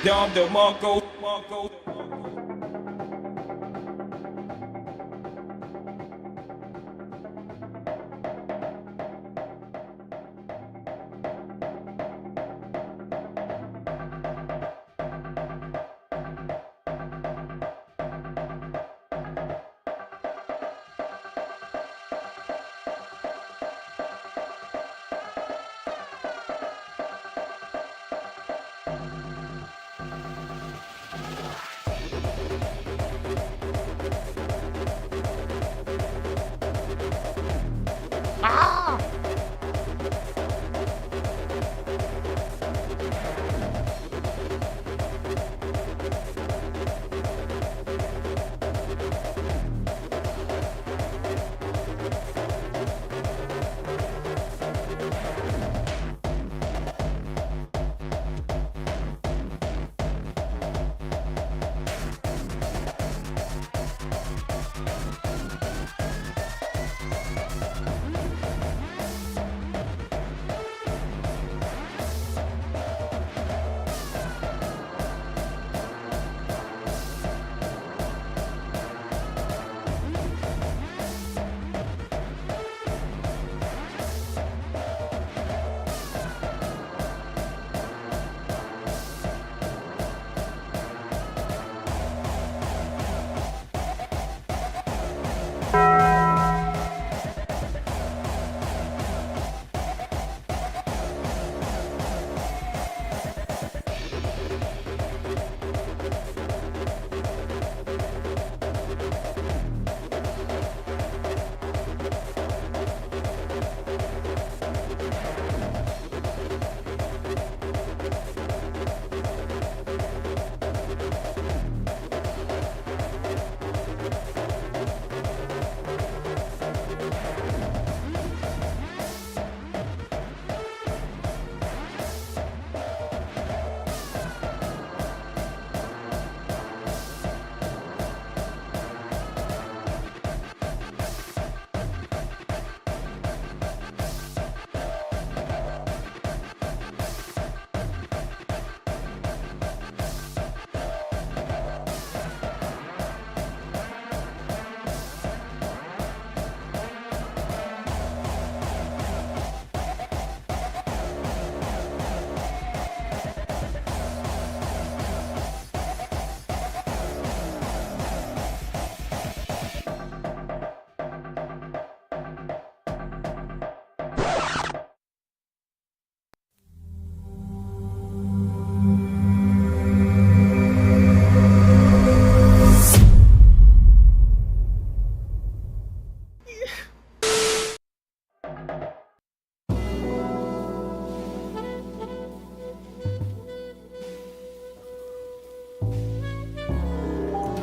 Dom the Monko.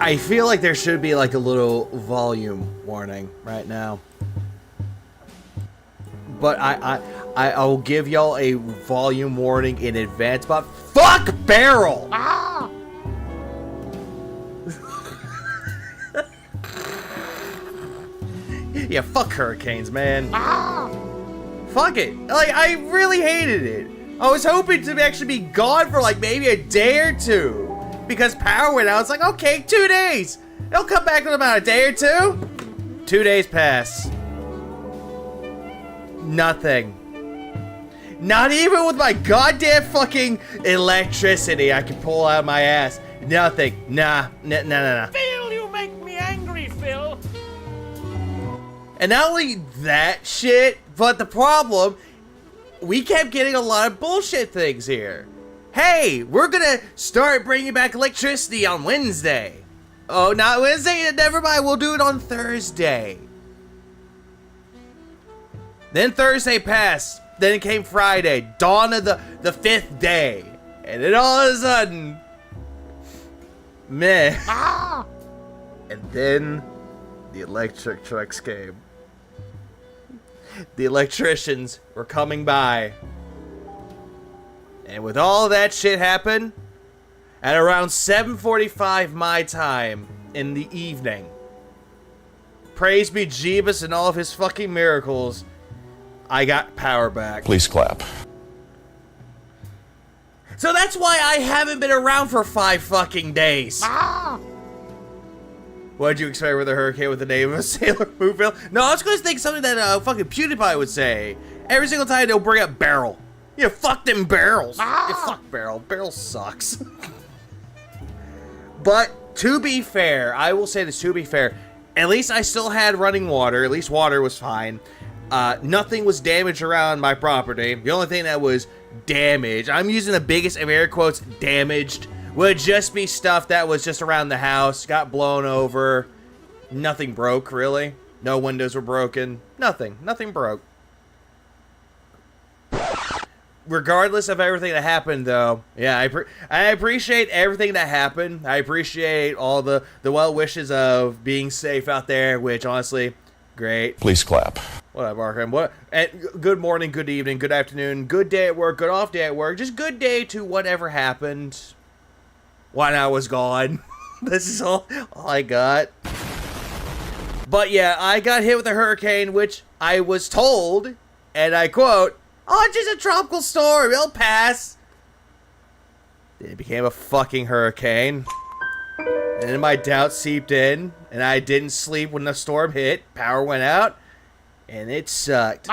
I feel like there should be like a little volume warning right now. But I'll give y'all a volume warning in advance, but fuck Barrel! Ah! Yeah, fuck hurricanes, man. Ah! Fuck it. Like, I really hated it. I was hoping to actually be gone for like maybe a day or two. Because power went out, it's like, okay, 2 days. It'll come back in about a day or two. 2 days pass. Nothing. Not even with my goddamn fucking electricity I can pull out of my ass. Nothing. Nah. Phil, you make me angry, Phil. And not only that shit, but the problem, we kept getting a lot of bullshit things here. Hey, we're gonna start bringing back electricity on Wednesday. Oh, not Wednesday? Never mind, we'll do it on Thursday. Then Thursday passed. Then it came Friday, dawn of the 5th day. And then all of a sudden, meh. Ah! And then the electric trucks came. The electricians were coming by. And with all that shit happen, at around 7:45 my time in the evening, praise be Jeebus and all of his fucking miracles, I got power back. Please clap. So that's why I haven't been around for 5 fucking days. What did you expect with a hurricane with the name of a Sailor Moon film? No, I was going to think something that fucking PewDiePie would say. Every single time they'll bring up Barrel. Yeah, fuck them barrels. Yeah, fuck Barrel. Barrel sucks. But to be fair, I will say this, to be fair, at least I still had running water. At least water was fine. Nothing was damaged around my property. The only thing that was damaged, I'm using the biggest of air quotes, damaged, would just be stuff that was just around the house, got blown over. Nothing broke, really. No windows were broken. Nothing broke. Regardless of everything that happened, though, yeah, I appreciate everything that happened. I appreciate all the well wishes of being safe out there, which, honestly, great. Please clap. What up, Arkham? What? And good morning, good evening, good afternoon, good day at work, good off day at work, just good day to whatever happened when I was gone. This is all I got. But yeah, I got hit with a hurricane, which I was told, and I quote, "Oh, it's just a tropical storm, it'll pass." It became a fucking hurricane. And then my doubt seeped in, and I didn't sleep when the storm hit. Power went out, and it sucked.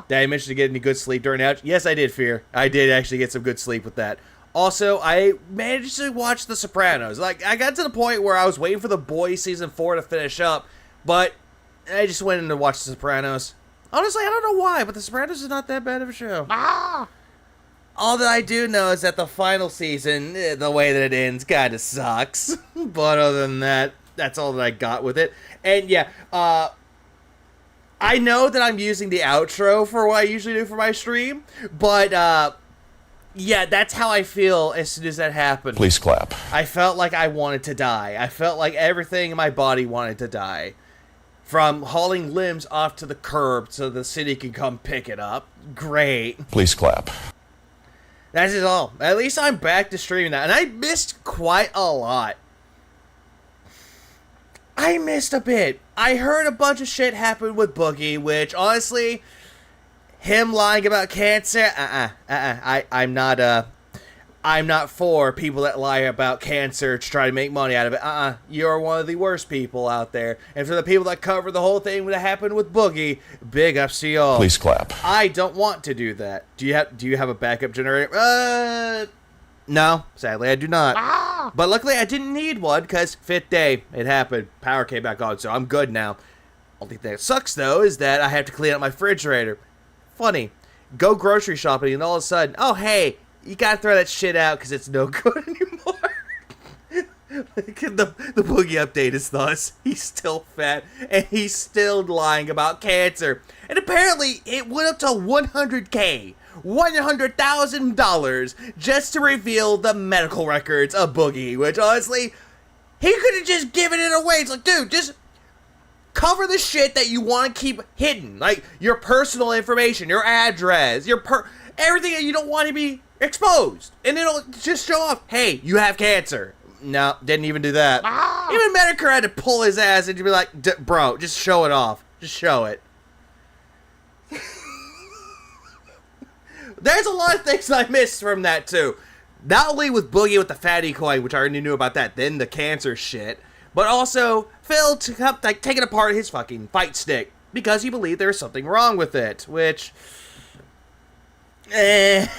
Did I mention to get any good sleep during that? Yes, I did, Fear. I did actually get some good sleep with that. Also, I managed to watch The Sopranos. Like, I got to the point where I was waiting for The Boys Season 4 to finish up, but I just went in to watch The Sopranos. Honestly, I don't know why, but The Sopranos is not that bad of a show. All that I do know is that the final season, the way that it ends, kind of sucks. But other than that, that's all that I got with it. And yeah, I know that I'm using the outro for what I usually do for my stream, but yeah, that's how I feel as soon as that happened. Please clap. I felt like I wanted to die. I felt like everything in my body wanted to die. From hauling limbs off to the curb so the city can come pick it up. Great. Please clap. That's just all. At least I'm back to streaming that. And I missed quite a lot. I missed a bit. I heard a bunch of shit happen with Boogie, which, honestly, him lying about cancer, I'm not for people that lie about cancer to try to make money out of it. You're one of the worst people out there. And for the people that cover the whole thing that happened with Boogie, big ups to y'all. Please clap. I don't want to do that. Do you have a backup generator? No, sadly I do not. But luckily I didn't need one because 5th day it happened. Power came back on, so I'm good now. Only thing that sucks though is that I have to clean up my refrigerator. Funny. Go grocery shopping and all of a sudden, oh hey, you gotta throw that shit out because it's no good anymore. the Boogie update is thus. He's still fat and he's still lying about cancer. And apparently it went up to $100K. $100,000 just to reveal the medical records of Boogie, which honestly, he could have just given it away. It's like, dude, just cover the shit that you want to keep hidden. Like, your personal information, your address, everything that you don't want to be exposed. And it'll just show off, hey, you have cancer. No, didn't even do that. Even Medicare had to pull his ass and be like, bro, just show it off. Just show it. There's a lot of things I missed from that, too. Not only with Boogie with the fatty coin, which I already knew about that, then the cancer shit, but also Phil taking apart his fucking fight stick because he believed there was something wrong with it, which... Why?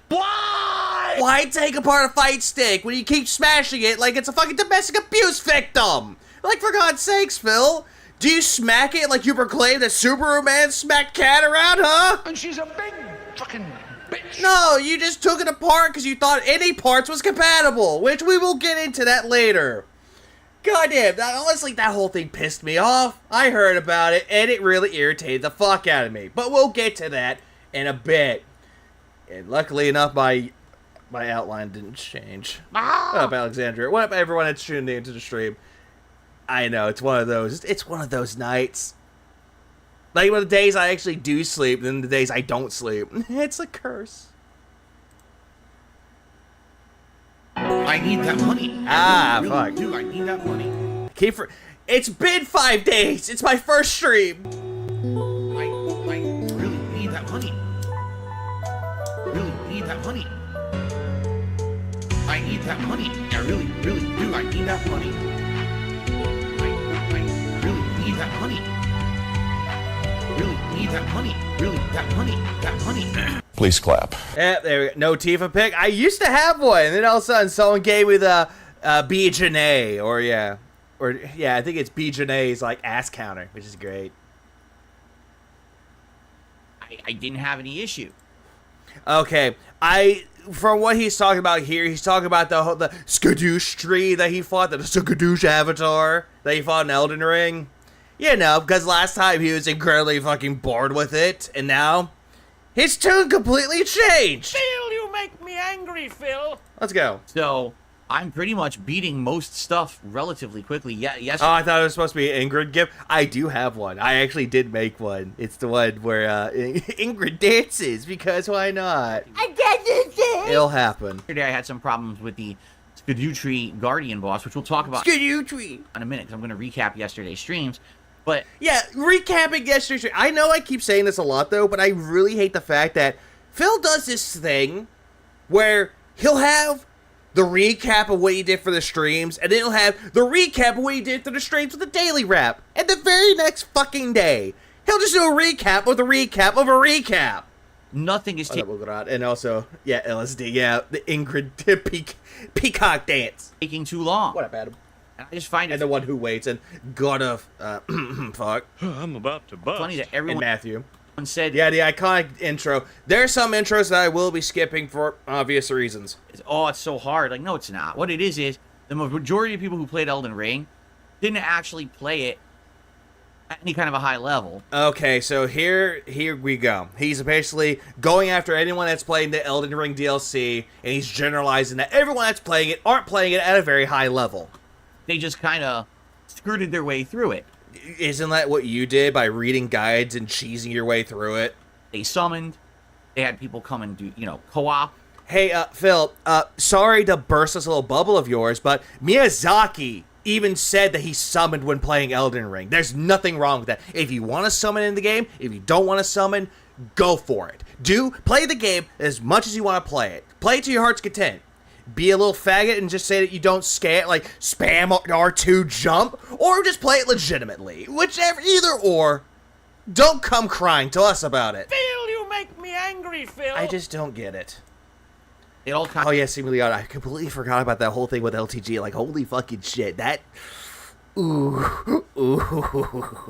Why take apart a fight stick when you keep smashing it like it's a fucking domestic abuse victim? Like, for God's sakes, Phil... Do you smack it like you proclaim that Subaru Man smacked Cat around, huh? And she's a big fucking bitch. No, you just took it apart because you thought any parts was compatible, which we will get into that later. Goddamn, honestly, that whole thing pissed me off. I heard about it, and it really irritated the fuck out of me. But we'll get to that in a bit. And luckily enough, my outline didn't change. What up, Alexandria? What up, everyone that's tuned into the stream? I know, it's one of those nights. Like, one of the days I actually do sleep, then the days I don't sleep. It's a curse. I need that money. Fuck. Do I need that money? It's been 5 days. It's my first stream. I really need that money. Really I need that money. I really, really do. I need that money. I really need that money. Really need that money. Really, that money. That money. Please clap. Yeah, there we go. No Tifa pick. I used to have one, and then all of a sudden someone gave me the B Janae, or I think it's B Janae's like ass counter, which is great. I didn't have any issue. Okay, from what he's talking about here, he's talking about the skadoosh tree that he fought, the skadoosh avatar that he fought in Elden Ring. You know, because last time he was incredibly fucking bored with it, and now his tune completely changed. Phil, you make me angry, Phil. Let's go. So I'm pretty much beating most stuff relatively quickly. Yes. Oh, I thought it was supposed to be an Ingrid gift. I do have one. I actually did make one. It's the one where Ingrid dances, because why not? I got this. It'll happen. Yesterday I had some problems with the Skadutri Guardian boss, which we'll talk about Skadutri in a minute, because I'm going to recap yesterday's streams. But yeah, recapping yesterday's, I know I keep saying this a lot though, but I really hate the fact that Phil does this thing where he'll have the recap of what he did for the streams, and then he'll have the recap of what he did for the streams with the daily wrap. And the very next fucking day, he'll just do a recap of a recap. nothing is And also, yeah, LSD, yeah, the Ingrid peacock dance. taking too long. What up, Adam? And I just find And it the one who waits, and God of, fuck. I'm about to bust. funny that And everyone Matthew. said, Yeah, the iconic intro. There are some intros that I will be skipping for obvious reasons. oh, it's so hard. Like, no, it's not. What it is the majority of people who played Elden Ring didn't actually play it at any kind of a high level. Okay, so here we go. He's basically going after anyone that's playing the Elden Ring DLC, and he's generalizing that everyone that's playing it aren't playing it at a very high level. They just kind of skirted their way through it. Isn't that what you did by reading guides and cheesing your way through it? They summoned. They had people come and do, co-op. Hey, Phil, sorry to burst this little bubble of yours, but Miyazaki even said that he summoned when playing Elden Ring. There's nothing wrong with that. If you want to summon in the game, if you don't want to summon, go for it. Play the game as much as you want to play it. Play it to your heart's content. Be a little faggot and just say that you don't spam R2 jump, or just play it legitimately. Whichever, either or. Don't come crying to us about it. Phil, you make me angry, Phil. I just don't get it. It all kind Oh yeah, Similiano, I completely forgot about that whole thing with LTG. Like, holy fucking shit, that... Ooh. Oh,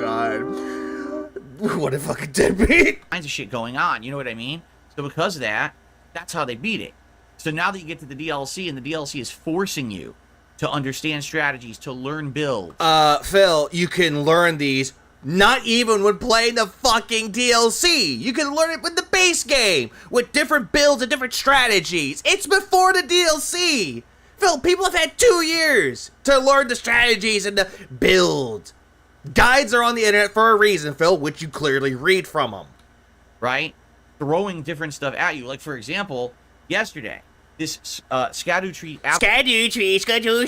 God. What a fucking deadbeat. kinds of shit going on. You know what I mean? So because of that, that's how they beat it. So now that you get to the DLC, and the DLC is forcing you to understand strategies, to learn builds. Phil, you can learn these not even when playing the fucking DLC. You can learn it with the base game, with different builds and different strategies. It's before the DLC. Phil, people have had 2 years to learn the strategies and the build. Guides are on the internet for a reason, Phil, which you clearly read from them. Right? Throwing different stuff at you. Like, for example, yesterday, this Skadoosh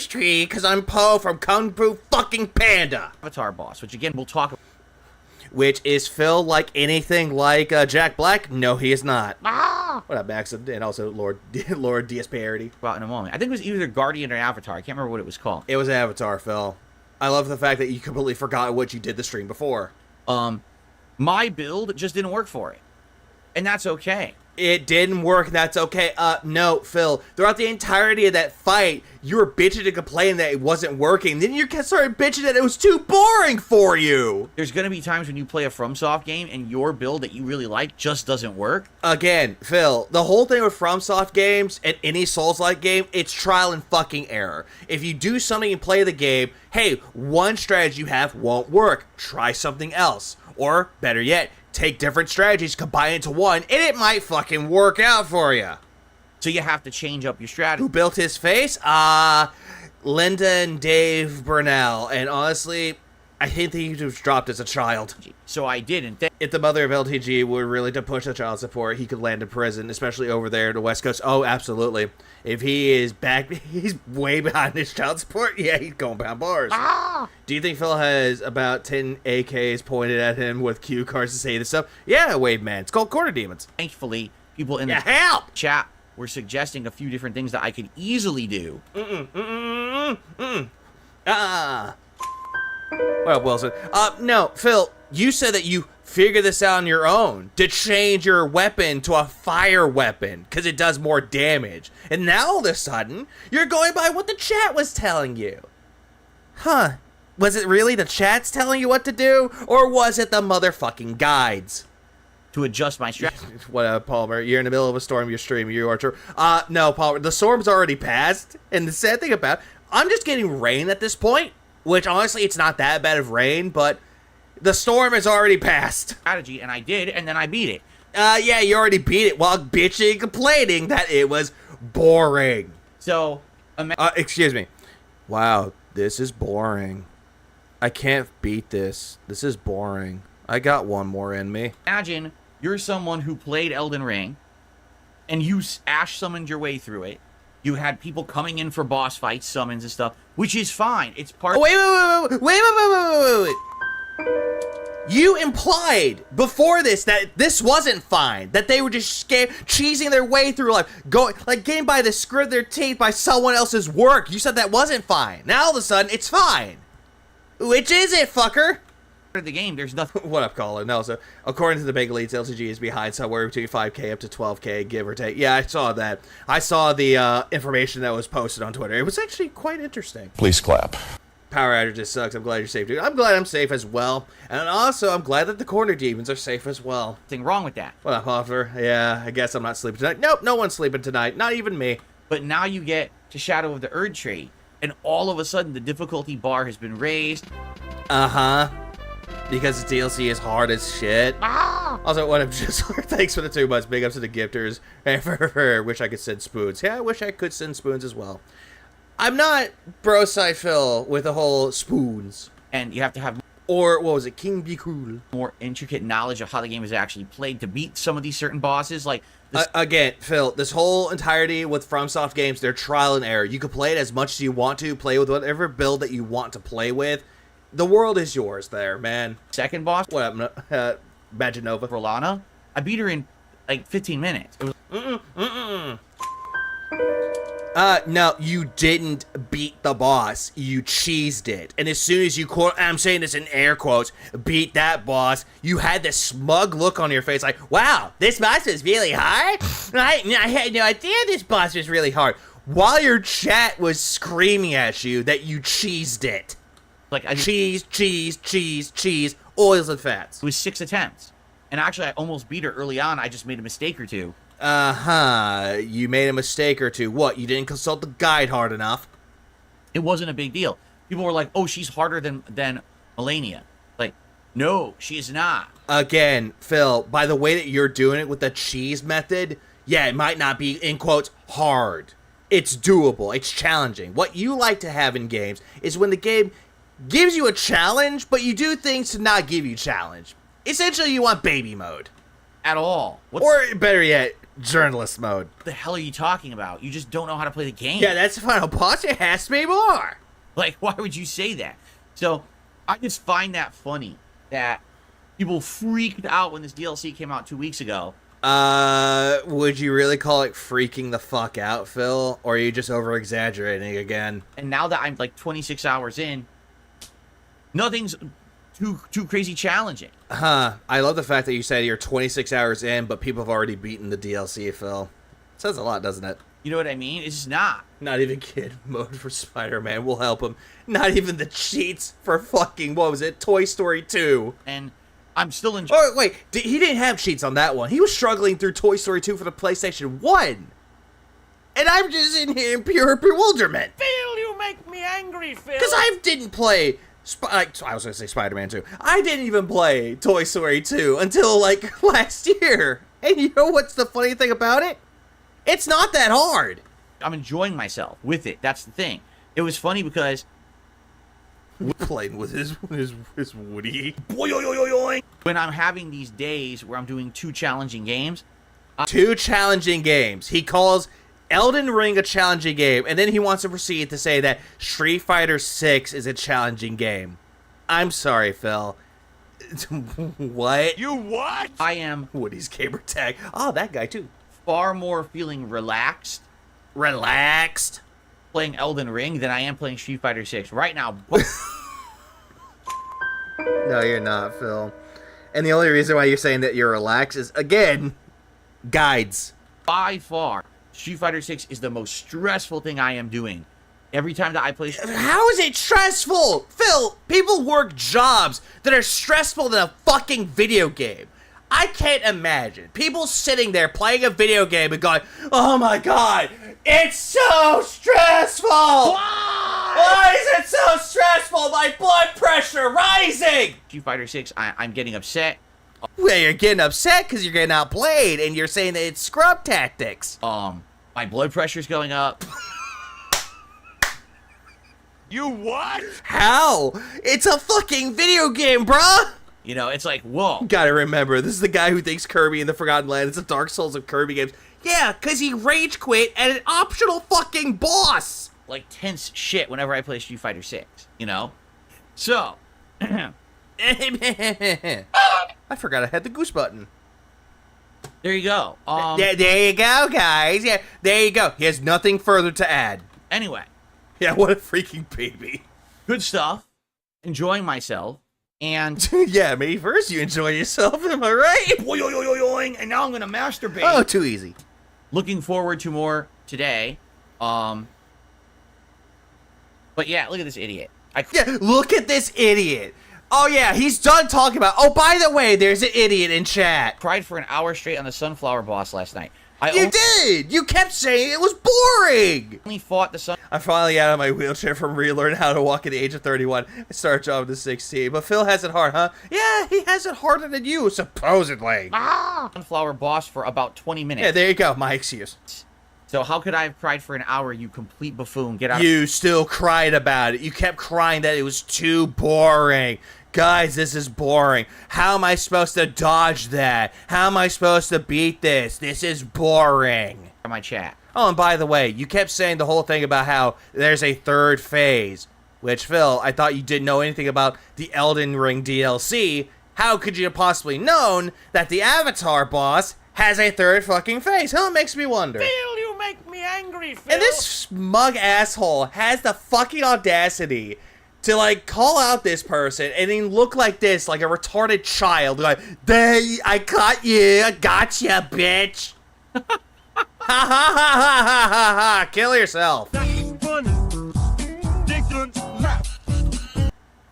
Tree, because I'm Po from Kung Fu fucking Panda. Avatar boss, which again, we'll talk about. Which is Phil like anything like Jack Black? No, he is not. What up, Max? And also Lord Diasparity. In a moment. I think it was either Guardian or Avatar. I can't remember what it was called. It was Avatar, Phil. I love the fact that you completely forgot what you did the stream before. My build just didn't work for it. And that's okay. It didn't work, that's okay. No, Phil. Throughout the entirety of that fight, you were bitching and complaining that it wasn't working. Then you started bitching that it was too boring for you. There's going to be times when you play a FromSoft game and your build that you really like just doesn't work. Again, Phil, the whole thing with FromSoft games and any Soulslike game, it's trial and fucking error. If you do something and play the game, hey, one strategy you have won't work. Try something else. Or, better yet, take different strategies, combine it into one, and it might fucking work out for you. So you have to change up your strategy. Who built his face? Linda and Dave Burnell. And honestly, I think he was dropped as a child. So I didn't. If the mother of LTG were really to push the child support, he could land in prison, especially over there in the West Coast. Oh, absolutely. If he is back, he's way behind his child support. Yeah, he's going behind bars. Do you think Phil has about 10 AKs pointed at him with cue cards to say this stuff? Yeah, Wade, man. It's called Quarter Demons. Thankfully, people in the help! chat were suggesting a few different things that I could easily do. Well, Wilson. No, Phil, you said that you figured this out on your own to change your weapon to a fire weapon because it does more damage. And now all of a sudden, you're going by what the chat was telling you. Huh. Was it really the chat's telling you what to do? Or was it the motherfucking guides? To adjust my strategy. What, Palmer? You're in the middle of a storm, you're streaming, you are true. No, Palmer, the storm's already passed. And the sad thing about it, I'm just getting rain at this point. Which, honestly, it's not that bad of rain, but the storm has already passed. Strategy, and I did, and then I beat it. Yeah, you already beat it while bitching and complaining that it was boring. So, excuse me. Wow, this is boring. I can't beat this. This is boring. I got one more in me. Imagine you're someone who played Elden Ring, and you Ash summoned your way through it. You had people coming in for boss fights, summons and stuff, which is fine. It's part. Oh, wait. You implied before this that this wasn't fine. That they were just cheesing their way through life, getting by the screw of their teeth by someone else's work. You said that wasn't fine. Now all of a sudden it's fine. Which is it, fucker? The game, there's nothing. What up, Colin? No, so according to the big leads, LCG is behind somewhere between 5K up to 12K, give or take. Yeah, I saw that. I saw the information that was posted on Twitter. It was actually quite interesting. Please clap. Power outages sucks. I'm glad you're safe, dude. I'm glad I'm safe as well. And also, I'm glad that the corner demons are safe as well. Nothing wrong with that. What up, Offer? Yeah, I guess I'm not sleeping tonight. Nope, no one's sleeping tonight. Not even me. But now you get to Shadow of the Erdtree, and all of a sudden the difficulty bar has been raised. Uh-huh. Because the DLC is hard as shit. Also, what I'm just thanks for the 2 months. Big ups to the gifters. And for wish I could send spoons. Yeah, I wish I could send spoons as well. I'm not bro-side Phil with the whole spoons. And you have to have or what was it, King Be Cool? More intricate knowledge of how the game is actually played to beat some of these certain bosses. Like this again, Phil, this whole entirety with FromSoft games, they're trial and error. You can play it as much as you want to, play with whatever build that you want to play with. The world is yours there, man. second boss, What up, Maginova? Rolana, I beat her in like 15 minutes. It was No, you didn't beat the boss. You cheesed it. And as soon as you, I'm saying this in air quotes, beat that boss, you had this smug look on your face like, wow, this boss was really hard? I had no idea this boss was really hard. While your chat was screaming at you that you cheesed it. like I Cheese, oils and fats. It was 6 attempts. And actually, I almost beat her early on. I just made a mistake or two. Uh-huh. You made a mistake or two. What, you didn't consult the guide hard enough? It wasn't a big deal. People were like, oh, she's harder than Melania. Like, no, she's not. Again, Phil, by the way that you're doing it with the cheese method, yeah, it might not be, in quotes, hard. It's doable. It's challenging. What you like to have in games is when the game gives you a challenge, but you do things to not give you challenge. Essentially, you want baby mode. At all. What Or, better yet, journalist mode. the hell are you talking about? You just don't know how to play the game. Yeah, that's the final boss. It has to be more. Like, why would you say that? So, I just find that funny that people freaked out when this DLC came out 2 weeks ago. Would you really call it freaking the fuck out, Phil? Or are you just over-exaggerating again? And now that I'm like 26 hours in, nothing's too crazy challenging. I love the fact that you said you're 26 hours in, but people have already beaten the DLC, Phil. Says a lot, doesn't it? You know what I mean? It's just not. Not even kid mode for Spider-Man will help him. Not even the cheats for fucking, what was it, Toy Story 2. And I'm still enjoying. Oh, wait, he didn't have cheats on that one. He was struggling through Toy Story 2 for the PlayStation 1. And I'm just in here in pure bewilderment. Phil, you make me angry, Phil. Because I didn't play... I was going to say Spider-Man 2. I didn't even play Toy Story 2 until, like, last year. And you know what's the funny thing about it? It's not that hard. I'm enjoying myself with it. That's the thing. It was funny because... Playing with his Woody. when I'm having these days where I'm doing 2 challenging games... 2 challenging games. He calls Elden Ring a challenging game, and then he wants to proceed to say that Street Fighter 6 is a challenging game. I'm sorry, Phil. What? You what? I am Woody's gamer tag. Oh, that guy too. far more feeling relaxed Relaxed. playing Elden Ring than I am playing Street Fighter 6 right now. No, you're not, Phil. And the only reason why you're saying that you're relaxed is, again, guides. By far, Street Fighter 6 is the most stressful thing I am doing. Every time that I play... How is it stressful? Phil, people work jobs that are stressful than a fucking video game. I can't imagine people sitting there playing a video game and going, oh my god, it's so stressful! Why is it so stressful? My blood pressure rising! Street Fighter 6, I'm getting upset. Well, you're getting upset because you're getting outplayed, and you're saying that it's scrub tactics. My blood pressure's going up. You what? How? It's a fucking video game, bruh! You know, it's like, whoa. Gotta remember, this is the guy who thinks Kirby and the Forgotten Land is the Dark Souls of Kirby games. Yeah, because he rage quit at an optional fucking boss! Like, tense shit whenever I play Street Fighter 6, you know? So, I forgot I had the goose button. there you go. There you go, guys. Yeah, there you go. He has nothing further to add. Anyway, Yeah, what a freaking baby. good stuff. Enjoying myself. And Yeah, me first. You enjoy yourself, am I right? and now I'm gonna masturbate. Oh, too easy. Looking forward to more today. But yeah, look at this idiot. Yeah, look at this idiot. Oh, yeah, he's done talking about... Oh, by the way, there's an idiot in chat. Cried for an hour straight on the Sunflower boss last night. You did! You kept saying it was boring! only fought the sun. I'm finally out of my wheelchair from relearning how to walk at the age of 31. I started job at 16. But Phil has it hard, huh? Yeah, he has it harder than you, supposedly. Sunflower boss for about 20 minutes. Yeah, there you go. My excuse. So how could I have cried for an hour, you complete buffoon? Get out. You still cried about it. You kept crying that it was too boring. Guys, this is boring. How am I supposed to dodge that? How am I supposed to beat this? This is boring. My chat. Oh, and by the way, you kept saying the whole thing about how there's a third phase. Which, Phil, I thought you didn't know anything about the Elden Ring DLC. How could you have possibly known that the Avatar boss has a third fucking phase? Huh, it makes me wonder. Phil, you make me angry, Phil. And this smug asshole has the fucking audacity to, like, call out this person and then look like this, like a retarded child. Like, I caught you. I got you, bitch. Ha ha ha ha ha ha ha. Kill yourself.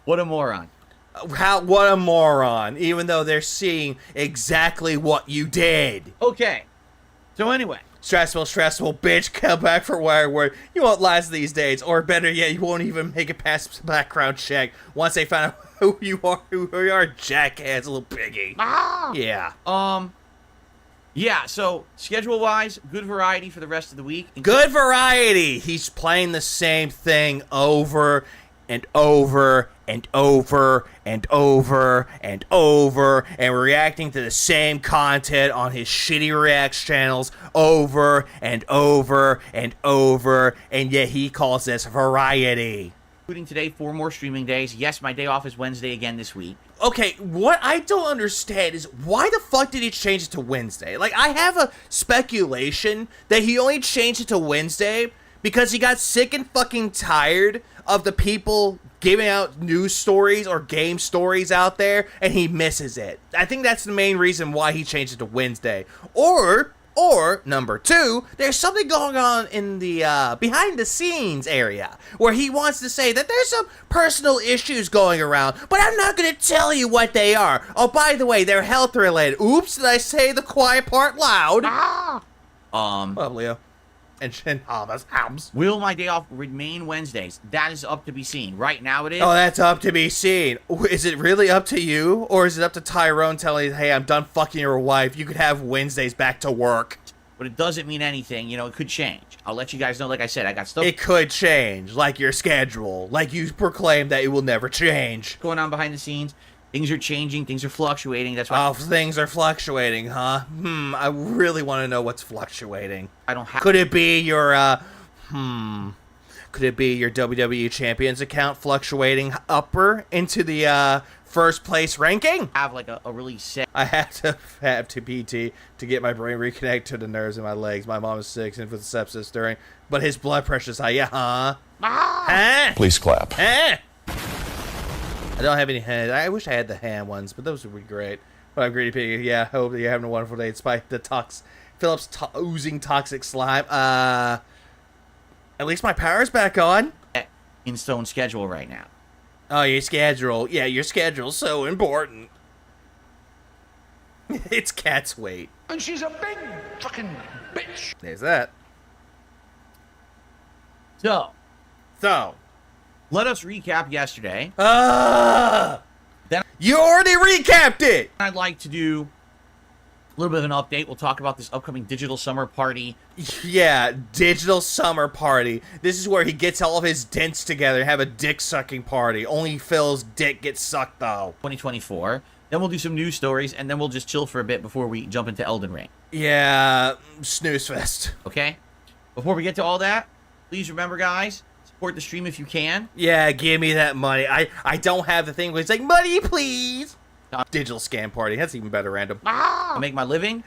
What a moron. What a moron. Even though they're seeing exactly what you did. Okay. So anyway. Stressful, bitch. Come back for word. You won't last these days. Or better yet, you won't even make it past the background check once they find out who you are, jackass, little piggy. Yeah. Yeah, so schedule-wise, good variety for the rest of the week. Good variety. He's playing the same thing over and over and over and over and over and reacting to the same content on his shitty reacts channels over and over and over, and yet he calls this variety. Including today, 4 more streaming days. Yes, my day off is Wednesday again this week. Okay, what I don't understand is why the fuck did he change it to Wednesday? Like, I have a speculation that he only changed it to Wednesday because he got sick and fucking tired of the people giving out news stories or game stories out there, and he misses it. I think that's the main reason why he changed it to Wednesday. Or number 2, there's something going on in the behind the scenes area where he wants to say that there's some personal issues going around, but I'm not going to tell you what they are. Oh, by the way, they're health related. Oops, did I say the quiet part loud? Well, Leo. And Hams. Will my day off remain Wednesdays? That is up to be seen. Right now it is. Oh, that's up to be seen. Is it really up to you? Or is it up to Tyrone telling you, hey, I'm done fucking your wife. You could have Wednesdays back to work. But it doesn't mean anything. You know, it could change. I'll let you guys know. Like I said, I got stuff It could change, like your schedule. Like you proclaim that it will never change. going on behind the scenes. Things are changing. Things are fluctuating. That's why Oh, things are fluctuating, huh? I really want to know what's fluctuating. I don't have... Could it be your, Could it be your WWE Champions account fluctuating upper into the first place ranking? Have like a really set. I had to have to PT to get my brain reconnected to the nerves in my legs. My mom is sick and with sepsis during, but his blood pressure's high. Yeah, huh? Huh? Please clap. Huh? I don't have any hands. I wish I had the hand ones, but those would be great. But I'm greedy pig. Yeah, hope that you're having a wonderful day despite the Phillips oozing toxic slime. At least my power's back on. In stone schedule right now. Oh, your schedule. Yeah, your schedule's so important. It's cat's weight. And she's a big fucking bitch. There's that. So, So. let us recap yesterday. Then You already recapped it! I'd like to do a little bit of an update. We'll talk about this upcoming digital summer party. Yeah, digital summer party. This is where he gets all of his dents together and have a dick-sucking party. Only Phil's dick gets sucked, though. 2024. Then we'll do some news stories, and then we'll just chill for a bit before we jump into Elden Ring. Yeah, snooze fest. Okay? Before we get to all that, please remember, guys, support the stream if you can. Yeah, give me that money. I don't have the thing where it's like, money, please. Digital scam party. That's even better, random. I make my living.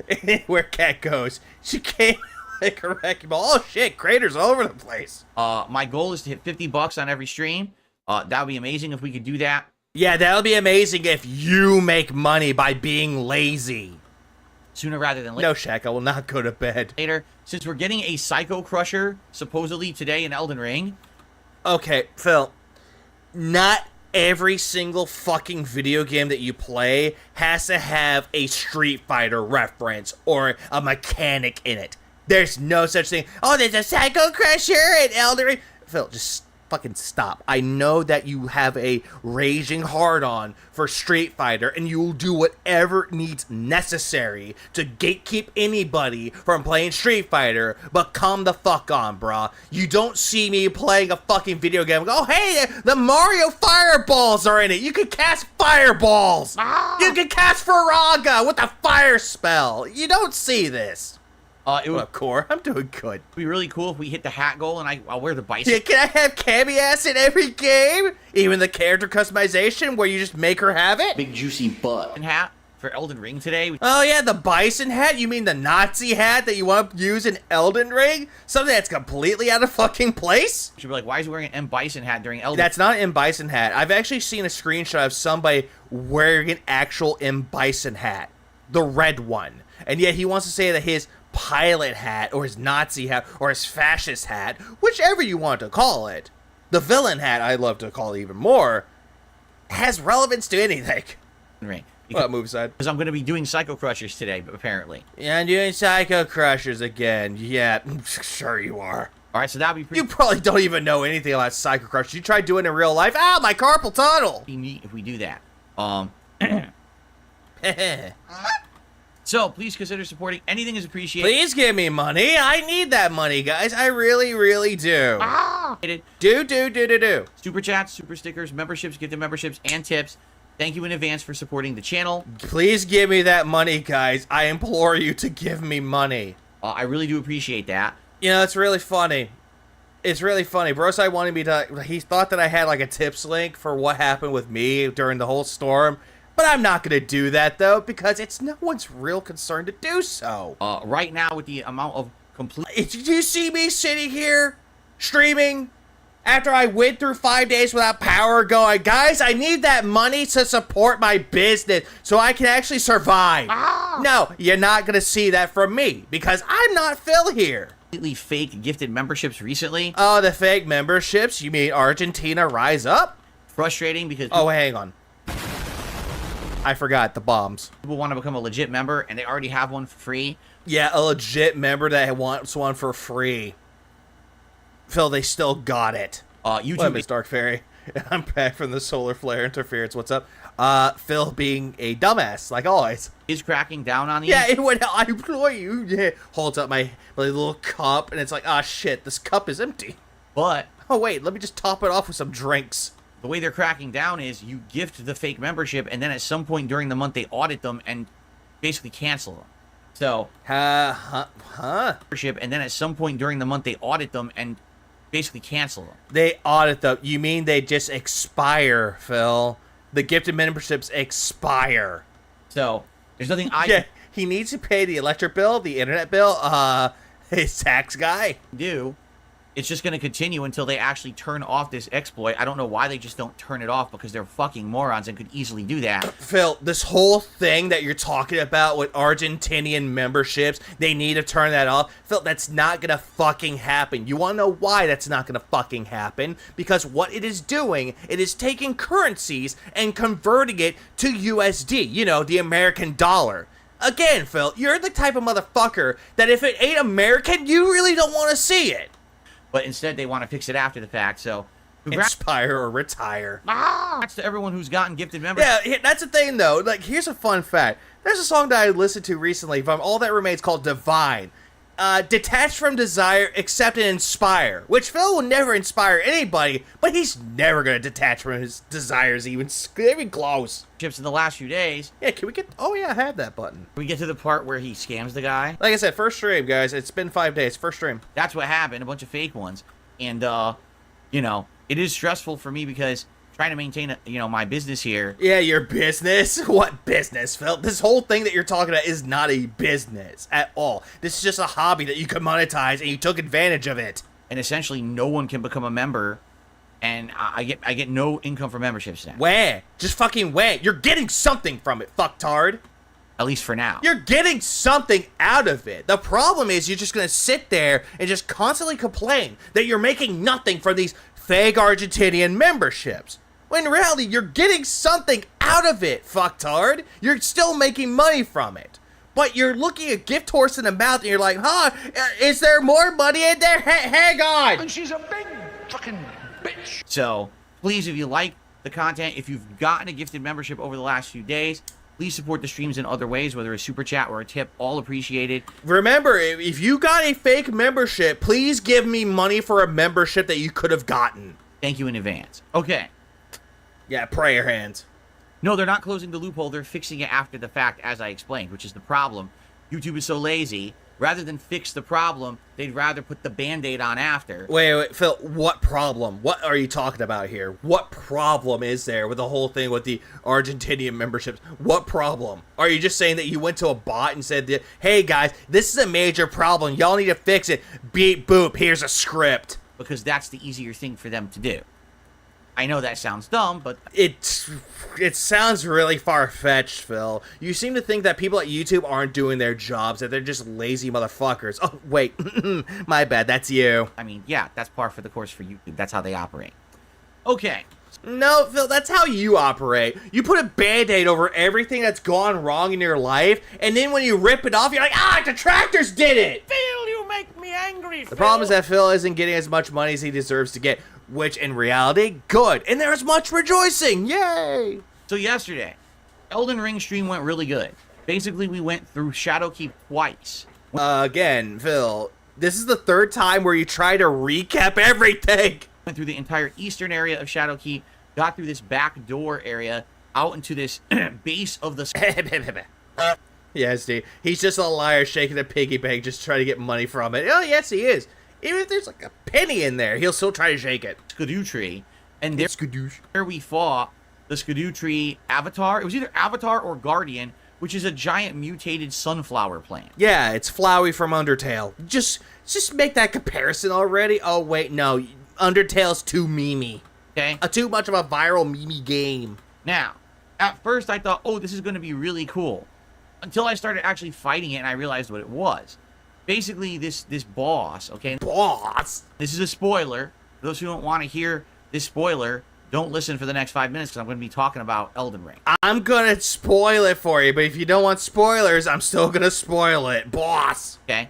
Where Cat goes. She came like a wrecking ball. Oh, shit, craters all over the place. My goal is to hit $50 on every stream. That would be amazing if we could do that. Yeah, that would be amazing if you make money by being lazy. Sooner rather than No, Shaq, I will not go to bed. later. Since we're getting a Psycho Crusher supposedly today in Elden Ring. Okay, Phil. Not every single fucking video game that you play has to have a Street Fighter reference or a mechanic in it. There's no such thing. Oh, there's a Psycho Crusher in Elden Ring. Phil, just fucking stop. I know that you have a raging hard-on for Street Fighter, and you will do whatever needs necessary to gatekeep anybody from playing Street Fighter, but come the fuck on, bruh. You don't see me playing a fucking video game and go, oh, hey, the Mario fireballs are in it. You can cast fireballs. You can cast Faraga with a fire spell. You don't see this. It would What up, Core? I'm doing good. be really cool if we hit the hat goal and I'll wear the bison Yeah, can I have Cammy ass in every game? Even the character customization where you just make her have it? Big juicy butt. hat for Elden Ring today. Oh yeah, the bison hat? You mean the Nazi hat that you want to use in Elden Ring? Something that's completely out of fucking place? Should be like, why is he wearing an M. Bison hat during Elden? That's not an M. Bison hat. I've actually seen a screenshot of somebody wearing an actual M. Bison hat. The red one. And yet he wants to say that his pilot hat or his Nazi hat or his fascist hat, whichever you want to call it, the villain hat I love to call it even more, has relevance to anything. Ring. What up, move side? Because I'm going to be doing Psycho Crushers today, apparently. Yeah, I'm doing Psycho Crushers again. Yeah, sure you are. All right, so that'd be pretty You probably don't even know anything about Psycho Crushers. You tried doing it in real life. Ow, my carpal tunnel! neat if we do that. So please consider supporting. Anything is appreciated. Please give me money. I need that money, guys. I really, really do. Do. Super chats, super stickers, memberships, gifted memberships, and tips. Thank you in advance for supporting the channel. Please give me that money, guys. I implore you to give me money. I really do appreciate that. You know, it's really funny. It's really funny. Brosai wanted me to... He thought that I had, like, a tips link for what happened with me during the whole storm. But I'm not going to do that, though, because it's no one's real concern to do so. Right now, with the amount of complete... Did you see me sitting here streaming after I went through 5 days without power going, guys, I need that money to support my business so I can actually survive. No, you're not going to see that from me because I'm not Phil here. completely fake gifted memberships recently. Oh, the fake memberships? You mean Argentina Rise Up? Frustrating because Oh, hang on. I forgot the bombs. people want to become a legit member and they already have one for free. Yeah, a legit member that wants one for free. Phil, they still got it. YouTube What up, Miss Dark Fairy? I'm back from the solar flare interference. What's up? Phil being a dumbass, like always. is cracking down on you. Yeah, it would. I implore you. Yeah, holds up my little cup, and it's like, ah, shit, this cup is empty. But Oh, wait, let me just top it off with some drinks. the way they're cracking down is you gift the fake membership and then at some point during the month they audit them and basically cancel them. So Huh? membership and then at some point during the month they audit them and basically cancel them. They audit them. You mean they just expire, Phil? The gifted memberships expire. So there's nothing I Yeah, he needs to pay the electric bill, the internet bill, his tax guy. can do. It's just going to continue until they actually turn off this exploit. I don't know why they just don't turn it off, because they're fucking morons and could easily do that. Phil, this whole thing that you're talking about with Argentinian memberships, they need to turn that off. Phil, that's not gonna fucking happen. You wanna know why that's not gonna fucking happen? Because what it is doing, it is taking currencies and converting it to USD, you know, the American dollar. Again, Phil, you're the type of motherfucker that if it ain't American, you really don't want to see it. But instead, they want to fix it after the fact. So, Inspire or retire. congrats to everyone who's gotten gifted memberships. Yeah, that's the thing, though. Like, here's a fun fact. There's a song that I listened to recently from All That Remains called Divine. Detached from desire, accept and inspire. Which Phil will never inspire anybody, but he's never going to detach from his desires even close. In the last few days. Yeah, can we get... Oh, yeah, I have that button. We get to the part where he scams the guy. Like I said, first stream, guys. It's been 5 days. First stream. That's what happened. A bunch of fake ones. And, you know, it is stressful for me because trying to maintain, my business here. Yeah, your business? What business, Phil? This whole thing that you're talking about is not a business at all. This is just a hobby that you can monetize, and you took advantage of it. And essentially, no one can become a member, and I get no income for memberships now. Wah. Just fucking wah. You're getting something from it, fucktard. At least for now. You're getting something out of it. The problem is you're just going to sit there and just constantly complain that you're making nothing from these fake Argentinian memberships. When in reality, you're getting something out of it, fucktard. You're still making money from it. But you're looking a gift horse in the mouth and you're like, huh, is there more money in there? Hang on. And she's a big fucking bitch. So, please, if you like the content, if you've gotten a gifted membership over the last few days, please support the streams in other ways, whether a super chat or a tip, all appreciated. Remember, if you got a fake membership, please give me money for a membership that you could have gotten. Thank you in advance. Okay. Yeah, prayer hands. No, they're not closing the loophole. They're fixing it after the fact, as I explained, which is the problem. YouTube is so lazy. Rather than fix the problem, they'd rather put the Band-Aid on after. Wait, Phil, what problem? What are you talking about here? What problem is there with the whole thing with the Argentinian memberships? What problem? Are you just saying that you went to a bot and said, that, hey guys, this is a major problem. Y'all need to fix it. Beep, boop, here's a script. Because that's the easier thing for them to do. I know that sounds dumb, but... It sounds really far-fetched, Phil. You seem to think that people at YouTube aren't doing their jobs, that they're just lazy motherfuckers. Oh, wait. My bad, that's you. I mean, yeah, that's par for the course for YouTube. That's how they operate. Okay. No, Phil, that's how you operate. You put a Band-Aid over everything that's gone wrong in your life, and then when you rip it off, you're like, detractors did it! Phil, you make me angry, Phil. The problem is that Phil isn't getting as much money as he deserves to get, which in reality, good. And there's much rejoicing. Yay! So yesterday, Elden Ring stream went really good. Basically, we went through Shadowkeep twice. Again, Phil, this is the third time where you try to recap everything. Went through the entire eastern area of Shadowkeep, got through this back door area, out into this base of the... Yes, dude. He's just a liar shaking a piggy bank just trying to get money from it. Oh, yes, he is. Even if there's like a penny in there, he'll still try to shake it. Skidoo tree. And there we fought the Skidoo tree avatar. It was either avatar or guardian, which is a giant mutated sunflower plant. Yeah, it's Flowey from Undertale. Just make that comparison already. Oh, wait, no. Undertale's too memey. Okay. Too much of a viral memey game. Now, at first I thought, oh, this is going to be really cool. Until I started actually fighting it and I realized what it was. Basically, this boss, okay? Boss? This is a spoiler. For those who don't want to hear this spoiler, don't listen for the next 5 minutes because I'm going to be talking about Elden Ring. I'm going to spoil it for you, but if you don't want spoilers, I'm still going to spoil it. Boss. Okay.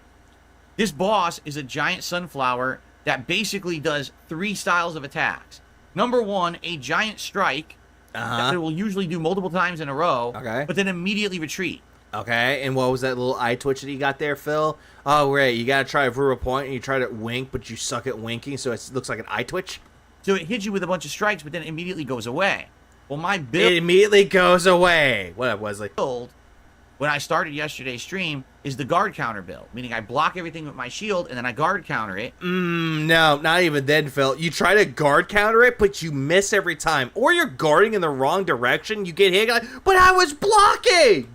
This boss is a giant sunflower that basically does 3 styles of attacks. Number 1, a giant strike that it will usually do multiple times in a row, but then immediately retreat. Okay, and what was that little eye twitch that you got there, Phil? Oh, right, you gotta try a verbal point, and you try to wink, but you suck at winking, so it looks like an eye twitch? So it hits you with a bunch of strikes, but then it immediately goes away. Well, my build... It immediately goes away. What up, Wesley? Build when I started yesterday's stream is the guard counter build, meaning I block everything with my shield and then I guard counter it. No, not even then, Phil. You try to guard counter it, but you miss every time. Or you're guarding in the wrong direction, you get hit, but I was blocking!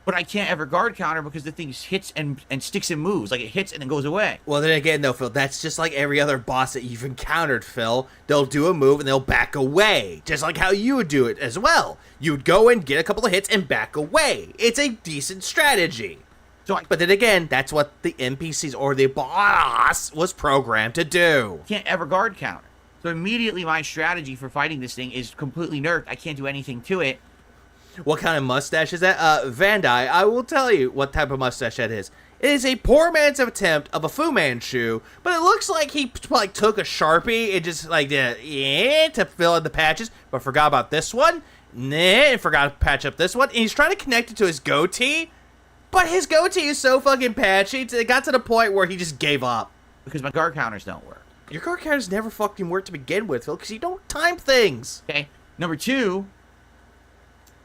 But I can't ever guard counter because the thing hits and sticks and moves. Like, it hits and then goes away. Well, then again, though, Phil, that's just like every other boss that you've encountered, Phil. They'll do a move and they'll back away. Just like how you would do it as well. You would go and get a couple of hits and back away. It's a decent strategy. But then again, that's what the NPCs or the boss was programmed to do. Can't ever guard counter. So immediately my strategy for fighting this thing is completely nerfed. I can't do anything to it. What kind of mustache is that? Van Dyke, I will tell you what type of mustache that is. It is a poor man's attempt of a Fu Manchu, but it looks like he like took a Sharpie and just like to fill in the patches, but forgot about this one, and forgot to patch up this one, and he's trying to connect it to his goatee, but his goatee is so fucking patchy, it got to the point where he just gave up. Because my guard counters don't work. Your guard counters never fucking work to begin with, Phil, because you don't time things. Okay, number 2,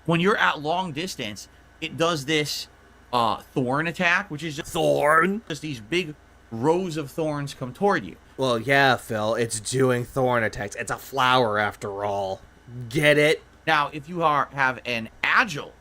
when you're at long distance, it does this thorn attack, which is just these big rows of thorns come toward you. Well, yeah, Phil, it's doing thorn attacks. It's a flower after all. Get it? Now, if you have an agile,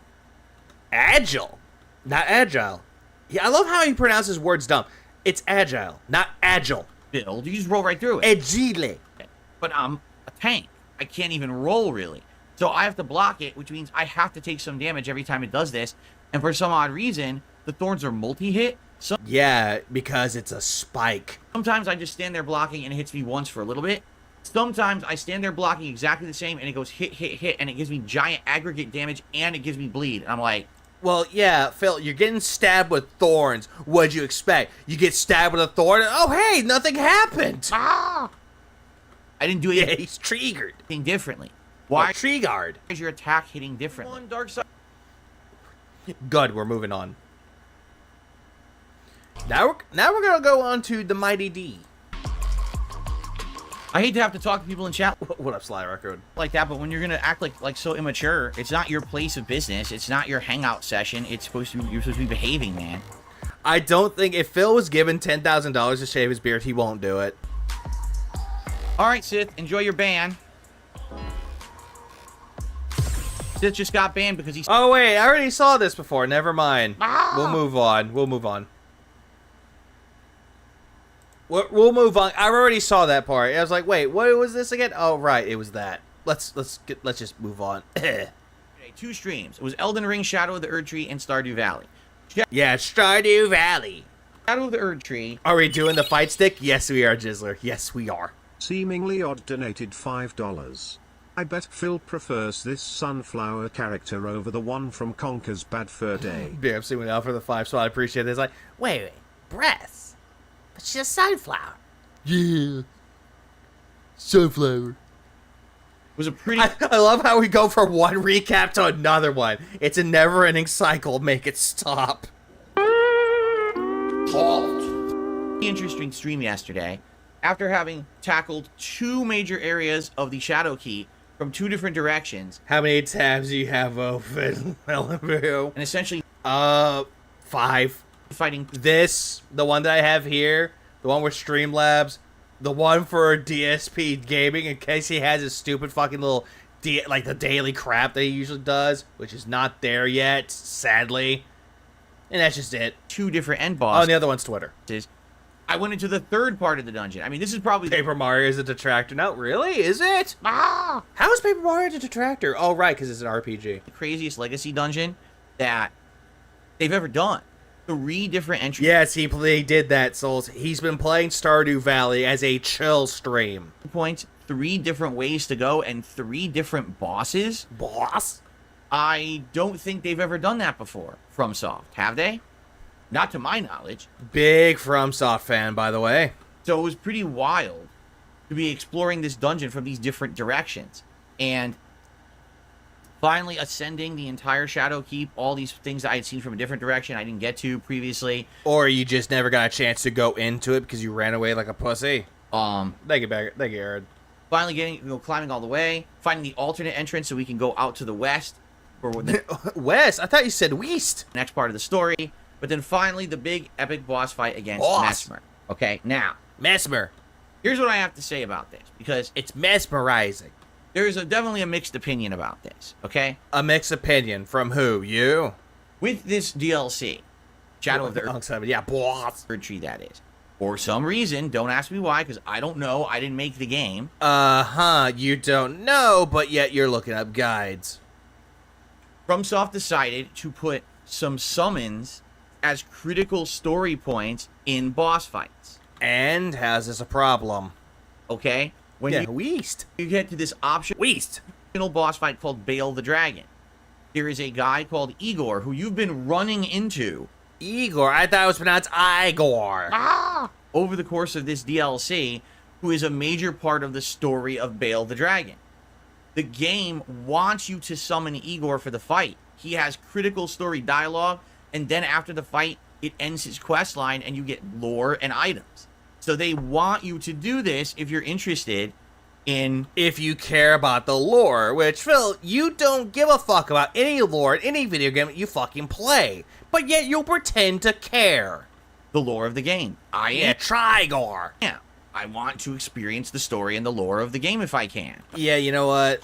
not agile. Yeah, I love how he pronounces words dumb. It's agile, not agile. build, you just roll right through it. Agile. Okay. But I'm a tank. I can't even roll, really. So I have to block it, which means I have to take some damage every time it does this. And for some odd reason, the thorns are multi-hit. Yeah, because it's a spike. Sometimes I just stand there blocking and it hits me once for a little bit. Sometimes I stand there blocking exactly the same and it goes hit, hit, hit, and it gives me giant aggregate damage and it gives me bleed. And I'm like... Well, yeah, Phil, you're getting stabbed with thorns. What'd you expect? You get stabbed with a thorn and, oh, hey, nothing happened. Ah! I didn't do Yeah, he's triggered. anything differently. Why triggered? is your attack hitting differently? On dark side. Good, we're moving on. Now we're gonna go on to the Mighty D. I hate to have to talk to people in chat What up, Sly Record? like that, but when you're gonna act like so immature, it's not your place of business. It's not your hangout session. It's supposed to be, you're supposed to be behaving, man. I don't think if Phil was given $10,000 to shave his beard, he won't do it. All right, Sith, enjoy your ban. Sith just got banned because he's... Oh wait, I already saw this before. Never mind. Ah! We'll move on. We'll move on. We'll move on. I already saw that part. I was like, wait, what was this again? Oh right, it was that. Let's just move on. Okay, 2 streams. It was Elden Ring, Shadow of the Erd Tree, and Stardew Valley. Yeah, Stardew Valley. Shadow of the Erd Tree. Are we doing the fight stick? Yes, we are, Jizzler. Yes, we are. Seemingly Odd donated $5. I bet Phil prefers this sunflower character over the one from Conker's Bad Fur Day. Yeah, I'm seeing out for the 5, so I appreciate it. It's like, wait, breath. But she's a sunflower. Yeah. Sunflower. It was a pretty... I love how we go from one recap to another one. It's a never-ending cycle. Make it stop. interesting stream yesterday. After having tackled 2 major areas of the Shadow Key from 2 different directions. How many tabs do you have open? And essentially... 5. Fighting... This, the one that I have here, the one with Streamlabs, the one for DSP Gaming in case he has his stupid fucking little, like the daily crap that he usually does, which is not there yet, sadly. And that's just it. 2 different end Oh, bosses. and the other one's Twitter. I went into the 3rd part of the dungeon. I mean, this is probably... Paper Mario is a detractor. No, really? Is it? Ah! How is Paper Mario a detractor? Oh, right, because it's an RPG. The craziest legacy dungeon that they've ever done. 3 different entries. Yes, he did that, Souls. He's been playing Stardew Valley as a chill stream. Points, 3 different ways to go, and 3 different bosses. Boss? I don't think they've ever done that before. FromSoft, have they? Not to my knowledge. Big FromSoft fan, by the way. So it was pretty wild to be exploring this dungeon from these different directions. And finally ascending the entire Shadow Keep, all these things that I had seen from a different direction I didn't get to previously. Or you just never got a chance to go into it because you ran away like a pussy. Thank you, Aaron. Finally climbing all the way, finding the alternate entrance so we can go out to the west, for the West? I thought you said West. next part of the story. But then finally, the big epic boss fight against Mesmer. Okay, now, Mesmer. here's what I have to say about this, because It's mesmerizing. there's definitely a mixed opinion about this, okay? A mixed opinion from who? You? With this DLC, Shadow of the Yeah, boss. Earth Tree, that is. For some reason, don't ask me why, because I don't know. I didn't make the game. You don't know, but yet you're looking up guides. FromSoft decided to put some summons as critical story points in boss fights. And how's this a problem? Okay? When West. you get to this optional boss fight called Baal the Dragon, there is a guy called Igor who you've been running into Igor. I thought it was pronounced Igor. over the course of this DLC, who is a major part of the story of Baal the Dragon. The game wants you to summon Igor for the fight. He has critical story dialogue, and then after the fight, it ends his quest line and you get lore and items. So they want you to do this if you're interested in... If you care about the lore, which, Phil, you don't give a fuck about any lore in any video game that you fucking play. But yet you'll pretend to care. the lore of the game. Trigor. Yeah. I want to experience the story and the lore of the game if I can. Yeah, you know what?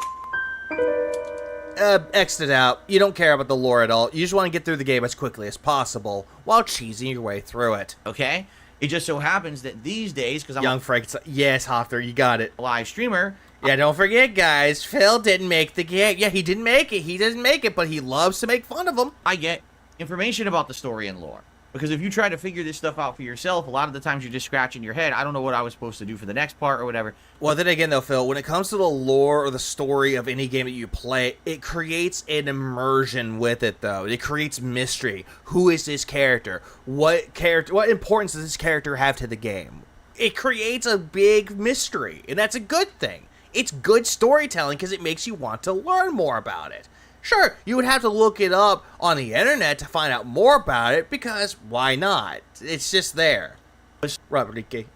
Exit it out. You don't care about the lore at all. You just want to get through the game as quickly as possible while cheesing your way through it. Okay? It just so happens that these days, because I'm Young Frankenstein. Yes, Hoffer, you got it. a live streamer, Yeah, don't forget, guys. Phil didn't make the game. Yeah, he didn't make it. He doesn't make it, but he loves to make fun of him. I get information about the story and lore. Because if you try to figure this stuff out for yourself, a lot of the times you're just scratching your head. I don't know what I was supposed to do for the next part or whatever. Well, then again, though, Phil, when it comes to the lore or the story of any game that you play, it creates an immersion with it, though. It creates mystery. Who is this character? What importance does this character have to the game? It creates a big mystery, and that's a good thing. It's good storytelling because it makes you want to learn more about it. Sure, you would have to look it up on the internet to find out more about it, because why not? It's just there. Ricky.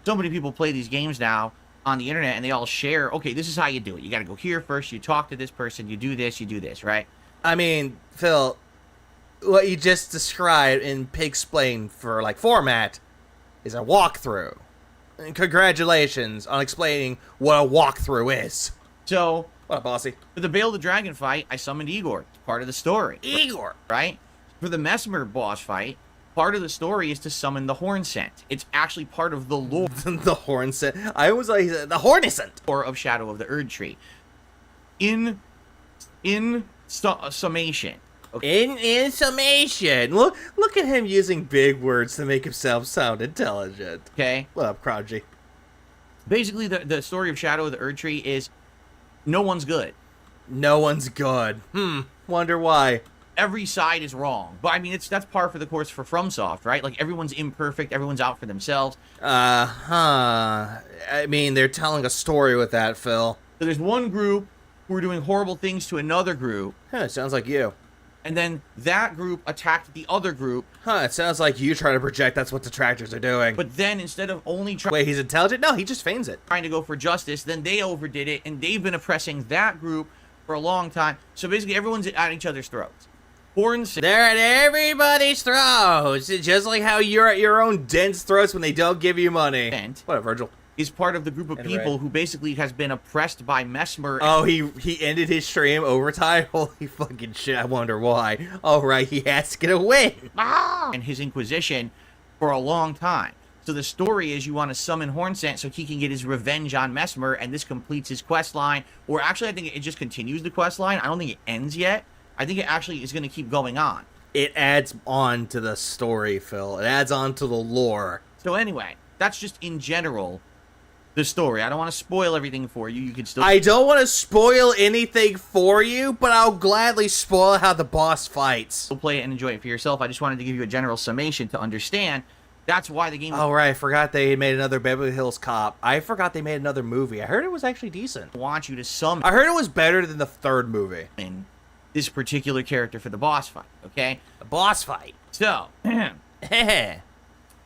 So many people play these games now on the internet and they all share, okay, this is how you do it. You got to go here first, you talk to this person, you do this, right? I mean, Phil, what you just described in Pig-splain for, like, format is a walkthrough. And congratulations on explaining what a walkthrough is. So, What up, bossy? for the Baal the Dragon fight, I summoned Igor. It's part of the story. Igor! Right? For the Mesmer boss fight, part of the story is to summon the Horn Scent. It's actually part of the lore The horn scent. I always like the horniscent. of Shadow of the Erd Tree. In summation. Okay? In summation, look at him using big words to make himself sound intelligent. Okay? What up, Prodigy? Basically, the story of Shadow of the Erd Tree is no one's good. No one's good. Wonder why. Every side is wrong. But I mean, that's par for the course for FromSoft, right? Like, everyone's imperfect, everyone's out for themselves. I mean, they're telling a story with that, Phil. So there's one group who are doing horrible things to another group, It sounds like you. and then that group attacked the other group, It sounds like you trying to project that's what detractors are doing. but then instead of only Wait, he's intelligent? No, he just feigns it. trying to go for justice, then they overdid it, and they've been oppressing that group for a long time. So basically, everyone's at each other's throats. They're at everybody's throats. It's just like how you're at your own dense throats when they don't give you money. What up, Virgil? is part of the group of people who basically has been oppressed by Mesmer. Oh, he ended his stream overtime? Holy fucking shit, I wonder why. All right, he has to get a win. And his Inquisition for a long time. So the story is you want to summon Hornscent so he can get his revenge on Mesmer, and this completes his quest line. Or actually, I think it just continues the quest line. I don't think it ends yet. I think it actually is going to keep going on. It adds on to the story, Phil. It adds on to the lore. So anyway, that's just in general the story. I don't want to spoil everything for you. You can still... I don't want to spoil anything for you, but I'll gladly spoil how the boss fights. play it and enjoy it for yourself. I just wanted to give you a general summation to understand. That's why the game... Oh, right. I forgot they made another Beverly Hills Cop. I forgot they made another movie. I heard it was actually decent. wants you to summon... I heard it was better than the third movie. this particular character for the boss fight, okay? The boss fight. So,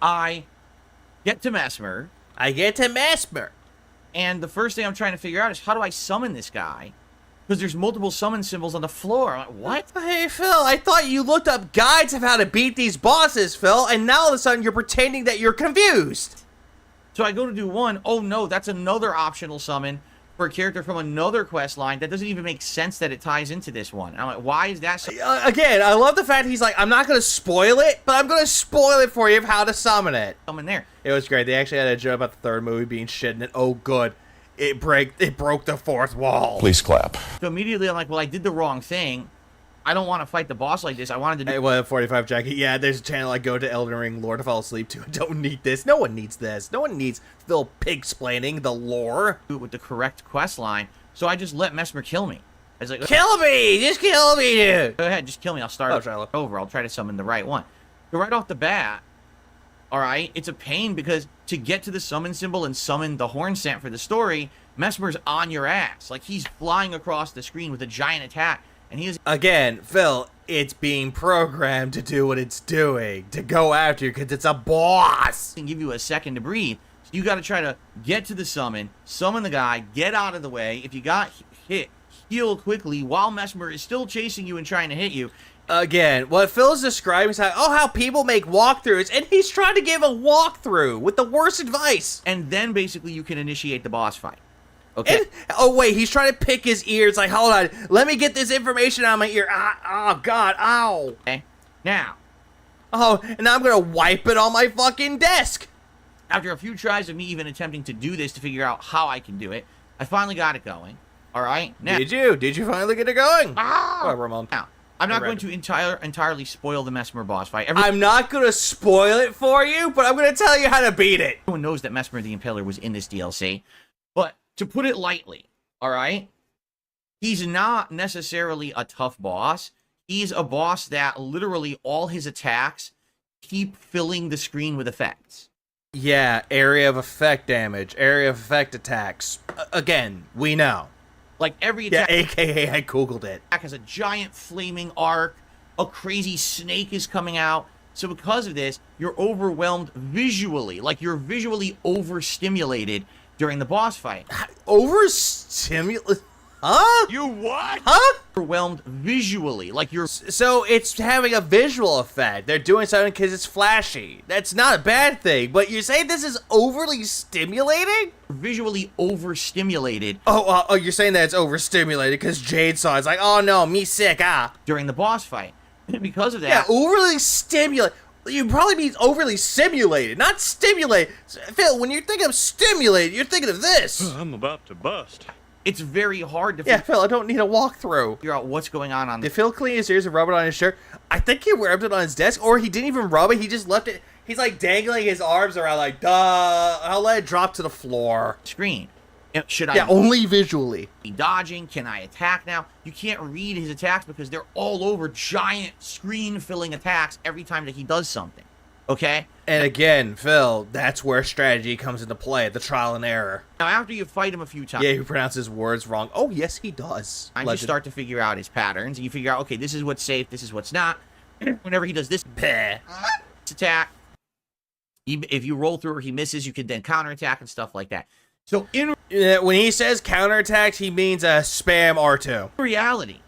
I get to Mesmer, I get to Mesmer. and the first thing I'm trying to figure out is how do I summon this guy? because there's multiple summon symbols on the floor. I'm like, what? Hey, Phil, I thought you looked up guides of how to beat these bosses, Phil, and now all of a sudden you're pretending that you're confused. So I go to do one. Oh, no, that's another optional summon for a character from another quest line. That doesn't even make sense that it ties into this one. And I'm like, why is that so? Again, I love the fact he's like, I'm not going to spoil it, but I'm going to spoil it for you of how to summon it. Summon there. It was great. They actually had a joke about the third movie being shit, and oh, good. It broke the fourth wall. Please clap. So immediately I'm like, well, I did the wrong thing. I don't want to fight the boss like this. I wanted to do... Hey, well, 45 Jackie. Yeah, there's a channel I go to Elden Ring lore to fall asleep to. I don't need this. No one needs this. No one needs Phil pig-splaining the lore. it with the correct quest line. So I just let Mesmer kill me. I was like, Kill me! Just kill me, dude! go ahead, just kill me. I'll start over. I'll try to summon the right one. So right off the bat, all right, it's a pain because to get to the summon symbol and summon the horn stamp for the story, Mesmer's on your ass. Like, he's flying across the screen with a giant attack, and he is... Again, Phil, it's being programmed to do what it's doing, to go after you, because it's a boss! ...and give you a second to breathe. So you got to try to get to the summon the guy, get out of the way. If you got hit, heal quickly while Mesmer is still chasing you and trying to hit you. Again, what Phil's describing is how people make walkthroughs, and he's trying to give a walkthrough with the worst advice. And then basically you can initiate the boss fight. Okay. And, oh, wait, he's trying to pick his ears. Like, hold on, let me get this information out of my ear. Oh, God, ow. Okay. Now. Oh, and now I'm going to wipe it on my fucking desk. After a few tries of me even attempting to do this to figure out how I can do it, I finally got it going. All right. Now. Did you finally get it going? Whatever, Mom. Now. I'm not going to entirely spoil the Mesmer boss fight. I'm not going to spoil it for you, but I'm going to tell you how to beat it. Everyone knows that Mesmer the Impaler was in this DLC. But to put it lightly, all right, he's not necessarily a tough boss. He's a boss that literally all his attacks keep filling the screen with effects. Yeah, area of effect damage, area of effect attacks. Again, we know. Like every attack, yeah, AKA I googled it. Has a giant flaming arc, a crazy snake is coming out. So because of this, you're overwhelmed visually, like you're visually overstimulated during the boss fight. Overstimulated? Huh? You what? Huh? Overwhelmed visually, like you're... So it's having a visual effect. They're doing something because it's flashy. That's not a bad thing, but you're saying this is overly stimulating? Visually overstimulated. Oh, you're saying that it's overstimulated because Jade saw it. It's like, oh no, me sick, during the boss fight. And because of that... Yeah, overly stimulated. You probably mean overly simulated, not stimulated. Phil, when you're thinking of stimulated, you're thinking of this. I'm about to bust. It's very hard to Phil, I don't need a walkthrough. Figure out what's going on Did Phil clean his ears and rub it on his shirt? I think he rubbed it on his desk, or he didn't even rub it. He just left it. He's like dangling his arms around like, duh. I'll let it drop to the floor. Screen. Should I... Yeah, only visually. Be dodging? Can I attack now? You can't read his attacks because they're all over giant screen-filling attacks every time that he does something. Okay? And again, Phil, that's where strategy comes into play, the trial and error. Now, after you fight him a few times... Yeah, he pronounces words wrong. Oh, yes, he does. You start to figure out his patterns, and you figure out, okay, this is what's safe, this is what's not. Whenever he does this attack, if you roll through or he misses, you can then counterattack and stuff like that. So, when he says counterattacks, he means spam R2. In reality,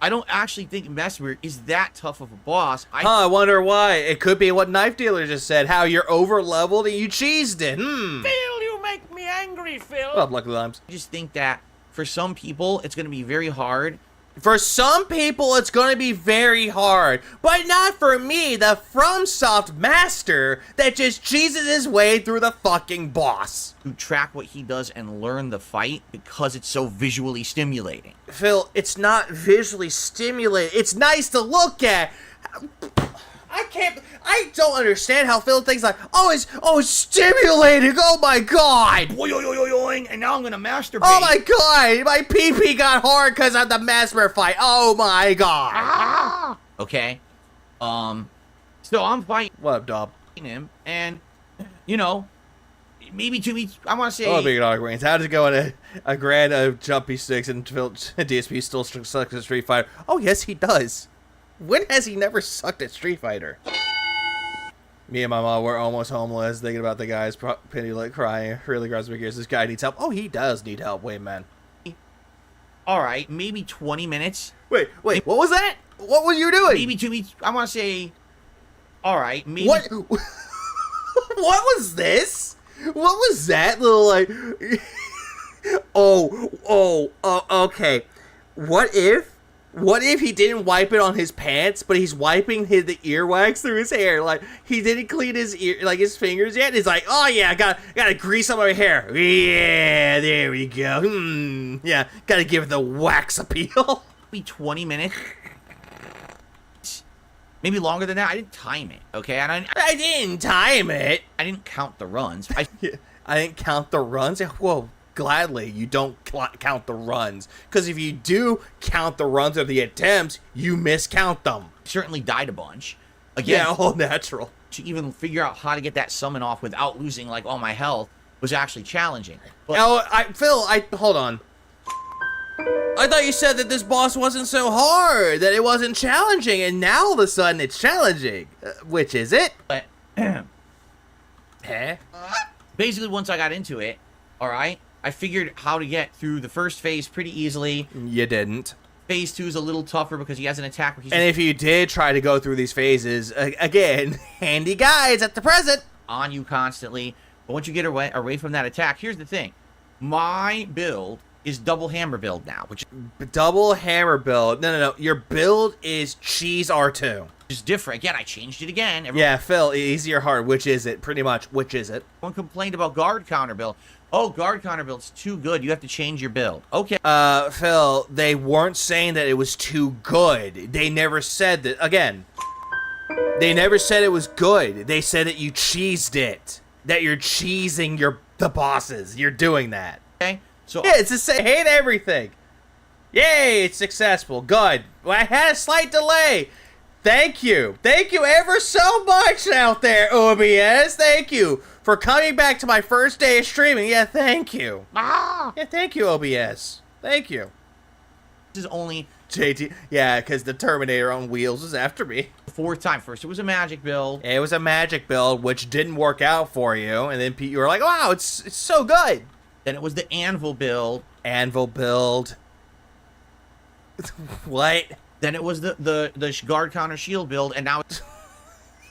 I don't actually think Mesmer is that tough of a boss. I wonder why. It could be what Knife Dealer just said, how you're over-leveled and you cheesed it. Phil, you make me angry, Phil. Well, Lucky Limes. I just think that for some people, it's going to be very hard. For some people, it's going to be very hard, but not for me, the FromSoft master that just cheeses his way through the fucking boss. To track what he does and learn the fight because it's so visually stimulating. Phil, it's not visually stimulating. It's nice to look at. I don't understand how Phil thinks like, it's stimulating, oh my god! And now I'm gonna masturbate. Oh my god, my pee-pee got hard because of the Mesmer fight, oh my god! Okay, so I'm fighting What up, Dob? him, and, maybe to me, I want to say... Oh, big dog brains. How does it go in a grand of jumpy sticks and DSP still sucks at Street Fighter? Oh yes, he does. When has he never sucked at Street Fighter? Me and my mom were almost homeless, thinking about the guy's penny like crying. Really grabs my gears. This guy needs help. Oh, he does need help. Wait, man. all right, maybe 20 minutes. Wait, what was that? What were you doing? Maybe 2 weeks. I want to say, all right, maybe. What? What was this? What was that little like? Okay. What if he didn't wipe it on his pants, but he's wiping the earwax through his hair? Like he didn't clean his his fingers yet. He's like, oh yeah, I gotta grease up my hair. Yeah, there we go. Yeah, gotta give it the wax appeal. Maybe 20 minutes. Maybe longer than that. I didn't time it, okay? And I didn't time it. I didn't count the runs. I didn't count the runs. Whoa, gladly you don't count the runs, because if you do count the runs or the attempts, you miscount them. Certainly died a bunch. Again, yeah, all natural. To even figure out how to get that summon off without losing like all my health was actually challenging. But Phil, hold on. I thought you said that this boss wasn't so hard, that it wasn't challenging, and now all of a sudden it's challenging. Which is it? But, basically, once I got into it, all right, I figured how to get through the first phase pretty easily. You didn't. Phase 2 is a little tougher because he has an attack where he's... And if you did try to go through these phases, again, handy guides at the present. On you constantly. But once you get away from that attack, here's the thing. My build is double hammer build now, which double hammer build. No. Your build is cheese R2. Is different. Again, I changed it again. Yeah, Phil, easy or hard? Which is it? Pretty much, which is it? One complained about guard counter build. Oh, guard counter build's too good. You have to change your build. Okay. Phil, they weren't saying that it was too good. They never said that. Again, they never said it was good. They said that you cheesed it. That you're cheesing the bosses. You're doing that. Okay. So yeah, it's the same. Hate everything. Yay, it's successful. Good. Well, I had a slight delay. Thank you. Thank you ever so much out there, OBS. Thank you for coming back to my first day of streaming. Yeah, thank you. Yeah, thank you, OBS. Thank you. This is only... JT. Yeah, because the Terminator on wheels is after me. Fourth time. First, it was a magic build. It was a magic build, which didn't work out for you. And then Pete, you were like, wow, it's so good. Then it was the anvil build. Anvil build. What? Then it was the guard counter shield build, and now it's...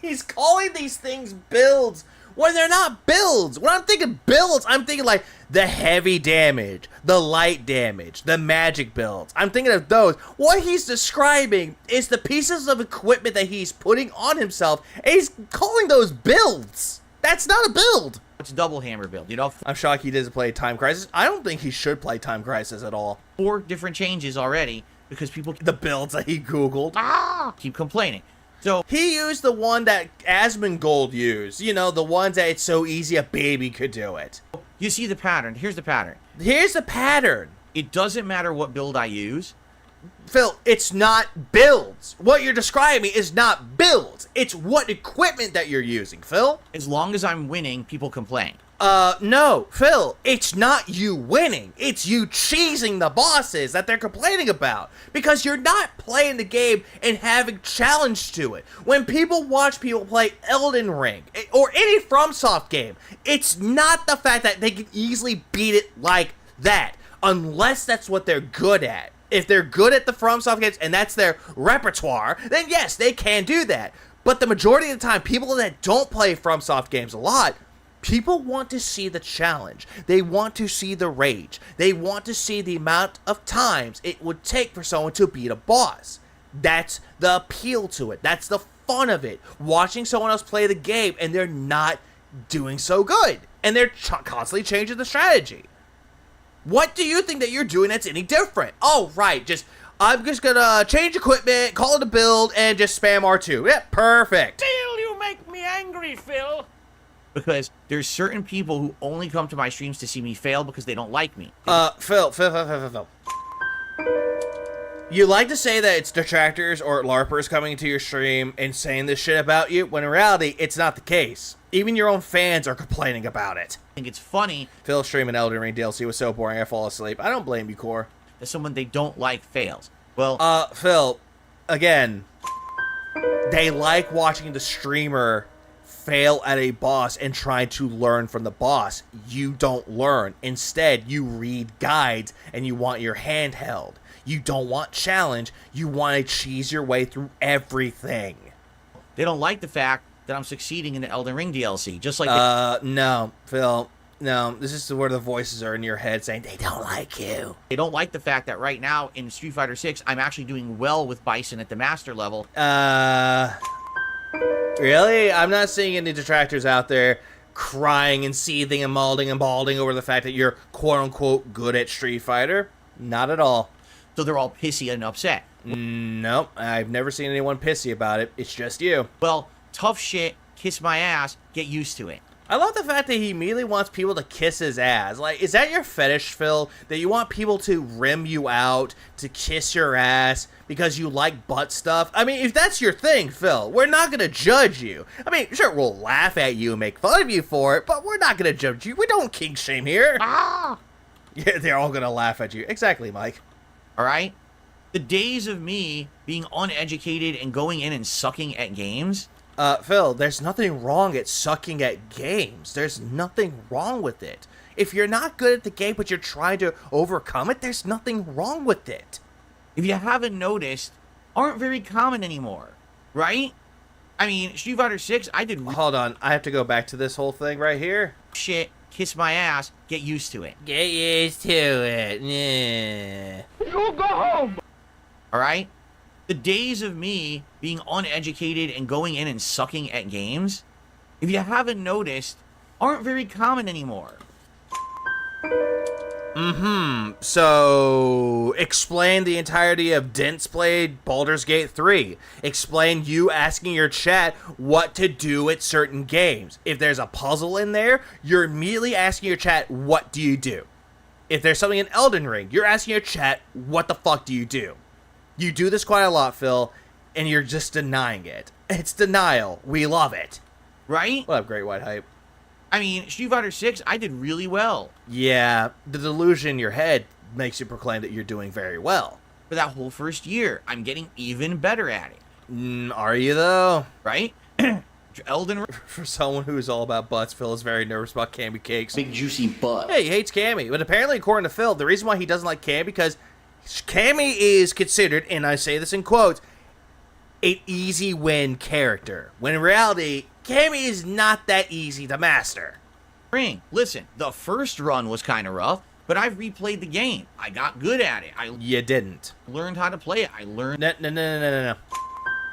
He's calling these things builds when they're not builds. When I'm thinking builds, I'm thinking like the heavy damage, the light damage, the magic builds. I'm thinking of those. What he's describing is the pieces of equipment that he's putting on himself, and he's calling those builds. That's not a build. It's double hammer build, you know? I'm shocked he doesn't play Time Crisis. I don't think he should play Time Crisis at all. 4 different changes already because people... The builds that he Googled. Keep complaining. So he used the one that Asmongold used. You know, the ones that it's so easy a baby could do it. You see the pattern. Here's the pattern. Here's the pattern. It doesn't matter what build I use. Phil, it's not builds. What you're describing is not builds. It's what equipment that you're using, Phil. As long as I'm winning, people complain. No, Phil, it's not you winning. It's you cheesing the bosses that they're complaining about. Because you're not playing the game and having challenge to it. When people watch people play Elden Ring, or any FromSoft game, it's not the fact that they can easily beat it like that. Unless that's what they're good at. If they're good at the FromSoft games and that's their repertoire, then yes, they can do that. But the majority of the time, people that don't play FromSoft games a lot, people want to see the challenge. They want to see the rage. They want to see the amount of times it would take for someone to beat a boss. That's the appeal to it. That's the fun of it. Watching someone else play the game and they're not doing so good. And they're constantly changing the strategy. What do you think that you're doing that's any different? Oh, right. I'm just gonna change equipment, call it a build, and just spam R2. Yeah, perfect. Still, you make me angry, Phil. Because there's certain people who only come to my streams to see me fail because they don't like me. Phil. You like to say that it's detractors or LARPers coming to your stream and saying this shit about you, when in reality, it's not the case. Even your own fans are complaining about it. I think it's funny. Phil streaming Elden Ring DLC was so boring I fall asleep. I don't blame you, Core. That someone they don't like fails. Well, Phil, again, they like watching the streamer fail at a boss and try to learn from the boss. You don't learn. Instead, you read guides and you want your hand held. You don't want challenge. You want to cheese your way through everything. They don't like the fact that I'm succeeding in the Elden Ring DLC, just like no, Phil. No, this is where the voices are in your head saying they don't like you. they don't like the fact that right now in Street Fighter 6, I'm actually doing well with Bison at the master level. Really? I'm not seeing any detractors out there crying and seething and malding and balding over the fact that you're quote-unquote good at Street Fighter. Not at all. So they're all pissy and upset. Nope, I've never seen anyone pissy about it. It's just you. Well, tough shit, kiss my ass, get used to it. I love the fact that he immediately wants people to kiss his ass. Like, is that your fetish, Phil? That you want people to rim you out, to kiss your ass, because you like butt stuff? I mean, if that's your thing, Phil, we're not going to judge you. I mean, sure, we'll laugh at you and make fun of you for it, but we're not going to judge you. We don't kink shame here. Ah! Yeah, they're all going to laugh at you. Exactly, Mike. All right? The days of me being uneducated and going in and sucking at games... Phil, there's nothing wrong at sucking at games. There's nothing wrong with it. If you're not good at the game, but you're trying to overcome it, there's nothing wrong with it. if you haven't noticed, aren't very common anymore, right? I mean, Street Fighter 6, I did Hold on, I have to go back to this whole thing right here. shit, kiss my ass, get used to it. Get used to it. Yeah. You go home! Alright? The days of me being uneducated and going in and sucking at games, if you haven't noticed, aren't very common anymore. So, explain the entirety of Dent's played Baldur's Gate 3. Explain you asking your chat what to do at certain games. If there's a puzzle in there, you're immediately asking your chat, what do you do? If there's something in Elden Ring, you're asking your chat, what the fuck do you do? You do this quite a lot, Phil, and you're just denying it. It's denial. We love it. Right? What up, Great White Hype? I mean, Street Fighter 6, I did really well. Yeah, the delusion in your head makes you proclaim that you're doing very well. For that whole first year, I'm getting even better at it. Are you, though? Right? Elden Ring. For someone who's all about butts, Phil is very nervous about Cammy Cakes. Big juicy butt. Hey, he hates Cammy. But apparently, according to Phil, the reason why he doesn't like Cammy because Cammy is considered, and I say this in quotes, an easy win character. When in reality, Cammy is not that easy to master. Listen, the first run was kind of rough, but I've replayed the game. I got good at it. I You didn't. learned how to play it. I learned...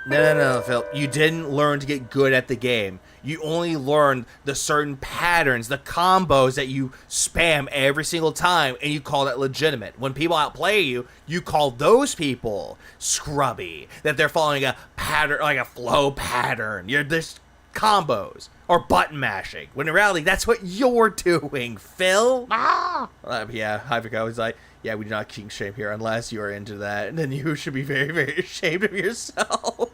No, Phil. You didn't learn to get good at the game. You only learned the certain patterns, the combos that you spam every single time, and you call that legitimate. When people outplay you, you call those people scrubby, that they're following a pattern, like a flow pattern. You're this combos or button mashing. When in reality, that's what you're doing, Phil. Yeah, Hyvica was like, yeah, we do not kink shame here unless you are into that, and then you should be very, very ashamed of yourself.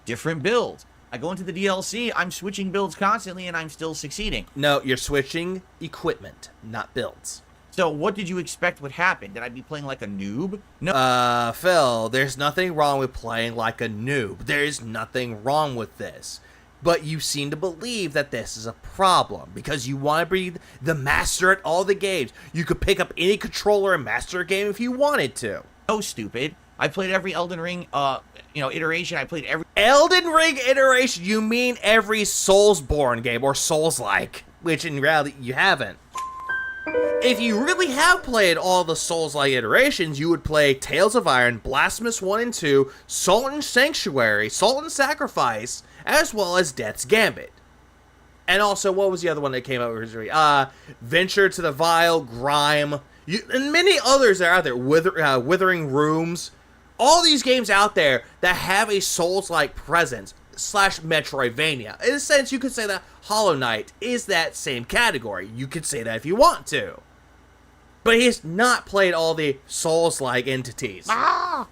different builds. I go into the DLC, I'm switching builds constantly, and I'm still succeeding. No, you're switching equipment, not builds. So what did you expect would happen? Did I be playing like a noob? No. Phil, there's nothing wrong with playing like a noob. There's nothing wrong with this. But you seem to believe that this is a problem because you want to be the master at all the games. You could pick up any controller and master a game if you wanted to. No, stupid. I played every Elden Ring, iteration. I played every... Elden Ring iteration? You mean every Soulsborne game or Soulslike, which in reality you haven't. If you really have played all the Souls-like iterations, you would play Tales of Iron, Blasphemous 1 and 2, Sultan Sanctuary, Sultan Sacrifice, as well as Death's Gambit. And also, what was the other one that came out recently? Venture to the Vile, Grime, and many others that are out there, Withering Rooms. All these games out there that have a Souls-like presence, / Metroidvania. In a sense, you could say that Hollow Knight is that same category. You could say that if you want to. But he's not played all the Souls-like entities. And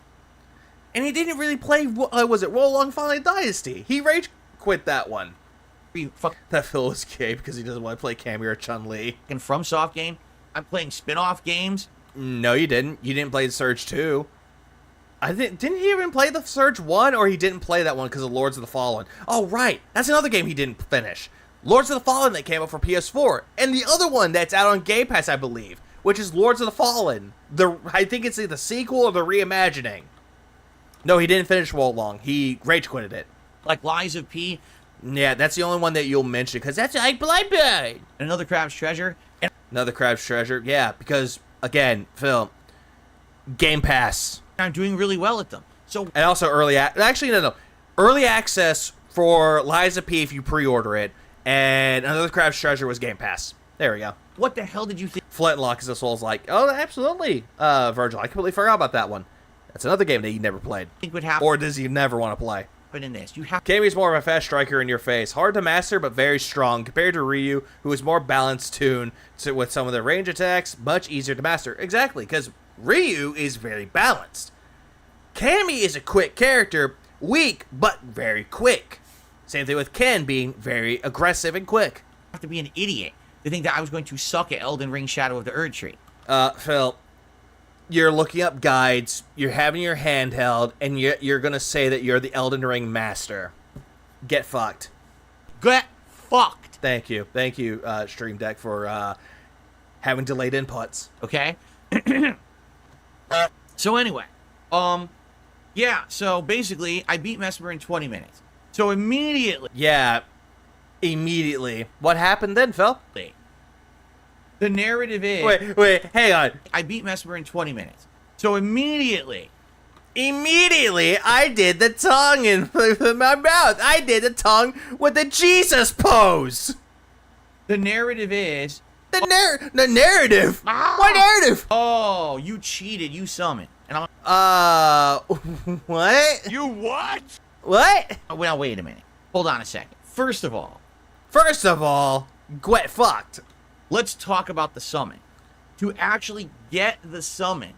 he didn't really play, was it Wolong Fallen Dynasty? He rage quit that one. That Phil is gay because he doesn't want to play Cammy or Chun-Li. And FromSoft game. I'm playing spin-off games. No, you didn't. You didn't play Surge 2. Didn't he even play the Surge 1, or he didn't play that one because of Lords of the Fallen? Oh, right. That's another game he didn't finish. Lords of the Fallen that came out for PS4. And the other one that's out on Game Pass, I believe, which is Lords of the Fallen. I think it's the sequel or the reimagining. No, he didn't finish Wo Long. He rage quitted it. Like Lies of P. Yeah, that's the only one that you'll mention, because that's like Bloodborne. Another Crab's Treasure. And Another Crab's Treasure. Yeah, because, again, Phil, Game Pass. I'm doing really well at them. So, And also early access for Lies of P if you pre-order it, and Another Crab's Treasure was Game Pass. There we go. what the hell did you think Flintlock is a Soulslike. Oh, absolutely, Virgil. I completely forgot about that one. That's another game that you never played. would happen Or does he never want to play? in this? You have Kami's more of a fast striker in your face. Hard to master, but very strong, compared to Ryu, who is more balanced tuned with some of the range attacks, much easier to master. Exactly, because Ryu is very balanced. Kami is a quick character, weak, but very quick. Same thing with Ken being very aggressive and quick. to be an idiot to think that I was going to suck at Elden Ring Shadow of the Erd Tree. Phil, you're looking up guides, you're having your hand held, and you're going to say that you're the Elden Ring master. Get fucked. Get fucked. Thank you, Stream Deck, for having delayed inputs. Okay? So anyway, yeah, so basically, I beat Mesmer in 20 minutes. So immediately... Yeah, immediately. What happened then, Phil? The narrative is... Wait, hang on. I beat Mesmer in 20 minutes. So immediately, I did the tongue in my mouth. I did the tongue with the Jesus pose. the narrative is... The narrative? What narrative? Oh, you cheated. You summoned. And I'm... What? You what? What? Well, wait a minute. Hold on a second. First of all, get fucked. let's talk about the summon. To actually get the summon,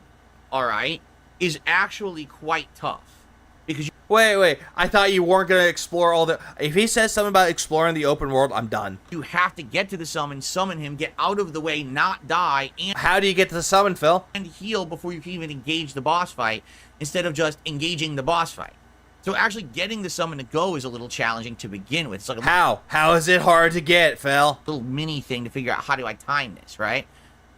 alright, is actually quite tough. Because you... Wait. I thought you weren't going to explore all the... If he says something about exploring the open world, I'm done. You have to get to the summon him, get out of the way, not die, How do you get to the summon, Phil? and heal before you can even engage the boss fight, instead of just engaging the boss fight. So actually getting the summon to go is a little challenging to begin with. It's like a How? How is it hard to get, Phil? little mini thing to figure out how do I time this, right?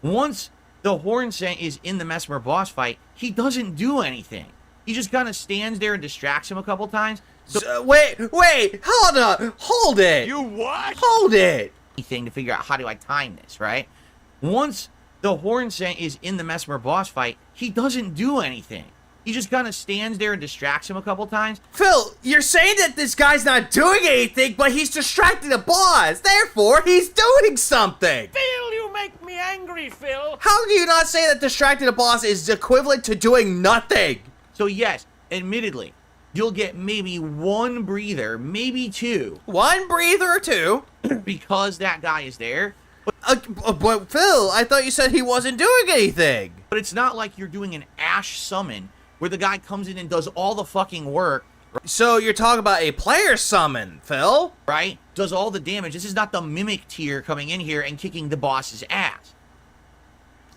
Once the Horn Scent is in the Mesmer boss fight, he doesn't do anything. He just kind of stands there and distracts him a couple times. Wait, hold up. Hold it. You what? Hold it. Thing to figure out how do I time this, right? Once the Horn Scent is in the Mesmer boss fight, he doesn't do anything. He just kind of stands there and distracts him a couple times. Phil, you're saying that this guy's not doing anything, but he's distracting the boss. Therefore, he's doing something. Phil, you make me angry, Phil. How do you not say that distracting the boss is equivalent to doing nothing? So yes, admittedly, you'll get maybe one breather, maybe two, One breather or two. because that guy is there. But Phil, I thought you said he wasn't doing anything. But it's not like you're doing an Ash summon where the guy comes in and does all the fucking work, So you're talking about a player summon, Phil? right? Does all the damage. This is not the Mimic tier coming in here and kicking the boss's ass.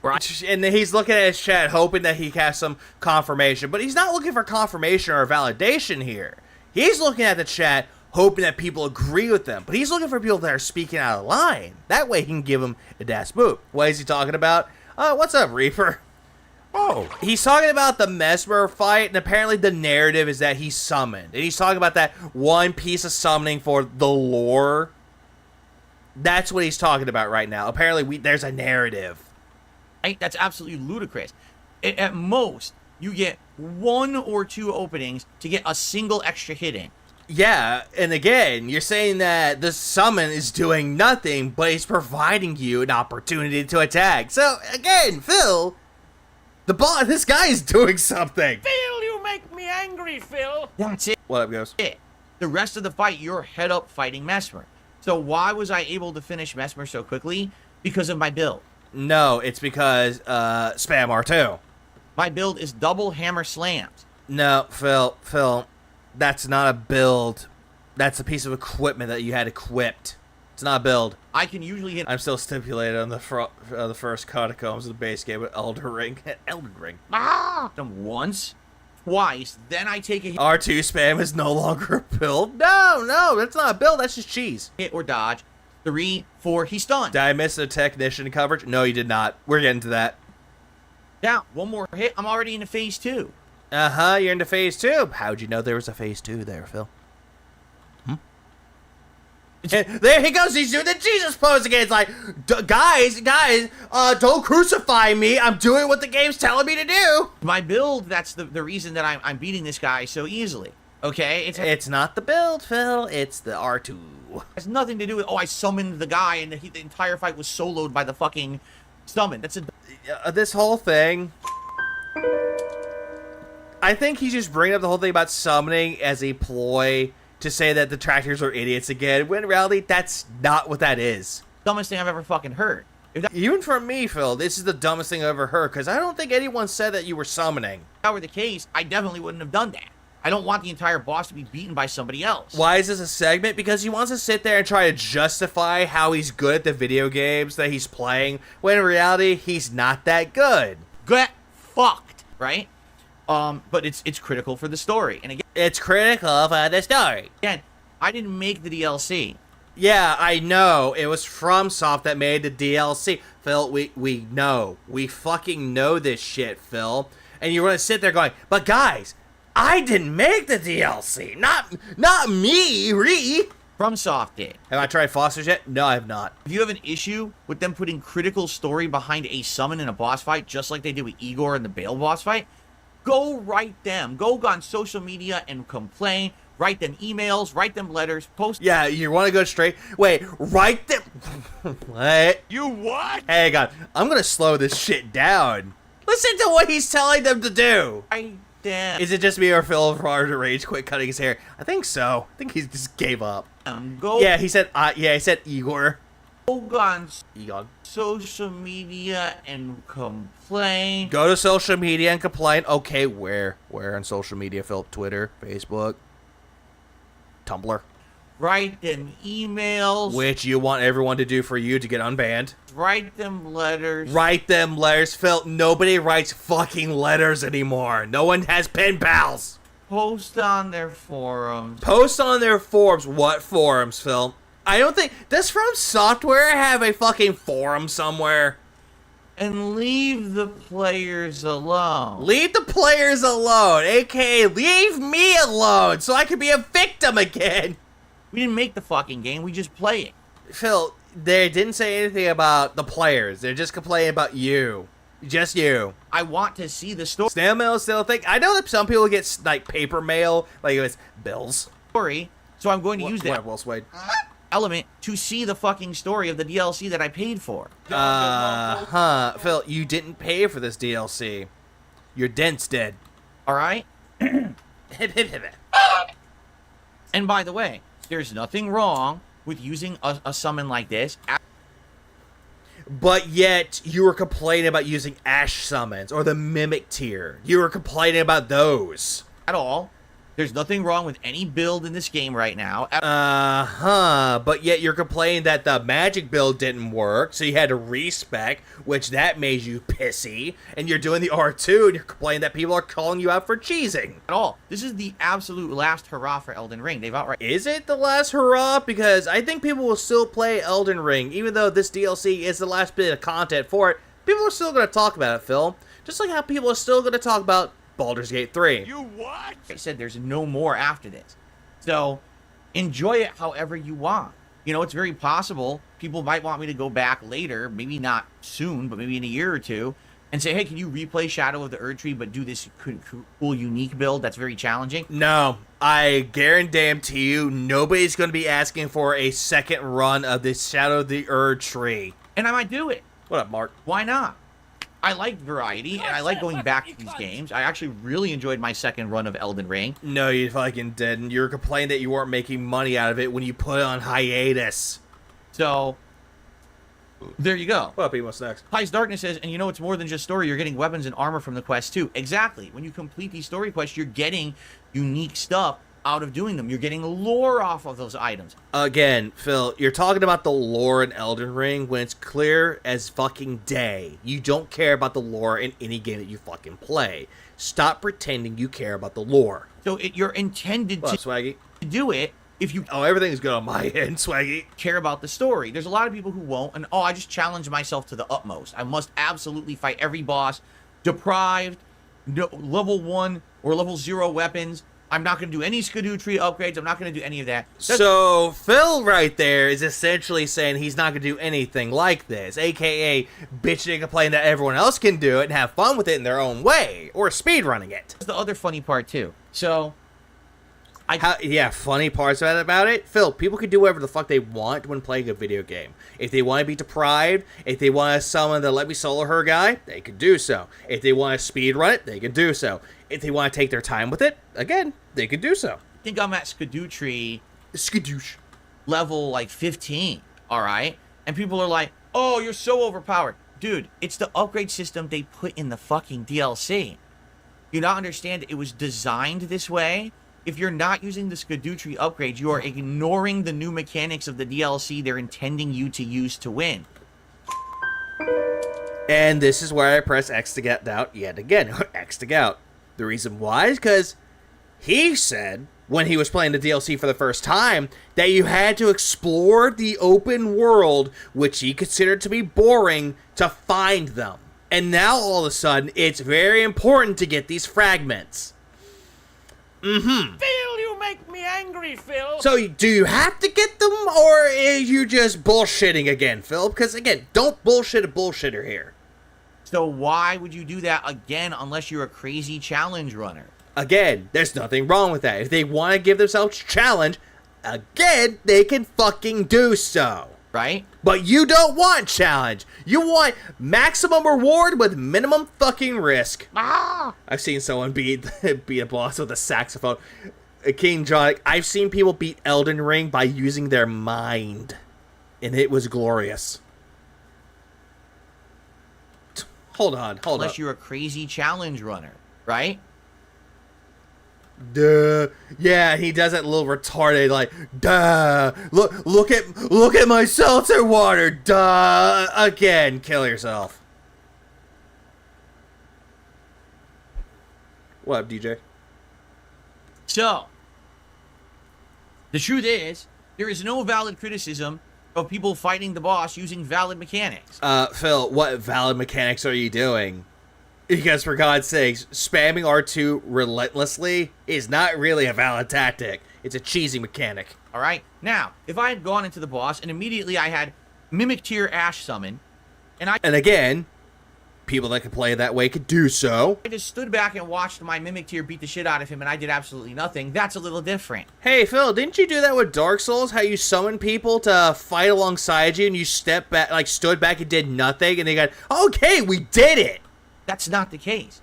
Right? And he's looking at his chat, hoping that he has some confirmation. But he's not looking for confirmation or validation here. He's looking at the chat, hoping that people agree with them. But he's looking for people that are speaking out of line. That way he can give them a dash boop. What is he talking about? What's up, Reaper? Oh, He's talking about the Mesmer fight, and apparently the narrative is that he's summoned. And he's talking about that one piece of summoning for the lore. That's what he's talking about right now. Apparently there's a narrative. Right? That's absolutely ludicrous. At most, you get one or two openings to get a single extra hit in. Yeah, and again, you're saying that the summon is doing nothing, but it's providing you an opportunity to attack. So, again, Phil, this guy is doing something. Phil, you make me angry, Phil. That's it. What up, Ghost? The rest of the fight, you're head up fighting Mesmer. So why was I able to finish Mesmer so quickly? Because of my build. No, it's because, spam R2. My build is double hammer slams. No, Phil, that's not a build. That's a piece of equipment that you had equipped. It's not a build. I can usually hit... I'm still stipulated on the first catacombs of the base game with Elden Ring. them once. twice, then I take a R2 spam is no longer a build. No, that's not a build. That's just cheese. hit or dodge. 3, 4, he's stunned. Did I miss a technician coverage? No, you did not. We're getting to that. Down. One more hit. I'm already into phase 2. You're into phase 2. How'd you know there was a phase 2 there, Phil? There he goes. He's doing the Jesus pose again. It's like, guys, don't crucify me. I'm doing what the game's telling me to do. My build, that's the reason that I'm beating this guy so easily. Okay? It's not the build, Phil. It's the R2. Has nothing to do with, I summoned the guy and the entire fight was soloed by the fucking summon. That's This whole thing, I think he's just bringing up the whole thing about summoning as a ploy to say that the tractors are idiots again, when in reality, that's not what that is. dumbest thing I've ever fucking heard. Even for me, Phil, this is the dumbest thing I've ever heard, because I don't think anyone said that you were summoning. If that were the case, I definitely wouldn't have done that. I don't want the entire boss to be beaten by somebody else. Why is this a segment? Because he wants to sit there and try to justify how he's good at the video games that he's playing, when in reality, he's not that good. Get fucked, right? But it's critical for the story. And again, it's critical for the story. Again, I didn't make the DLC. Yeah, I know. It was FromSoft that made the DLC. Phil, we know. We fucking know this shit, Phil. And you're gonna sit there going, but guys, I didn't make the DLC. Not me, FromSoft did. Have I tried Foster's yet? No, I have not. If you have an issue with them putting critical story behind a summon in a boss fight, just like they did with Igor in the Bale boss fight, go write them. Go on social media and complain. Write them emails, write them letters, post. Yeah, you want to go straight? Wait, write them. What? You what? Hang on. I'm going to slow this shit down. Listen to what he's telling them to do. Write them. Is it just me or Phil Farr to rage quit cutting his hair? I think so. I think he just gave up. Go. Yeah, he said Igor. Go on Egon. social media and complain. Go to social media and complain. Okay, where? Where on social media, Phil? Twitter, Facebook, Tumblr. Write them emails. Which you want everyone to do for you to get unbanned. Write them letters. Write them letters, Phil. Nobody writes fucking letters anymore. No one has pen pals. Post on their forums. Post on their forums. What forums, Phil? I don't think... Does From Software have a fucking forum somewhere? And leave the players alone. Leave the players alone, aka leave me alone so I can be a victim again. We didn't make the fucking game, we just play it. Phil, they didn't say anything about the players. They're just complaining about you. Just you. I want to see the story. Snail mail is still a thing. I know that some people get, like, paper mail, like it's bills. So I'm going to use that Will Swade. element to see the fucking story of the DLC that I paid for. Phil, you didn't pay for this DLC. Your dent's dead. Alright? And by the way, there's nothing wrong with using a summon like this. But yet, you were complaining about using Ash summons or the Mimic tier. You were complaining about those. At all. There's nothing wrong with any build in this game right now. But yet you're complaining that the magic build didn't work, so you had to respec, which that made you pissy. And you're doing the R2, and you're complaining that people are calling you out for cheesing. At all. This is the absolute last hurrah for Elden Ring. They've outright... Is it the last hurrah? Because I think people will still play Elden Ring, even though this DLC is the last bit of content for it. People are still going to talk about it, Phil. Just like how people are still going to talk about Baldur's Gate 3. You what? I said there's no more after this. So, enjoy it however you want. You know, it's very possible people might want me to go back later, maybe not soon, but maybe in a year or two, and say, hey, can you replay Shadow of the Erdtree, but do this cool, unique build that's very challenging? No, I guarantee you, nobody's going to be asking for a second run of this Shadow of the Erdtree. And I might do it. What up, Mark? Why not? I like variety, and I like going back to these games. I actually really enjoyed my second run of Elden Ring. No, you fucking didn't. You were complaining that you weren't making money out of it when you put it on hiatus. So, there you go. What up, What's next? High's Darkness says, and you know it's more than just story. You're getting weapons and armor from the quest, too. Exactly. When you complete these story quests, you're getting unique stuff out of doing them. You're getting lore off of those items. Again, Phil, you're talking about the lore in Elden Ring when it's clear as fucking day. You don't care about the lore in any game that you fucking play. Stop pretending you care about the lore. So you're intended to Swaggy? do it if you Oh, everything's good on my end, Swaggy. care about the story. There's a lot of people who won't, and I just challenge myself to the utmost. I must absolutely fight every boss, deprived, no, level 1 or level 0 weapons. I'm not going to do any Skadoo upgrades. I'm not going to do any of that. So, Phil right there is essentially saying he's not going to do anything like this, a.k.a. bitching and complaining that everyone else can do it and have fun with it in their own way, or speedrunning it. That's the other funny part, too. So, funny parts about it. Phil, people can do whatever the fuck they want when playing a video game. If they want to be deprived, if they want to summon the Let Me Solo Her guy, they can do so. If they want to speedrun it, they can do so. If they want to take their time with it, again, they can do so. I think I'm at Skadoo Skadoosh. level, like, 15, all right? And people are like, oh, you're so overpowered. Dude, it's the upgrade system they put in the fucking DLC. You not understand it was designed this way? If you're not using the Skadoo upgrades, you are ignoring the new mechanics of the DLC they're intending you to use to win. And this is where I press X to get out yet again. X to get out. The reason why is because he said, when he was playing the DLC for the first time, that you had to explore the open world, which he considered to be boring, to find them. And now, all of a sudden, it's very important to get these fragments. Phil, you make me angry, Phil. So, do you have to get them, or are you just bullshitting again, Phil? Because, again, don't bullshit a bullshitter here. So why would you do that again unless you're a crazy challenge runner? Again, there's nothing wrong with that. If they want to give themselves a challenge, again, they can fucking do so. Right? But you don't want challenge. You want maximum reward with minimum fucking risk. I've seen someone beat a boss with a saxophone. King John, I've seen people beat Elden Ring by using their mind. And it was glorious. Hold on. Unless you're a crazy challenge runner, right? Duh. Yeah, he does it a little retarded, like, duh. Look at my seltzer water, duh. Again, kill yourself. What up, DJ? So, the truth is, there is no valid criticism of people fighting the boss using valid mechanics. Phil, what valid mechanics are you doing? Because for God's sakes, spamming R2 relentlessly is not really a valid tactic. It's a cheesy mechanic. All right? Now, if I had gone into the boss and immediately I had Mimic Tier Ash summon, and again, people that can play that way could do so. I just stood back and watched my Mimic Tier beat the shit out of him and I did absolutely nothing, that's a little different. Hey, Phil, didn't you do that with Dark Souls? How you summon people to fight alongside you and you stepped back, like stood back and did nothing, and they got, okay, we did it! That's not the case.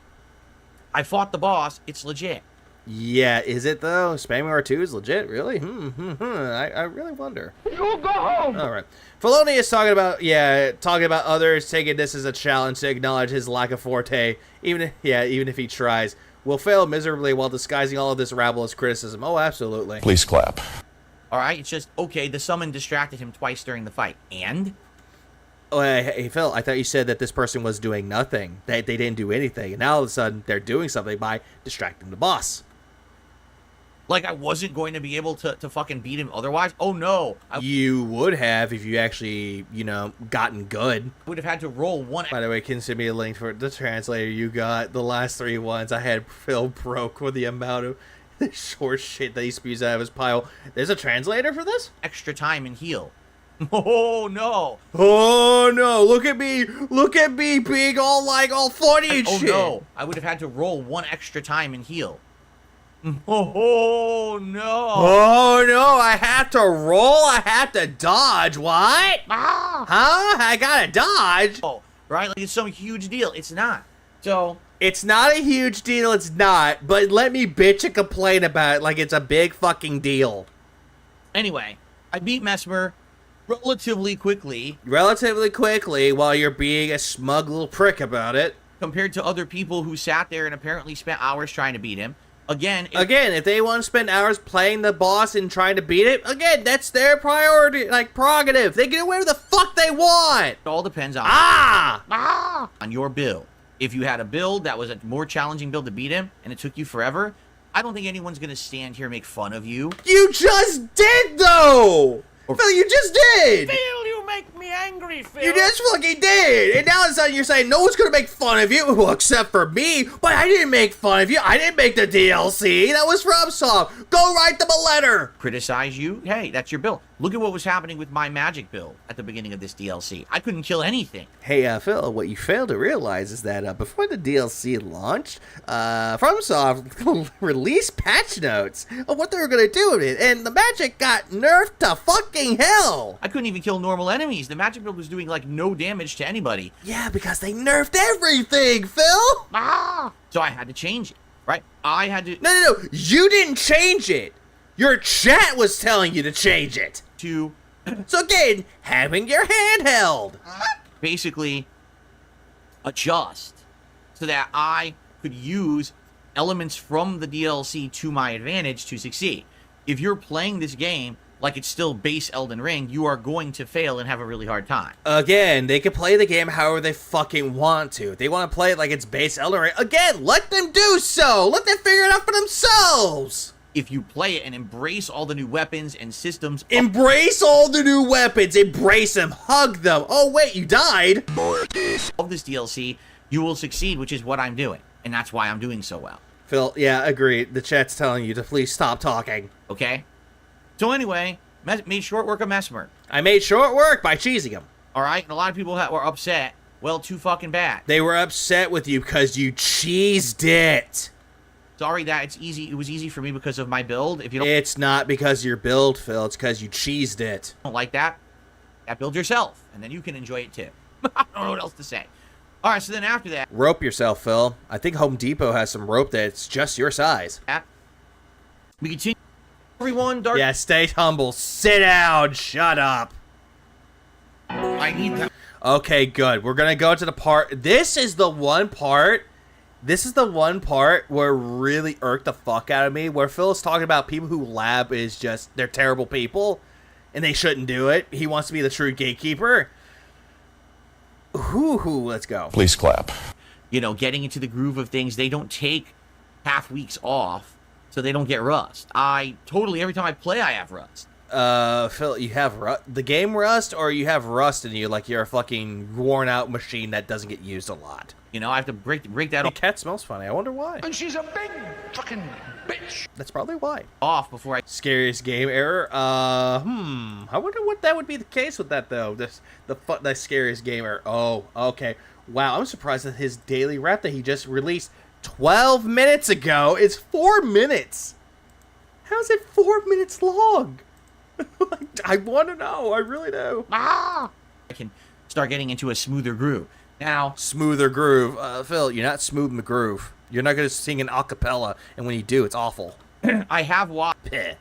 I fought the boss, it's legit. Yeah, is it though? Spamming R2 is legit, really? I really wonder. You go home. All right. Filoni is talking about others taking this as a challenge to acknowledge his lack of forte, even if he tries, will fail miserably while disguising all of this rabble as criticism. Oh, absolutely. Please clap. All right, it's just, okay, the summon distracted him twice during the fight, and? Oh, hey, Phil, I thought you said that this person was doing nothing, that they didn't do anything, and now all of a sudden they're doing something by distracting the boss. Like I wasn't going to be able to fucking beat him otherwise? Oh no. You would have if you actually, gotten good. I would have had to roll one. By the way, can send me a link for the translator you got. The last 3 ones I had Phil broke with the amount of short shit that he spews out of his pile. There's a translator for this? Extra time and heal. Oh no. Oh no, look at me being all funny and shit. Oh no, I would have had to roll one extra time and heal. Oh no. Oh no, I have to roll, I have to dodge, what? Huh? I gotta dodge? Oh, right, like it's some huge deal. It's not. So, it's not a huge deal, it's not, but let me bitch and complain about it like it's a big fucking deal. Anyway, I beat Mesmer relatively quickly. While you're being a smug little prick about it. Compared to other people who sat there and apparently spent hours trying to beat him. Again, if they want to spend hours playing the boss and trying to beat it, again, that's their priority, like, prerogative. They can do whatever the fuck they want. it all depends on on your build. If you had a build that was a more challenging build to beat him, and it took you forever, I don't think anyone's gonna stand here and make fun of you. You just did, though! Phil, you just did! Phil, you make me angry, Phil. You just fucking did! And now all of a sudden you're saying no one's gonna make fun of you, well, except for me. But I didn't make fun of you. I didn't make the DLC. That was FromSoft. Go write them a letter. Criticize you, hey, that's your build. Look at what was happening with my magic build at the beginning of this DLC. I couldn't kill anything. Hey, Phil, what you failed to realize is that before the DLC launched, FromSoft released patch notes of what they were gonna do with it, and the magic got nerfed to fucking hell. I couldn't even kill normal enemies. The magic build was doing like no damage to anybody. Yeah, because they nerfed everything, Phil. So I had to change it, right? I had to No. You didn't change it. Your chat was telling you to change it. So again, having your hand held. basically adjust so that I could use elements from the DLC to my advantage to succeed. If you're playing this game like it's still base Elden Ring, you are going to fail and have a really hard time. Again, they can play the game however they fucking want to. If they want to play it like it's base Elden Ring, again, let them do so. Let them figure it out for themselves. If you play it and embrace all the new weapons and systems... Embrace all the new weapons. Embrace them. Hug them. Oh, wait, you died. of this DLC, you will succeed, which is what I'm doing. And that's why I'm doing so well. Phil, yeah, agreed. The chat's telling you to please stop talking. Okay? So anyway, made short work of Mesmer. I made short work by cheesing him. Alright? And a lot of people were upset. Well, too fucking bad. They were upset with you because you cheesed it. Sorry that it's easy. It was easy for me because of my build. If you It's not because of your build, Phil. It's because you cheesed it. don't like that build yourself, and then you can enjoy it too. I don't know what else to say. All right, so then after that, Rope yourself, Phil. I think Home Depot has some rope that's just your size. we continue. Everyone, Dark. Yeah, stay humble. Sit down. Shut up. I need that. Okay, good. We're gonna go to the part. This is the one part where really irked the fuck out of me, where Phil is talking about people who lab is just, they're terrible people, and they shouldn't do it. He wants to be the true gatekeeper. Let's go. Please clap. You know, getting into the groove of things. They don't take half weeks off, so they don't get rust. Every time I play, I have rust. Phil, you have the game rust, or you have rust in you like you're a fucking worn out machine that doesn't get used a lot? You know, I have to break that The cat smells funny. I wonder why. And she's a big fucking bitch. That's probably why. off before I... Scariest game error? I wonder what that would be the case with that, though. The scariest game error. Oh, okay. Wow, I'm surprised that his daily rap that he just released 12 minutes ago is 4 minutes. How's it 4 minutes long? I want to know. I really do. I can start getting into a smoother groove. Now, Smoother groove. Phil, you're not smoothing the groove. You're not going to sing an acapella, and when you do, it's awful. I have watched Peh.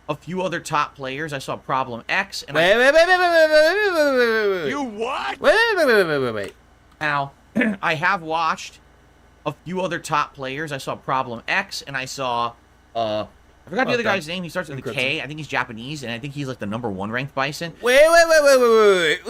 a few other top players. I saw Problem X, and Wait. You what? Wait. now I have watched a few other top players. I saw Problem X, and I saw I forgot the other guy's name. He starts with a K. I think he's Japanese, and I think he's like the #1 ranked Bison. Wait.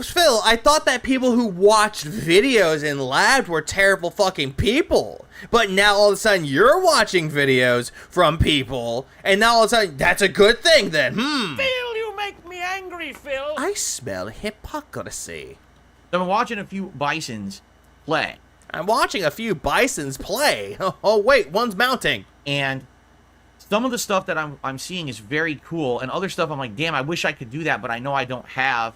Phil, I thought that people who watched videos and labbed were terrible fucking people. But now all of a sudden you're watching videos from people, and now all of a sudden that's a good thing then. Phil, you make me angry, Phil. I smell hypocrisy. So I've been watching a few Bisons play, I'm watching a few Bisons play. Oh wait, one's mounting. and some of the stuff that I'm seeing is very cool, and other stuff I'm like, damn, I wish I could do that, but I know I don't have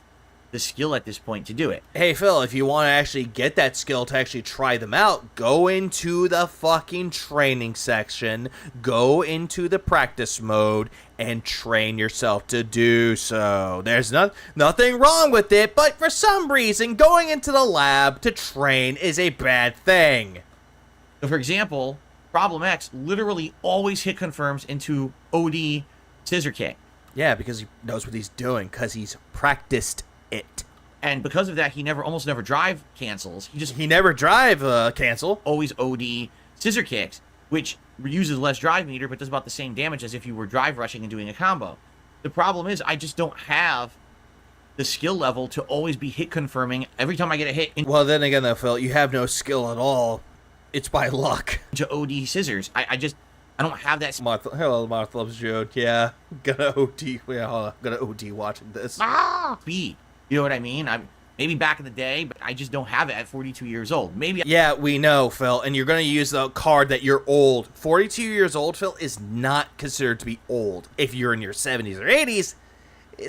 the skill at this point to do it. Hey Phil, if you want to actually get that skill to actually try them out, go into the fucking training section, go into the practice mode, and train yourself to do so. There's nothing wrong with it, but for some reason, going into the lab to train is a bad thing. So for example, Problem X literally always hit confirms into OD scissor kick. Yeah, because he knows what he's doing, because he's practiced it. And because of that, he almost never drive cancels. He He never drive cancel. always OD scissor kicks, which uses less drive meter, but does about the same damage as if you were drive rushing and doing a combo. The problem is I just don't have the skill level to always be hit confirming every time I get a hit Well, then again, though, Phil, you have no skill at all. It's by luck. into OD scissors. I don't have that Hello, Martha loves joke. Yeah, gonna OD. Yeah, hold on. Gonna OD watching this. speed. You know what I mean? Maybe back in the day, but I just don't have it at 42 years old. Maybe Yeah, we know, Phil, and you're gonna use the card that you're old. 42 years old, Phil, is not considered to be old. If you're in your 70s or 80s,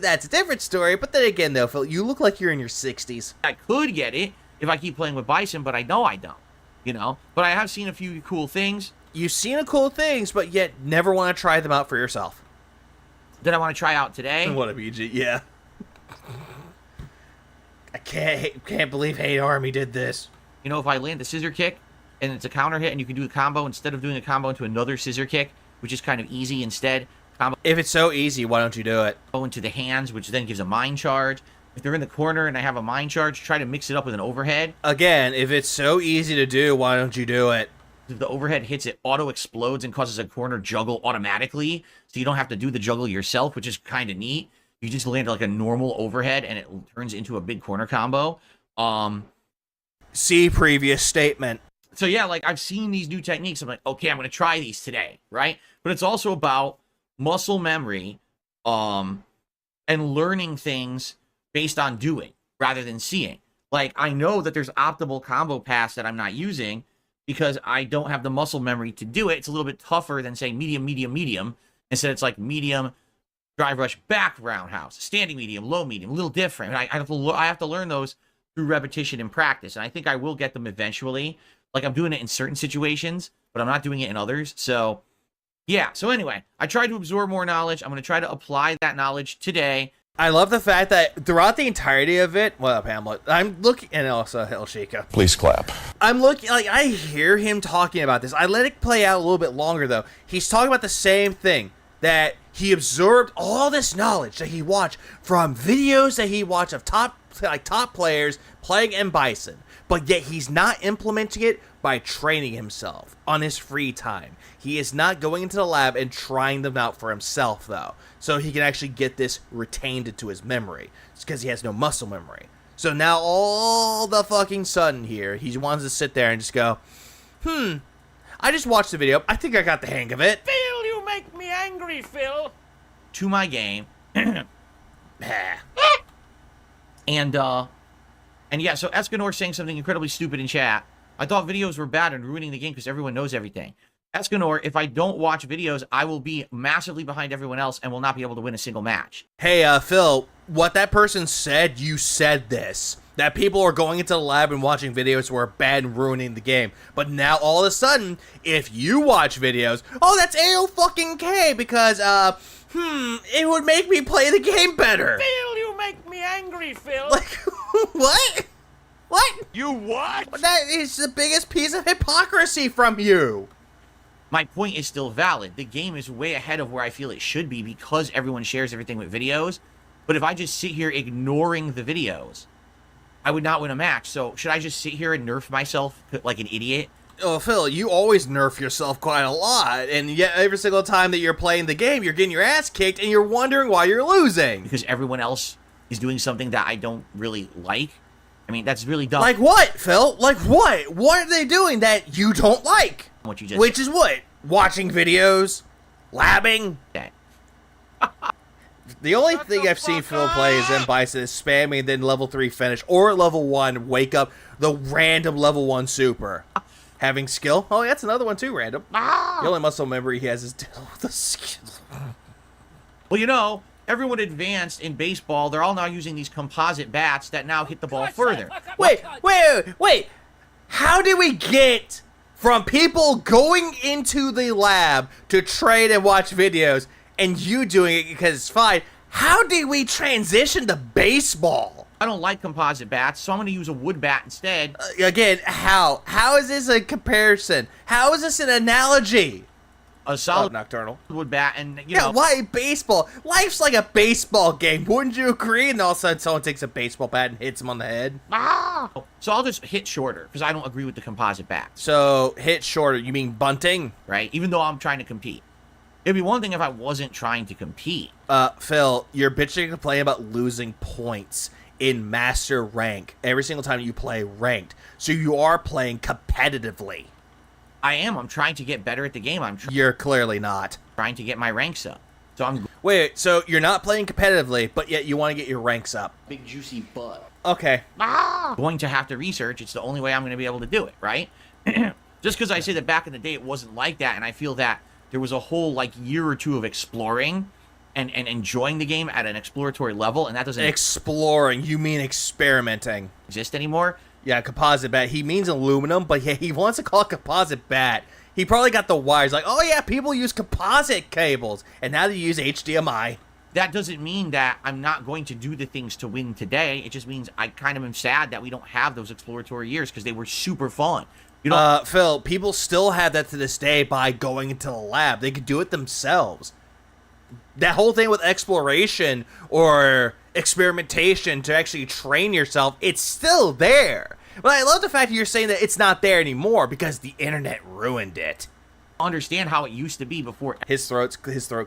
that's a different story. But then again, though, Phil, you look like you're in your 60s. I could get it if I keep playing with Bison, but I know I don't. You know? But I have seen a few cool things. You've seen cool things, but yet never want to try them out for yourself. That I want to try out today. What a BG, yeah. I can't believe Hate Army did this. You know, if I land the scissor kick and it's a counter hit and you can do a combo instead of doing a combo into another scissor kick, which is kind of easy instead. Combo If it's so easy, why don't you do it? into the hands, which then gives a mind charge. If they're in the corner and I have a mind charge, try to mix it up with an overhead. Again, if it's so easy to do, why don't you do it? If the overhead hits, it auto explodes and causes a corner juggle automatically, so you don't have to do the juggle yourself, which is kind of neat. You just land like a normal overhead and it turns into a big corner combo. See previous statement. So yeah, like I've seen these new techniques. I'm like, okay, I'm gonna try these today, right? But it's also about muscle memory, and learning things based on doing rather than seeing. Like I know that there's optimal combo paths that I'm not using because I don't have the muscle memory to do it. It's a little bit tougher than saying medium, medium, medium. Instead, it's like medium, drive rush, back roundhouse, standing medium, low medium, a little different. I have to learn those through repetition and practice, and I think I will get them eventually. Like I'm doing it in certain situations, but I'm not doing it in others. So yeah. So anyway, I tried to absorb more knowledge. I'm going to try to apply that knowledge today. I love the fact that throughout the entirety of it, what up, Hamlet? I'm looking, and also El Chica. Please clap. I'm looking, like, I hear him talking about this. I let it play out a little bit longer, though. He's talking about the same thing, that he absorbed all this knowledge that he watched from videos that he watched of top players playing M. Bison, but yet he's not implementing it by training himself on his free time. He is not going into the lab and trying them out for himself, though, so he can actually get this retained into his memory. It's because he has no muscle memory. So now all the fucking sudden here, he wants to sit there and just go, I just watched the video. I think I got the hang of it. Phil, you make me angry, Phil. To my game. And yeah, so Escanor saying something incredibly stupid in chat. I thought videos were bad and ruining the game because everyone knows everything. Escanor, if I don't watch videos, I will be massively behind everyone else and will not be able to win a single match. Hey, Phil, what that person said, you said this. That people are going into the lab and watching videos were bad and ruining the game. But now, all of a sudden, if you watch videos, oh, that's A-O-fucking-K because, it would make me play the game better. Phil, you make me angry, Phil. Like, what? What? You what? That is the biggest piece of hypocrisy from you. My point is still valid. The game is way ahead of where I feel it should be because everyone shares everything with videos. But if I just sit here ignoring the videos, I would not win a match. So should I just sit here and nerf myself like an idiot? Oh, Phil, you always nerf yourself quite a lot, and yet every single time that you're playing the game, you're getting your ass kicked, and you're wondering why you're losing. Because everyone else is doing something that I don't really like. I mean, that's really dumb. Like what, Phil? Like what? What are they doing that you don't like? What you just Which is what? Watching videos? Labbing? said. The only thing I've seen Phil play is M. Bison is spamming, then level 3 finish, or level 1 wake up the random level 1 super. Having skill? Oh, that's another one too, random. The only muscle memory he has is the skill. Well, you know, everyone advanced in baseball. They're all now using these composite bats that now hit the ball further. Wait. How did we get from people going into the lab to trade and watch videos and you doing it because it's fine? How did we transition to baseball? I don't like composite bats, so I'm going to use a wood bat instead. Again, how? How is this a comparison? How is this an analogy? a solid Nocturnal. wood bat, and you Yeah, know. why baseball? Life's like a baseball game, wouldn't you agree? And all of a sudden someone takes a baseball bat and hits him on the head. So I'll just hit shorter because I don't agree with the composite bats, So, hit shorter, you mean bunting? right? Even though I'm trying to compete. It'd be one thing if I wasn't trying to compete. Phil, you're bitching and complaining about losing points in master rank every single time you play ranked. So you are playing competitively. I am. I'm trying to get better at the game. You're clearly not. Trying to get my ranks up. So I'm Wait, so you're not playing competitively, but yet you want to get your ranks up. big juicy butt. Okay. Going to have to research. It's the only way I'm going to be able to do it, right? Just because I say that back in the day it wasn't like that, and I feel that there was a whole like year or two of exploring and enjoying the game at an exploratory level, and that doesn't Exploring, you mean experimenting. exist anymore. Yeah, composite bat. He means aluminum, but yeah, he wants to call it composite bat. He probably got the wires like, oh yeah, people use composite cables, and now they use HDMI. That doesn't mean that I'm not going to do the things to win today. It just means I kind of am sad that we don't have those exploratory years because they were super fun. You know, Phil, people still have that to this day by going into the lab. They could do it themselves. That whole thing with exploration or experimentation to actually train yourself, it's still there. But I love the fact that you're saying that it's not there anymore because the internet ruined it. understand how it used to be before His throat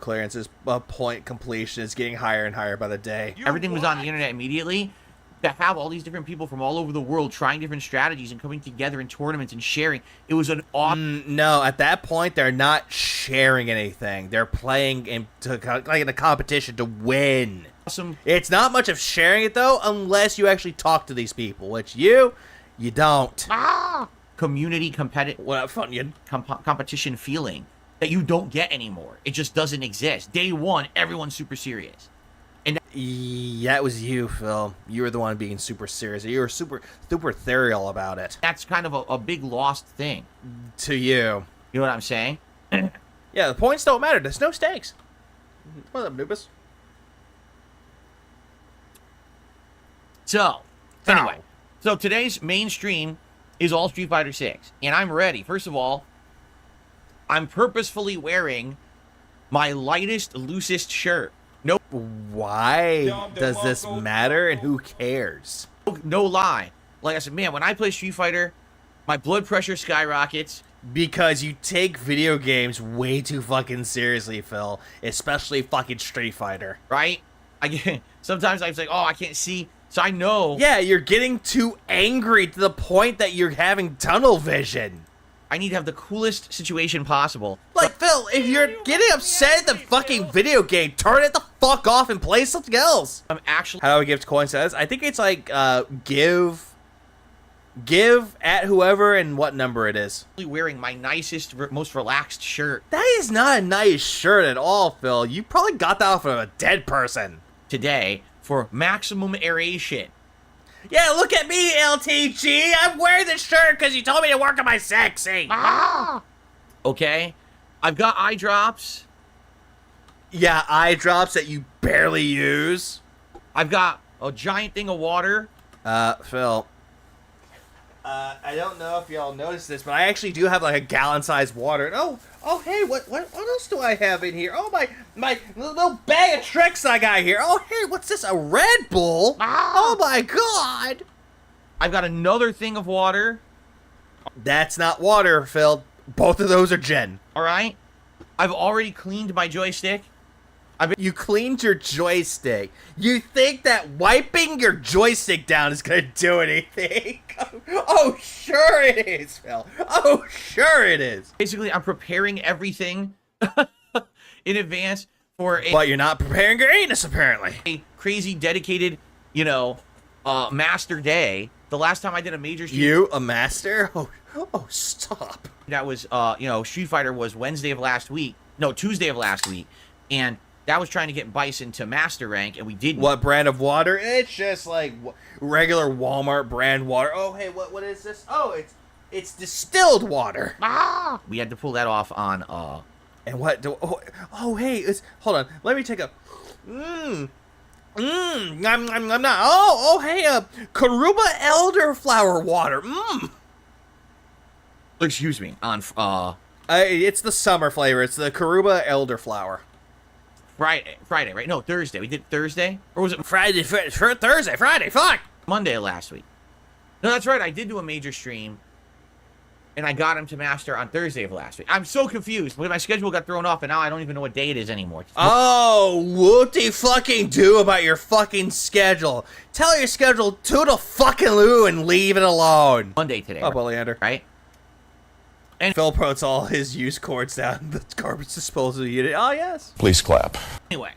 clearance, his point completion is getting higher and higher by the day. everything was on the internet immediately. To have all these different people from all over the world trying different strategies and coming together in tournaments and sharing, it was an awesome. No, at that point, they're not sharing anything. They're playing in a competition to win. It's not much of sharing it, though, unless you actually talk to these people, which you don't. Community competitive Well, fun, you. competition feeling that you don't get anymore. It just doesn't exist. Day one, everyone's super serious. Yeah, it was you, Phil. You were the one being super serious. You were super ethereal about it. That's kind of a big lost thing. To you. You know what I'm saying? Yeah, the points don't matter. There's no stakes. What's up, Noobus? So, anyway. So today's main stream is all Street Fighter 6. And I'm ready. First of all, I'm purposefully wearing my lightest, loosest shirt. No, Why does this matter and who cares? no lie. Like I said, man, when I play Street Fighter, my blood pressure skyrockets. Because you take video games way too fucking seriously, Phil. Especially fucking Street Fighter. Right? Sometimes I'm like, oh, I can't see. So I know. Yeah, you're getting too angry to the point that you're having tunnel vision. I need to have the coolest situation possible. Like, Phil, if you're getting upset at the fucking video game, turn it the fuck off and play something else. I'm actually. How do I give coin says? I think it's like, give at whoever and what number it is. Wearing my nicest, most relaxed shirt That is not a nice shirt at all, Phil. You probably got that off of a dead person. today for maximum aeration. Yeah, look at me, LTG. I'm wearing this shirt because you told me to work on my sexy. Okay? I've got eye drops. Yeah, eye drops that you barely use. I've got a giant thing of water. Phil. I don't know if y'all noticed this, but I actually do have like a gallon-sized water. And hey, what else do I have in here? Oh, my little bag of tricks I got here. Oh, hey, what's this? A Red Bull? Oh my God! I've got another thing of water. That's not water, Phil. Both of those are gin. All right? I've already cleaned my joystick. You cleaned your joystick. You think that wiping your joystick down is gonna do anything? Oh, sure it is, Phil. Oh, sure it is. Basically, I'm preparing everything in advance for But you're not preparing your anus, apparently. a crazy dedicated, master day. The last time I did a major stream, You, a master? Oh, stop. that was, Street Fighter was Tuesday of last week, and that was trying to get Bison to master rank, and we didn't. What brand of water? It's just like regular Walmart brand water. Oh, hey, what is this? Oh, it's distilled water. We had to pull that off on, And what do? Hey, hold on. Let me take a. I'm not. Hey, Karuba elderflower water. excuse me, on, It's the summer flavor. It's the Karuba elderflower. Friday, right? No, Thursday. We did Thursday? Or was it Friday, fuck! Monday of last week? No, that's right. I did do a major stream, and I got him to master on Thursday of last week. I'm so confused. My schedule got thrown off, and now I don't even know what day it is anymore. Oh, whoop-de fucking do about your fucking schedule. Tell your schedule to fucking loo and leave it alone. Monday today. Oh, Leander. Right? And Phil puts all his use cords down the garbage disposal unit. Oh, yes. Please clap. Anyway.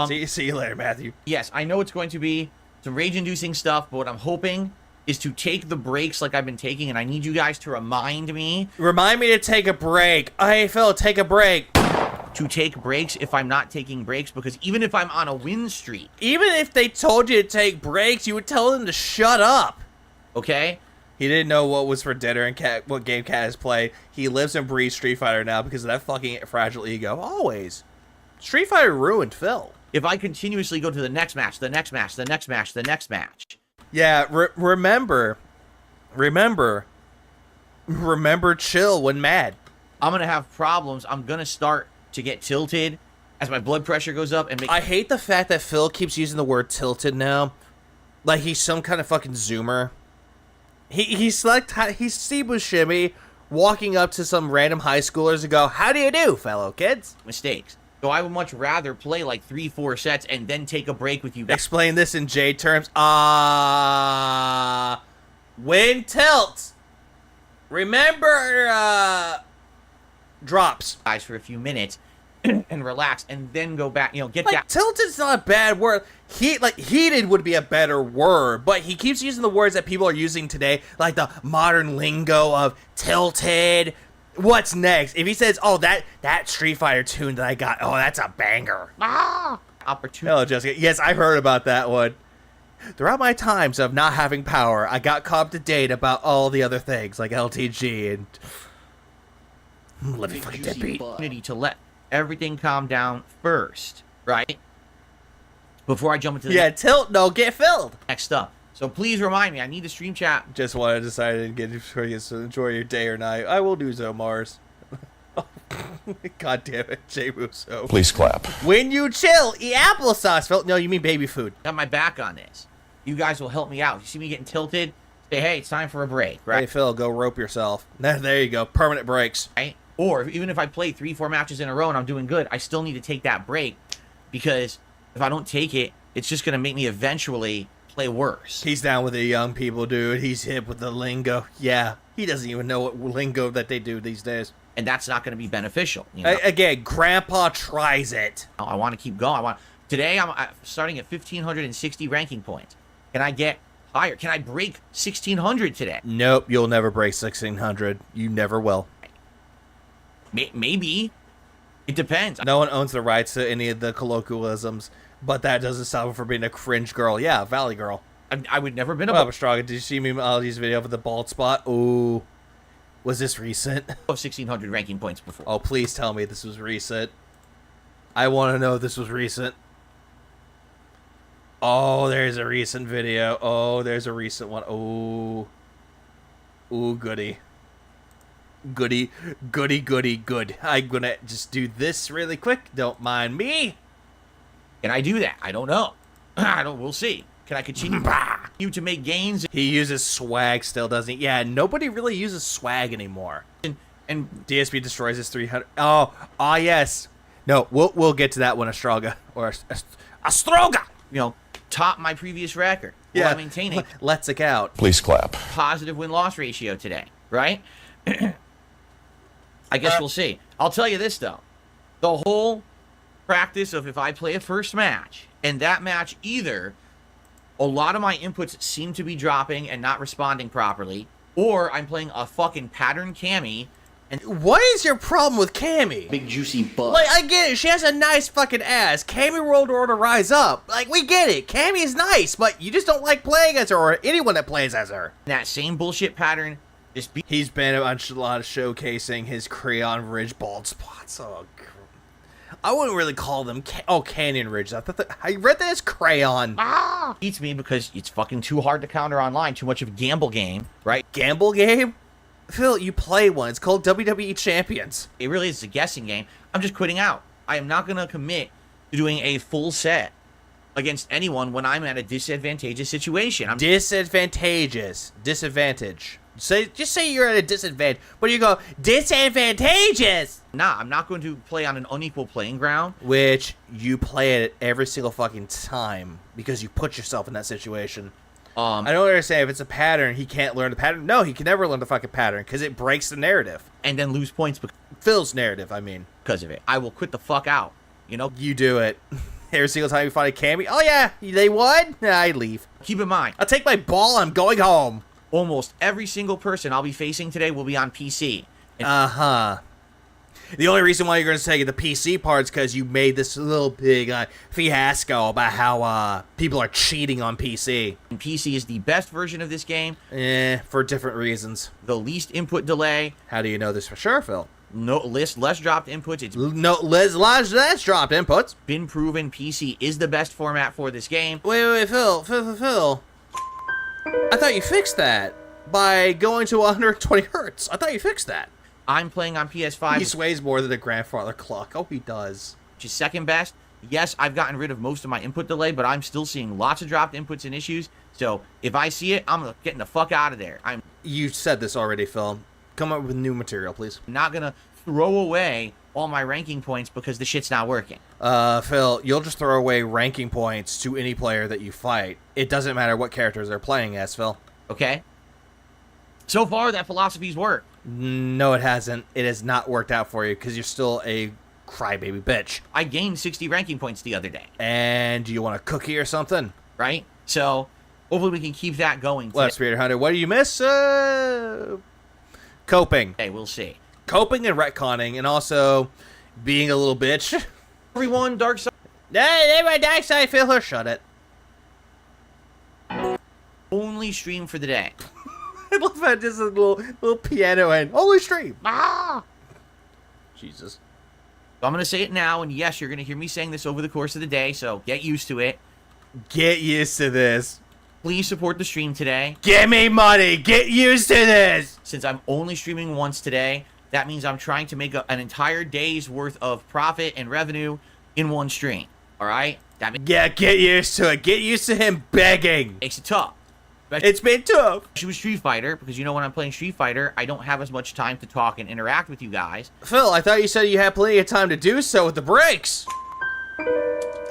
See you later, Matthew. Yes, I know it's going to be some rage-inducing stuff, but what I'm hoping is to take the breaks like I've been taking, and I need you guys to remind me. Remind me to take a break. Hey, Phil, take a break. To take breaks if I'm not taking breaks, because even if I'm on a win streak. Even if they told you to take breaks, you would tell them to shut up. Okay? He didn't know what was for dinner and what game Cat has played. He lives and breathes Street Fighter now because of that fucking fragile ego. Always. Street Fighter ruined Phil. If I continuously go to the next match, the next match, the next match, the next match. Yeah, remember chill when mad. I'm going to have problems. I'm going to start to get tilted as my blood pressure goes up. And I hate the fact that Phil keeps using the word tilted now. Like he's some kind of fucking zoomer. He's Steve Buscemi walking up to some random high schoolers and go, "How do you do, fellow kids?" Mistakes. So I would much rather play like 3-4 sets and then take a break with you guys. Explain this in J terms. When tilt. Remember, drops. Guys for a few minutes and relax and then go back, get like, down. Tilted's not a bad word. Heated would be a better word, but he keeps using the words that people are using today, like the modern lingo of tilted. What's next? If he says, "Oh, that Street Fighter tune that I got, oh, that's a banger." Opportunity. Hello, Jessica. Yes, I heard about that one. Throughout my times of not having power, I got caught up to date about all the other things, like LTG and... Let me fucking deadbeat. Opportunity to let everything calm down first, right? Before I jump into the tilt, no, get filled. next stuff. So please remind me, I need the stream chat. Just wanted to decide to get to enjoy your day or night. I will do so, Mars. God damn it, Jay Russo. Please clap. When you chill, eat applesauce, Phil. No, you mean baby food. Got my back on this. You guys will help me out. You see me getting tilted? Say, hey, it's time for a break, right? Hey, Phil, go rope yourself. There you go. Permanent breaks. Right? Or even if I play 3-4 matches in a row and I'm doing good, I still need to take that break because if I don't take it, it's just going to make me eventually play worse. He's down with the young people, dude. He's hip with the lingo. Yeah, he doesn't even know what lingo that they do these days. And that's not going to be beneficial. Again, Grandpa tries it. I want to keep going. Today I'm starting at 1,560 ranking points. Can I get higher? Can I break 1,600 today? Nope, you'll never break 1,600. You never will. Maybe. It depends. No one owns the rights to any of the colloquialisms, but that doesn't stop him from being a cringe girl. Yeah, Valley girl. I would never been a Straga, did you see me Ali's video of the bald spot? Ooh. Was this recent? 1,600 ranking points before. Oh, please tell me this was recent. I want to know if this was recent. Oh, there's a recent video. Oh, there's a recent one. Oh. Ooh, goody. Goody, goody, goody, good. I'm gonna just do this really quick. Don't mind me. Can I do that? I don't know. We'll see. Can I continue you to make gains? He uses swag still, doesn't he? Yeah, nobody really uses swag anymore. And DSP destroys his 300. Oh, yes. No, we'll get to that one, Astraga. Or Astroga! Top my previous record. Yeah. I'm maintaining. Let's out. Please clap. Positive win-loss ratio today, right? I guess we'll see. I'll tell you this, though. The whole practice of if I play a first match, and that match either a lot of my inputs seem to be dropping and not responding properly, or I'm playing a fucking pattern Cammy. And what is your problem with Cammy? Big juicy butt. Like, I get it. She has a nice fucking ass. Cammy rolled her to rise up. Like, we get it. Cammy is nice, but you just don't like playing as her or anyone that plays as her. That same bullshit pattern. He's been a lot of showcasing his Crayon Ridge bald spots. Oh, I wouldn't really call them Canyon Ridge. I read that as Crayon. Beats me because it's fucking too hard to counter online. Too much of a gamble game, right? Gamble game? Phil, you play one. It's called WWE Champions. It really is a guessing game. I'm just quitting out. I am not going to commit to doing a full set against anyone when I'm at a disadvantageous situation. Disadvantageous. Disadvantage. Just say you're at a disadvantage, but you go, disadvantageous! Nah, I'm not going to play on an unequal playing ground. Which you play it every single fucking time because you put yourself in that situation. I don't understand if it's a pattern, he can't learn the pattern. No, he can never learn the fucking pattern because it breaks the narrative. And then lose points Phil's narrative, I mean. because of it. I will quit the fuck out. You know? You do it. Every single time you find a Cammy, oh yeah, they won? Nah, I leave. Keep in mind, I'll take my ball, I'm going home. almost every single person I'll be facing today will be on PC. Uh-huh. The only reason why you're going to say the PC part is because you made this little big fiasco about how people are cheating on PC. And PC is the best version of this game. For different reasons. The least input delay. How do you know this for sure, Phil? No less dropped inputs. It's No, less dropped inputs. been proven PC is the best format for this game. Wait, Phil. I thought you fixed that by going to 120 hertz. I thought you fixed that. I'm playing on PS5, He sways more than a grandfather clock. Oh, he does. which is second best. Yes, I've gotten rid of most of my input delay, but I'm still seeing lots of dropped inputs and issues. So if I see it, I'm getting the fuck out of there. I'm You said this already, Phil. Come up with new material, please. not gonna throw away all my ranking points because the shit's not working. Phil, you'll just throw away ranking points to any player that you fight. It doesn't matter what characters they're playing as, Phil. Okay? So far, that philosophy's worked. No, it hasn't. It has not worked out for you because you're still a crybaby bitch. I gained 60 ranking points the other day, And do you want a cookie or something? right? So hopefully we can keep that going. Left Spirit Hunter, what do you miss? Coping. Hey, we'll see. Coping and retconning, and also being a little bitch. Everyone, Dark Side Hey, my dark side, Phil, or shut it. only stream for the day. I love how just a little piano and holy stream. Ah! Jesus. So I'm going to say it now, and yes, you're going to hear me saying this over the course of the day, so get used to it. Get used to this. Please support the stream today. Give me money. Get used to this. Since I'm only streaming once today, that means I'm trying to make an entire day's worth of profit and revenue in one stream. All right? That Yeah, get used to it. Get used to him begging. makes it tough. It's been tough. Especially with Street Fighter, because you know when I'm playing Street Fighter, I don't have as much time to talk and interact with you guys. Phil, I thought you said you had plenty of time to do so with the breaks.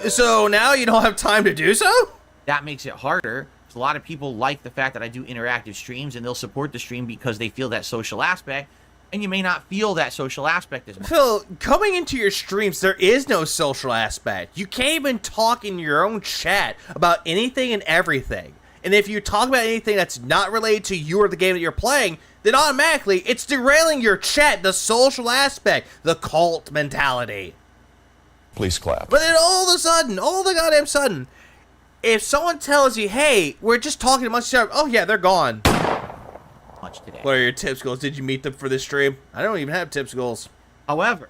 So now you don't have time to do so? That makes it harder. A lot of people like the fact that I do interactive streams, and they'll support the stream because they feel that social aspect, and you may not feel that social aspect as much. Phil, coming into your streams, there is no social aspect. You can't even talk in your own chat about anything and everything. And if you talk about anything that's not related to you or the game that you're playing, then automatically it's derailing your chat, the social aspect, the cult mentality. Please clap. But then all of a sudden, all the goddamn sudden, if someone tells you, hey, we're just talking amongst each other, oh yeah, they're gone. Much today. What are your tips goals? Did you meet them for this stream? I don't even have tips goals. However,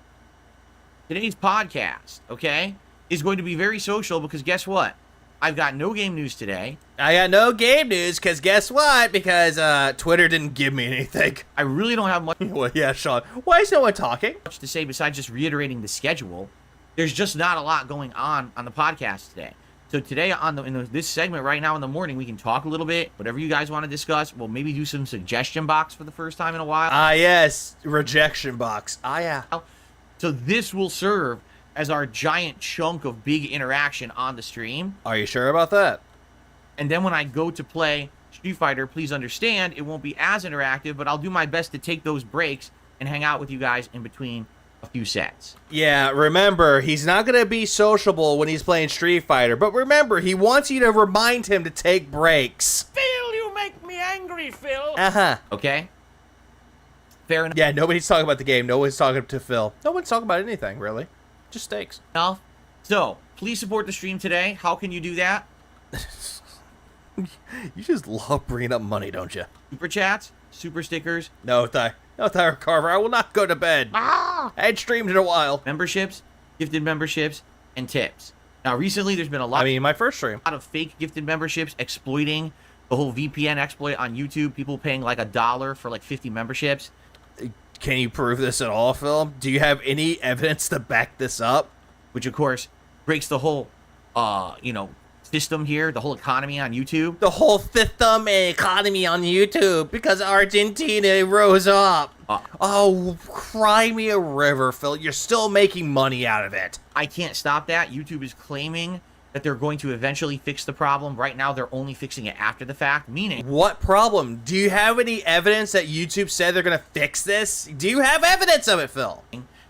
today's podcast, okay, is going to be very social because guess what? I've got no game news today. I got no game news because guess what? Because Twitter didn't give me anything. I really don't have much Well, yeah, Sean. Why is no one talking? to say besides just reiterating the schedule. There's just not a lot going on the podcast today. So today in this segment right now in the morning, we can talk a little bit, whatever you guys want to discuss. We'll maybe do some suggestion box for the first time in a while. Ah, yes. Rejection box. Ah, yeah. So this will serve as our giant chunk of big interaction on the stream. Are you sure about that? And then when I go to play Street Fighter, please understand it won't be as interactive, but I'll do my best to take those breaks and hang out with you guys in between a few sets. Yeah, remember, he's not going to be sociable when he's playing Street Fighter, but remember, he wants you to remind him to take breaks. Phil, you make me angry, Phil. Uh-huh. Okay? Fair enough. Yeah, nobody's talking about the game. No one's talking to Phil. No one's talking about anything, really. Just steaks. Enough. So, please support the stream today. How can you do that? You just love bringing up money, don't you? Super chats, super stickers, No, Thyra Carver, I will not go to bed. I hadn't streamed in a while. memberships, gifted memberships, and tips. Now, recently, there's been a lot I mean, my first stream. of fake gifted memberships exploiting The whole VPN exploit on YouTube, people paying like $1 for like 50 memberships. Can you prove this at all, Phil? Do you have any evidence to back this up? Which, of course, breaks the whole, system here, the whole economy on YouTube. The whole system and economy on YouTube because Argentina rose up. Oh, cry me a river, Phil. You're still making money out of it. I can't stop that. YouTube is claiming that they're going to eventually fix the problem. Right now, they're only fixing it after the fact, meaning... What problem? Do you have any evidence that YouTube said they're going to fix this? Do you have evidence of it, Phil?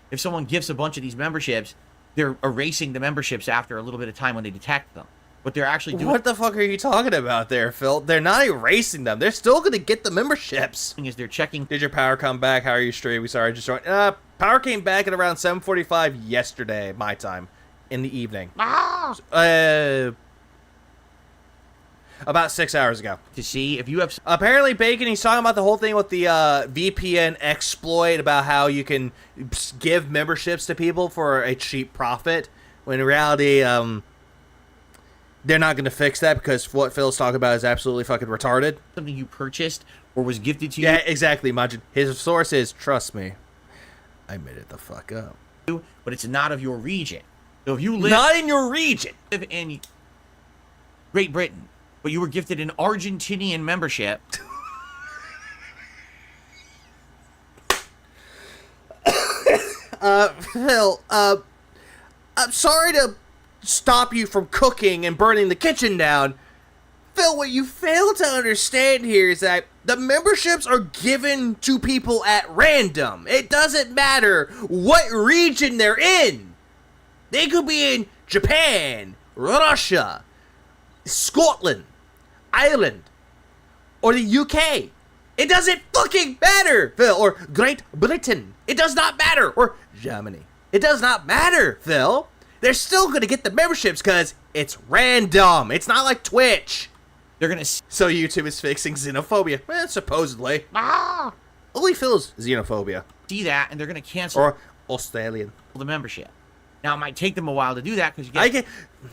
If someone gifts a bunch of these memberships, they're erasing the memberships after a little bit of time when they detect them. What they're actually doing... What the fuck are you talking about there, Phil? They're not erasing them. They're still going to get the memberships. ...is they're checking... Did your power come back? How are you, Stray? We sorry, just joined. Power came back at around 7:45 yesterday, my time, in the evening. About 6 hours ago. To see if you have... Apparently, Bacon, he's talking about the whole thing with the VPN exploit about how you can give memberships to people for a cheap profit, when in reality, they're not going to fix that because what Phil's talking about is absolutely fucking retarded. Something you purchased or was gifted to you. Yeah, exactly, Majin. His source is, trust me, I made it the fuck up. But it's not of your region. So if you live... Not in your region! ...live in Great Britain, but you were gifted an Argentinian membership... Phil, I'm sorry to stop you from cooking and burning the kitchen down. Phil, what you fail to understand here is that the memberships are given to people at random. It doesn't matter what region they're in. They could be in Japan, Russia, Scotland, Ireland, or the UK. It doesn't fucking matter, Phil. Or Great Britain. It does not matter. Or Germany. It does not matter, Phil. They're still going to get the memberships because it's random. It's not like Twitch. They're going to... So YouTube is fixing xenophobia. Well, supposedly. Only Phil's xenophobia. ...see that, and they're going to cancel... Or Australian. ...the membership. Now, it might take them a while to do that because you get... I get...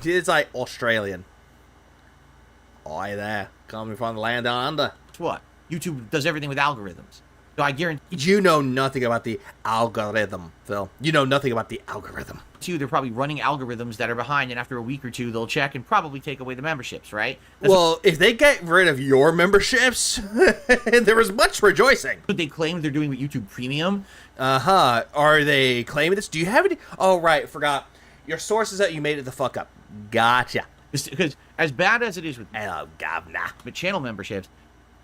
It's like Australian. Oi there. Coming from the land down under. Guess what? YouTube does everything with algorithms. So I guarantee you know nothing about the algorithm, Phil. You know nothing about the algorithm. you they're probably running algorithms that are behind, and after a week or two, they'll check and probably take away the memberships, right? Well, if they get rid of your memberships, there was much rejoicing. But they claim they're doing with YouTube Premium. Uh-huh. Are they claiming this? Do you have any? Oh, right. Forgot. Your source is that you made it the fuck up. Gotcha. Because as bad as it is with Hello, governor. But channel memberships,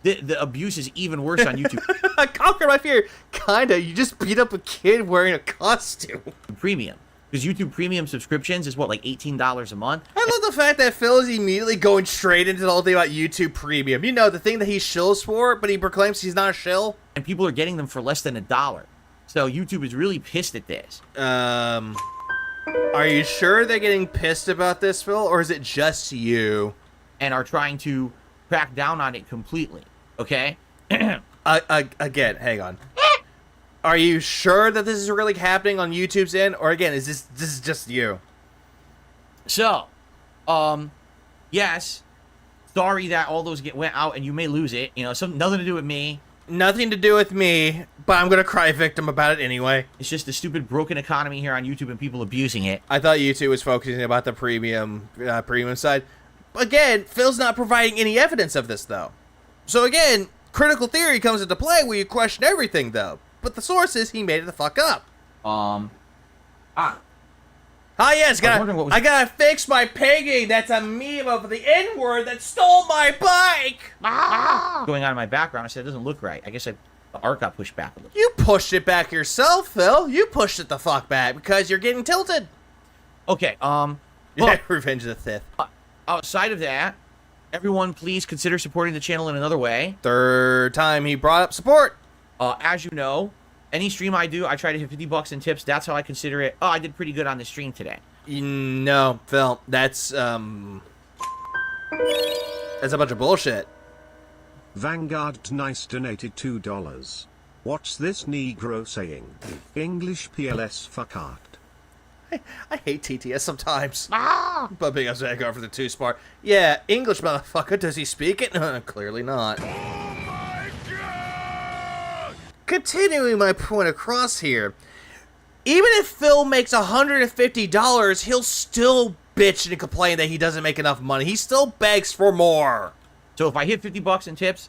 the abuse is even worse on YouTube. I conquered my fear. Kinda. You just beat up a kid wearing a costume. Premium. Because YouTube Premium subscriptions is what, like $18 a month? I love the fact that Phil is immediately going straight into the whole thing about YouTube Premium. You know, the thing that he shills for, but he proclaims he's not a shill. And people are getting them for less than $1. So YouTube is really pissed at this. Are you sure they're getting pissed about this, Phil, or is it just you? And are trying to crack down on it completely, okay? Again, hang on. Are you sure that this is really happening on YouTube's end, or again, is this is just you? So, yes, sorry that all those went out and you may lose it. You know, nothing to do with me. Nothing to do with me, but I'm gonna cry victim about it anyway. It's just the stupid broken economy here on YouTube and people abusing it. I thought YouTube was focusing about the premium side. Again, Phil's not providing any evidence of this, though. So again, critical theory comes into play where you question everything, though. But the source is he made it the fuck up. Ah, yes, I gotta fix my pegging. That's a meme of the N-word that stole my bike. Going on in my background, I said it doesn't look right. I guess the art got pushed back a little. You pushed it back yourself, Phil. You pushed it the fuck back because you're getting tilted. Okay, Yeah, Revenge of the Sith. Outside of that, everyone please consider supporting the channel in another way. Third time he brought up support. As you know, any stream I do, I try to hit $50 in tips. That's how I consider it. Oh, I did pretty good on the stream today. No, Phil, that's a bunch of bullshit. Vanguard Nice donated $2. What's this Negro saying? English PLS fuck art. I hate TTS sometimes. But big ups Vanguard for the 2-spar. Yeah, English motherfucker, does he speak it? Clearly not. Oh my God! Continuing my point across here, even if Phil makes $150, he'll still bitch and complain that he doesn't make enough money. He still begs for more. So if I hit 50 bucks in tips,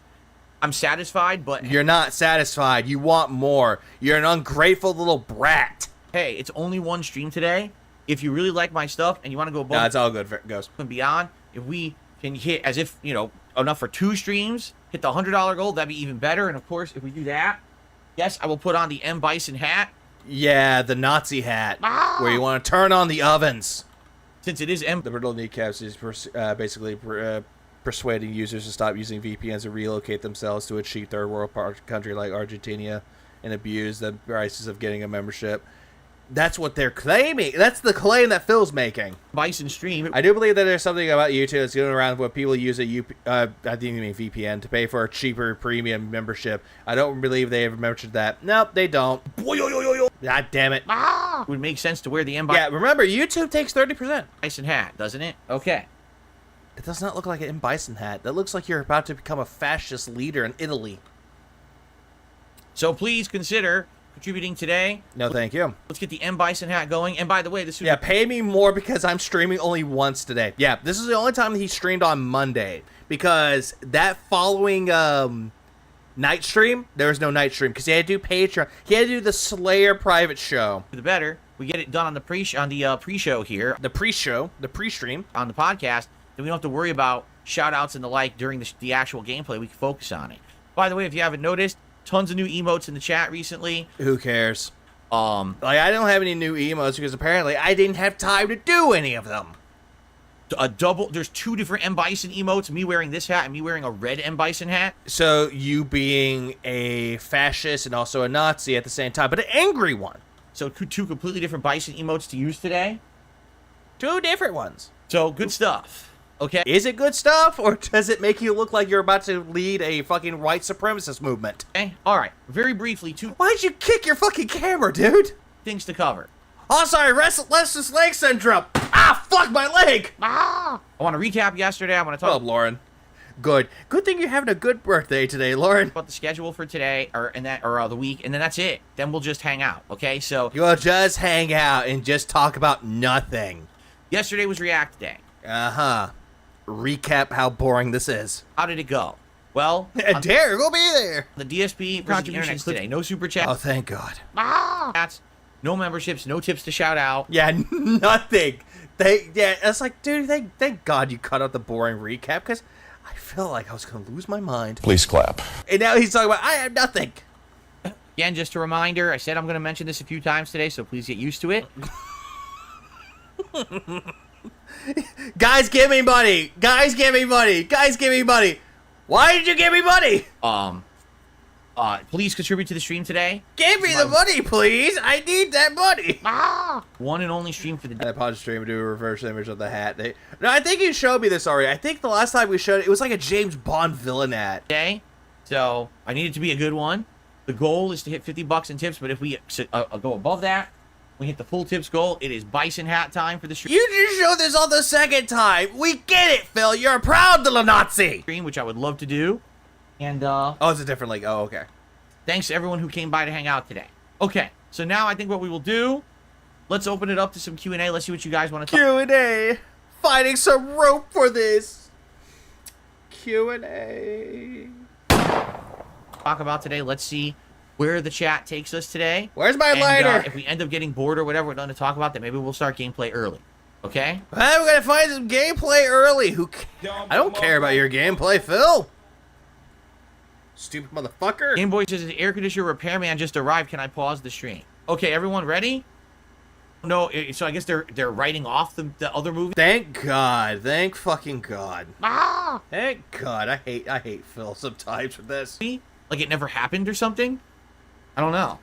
I'm satisfied, but... You're not satisfied. You want more. You're an ungrateful little brat. Hey, it's only one stream today. If you really like my stuff and you want to go above... Nah, it's all good, Ghost. ...and beyond, if we can hit, as if, you know, enough for 2 streams, hit the $100 goal, that'd be even better. And, of course, if we do that, yes, I will put on the M. Bison hat. Yeah, the Nazi hat, where you want to turn on the ovens. Since it is M... The brittle kneecaps is basically persuading users to stop using VPNs and relocate themselves to a cheap third world country like Argentina and abuse the prices of getting a membership. That's what they're claiming. That's the claim that Phil's making. Bison stream. I do believe that there's something about YouTube that's going around where people use I didn't even mean VPN to pay for a cheaper premium membership. I don't believe they ever mentioned that. Nope, they don't. God damn it. It would make sense to wear the M. Yeah, remember, YouTube takes 30%. Bison hat, doesn't it? Okay. It does not look like an M. Bison hat. That looks like you're about to become a fascist leader in Italy. So please consider contributing today. No, thank you. Let's get the M. Bison hat going. And by the way, this is... Yeah, pay me more because I'm streaming only once today. Yeah, this is the only time that he streamed on Monday. Because that following night stream, there was no night stream. Because he had to do Patreon. He had to do the Slayer private show. The better. We get it done on the pre-show here. The pre-show, the pre-stream. On the podcast. Then we don't have to worry about shout-outs and the like during the actual gameplay. We can focus on it. By the way, if you haven't noticed, tons of new emotes in the chat recently. Who cares? Like, I don't have any new emotes because apparently I didn't have time to do any of them. There's 2 different M. Bison emotes, me wearing this hat and me wearing a red M. Bison hat. So you being a fascist and also a Nazi at the same time, but an angry one. So 2 completely different Bison emotes to use today. 2 different ones. So good stuff. Okay. Is it good stuff, or does it make you look like you're about to lead a fucking white supremacist movement? Okay, alright. Very briefly, 2... Why'd you kick your fucking camera, dude? ...things to cover. Oh, sorry, restless leg syndrome. Ah, fuck my leg! I want to recap yesterday. I want to talk... Oh, Lauren. Good. Good thing you're having a good birthday today, Lauren. ...about the schedule for today, or the week, and then that's it. Then we'll just hang out, okay? So... You'll just hang out and just talk about nothing. Yesterday was React Day. Uh-huh. Recap how boring this is. How did it go? Well, dare go be there. The DSP contributions today. No super chat. Oh, thank God. No memberships. No tips to shout out. Yeah, nothing. It's like, dude, thank God you cut out the boring recap because I felt like I was gonna lose my mind. Please clap. And now he's talking about I have nothing. Again, just a reminder. I said I'm gonna mention this a few times today, so please get used to it. Guys, give me money! Guys, give me money! Guys, give me money! Why did you give me money? Please contribute to the stream today. Give me the money, please! I need that money! One and only stream for the day. I paused the stream and do a reverse image of the hat. No, I think you showed me this already. I think the last time we showed it was like a James Bond villain hat. Day. So, I need it to be a good one. The goal is to hit 50 bucks in tips, but if we go above that, we hit the full tips goal. It is Bison hat time for the stream. You just showed this on the second time. We get it, Phil. You're a proud little Nazi. Which I would love to do. And, oh, it's a different link. Oh, okay. Thanks to everyone who came by to hang out today. Okay, so now I think what we will do, let's open it up to some Q&A. Let's see what you guys want to talk. Q&A. Finding some rope for this. Q&A. Talk about today. Let's see where the chat takes us today. Where's my lighter? If we end up getting bored or whatever we're done to talk about, then maybe we'll start gameplay early. Okay? Well, we're gonna find some gameplay early. I don't care about your gameplay, Phil. Stupid motherfucker. Gameboy says the air conditioner repairman just arrived. Can I pause the stream? Okay, everyone ready? No, so I guess they're writing off the other movie. Thank God. Thank fucking God. Thank God. I hate Phil sometimes with this. Like it never happened or something? I don't know.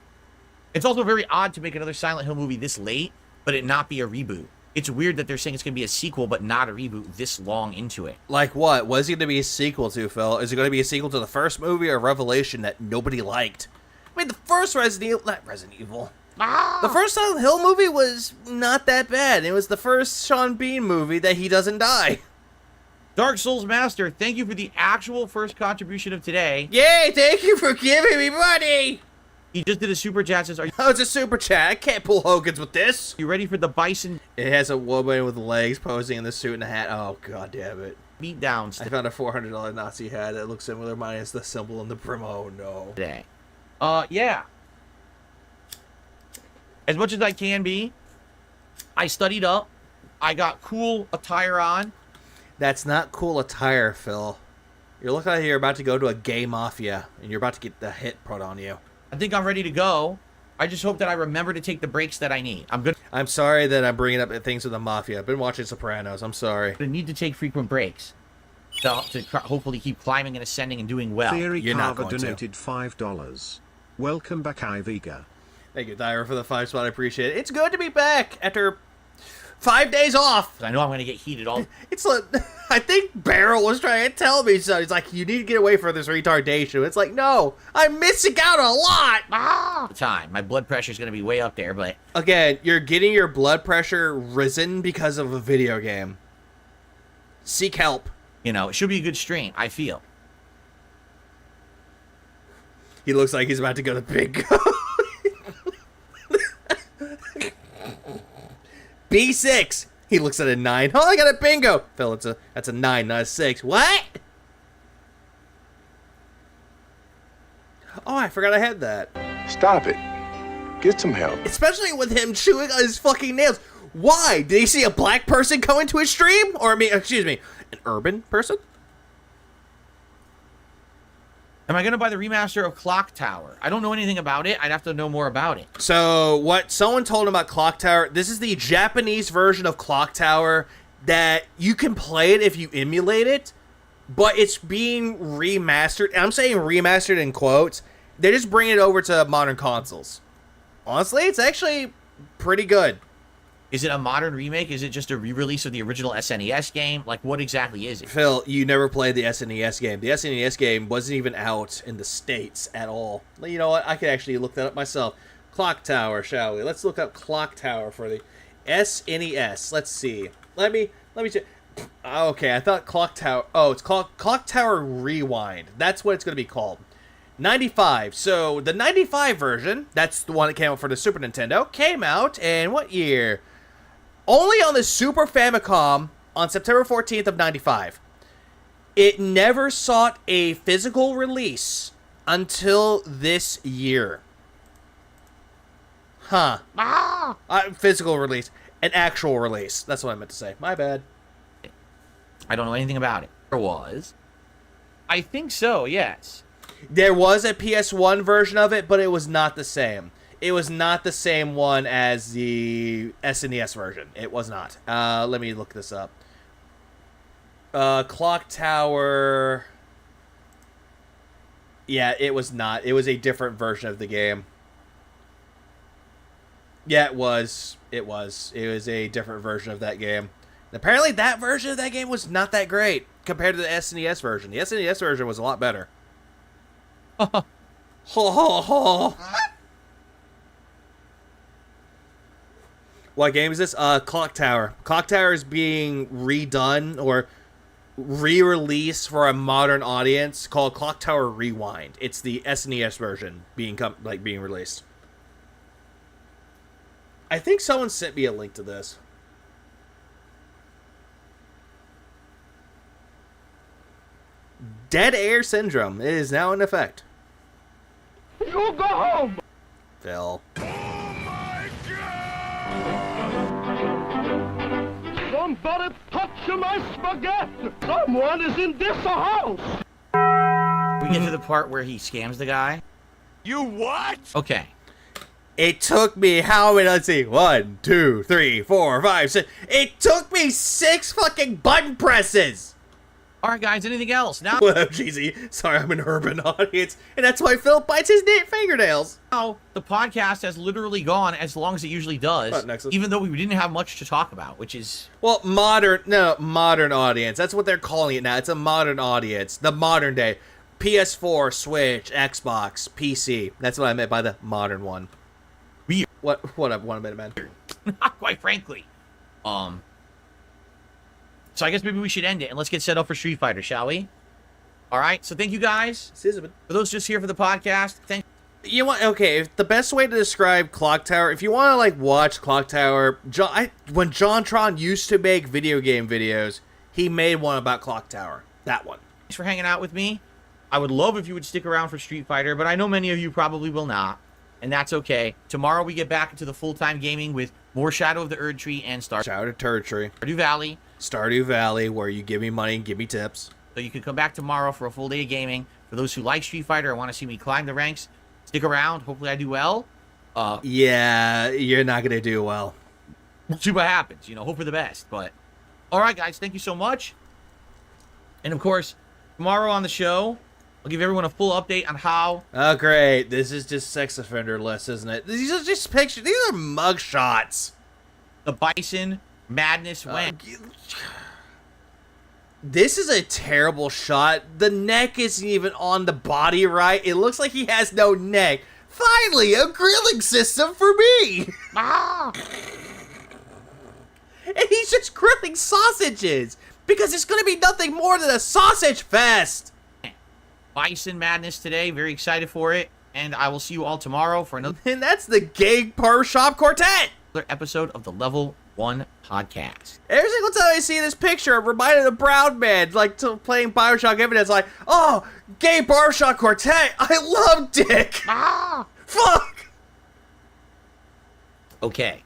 It's also very odd to make another Silent Hill movie this late, but it not be a reboot. It's weird that they're saying it's going to be a sequel, but not a reboot this long into it. Like what? What is it going to be a sequel to, Phil? Is it going to be a sequel to the first movie or Revelation that nobody liked? I mean, the first Resident Evil... The first Silent Hill movie was not that bad. It was the first Sean Bean movie that he doesn't die. Dark Souls Master, thank you for the actual first contribution of today. Yay, thank you for giving me money! He just did a super chat. Says, are Oh, it's a super chat. I can't pull Hogan's with this. you ready for the bison It has a woman with legs posing in the suit and a hat. Oh, god damn it. beatdowns I found a $400 Nazi hat that looks similar, minus the symbol and the brim. Oh, no. today? Yeah. As much as I can be, I studied up. I got cool attire on. That's not cool attire, Phil. You're looking like you're about to go to a gay mafia, and you're about to get the hit put on you. I think I'm ready to go. I just hope that I remember to take the breaks that I need. I'm I'm sorry that I'm bringing up things with the mafia. I've been watching Sopranos. I'm sorry. gonna need to take frequent breaks. So, to hopefully keep climbing and ascending and doing well. Theory You're not Carver going to. donated $5. Welcome back, Iviga. Thank you, Tyra, for the 5 spot. I appreciate it. It's good to be back after 5 days off. I know I'm gonna get heated all It's like, I think Beryl was trying to tell me so. He's like, you need to get away from this retardation. It's like, no, I'm missing out a lot. the time. My blood pressure's gonna be way up there, but Again, you're getting your blood pressure risen because of a video game. Seek help. you know, it should be a good stream, I feel. He looks like he's about to go to bingo. B6. He looks at a 9. Oh, I got a bingo. Phil, that's a 9, not a 6. What? Oh, I forgot I had that. Stop it. Get some help. Especially with him chewing on his fucking nails. Why? Did he see a black person coming to his stream? Or, excuse me, an urban person? Am I gonna buy the remaster of Clock Tower? I don't know anything about it. I'd have to know more about it. So, what someone told him about Clock Tower, this is the Japanese version of Clock Tower that you can play it if you emulate it, but it's being remastered. And I'm saying remastered in quotes. They just bring it over to modern consoles. Honestly, it's actually pretty good. Is it a modern remake? Is it just a re-release of the original SNES game? Like, what exactly is it? Phil, you never played the SNES game. The SNES game wasn't even out in the States at all. You know what? I could actually look that up myself. Clock Tower, shall we? Let's look up Clock Tower for the SNES. Let's see. Let me check. Okay, I thought Clock Tower. Oh, it's called Clock Tower Rewind. That's what it's going to be called. 95. So, the 95 version, that's the one that came out for the Super Nintendo, came out in what year? Only on the Super Famicom on September 14th of 95. It never sought a physical release until this year. Huh. Physical release. An actual release. That's what I meant to say. My bad. I don't know anything about it. There was. I think so, yes. There was a PS1 version of it, but it was not the same. It was not the same one as the SNES version. It was not. Let me look this up. Clock Tower. Yeah, it was not. It was a different version of the game. Yeah, it was. It was a different version of that game. And apparently, that version of that game was not that great compared to the SNES version. The SNES version was a lot better. Ho ho ho! What game is this? Clock Tower. Clock Tower is being redone or re-released for a modern audience called Clock Tower Rewind. It's the SNES version being released. I think someone sent me a link to this. Dead Air Syndrome. It is now in effect. You go home! Phil. Somebody touch my spaghetti! Someone is in this house! We get to the part where he scams the guy. You what? Okay. It took me how many? Let's see. 1, 2, 3, 4, 5, 6. It took me 6 fucking button presses! All right, guys, anything else? Now, Well, cheesy. Sorry, I'm an urban audience, and that's why Phil bites his fingernails. the podcast has literally gone as long as it usually does, Right, Nexus. even though we didn't have much to talk about, which is... Well, modern audience. That's what they're calling it now. It's a modern audience. The modern day. PS4, Switch, Xbox, PC. That's what I meant by the modern one. Weird. What up, 1 minute, man? Quite frankly. So I guess maybe we should end it and let's get set up for Street Fighter, shall we? All right. So thank you guys. For those just here for the podcast, thank. You want okay? If the best way to describe Clock Tower, if you want to like watch Clock Tower, when JonTron used to make video game videos, he made one about Clock Tower. That one. Thanks for hanging out with me. I would love if you would stick around for Street Fighter, but I know many of you probably will not, and that's okay. Tomorrow we get back into the full-time gaming with more Shadow of the Erdtree and Shadow of Erdtree. Stardew Valley, where you give me money and give me tips. So you can come back tomorrow for a full day of gaming. For those who like Street Fighter and want to see me climb the ranks, stick around. Hopefully I do well. Yeah, you're not gonna do well. We'll see what happens. You know, hope for the best. But all right, guys, thank you so much. And of course, tomorrow on the show, I'll give everyone a full update on how. Oh, great! This is just sex offender list, isn't it? These are just pictures. These are mug shots. The Bison madness went. This is a terrible shot. The neck isn't even on the body right. It looks like he has no neck. Finally, a grilling system for me. And he's just grilling sausages because it's going to be nothing more than a sausage fest. Bison madness today. Very excited for it. And I will see you all tomorrow for another. And that's the Gang Barbershop Quartet. Episode of the Level 1 podcast. Every single time I see this picture, I'm reminded of Brown Man, like playing Bioshock Evidence, like, oh, Gay Barbershop Quartet. I love Dick. Fuck. Okay.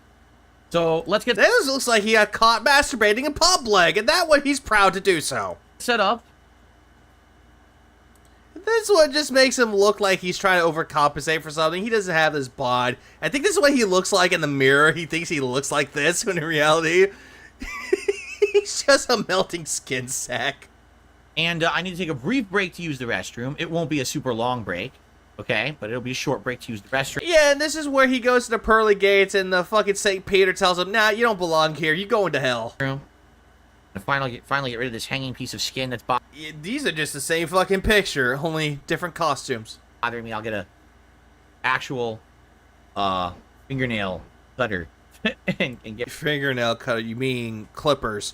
So let's get this. Looks like he got caught masturbating in public, and that one he's proud to do so. Set up. This one just makes him look like he's trying to overcompensate for something. He doesn't have this bod. I think this is what he looks like in the mirror. He thinks he looks like this, when in reality, he's just a melting skin sack. And I need to take a brief break to use the restroom. It won't be a super long break, okay? But it'll be a short break to use the restroom. Yeah, and this is where he goes to the pearly gates, and the fucking St. Peter tells him, nah, you don't belong here. You going to hell. And finally get rid of this hanging piece of skin that's yeah, these are just the same fucking picture, only different costumes. Bothering me. I'll get a actual fingernail cutter and get fingernail cutter. You mean clippers?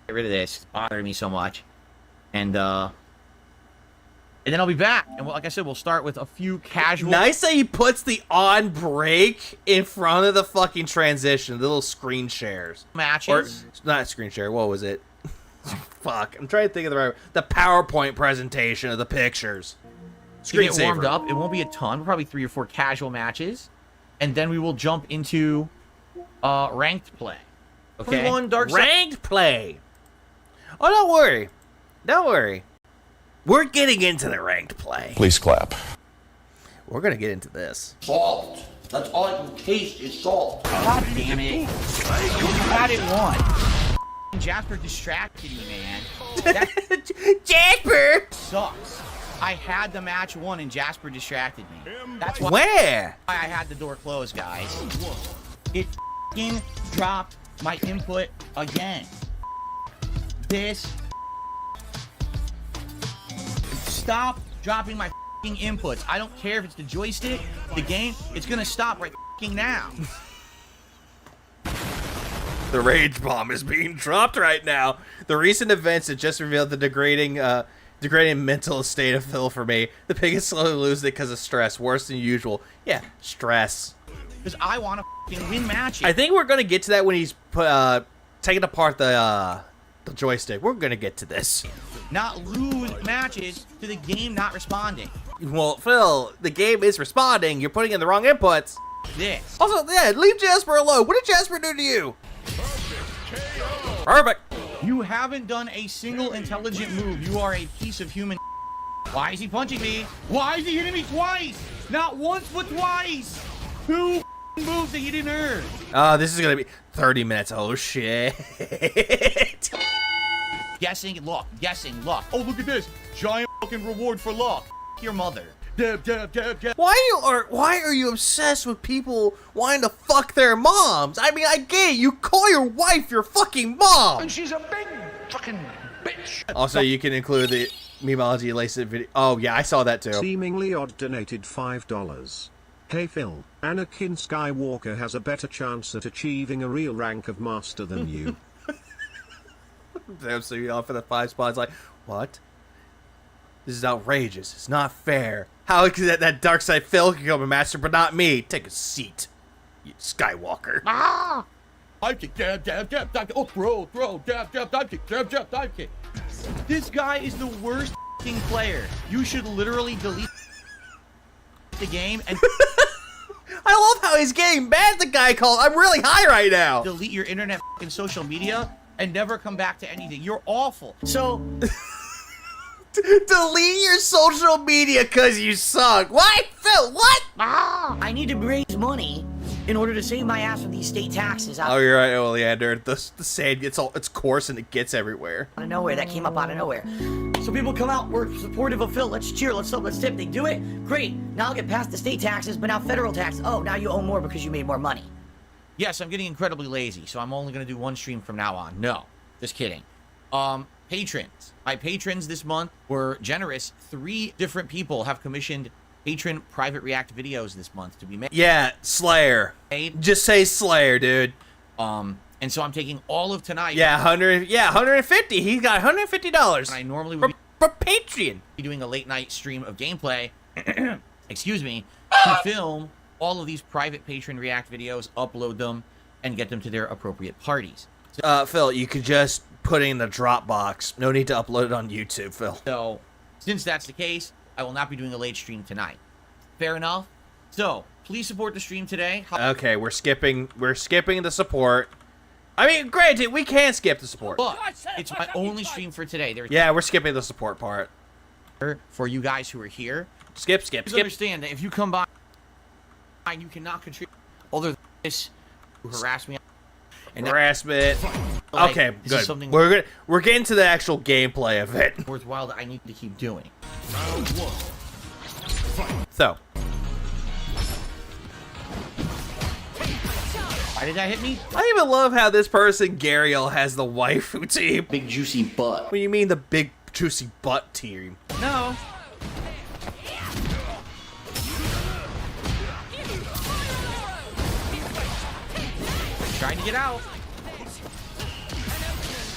Get rid of this. It's bothering me so much. And then I'll be back. And like I said, we'll start with a few casual. Nice that he puts the on break in front of the fucking transition, the little screen shares. Matches. Or, not screen share. What was it? Fuck. I'm trying to think of the PowerPoint presentation of the pictures. Screen get warmed up. It won't be a ton. Probably 3 or 4 casual matches, and then we will jump into ranked play. Okay. Ranked play. Oh, don't worry. Don't worry. We're getting into the ranked play. Please clap. We're gonna get into this. Salt. That's all I can taste is salt. God damn it. You had it won. Jasper distracted me, man. Jasper! Sucks. I had the match won and Jasper distracted me. That's why Where? I had the door closed, guys. It f***ing dropped my input again. This. Stop dropping my f***ing inputs. I don't care if it's the joystick, the game. It's gonna stop right f***ing now. The rage bomb is being dropped right now. The recent events that just revealed the degrading mental state of Phil for me. The pig is slowly losing it because of stress, worse than usual. Yeah, stress. Because I want to f***ing win matches. I think we're gonna get to that when he's taking apart the joystick. We're gonna get to this. Not lose matches to the game not responding. Well, Phil, the game is responding. You're putting in the wrong inputs. This. Also, yeah, leave Jasper alone. What did Jasper do to you? Perfect. You haven't done a single intelligent move. You are a piece of human. Why is he punching me? Why is he hitting me twice? Not once, but twice. 2 moves that you didn't earn. This is gonna be 30 minutes. Oh shit. Guessing luck. Guessing luck. Oh, look at this. Giant fucking reward for luck. Your mother. Why are you obsessed with people wanting to fuck their moms? I mean, I get it. You call your wife your fucking mom. And she's a big fucking bitch. Also, you can include the Memology Laced video. Oh, yeah, I saw that too. Seemingly odd donated $5. Hey Phil, Anakin Skywalker has a better chance at achieving a real rank of master than you. Damn, so you off for the 5 spots. Like, what? This is outrageous. It's not fair. How is it that dark side Phil can become a master, but not me? Take a seat, you Skywalker. I kick, dab, dab, dab, dive kick. Oh, throw, dab, dab, dive kick, dab, dab, dive kick. This guy is the worst f***ing player. You should literally delete the game and I love how he's getting mad at the guy called. I'm really high right now. delete your internet f***ing social media and never come back to anything. You're awful. So, Delete your social media because you suck. What? Phil, what? I need to raise money in order to save my ass from these state taxes out Oh, you're right, Oleander. The sand gets all, it's coarse and it gets everywhere. of nowhere. That came up out of nowhere. So people come out, we're supportive of Phil. Let's cheer, let's tip. They do it. Great. Now I'll get past the state taxes, but now federal tax. Oh, now you owe more because you made more money. yes, I'm getting incredibly lazy, so I'm only going to do 1 stream from now on. No, just kidding. Patrons. My patrons this month were generous. 3 different people have commissioned patron private react videos this month to be made. Yeah, Slayer. Just say Slayer, dude. And so I'm taking all of tonight. Yeah, 150. He got $150. And I normally would For Patreon. be doing a late night stream of gameplay, excuse me, to film all of these private patron react videos, upload them, and get them to their appropriate parties. Phil, you could just put it in the Dropbox. No need to upload it on YouTube, Phil. So, since that's the case, I will not be doing a late stream tonight. Fair enough? So, please support the stream today. Okay, we're skipping the support. I mean, granted, we can skip the support. But it's my only stream for today. Yeah, we're skipping the support part. For you guys who are here, Skip. please understand that if you come by, you cannot contribute other than this to harass me. And that, Harassment. like, Okay, this is good. something We're getting to the actual gameplay of it. worthwhile that I need to keep doing. So, Why did that hit me? I even love how this person, Gariel, has the waifu team. Big juicy butt. What do you mean the big juicy butt team? No. Trying to get out.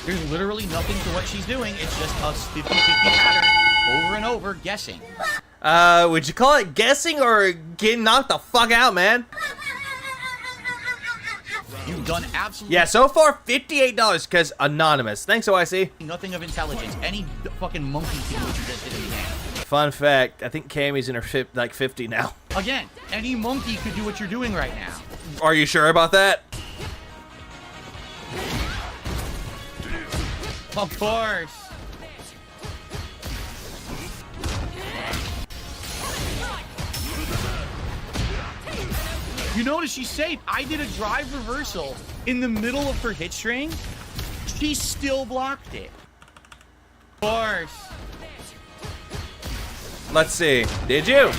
There's literally nothing to what she's doing. It's just a 50-50 pattern over and over guessing. Would you call it guessing or getting knocked the fuck out, man? You've done absolutely Yeah, so far $58 because anonymous. Thanks, OIC. nothing of intelligence. Any fucking monkey can do what you just did in the game. Fun fact, I think Cammy's in her 50 now. Again, any monkey could do what you're doing right now. Are you sure about that? Of course. You notice she's safe. I did a drive reversal in the middle of her hit string. She still blocked it. Of course. Let's see. Did you?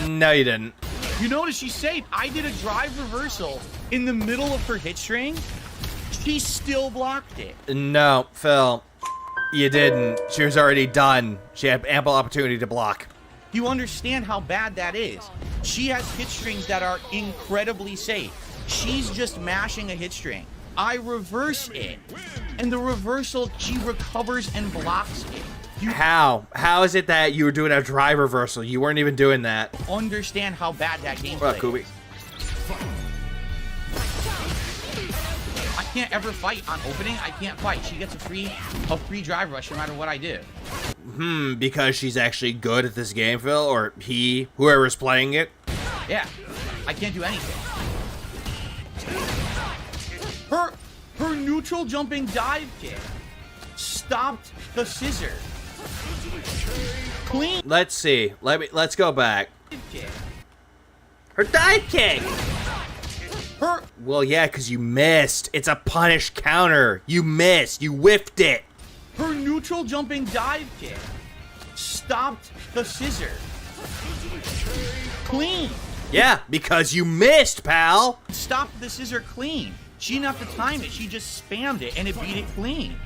No, you didn't. You notice she's safe. I did a drive reversal in the middle of her hit string. She still blocked it. No, Phil. You didn't. She was already done. She had ample opportunity to block. You understand how bad that is? She has hit strings that are incredibly safe. She's just mashing a hit string. I reverse it. And the reversal, she recovers and blocks it. You How? How is it that you were doing a drive reversal? You weren't even doing that. understand how bad that gameplay What up, Kubi? is. I can't ever fight on opening. I can't fight. She gets a free drive rush no matter what I do. Because she's actually good at this game, Phil, or he, whoever's playing it. Yeah, I can't do anything. Her neutral jumping dive kick stopped the scissor. Clean Let's see. Let's go back. kick. Her dive kick. Her Well, yeah, because you missed. It's a punish counter. You missed. You whiffed it. her neutral jumping dive kick stopped the scissor. Clean. Yeah, because you missed, pal. Stopped the scissor clean. She didn't have to time it. She just spammed it and it beat it clean.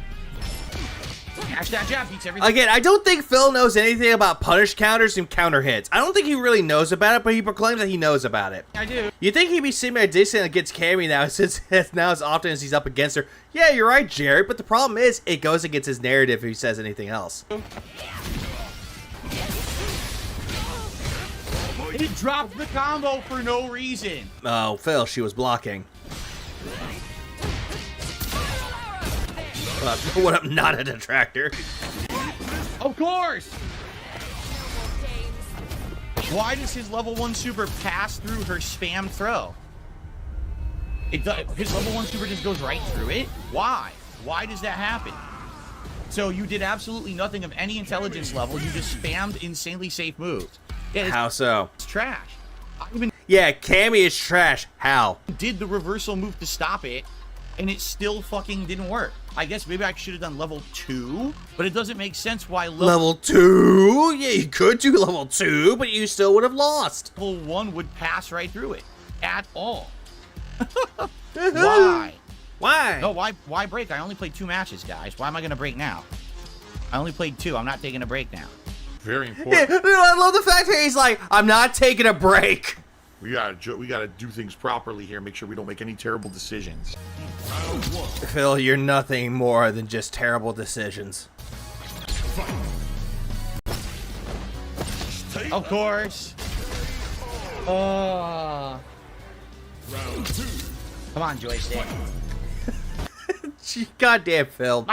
Dash that jab beats everything. Again, I don't think Phil knows anything about punish counters and counter hits. I don't think he really knows about it, but he proclaims that he knows about it. I do. You think he'd be semi-decent against Cammy now, since now as often as he's up against her? Yeah, you're right, Jared, but the problem is, it goes against his narrative if he says anything else. He dropped the combo for no reason. Oh, Phil, she was blocking. What up, not a detractor? Of course! Why does his level 1 super pass through her spam throw? It does. His level 1 super just goes right through it? Why? Why does that happen? So you did absolutely nothing of any intelligence level. You just spammed insanely safe moves. Yeah, How so? It's trash. I even Yeah, Cammy is trash. How? did the reversal move to stop it, and it still fucking didn't work. I guess maybe I should have done level 2, but it doesn't make sense why Level 2? Yeah, you could do level 2, but you still would have lost. level 1 would pass right through it at all. Why? Why? No, why break? I only played 2 matches, guys. Why am I going to break now? I only played 2. I'm not taking a break now. Very Yeah, important. no, I love the fact that he's like, I'm not taking a break. We gotta do things properly here. Make sure we don't make any terrible decisions. Phil, you're nothing more than just terrible decisions. Of course. Come on, Joystick. Goddamn, Phil.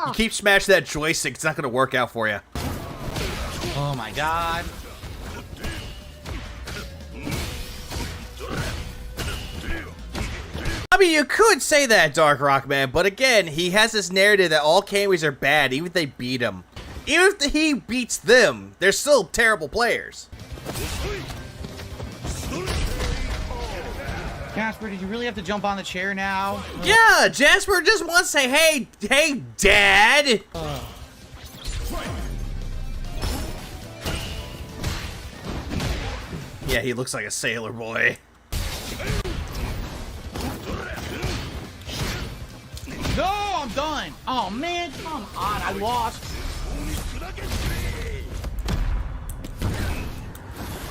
You keep smashing that joystick, it's not going to work out for you. Oh my god. I mean, you could say that, Dark Rock Man, but again, he has this narrative that all Camis are bad, even if they beat him. Even if he beats them, they're still terrible players. Jasper, did you really have to jump on the chair now? Yeah, Jasper just wants to say, hey, Dad. Yeah, he looks like a sailor boy. No, I'm done. Oh man, come on, I lost.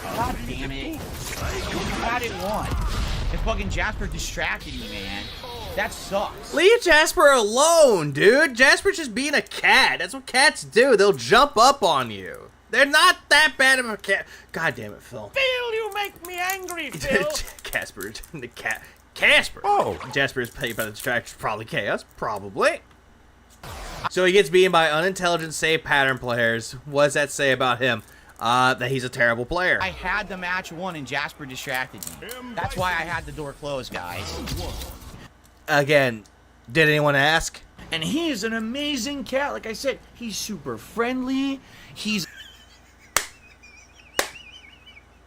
God damn it. I had it won. And fucking Jasper distracted me, man. That sucks. Leave Jasper alone, dude. Jasper's just being a cat. That's what cats do. They'll jump up on you. They're not that bad of a cat. God damn it, Phil. Phil, you make me angry, Phil. Casper, the cat. Casper. Oh. Jasper is paid by the distractions. Probably chaos. Probably. So he gets beaten by unintelligent save pattern players. What does that say about him? That he's a terrible player. I had the match won and Jasper distracted me. That's why I had the door closed, guys. Again, did anyone ask? And he is an amazing cat. Like I said, he's super friendly. He's...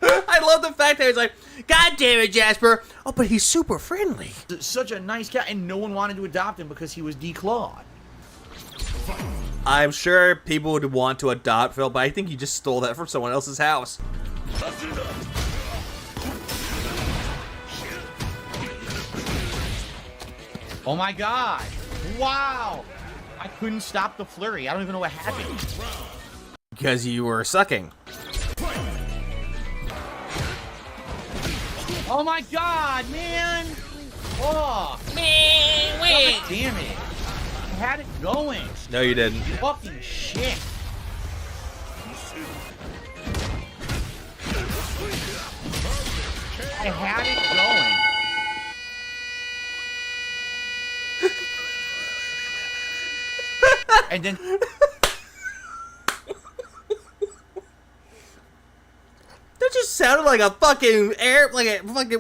I love the fact that he's like, God damn it, Jasper. Oh, but he's super friendly. such a nice cat, and no one wanted to adopt him because he was declawed. I'm sure people would want to adopt Phil, but I think you just stole that from someone else's house. Oh my god. Wow. I couldn't stop the flurry. I don't even know what happened. Because you were sucking. Oh my god, man. Oh. Man, wait. God damn it. I had it going. No, you didn't. Fucking shit. I had it going. And then That just sounded like a fucking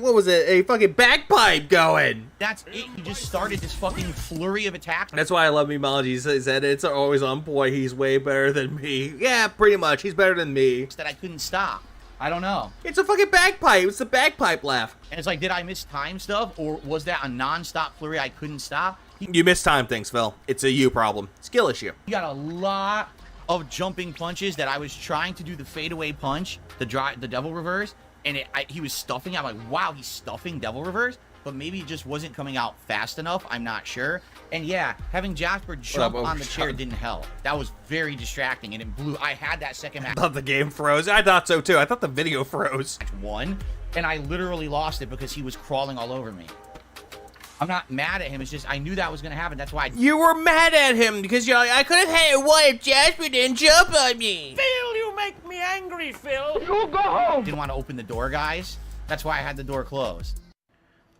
what was it? A fucking bagpipe going. that's it. He just started this fucking flurry of attacks. That's why I love Memology. He said it's always on point. He's way better than me. Yeah, pretty much. He's better than me. That I couldn't stop. I don't know. It's a fucking bagpipe. It's the bagpipe laugh. And it's like, did I miss time stuff, or was that a non-stop flurry I couldn't stop? You miss time things, Phil. It's a you problem. Skill issue. He got a lot of jumping punches that I was trying to do the fadeaway punch, the devil reverse, and he was stuffing. I'm like, wow, he's stuffing devil reverse. but maybe it just wasn't coming out fast enough. I'm not sure. And yeah, having Jasper jump on the chair didn't help. That was very distracting, and it blew. I had that second match. I thought the game froze. I thought so too. I thought the video froze. One, and I literally lost it because he was crawling all over me. I'm not mad at him. It's just I knew that was going to happen. That's why You were mad at him because you're like, I could have had one if Jasper didn't jump on me. Phil, you make me angry, Phil. You go home. didn't want to open the door, guys. That's why I had the door closed.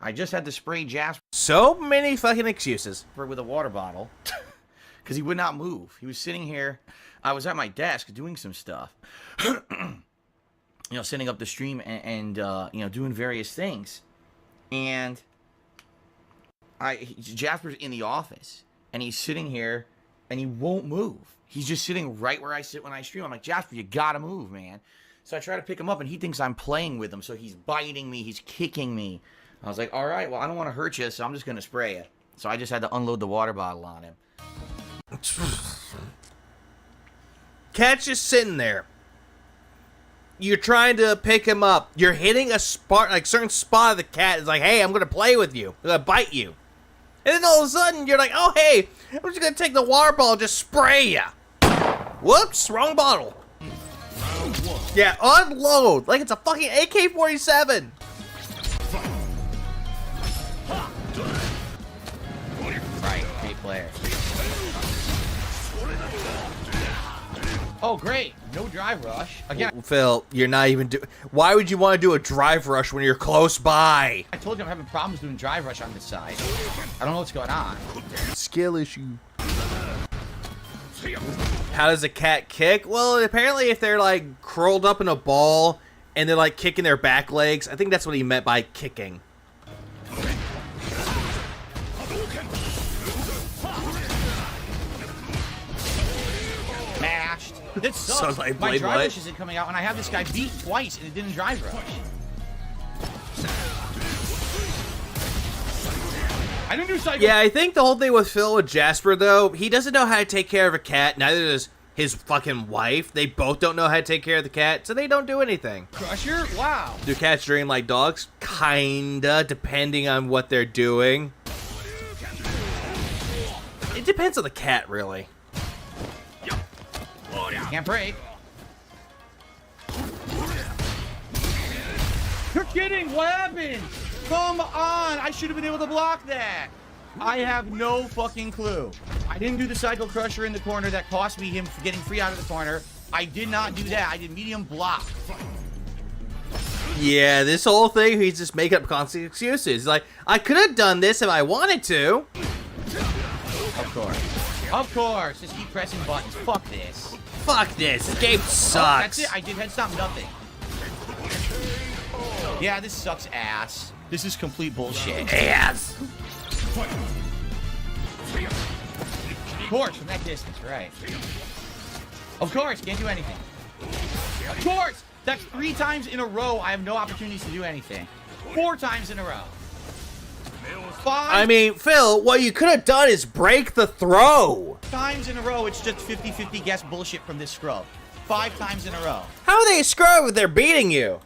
I just had to spray Jasper So many fucking excuses. with a water bottle because he would not move. He was sitting here. I was at my desk doing some stuff, setting up the stream and doing various things. And Jasper's in the office and he's sitting here and he won't move. He's just sitting right where I sit when I stream. I'm like, Jasper, you gotta move, man. So I try to pick him up and he thinks I'm playing with him. So he's biting me, he's kicking me. I was like, all right, well, I don't want to hurt you, so I'm just gonna spray it. So I just had to unload the water bottle on him. Cat's just sitting there. You're trying to pick him up. You're hitting a spot, like certain spot of the cat. It's like, hey, I'm gonna play with you. I'm gonna bite you. And then all of a sudden, you're like, oh, hey, I'm just gonna take the water bottle and just spray you. Whoops, wrong bottle. Yeah, unload like it's a fucking AK-47. Right, great player. Oh, great. No drive rush. Again, Phil, you're not even why would you want to do a drive rush when you're close by? I told you I'm having problems doing drive rush on this side. I don't know what's going on. Skill issue. How does a cat kick? Well, apparently if they're like curled up in a ball and they're like kicking their back legs, I think that's what he meant by kicking. Mashed. This sucks. Sounds like My Blade drive Light. rush isn't coming out, and I have this guy beat twice, and it didn't drive rush. I didn't do cycle. Yeah, I think the whole thing with Phil with Jasper, though, he doesn't know how to take care of a cat. Neither does his fucking wife. They both don't know how to take care of the cat, so they don't do anything. Crusher? Wow. Do cats dream like dogs? Kinda, depending on what they're doing. It depends on the cat, really. Can't break. You're kidding. What happened? Come on. I should have been able to block that. I have no fucking clue. I didn't do the cycle crusher in the corner that cost me him getting free out of the corner. I did not do that. I did medium block. Yeah, this whole thing, he's just making up constant excuses. Like, I could have done this if I wanted to. Of course. Of course. Just keep pressing buttons. Fuck this. Fuck this. This game sucks. Oh, that's it. I did head stomp nothing. Yeah, this sucks ass. This is complete bullshit. Ass. Of course, from that distance, right. Of course, can't do anything. Of course! That's 3 times in a row I have no opportunities to do anything. 4 times in a row. 5 I mean, Phil, what you could have done is break the throw. times in a row, it's just 50-50 guess bullshit from this scrub. 5 times in a row. How are they a scrub if they're beating you?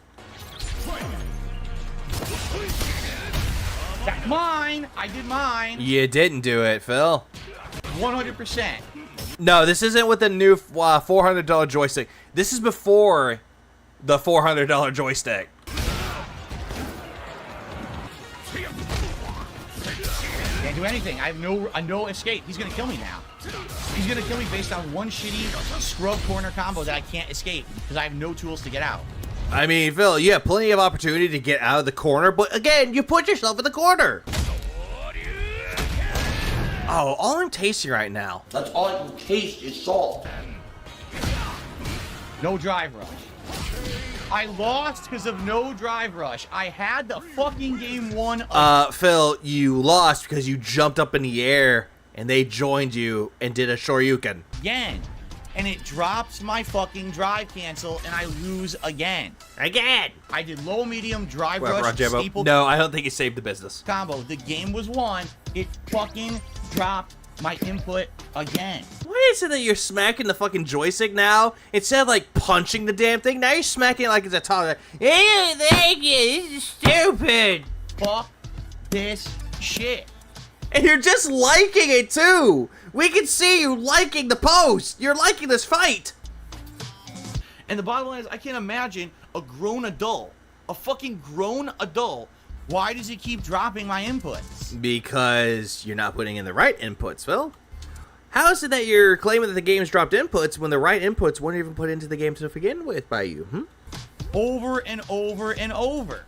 That's mine! I did mine! You didn't do it, Phil. 100%. No, this isn't with the new $400 joystick. This is before the $400 joystick. Can't do anything. I have no escape. He's gonna kill me now. He's gonna kill me based on one shitty scrub corner combo that I can't escape because I have no tools to get out. I mean, Phil, you have plenty of opportunity to get out of the corner, but again, you put yourself in the corner. Oh, all I'm tasting right now. That's all I can taste is salt. No drive rush. I lost because of no drive rush. I had the fucking game won. Phil, you lost because you jumped up in the air and they joined you and did a shoryuken. Again. And it drops my fucking drive cancel and I lose again. Again. I did low, medium, drive rush, staple No, I don't think you saved the business. combo. The game was won. It fucking dropped my input again. Why is it that you're smacking the fucking joystick now? Instead of like punching the damn thing, now you're smacking it like it's a toddler. Hey, thank you. This is stupid. Fuck this shit. And you're just liking it too. We can see you liking the post. You're liking this fight. And the bottom line is, I can't imagine a grown adult, a fucking grown adult. Why does he keep dropping my inputs? Because you're not putting in the right inputs, Phil. How is it that you're claiming that the game's dropped inputs when the right inputs weren't even put into the game to begin with by you? Over and over and over.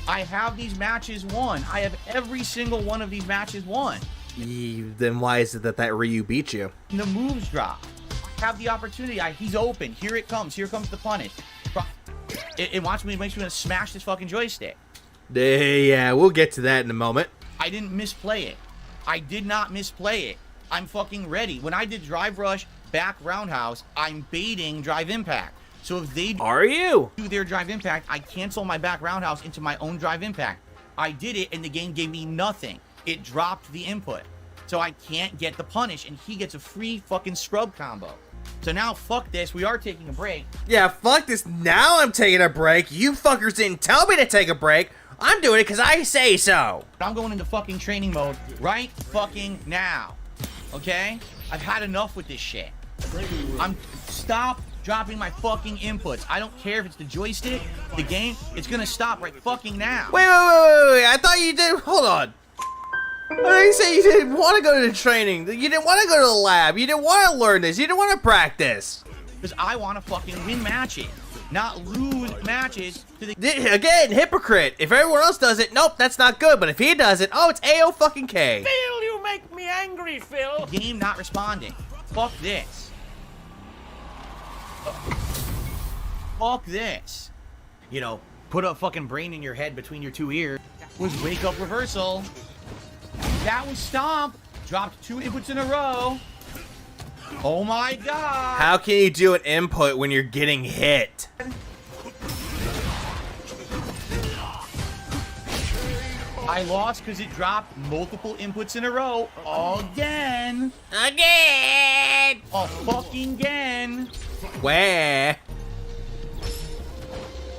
I have these matches won. I have every single one of these matches won. Then why is it that Ryu beat you? And the moves drop. I have the opportunity. He's open. Here it comes. Here comes the punish. It makes me want to smash this fucking joystick. Yeah, we'll get to that in a moment. I didn't misplay it. I did not misplay it. I'm fucking ready. When I did drive rush back roundhouse, I'm baiting drive impact. So if they do their drive impact, I cancel my back roundhouse into my own drive impact. I did it and the game gave me nothing. It dropped the input. So I can't get the punish and he gets a free fucking scrub combo. So now fuck this, we are taking a break. Yeah, fuck this, now I'm taking a break. You fuckers didn't tell me to take a break. I'm doing it because I say so. I'm going into fucking training mode right fucking now. Okay? I've had enough with this shit. Stop dropping my fucking inputs. I don't care if it's the joystick, the game, it's gonna stop right fucking now. Wait, I thought you did, hold on. I thought you said you didn't want to go to the training. You didn't want to go to the lab. You didn't want to learn this. You didn't want to practice. Because I want to fucking win matches, not lose matches to the... Again, hypocrite. If everyone else does it, nope, that's not good. But if he does it, oh, it's A-O-fucking-K. Phil, you make me angry, Phil. Game not responding. Fuck this. Fuck this. You know, put a fucking brain in your head between your two ears. That was wake up reversal. That was stomp. Dropped 2 inputs in a row. Oh my god. How can you do an input when you're getting hit? I lost because it dropped multiple inputs in a row. Again. Oh, fucking again. Where?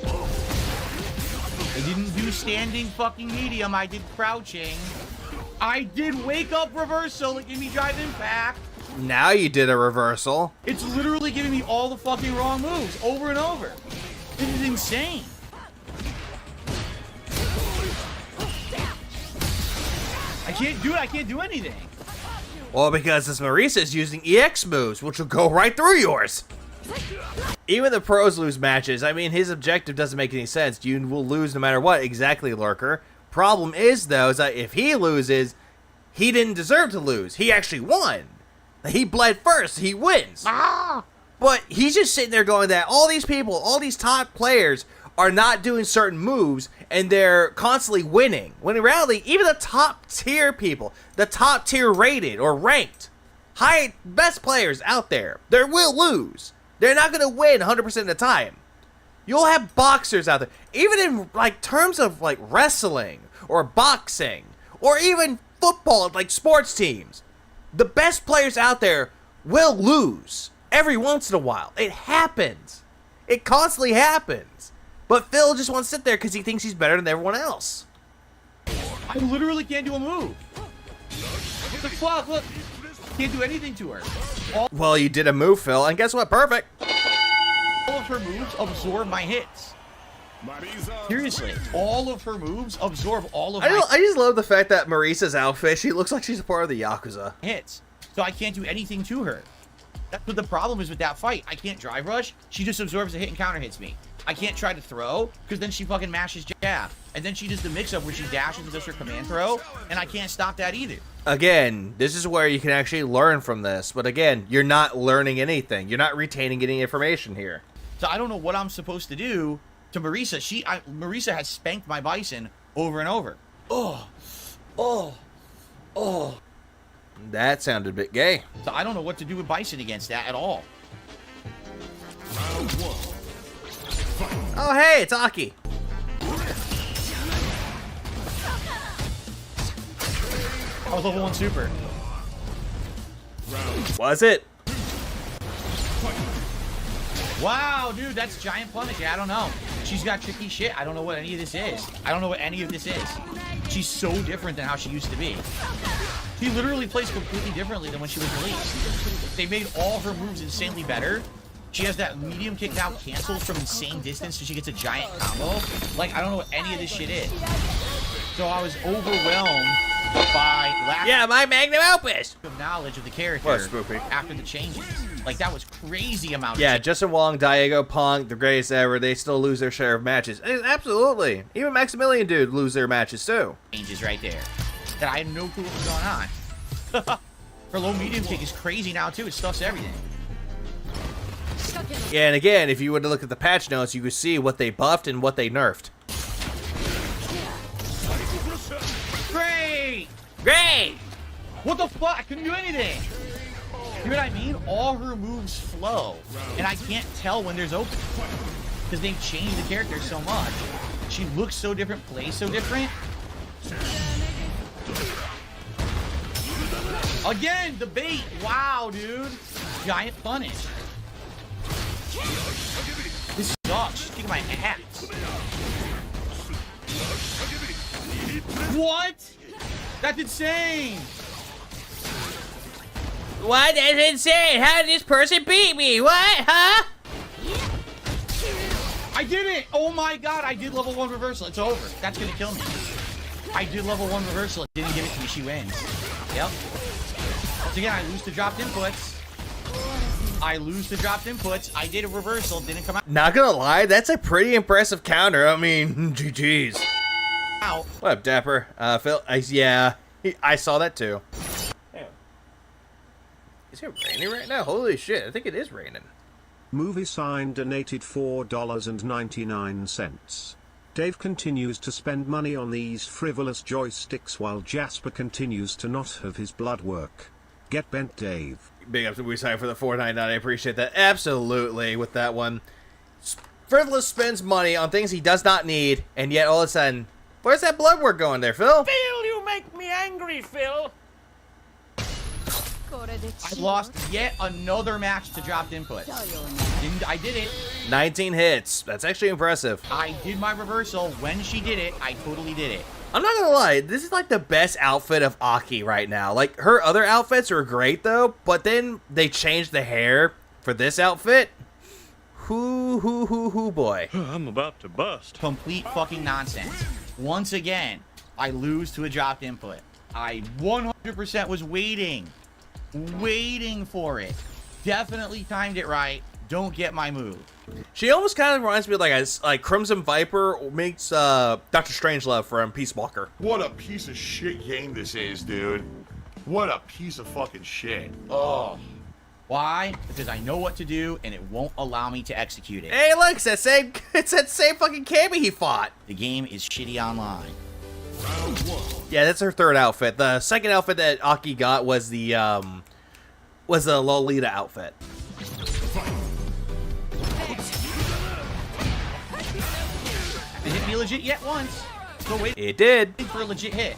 I didn't do standing fucking medium. I did crouching. I did wake up reversal. It gave me drive impact. Now you did a reversal. It's literally giving me all the fucking wrong moves over and over. This is insane. I can't do it. I can't do anything. Well, because this Marisa is using EX moves, which will go right through yours. Even the pros lose matches. I mean, his objective doesn't make any sense. You will lose no matter what. Exactly, Lurker. Problem is, though, is that if he loses, he didn't deserve to lose. He actually won. He bled first. He wins. But he's just sitting there going that all these people, all these top players are not doing certain moves, and they're constantly winning. When in reality, even the top tier people, the top tier rated or ranked, best players out there, they will lose. They're not going to win 100% of the time. You'll have boxers out there, even in like terms of like wrestling or boxing or even football, like sports teams. The best players out there will lose every once in a while. It happens. It constantly happens. But Phil just wants to sit there because he thinks he's better than everyone else. I literally can't do a move. What the fuck? Look. Can't do anything to her. Well, you did a move, Phil, and guess what? Perfect. All of her moves absorb my hits. Seriously, all of her moves absorb all of my I just love the fact that Marisa's outfit, she looks like she's a part of the Yakuza. hits. So I can't do anything to her. That's what the problem is with that fight. I can't drive rush. She just absorbs the hit and counter hits me. I can't try to throw because then she fucking mashes jab. And then she does the mix-up where she dashes and does her command throw, and I can't stop that either. Again, this is where you can actually learn from this. But again, you're not learning anything. You're not retaining any information here. So I don't know what I'm supposed to do to Marisa. Marisa has spanked my bison over and over. Oh. That sounded a bit gay. So I don't know what to do with bison against that at all. Oh, hey, it's Aki. I was level 1 super. Wow, dude, that's giant punish. I don't know. She's got tricky shit. I don't know what any of this is. I don't know what any of this is. She's so different than how she used to be. She literally plays completely differently than when she was released. They made all her moves insanely better. She has that medium kick now cancels from insane distance, so she gets a giant combo. Like, I don't know what any of this shit is. So I was overwhelmed by lack my magnum opus of knowledge of the character after the changes. Like, that was crazy amount of Justin Wong, Diego Punk, the greatest ever, they still lose their share of matches. Absolutely. Even Maximilian dude lose their matches too. changes right there. That I had no clue what was going on. Her low medium kick is crazy now too. It stuffs everything. Yeah, and again, if you were to look at the patch notes, you could see what they buffed and what they nerfed. Great! Great! What the fuck? I couldn't do anything. You know what I mean? All her moves flow, and I can't tell when there's open because they've changed the character so much. She looks so different, plays so different. Again, the bait. Wow, dude. Giant punish. This sucks. She's kicking my ass. What? That's insane. What? That's insane! How did this person beat me? What? Huh? I did it! Oh my god, I did level 1 reversal. It's over. That's gonna kill me. I did level 1 reversal. It didn't give it to me. She wins. Yep. Once again, I lose to dropped inputs. I lose to dropped inputs. I did a reversal. Didn't come out. Not gonna lie, that's a pretty impressive counter. I mean, GG's. Out. What up, Dapper? Phil, I saw that too. Is it raining right now? Holy shit, I think it is raining. Movie sign donated $4.99. Dave continues to spend money on these frivolous joysticks while Jasper continues to not have his blood work. Get bent, Dave. Big up to Movie sign for the $4.99. I appreciate that. Absolutely with that one. Frivolous spends money on things he does not need, and yet all of a sudden, where's that blood work going there, Phil? Phil, you make me angry, Phil. I lost yet another match to dropped inputs. I did it. 19 hits. That's actually impressive. I did my reversal. When she did it, I totally did it. I'm not gonna lie, this is like the best outfit of Aki right now. Like, her other outfits are great though, but then they changed the hair for this outfit. Hoo, boy. I'm about to bust. Complete fucking nonsense. Once again, I lose to a dropped input. I 100% was waiting for it. Definitely timed it right. Don't get my move. She almost kind of reminds me of like Crimson Viper meets Dr. Strangelove from Peace Walker. What a piece of shit game this is, dude. What a piece of fucking shit. Oh. Why? Because I know what to do, and it won't allow me to execute it. Hey, look, it's that same fucking Cammy he fought. The game is shitty online. Yeah, that's her third outfit. The second outfit that Aki got was the Lolita outfit. Did it hit me legit yet once? Still waiting. It did. For a legit hit.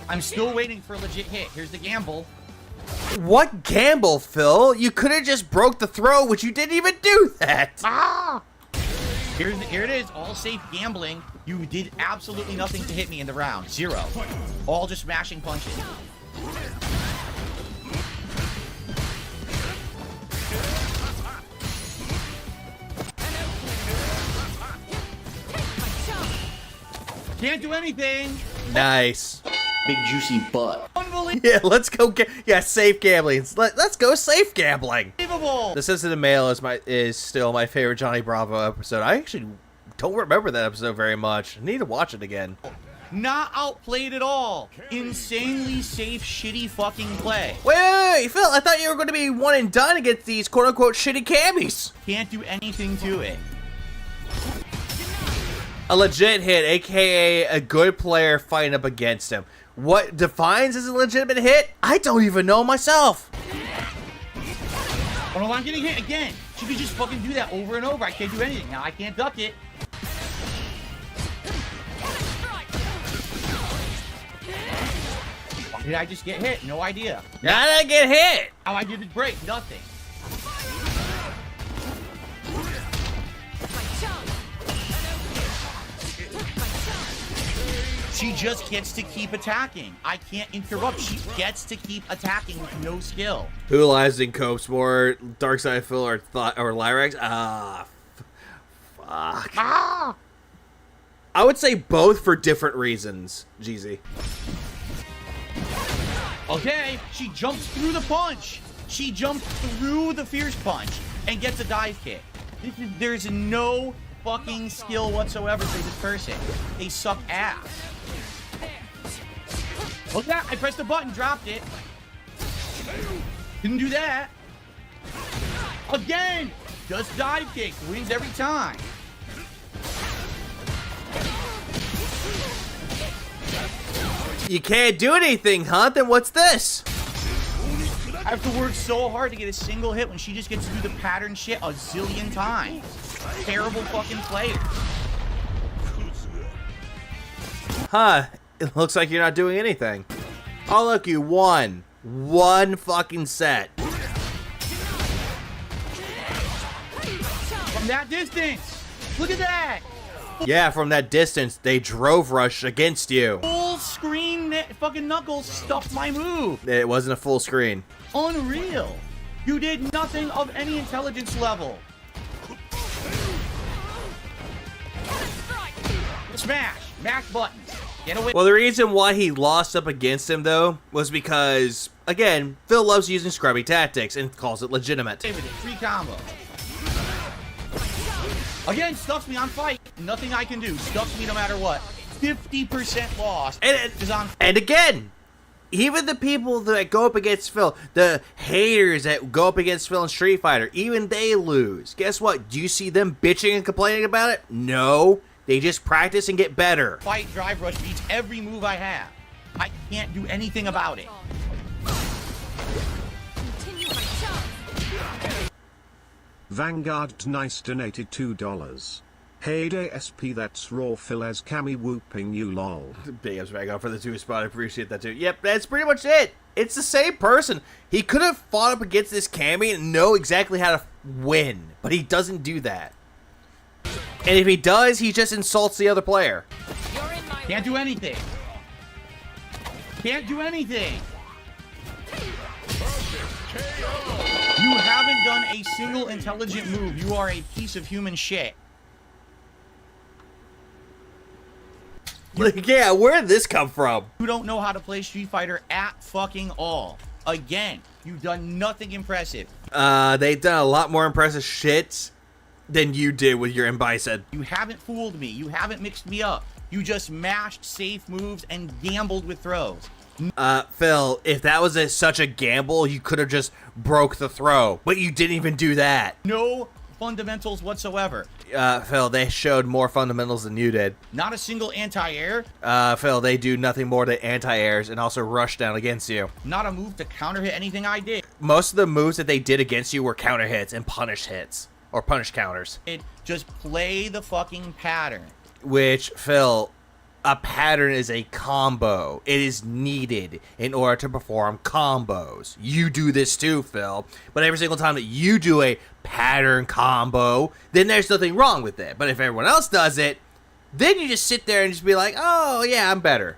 I'm still waiting for a legit hit. Here's the gamble. What gamble, Phil? You could have just broke the throw, which you didn't even do that. Ah! Here it is, all safe gambling. You did absolutely nothing to hit me in the round. 0. All just smashing punches. Can't do anything. Nice. Big juicy butt. Unbelievable. Yeah, let's go. Safe gambling. Let's go safe gambling. The Sensitive Male is still my favorite Johnny Bravo episode. I actually don't remember that episode very much. I need to watch it again. Not outplayed at all. Insanely safe, shitty fucking play. Wait, Phil, I thought you were going to be one and done against these quote-unquote shitty cammies. Can't do anything to it. A legit hit, aka a good player fighting up against him. What defines as a legitimate hit? I don't even know myself. Oh no, I'm getting hit again. She could just fucking do that over and over. I can't do anything. Now I can't duck it. Why did I just get hit? No idea. How did I get hit? How I did the break? Nothing. She just gets to keep attacking. I can't interrupt. She gets to keep attacking with no skill. Who lies in copes more, Darkside Phil or Lyrax? Fuck. I would say both for different reasons, Jeezy. Okay, she jumps through the punch. She jumps through the fierce punch and gets a dive kick. There's no fucking skill whatsoever for this person. They suck ass. Look at that, I pressed the button, dropped it. Didn't do that. Again, just dive kick, wins every time. You can't do anything, huh? Then what's this? I have to work so hard to get a single hit when she just gets to do the pattern shit a zillion times. Terrible fucking player. Huh, it looks like you're not doing anything. Oh look, you won. One fucking set. From that distance, look at that. Yeah, from that distance, they drove rush against you. Full screen fucking Knuckles stuffed my move. It wasn't a full screen. Unreal. You did nothing of any intelligence level. Smash. Mash buttons. Get away. Well, the reason why he lost up against him, though, was because, again, Phil loves using scrubby tactics and calls it legitimate. Free combo. Again, stuffs me on fight. Nothing I can do. Stuffs me no matter what. 50% loss. And again, even the people that go up against Phil, the haters that go up against Phil in Street Fighter, even they lose. Guess what? Do you see them bitching and complaining about it? No. They just practice and get better. Fight drive rush beats every move I have. I can't do anything about it. Vanguard Nice donated $2. Heyday SP, that's raw Phil as Cammy whooping you lol. Big ups Vanguard for the 2 spot. I appreciate that too. Yep, that's pretty much it. It's the same person. He could have fought up against this Cammy and know exactly how to win, but he doesn't do that. And if he does, he just insults the other player. Can't do anything. Can't do anything. You haven't done a single intelligent move. You are a piece of human shit. Like, yeah, where did this come from? You don't know how to play Street Fighter at fucking all. Again, you've done nothing impressive. They've done a lot more impressive shit than you did with your Bison. You haven't fooled me. You haven't mixed me up. You just mashed safe moves and gambled with throws. Phil, if that was such a gamble, you could have just broke the throw, but you didn't even do that. No fundamentals whatsoever. Phil, they showed more fundamentals than you did. Not a single anti-air. Phil, they do nothing more than anti-airs and also rush down against you. Not a move to counter hit anything I did. Most of the moves that they did against you were counter hits and punish hits. Or punish counters. Just play the fucking pattern. Which, Phil, a pattern is a combo. It is needed in order to perform combos. You do this too, Phil. But every single time that you do a pattern combo, then there's nothing wrong with it. But if everyone else does it, then you just sit there and just be like, oh, yeah, I'm better.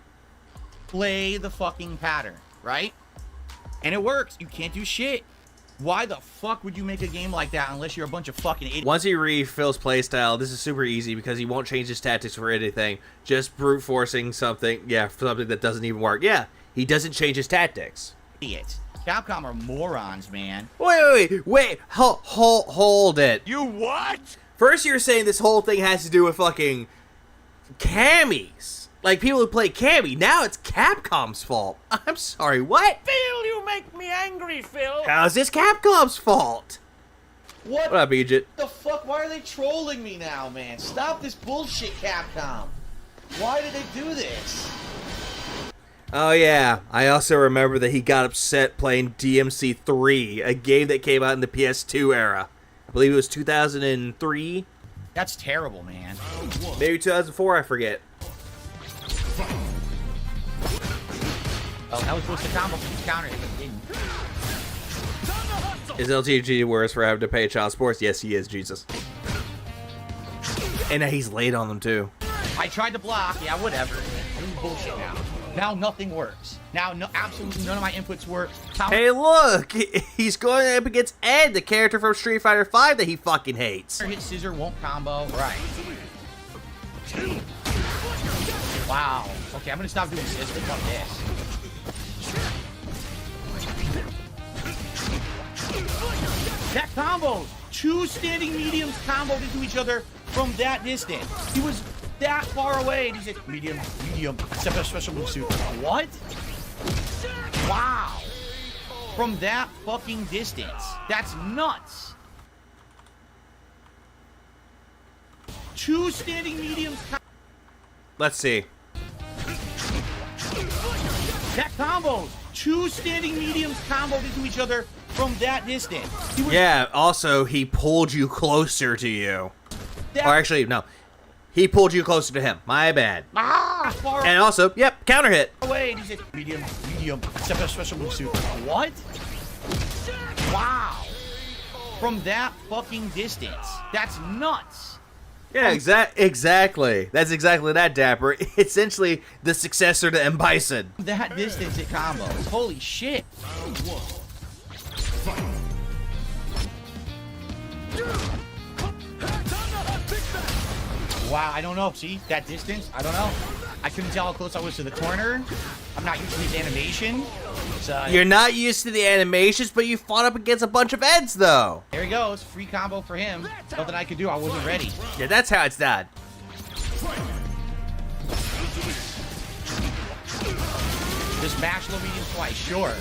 Play the fucking pattern, right? And it works. You can't do shit. Why the fuck would you make a game like that unless you're a bunch of fucking idiots? Once you read Phil's playstyle, this is super easy because he won't change his tactics for anything. Just brute forcing something, something that doesn't even work. Yeah, he doesn't change his tactics. Idiots. Capcom are morons, man. Wait, hold it. You what? First you're saying this whole thing has to do with fucking Cammies. Like people who play Cammy. Now it's Capcom's fault. I'm sorry, what? Phil, you make me angry, Phil. How's this Capcom's fault? What up, Egypt? The fuck? Why are they trolling me now, man? Stop this bullshit, Capcom. Why did they do this? Oh yeah, I also remember that he got upset playing DMC 3, a game that came out in the PS2 era. I believe it was 2003. That's terrible, man. Maybe 2004, I forget. Oh, that was supposed to combo counter, but it didn't. Is LTG worse for having to pay child support? Yes, he is, Jesus. And he's late on them too. I tried to block. Yeah, whatever. I'm doing bullshit now. Now nothing works. Now absolutely none of my inputs work. Hey, look! He's going up against Ed, the character from Street Fighter V that he fucking hates. Hit scissor won't combo. Right. Wow. Okay, I'm gonna stop doing scissor. Fuck this. That combo! 2 standing mediums comboed into each other from that distance. He was that far away, and he said, medium, special move suit. What? Wow. From that fucking distance. That's nuts. 2 standing mediums. Let's see. That combo. 2 standing mediums comboed into each other from that distance. Yeah, also, he pulled you closer to you. Or actually, no. He pulled you closer to him. My bad. And also, yep, counter hit. Away, and he said, medium, special move suit. What? Wow. From that fucking distance. That's nuts. Yeah, exactly. That's exactly that, Dapper. Essentially, the successor to M. Bison. That distance it combos. Holy shit. Wow, I don't know. See, that distance? I don't know. I couldn't tell how close I was to the corner. I'm not used to his animation. You're not used to the animations, but you fought up against a bunch of Eds, though. There he goes. Free combo for him. Nothing I could do. I wasn't ready. Yeah, that's how it's done. Just mash low medium twice. Sure.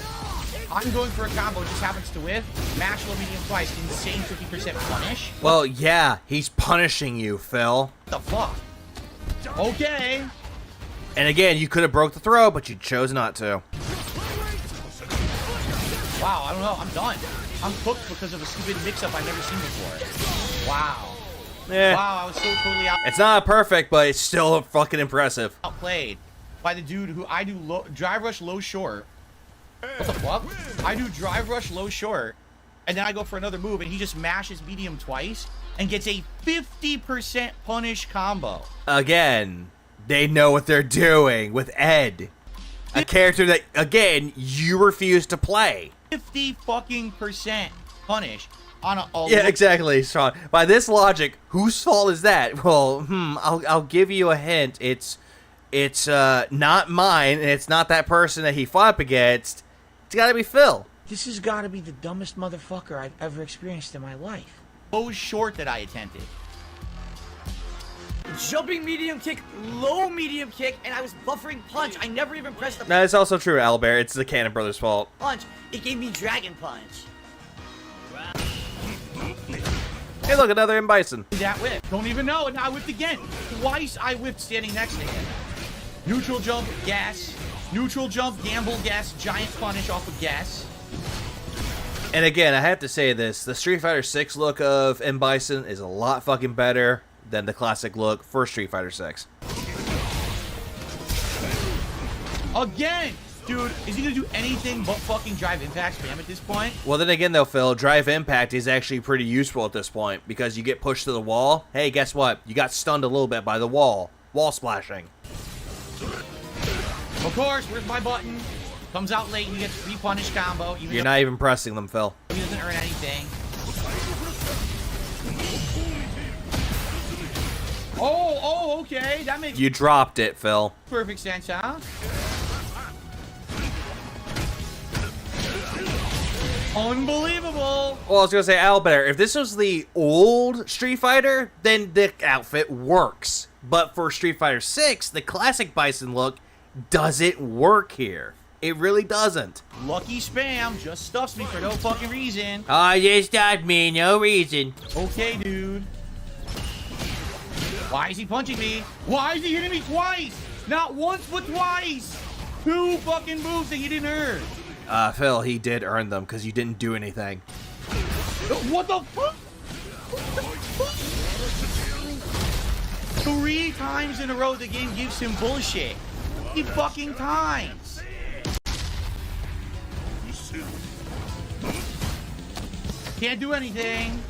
I'm going for a combo. Just happens to whiff. Mash low medium twice. Insane 50% punish. Well, yeah. He's punishing you, Phil. What the fuck? Okay. And again, you could have broke the throw, but you chose not to. Wow, I don't know. I'm done. I'm cooked because of a stupid mix-up I've never seen before. Wow. Yeah. Wow, I was so totally out. It's not perfect, but it's still fucking impressive. Outplayed by the dude who I do drive rush low short. What the fuck? I do drive rush low short, and then I go for another move, and he just mashes medium twice and gets a 50% punish combo. Again, they know what they're doing with Ed. A character that, again, you refuse to play. 50 fucking % punish on a yeah, exactly, Sean. By this logic, whose fault is that? Well, I'll give you a hint. It's not mine, and it's not that person that he fought up against. It's gotta be Phil. This has gotta be the dumbest motherfucker I've ever experienced in my life. Low short that I attempted. Jumping medium kick, low medium kick, and I was buffering punch. I never even pressed the No, it's also true, Albert. It's the Cannon Brothers' fault. punch. It gave me dragon punch. Hey, look, another M. Bison. That whip. Don't even know, and I whipped again. Twice I whipped standing next to him. Neutral jump, gas. Neutral jump, gamble, gas. Giant punish off of gas. And again, I have to say this. The Street Fighter 6 look of M. Bison is a lot fucking better than the classic look for Street Fighter 6. Again! Dude, is he gonna do anything but fucking drive impact spam at this point? Well, then again, though, Phil, drive impact is actually pretty useful at this point because you get pushed to the wall. Hey, guess what? You got stunned a little bit by the wall. Wall splashing. Of course, where's my button? Comes out late and you get free punish combo. You're not even pressing them, Phil. He doesn't earn anything. Oh, okay. That makes You dropped it, Phil. perfect sense, huh? Unbelievable. Well, I was gonna say, Albert, if this was the old Street Fighter, then the outfit works. But for Street Fighter 6, the classic Bison look doesn't work here. It really doesn't. Lucky spam just stuffs me for no fucking reason. Oh, you stuffed me, no reason. Okay, dude. Why is he punching me? Why is he hitting me twice? Not once, but twice. 2 fucking moves that he didn't earn. Phil, he did earn them because you didn't do anything. What the fuck? 3 times in a row the game gives him bullshit. 3 fucking times. Can't do anything.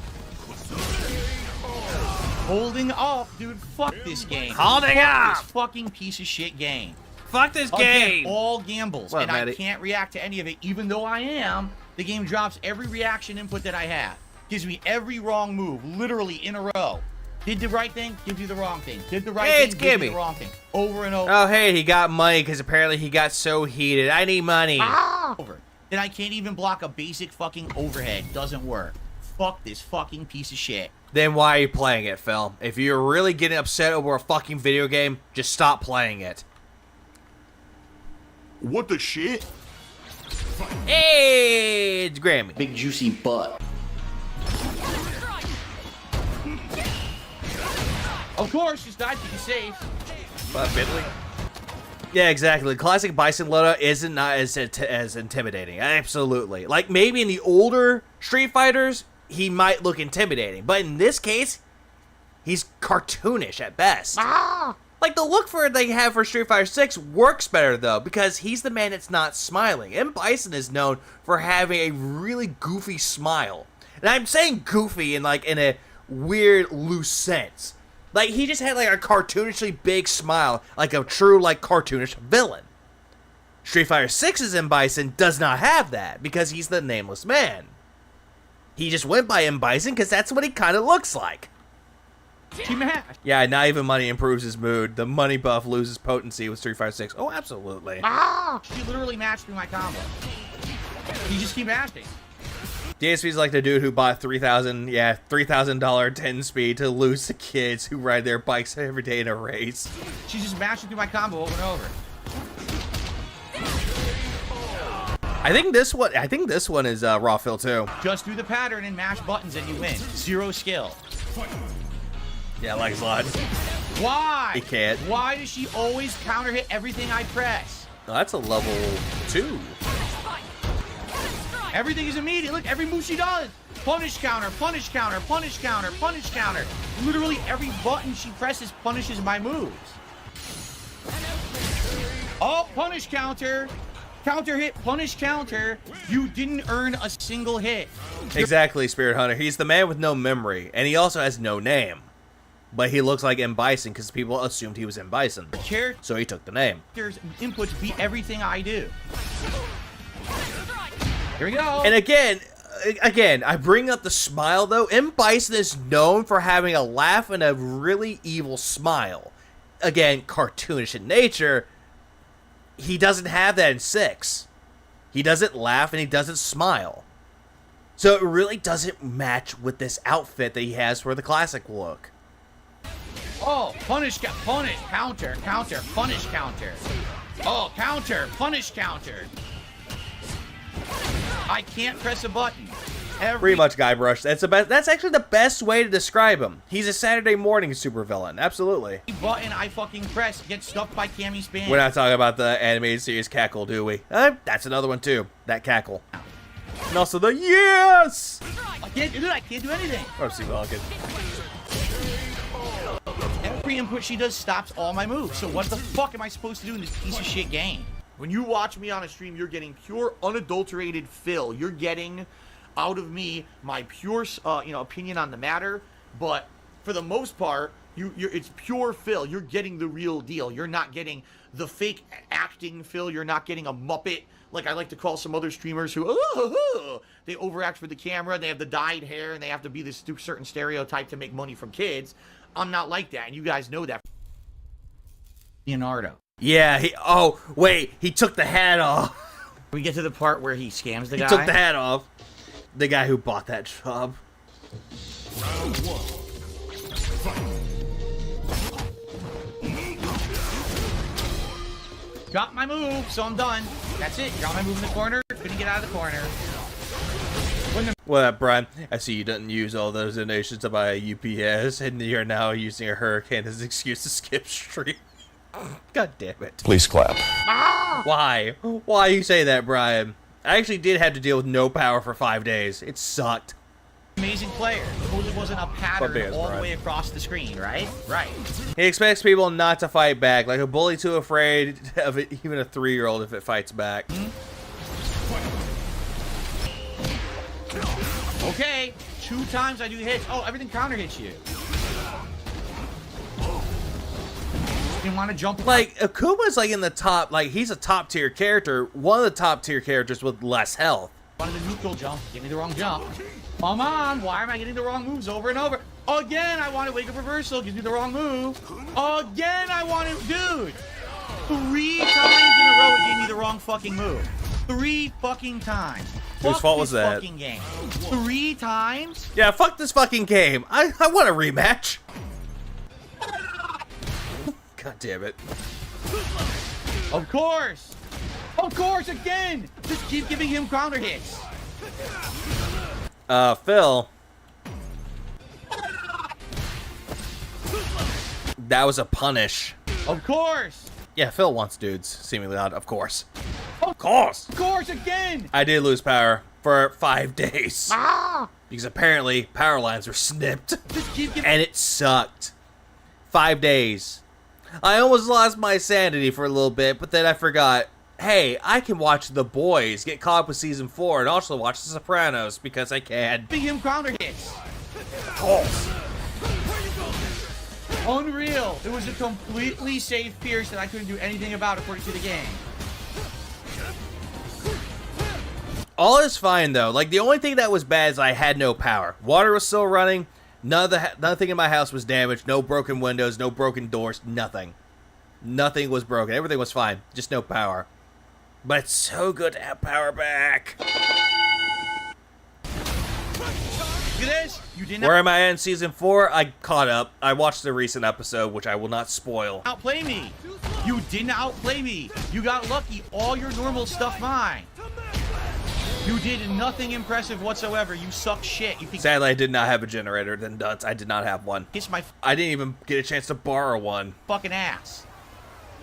Holding up, dude. Fuck this game. Holding Fuck up. this fucking piece of shit game. Fuck this Again, game. all gambles, What, and Matty? I can't react to any of it, even though I am. The game drops every reaction input that I have. Gives me every wrong move, literally in a row. Did the right thing, gives you the wrong thing. Did the right Hey, thing, it's gives you Gibby. the wrong thing. Over and over. Oh, hey, he got money because apparently he got so heated. I need money. Over. Then I can't even block a basic fucking overhead. Doesn't work. Fuck this fucking piece of shit. Then why are you playing it, Phil? If you're really getting upset over a fucking video game, just stop playing it. What the shit? Hey, it's Grammy. Big juicy butt. Of course, just died to be safe. Yeah, exactly. Classic Bison Loda isn't not as intimidating. Absolutely. Like, maybe in the older Street Fighters, he might look intimidating. But in this case, he's cartoonish at best. Like, the look for they have for Street Fighter 6 works better, though, because he's the man that's not smiling. And Bison is known for having a really goofy smile. And I'm saying goofy in a weird, loose sense. Like, he just had, like, a cartoonishly big smile, like a true, like, cartoonish villain. Street Fighter 6's M. Bison does not have that, because he's the nameless man. He just went by M. Bison because that's what he kind of looks like. Team Hash. Yeah, not even money improves his mood. The money buff loses potency with Street Fighter 6. Oh, absolutely. She literally matched through my combo. You just keep mashing. DSP's like the dude who bought $3,000 10-speed to lose to kids who ride their bikes every day in a race. She's just mashing through my combo over and over. I think this one is Raw Fill too. Just do the pattern and mash buttons and you win. Zero skill. Yeah, like Slot. Why? He can't. Why does she always counter hit everything I press? Oh, that's a level 2. Everything is immediate. Look, every move she does. Punish counter, punish counter, punish counter, punish counter. Literally every button she presses punishes my moves. Oh, punish counter. Counter hit, punish counter. You didn't earn a single hit. Exactly, Spirit Hunter. He's the man with no memory, and he also has no name. But he looks like M. Bison because people assumed he was M. Bison. So he took the name. Character's inputs beat everything I do. Here we go. And again, I bring up the smile, though. M. Bison is known for having a laugh and a really evil smile. Again, cartoonish in nature. He doesn't have that in 6. He doesn't laugh and he doesn't smile. So it really doesn't match with this outfit that he has for the classic look. Oh, punish, punish, counter, counter, punish, counter. Oh, counter, punish, counter. I can't press a button. Pretty much Guybrush. That's actually the best way to describe him. He's a Saturday morning supervillain. Absolutely. Button I fucking press gets stuck by Cammy Span. We're not talking about the animated series Cackle, do we? That's another one too. That Cackle. And also the yes! I can't do it. I can't do anything. Or see Vulcan. Every input she does stops all my moves. So what the fuck am I supposed to do in this piece of shit game? When you watch me on a stream, you're getting pure, unadulterated fill. You're getting out of me my pure, opinion on the matter. But for the most part, it's pure fill. You're getting the real deal. You're not getting the fake acting fill. You're not getting a Muppet, like I like to call some other streamers who, they overact for the camera. They have the dyed hair, and they have to be this certain stereotype to make money from kids. I'm not like that, and you guys know that. Leonardo. Yeah, he took the hat off. We get to the part where he scams the guy. He took the hat off. The guy who bought that job. Round 1. Fight. Got my move, so I'm done. That's it. Got my move in the corner. Couldn't get out of the corner. What up, Brian? I see you didn't use all those donations to buy a UPS, and you're now using a hurricane as an excuse to skip stream. God damn it. Please clap. Why? Why you say that, Brian? I actually did have to deal with no power for 5 days. It sucked. Amazing player. Suppose it wasn't a pattern all the way across the screen, right? Right. He expects people not to fight back, like a bully too afraid of it, even a 3-year-old if it fights back. Okay, 2 times I do hits. Oh, everything counter hits you. Didn't want to jump. Like, Akuma's like in the top, like, he's a top tier character, one of the top tier characters with less health. Wanted the neutral jump. Give me the wrong jump. Come on, why am I getting the wrong moves over and over? Again, I want to wake up reversal. Gives me the wrong move. Again, I want to, dude. 3 times in a row, it gave me the wrong fucking move. 3 fucking times. Whose fault was that? Fucking game. 3 times? Yeah, fuck this fucking game. I want a rematch. God damn it. Of course. Of course, again. Just keep giving him counter hits. Phil. That was a punish. Of course. Yeah, Phil wants dudes, seemingly odd. Of course. Of course. Of course, again. I did lose power for 5 days. Because apparently power lines were snipped. Just keep giving. And it sucked. 5 days. I almost lost my sanity for a little bit, but then I forgot, hey, I can watch The Boys, get caught up with season 4, and also watch The Sopranos because I can. Giving him counter hits. Pulse. Unreal. It was a completely safe pierce that I couldn't do anything about according to the game. All is fine though. Like, the only thing that was bad is I had no power. Water was still running. Nothing in my house was damaged. No broken windows. No broken doors. Nothing. Nothing was broken. Everything was fine. Just no power. But it's so good to have power back. Look at this. You did not. Where am I in season 4? I caught up. I watched the recent episode, which I will not spoil. Outplay me. You didn't outplay me. You got lucky. All your normal stuff mine. You did nothing impressive whatsoever. You suck shit. You think Sadly, I did not have a generator. Then Dunce, I did not have one. kiss my I didn't even get a chance to borrow one. fucking ass.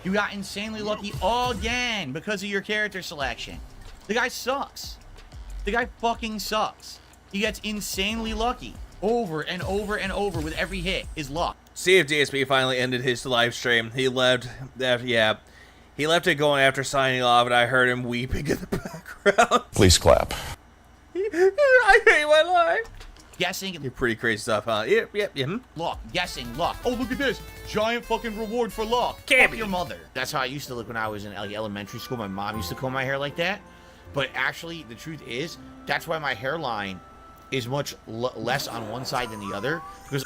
You got insanely lucky again because of your character selection. The guy sucks. The guy fucking sucks. He gets insanely lucky over and over and over with every hit. His luck. See if DSP finally ended his live stream. He left. Yeah. He left it going after signing off, and I heard him weeping in the background. Please clap. I hate my life. Guessing. You're pretty crazy stuff, huh? Yep. Luck. Guessing. Luck. Oh, look at this. Giant fucking reward for luck. Can't Fuck be. your mother. That's how I used to look when I was in like elementary school. My mom used to comb my hair like that. But actually, the truth is, that's why my hairline is much less on one side than the other. Because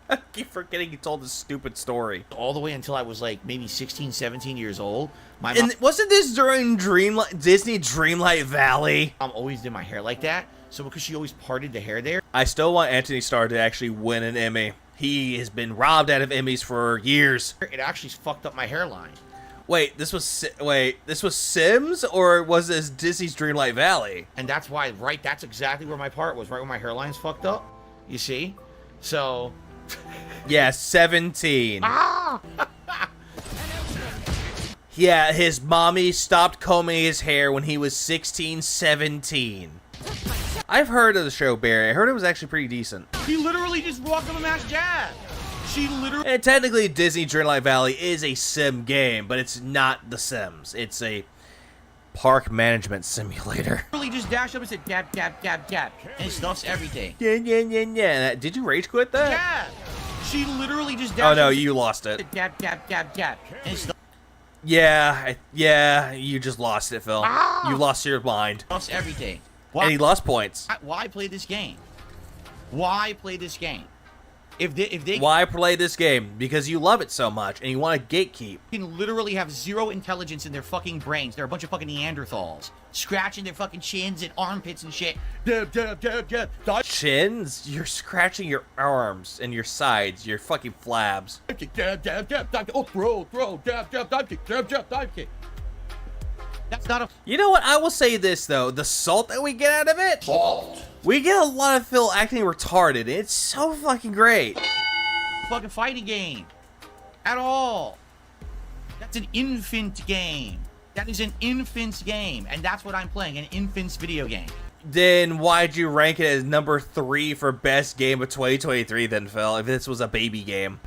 I keep forgetting you told this stupid story. all the way until I was like maybe 16, 17 years old, my And wasn't this during Disney Dreamlight Valley? mom always did my hair like that. So because she always parted the hair there, I still want Anthony Starr to actually win an Emmy. He has been robbed out of Emmys for years. it actually fucked up my hairline. Wait, this was Sims, or was this Disney's Dreamlight Valley? And that's why, that's exactly where my part was, right where my hairline's fucked up. You see? So... Yeah, 17. Yeah, his mommy stopped combing his hair when he was 16, 17. I've heard of the show, Barry. I heard it was actually pretty decent. He literally just walked up and mashed jab. She literally... And technically, Disney Dreamlight Valley is a sim game, but it's not The Sims. It's a park management simulator. literally just dashed up and said, dab, dab, dab, dab. And stuffs everything. Yeah. Did you rage quit that? Yeah. She literally just dashed Oh, up no, and you lost it. said, dab, dab, dab, dab. And stuffs Yeah, you just lost it, Phil. You lost your mind. everything. And he lost points. Why play this game? Why play this game? If they Why play this game? Because you love it so much and you want to gatekeep. can literally have zero intelligence in their fucking brains. They're a bunch of fucking Neanderthals. Scratching their fucking chins and armpits and shit. Dab, dab, dab, dab. Dab, Chins? You're scratching your arms and your sides, your fucking flabs. kick, dab, dab, dab, dab. Oh, throw, dab, dab, dive kick, dab, dab, dive kick. That's not a You know what? I will say this, though. The salt that we get out of it, we get a lot of Phil acting retarded. It's so fucking great. fucking fighting game. At all. That's an infant game. That is an infant's game. And that's what I'm playing, an infant's video game. Then why'd you rank it as number 3 for best game of 2023 then, Phil, if this was a baby game?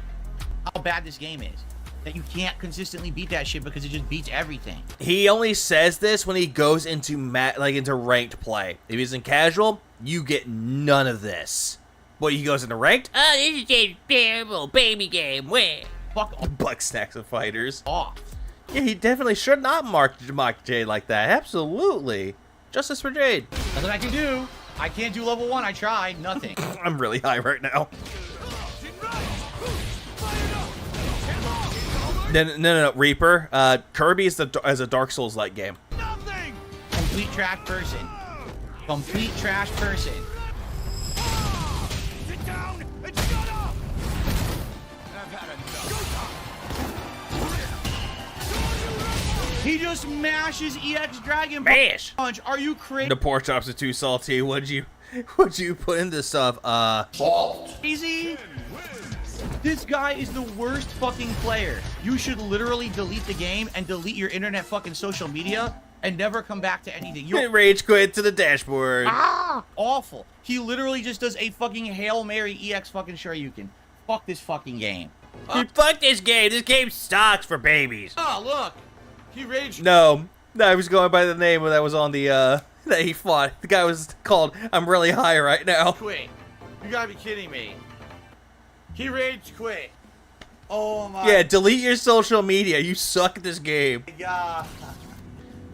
How bad this game is. That you can't consistently beat that shit because it just beats everything. He only says this when he goes into into ranked play. If he's in casual, you get none of this. But he goes into ranked, Oh, this is a terrible baby game. Where? Fuck off. Buck snacks of fighters. Off. Yeah, he definitely should not mock Jade like that. Absolutely. Justice for Jade. Nothing I can do. I can't do level 1. I tried. Nothing. I'm really high right now. No. Reaper. Kirby is a Dark Souls-like game. Complete trash person. Complete trash person. Sit down and shut up! I've had enough. He just mashes EX Dragon Mash! Punch. Are you crazy? The pork chops are too salty. What'd you put in this stuff? Salt. Crazy? This guy is the worst fucking player. You should literally delete the game and delete your internet fucking social media and never come back to anything. You're Rage quit to the dashboard. awful. He literally just does a fucking Hail Mary EX fucking Shoryuken. Fuck this fucking game. Fuck this game. This game sucks for babies. Oh, look. He raged. No, I was going by the name that was on the that he fought. The guy was called I'm really high right now. Quit. You gotta be kidding me. He rage quit. Oh my Yeah, delete your social media. You suck at this game. god.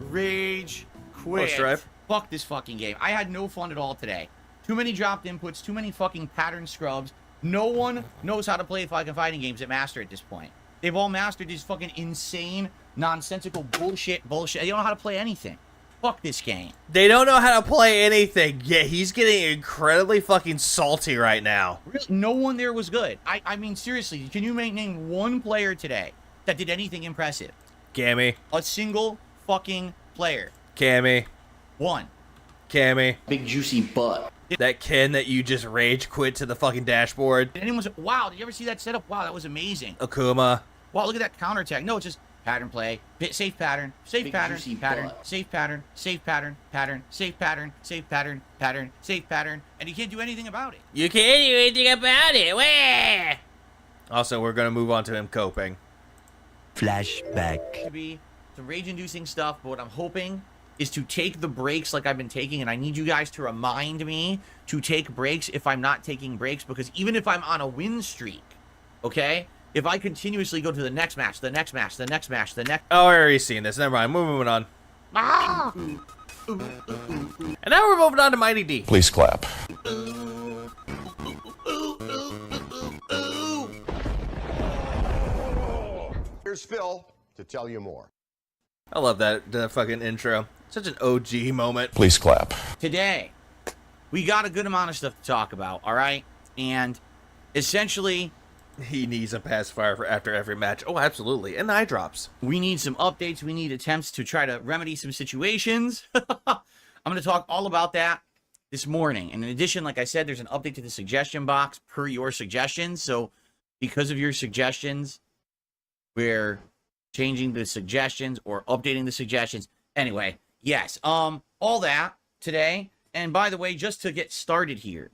Rage quit. Oh, Stripe. Fuck this fucking game. I had no fun at all today. Too many dropped inputs, too many fucking pattern scrubs. No one knows how to play fucking fighting games at Master at this point. They've all mastered these fucking insane, nonsensical bullshit. They don't know how to play anything. Fuck this game. They don't know how to play anything. Yeah, he's getting incredibly fucking salty right now. Really, no one there was good. I mean, seriously, can you name one player today that did anything impressive? Cammy. A single fucking player. Cammy. One. Cammy. Big juicy butt. That Ken that you just rage quit to the fucking dashboard. Did anyone say, wow, did you ever see that setup? Wow, that was amazing. Akuma. Wow, look at that counterattack. No, it's just pattern play, safe pattern, safe Big pattern, juicy pattern, butt. safe pattern, safe pattern, pattern, safe pattern, safe pattern, pattern, safe pattern, and you can't do anything about it. You can't do anything about it. Wah! Also, we're going to move on to him coping. To be some rage-inducing stuff, but what I'm hoping is to take the breaks like I've been taking, and I need you guys to remind me to take breaks if I'm not taking breaks, because even if I'm on a win streak, okay, if I continuously go to the next match, the next match, the next match, the next... Oh, I already seen this. Never mind. We're moving on. And now we're moving on to Mighty D. Please clap. Here's Phil to tell you more. I love that fucking intro. Such an OG moment. Please clap. Today, we got a good amount of stuff to talk about, all right? And essentially, He needs a pacifier for after every match. Oh, absolutely. And eye drops. we need some updates. We need attempts to try to remedy some situations. I'm going to talk all about that this morning. And in addition, like I said, there's an update to the suggestion box per your suggestions. So because of your suggestions, we're changing the suggestions or updating the suggestions. Anyway, yes, all that today. And by the way, just to get started here,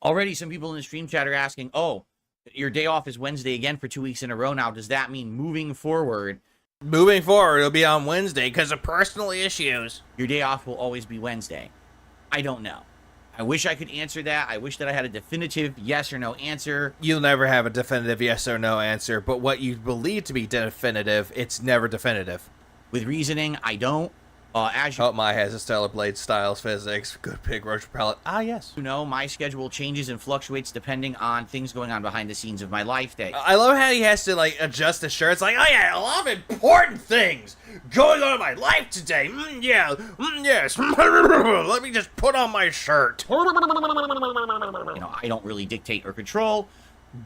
already some people in the stream chat are asking, oh, your day off is Wednesday again for 2 weeks in a row now. Does that mean moving forward, It'll be on Wednesday because of personal issues. your day off will always be Wednesday? I don't know. I wish I could answer that. I wish that I had a definitive yes or no answer. You'll never have a definitive yes or no answer, but what you believe to be definitive, it's never definitive. With reasoning, I don't. As you Oh, my has a stellar blade styles physics. Good big roach palette. Ah, yes. know, my schedule changes and fluctuates depending on things going on behind the scenes of my life that I love how he has to, like, adjust the shirt. It's like, oh, yeah, a lot of important things going on in my life today. Yes. Let me just put on my shirt. I don't really dictate or control.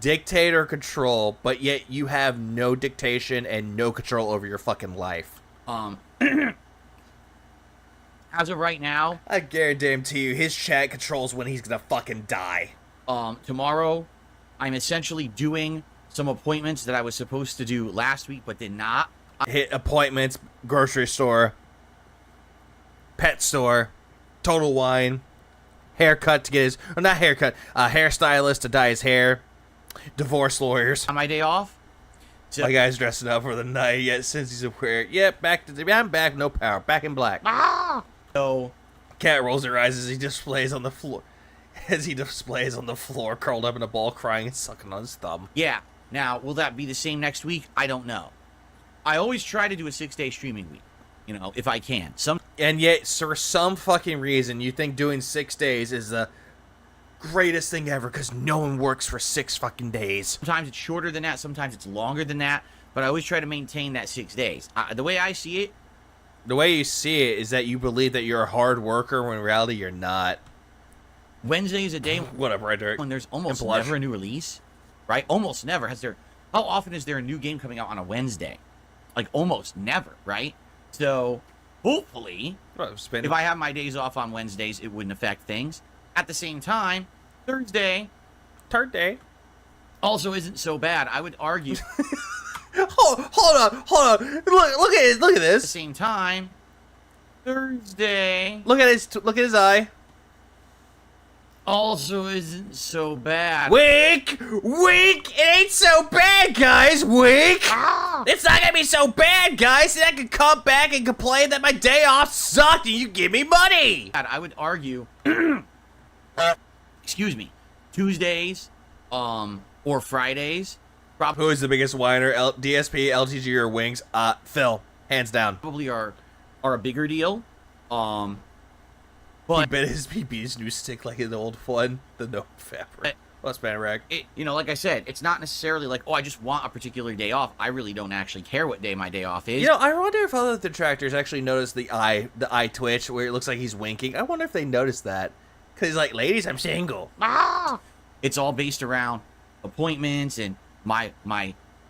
Dictate or control, but yet you have no dictation and no control over your fucking life. As of right now, I guarantee you, his chat controls when he's gonna fucking die. tomorrow, I'm essentially doing some appointments that I was supposed to do last week but did not. Hit appointments, grocery store, pet store, Total Wine, haircut to get his, or not haircut, hairstylist to dye his hair, divorce lawyers. On my day off, My guy's dressing up for the night, yet since he's aware, yep, I'm back, no power, back in black. so Cat rolls her eyes as he displays on the floor. As he displays on the floor, curled up in a ball, crying and sucking on his thumb. Yeah. Now, will that be the same next week? I don't know. I always try to do a 6-day streaming week, you know, if I can. And yet, for some fucking reason, you think doing 6 days is the greatest thing ever because no one works for 6 fucking days. Sometimes it's shorter than that, sometimes it's longer than that, but I always try to maintain that 6 days. The way I see it... The way you see it is that you believe that you're a hard worker when in reality you're not. Wednesday is a day... What up, right, Derek? When there's almost never a new release, right? Almost never. How often is there a new game coming out on a Wednesday? Like, almost never, right? So, hopefully, if I have my days off on Wednesdays, it wouldn't affect things. At the same time, Thursday also isn't so bad. I would argue... hold on. Look at this. At the same time, Thursday... Look at his eye. Also isn't so bad. Wink! It ain't so bad, guys! Wink! It's not gonna be so bad, guys! And I can come back and complain that my day off sucked and you give me money! I would argue... excuse me. Tuesdays, or Fridays... Who is the biggest whiner? DSP, LTG, or Wings? Phil. Hands down. Probably are a bigger deal. But he beat his new stick like an old one. The no fabric. Plus Bannerag. You know, like I said, it's not necessarily like, oh, I just want a particular day off. I really don't actually care what day my day off is. You know, I wonder if other detractors actually notice the eye twitch where it looks like he's winking. I wonder if they notice that. Because he's like, ladies, I'm single. It's all based around appointments and my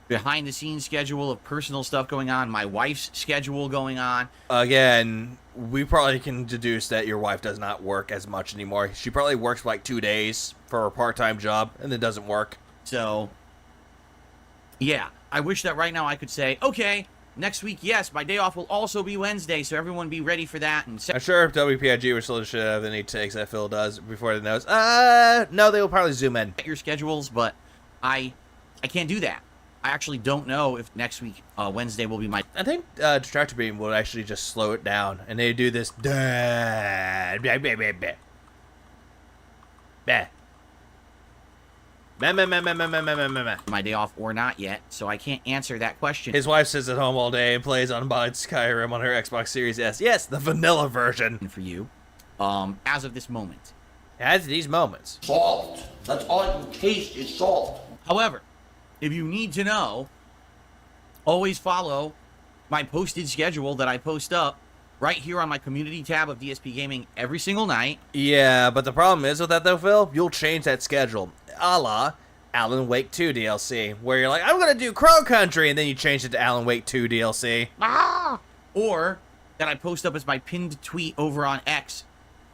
behind the scenes schedule of personal stuff going on, my wife's schedule going on. Again, we probably can deduce that your wife does not work as much anymore. She probably works for like 2 days for a part-time job and then doesn't work. So, yeah, I wish that right now I could say, okay, next week, yes, my day off will also be Wednesday, so everyone be ready for that. And I'm sure if WPIG was still the shit out of any takes that Phil does before the notes. No, they will probably zoom in. Your schedules, but I can't do that. I actually don't know if next week, Wednesday, will be my... I think Detractor Beam would actually just slow it down, and they do this... My day off or not yet, so I can't answer that question. His wife sits at home all day and plays unmodded Skyrim on her Xbox Series S. Yes, the vanilla version. For you, as of this moment. As these moments. Salt. That's all I can taste is salt. However, if you need to know, always follow my posted schedule that I post up right here on my community tab of DSP Gaming every single night. Yeah, but the problem is with that though, Phil, you'll change that schedule. A la Alan Wake 2 DLC, where you're like, I'm going to do Crow Country, and then you change it to Alan Wake 2 DLC. Or that I post up as my pinned tweet over on X,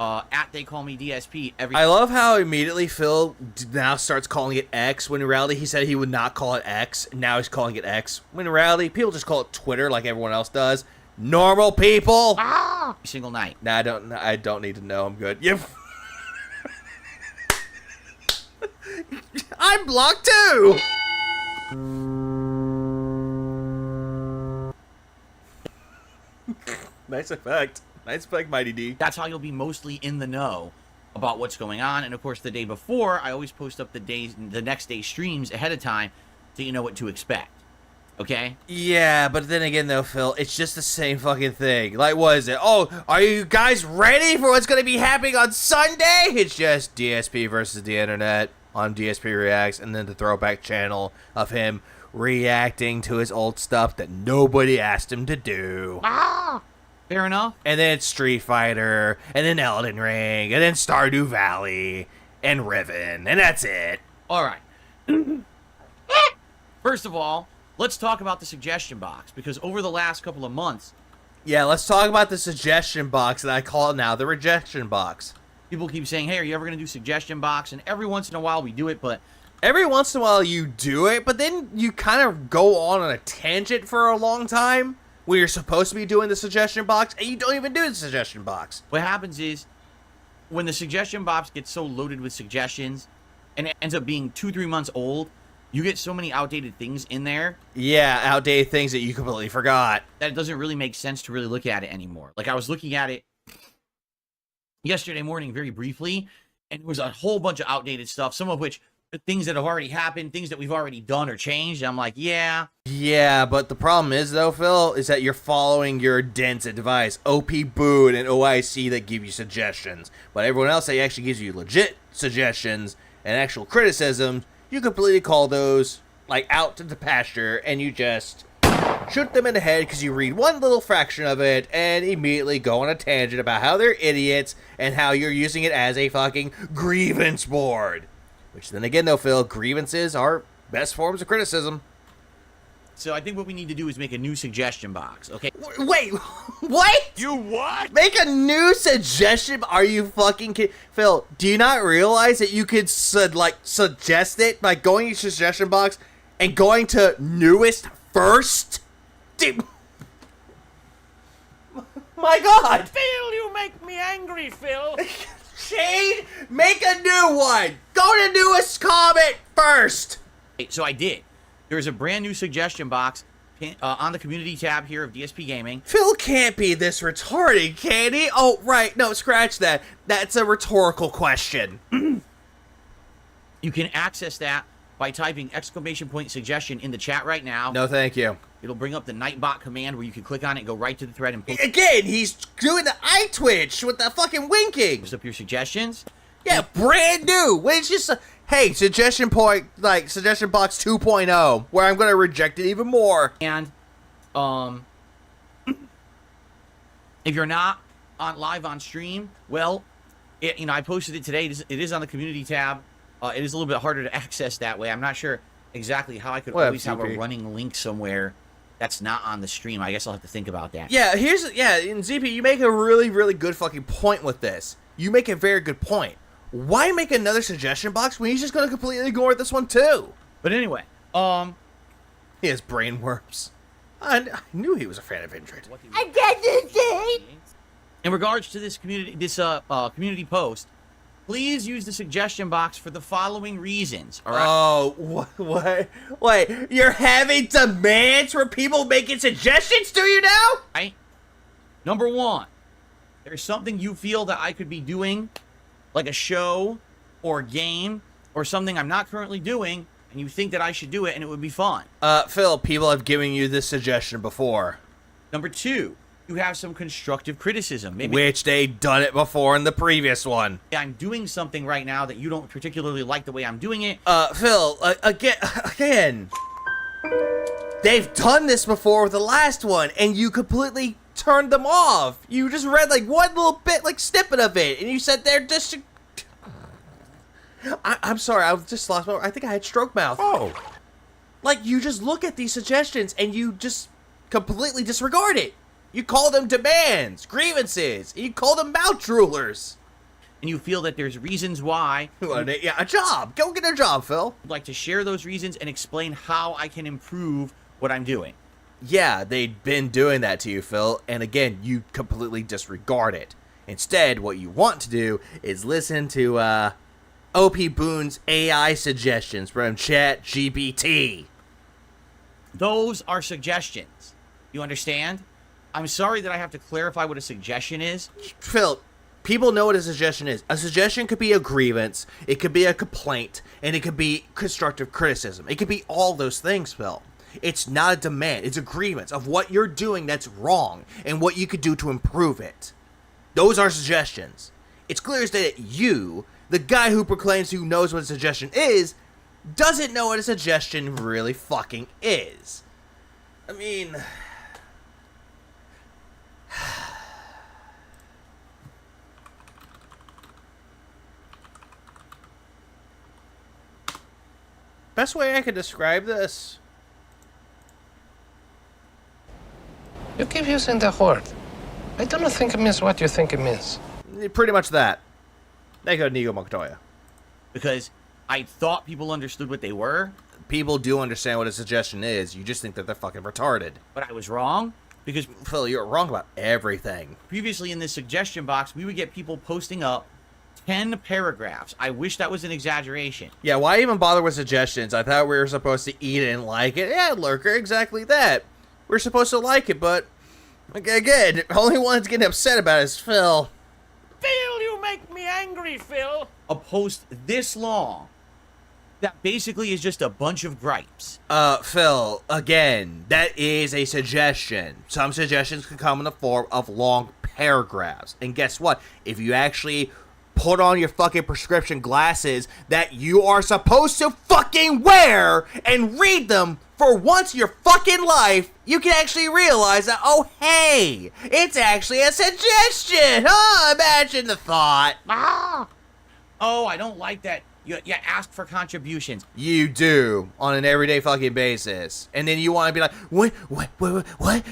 at They Call Me DSP. I love how immediately Phil now starts calling it X, when in reality he said he would not call it X, and now he's calling it X. When in reality, people just call it Twitter like everyone else does. Normal people! Every single night. Nah, I don't need to know, I'm good. Yep. I'm blocked too! Nice effect. Nice effect, Mighty D. That's how you'll be mostly in the know about what's going on. And of course, the day before, I always post up the next day's streams ahead of time so you know what to expect. Okay? Yeah, but then again though, Phil, it's just the same fucking thing. Like, what is it? Oh, are you guys ready for what's going to be happening on Sunday? It's just DSP versus the internet on DSP Reacts, and then the throwback channel of him reacting to his old stuff that nobody asked him to do. Fair enough. And then it's Street Fighter, and then Elden Ring, and then Stardew Valley, and Riven, and that's it. All right. First of all, let's talk about the suggestion box, because over the last couple of months... Yeah, let's talk about the suggestion box that I call now the rejection box. People keep saying, hey, are you ever going to do suggestion box? And every once in a while we do it, but... Every once in a while you do it, but then you kind of go on a tangent for a long time when you're supposed to be doing the suggestion box, and you don't even do the suggestion box. What happens is, when the suggestion box gets so loaded with suggestions, and it ends up being 2-3 months old, you get so many outdated things in there. Yeah, outdated things that you completely forgot. That it doesn't really make sense to really look at it anymore. Like, I was looking at it yesterday morning very briefly, And there was a whole bunch of outdated stuff, some of which things that have already happened, things that we've already done or changed. And I'm like, yeah. Yeah, but the problem is, though, Phil, is that you're following your dense advice. OP Boot and OIC that give you suggestions. But everyone else that actually gives you legit suggestions and actual criticism, you completely call those, like, out to the pasture, and you just shoot them in the head because you read one little fraction of it and immediately go on a tangent about how they're idiots and how you're using it as a fucking grievance board. Which then again, though, Phil, grievances are best forms of criticism. So I think what we need to do is make a new suggestion box, okay? Wait, what? You what? Make a new suggestion? Are you fucking kidding? Phil, do you not realize that you could, suggest it by going to suggestion box and going to newest first? Dude. My God! Phil, you make me angry, Phil. Shade, make a new one! Go to newest comment first! So I did. There's a brand new suggestion box on the community tab here of DSP Gaming. Phil can't be this retarded, can he? Oh, right. No, scratch that. That's a rhetorical question. You can access that by typing !suggestion in the chat right now. No, thank you. It'll bring up the Nightbot command where you can click on it and go right to the thread and post. Again, he's doing the eye twitch with the fucking winking. Post up your suggestions. Yeah, brand new. It's just hey, suggestion box 2.0, where I'm going to reject it even more. And, if you're not live on stream, well, I posted it today. It is on the community tab. It is a little bit harder to access that way. I'm not sure exactly how I could always have a running link somewhere that's not on the stream. I guess I'll have to think about that. Yeah, in ZP, you make a really, really good fucking point with this. You make a very good point. Why make another suggestion box when he's just gonna completely ignore this one too? But anyway, he has brain worms. I knew he was a fan of Indrid. In regards to this community post, please use the suggestion box for the following reasons. All right. Oh, what? Wait, you're having demands for people making suggestions to you now? Right. Number one, there's something you feel that I could be doing, like a show or a game or something I'm not currently doing, and you think that I should do it and it would be fun. Phil, people have given you this suggestion before. Number two, you have some constructive criticism. Maybe which they done it before in the previous one. I'm doing something right now that you don't particularly like the way I'm doing it. Phil, again, they've done this before with the last one, and you completely turned them off. You just read like one little bit, like snippet of it, and you said they're just. I'm sorry, I just lost my. I think I had stroke mouth. Oh. Like, you just look at these suggestions and you just completely disregard it. You call them demands, grievances, and you call them mouth rulers. And you feel that there's reasons why. Yeah, a job. Go get a job, Phil. I'd like to share those reasons and explain how I can improve what I'm doing. Yeah, they've been doing that to you, Phil, and again, you completely disregard it. Instead, what you want to do is listen to, OP Boone's AI suggestions from ChatGPT. Those are suggestions. You understand? I'm sorry that I have to clarify what a suggestion is. Phil, people know what a suggestion is. A suggestion could be a grievance, it could be a complaint, and it could be constructive criticism. It could be all those things, Phil. It's not a demand, it's a grievance of what you're doing that's wrong and what you could do to improve it. Those are suggestions. It's clear as day that you, the guy who proclaims who knows what a suggestion is, doesn't know what a suggestion really fucking is. I mean... Best way I could describe this. You keep using the word. I don't think it means what you think it means. Pretty much that. They go Nigo Montoya. Because I thought people understood what they were. People do understand what a suggestion is. You just think that they're fucking retarded. But I was wrong. Because, Phil, you're wrong about everything. Previously in this suggestion box, we would get people posting up 10 paragraphs. I wish that was an exaggeration. Yeah, why even bother with suggestions? I thought we were supposed to eat it and like it. Yeah, Lurker, exactly that. We're supposed to like it, but... again, the only one that's getting upset about it is Phil. Phil, you make me angry, Phil. a post this long that basically is just a bunch of gripes? Phil, again, that is a suggestion. Some suggestions can come in the form of long paragraphs. And guess what? If you actually put on your fucking prescription glasses that you are supposed to fucking wear and read them for once in your fucking life, you can actually realize that, oh, hey, it's actually a suggestion. Oh, imagine the thought. Oh, I don't like that. You ask for contributions. You do, on an everyday fucking basis. And then you want to be like,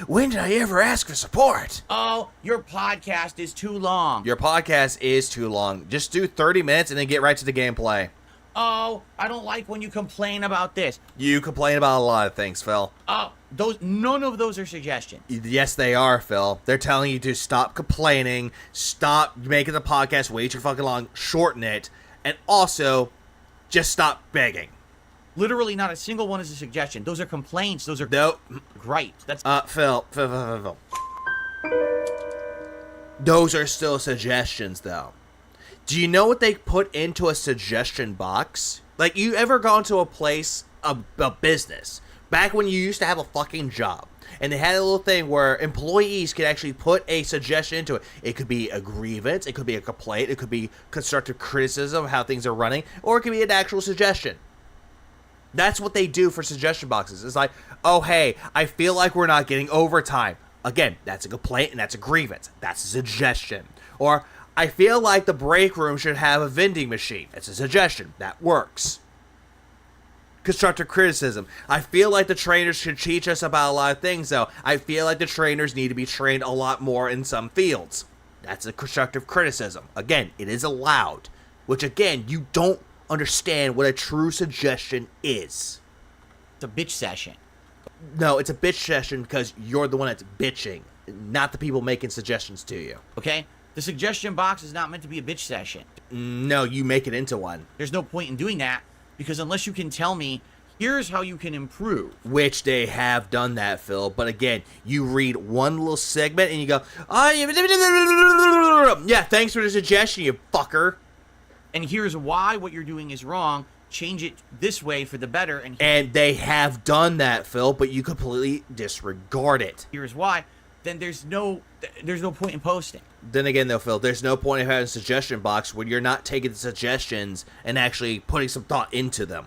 when did I ever ask for support? Oh, your podcast is too long. Your podcast is too long. Just do 30 minutes and then get right to the gameplay. Oh, I don't like when you complain about this. You complain about a lot of things, Phil. Oh, none of those are suggestions. Yes, they are, Phil. They're telling you to stop complaining, stop making the podcast way too fucking long, shorten it, and also, just stop begging. Literally not a single one is a suggestion. Those are complaints. Those are gripes. That's Phil. Those are still suggestions, though. Do you know what they put into a suggestion box? Like, you ever gone to a place, a business, back when you used to have a fucking job, and they had a little thing where employees could actually put a suggestion into it. It could be a grievance, it could be a complaint, it could be constructive criticism of how things are running, or it could be an actual suggestion. That's what they do for suggestion boxes. It's like, oh, hey, I feel like we're not getting overtime. Again, that's a complaint and that's a grievance. That's a suggestion. Or, I feel like the break room should have a vending machine. It's a suggestion. That works. Constructive criticism. I feel like the trainers should teach us about a lot of things, though. I feel like the trainers need to be trained a lot more in some fields. That's a constructive criticism. Again, it is allowed. Which, again, you don't understand what a true suggestion is. It's a bitch session. No, it's a bitch session because you're the one that's bitching, not the people making suggestions to you. Okay? The suggestion box is not meant to be a bitch session. No, you make it into one. There's no point in doing that, because unless you can tell me, here's how you can improve. Which they have done that, Phil. But again, you read one little segment and you go, oh, yeah, thanks for the suggestion, you fucker. And here's why what you're doing is wrong. Change it this way for the better. And they have done that, Phil, but you completely disregard it. Here's why. Then there's no point in posting. Then again, though, Phil, there's no point in having a suggestion box when you're not taking the suggestions and actually putting some thought into them.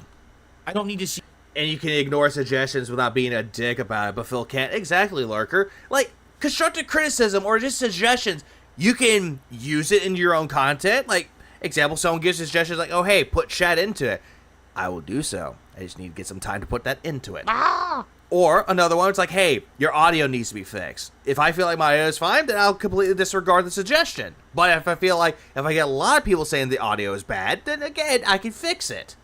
I don't need to see. And you can ignore suggestions without being a dick about it, but Phil can't. Exactly, Lurker. Like, constructive criticism or just suggestions, you can use it in your own content. Like, example, someone gives suggestions like, oh, hey, put chat into it. I will do so. I just need to get some time to put that into it. Or another one, it's like, hey, your audio needs to be fixed. If I feel like my audio is fine, then I'll completely disregard the suggestion. But if I feel like, if I get a lot of people saying the audio is bad, then again, I can fix it.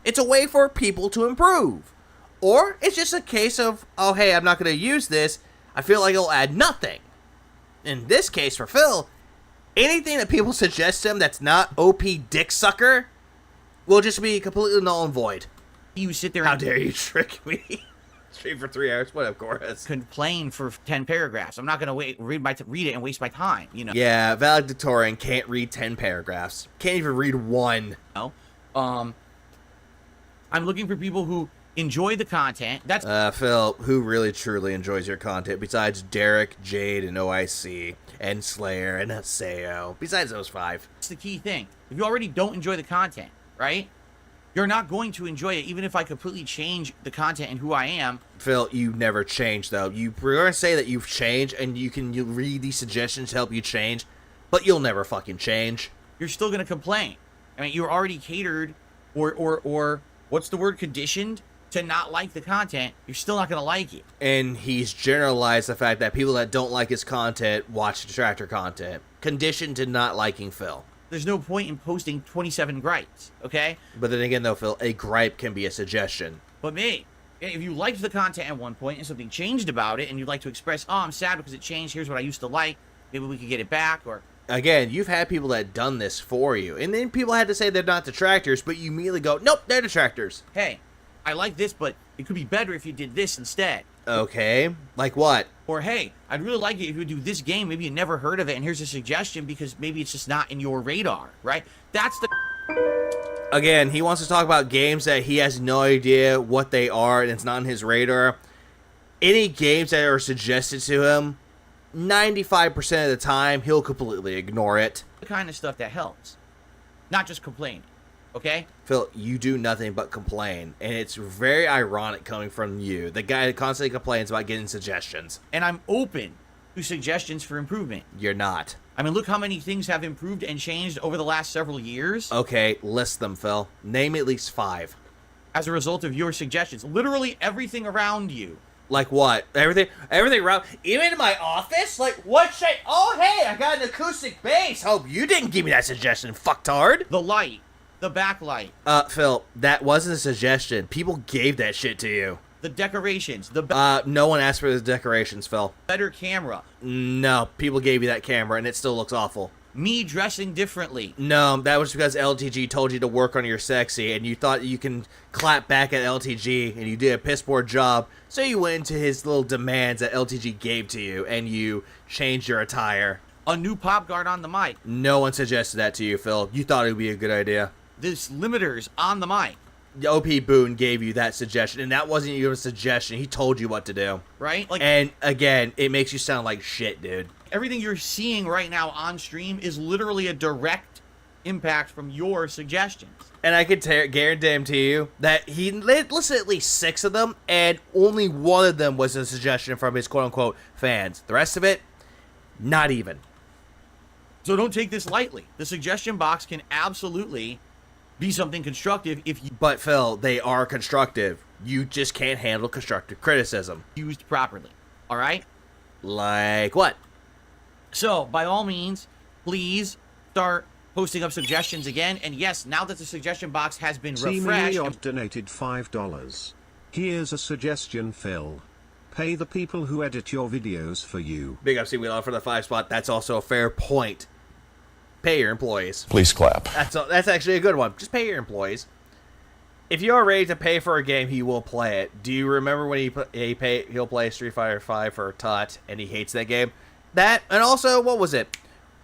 It's a way for people to improve. Or it's just a case of, oh, hey, I'm not going to use this. I feel like it'll add nothing. In this case, for Phil, anything that people suggest to him that's not OP dick sucker will just be completely null and void. You sit there and... How dare you trick me? Stream for 3 hours, what of course. Complain for 10 paragraphs. I'm not gonna read it and waste my time, you know. Yeah, valedictorian can't read 10 paragraphs. Can't even read one. No. I'm looking for people who enjoy the content. That's Phil, who really truly enjoys your content besides Derek, Jade, and OIC, and Slayer, and Aseo. Besides those 5. That's the key thing. If you already don't enjoy the content, right? You're not going to enjoy it, even if I completely change the content and who I am. Phil, you never change, though. You're going to say that you've changed, and you read these suggestions to help you change, but you'll never fucking change. You're still going to complain. I mean, you're already catered, or what's the word, conditioned to not like the content. You're still not going to like it. And he's generalized the fact that people that don't like his content watch detractor content. Conditioned to not liking Phil. There's no point in posting 27 gripes, okay? But then again, though, Phil, a gripe can be a suggestion. But me, if you liked the content at one point and something changed about it, and you'd like to express, oh, I'm sad because it changed, here's what I used to like, maybe we could get it back, or... Again, you've had people that done this for you, and then people had to say they're not detractors, but you immediately go, nope, they're detractors. Hey, I like this, but it could be better if you did this instead. Okay, like what? Or, hey, I'd really like it if you would do this game. Maybe you never heard of it, and here's a suggestion because maybe it's just not in your radar, right? That's the Again, he wants to talk about games that he has no idea what they are and it's not on his radar. Any games that are suggested to him, 95% of the time, he'll completely ignore it. The kind of stuff that helps. Not just complaining. Okay? Phil, you do nothing but complain, and it's very ironic coming from you, the guy that constantly complains about getting suggestions. And I'm open to suggestions for improvement. You're not. I mean, look how many things have improved and changed over the last several years. Okay, list them, Phil. Name at least 5. As a result of your suggestions. Literally everything around you. Like what? Everything around, even in my office? Like, what should, oh hey, I got an acoustic bass. Hope you didn't give me that suggestion, fucktard. The light. The backlight. Phil, that wasn't a suggestion. People gave that shit to you. The decorations. No one asked for the decorations, Phil. Better camera. No, people gave you that camera and it still looks awful. Me dressing differently. No, that was because LTG told you to work on your sexy and you thought you can clap back at LTG and you did a piss poor job, so you went into his little demands that LTG gave to you and you changed your attire. A new pop guard on the mic. No one suggested that to you, Phil. You thought it would be a good idea. This limiters on the mic. OP Boone gave you that suggestion, and that wasn't even a suggestion. He told you what to do. Right? Like, and again, it makes you sound like shit, dude. Everything you're seeing right now on stream is literally a direct impact from your suggestions. And I can guarantee you that he listened to at least 6 of them, and only one of them was a suggestion from his quote-unquote fans. The rest of it, not even. So don't take this lightly. The suggestion box can absolutely be something constructive if you... But Phil, they are constructive. You just can't handle constructive criticism. Used properly. All right? Like what? So, by all means, please start posting up suggestions again. And yes, now that the suggestion box has been refreshed... Seemingly donated $5. Here's a suggestion, Phil. Pay the people who edit your videos for you. Big up Seaweed for the 5 spot. That's also a fair point. Pay your employees. Please clap. That's actually a good one. Just pay your employees. If you're ready to pay for a game, he will play it. Do you remember when he'll play Street Fighter 5 for Tut and he hates that game? That, and also, what was it?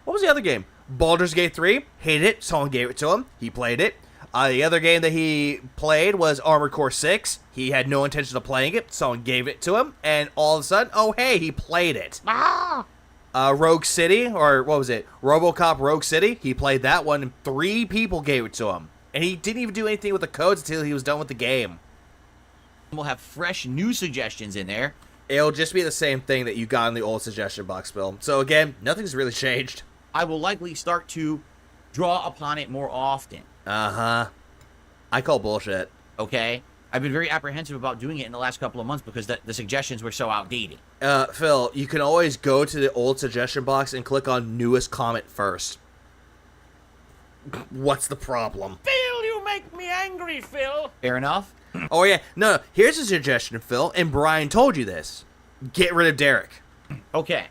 What was the other game? Baldur's Gate 3, hated it, someone gave it to him, he played it. The other game that he played was Armored Core 6. He had no intention of playing it, someone gave it to him, and all of a sudden, oh hey, he played it. Rogue City, or what was it? RoboCop Rogue City, he played that one, and 3 people gave it to him. And he didn't even do anything with the codes until he was done with the game. We'll have fresh new suggestions in there. It'll just be the same thing that you got in the old suggestion box, Bill. So again, nothing's really changed. I will likely start to draw upon it more often. Uh-huh. I call bullshit. Okay? I've been very apprehensive about doing it in the last couple of months because the suggestions were so outdated. Phil, you can always go to the old suggestion box and click on newest comment first. What's the problem? Phil, you make me angry, Phil. Fair enough. Oh yeah, no, here's a suggestion, Phil, and Brian told you this. Get rid of Derek. Okay.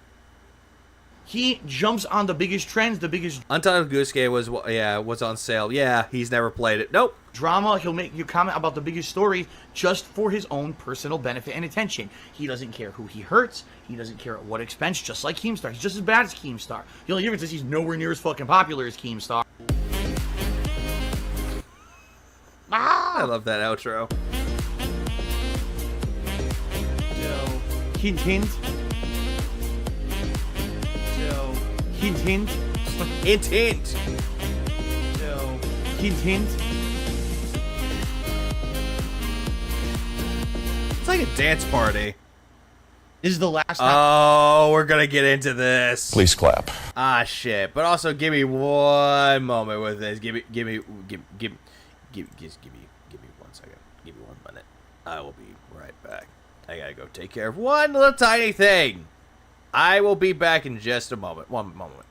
He jumps on the biggest trends, the biggest... Untitled Goose Game was on sale. Yeah, he's never played it. Nope. Drama, he'll make you comment about the biggest story just for his own personal benefit and attention. He doesn't care who he hurts. He doesn't care at what expense, just like Keemstar. He's just as bad as Keemstar. The only difference is he's nowhere near as fucking popular as Keemstar. I love that outro. So, hint hint. So, hint hint. Hint hint. So, hint hint. It's like a dance party. This is the last time. Oh, we're gonna get into this. Please clap. Ah, shit. But also, give me one moment with this. Give me 1 second. Give me 1 minute. I will be right back. I gotta go take care of one little tiny thing. I will be back in just a moment. 1 moment.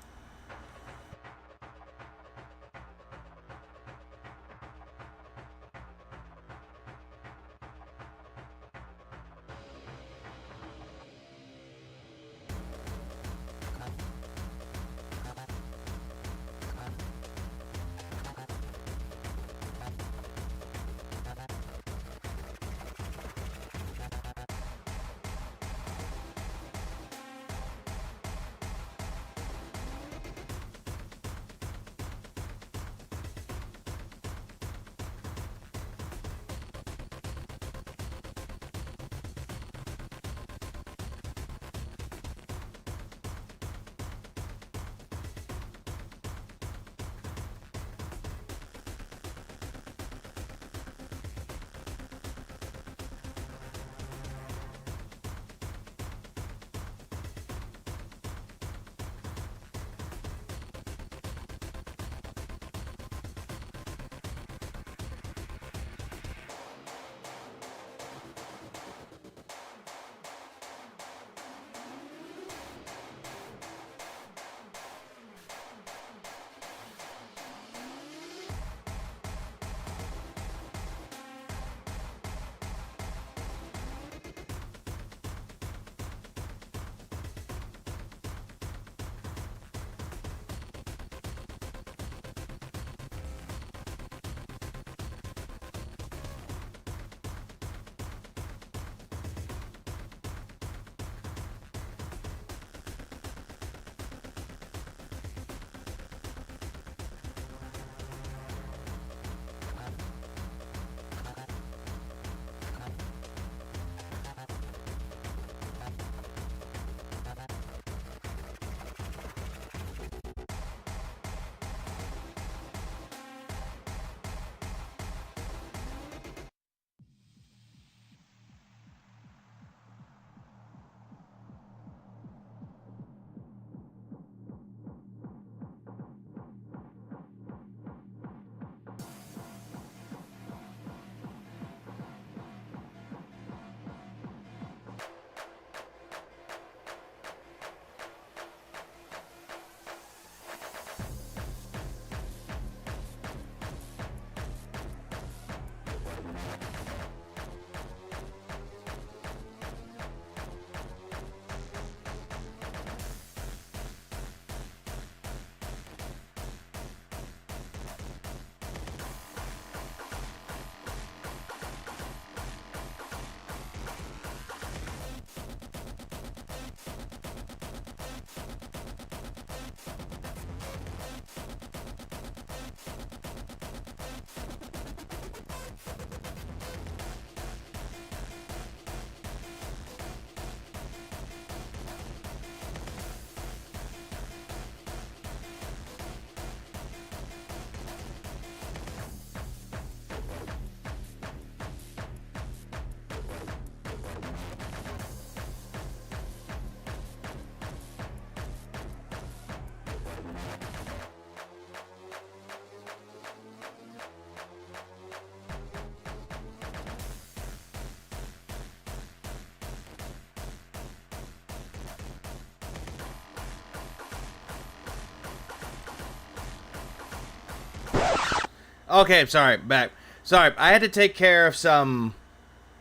Okay, sorry, back. Sorry, I had to take care of some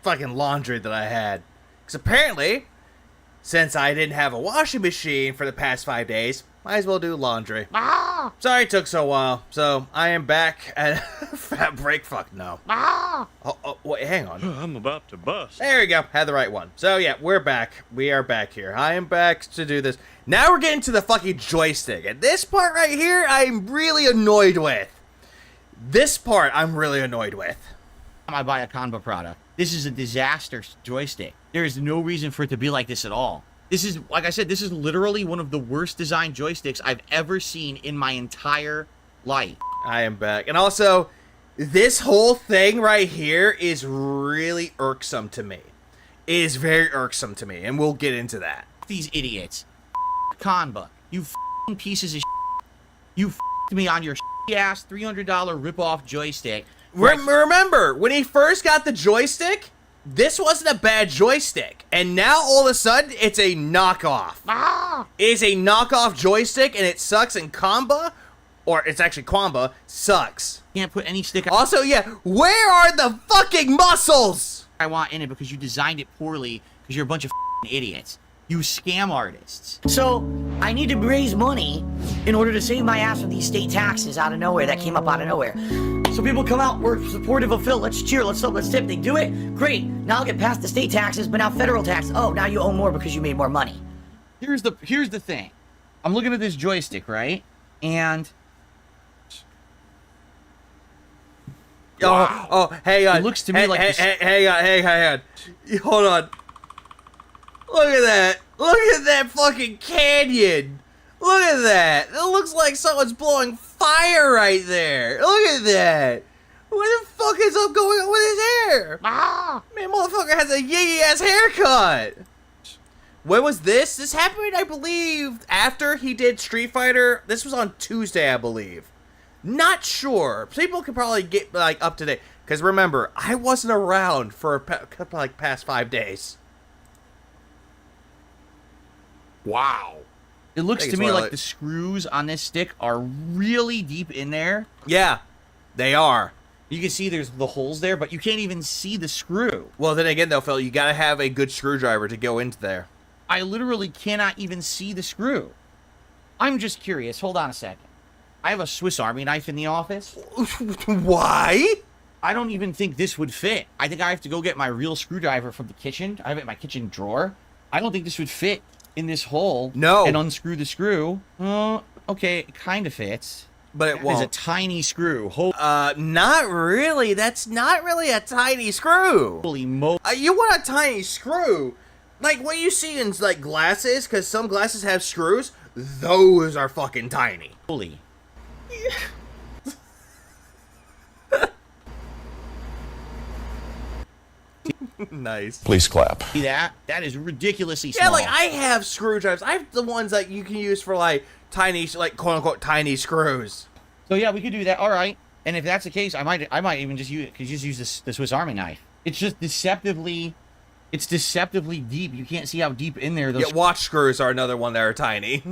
fucking laundry that I had. Because apparently, since I didn't have a washing machine for the past 5 days, might as well do laundry. Sorry it took so while. So, I am back at fat break. Fuck no. Wait, hang on. I'm about to bust. There we go. Had the right one. So, yeah, we're back. We are back here. I am back to do this. Now we're getting to the fucking joystick. And this part right here, I'm really annoyed with. This part, I'm really annoyed with. I buy a Canva product. This is a disaster joystick. There is no reason for it to be like this at all. This is, like I said, this is literally one of the worst designed joysticks I've ever seen in my entire life. I am back. And also, this whole thing right here is really irksome to me. It is very irksome to me, and we'll get into that. These idiots. Canva. You pieces of You me on your ass $300 ripoff joystick. Remember, when he first got the joystick, this wasn't a bad joystick. And now, all of a sudden, it's a knockoff. It is a knockoff joystick, and it sucks, and Canva, or it's actually Quamba, sucks. Can't put any stick... Also, yeah, where are the fucking muscles? I want in it because you designed it poorly because you're a bunch of idiots. You scam artists. So, I need to raise money in order to save my ass from these state taxes out of nowhere that came up out of nowhere. So people come out, we're supportive of Phil, let's cheer, let's help, let's tip. They do it, great. Now I'll get past the state taxes, but now federal tax. Oh, now you owe more because you made more money. Here's the thing. I'm looking at this joystick, right? And... Oh, hang on. It looks to me like... Hang on. Hold on. Look at that. Look at that fucking canyon. Look at that. It looks like someone's blowing fire right there. Look at that. What the fuck is up going on with his hair? Man, motherfucker has a yee-ass haircut. When was this? This happened, I believe, after he did Street Fighter. This was on Tuesday, I believe. Not sure. People could probably get, like, up to date. Because remember, I wasn't around for a couple, like, past 5 days. Wow. It looks to me like the screws on this stick are really deep in there. Yeah, they are. You can see there's the holes there, but you can't even see the screw. Well, then again, though, Phil, you gotta have a good screwdriver to go into there. I literally cannot even see the screw. I'm just curious. Hold on a second. I have a Swiss Army knife in the office. Why? I don't even think this would fit. I think I have to go get my real screwdriver from the kitchen. I have it in my kitchen drawer. I don't think this would fit in this hole. No. And unscrew the screw. Okay, it kind of fits. But it won't. It's a tiny screw. Not really. That's not really a tiny screw. Holy mo... You want a tiny screw. Like what you see in, like, glasses, because some glasses have screws. Those are fucking tiny. Holy. Nice. Please clap. See that? That is ridiculously small. Yeah, like, I have screwdrivers. I have the ones that you can use for, like, tiny, like, quote-unquote, tiny screws. So, yeah, we could do that. All right. And if that's the case, I might even just use the Swiss Army knife. It's just deceptively... It's deceptively deep. You can't see how deep in there those... Yeah, watch screws are another one that are tiny.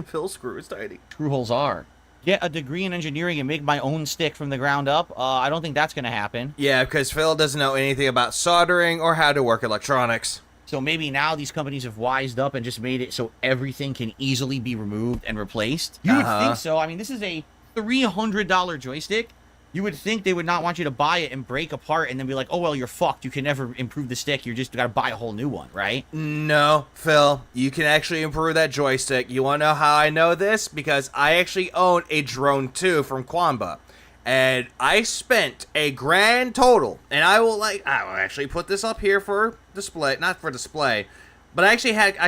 Phil's screw is tiny. Screw holes are. Get a degree in engineering and make my own stick from the ground up. I don't think that's going to happen. Yeah, because Phil doesn't know anything about soldering or how to work electronics. So maybe now these companies have wised up and just made it so everything can easily be removed and replaced. You would think so. I mean, this is a $300 joystick. You would think they would not want you to buy it and break apart and then be like, oh, well, you're fucked. You can never improve the stick. You just got to buy a whole new one, right? No, Phil. You can actually improve that joystick. You want to know how I know this? Because I actually own a Drone 2 from Quamba. And I spent a grand total. And I will actually put this up here for display. Not for display. But I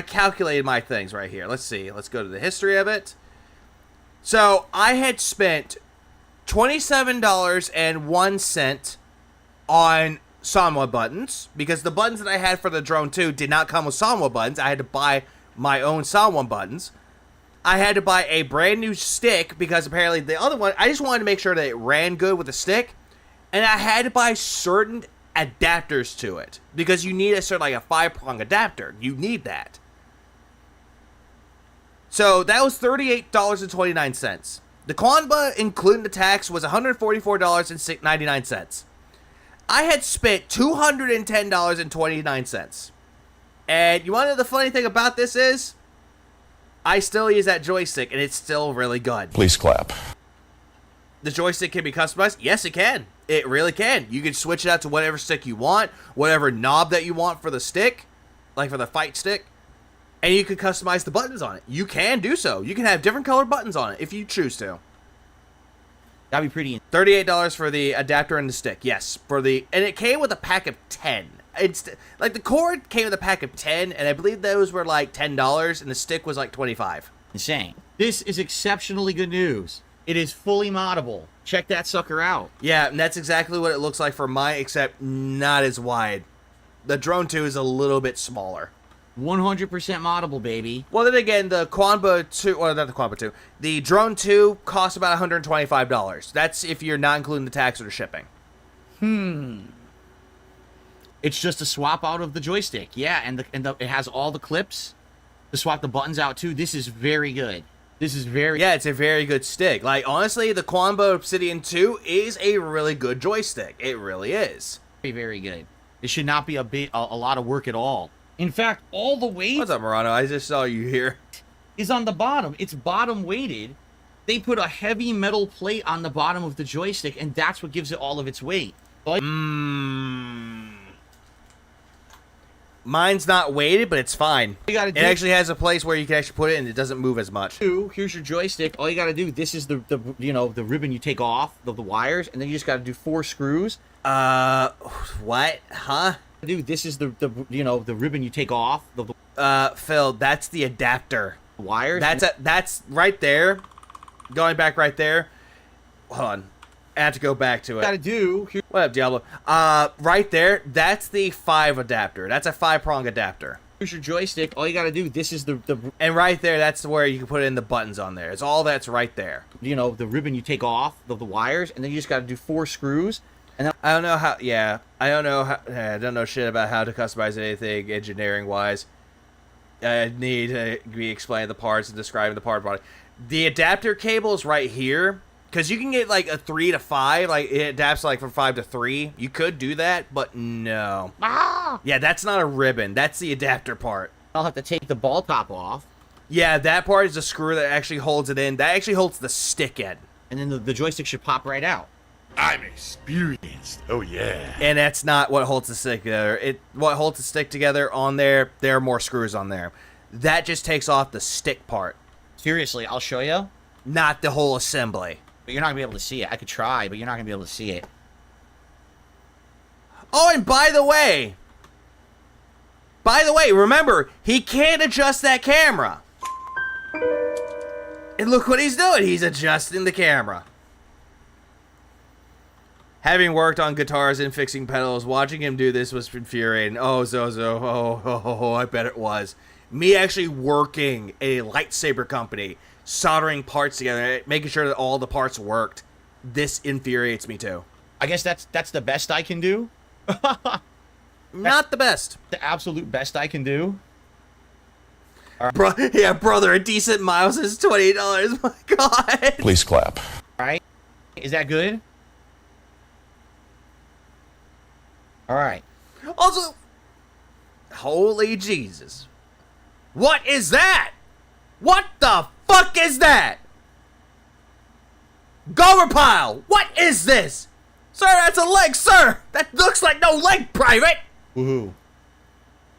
calculated my things right here. Let's see. Let's go to the history of it. So, I had spent $27.01 on Sanwa buttons, because the buttons that I had for the Drone 2 did not come with Sanwa buttons. I had to buy my own Sanwa buttons. I had to buy a brand new stick, because apparently the other one, I just wanted to make sure that it ran good with the stick, and I had to buy certain adapters to it, because you need a 5-prong adapter. You need that. So that was $38.29. The Quanba, including the tax, was $144.99. I had spent $210.29. And you want to know the funny thing about this is? I still use that joystick, and it's still really good. Please clap. The joystick can be customized? Yes, it can. It really can. You can switch it out to whatever stick you want, whatever knob that you want for the stick, like for the fight stick, and you can customize the buttons on it. You can do so. You can have different colored buttons on it if you choose to. That'd be pretty. $38 for the adapter and the stick. Yes, and it came with a pack of 10. It's like the cord came with a pack of 10, and I believe those were like $10, and the stick was like $25. Insane. This is exceptionally good news. It is fully moddable. Check that sucker out. Yeah, and that's exactly what it looks like for mine, except not as wide. The Drone 2 is a little bit smaller. 100% moddable, baby. Well, then again, the Quanba 2, or not the Quanba 2, the Drone 2 costs about $125. That's if you're not including the tax or the shipping. It's just a swap out of the joystick. Yeah, and it has all the clips to swap the buttons out too. This is very good. This is very... Yeah, it's a very good stick. Like, honestly, the Quanba Obsidian 2 is a really good joystick. It really is. Very, very good. It should not be a lot of work at all. In fact, all the weight... What's up, Morano? I just saw you here. ...is on the bottom. It's bottom weighted. They put a heavy metal plate on the bottom of the joystick, and that's what gives it all of its weight. Mine's not weighted, but it's fine. You gotta do, it actually has a place where you can actually put it, and it doesn't move as much. Here's your joystick. All you gotta do, this is the ribbon you take off the wires, and then you just gotta do 4 screws. What? Huh? Dude, this is the ribbon you take off Phil, that's the adapter. Wires. That's right there. Going back right there. Hold on. I have to go back to it. Gotta do. What up, Diablo? Right there, that's the 5 adapter. That's a 5-prong adapter. Here's your joystick. All you gotta do, this is the and right there, that's where you can put in the buttons on there. It's all that's right there. The ribbon you take off the wires, and then you just gotta do 4 screws. And then I don't know how. Yeah, I don't know shit about how to customize anything engineering wise. I need to be explaining the parts and describing the part body. The adapter cable is right here. Because you can get like a 3 to 5, like it adapts like from 5 to 3. You could do that, but no. Yeah, that's not a ribbon. That's the adapter part. I'll have to take the ball top off. Yeah, that part is the screw that actually holds it in. That actually holds the stick in. And then the joystick should pop right out. I'm experienced. Oh, yeah. And that's not what holds the stick together. What holds the stick together on there, there are more screws on there. That just takes off the stick part. Seriously, I'll show you. Not the whole assembly. But you're not going to be able to see it. I could try, but you're not going to be able to see it. Oh, and by the way, remember, he can't adjust that camera. And look what he's doing. He's adjusting the camera. Having worked on guitars and fixing pedals, watching him do this was infuriating. Oh, Zozo. Oh, I bet it was. Me actually working a lightsaber company, soldering parts together, making sure that all the parts worked. This infuriates me too. I guess that's the best I can do. Not the best. The absolute best I can do. Right. Yeah, brother, a decent mouse is $28. My God. Please clap. All right. Is that good? All right. Also, holy Jesus. What is that? What the fuck is that? Gomer pile. What is this? Sir, that's a leg, sir. That looks like no leg, Private. Woohoo.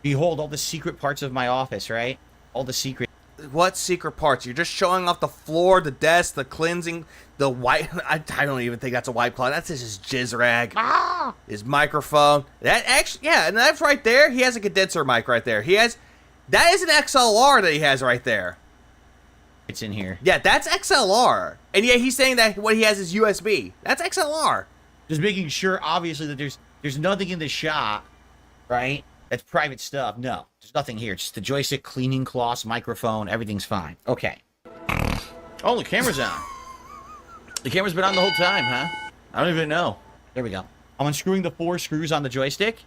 Behold all the secret parts of my office, right? All the secret. What secret parts? You're just showing off the floor, the desk, the cleansing, the wipe. I don't even think that's a wipe cloth. That's just his jizz rag. His microphone. That actually, yeah, and that's right there. He has a condenser mic right there. That is an XLR that he has right there. It's in here. Yeah, that's XLR. And yeah, he's saying that what he has is USB. That's XLR. Just making sure, obviously, that there's nothing in the shop, right? That's private stuff. No, there's nothing here. It's just the joystick, cleaning cloths, microphone, everything's fine. Okay. Oh, the camera's on. The camera's been on the whole time, huh? I don't even know. There we go. I'm unscrewing the 4 screws on the joystick.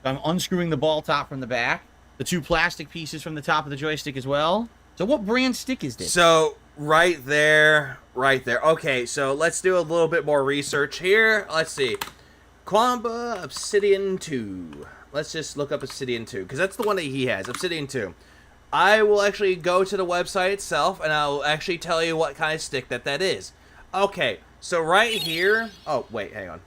I'm unscrewing the ball top from the back. The 2 plastic pieces from the top of the joystick as well. So what brand stick is this? So, Right there. Okay, so let's do a little bit more research here. Let's see. Quamba Obsidian 2. Let's just look up Obsidian 2, because that's the one that he has, Obsidian 2. I will actually go to the website itself, and I'll actually tell you what kind of stick that is. Okay, so right here... Oh, wait, hang on.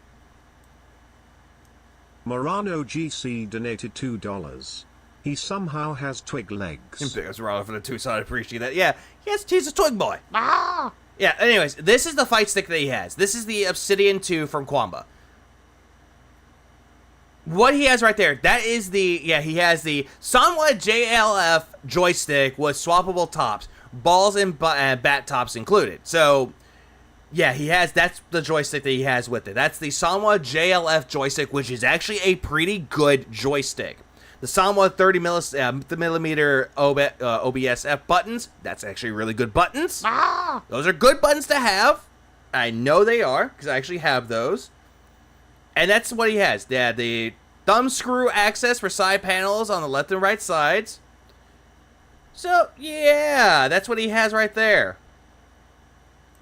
Morano GC donated $2. He somehow has twig legs. Thanks, Morano, for the 2, so I appreciate that. Yeah, he's a twig boy. Ah! Yeah, anyways, this is the fight stick that he has. This is the Obsidian 2 from Quamba. What he has right there, that is the, he has the Sanwa JLF joystick with swappable tops, balls and bat tops included. So, yeah, that's the joystick that he has with it. That's the Sanwa JLF joystick, which is actually a pretty good joystick. The Sanwa 30 millimeter OBSF buttons, that's actually really good buttons. Ah! Those are good buttons to have. I know they are, because I actually have those. And that's what he has. Yeah, the thumb screw access for side panels on the left and right sides. So, yeah, that's what he has right there.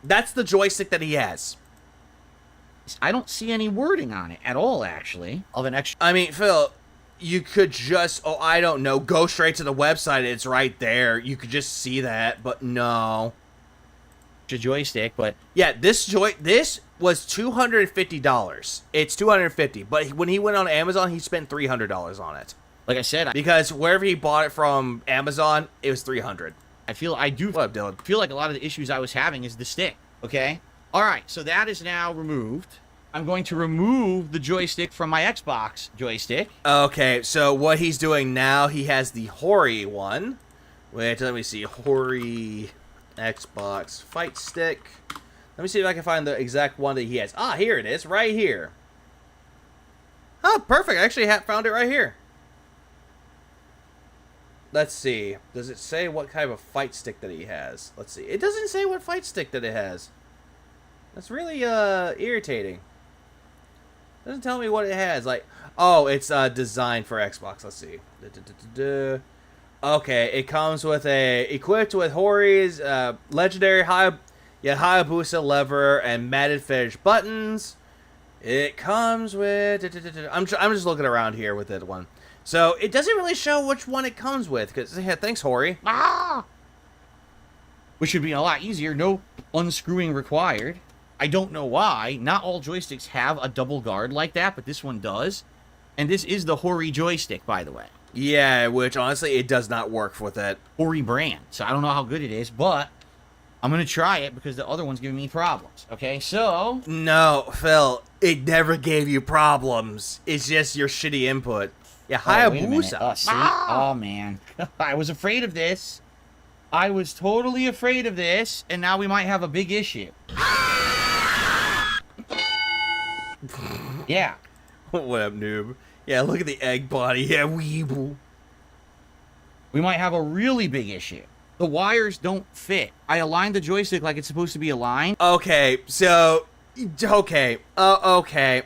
That's the joystick that he has. I don't see any wording on it at all, actually, of an extra... I mean, Phil, you could just, I don't know, go straight to the website. It's right there. You could just see that, but no. Joystick, but... Yeah, this was $250. It's $250, but when he went on Amazon, he spent $300 on it. Like I said, because wherever he bought it from Amazon, it was $300. I feel like a lot of the issues I was having is the stick. Okay. All right. So that is now removed. I'm going to remove the joystick from my Xbox joystick. Okay. So what he's doing now, he has the Hori one. Wait, let me see. Hori Xbox fight stick. Let me see if I can find the exact one that he has. Ah, here it is, right here. Oh, perfect. I actually found it right here. Let's see. Does it say what kind of fight stick that he has? Let's see. It doesn't say what fight stick that it has. That's really irritating. It doesn't tell me what it has. Like, oh, it's designed for Xbox. Let's see. Okay, it comes with equipped with Hori's legendary Hayabusa lever and matted finish buttons. It comes with... I'm just looking around here with that one. So, it doesn't really show which one it comes with, because, yeah, thanks, Hori. Ah! Which should be a lot easier, no unscrewing required. I don't know why. Not all joysticks have a double guard like that, but this one does. And this is the Hori joystick, by the way. Yeah, which, honestly, it does not work with that Hori brand. So, I don't know how good it is, but I'm going to try it because the other one's giving me problems. Okay, so... No, Phil, it never gave you problems. It's just your shitty input. Yeah, Hayabusa. See? Oh, man. I was afraid of this. I was totally afraid of this, and now we might have a big issue. Yeah. What up, noob? Yeah, look at the egg body. Yeah, weeble. We might have a really big issue. The wires don't fit. I aligned the joystick like it's supposed to be aligned. Okay, so... Okay. Okay.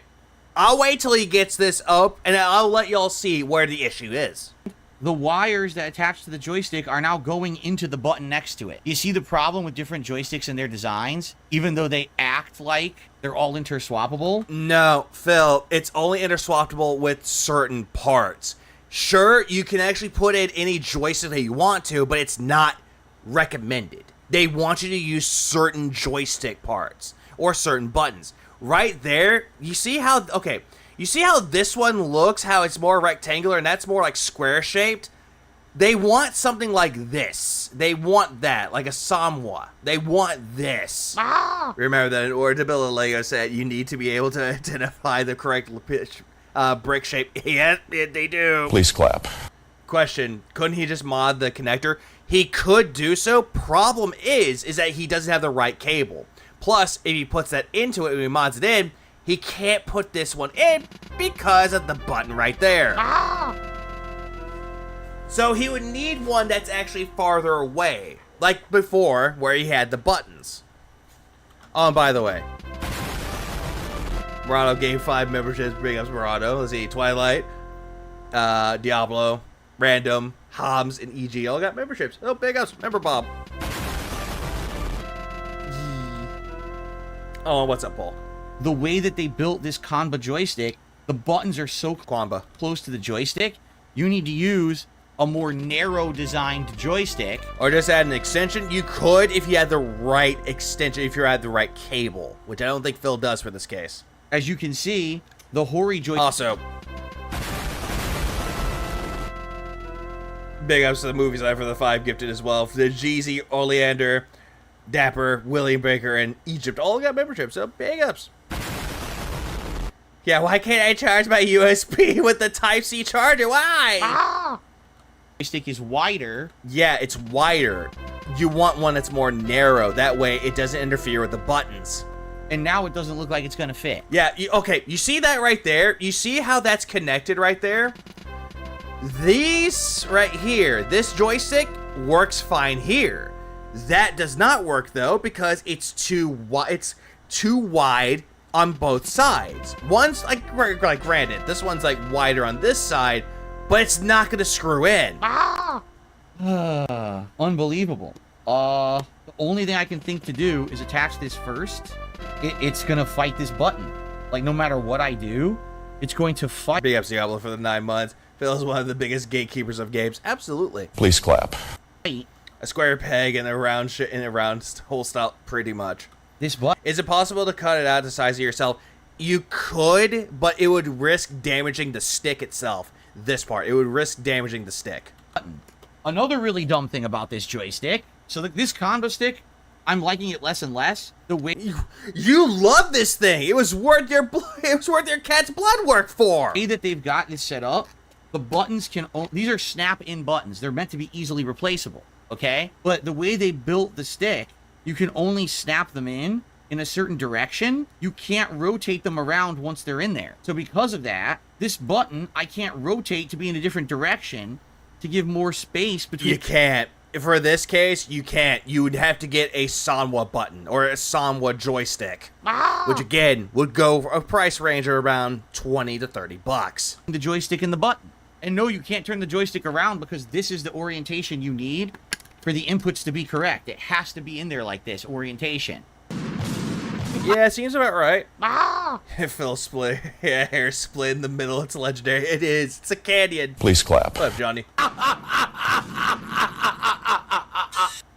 I'll wait till he gets this up, and I'll let y'all see where the issue is. The wires that attach to the joystick are now going into the button next to it. You see the problem with different joysticks and their designs? Even though they act like they're all interswappable? No, Phil, it's only interswappable with certain parts. Sure, you can actually put in any joystick that you want to, but it's not recommended. They want you to use certain joystick parts or certain buttons. Right there, you see how, okay, you see how this one looks, how it's more rectangular and that's more like square shaped? They want something like this. They want that, like a Samwa. They want this. Ah! Remember that in order to build a Lego set, you need to be able to identify the correct brick shape. Yes, they do. Please clap. Question, couldn't he just mod the connector? He could do so. Problem is that he doesn't have the right cable. Plus, if he puts that into it and he mods it in, he can't put this one in because of the button right there. Ah! So he would need one that's actually farther away, like before, where he had the buttons. Oh, and by the way, Murado gave 5 memberships. Big ups, Murado. Let's see, Twilight, Diablo, Random, Hobbs, and EG all got memberships. Oh, big ups. Member Bob. Oh, what's up, Paul? The way that they built this Kanba joystick, the buttons are so close to the joystick, you need to use a more narrow designed joystick. Or just add an extension. You could if you had the right extension, if you had the right cable, which I don't think Phil does for this case. As you can see, the Hori joystick... Also, big ups to the movies I for the 5 gifted as well. The Jeezy, Oleander, Dapper, William Baker, and Egypt all got memberships, so big ups. Yeah, why can't I charge my USB with the Type-C charger? Why? Joystick is wider. Yeah, it's wider. You want one that's more narrow. That way it doesn't interfere with the buttons. And now it doesn't look like it's gonna fit. Yeah, okay, you see that right there? You see how that's connected right there? These right here, this joystick works fine here. That does not work though because it's too wide on both sides. One's like granted, this one's like wider on this side, but it's not gonna screw in. Unbelievable. The only thing I can think to do is attach this first. It's gonna fight this button. Like no matter what I do, it's going to fight. Big ups Diablo for the 9 months. Phil's one of the biggest gatekeepers of games. Absolutely. Please clap. A square peg and a round hole style, pretty much. This button. Is it possible to cut it out to the size of yourself? You could, but it would risk damaging the stick itself. This part, it would risk damaging the stick. Another really dumb thing about this joystick. So this combo stick, I'm liking it less and less. The way you love this thing. It was worth your cat's blood work for. The way that they've got this set up, the buttons these are snap-in buttons. They're meant to be easily replaceable, okay? But the way they built the stick, you can only snap them in a certain direction. You can't rotate them around once they're in there. So because of that, this button, I can't rotate to be in a different direction to give more space between... You can't. For this case, you can't. You would have to get a Sanwa button or a Sanwa joystick, which again would go for a price range of around 20 to 30 bucks. The joystick and the button. And no, you can't turn the joystick around because this is the orientation you need for the inputs to be correct. It has to be in there like this, orientation. Yeah, seems about right. Phil split. Yeah, hair split in the middle. It's legendary. It is. It's a canyon. Please clap. What's up, Johnny?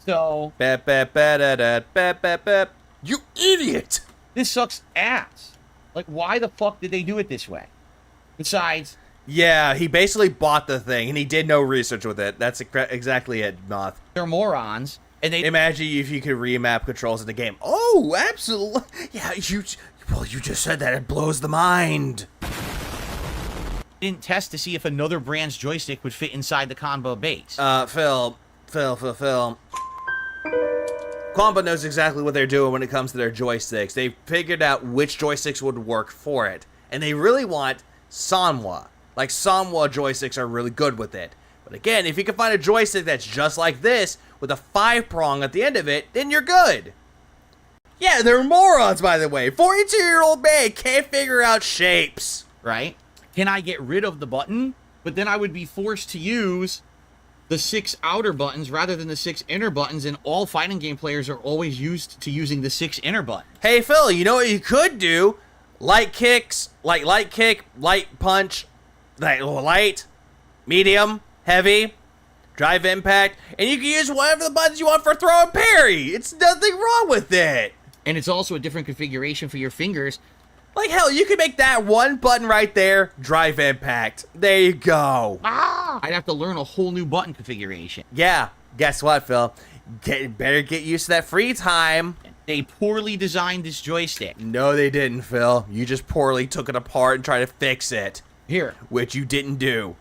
So... You idiot! This sucks ass. Like, why the fuck did they do it this way? Besides... Yeah, he basically bought the thing, and he did no research with it. That's exactly it, Moth. They're morons, and they... Imagine if you could remap controls in the game. Oh, absolutely. Yeah, you just said that. It blows the mind. Didn't test to see if another brand's joystick would fit inside the combo base. Phil. Combo knows exactly what they're doing when it comes to their joysticks. They figured out which joysticks would work for it. And they really want Sanwa. Like, Sanwa joysticks are really good with it. But again, if you can find a joystick that's just like this, with a 5-prong at the end of it, then you're good. Yeah, they're morons, by the way. 42-year-old man can't figure out shapes. Right? Can I get rid of the button? But then I would be forced to use the 6 outer buttons rather than the 6 inner buttons, and all fighting game players are always used to using the 6 inner buttons. Hey, Phil, you know what you could do? Light kicks, like light kick, light punch, light, medium, heavy, drive impact, and you can use whatever the buttons you want for throw and parry. It's nothing wrong with it. And it's also a different configuration for your fingers. Like, hell, you can make that one button right there, drive impact. There you go. I'd have to learn a whole new button configuration. Yeah, guess what, Phil? Better get used to that free time. They poorly designed this joystick. No, they didn't, Phil. You just poorly took it apart and tried to fix it. Here. Which you didn't do.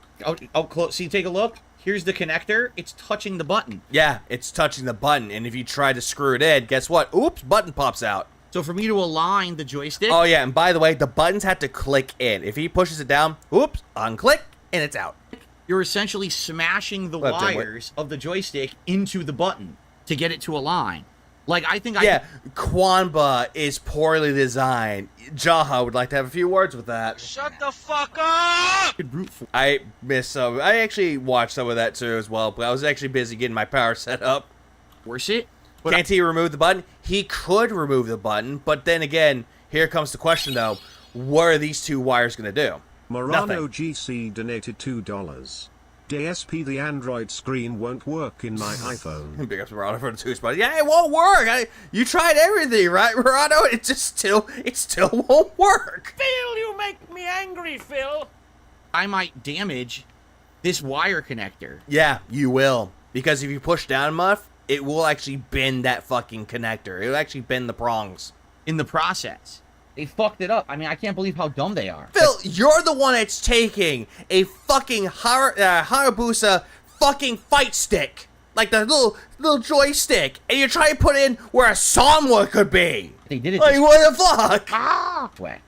Oh, close. See, take a look. Here's the connector. It's touching the button. Yeah, it's touching the button. And if you try to screw it in, guess what? Oops, button pops out. So for me to align the joystick... Oh, yeah, and by the way, the buttons have to click in. If he pushes it down, oops, unclick, and it's out. You're essentially smashing the wires of the joystick into the button to get it to align. Like, I think Yeah, Kwanba is poorly designed. Jaha would like to have a few words with that. Shut the fuck up! I missed some. I actually watched some of that too as well, but I was actually busy getting my power set up. Force it. Can't he remove the button? He could remove the button, but then again, here comes the question though. What are these two wires going to do? Morano GC donated $2. DSP, the Android screen won't work in my iPhone. Big up to Morano for the 2 spot. Yeah, it won't work. You tried everything, right, Morano? It still won't work. Phil, you make me angry, Phil. I might damage this wire connector. Yeah, you will. Because if you push down enough, it will actually bend that fucking connector. It will actually bend the prongs. In the process. They fucked it up. I mean, I can't believe how dumb they are. Phil, you're the one that's taking a fucking Hayabusa fucking fight stick. Like the little joystick. And you're trying to put in where a Sanwa could be. They did it. Like, what the fuck? Way.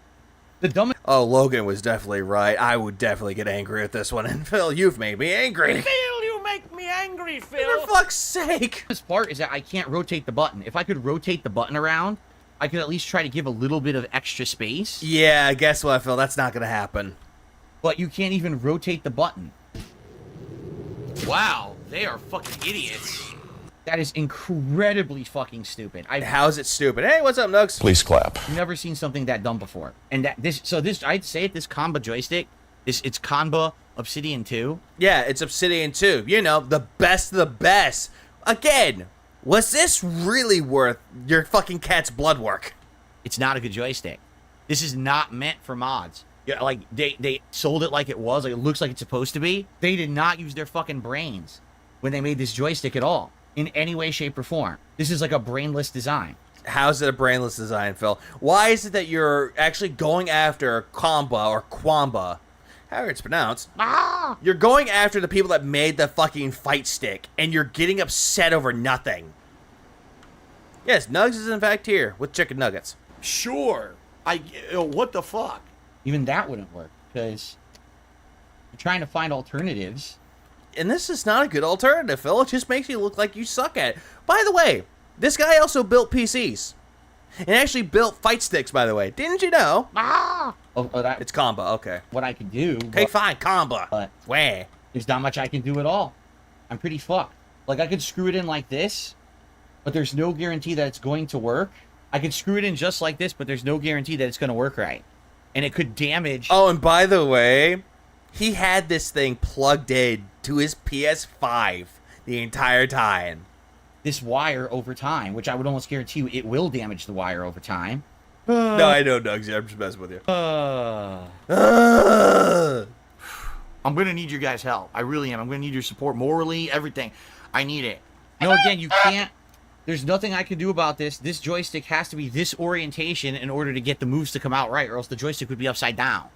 The dumbest. Oh, Logan was definitely right. I would definitely get angry at this one. And Phil, you've made me angry. Phil, you make me angry, Phil. For fuck's sake. This part is that I can't rotate the button. If I could rotate the button around, I could at least try to give a little bit of extra space. Yeah, guess what, Phil? That's not gonna happen. But you can't even rotate the button. Wow, they are fucking idiots. That is incredibly fucking stupid. How's it stupid? Hey, what's up, Nugs? Please clap. I've never seen something that dumb before. And I'd say this Kanba joystick, it's Kanba Obsidian 2. Yeah, it's Obsidian 2. You know, the best of the best. Again, was this really worth your fucking cat's blood work? It's not a good joystick. This is not meant for mods. Yeah, like, they sold it like it was. Like, it looks like it's supposed to be. They did not use their fucking brains when they made this joystick at all. In any way, shape, or form. This is like a brainless design. How's it a brainless design, Phil? Why is it that you're actually going after Kamba or Kwamba, however it's pronounced? You're going after the people that made the fucking fight stick, and you're getting upset over nothing. Yes, Nugs is in fact here with chicken nuggets. Sure. What the fuck? Even that wouldn't work, because you're trying to find alternatives. And this is not a good alternative, Phil. It just makes you look like you suck at it. By the way, this guy also built PCs. And actually built fight sticks, by the way. Didn't you know? It's combo, okay. What I could do... Okay, fine, combo. But where? There's not much I can do at all. I'm pretty fucked. Like, I could screw it in like this, but there's no guarantee that it's going to work. I could screw it in just like this, but there's no guarantee that it's going to work right. And it could damage... Oh, and by the way, he had this thing plugged in to his PS5 the entire time. This wire over time, which I would almost guarantee you it will damage the wire over time. No, I know, Nugsy. I'm just messing with you. I'm going to need your guys' help. I really am. I'm going to need your support morally, everything. I need it. No, again, you can't. There's nothing I can do about this. This joystick has to be this orientation in order to get the moves to come out right, or else the joystick would be upside down.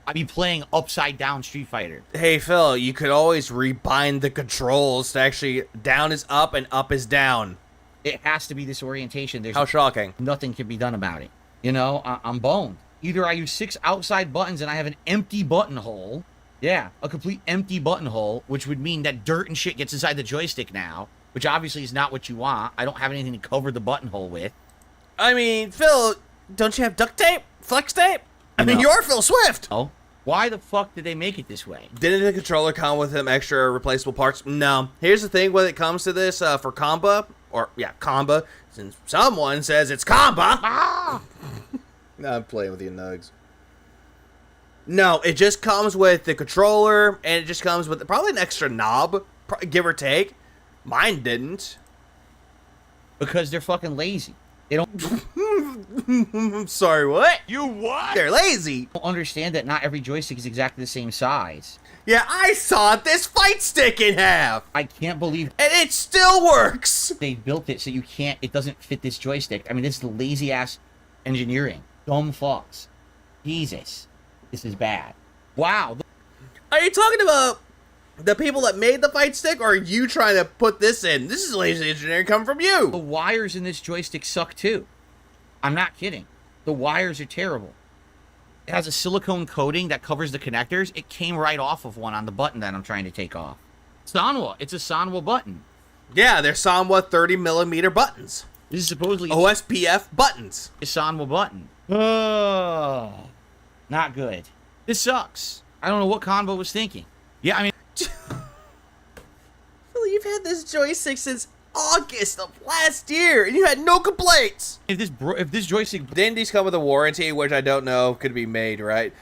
I'd be playing upside down Street Fighter. Hey, Phil, you could always rebind the controls to actually down is up and up is down. It has to be this orientation. How shocking. Nothing can be done about it. You know, I'm boned. Either I use 6 outside buttons and I have an empty buttonhole. Yeah, a complete empty buttonhole, which would mean that dirt and shit gets inside the joystick now, which obviously is not what you want. I don't have anything to cover the buttonhole with. I mean, Phil, don't you have duct tape? Flex tape? I mean, you're Phil Swift. Oh. Why the fuck did they make it this way? Didn't the controller come with them extra replaceable parts? No. Here's the thing when it comes to this for Kamba, Kamba, since someone says it's Kamba. No, I'm playing with you, Nugs. No, it just comes with the controller, and it just comes with probably an extra knob, give or take. Mine didn't. Because they're fucking lazy. They don't... I'm sorry, what? You what? They're lazy. Don't understand that not every joystick is exactly the same size. Yeah, I sawed this fight stick in half. I can't believe... And it still works. They built it so you can't... It doesn't fit this joystick. I mean, this is lazy-ass engineering. Dumb fucks. Jesus. This is bad. Wow. Are you talking about the people that made the fight stick, or are you trying to put this in? This is lazy engineering coming from you. The wires in this joystick suck too. I'm not kidding. The wires are terrible. It has a silicone coating that covers the connectors. It came right off of one on the button that I'm trying to take off. Sanwa. It's a Sanwa button. Yeah, they're Sanwa 30mm buttons. This is supposedly... OSPF buttons. A Sanwa button. Not good. This sucks. I don't know what Convo was thinking. Yeah, I mean... You've had this joystick since August of last year, and you had no complaints. If this joystick didn't these come with a warranty, which I don't know could be made, right?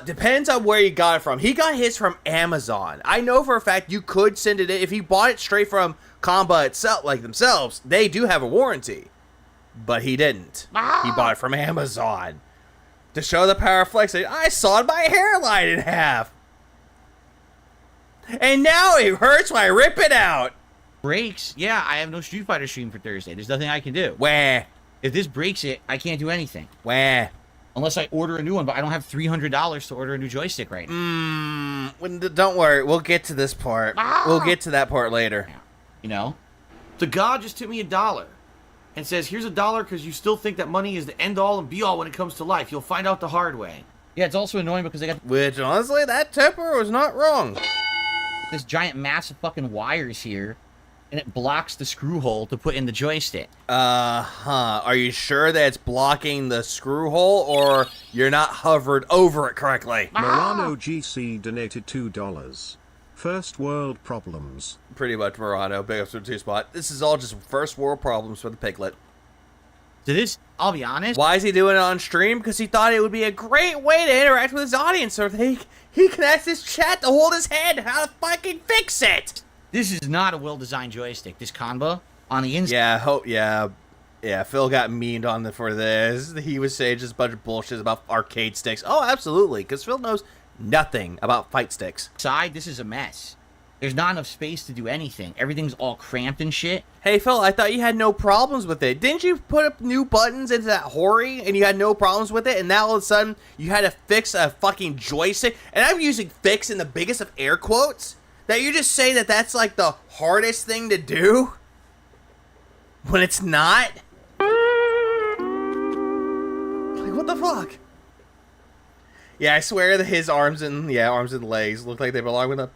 Depends on where you got it from. He got his from Amazon. I know for a fact you could send it in. If he bought it straight from Comba itself, like themselves, they do have a warranty. But he didn't. He bought it from Amazon. To show the power of flexing, I sawed my hairline in half. And now it hurts when I rip it out. Breaks? Yeah, I have no Street Fighter stream for Thursday. There's nothing I can do. Wah. If this breaks it, I can't do anything. Wah. Unless I order a new one, but I don't have $300 to order a new joystick right now. Don't worry, we'll get to this part. We'll get to that part later. You know? The god just tipped me $1 and says, here's $1 because you still think that money is the end-all and be-all when it comes to life. You'll find out the hard way. Yeah, it's also annoying because they got... Which, honestly, that tipper was not wrong. This giant mass of fucking wires here, and it blocks the screw hole to put in the joystick. Are you sure that it's blocking the screw hole, or you're not hovered over it correctly? Morano GC donated $2. First world problems. Pretty much, Morano. Big up to the 2 spot. This is all just first world problems for the piglet. So this, I'll be honest. Why is he doing it on stream? Because he thought it would be a great way to interact with his audience, so he can ask his chat to hold his hand how to fucking fix it. This is not a well-designed joystick. This Kanba on the inside. Yeah, Phil got meaned on for this. He was saying just a bunch of bullshit about arcade sticks. Oh, absolutely, because Phil knows nothing about fight sticks. Side, this is a mess. There's not enough space to do anything. Everything's all cramped and shit. Hey, Phil, I thought you had no problems with it. Didn't you put up new buttons into that Hori and you had no problems with it? And now all of a sudden, you had to fix a fucking joystick? And I'm using fix in the biggest of air quotes? That you just say that that's like the hardest thing to do? When it's not? Like, what the fuck? Yeah, I swear that his arms and legs look like they belong with a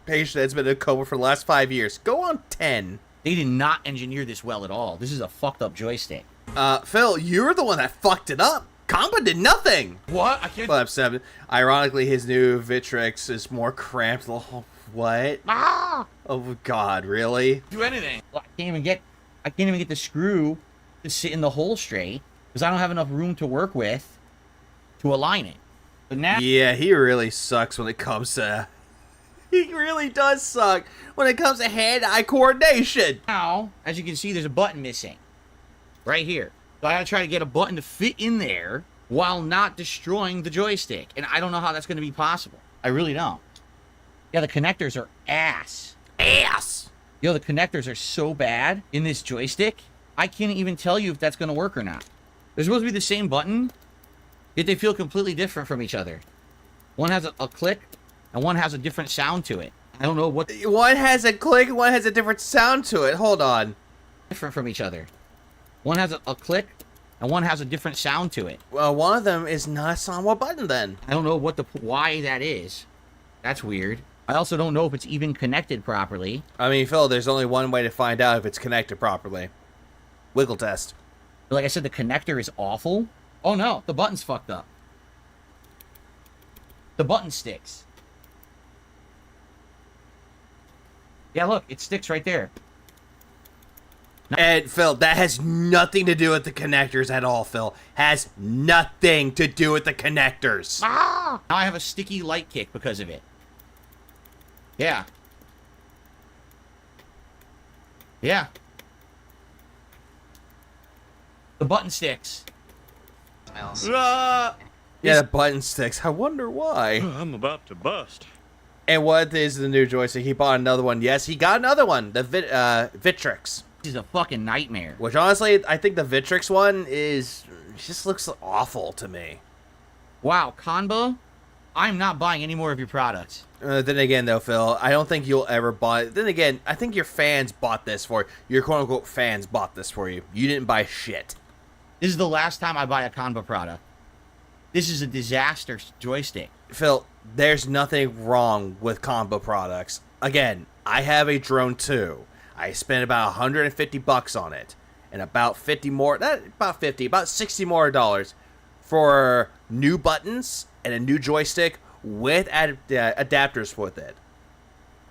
patient that's been in a coma for the last 5 years. Go on 10. They did not engineer this well at all. This is a fucked up joystick. Phil, you're the one that fucked it up. Comba did nothing. What? I can't. Well, 7. Ironically, his new Victrix is more cramped. Oh, what? Oh God, really? Do anything. Well, I can't even get the screw to sit in the hole straight because I don't have enough room to work with to align it. But now, yeah, he really sucks when it comes to. He really does suck when it comes to hand-eye coordination. Now, as you can see, there's a button missing right here. So I gotta try to get a button to fit in there while not destroying the joystick, and I don't know how that's gonna be possible. I really don't. Yeah, the connectors are ass. Yo, the connectors are so bad in this joystick, I can't even tell you if that's gonna work or not. They're supposed to be the same button, yet they feel completely different from each other. One has a click, and one has a different sound to it. I don't know what... One has a click, and one has a different sound to it. Hold on. Different from each other. One has a click, and one has a different sound to it. Well, one of them is not a Sanwa button, then. I don't know why that is. That's weird. I also don't know if it's even connected properly. I mean, Phil, there's only one way to find out if it's connected properly. Wiggle test. Like I said, the connector is awful. Oh no, the button's fucked up. The button sticks. Yeah, look, it sticks right there. And Phil, that has nothing to do with the connectors at all, Phil. Has nothing to do with the connectors. Now I have a sticky light kick because of it. Yeah. Yeah. The button sticks. Yeah, the button sticks. I wonder why. I'm about to bust. And what is the new joystick? He bought another one. Yes, he got another one. The Victrix. This is a fucking nightmare. Which, honestly, I think the Victrix one just looks awful to me. Wow, Kanba, I'm not buying any more of your products. Then again, though, Phil, I don't think you'll ever buy it. Then again, I think your fans bought this for you. Your quote-unquote fans bought this for you. You didn't buy shit. This is the last time I buy a Kanba product. This is a disaster joystick. Phil, there's nothing wrong with combo products. Again, I have a drone too. I spent about $150 on it, and about 60 more dollars for new buttons and a new joystick with adapters with it.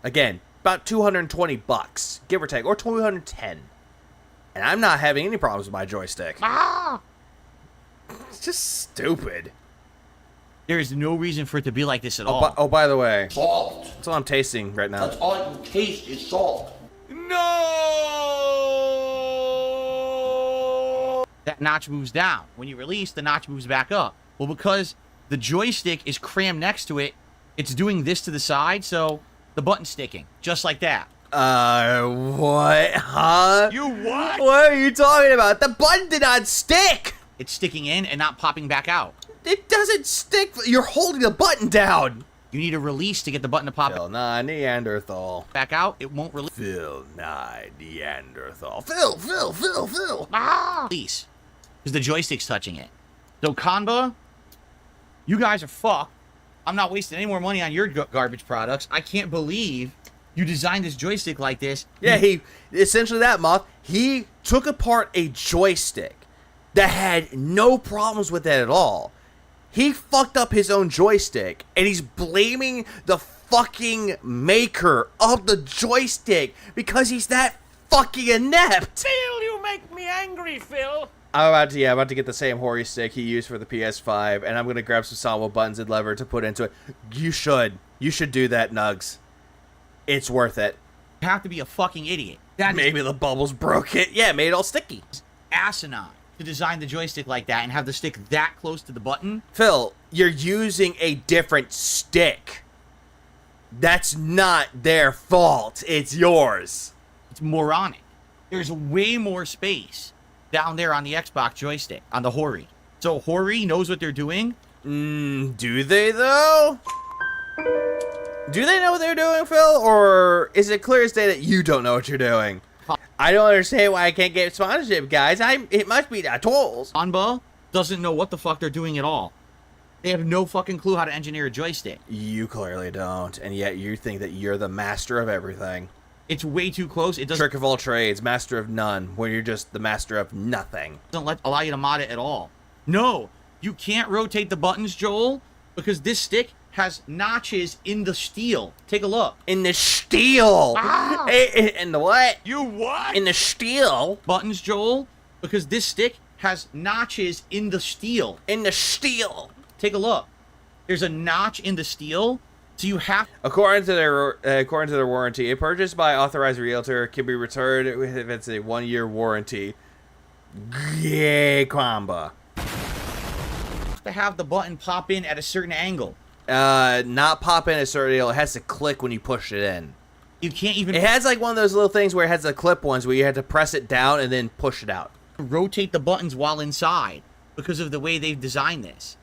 Again, about 220 bucks, give or take, or 210. And I'm not having any problems with my joystick. It's just stupid. There is no reason for it to be like this at all. Oh, by the way, Salt. that's what I'm tasting right now. That's all I can taste is salt. No! That notch moves down. When you release, the notch moves back up. Well, because the joystick is crammed next to it, it's doing this to the side, so the button's sticking. Just like that. What? Huh? You what? What are you talking about? The button did not stick! It's sticking in and not popping back out. It doesn't stick. You're holding the button down. You need a release to get the button to pop Phil Nye Neanderthal. back out. It won't release. Phil Nye Neanderthal. Phil. Release. Because the joystick's touching it. So, Kanba, you guys are fucked. I'm not wasting any more money on your garbage products. I can't believe you designed this joystick like this. Yeah, he essentially that, Moth. He took apart a joystick that had no problems with it at all. He fucked up his own joystick, and he's blaming the fucking maker of the joystick because he's that fucking inept. Phil, you make me angry, Phil. I'm about to get the same Hori stick he used for the PS5, and I'm gonna grab some solid buttons and lever to put into it. You should do that, Nugs. It's worth it. You have to be a fucking idiot. Maybe the bubbles broke it. Yeah, it made it all sticky. Asinine to design the joystick like that and have the stick that close to the button. Phil, you're using a different stick. That's not their fault. It's yours. It's moronic. There's way more space down there on the Xbox joystick, on the Hori. So Hori knows what they're doing. Do they, though? Do they know what they're doing, Phil? Or is it clear as day that you don't know what you're doing? I don't understand why I can't get sponsorship, guys. It must be the tools. Kanba doesn't know what the fuck they're doing at all. They have no fucking clue how to engineer a joystick. You clearly don't, and yet you think that you're the master of everything. It's way too close. It doesn't Trick of all trades, master of none, when you're just the master of nothing. allow you to mod it at all. No, you can't rotate the buttons, Joel, because this stick has notches in the steel. Take a look. In the steel. In the what? You what? In the steel. Buttons, Joel, because this stick has notches in the steel. In the steel. Take a look. There's a notch in the steel, so you have. According to their warranty, a purchase by authorized realtor can be returned if it's a 1-year warranty. Yeah, Kwamba. To have the button pop in at a certain angle. Not pop in a certain angle. It has to click when you push it in. You can't even. It has like one of those little things where it has the clip ones where you have to press it down and then push it out. Rotate the buttons while inside because of the way they've designed this.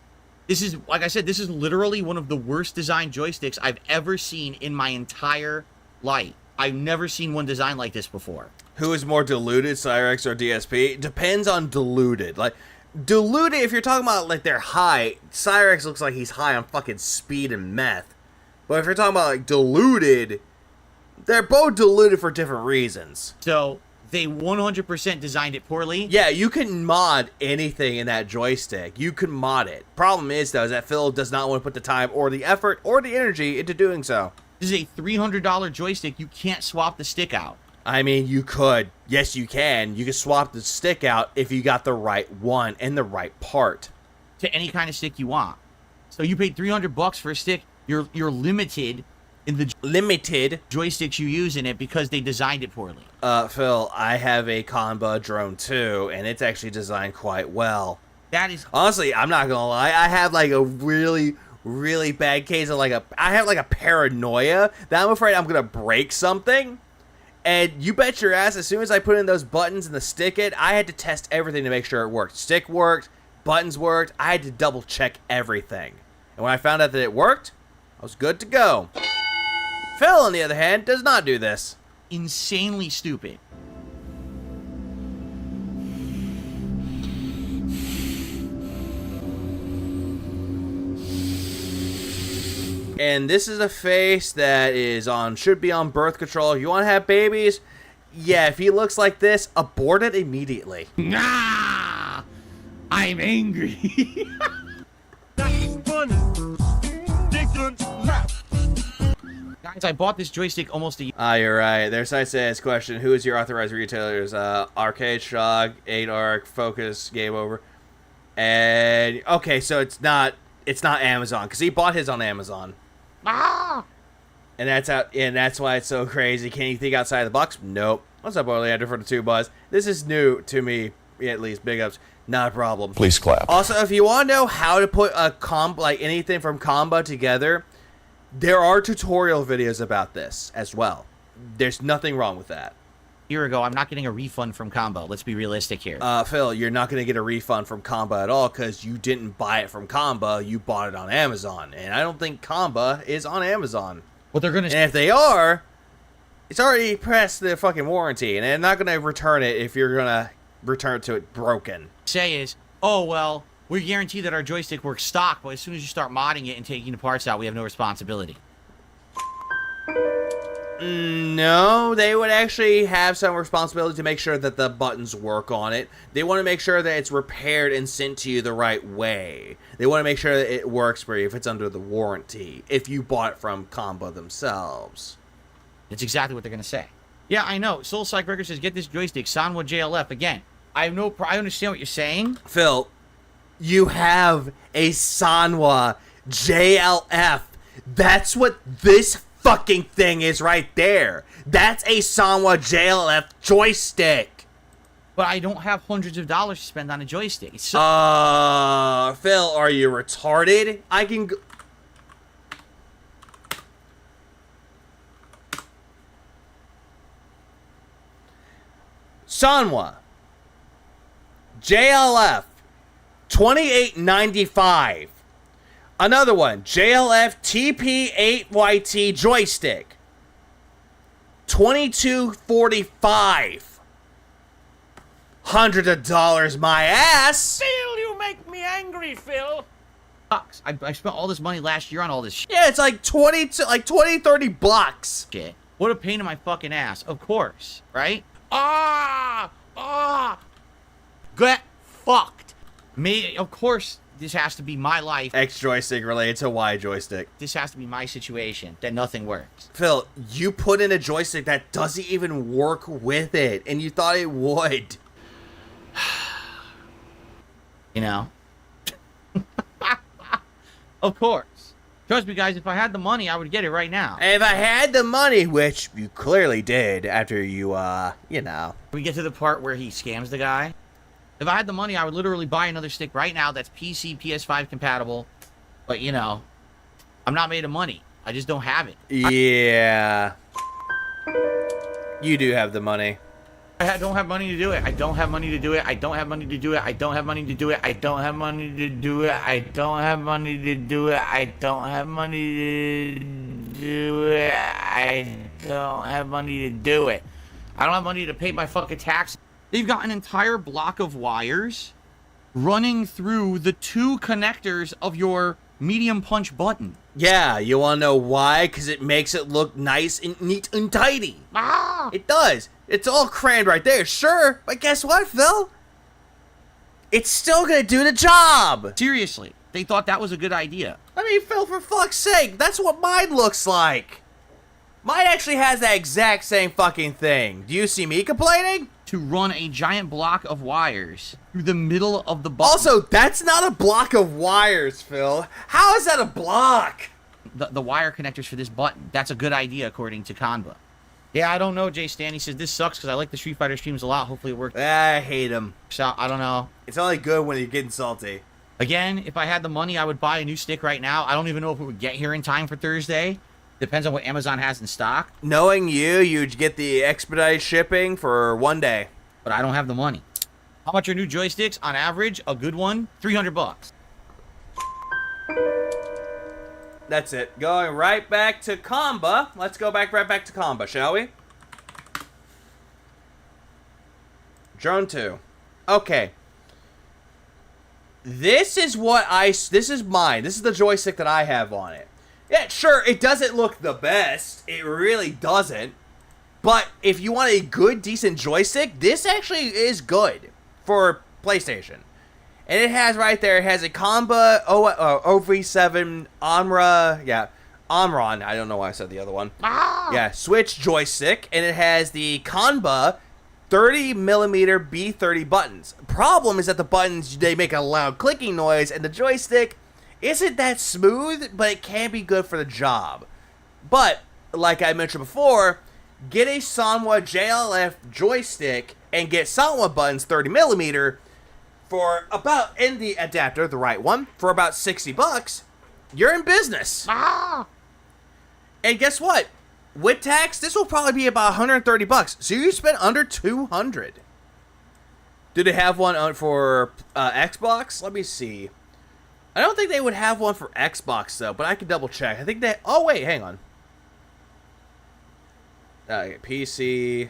This is, like I said, this is literally one of the worst designed joysticks I've ever seen in my entire life. I've never seen one designed like this before. Who is more diluted, Cyrex or DSP? Depends on diluted. Like, diluted, if you're talking about, like, they're high, Cyrex looks like he's high on fucking speed and meth. But if you're talking about, like, diluted, they're both diluted for different reasons. So, they 100% designed it poorly. Yeah, you can mod anything in that joystick. You can mod it. Problem is, though, is that Phil does not want to put the time or the effort or the energy into doing so. This is a $300 joystick. You can't swap the stick out. I mean, you could. Yes, you can. You can swap the stick out if you got the right one and the right part. To any kind of stick you want. So you paid $300 for a stick. You're limited in the joysticks you use in it because they designed it poorly. Phil, I have a Kanba drone too, and it's actually designed quite well. That is... Honestly, I'm not gonna lie. I have like a really, really bad case of I have like a paranoia that I'm afraid I'm gonna break something. And you bet your ass, as soon as I put in those buttons and the stick in, I had to test everything to make sure it worked. Stick worked, buttons worked. I had to double check everything. And when I found out that it worked, I was good to go. Phil, on the other hand, does not do this. Insanely stupid. And this is a face that should be on birth control. If you want to have babies, yeah, if he looks like this, abort it immediately. Nah! I'm angry. Guys, I bought this joystick almost a year. You're right. Their site says, question, who is your authorized retailers? Arcade, Shock, 8ARC, Focus, Game Over. And, okay, so it's not Amazon, because he bought his on Amazon. Ah! And that's why it's so crazy. Can you think outside the box? Nope. What's up, Orlando, for the 2 buzz? This is new to me, at least. Big ups. Not a problem. Please clap. Also, if you want to know how to put a like anything from combo together, there are tutorial videos about this as well. There's nothing wrong with that. A year ago, I'm not getting a refund from Combo. Let's be realistic here. Phil, you're not going to get a refund from Combo at all because you didn't buy it from Combo. You bought it on Amazon. And I don't think Combo is on Amazon. What they're going to... And if they are, it's already past the fucking warranty. And they're not going to return it if you're going to return it to it broken. Say is, oh, well, we guarantee that our joystick works stock, but as soon as you start modding it and taking the parts out, we have no responsibility. No, they would actually have some responsibility to make sure that the buttons work on it. They want to make sure that it's repaired and sent to you the right way. They want to make sure that it works for you if it's under the warranty, if you bought it from Combo themselves. That's exactly what they're going to say. Yeah, I know. Soulslike Records says, get this joystick. Sanwa JLF. Again, I understand what you're saying. Phil, you have a Sanwa JLF. That's what this fucking thing is right there. That's a Sanwa JLF joystick. But I don't have hundreds of dollars to spend on a joystick. It's so Phil, are you retarded? I can go... Sanwa JLF $28.95. Another one, JLF TP8YT joystick $22.45. Hundreds of dollars, my ass. Phil, you make me angry, Phil. I spent all this money last year on all this shit. Yeah, it's like 30 bucks. Shit. What a pain in my fucking ass. Of course, right? Get fucked. Me, of course, this has to be my life. X joystick related to Y joystick. This has to be my situation, that nothing works. Phil, you put in a joystick that doesn't even work with it, and you thought it would. You know? Of course. Trust me, guys, if I had the money, I would get it right now. If I had the money, which you clearly did after you, you know. We get to the part where he scams the guy. If I had the money, I would literally buy another stick right now that's PC, PS5 compatible. But, you know, I'm not made of money. I just don't have it. Yeah. You do have the money. I don't have money to do it. I don't have money to do it. I don't have money to do it. I don't have money to do it. I don't have money to do it. I don't have money to do it. I don't have money to do it. I don't have money to do it. I don't have money to pay my fucking taxes. They've got an entire block of wires running through the 2 connectors of your medium punch button. Yeah, you want to know why? Because it makes it look nice and neat and tidy. It does. It's all crammed right there, sure. But guess what, Phil? It's still going to do the job. Seriously, they thought that was a good idea. I mean, Phil, for fuck's sake, that's what mine looks like. Mine actually has that exact same fucking thing. Do you see me complaining? To run a giant block of wires through the middle of the button. Also, that's not a block of wires, Phil. How is that a block? The wire connectors for this button. That's a good idea, according to Kanba. Yeah, I don't know, Jay Stan. He says, this sucks because I like the Street Fighter streams a lot. Hopefully it works. I hate him. So, I don't know. It's only good when you're getting salty. Again, if I had the money, I would buy a new stick right now. I don't even know if it would get here in time for Thursday. Depends on what Amazon has in stock. Knowing you, you'd get the expedited shipping for 1 day. But I don't have the money. How much are new joysticks? On average, a good one, $300. That's it. Going right back to Comba. Let's go right back to Comba, shall we? Drone 2. Okay. This is mine. This is the joystick that I have on it. Yeah, sure, it doesn't look the best. It really doesn't. But if you want a good, decent joystick, this actually is good for PlayStation. And it has right there, it has a Comba OV7 Omra, Omron. I don't know why I said the other one. Yeah, Switch joystick, and it has the Kanba 30mm B30 buttons. Problem is that the buttons, they make a loud clicking noise, and the joystick isn't that smooth, but it can be good for the job. But, like I mentioned before, get a Sanwa JLF joystick and get Sanwa buttons 30mm for about, in the adapter, the right one, for about 60 bucks, you're in business. And guess what? With tax, this will probably be about 130 bucks. So you spend under 200. Do they have one for Xbox? Let me see. I don't think they would have one for Xbox, though, but I can double check. I think they... Oh, wait, hang on. PC...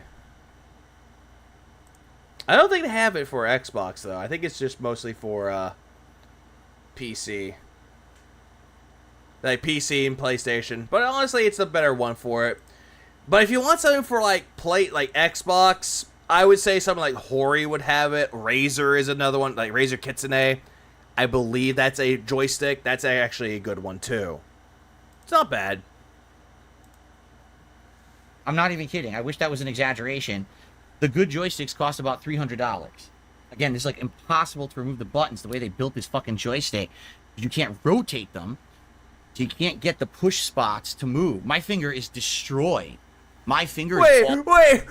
I don't think they have it for Xbox, though. I think it's just mostly for PC. Like PC and PlayStation. But honestly, it's the better one for it. But if you want something for like Xbox, I would say something like Hori would have it. Razer is another one, like Razer Kitsune. I believe that's a joystick. That's actually a good one too. It's not bad. I'm not even kidding. I wish that was an exaggeration. The good joysticks cost about $300. Again, it's like impossible to remove the buttons the way they built this fucking joystick. You can't rotate them. So you can't get the push spots to move. My finger is destroyed. My finger is... Wait,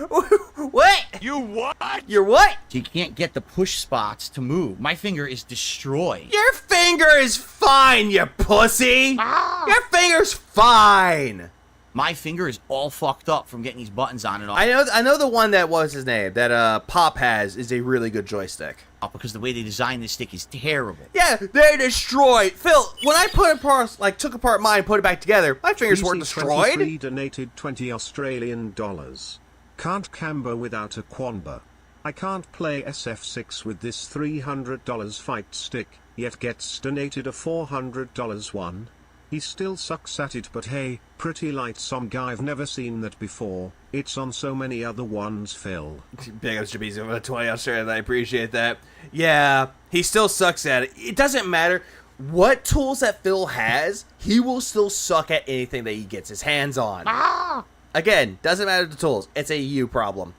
what? You what? You're what? So you can't get the push spots to move. My finger is destroyed. Your finger is fine, you pussy. Your finger's fine. My finger is all fucked up from getting these buttons on and off. I know the one that was his name that Pop has is a really good joystick. Because the way they designed this stick is terrible. Yeah, they're destroyed. Phil, when I put it apart, like took apart mine and put it back together, my fingers weren't destroyed. He donated 20 Australian dollars. Can't camber without a quamba. I can't play SF6 with this $300 fight stick, yet gets donated a $400 one. He still sucks at it, but hey, pretty light some guy. I've never seen that before. It's on so many other ones, Phil. Big ups to Jabizi over 20 Australia. I appreciate that. Yeah, he still sucks at it. It doesn't matter what tools that Phil has, he will still suck at anything that he gets his hands on. Again, doesn't matter the tools. It's a you problem.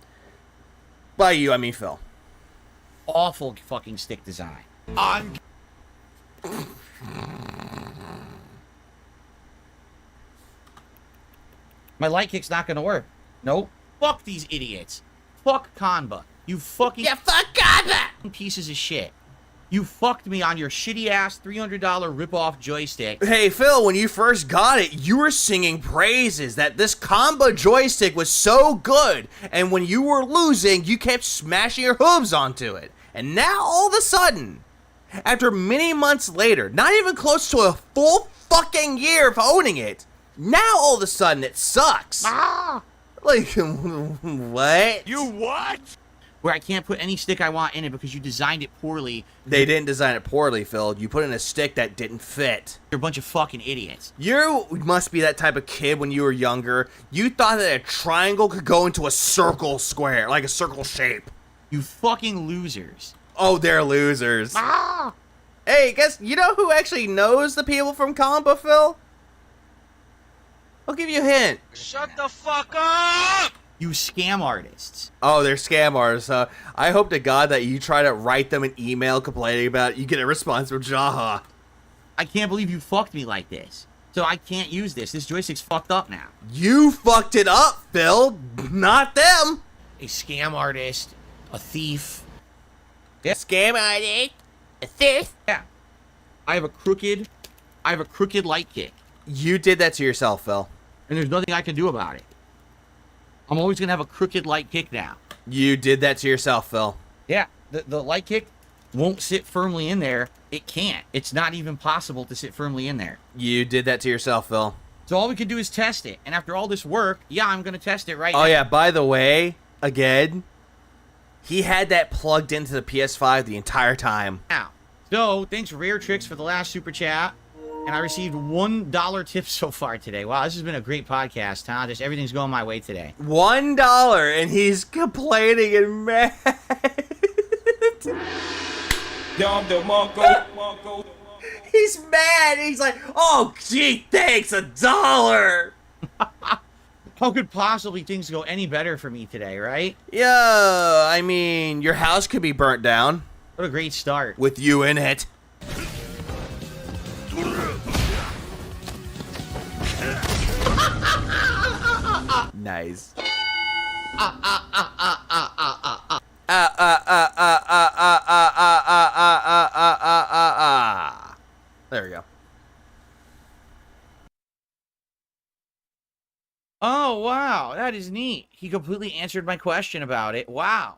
By you, I mean Phil. Awful fucking stick design. My light kick's not gonna work. Nope. Fuck these idiots. Fuck Kanba. You fucking... Yeah, fuck Kanba! Pieces of shit. You fucked me on your shitty-ass $300 rip-off joystick. Hey, Phil, when you first got it, you were singing praises that this Kanba joystick was so good, and when you were losing, you kept smashing your hooves onto it. And now, all of a sudden, after many months later, not even close to a full fucking year of owning it, now all of a sudden it sucks. Like, what? You what? Where I can't put any stick I want in it because you designed it poorly. They didn't design it poorly, Phil. You put in a stick that didn't fit. You're a bunch of fucking idiots. You must be that type of kid when you were younger. You thought that a triangle could go into a circle square, like a circle shape. You fucking losers. Oh, they're losers. Hey, guess you know who actually knows the people from Kanba, Phil? I'll give you a hint. Shut the fuck up! You scam artists. Oh, they're scam artists. I hope to God that you try to write them an email complaining about it. You get a response from Jaha. I can't believe you fucked me like this. So I can't use this. This joystick's fucked up now. You fucked it up, Phil. Not them. A scam artist. A thief. Yeah. Scam artist. A thief. Yeah. I have a crooked light kick. You did that to yourself, Phil. And there's nothing I can do about it. I'm always going to have a crooked light kick now. You did that to yourself, Phil. Yeah, the light kick won't sit firmly in there. It can't. It's not even possible to sit firmly in there. You did that to yourself, Phil. So all we can do is test it. And after all this work, yeah, I'm going to test it right now. Oh, yeah, by the way, again, he had that plugged into the PS5 the entire time. Now, so thanks Rare Tricks for the last super chat. And I received $1 tip so far today. Wow, this has been a great podcast, huh? Just everything's going my way today. $1, and he's complaining and mad. He he's mad. He's like, oh, gee, thanks, $1. How could possibly things go any better for me today, right? Yeah, I mean, your house could be burnt down. What a great start. With you in it. Nice. There we go. Oh, wow. That is neat. He completely answered my question about it. Wow.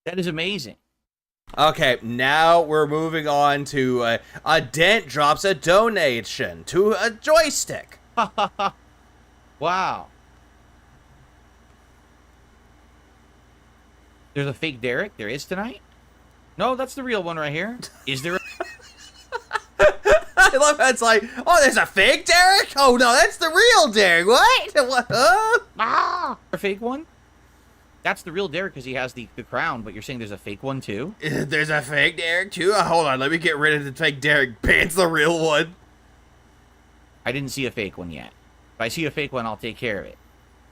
That is amazing. Okay, now we're moving on to a Dent drops a donation to a Joystick. Wow. There's a fake Derek. There is tonight? No, that's the real one right here. Is there a... I love how it's like, oh, there's a fake Derek? Oh, no, that's the real Derek. What? What? A fake one? That's the real Derek because he has the crown, but you're saying there's a fake one too? There's a fake Derek too? Hold on, let me get rid of the fake Derek. Ban's the real one. I didn't see a fake one yet. If I see a fake one, I'll take care of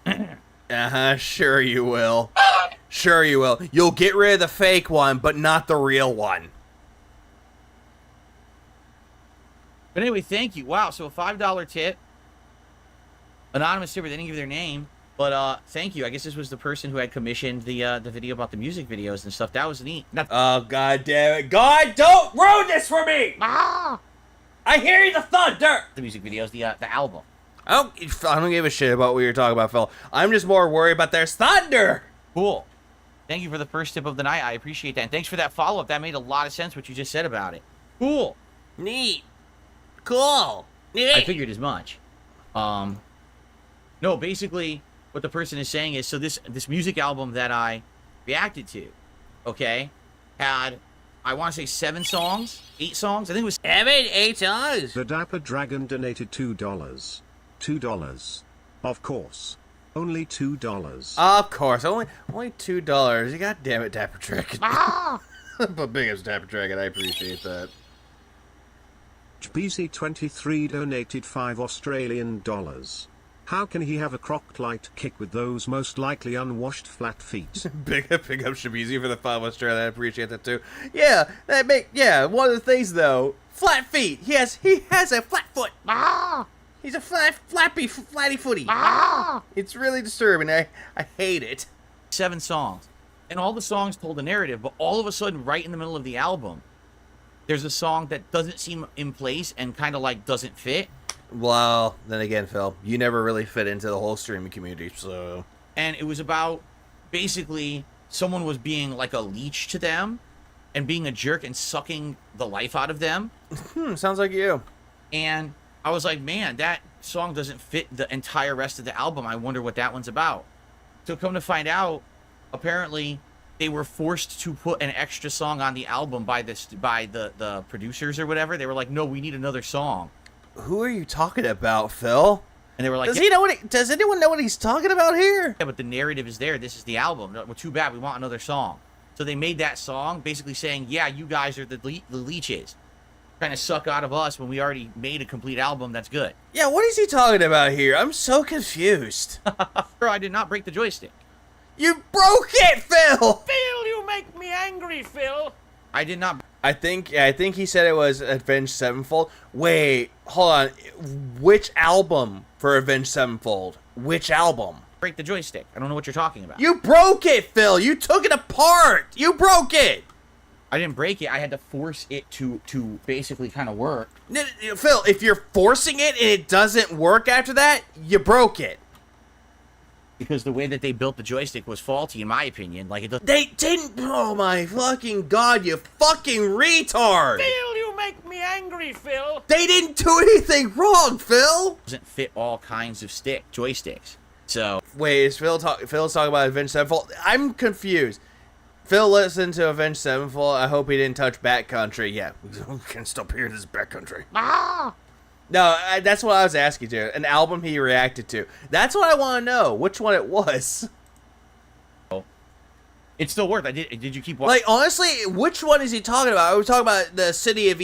it. Sure you will. Sure you will. You'll get rid of the fake one, but not the real one. But anyway, thank you. Wow, so a $5 tip. Anonymous tipper, they didn't give their name. But thank you. I guess this was the person who had commissioned the video about the music videos and stuff. That was neat. Oh, God damn it. God, don't ruin this for me! I hear the thunder! The music videos, the album. I don't give a shit about what you're talking about, Phil. I'm just more worried about there's thunder! Cool. Thank you for the first tip of the night. I appreciate that. And thanks for that follow-up. That made a lot of sense, what you just said about it. Cool. Neat. Cool. Neat. I figured as much. No, basically... what the person is saying is, so this music album that I reacted to, okay, had, I want to say 7 songs, 8 songs, I think it was 8 songs. The Dapper Dragon donated $2. $2. Of course. Only $2. Of course, only $2. God damn it, Dapper Dragon. But big as Dapper Dragon, I appreciate that. BC23 donated 5 Australian dollars. How can he have a croc-light kick with those most likely unwashed flat feet? Big up Shabizi for the 5 Australia. I appreciate that too. Yeah, one of the things though, flat feet. Yes, he has a flat foot. He's a flatty footy. It's really disturbing. I hate it. 7 songs. And all the songs told a narrative, but all of a sudden, right in the middle of the album, there's a song that doesn't seem in place and kind of like doesn't fit. Well, then again, Phil, you never really fit into the whole streaming community, so... And it was about, basically, someone was being like a leech to them and being a jerk and sucking the life out of them. Sounds like you. And I was like, man, that song doesn't fit the entire rest of the album. I wonder what that one's about. So come to find out, apparently, they were forced to put an extra song on the album by the producers or whatever. They were like, no, we need another song. Who are you talking about, Phil? And they were like, does anyone know what he's talking about here? Yeah, but the narrative is there. This is the album. Well, too bad. We want another song. So they made that song basically saying, yeah, you guys are the leeches. Trying to suck out of us when we already made a complete album that's good. Yeah, what is he talking about here? I'm so confused. Bro, I did not break the joystick. You broke it, Phil! Phil, you make me angry, Phil. I did not. I think he said it was Avenged Sevenfold. Wait, hold on. Which album for Avenged Sevenfold? Which album? Break the joystick. I don't know what you're talking about. You broke it, Phil. You took it apart. You broke it. I didn't break it. I had to force it to basically kind of work. Phil, if you're forcing it and it doesn't work after that, you broke it. Because the way that they built the joystick was faulty, in my opinion. Like, they didn't. Oh my fucking god, you fucking retard! Phil, you make me angry, Phil. They didn't do anything wrong, Phil. Doesn't fit all kinds of joysticks. So wait, is Phil's talking about Avenged Sevenfold? I'm confused. Phil listened to Avenged Sevenfold. I hope he didn't touch Backcountry. Yeah, we can stop hearing this Backcountry. No, that's what I was asking you. An album he reacted to. That's what I want to know. Which one it was. It still worked. Did you keep watching? Like, honestly, which one is he talking about? Are we talking about the City of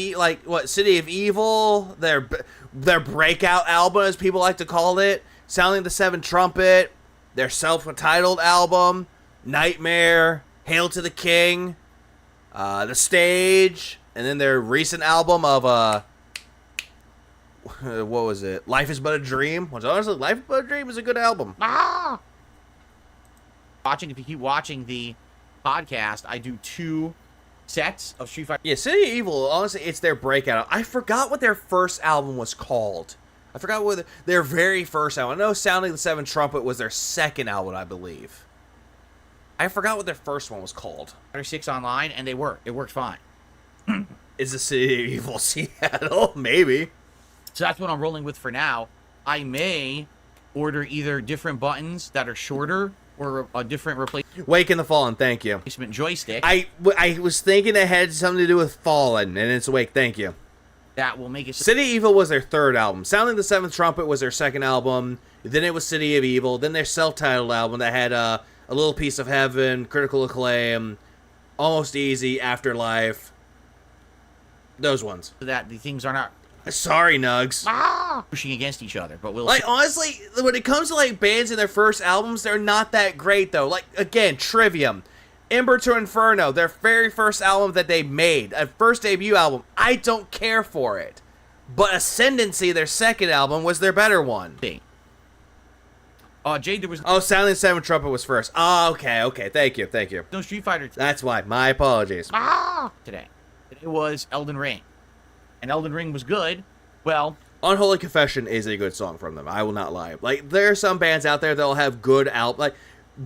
City of Evil? Their breakout album, as people like to call it, Sounding the Seventh Trumpet, their self-titled album, Nightmare, Hail to the King, The Stage, and then their recent album of what was it? Life is But a Dream. Honestly, Life is But a Dream is a good album. If you keep watching the podcast, I do 2 sets of Street Fighter. Yeah, City of Evil, honestly, it's their breakout. I forgot what their first album was called. I forgot what their very first album. I know Sounding the Seventh Trumpet was their second album, I believe. I forgot what their first one was called. 6 online, and they work. It worked fine. Is the City of Evil Seattle? Maybe. So that's what I'm rolling with for now. I may order either different buttons that are shorter or a different Wake in the Fallen, thank you. replacement joystick. I was thinking it had something to do with Fallen, and it's Wake, thank you. That will make it... City of Evil was their third album. Sounding the Seventh Trumpet was their second album. Then it was City of Evil. Then their self-titled album that had A Little Piece of Heaven, Critical Acclaim, Almost Easy, Afterlife. Those ones. So that the things are not... Sorry, Nugs. Pushing against each other, but we'll like, see. honestly, when it comes to, like, bands in their first albums, they're not that great, though. Like, again, Trivium, Ember to Inferno, their very first album that they made, a first debut album, I don't care for it. But Ascendancy, their second album, was their better one. Jade, there was... Oh, Silent Seven Trumpet was first. Oh, okay, thank you. No Street Fighter... That's why, my apologies. Today was Elden Ring. And Elden Ring was good. Well... Unholy Confession is a good song from them, I will not lie. Like, there are some bands out there that'll have good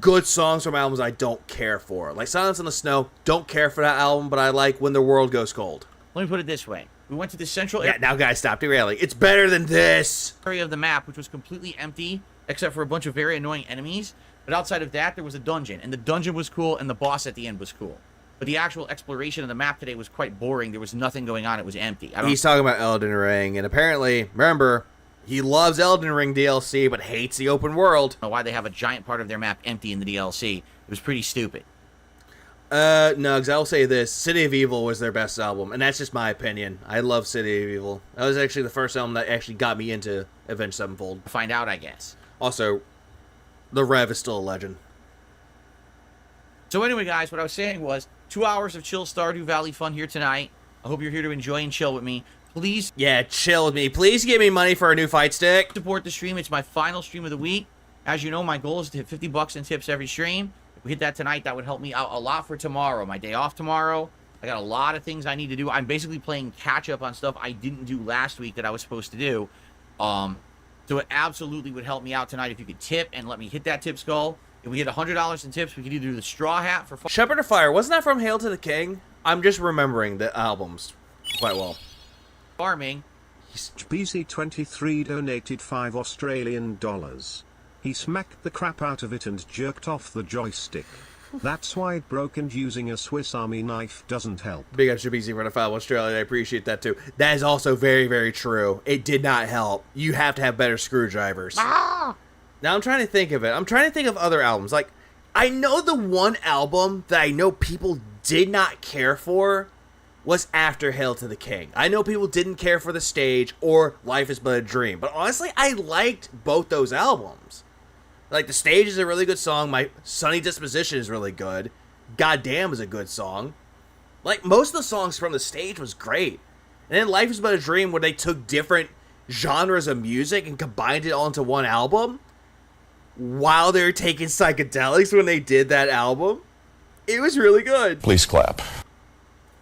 good songs from albums I don't care for. Like Silence in the Snow, don't care for that album, but I like When the World Goes Cold. Let me put it this way. We went to the central Yeah, now guys, stop derailing. It's better than this! area of the map, which was completely empty, except for a bunch of very annoying enemies. But outside of that, there was a dungeon. And the dungeon was cool, and the boss at the end was cool. But the actual exploration of the map today was quite boring. There was nothing going on. It was empty. He's talking about Elden Ring, and apparently, remember, he loves Elden Ring DLC, but hates the open world. I don't know why they have a giant part of their map empty in the DLC. It was pretty stupid. Nugs, I'll say this. City of Evil was their best album, and that's just my opinion. I love City of Evil. That was actually the first album that actually got me into Avenged Sevenfold. Find out, I guess. Also, the Rev is still a legend. So anyway, guys, what I was saying was 2 hours of chill Stardew Valley fun here tonight. I hope you're here to enjoy and chill with me. Please... Yeah, chill with me. Please give me money for a new fight stick. Support the stream. It's my final stream of the week. As you know, my goal is to hit 50 bucks in tips every stream. If we hit that tonight, that would help me out a lot for tomorrow. My day off tomorrow. I got a lot of things I need to do. I'm basically playing catch-up on stuff I didn't do last week that I was supposed to do. So it absolutely would help me out tonight if you could tip and let me hit that tip skull. If we hit $100 in tips, we could either do the straw hat for... Shepherd of Fire, wasn't that from Hail to the King? I'm just remembering the albums quite well. Farming. BC23 donated $5 Australian. He smacked the crap out of it and jerked off the joystick. That's why it broke, and using a Swiss Army knife doesn't help. Big up to BC for the $5 Australia, I appreciate that too. That is also very, very true. It did not help. You have to have better screwdrivers. Now I'm trying to think of it. I'm trying to think of other albums. Like, I know the one album that I know people did not care for was after Hail to the King. I know people didn't care for The Stage or Life is But a Dream. But honestly, I liked both those albums. Like, The Stage is a really good song. My Sunny Disposition is really good. Goddamn is a good song. Like, most of the songs from The Stage was great. And then Life is But a Dream, where they took different genres of music and combined it all into one album while they were taking psychedelics when they did that album. It was really good. Please clap.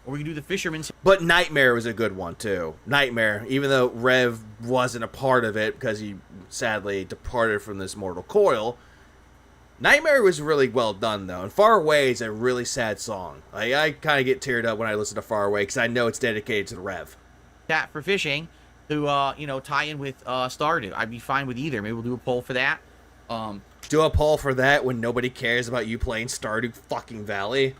Or we can do the Fisherman's... But Nightmare was a good one, too. Nightmare, even though Rev wasn't a part of it because he sadly departed from this mortal coil, Nightmare was really well done, though. And Far Away is a really sad song. I kind of get teared up when I listen to Far Away because I know it's dedicated to the Rev. That for fishing to, tie in with Stardew. I'd be fine with either. Maybe we'll do a poll for that. Do a poll for that when nobody cares about you playing Stardew fucking Valley.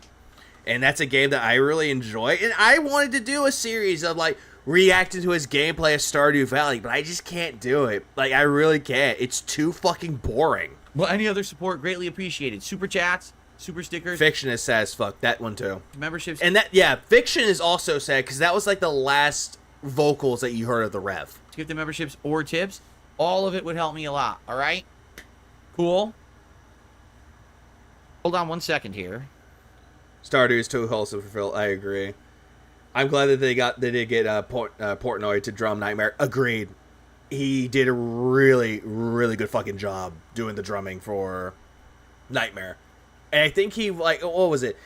And that's a game that I really enjoy. And I wanted to do a series of, like, reacting to his gameplay of Stardew Valley, but I just can't do it. Like, I really can't. It's too fucking boring. Well, any other support, greatly appreciated. Super chats, super stickers. Fiction is sad as fuck. That one too. Memberships. And that, yeah, Fiction is also sad because that was like the last vocals that you heard of the Rev. Gift the memberships or tips. All of it would help me a lot. All right. Cool. Hold on 1 second here. Stardew is too wholesome for Phil. I agree. I'm glad that they did get Portnoy to drum Nightmare. Agreed. He did a really, really good fucking job doing the drumming for Nightmare. And I think he, like, what was it?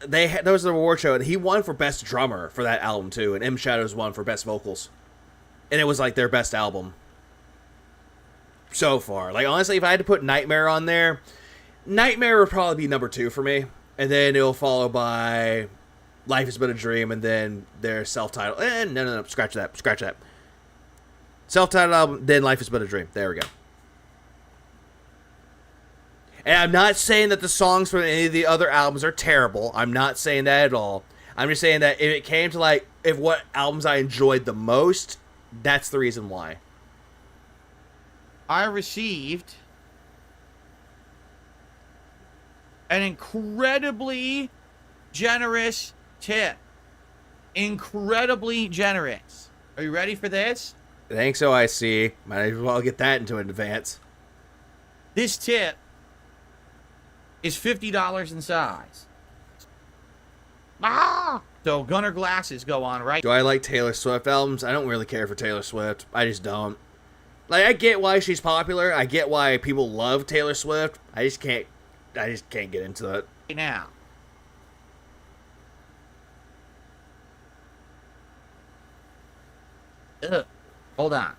There was the award show, and he won for Best Drummer for that album, too. And M Shadows won for Best Vocals. And it was, like, their best album so far. Like, honestly, if I had to put Nightmare on there, Nightmare would probably be number 2 for me. And then it'll follow by Life Is But a Dream, and then their self-titled. No, scratch that. Self-titled album, then Life Is But a Dream. There we go. And I'm not saying that the songs from any of the other albums are terrible. I'm not saying that at all. I'm just saying that if it came to, like, if what albums I enjoyed the most, that's the reason why. I received an incredibly generous tip. Incredibly generous. Are you ready for this? Thanks, OIC. Might as well get that into advance. This tip is $50 in size. So Gunner glasses go on, right? Do I like Taylor Swift albums? I don't really care for Taylor Swift. I just don't. Like, I get why she's popular. I get why people love Taylor Swift. I just can't get into it. Now. Hold on.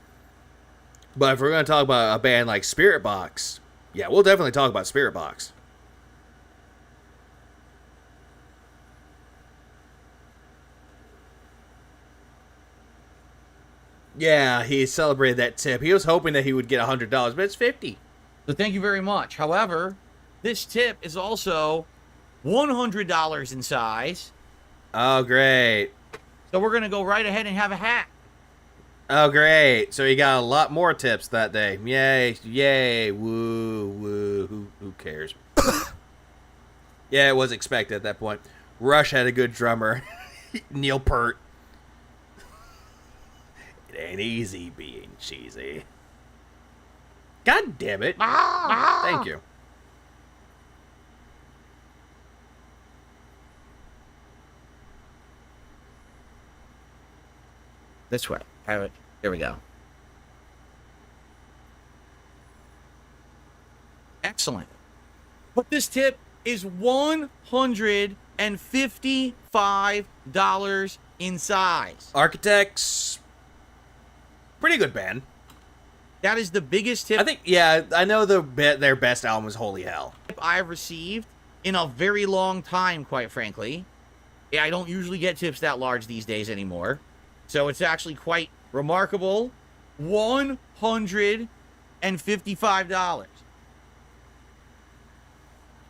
But if we're going to talk about a band like Spirit Box, yeah, we'll definitely talk about Spirit Box. Yeah, he celebrated that tip. He was hoping that he would get $100, but it's $50. So thank you very much. However, this tip is also $100 in size. Oh, great. So we're going to go right ahead and have a hat. Oh, great. So he got a lot more tips that day. Yay, woo, who cares? Yeah, it was expected at that point. Rush had a good drummer. Neil Peart. It ain't easy being cheesy. God damn it. Thank you. This way. Have it. Here we go. Excellent. But this tip is $155 in size. Architects. Pretty good band. That is the biggest tip. I think, yeah, I know their best album was Holy Hell. I've received in a very long time, quite frankly. Yeah, I don't usually get tips that large these days anymore. So it's actually quite remarkable. $155.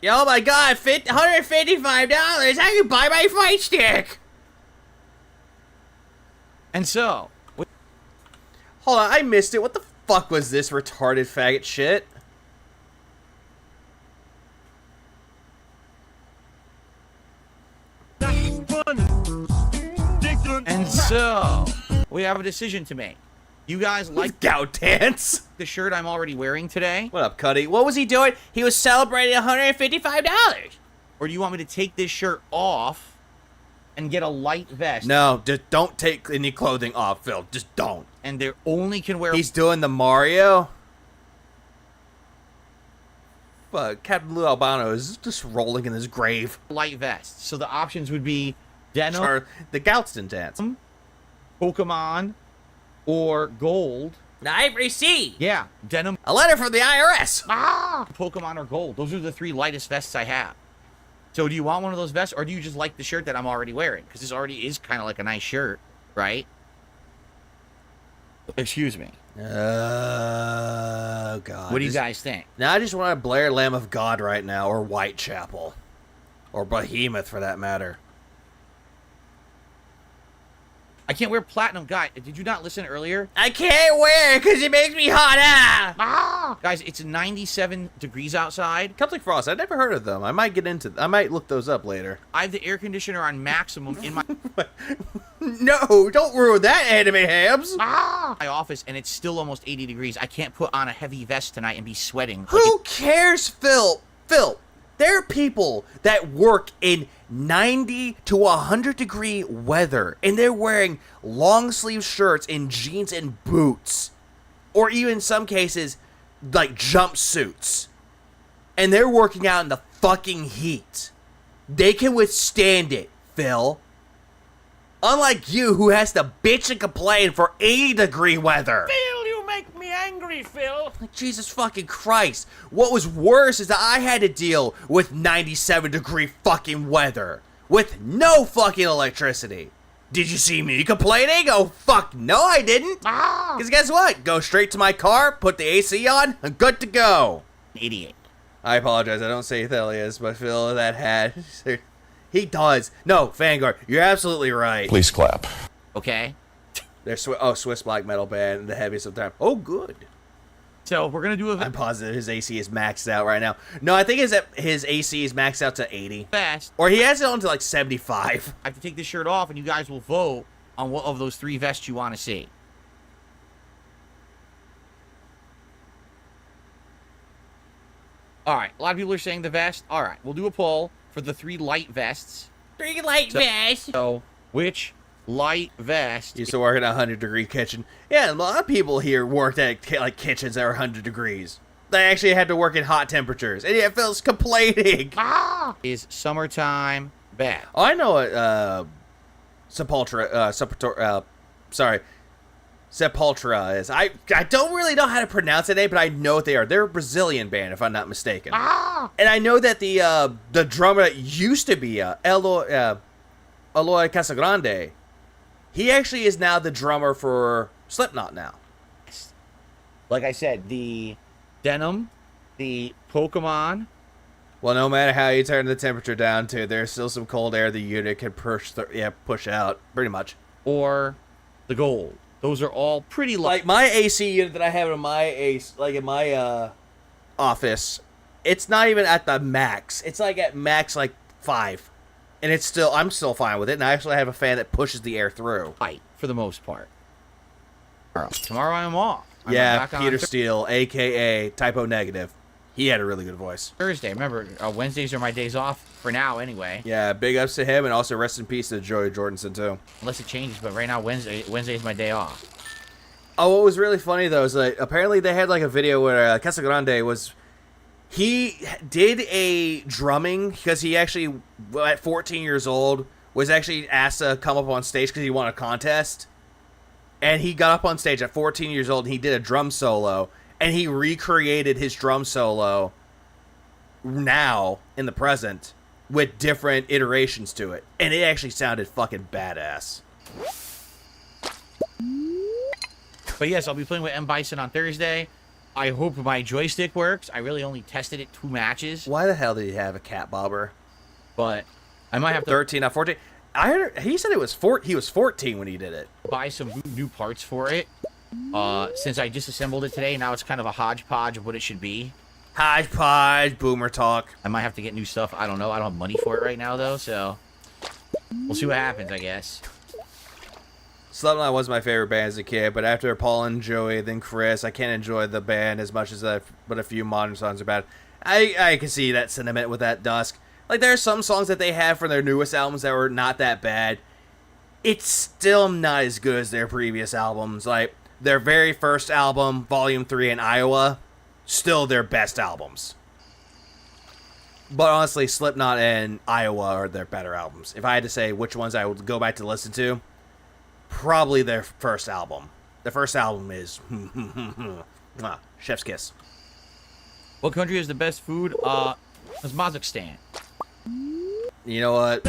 Oh my god, $155! I can buy my fight stick! And so... Hold on, I missed it. What the fuck was this retarded faggot shit? And so, we have a decision to make. You guys like Gout Dance? The shirt I'm already wearing today? What up, Cuddy? What was he doing? He was celebrating $155. Or do you want me to take this shirt off and get a light vest? No, just don't take any clothing off, Phil. Just don't. And they only can wear... He's doing the Mario? But Captain Lou Albano is just rolling in his grave. Light vest. So the options would be denim... Or the Goutston Dance. Pokemon... or gold. I've received. Yeah, denim. A letter from the IRS. Pokemon or gold. Those are the 3 lightest vests I have. So do you want one of those vests, or do you just like the shirt that I'm already wearing? Because this already is kind of like a nice shirt, right? Excuse me. Oh, God. What do you guys think? Now I just want to blare Lamb of God right now, or Whitechapel. Or Behemoth, for that matter. I can't wear platinum. Guy, did you not listen earlier? I can't wear it because it makes me hot. Guys, it's 97 degrees outside. Celtic Frost, I never heard of them. I might get into I might look those up later. I have the air conditioner on maximum in my No, don't ruin that, anime hams. my office, and it's still almost 80 degrees. I can't put on a heavy vest tonight and be sweating. Who cares, Phil? Phil, there are people that work in 90 to 100 degree weather, and they're wearing long sleeve shirts and jeans and boots, or even in some cases, like jumpsuits, and they're working out in the fucking heat. They can withstand it, Phil. Unlike you, who has to bitch and complain for 80 degree weather. Phil, you make me angry, Phil. Like, Jesus fucking Christ. What was worse is that I had to deal with 97 degree fucking weather with no fucking electricity. Did you see me complaining? Oh, fuck, no, I didn't. Because guess what? Go straight to my car, put the AC on, and good to go. Idiot. I apologize, I don't say Thelius, but Phil, that hat. He does. No, Vanguard, you're absolutely right. Please clap. Okay. They're Swiss black metal band, the heaviest of the time. Oh, good. So we're gonna do a I'm positive his AC is maxed out right now. No, I think his AC is maxed out to 80. fast. Or he has it on to like 75. I have to take this shirt off, and you guys will vote on what of those 3 vests you want to see. All right, a lot of people are saying the vest. All right, we'll do a poll for the 3 light vests. 3 light vests. So, which light vest? Used to work in a 100 degree kitchen. Yeah, a lot of people here worked at like kitchens that were 100 degrees. They actually had to work in hot temperatures, and yet Phil's complaining. Is summertime bad? Oh, I know what Sepultura is. I don't really know how to pronounce it, but I know what they are. They're a Brazilian band, if I'm not mistaken. And I know that the drummer that used to be Eloy Casagrande, he actually is now the drummer for Slipknot now. Like I said, the denim, the Pokemon. Well, no matter how you turn the temperature down to, there's still some cold air the unit can push out, pretty much. Or the gold. Those are all pretty light. Like my AC unit that I have in my office, it's not even at the max. It's like at max like 5. And I'm still fine with it, and I actually have a fan that pushes the air through. Light, for the most part. Tomorrow I'm off. Yeah, Peter Steele, a.k.a. Typo Negative. He had a really good voice. Thursday, remember, Wednesdays are my days off for now anyway. Yeah, big ups to him, and also rest in peace to Joey Jordanson, too. Unless it changes, but right now, Wednesday is my day off. Oh, what was really funny, though, is like, apparently they had like a video where Casagrande was... He did a drumming, because he actually, at 14 years old, was actually asked to come up on stage because he won a contest. And he got up on stage at 14 years old, and he did a drum solo. And he recreated his drum solo now, in the present, with different iterations to it. And it actually sounded fucking badass. But yes, I'll be playing with M. Bison on Thursday. I hope my joystick works. I really only tested it 2 matches. Why the hell did he have a cat bobber? But I might have to... 13, not 14. I heard, he said he was 14 when he did it. Buy some new parts for it. Since I disassembled it today, now it's kind of a hodgepodge of what it should be. Hodgepodge, boomer talk. I might have to get new stuff. I don't know. I don't have money for it right now, though, so... We'll see what happens, I guess. Slipknot was my favorite band as a kid, but after Paul and Joey, then Chris, I can't enjoy the band as much as but a few modern songs are bad. I can see that sentiment with that Dusk. Like, there are some songs that they have from their newest albums that were not that bad. It's still not as good as their previous albums. Like, their very first album, Volume 3 in Iowa, still their best albums. But honestly, Slipknot and Iowa are their better albums. If I had to say which ones I would go back to listen to, probably their first album. The first album is Chef's Kiss. What country has the best food? It's Kazakhstan. You know what?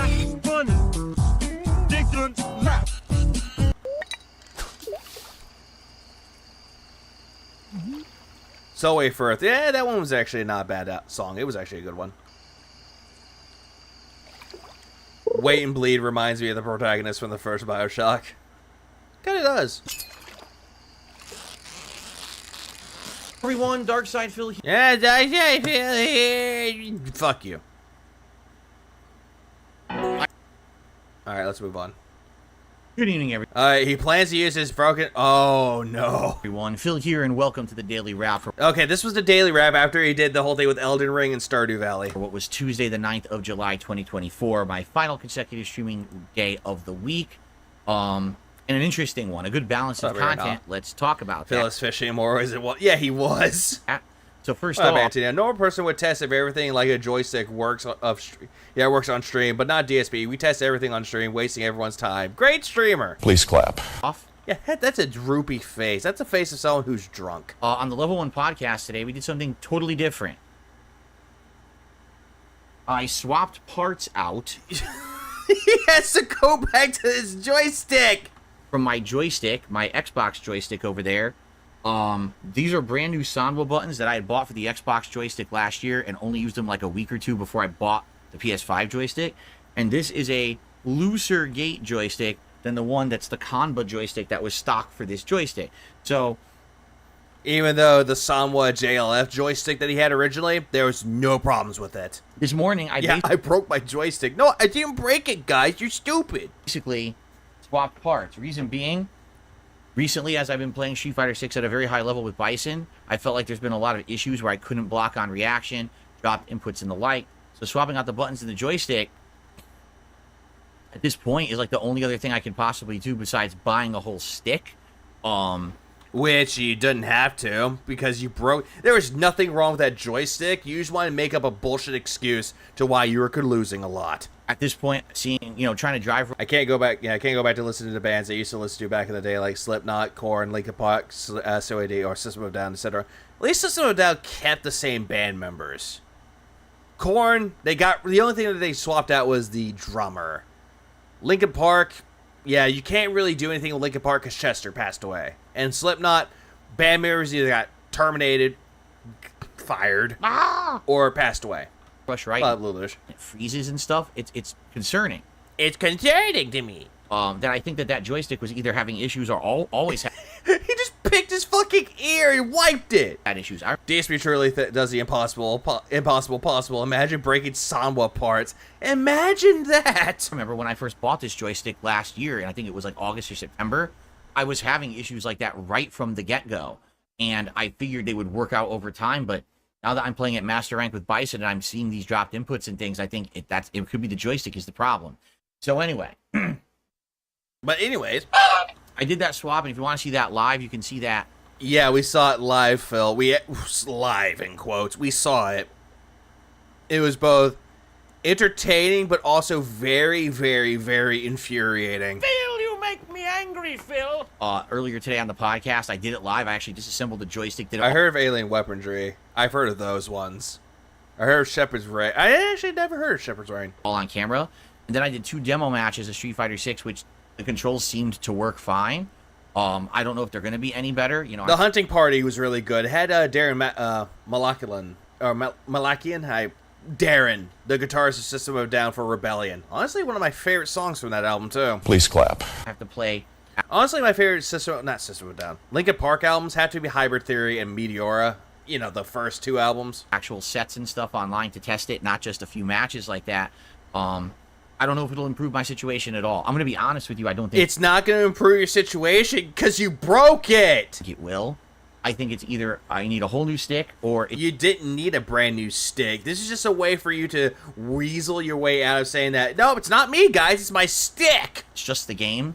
So Wait for Earth. Yeah, that one was actually not a bad song. It was actually a good one. Wait and Bleed reminds me of the protagonist from the first Bioshock. kind of does. Everyone, Dark Side Phil here. Yeah, Dark Side Phil here. Fuck you. Alright, let's move on. Good evening, everyone. Alright, he plans to use his broken... Oh, no. Everyone, Phil here, and welcome to the Daily Wrap for... Okay, this was the Daily Wrap after he did the whole thing with Elden Ring and Stardew Valley. For what was Tuesday, the 9th of July, 2024, my final consecutive streaming day of the week. And an interesting one, a good balance of content. Let's talk about that. Phil is fishing more, is it? Yeah, he was. So first off, a normal person would test if everything like a joystick works works on stream, but not DSP. We test everything on stream, wasting everyone's time. Great streamer. Please clap. Yeah, that's a droopy face. That's a face of someone who's drunk. On the Level 1 podcast today, we did something totally different. I swapped parts out. He has to go back to his joystick. From my joystick, my Xbox joystick over there. These are brand new Sanwa buttons that I had bought for the Xbox joystick last year and only used them like a week or two before I bought the PS5 joystick. And this is a looser gate joystick than the one that's the Kanba joystick that was stock for this joystick. So, even though the Sanwa JLF joystick that he had originally, there was no problems with it. This morning, I broke my joystick. No, I didn't break it, guys. You're stupid. Basically, swapped parts. Reason being, recently, as I've been playing Street Fighter 6 at a very high level with Bison, I felt like there's been a lot of issues where I couldn't block on reaction, dropped inputs and the like. So swapping out the buttons in the joystick, at this point, is like the only other thing I can possibly do besides buying a whole stick. Which you didn't have to, because you broke... There was nothing wrong with that joystick. You just wanted to make up a bullshit excuse to why you were losing a lot. At this point, seeing, trying to drive... I can't go back to listen to the bands I used to listen to back in the day, like Slipknot, Korn, Linkin Park, SOAD, or System of a Down, etc. At least System of a Down kept the same band members. Korn, the only thing that they swapped out was the drummer. Linkin Park, yeah, you can't really do anything with Linkin Park because Chester passed away. And Slipknot, band members either got terminated, fired, or passed away. Right? It freezes and stuff. It's concerning. It's concerning to me. That I think that joystick was either having issues or always had. He just picked his fucking ear and wiped it. Had issues. DSP truly does the impossible possible. Imagine breaking Sanwa parts. Imagine that. I remember when I first bought this joystick last year, and I think it was like August or September, I was having issues like that right from the get-go. And I figured they would work out over time, but now that I'm playing at Master Rank with Bison and I'm seeing these dropped inputs and things, I think it could be the joystick is the problem. So anyway. But anyways, I did that swap, and if you want to see that live, you can see that. Yeah, we saw it live, Phil. Live in quotes. We saw it. It was both entertaining, but also very, very, very infuriating. Phil, you make me angry, Phil. Earlier today on the podcast, I did it live. I actually disassembled the joystick. I heard of alien weaponry. I've heard of those ones. I heard of Shepherd's Rain. I actually never heard of Shepherd's Rain. All on camera. And then I did 2 demo matches of Street Fighter 6, which the controls seemed to work fine. I don't know if they're going to be any better. The hunting party was really good. It had Darren Malakian, Darren, the guitarist of System of a Down for Rebellion. Honestly, one of my favorite songs from that album too. Please clap. I have to play. Honestly, my favorite not System of a Down. Linkin Park albums have to be Hybrid Theory and Meteora. The first 2 albums. Actual sets and stuff online to test it, not just a few matches like that. I don't know if it'll improve my situation at all. I'm going to be honest with you. I don't think... It's not going to improve your situation because you broke it. It will. I think it's either I need a whole new stick or... You didn't need a brand new stick. This is just a way for you to weasel your way out of saying that, no, it's not me, guys. It's my stick. It's just the game.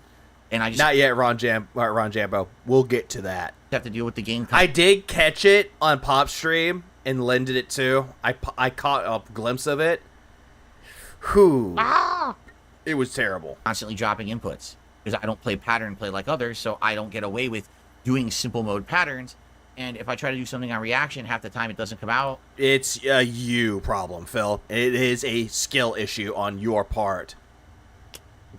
And I just... Not yet, Ron Jambo. We'll get to that. Have to deal with the game. I did catch it on Pop Stream and lended it too. I caught a glimpse of it. Whew. It was terrible. Constantly dropping inputs because I don't play pattern play like others, so I don't get away with doing simple mode patterns. And if I try to do something on reaction, half the time it doesn't come out. It's a you problem, Phil. It is a skill issue on your part.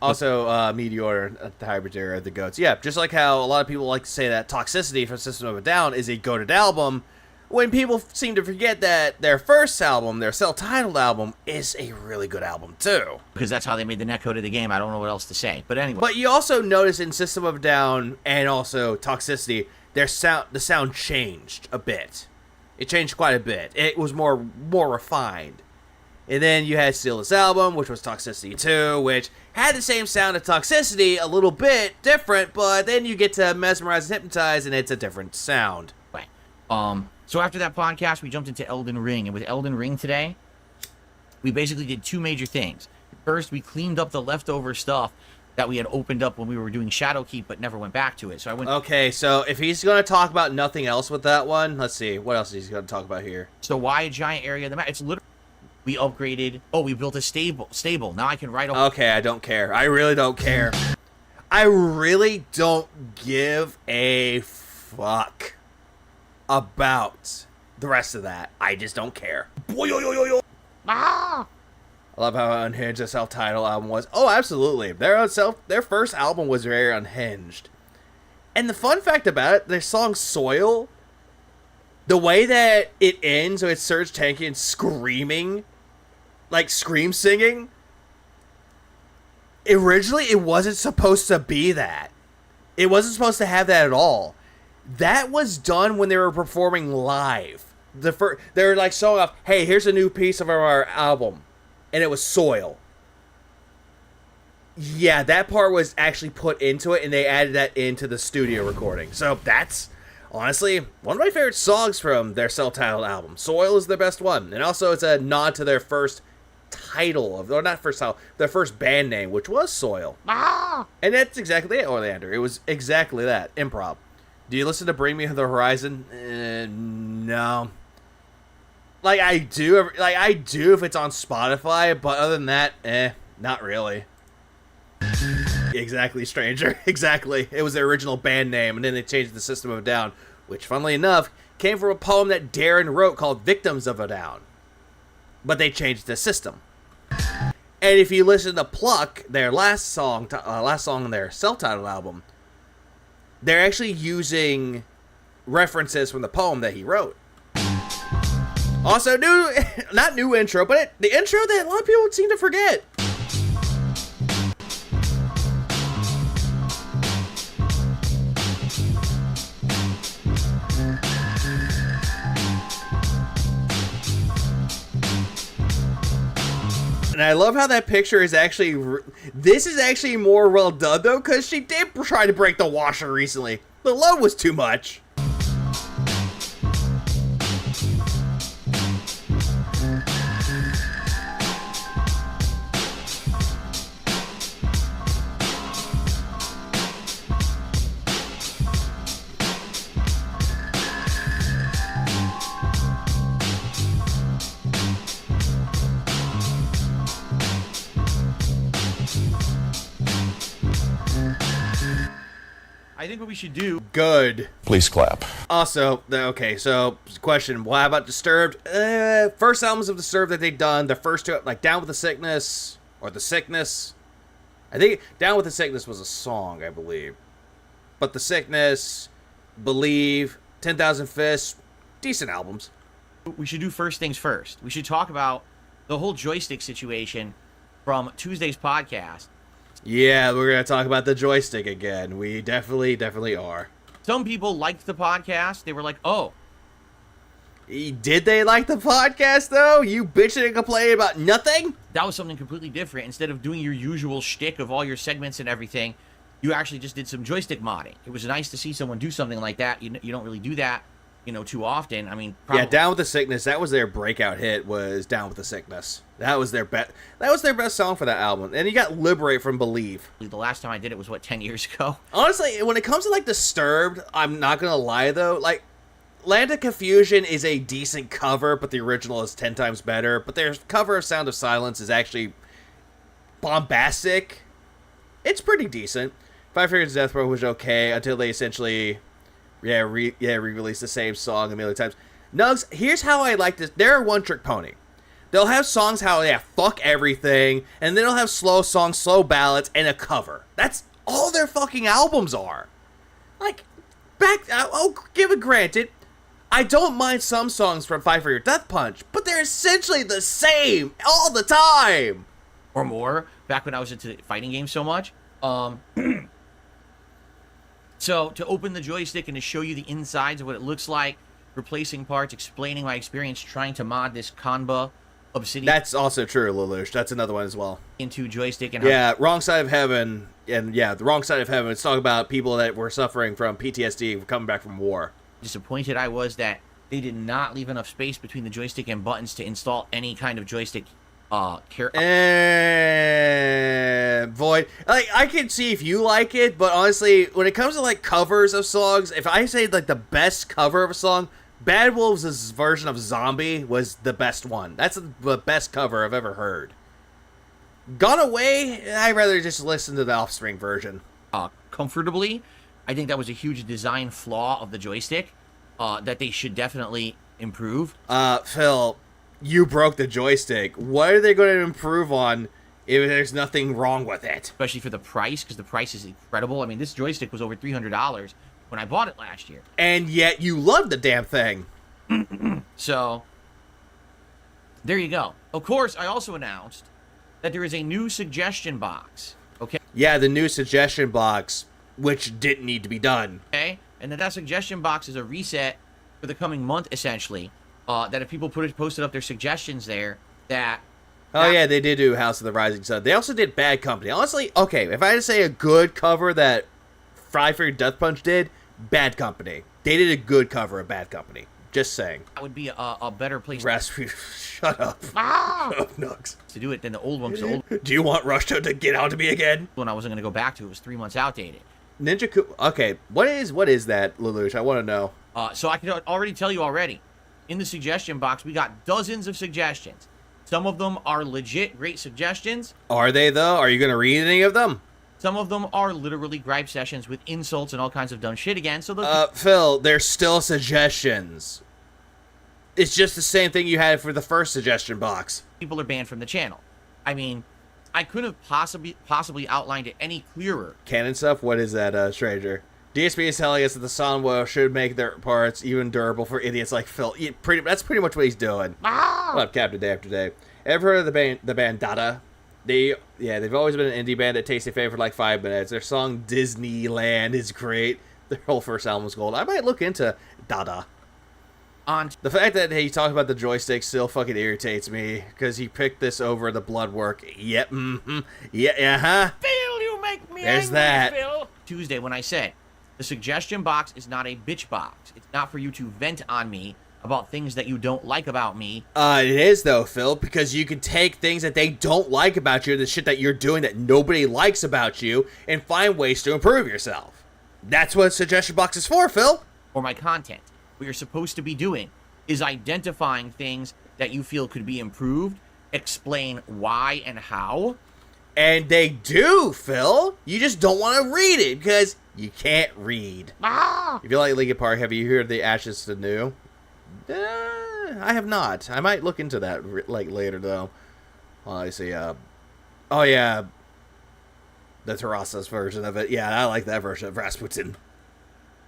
Also, Meteor, the Hybrid Era, the GOATs. Yeah, just like how a lot of people like to say that Toxicity from System of a Down is a goated album. when people seem to forget that their first album, their self-titled album, is a really good album too. Because that's how they made the netcode of the game. I don't know what else to say. But anyway. But you also notice in System of a Down and also Toxicity, the sound changed a bit. It changed quite a bit. It was more refined. And then you had Steal This Album, which was Toxicity 2, which had the same sound as Toxicity, a little bit different, but then you get to Mesmerize and Hypnotize, and it's a different sound. Right. So after that podcast, we jumped into Elden Ring. And with Elden Ring today, we basically did two major things. First, we cleaned up the leftover stuff that we had opened up when we were doing Shadowkeep, but never went back to it. So I went. Okay, so if he's going to talk about nothing else with that one, let's see. What else is he going to talk about here? So why a giant area of the map? It's literally... We upgraded. Oh, we built a stable. Now I can ride over. Okay, I don't care. I really don't care. I really don't give a fuck about the rest of that. I just don't care. Ah! I love how unhinged the self-titled album was. Oh, absolutely. Their first album was very unhinged. And the fun fact about it, their song Soil, the way that it ends with Serge Tankian screaming, like scream singing, originally it wasn't supposed to be that. It wasn't supposed to have that at all. That was done when they were performing live. They were like showing off, hey, here's a new piece of our album. And it was Soil. Yeah, that part was actually put into it, and they added that into the studio recording. So that's, honestly, one of my favorite songs from their self-titled album. Soil is their best one. And also it's a nod to their first title, or not first title, their first band name, which was Soil. Ah! And that's exactly it, Orlander. It was exactly that. Improv. Do you listen to Bring Me to the Horizon? No. Like I do if it's on Spotify, but other than that, not really. Exactly, Stranger. Exactly. It was their original band name, and then they changed the System of a Down, which, funnily enough, came from a poem that Darren wrote called Victims of a Down. But they changed the system. And if you listen to Pluck, their last song on their self-titled album, they're actually using references from the poem that he wrote. Also, not new intro, but the intro that a lot of people seem to forget. And I love how that picture is actually... This is actually more well done, though, because she did try to break the washer recently. The load was too much. I think what we should do... Good. Please clap. Also, okay, so, question, why about Disturbed? First albums of Disturbed that they've done, the first two, like Down with the Sickness, or The Sickness. I think Down with the Sickness was a song, I believe. But The Sickness, Believe, 10,000 Fists, decent albums. We should do first things first. We should talk about the whole joystick situation from Tuesday's podcast. Yeah, we're going to talk about the joystick again. We definitely are. Some people liked the podcast. They were like, oh. Did they like the podcast, though? You bitching and complaining about nothing? That was something completely different. Instead of doing your usual shtick of all your segments and everything, you actually just did some joystick modding. It was nice to see someone do something like that. You don't really do that, too often. I mean, probably. Yeah, Down with the Sickness. That was their breakout hit. Was Down with the Sickness. That was their best. That was their best song for that album. And you got Liberate from Believe. The last time I did it was 10 years ago. Honestly, when it comes to like Disturbed, I'm not gonna lie though. Like, Land of Confusion is a decent cover, but the original is 10 times better. But their cover of Sound of Silence is actually bombastic. It's pretty decent. Five Fingers Death Row was okay until they essentially, re-released the same song a million times. Nugs, here's how I like this. They're a one-trick pony. They'll have songs fuck everything, and then they'll have slow songs, slow ballads, and a cover. That's all their fucking albums are. Like, I'll give it granted. I don't mind some songs from Fight for Your Death Punch, but they're essentially the same all the time. Or more, back when I was into fighting games so much. So, to open the joystick and to show you the insides of what it looks like, replacing parts, explaining my experience trying to mod this Kanba Obsidian. That's also true, Lelouch. That's another one as well. Into joystick and yeah, Wrong Side of Heaven, and yeah, the Wrong Side of Heaven. It's talking about people that were suffering from PTSD coming back from war. Disappointed I was that they did not leave enough space between the joystick and buttons to install any kind of joystick Void. Like, I can see if you like it, but honestly, when it comes to like covers of songs, if I say like the best cover of a song, Bad Wolves' version of Zombie was the best one. That's the best cover I've ever heard. Gone Away, I'd rather just listen to the Offspring version. Comfortably, I think that was a huge design flaw of the joystick that they should definitely improve. Phil, you broke the joystick. What are they going to improve on if there's nothing wrong with it? Especially for the price, because the price is incredible. I mean, this joystick was over $300 when I bought it last year. And yet you love the damn thing. So, there you go. Of course, I also announced that there is a new suggestion box. Okay? Yeah, the new suggestion box, which didn't need to be done. Okay? And that suggestion box is a reset for the coming month, essentially. That if people posted up their suggestions there, Oh, yeah, they did do House of the Rising Sun. They also did Bad Company. Honestly, okay, if I had to say a good cover that Fight for Your Death Punch did, Bad Company. They did a good cover of Bad Company. Just saying. That would be a better place Shut up. Shut up, Nugs. to do it than the old one. The old Do you want Rushto to get out to me again? one I wasn't going to go back to. It was 3 months outdated. Ninja okay, what is that, Lelouch? I want to know. So I can already tell you already. In the suggestion box, we got dozens of suggestions. Some of them are legit great suggestions. Are they, though? Are you going to read any of them? Some of them are literally gripe sessions with insults and all kinds of dumb shit again. So Phil, they're still suggestions. It's just the same thing you had for the first suggestion box. People are banned from the channel. I mean, I couldn't have possibly outlined it any clearer. Canon stuff? What is that, stranger? DSP is telling us that the Sunwell should make their parts even durable for idiots like Phil. That's pretty much what he's doing. What up, Captain Day After Day? Ever heard of the band Dada? They've always been an indie band that takes a fame for like 5 minutes. Their song Disneyland is great. Their whole first album was gold. I might look into Dada. The fact that he talked about the joystick still fucking irritates me, because he picked this over the blood work. Yep, yeah, Phil, you make me There's angry, that. Phil. Tuesday when I said, the suggestion box is not a bitch box. It's not for you to vent on me about things that you don't like about me. It is, though, Phil, because you can take things that they don't like about you, the shit that you're doing that nobody likes about you, and find ways to improve yourself. That's what a suggestion box is for, Phil. Or my content. What you're supposed to be doing is identifying things that you feel could be improved, explain why and how. And they do, Phil. You just don't want to read it, because you can't read. If you like Linkin Park, have you heard the Ashes to New? I have not. I might look into that later, though. I see. Oh yeah, the Terrasas version of it. Yeah, I like that version of Rasputin.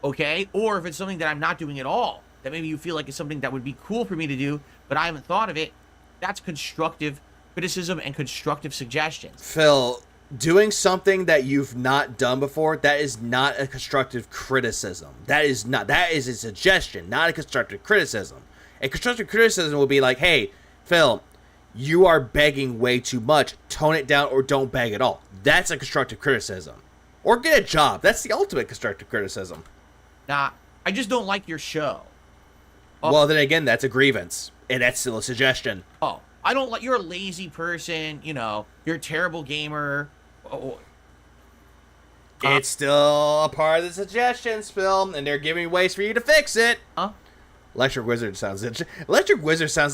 Okay, or if it's something that I'm not doing at all, that maybe you feel like it's something that would be cool for me to do, but I haven't thought of it. That's constructive criticism and constructive suggestions. Phil, doing something that you've not done before, that is not a constructive criticism. That is a suggestion, not a constructive criticism. A constructive criticism will be like, hey, Phil, you are begging way too much. Tone it down or don't beg at all. That's a constructive criticism. Or get a job. That's the ultimate constructive criticism. Nah, I just don't like your show. Well, then again, that's a grievance. And that's still a suggestion. Oh, I don't like, you're a lazy person, you're a terrible gamer. It's still a part of the suggestions, Phil, and they're giving ways for you to fix it. Electric Wizard sounds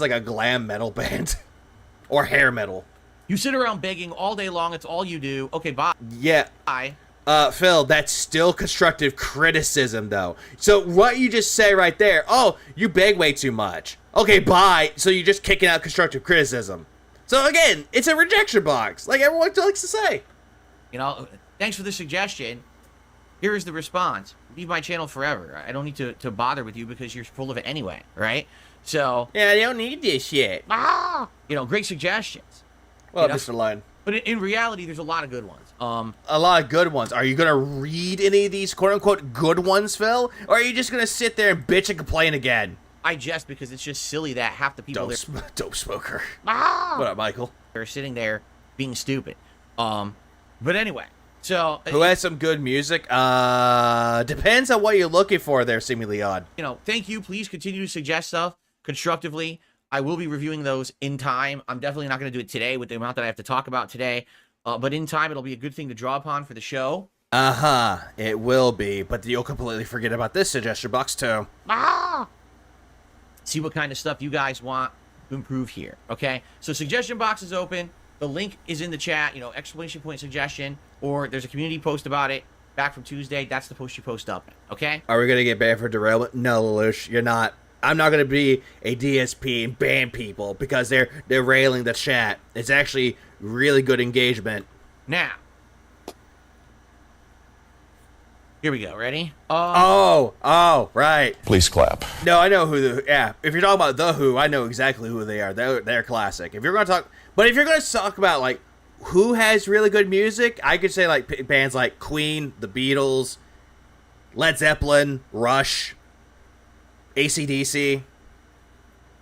like a glam metal band. Or hair metal. You sit around begging all day long, it's all you do. Okay, bye. Yeah. Bye. Phil, that's still constructive criticism, though. So what you just say right there, oh, you beg way too much. Okay, bye. So you're just kicking out constructive criticism. So again, it's a rejection box, like everyone likes to say. Thanks for the suggestion. Here is the response. leave my channel forever. I don't need to bother with you because you're full of it anyway, right? So yeah, I don't need this shit. You know, great suggestions. Well, Mr. Line. But in reality, there's a lot of good ones. A lot of good ones. Are you gonna read any of these quote-unquote good ones, Phil? Or are you just gonna sit there and bitch and complain again? I jest because it's just silly that half the people dope smoker. What up, Michael? They're sitting there being stupid. But anyway, so who has some good music? Depends on what you're looking for there, seemingly odd. You know, thank you. Please continue to suggest stuff constructively. I will be reviewing those in time. I'm definitely not going to do it today with the amount that I have to talk about today. But in time, it'll be a good thing to draw upon for the show. It will be, but you'll completely forget about this suggestion box too. See what kind of stuff you guys want to improve here, okay? So suggestion box is open. The link is in the chat, you know, exclamation point suggestion, or there's a community post about it back from Tuesday. That's the post you post up, okay? Are we going to get banned for derailment? No, Lelouch, you're not. I'm not going to be a DSP and ban people because they're railing the chat. It's actually really good engagement. Now, here we go. Ready? Oh, right. Please clap. No, I know who yeah. If you're talking about The Who, I know exactly who they are. They're classic. If you're going to talk about like who has really good music, I could say like bands like Queen, The Beatles, Led Zeppelin, Rush, AC/DC,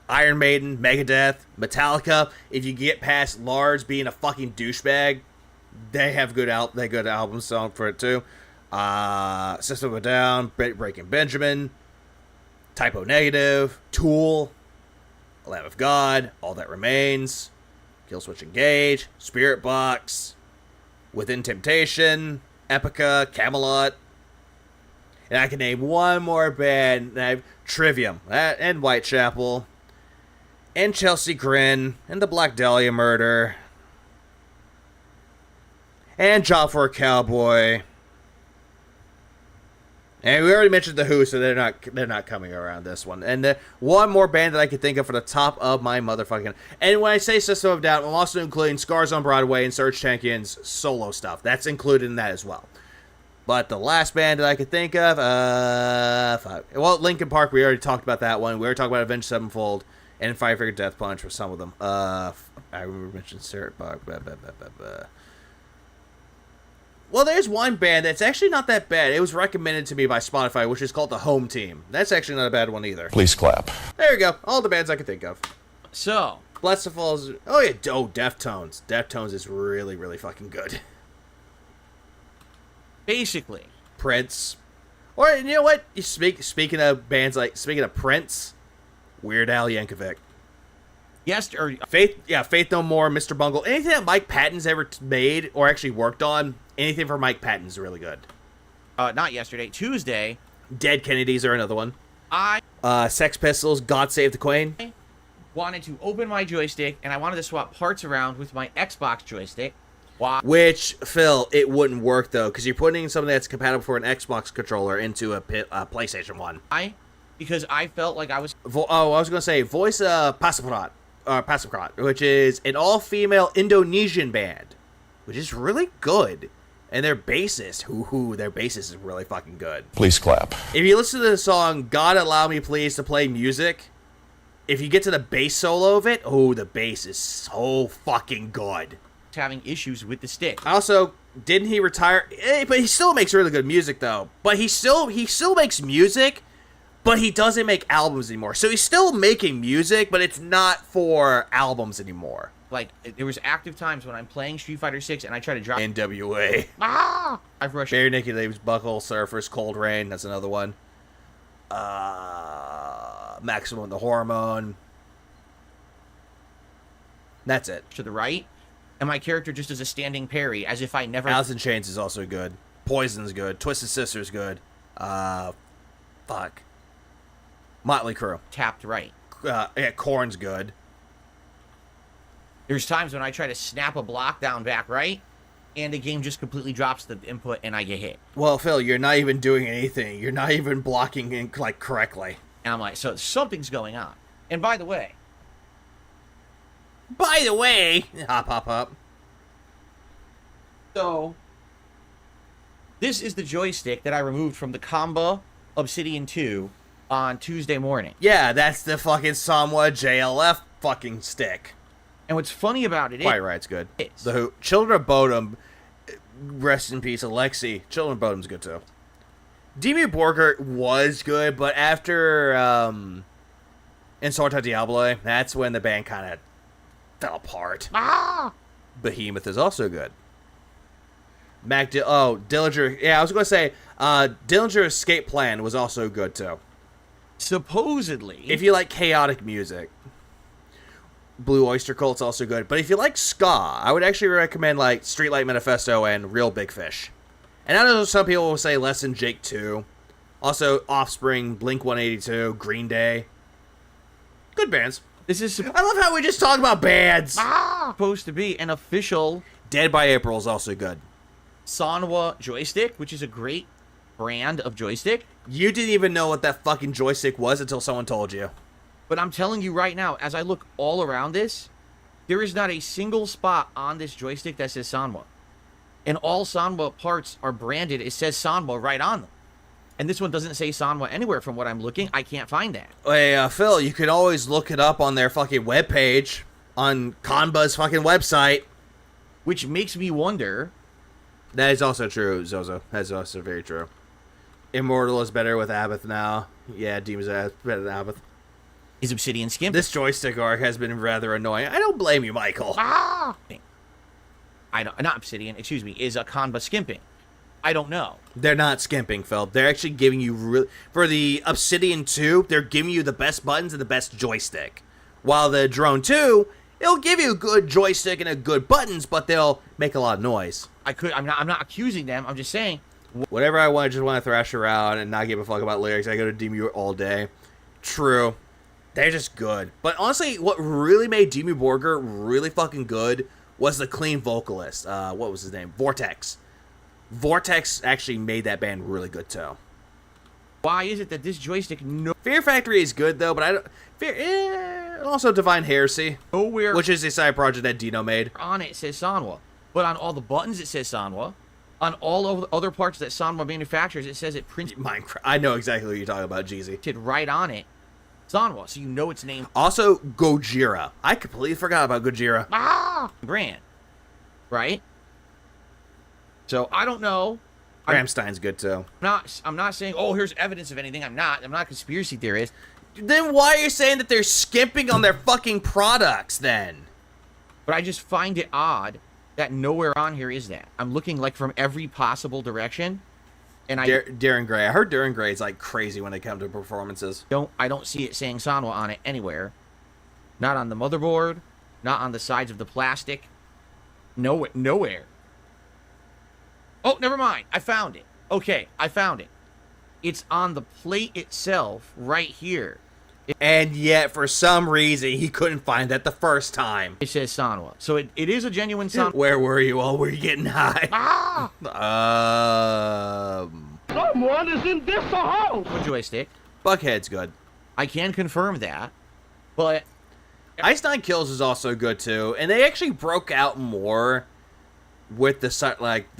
Iron Maiden, Megadeth, Metallica. If you get past Lars being a fucking douchebag, they have good album song for it too. System of a Down, Breaking Benjamin, Typo Negative, Tool, Lamb of God, All That Remains, Killswitch Engage, Spirit Box, Within Temptation, Epica, Camelot. And I can name one more band. I have Trivium, and Whitechapel, and Chelsea Grin, and the Black Dahlia Murder, and Job for a Cowboy. And we already mentioned The Who, so they're not coming around this one. And one more band that I could think of for the top of my motherfucking... And when I say System of a Down, I'm also including Scars on Broadway and Serge Tankian's solo stuff. That's included in that as well. But the last band that I could think of, well, Linkin Park, we already talked about that one. We already talked about Avenged Sevenfold and Five Finger Death Punch for some of them. I remember mentioning Sarah Bach. Well, there's one band that's actually not that bad. It was recommended to me by Spotify, which is called The Home Team. That's actually not a bad one either. Please clap. There you go. All the bands I could think of. So, Blessed to Falls. Oh, yeah. Oh, Deftones. Deftones is really, really fucking good. Basically, Prince. Or, you know what? Speaking of bands like... Speaking of Prince, Weird Al Yankovic. Yes, or... Faith No More, Mr. Bungle. Anything that Mike Patton's ever made or actually worked on, anything for Mike Patton's really good. Not yesterday. Tuesday. Dead Kennedys are another one. I... Sex Pistols, God Save the Queen. Wanted to open my joystick, and I wanted to swap parts around with my Xbox joystick. Which, Phil, it wouldn't work, though, because you're putting something that's compatible for an Xbox controller into a PlayStation 1. Because I felt like I was... I was going to say, Voice Pasaprat, which is an all-female Indonesian band, which is really good. And their bassist, their bassist is really fucking good. Please clap. If you listen to the song, God Allow Me Please to Play Music, if you get to the bass solo of it, the bass is so fucking good. Having issues with the stick. Also, didn't he retire? But he still makes really good music, though. But he still makes music, but he doesn't make albums anymore. So he's still making music, but it's not for albums anymore. Like, there was active times when I'm playing Street Fighter 6 and I try to drop... NWA. I've rushed... Bare Naked Ladies, Buckle, Surfers, Cold Rain, that's another one. Maximum the Hormone. That's it. To the right. And my character just does a standing parry, as if I never... Alice in Chains is also good. Poison's good. Twisted Sister's good. Fuck. Motley Crue. Tapped right. Korn's good. There's times when I try to snap a block down back right, and the game just completely drops the input, and I get hit. Well, Phil, you're not even doing anything. You're not even blocking correctly. And I'm like, so something's going on. And by the way... Hop. So, This is the joystick that I removed from the Comba Obsidian 2 on Tuesday morning. Yeah, that's the fucking Samwa JLF fucking stick. And what's funny about it Quite right, it's good. The Who. Children of Bodom, rest in peace, Alexi. Children of Bodom's good too. Dimmu Borgir was good, but after Insorta Diablo, that's when the band kind of fell apart. Behemoth is also good. Dillinger. Yeah, I was going to say, Dillinger Escape Plan was also good too. Supposedly. If you like chaotic music. Blue Oyster Cult's also good. But if you like ska, I would actually recommend like Streetlight Manifesto and Real Big Fish. And I know some people will say Less Than Jake 2. Also Offspring, Blink-182, Green Day. Good bands. This is I love how we just talk about bands. Supposed to be an official Dead by April is also good. Sanwa joystick, which is a great brand of joystick. You didn't even know what that fucking joystick was until someone told you. But I'm telling you right now, as I look all around this, there is not a single spot on this joystick that says Sanwa. And all Sanwa parts are branded. It says Sanwa right on them. And this one doesn't say Sanwa anywhere from what I'm looking. I can't find that. Hey, Phil, you can always look it up on their fucking webpage, on Kanba's fucking website. Which makes me wonder. That is also true, Zozo. That's also very true. Immortal is better with Abath now. Yeah, Demon's better than Abath. Is Obsidian Skimp? This joystick arc has been rather annoying. I don't blame you, Michael. Not Obsidian, excuse me, is a Kanba skimping. I don't know. They're not skimping, Phil. They're actually giving you... For the Obsidian 2, they're giving you the best buttons and the best joystick. While the Drone 2, it'll give you a good joystick and a good buttons, but they'll make a lot of noise. I'm not accusing them. I'm just saying. Whatever I want, I just want to thrash around and not give a fuck about lyrics. I go to Dimmu all day. True. They're just good. But honestly, what really made Dimmu Borgir really fucking good was the clean vocalist. What was his name? Vortex. Vortex actually made that band really good too. Why is it that this joystick Fear Factory is good though, but I don't also Divine Heresy. Nowhere which is a side project that Dino made. On it says Sanwa. But on all the buttons it says Sanwa. On all of the other parts that Sanwa manufactures, it says it printed Minecraft. I know exactly what you're talking about, Jeezy. Right on it. Sanwa, so you know its name. Also, Gojira. I completely forgot about Gojira. Brand. Right? So, I don't know. Ramstein's good, too. I'm not saying, oh, here's evidence of anything. I'm not a conspiracy theorist. Then why are you saying that they're skimping on their fucking products, then? But I just find it odd that nowhere on here is that. I'm looking, like, from every possible direction. And Darren Gray. I heard Darren Gray is like crazy when it comes to performances. I don't see it saying Sanwa on it anywhere. Not on the motherboard. Not on the sides of the plastic. Nowhere. Oh, never mind. I found it. Okay, I found it. It's on the plate itself right here. And yet, for some reason, he couldn't find that the first time. It says Sanwa. So it is a genuine Sanwa. Where were you while we were getting high? Someone is in this house! A joystick. Buckhead's good. I can confirm that. But Ice Nine Kills is also good, too. And they actually broke out more with the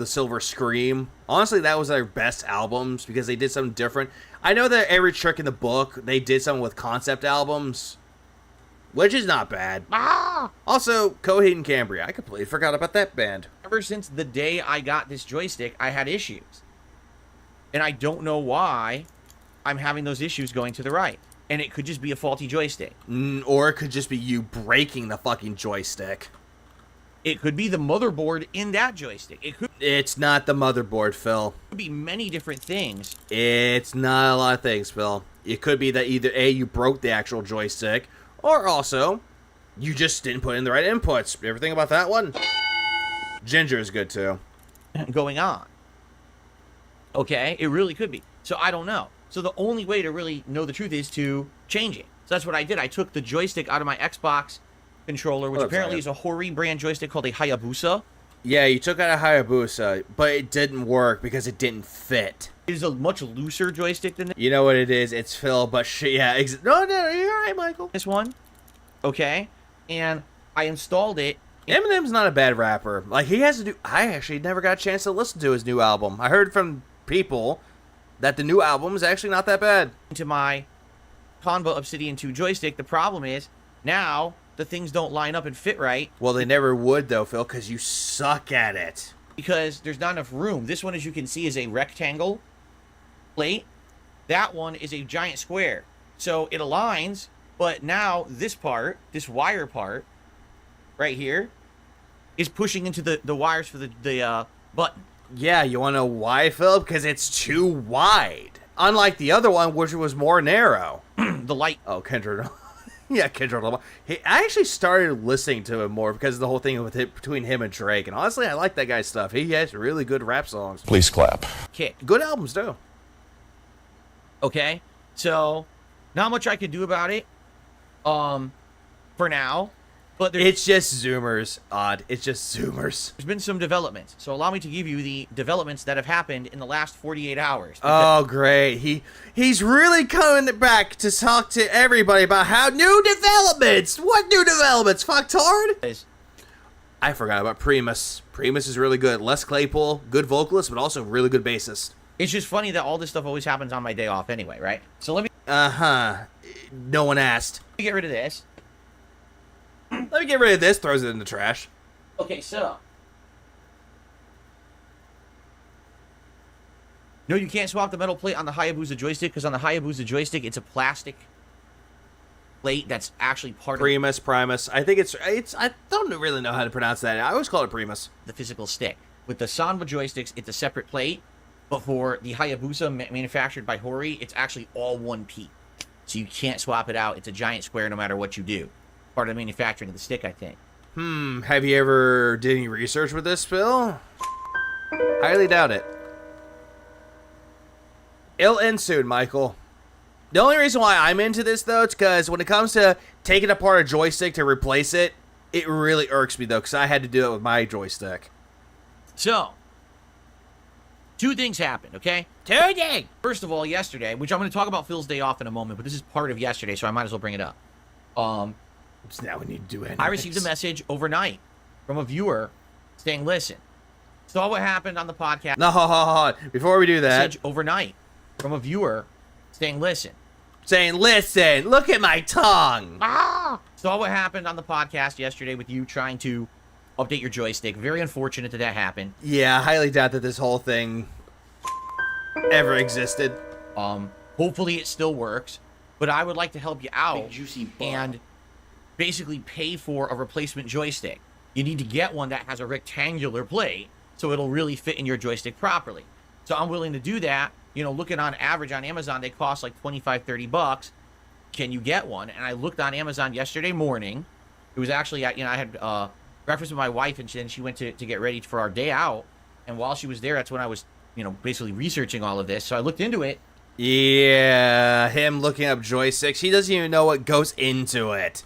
Silver Scream. Honestly, that was their best albums because they did something different. I know that every trick in the book, they did something with concept albums, which is not bad. Also, Coheed and Cambria. I completely forgot about that band. Ever since the day I got this joystick, I had issues. And I don't know why I'm having those issues going to the right. And it could just be a faulty joystick. Or it could just be you breaking the fucking joystick. It could be the motherboard in that joystick. It's not the motherboard, Phil. It could be many different things. It's not a lot of things, Phil. It could be that either A, you broke the actual joystick, or also, you just didn't put in the right inputs. You ever think about that one? Ginger is good, too. Going on. Okay, it really could be. So I don't know. So the only way to really know the truth is to change it. So that's what I did. I took the joystick out of my Xbox controller, which apparently is a Hori brand joystick called a Hayabusa. Yeah, you took out a Hayabusa, but it didn't work because it didn't fit. It is a much looser joystick than that. You know what it is? It's Phil, but yeah. No, you're all right, Michael. This one. Okay. And I installed it Eminem's not a bad rapper. Like, he has to do... I actually never got a chance to listen to his new album. I heard from people that the new album is actually not that bad. To my Convo Obsidian 2 joystick, the problem is, now, the things don't line up and fit right. Well, they never would, though, Phil, because you suck at it. Because there's not enough room. This one, as you can see, is a rectangle plate. That one is a giant square. So it aligns, but now this part, this wire part, right here, is pushing into the wires for the button. Yeah, you want to know why, Phil? Because it's too wide. Unlike the other one, which was more narrow. The light. Oh, Kendrick. Yeah, Kendrick Lamar. I actually started listening to him more because of the whole thing between him and Drake. And honestly, I like that guy's stuff. He has really good rap songs. Please clap. Kick. Good albums, too. Okay, so not much I could do about it for now. But it's just Zoomers, Odd. It's just Zoomers. There's been some developments. So allow me to give you the developments that have happened in the last 48 hours. Oh, great. He's really coming back to talk to everybody about how new developments. What new developments? Fucktard? I forgot about Primus. Primus is really good. Les Claypool, good vocalist, but also really good bassist. It's just funny that all this stuff always happens on my day off anyway, right? So let me... No one asked. Let me get rid of this. Let me get rid of this, throws it in the trash. Okay, so. No, you can't swap the metal plate on the Hayabusa joystick, because on the Hayabusa joystick, it's a plastic plate that's actually part of... Primus. I think it's... I don't really know how to pronounce that. I always call it Primus. The physical stick. With the Sanwa joysticks, it's a separate plate, but for the Hayabusa manufactured by Hori, it's actually all one piece. So you can't swap it out. It's a giant square no matter what you do. Part of the manufacturing of the stick, I think. Have you ever did any research with this, Phil? Highly doubt it. It'll end soon, Michael. The only reason why I'm into this, though, it's because when it comes to taking apart a joystick to replace it, it really irks me, though, because I had to do it with my joystick. So, two things happened, okay? Two things! First of all, yesterday, which I'm going to talk about Phil's day off in a moment, but this is part of yesterday, so I might as well bring it up. So now we need to do it. I received a message overnight from a viewer saying, listen, saw what happened on the podcast. No, hold on. Before we do that. Message overnight from a viewer saying, listen. Saying, listen, look at my tongue. Saw what happened on the podcast yesterday with you trying to update your joystick. Very unfortunate that happened. Yeah, I highly doubt that this whole thing ever existed. Hopefully it still works. But I would like to help you out and basically pay for a replacement joystick. You need to get one that has a rectangular plate so it'll really fit in your joystick properly. So I'm willing to do that. You know, looking on average on Amazon, they cost like $25-30. Can you get one? And I looked on Amazon yesterday morning. It was actually, I had breakfast with my wife, and then she went to get ready for our day out. And while she was there, that's when I was, basically researching all of this. So I looked into it. Yeah, him looking up joysticks. He doesn't even know what goes into it.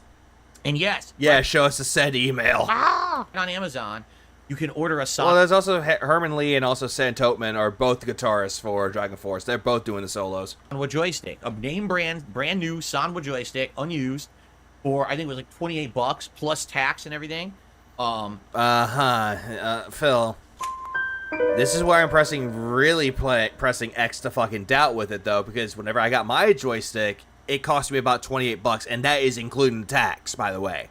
And yes. Yeah, show us a said email. On Amazon, you can order a song. Well, there's also Herman Lee and also Sam Totman are both the guitarists for Dragon Force. They're both doing the solos. Sanwa joystick, a name brand new Sanwa joystick, unused, for I think it was like $28 plus tax and everything. Phil, this is why I'm pressing X to fucking doubt with it though, because whenever I got my joystick, it cost me about $28, and that is including the tax, by the way.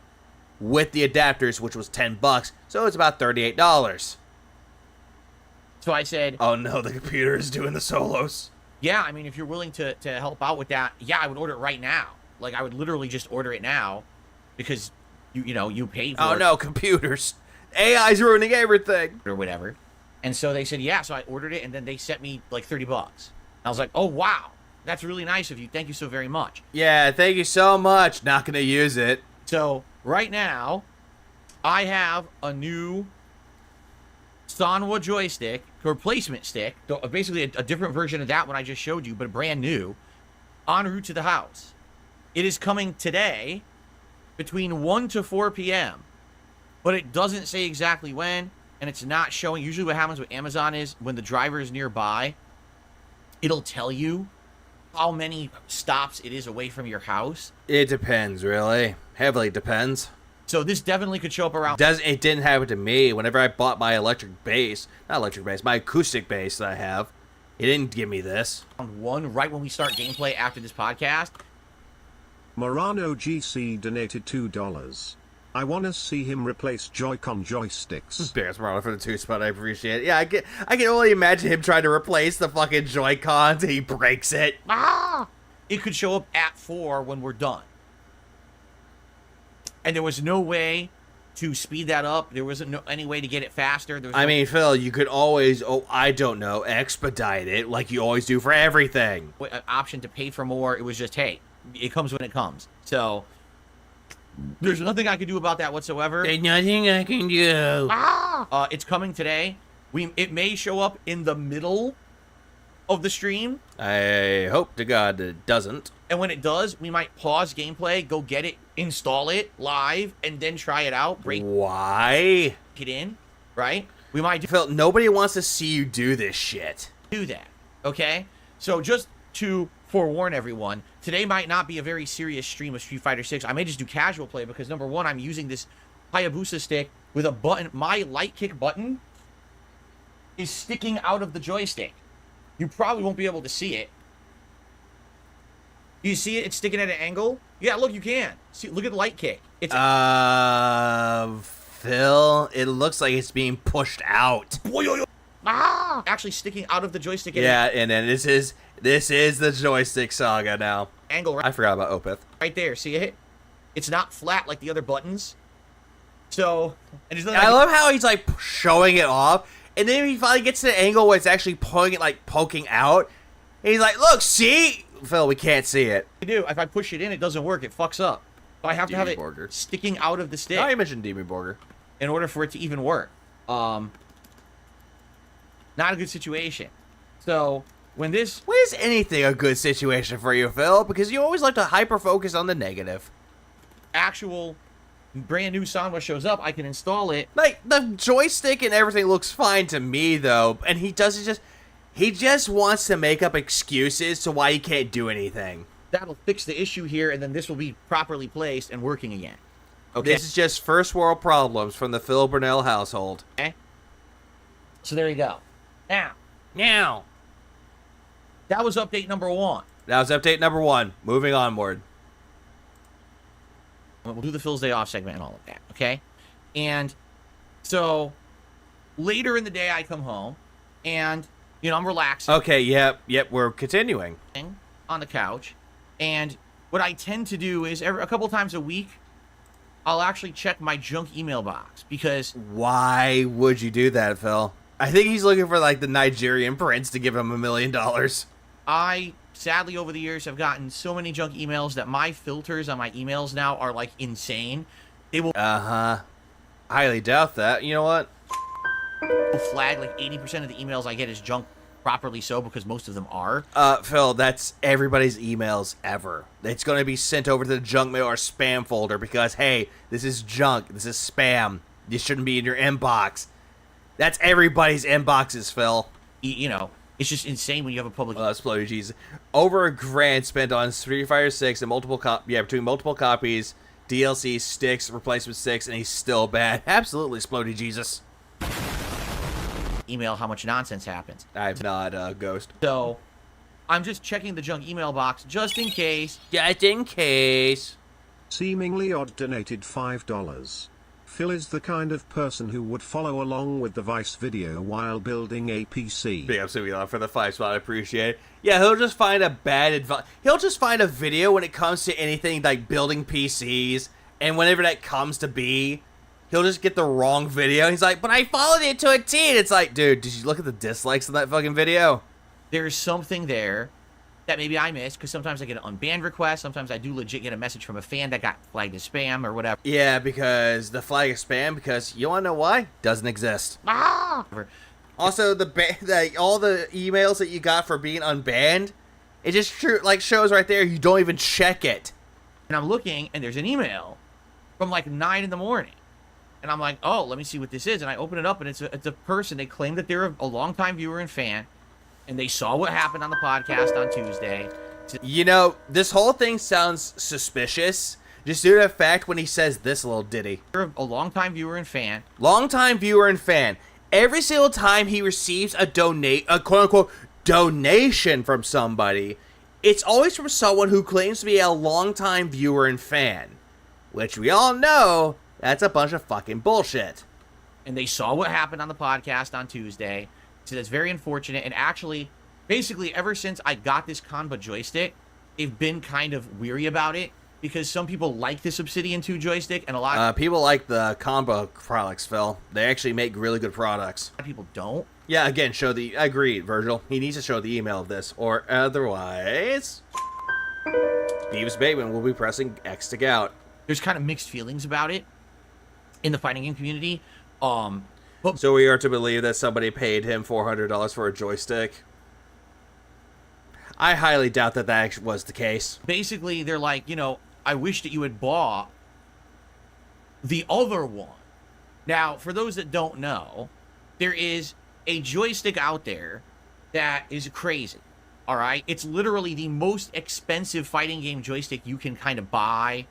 With the adapters, which was $10, so it's about $38. So I said... Oh no, the computer is doing the solos. Yeah, I mean, if you're willing to help out with that, yeah, I would order it right now. Like, I would literally just order it now, because, you paid for it. Oh no, computers. AI's ruining everything. Or whatever. And so they said, yeah, so I ordered it, and then they sent me, like, $30. And I was like, oh, wow. That's really nice of you. Thank you so very much. Yeah, thank you so much. Not going to use it. So, right now, I have a new Sanwa joystick, replacement stick, basically a different version of that one I just showed you, but brand new, en route to the house. It is coming today between 1 to 4 p.m., but it doesn't say exactly when, and it's not showing. Usually what happens with Amazon is when the driver is nearby, it'll tell you how many stops it is away from your house. It depends, really. Heavily depends. So this definitely could show up around. It didn't happen to me. Whenever I bought my my acoustic bass that I have, it didn't give me this. One right when we start gameplay after this podcast. Morano GC donated $2. I want to see him replace Joy-Con joysticks. Bears Morano for the 2 spot. I appreciate it. Yeah, I can only imagine him trying to replace the fucking Joy-Cons and he breaks it. It could show up at 4 when we're done. And there was no way to speed that up. There wasn't any way to get it faster. I mean, Phil, you could always, expedite it like you always do for everything. An option to pay for more. It was just, hey, it comes when it comes. So there's nothing I can do about that whatsoever. There's nothing I can do. It's coming today. It may show up in the middle of the stream. I hope to God it doesn't. And when it does, we might pause gameplay, go get it, install it live, and then try it out. Why? Get in, right? We might do. Phil, nobody wants to see you do this shit. Do that, okay? So just to forewarn everyone, today might not be a very serious stream of Street Fighter 6. I may just do casual play because, number one, I'm using this Hayabusa stick with a button. My light kick button is sticking out of the joystick. You probably won't be able to see it. You see it? It's sticking at an angle? Yeah, look, you can. See, look at the light kick. It's Phil, it looks like it's being pushed out. Actually sticking out of the joystick. Yeah, and then this is the joystick saga now. Angle. Right? I forgot about Opeth. Right there, see it? It's not flat like the other buttons. So, I love how he's like showing it off, and then he finally gets to the angle where it's actually poking out. And he's like, "Look, see, Phil, we can't see it." I do. If I push it in, it doesn't work. It fucks up. So I have to have it sticking out of the stick. Oh, you mentioned Demon Borger. In order for it to even work. Not a good situation. So when is anything a good situation for you, Phil? Because you always like to hyper focus on the negative. Actual brand new Sanwa shows up, I can install it. Like the joystick and everything looks fine to me though, and he just wants to make up excuses to why he can't do anything. That'll fix the issue here, and then this will be properly placed and working again. Okay. This is just first world problems from the Phil Burnell household. Okay. So there you go. Now. That was update number 1. That was update number 1. Moving onward. We'll do the Phil's Day Off segment and all of that, okay? And so later in the day, I come home, and, I'm relaxing. Okay, yep, we're continuing. On the couch, and what I tend to do is a couple times a week, I'll actually check my junk email box, because... Why would you do that, Phil? I think he's looking for, like, the Nigerian prince to give him $1 million. I, sadly, over the years, have gotten so many junk emails that my filters on my emails now are, like, insane. They will... Highly doubt that. You know what? Flag, like, 80% of the emails I get is junk, properly so, because most of them are. Phil, that's everybody's emails ever. It's going to be sent over to the junk mail or spam folder because, hey, this is junk. This is spam. This shouldn't be in your inbox. That's everybody's inboxes, Phil. It's just insane when you have a public... Exploded Jesus. Over $1,000 spent on Street Fighter 6 and between multiple copies, DLC, sticks, replacement sticks, and he's still bad. Absolutely, Exploded Jesus. Email how much nonsense happens. I'm not Ghost. So, I'm just checking the junk email box just in case. Just in case. Seemingly Odd donated $5. Phil is the kind of person who would follow along with the Vice video while building a PC. Big up Subi for the 5 spot, I appreciate it. Yeah, he'll just find he'll just find a video when it comes to anything like building PCs, and whenever that comes to be, he'll just get the wrong video. He's like, but I followed it to a T, and it's like, dude, did you look at the dislikes on that fucking video? There's something there that maybe I missed, because sometimes I get an unbanned request, sometimes I do legit get a message from a fan that got flagged as spam or whatever. Yeah, because the flag is spam, because you wanna know why? Doesn't exist. Also, all the emails that you got for being unbanned, it just shows right there, you don't even check it. And I'm looking, and there's an email from like 9 in the morning. And I'm like, oh, let me see what this is. And I open it up, and it's a person. They claim that they're a longtime viewer and fan, and they saw what happened on the podcast on Tuesday. This whole thing sounds suspicious Just due to the fact when he says this little ditty. You're a longtime viewer and fan. Longtime viewer and fan. Every single time he receives a quote-unquote donation from somebody, it's always from someone who claims to be a longtime viewer and fan. Which we all know, that's a bunch of fucking bullshit. And they saw what happened on the podcast on Tuesday. So that's very unfortunate. And actually, basically, ever since I got this Conba joystick, they've been kind of weary about it. Because some people like this Obsidian 2 joystick, and a lot of people like the combo products, Phil. They actually make really good products. People don't. Yeah, again, agreed, Virgil. He needs to show the email of this, or otherwise, Beavis Bateman will be pressing X to gout. There's kind of mixed feelings about it in the fighting game community. So we are to believe that somebody paid him $400 for a joystick? I highly doubt that actually was the case. Basically, they're like, I wish that you had bought the other one. Now, for those that don't know, there is a joystick out there that is crazy. All right? It's literally the most expensive fighting game joystick you can kind of buy.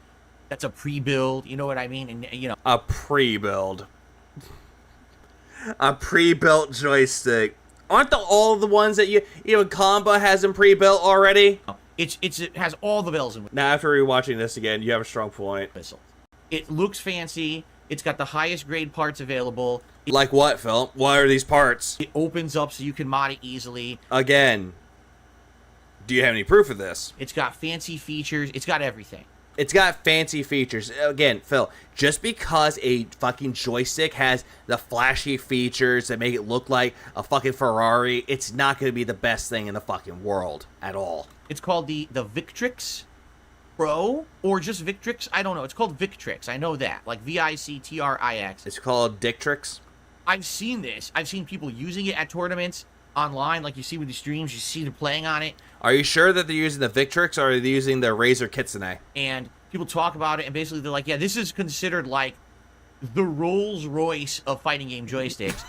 That's a pre-build, you know what I mean? And a pre-build. A pre-built joystick. Aren't all the ones that even Comba has them pre-built already? It has all the bells and whistles. Now, after rewatching this again, you have a strong point. It looks fancy. It's got the highest grade parts available. Like what, Phil? What are these parts? It opens up so you can mod it easily. Again, do you have any proof of this? It's got fancy features. It's got everything. It's got fancy features. Again, Phil, just because a fucking joystick has the flashy features that make it look like a fucking Ferrari, it's not going to be the best thing in the fucking world at all. It's called the Victrix Pro, or just Victrix. I don't know. It's called Victrix. I know that. Like Victrix. It's called Dictrix. I've seen this. I've seen people using it at tournaments online, like you see with the streams. You see them playing on it. Are you sure that they're using the Victrix, or are they using the Razer Kitsune? And people talk about it, and basically they're like, yeah, this is considered like the Rolls Royce of fighting game joysticks.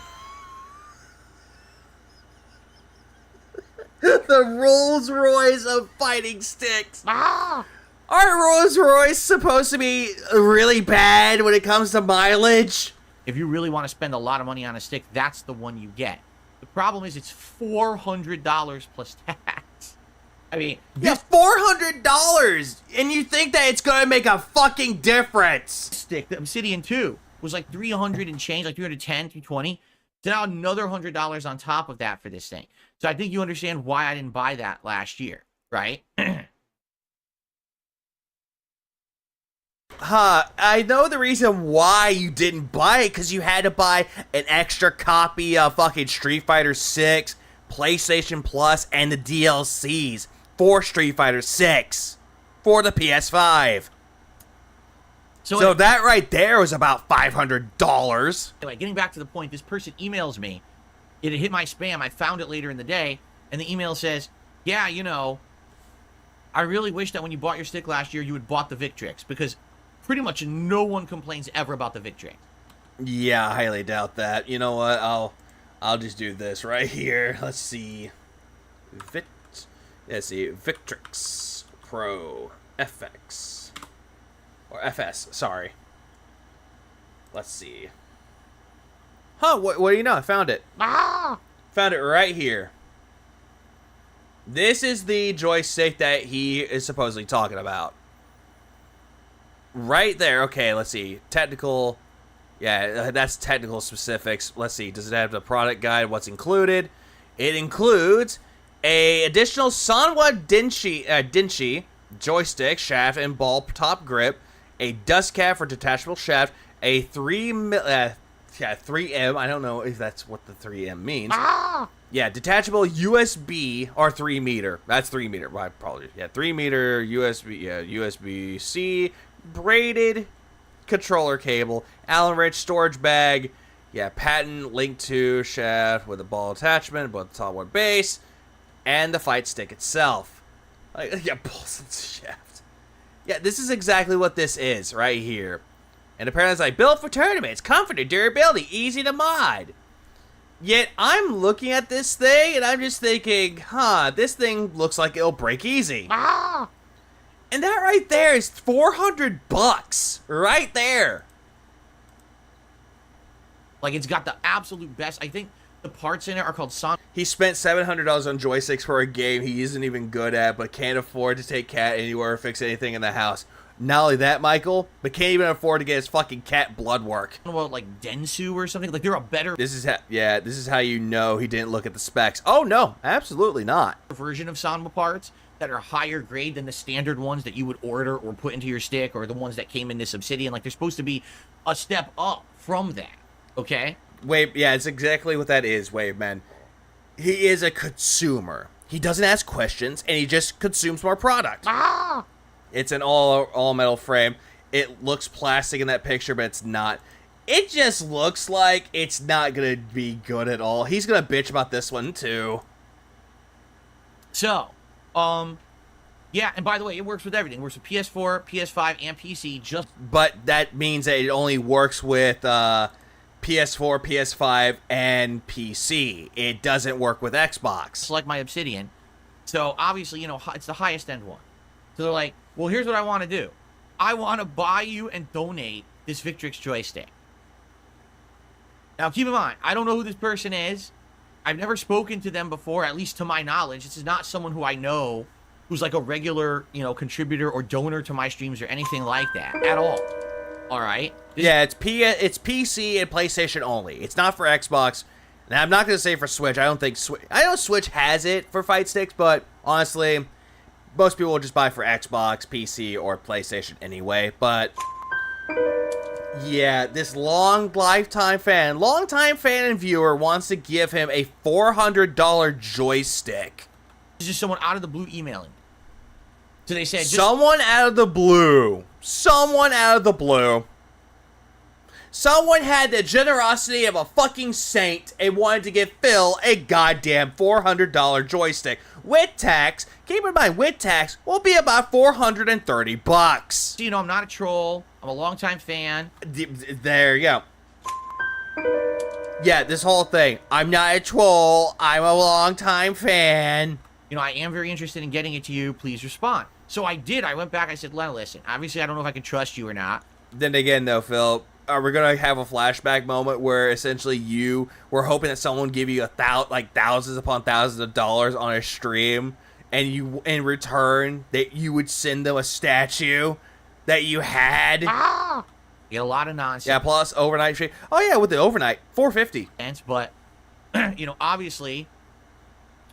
The Rolls Royce of fighting sticks. Aren't Rolls Royce supposed to be really bad when it comes to mileage? If you really want to spend a lot of money on a stick, that's the one you get. The problem is it's $400 plus tax. I mean, yeah, $400, and you think that it's gonna make a fucking difference? Stick, the Obsidian 2 was like 300 and change, like 310, 320. So now another $100 on top of that for this thing. So I think you understand why I didn't buy that last year, right? I know the reason why you didn't buy it, because you had to buy an extra copy of fucking Street Fighter 6, PlayStation Plus, and the DLCs for Street Fighter 6 for the PS5. So that right there was about $500. Anyway, getting back to the point, this person emails me. It hit my spam. I found it later in the day, and the email says, yeah, I really wish that when you bought your stick last year, you had bought the Victrix, because pretty much no one complains ever about the Victrix. Yeah, I highly doubt that. You know what? I'll just do this right here. Let's see. Victrix Pro FX. Or FS, sorry. Let's see. Huh, what do you know? I found it. Found it right here. This is the joystick that he is supposedly talking about. Right there. Okay, let's see. Technical. Yeah, that's technical specifics. Let's see. Does it have the product guide? What's included? It includes a additional Sanwa Denshi joystick, shaft, and ball top grip, a dust cap for detachable shaft, a 3M. I don't know if that's what the 3M means. Yeah, detachable USB or 3 meter. That's 3 meter. My apologies. Yeah, 3 meter USB. Yeah, USB-C braided controller cable, Allen wrench storage bag. Yeah, patent link to shaft with a ball attachment, both the top one base, and the fight stick itself. Yeah, balls and shaft. Yeah, this is exactly what this is right here. And apparently it's like built for tournaments, comfort and durability, easy to mod. Yet I'm looking at this thing and I'm just thinking, this thing looks like it'll break easy. And that right there is $400 right there. Like, it's got the absolute best. I think the parts in it are called Son. He spent $700 on joysticks for a game he isn't even good at, but can't afford to take cat anywhere or fix anything in the house. Not only that, Michael, but can't even afford to get his fucking cat blood work. Well, like Densu or something. Like, they're a better This is how you know he didn't look at the specs. Oh no, absolutely not. version of Sanwa parts that are higher grade than the standard ones that you would order or put into your stick, or the ones that came in this Obsidian. Like, they're supposed to be a step up from that. Okay? Wave, yeah, it's exactly what that is, Wave Man. He is a consumer. He doesn't ask questions, and he just consumes more product. Ah! It's an all metal frame. It looks plastic in that picture, but it's not. It just looks like it's not gonna be good at all. He's gonna bitch about this one too. So, yeah, and by the way, it works with everything. It works with PS4, PS5, and PC. But that means that it only works with PS4, PS5, and PC. It doesn't work with Xbox. It's like my Obsidian. So, obviously, you know, it's the highest end one. So they're like, well, here's what I want to do. I want to buy you and donate this Victrix joystick. Now, keep in mind, I don't know who this person is. I've never spoken to them before, at least to my knowledge. This is not someone who I know who's like a regular, you know, contributor or donor to my streams or anything like that at all. All right? It's PC and PlayStation only. It's not for Xbox. And I'm not going to say for Switch. I know Switch has it for fight sticks, but honestly, most people will just buy for Xbox, PC, or PlayStation anyway. But yeah, this longtime fan and viewer wants to give him a $400 joystick. This is someone out of the blue emailing. So they said, someone out of the blue. Someone had the generosity of a fucking saint and wanted to give Phil a goddamn $400 joystick. With tax, keep in mind, with tax, will be about $430. So, you know, I'm not a troll. I'm a longtime fan. There you go. Yeah, this whole thing. I'm not a troll. I'm a longtime fan. You know, I am very interested in getting it to you. Please respond. So I did. I went back. I said, listen, obviously I don't know if I can trust you or not. Then again, though, Phil, are we going to have a flashback moment where essentially you were hoping that someone would give you thousands upon thousands of dollars on a stream, and you, in return, that you would send them a statue that you had? Ah! You get a lot of nonsense. Yeah, plus overnight stream. Oh, yeah, with the overnight, $450. But, you know, obviously,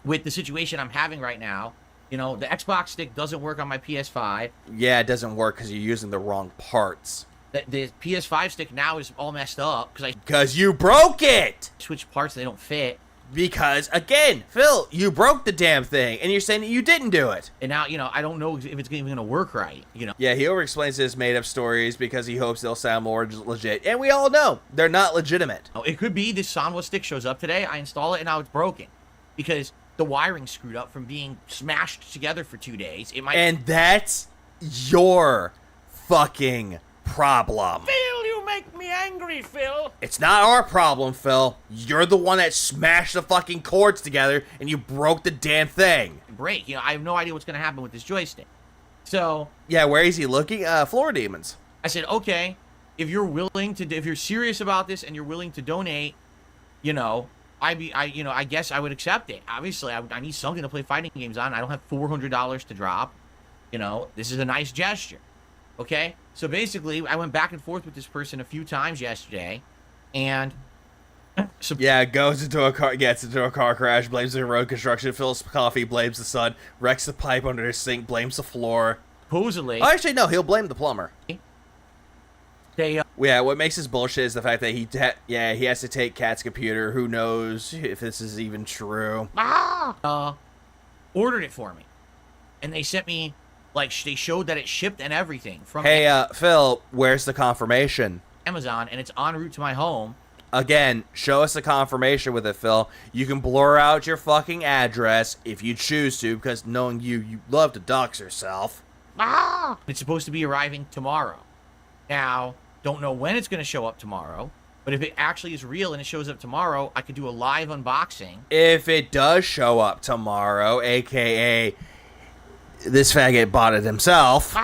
with the situation I'm having right now, you know, the Xbox stick doesn't work on my PS5. Yeah, it doesn't work because you're using the wrong parts. The PS5 stick now is all messed up because you broke it. Switch parts, they don't fit. Because again, Phil, you broke the damn thing, and you're saying that you didn't do it. And now, you know, I don't know if it's even gonna work right. You know. Yeah, he over-explains his made-up stories because he hopes they'll sound more legit, and we all know they're not legitimate. Oh, it could be this Sanwa stick shows up today. I install it, and now it's broken because the wiring screwed up from being smashed together for 2 days. It might. And that's your fucking problem. Phil, you make me angry, Phil. It's not our problem, Phil. You're the one that smashed the fucking cords together and you broke the damn thing. Break. You know, I have no idea what's going to happen with this joystick. So. Yeah, where is he looking? Floor demons. I said, okay, if you're serious about this and you're willing to donate, you know, I guess I would accept it. Obviously, I need something to play fighting games on. I don't have $400 to drop. You know, this is a nice gesture. Okay? So basically, I went back and forth with this person a few times yesterday, and yeah, gets into a car crash, blames the road construction, fills coffee, blames the sun, wrecks the pipe under his sink, blames the floor. Supposedly. Oh, actually, no, he'll blame the plumber. They, yeah, what makes this bullshit is the fact that he has to take Kat's computer. Who knows if this is even true? Ordered it for me, and they sent me. Like, they showed that it shipped and everything from Phil, where's the confirmation? Amazon, and it's en route to my home. Again, show us the confirmation with it, Phil. You can blur out your fucking address if you choose to, because knowing you love to dox yourself. It's supposed to be arriving tomorrow. Now, don't know when it's going to show up tomorrow, but if it actually is real and it shows up tomorrow, I could do a live unboxing. If it does show up tomorrow, a.k.a. this faggot bought it himself.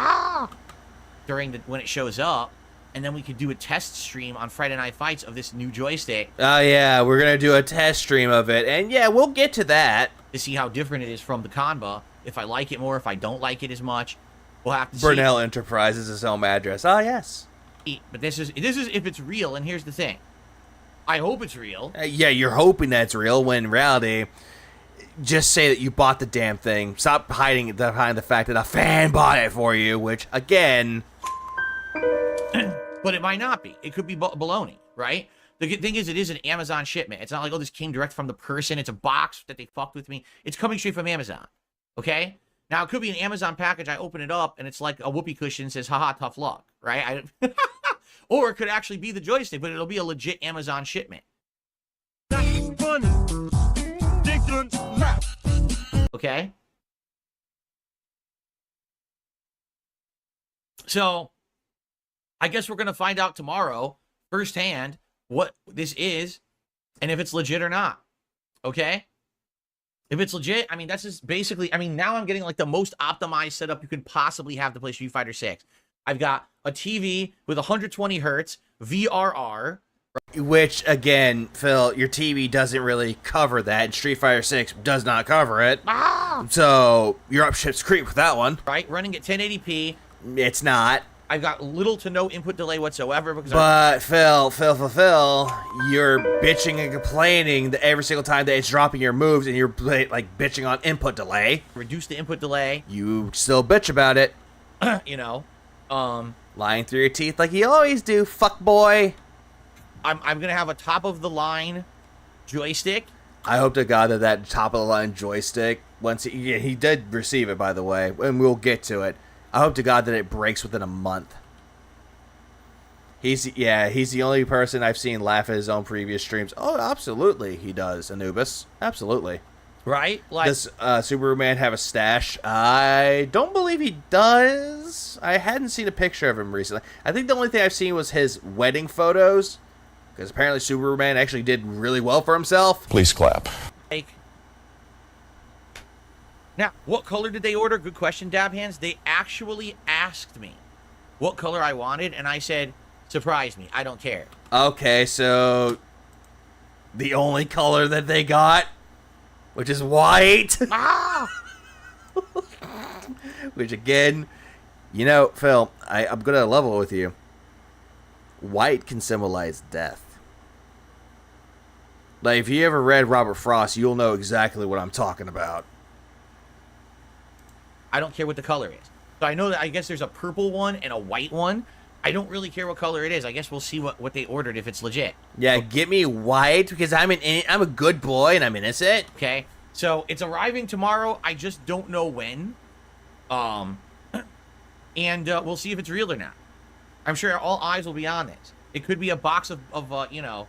When it shows up, and then we could do a test stream on Friday Night Fights of this new joystick. Oh yeah, we're gonna do a test stream of it, and yeah, we'll get to that to see how different it is from the Kanba. If I like it more, if I don't like it as much, we'll have to see. Brunel Enterprises is home address. Oh yes. But this is if it's real, and here's the thing. I hope it's real. Yeah, you're hoping that's real, when in reality, just say that you bought the damn thing. Stop hiding behind the fact that a fan bought it for you, which, again... But it might not be. It could be baloney, right? The good thing is it is an Amazon shipment. It's not like, oh, this came direct from the person. It's a box that they fucked with me. It's coming straight from Amazon, okay? Now, it could be an Amazon package. I open it up, and it's like a whoopee cushion says, haha, tough luck, right? Or it could actually be the joystick, but it'll be a legit Amazon shipment. Okay? So, I guess we're going to find out tomorrow, firsthand, what this is, and if it's legit or not. Okay? If it's legit, I mean, that's just basically, I mean, now I'm getting like the most optimized setup you could possibly have to play Street Fighter 6. I've got a TV with 120 hertz, VRR. Which, again, Phil, your TV doesn't really cover that, and Street Fighter 6 does not cover it. So, you're up shit's creek with that one. Right, running at 1080p. It's not. I've got little to no input delay whatsoever. Because but, Phil, you're bitching and complaining that every single time that it's dropping your moves, and you're, like, bitching on input delay. Reduce the input delay. You still bitch about it. You know. Lying through your teeth like you always do, fuck boy. I'm gonna have a top of the line joystick. I hope to God that top of the line joystick, once he did receive it, by the way, and we'll get to it. I hope to God that it breaks within a month. He's the only person I've seen laugh at his own previous streams. Oh, absolutely, he does, Anubis. Absolutely. Right? Like, does Superman have a stash? I don't believe he does. I hadn't seen a picture of him recently. I think the only thing I've seen was his wedding photos, because apparently Superman actually did really well for himself. Please clap. Like, now, what color did they order? Good question, Dab Hands. They actually asked me what color I wanted, and I said, surprise me, I don't care. Okay, so the only color that they got, which is white. Which, again, you know, Phil, I'm going to level with you. White can symbolize death. Like, if you ever read Robert Frost, you'll know exactly what I'm talking about. I don't care what the color is. So I know that I guess there's a purple one and a white one. I don't really care what color it is. I guess we'll see what they ordered if it's legit. Yeah, get me white, because I'm a good boy and I'm innocent. Okay, so it's arriving tomorrow. I just don't know when. And we'll see if it's real or not. I'm sure all eyes will be on this. It could be a box of you know,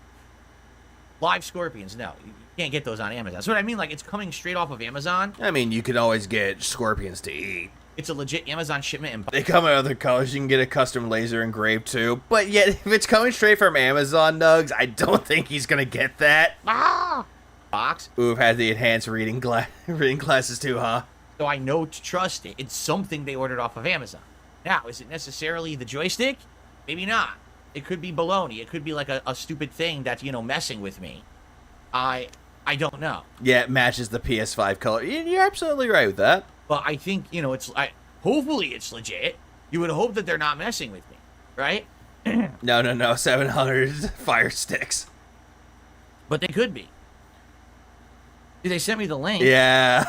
live scorpions. No, you can't get those on Amazon. That's what I mean. Like, it's coming straight off of Amazon. I mean, you can always get scorpions to eat. It's a legit Amazon shipment. And they come in other colors. You can get a custom laser engraved too. But yet, if it's coming straight from Amazon, Nugs, I don't think he's gonna get that. Box. Ooh, I've had the enhanced reading glasses too, huh? So I know to trust it. It's something they ordered off of Amazon. Now, is it necessarily the joystick? Maybe not. It could be baloney. It could be like a stupid thing that's, you know, messing with me. I don't know. Yeah, it matches the PS5 color. You're absolutely right with that. But I think, you know, hopefully it's legit. You would hope that they're not messing with me, right? No. 700 fire sticks. But they could be. They sent me the link. Yeah.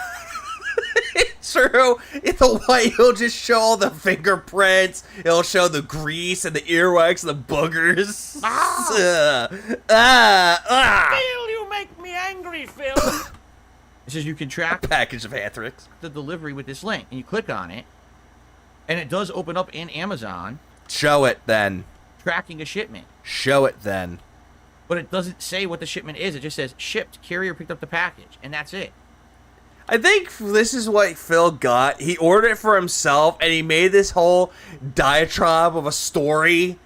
It's true. The white, it'll just show all the fingerprints. It'll show the grease and the earwax and the boogers. Phil, you make me angry, Phil. It says you can track a package of anthrax, the delivery with this link, and you click on it, and it does open up in Amazon. Show it then. Tracking a shipment. Show it then. But it doesn't say what the shipment is. It just says shipped, carrier picked up the package, and that's it. I think this is what Phil got. He ordered it for himself, and he made this whole diatribe of a story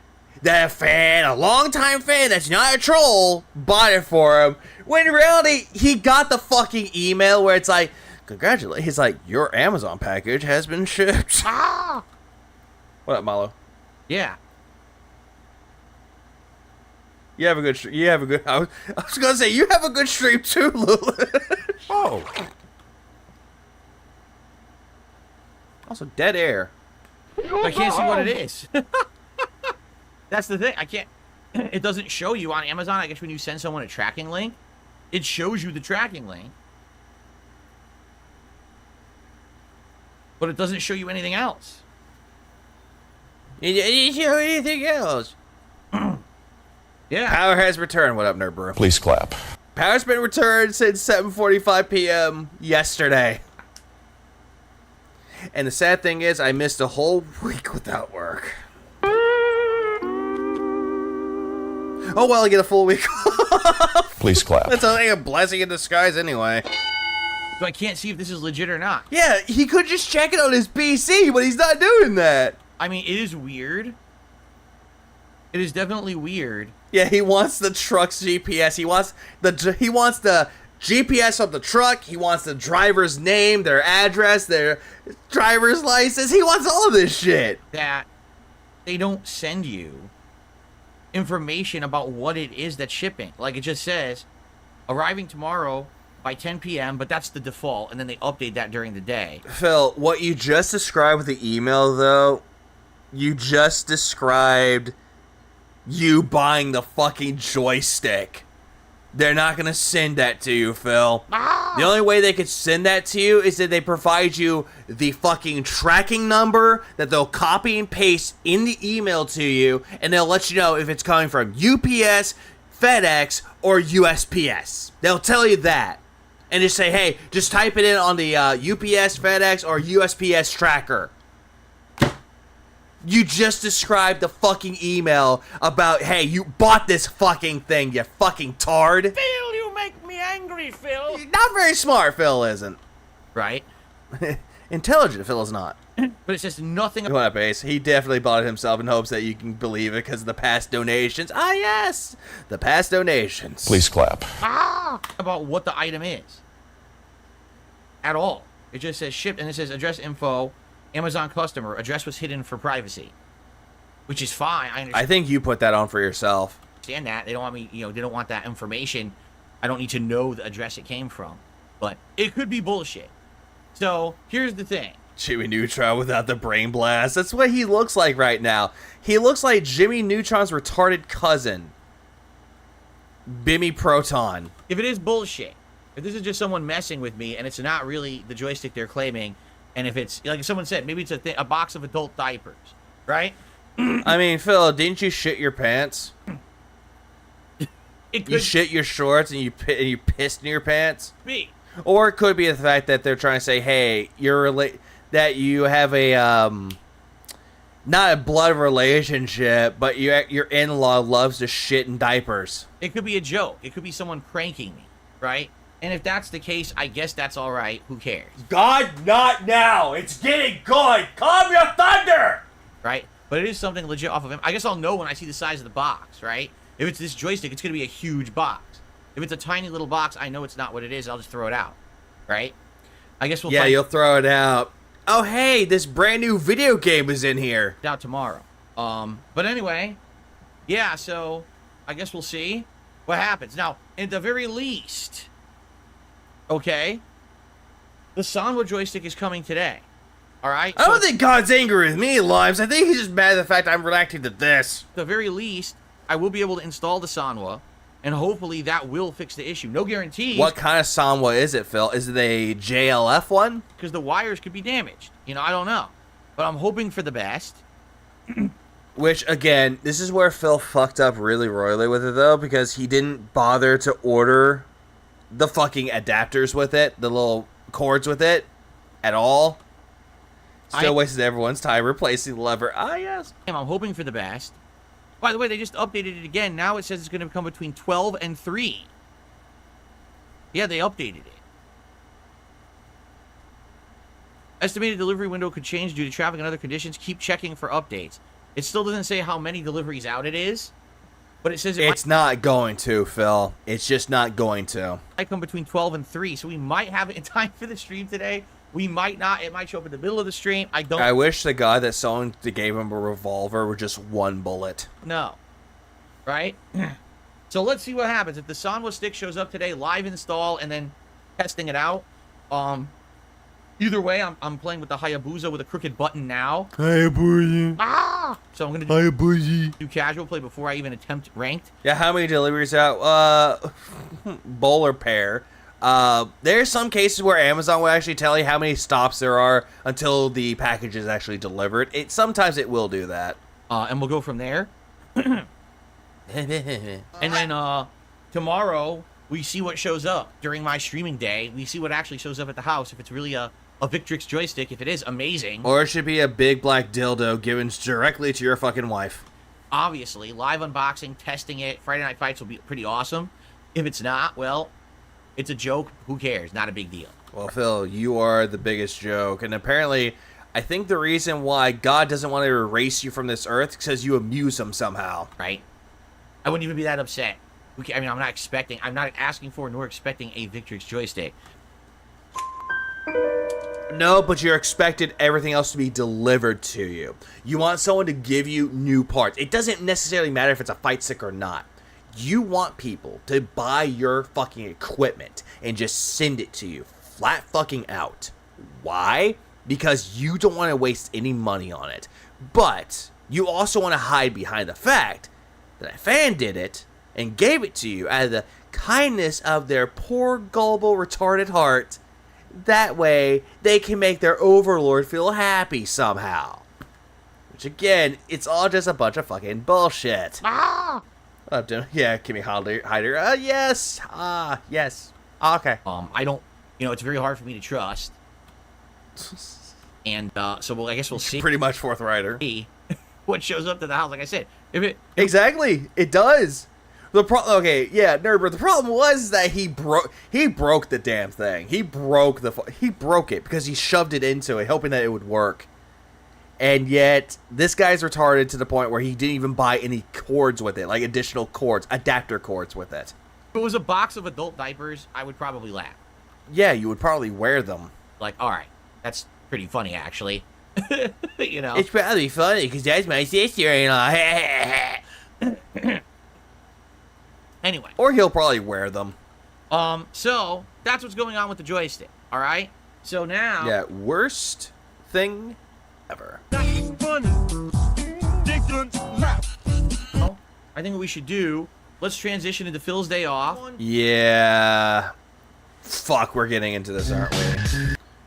that a fan, a longtime fan that's not a troll, bought it for him. When in reality, he got the fucking email where it's like, congratulations. He's like, your Amazon package has been shipped. Ah! What up, Malo? Yeah. You have a good stream. You have a good. I was gonna say you have a good stream too, Lulu. Oh. Also, dead air. I can't see what it is. That's the thing. I can't. It doesn't show you on Amazon. I guess when you send someone a tracking link, it shows you the tracking link, but it doesn't show you anything else. It didn't show anything else. Yeah. Power has returned. What up, nerd bro? Please clap. Power's been returned since 7:45 p.m. yesterday. And the sad thing is, I missed a whole week without work. Oh well, I get a full week off. Please clap. That's a blessing in disguise anyway. So I can't see if this is legit or not. Yeah, he could just check it on his PC, but he's not doing that. I mean, it is weird. It is definitely weird. Yeah, he wants the truck's GPS. He wants the GPS of the truck. He wants the driver's name, their address, their driver's license. He wants all of this shit. That they don't send you information about what it is that's shipping. Like, it just says, arriving tomorrow by 10 p.m., but that's the default, and then they update that during the day. Phil, what you just described with the email, though, you just described you buying the fucking joystick. They're not going to send that to you, Phil. The only way they could send that to you is that they provide you the fucking tracking number that they'll copy and paste in the email to you, and they'll let you know if it's coming from UPS, FedEx, or USPS. They'll tell you that. And just say, hey, just type it in on the UPS, FedEx, or USPS tracker. You just described the fucking email about, hey, you bought this fucking thing, you fucking tard. Phil, you make me angry, Phil. Not very smart, Phil isn't. Right? Intelligent, Phil is not. But it says nothing What up, Ace? He definitely bought it himself in hopes that you can believe it because of the past donations. Ah, yes! The past donations. Please clap. about what the item is. At all. It just says shipped, and it says address info, Amazon customer, address was hidden for privacy. Which is fine. I think you put that on for yourself. Understand that. They don't want me, they don't want that information. I don't need to know the address it came from. But it could be bullshit. So, here's the thing. Jimmy Neutron without the brain blast. That's what he looks like right now. He looks like Jimmy Neutron's retarded cousin. Bimmy Proton. If it is bullshit, if this is just someone messing with me and it's not really the joystick they're claiming, and if it's, like someone said, maybe it's a box of adult diapers, right? I mean, Phil, didn't you shit your pants? You shit your shorts and you pissed in your pants? Me. Or it could be the fact that they're trying to say, hey, that you have a, not a blood relationship, but your in-law loves to shit in diapers. It could be a joke. It could be someone pranking me, right? And if that's the case, I guess that's all right. Who cares? God, not now. It's getting good. Calm your thunder. Right? But it is something legit off of him. I guess I'll know when I see the size of the box, right? If it's this joystick, it's going to be a huge box. If it's a tiny little box, I know it's not what it is. I'll just throw it out, right? I guess we'll find you'll throw it out. Oh, hey, this brand new video game is in here. Out tomorrow. But anyway, yeah, so I guess we'll see what happens. Now, at the very least, okay, the Sanwa joystick is coming today. All right? I don't think God's angry with me, Limes. I think he's just mad at the fact I'm reacting to this. At the very least, I will be able to install the Sanwa, and hopefully that will fix the issue. No guarantees. What kind of Sanwa is it, Phil? Is it a JLF one? Because the wires could be damaged. I don't know. But I'm hoping for the best. Which, again, this is where Phil fucked up really royally with it, though, because he didn't bother to order the fucking adapters with it, the little cords with it, at all. Still wasted everyone's time replacing the lever. Ah, yes. I'm hoping for the best. By the way, they just updated it again. Now it says it's going to come between 12 and 3. Yeah, they updated it. Estimated delivery window could change due to traffic and other conditions. Keep checking for updates. It still doesn't say how many deliveries out it is. But it says it's not going to, Phil. It's just not going to. I come between 12 and 3, so we might have it in time for the stream today. We might not. It might show up in the middle of the stream. I wish the guy that someone gave him a revolver with just one bullet. No. Right? So let's see what happens. If the Sanwa stick shows up today, live install, and then testing it out. Either way, I'm playing with the Hayabusa with a crooked button now. Hayabusa. Ah! So I'm gonna do casual play before I even attempt ranked. Yeah, how many deliveries out? Bowl or pair. There's some cases where Amazon will actually tell you how many stops there are until the package is actually delivered. Sometimes it will do that. And we'll go from there. And then tomorrow we see what shows up during my streaming day. We see what actually shows up at the house. If it's really a Victrix joystick, if it is, amazing. Or it should be a big black dildo given directly to your fucking wife. Obviously, live unboxing, testing it. Friday Night Fights will be pretty awesome. If it's not, well, it's a joke. Who cares? Not a big deal. Well, Phil, you are the biggest joke. And apparently, I think the reason why God doesn't want to erase you from this earth is because you amuse him somehow. Right? I wouldn't even be that upset. I mean, I'm not asking for nor expecting a Victrix joystick. No, but you're expected everything else to be delivered to you. You want someone to give you new parts. It doesn't necessarily matter if it's a fight stick or not. You want people to buy your fucking equipment and just send it to you flat fucking out. Why? Because you don't want to waste any money on it. But you also want to hide behind the fact that a fan did it and gave it to you out of the kindness of their poor, gullible, retarded heart. That way, they can make their overlord feel happy somehow. Which, again, it's all just a bunch of fucking bullshit. Ah! Yeah, Kimmy Hyder. Yes. Yes. Okay. I don't, it's very hard for me to trust. And, so I guess we'll see. Pretty much forthrighter. What shows up to the house, like I said. Exactly. It does. Okay, yeah, Nerdbird. The problem was that he broke the damn thing. He broke it because he shoved it into it, hoping that it would work. And yet, this guy's retarded to the point where he didn't even buy any cords with it, like additional cords, adapter cords with it. If it was a box of adult diapers, I would probably laugh. Yeah, you would probably wear them. Like, all right, that's pretty funny, actually. It's probably funny because that's my sister-in-law. Anyway. Or he'll probably wear them. So, that's what's going on with the joystick, alright? So now... Yeah, worst thing ever. That's funny. I think what we should do, let's transition into Phil's day off. Yeah. Fuck, we're getting into this, aren't we?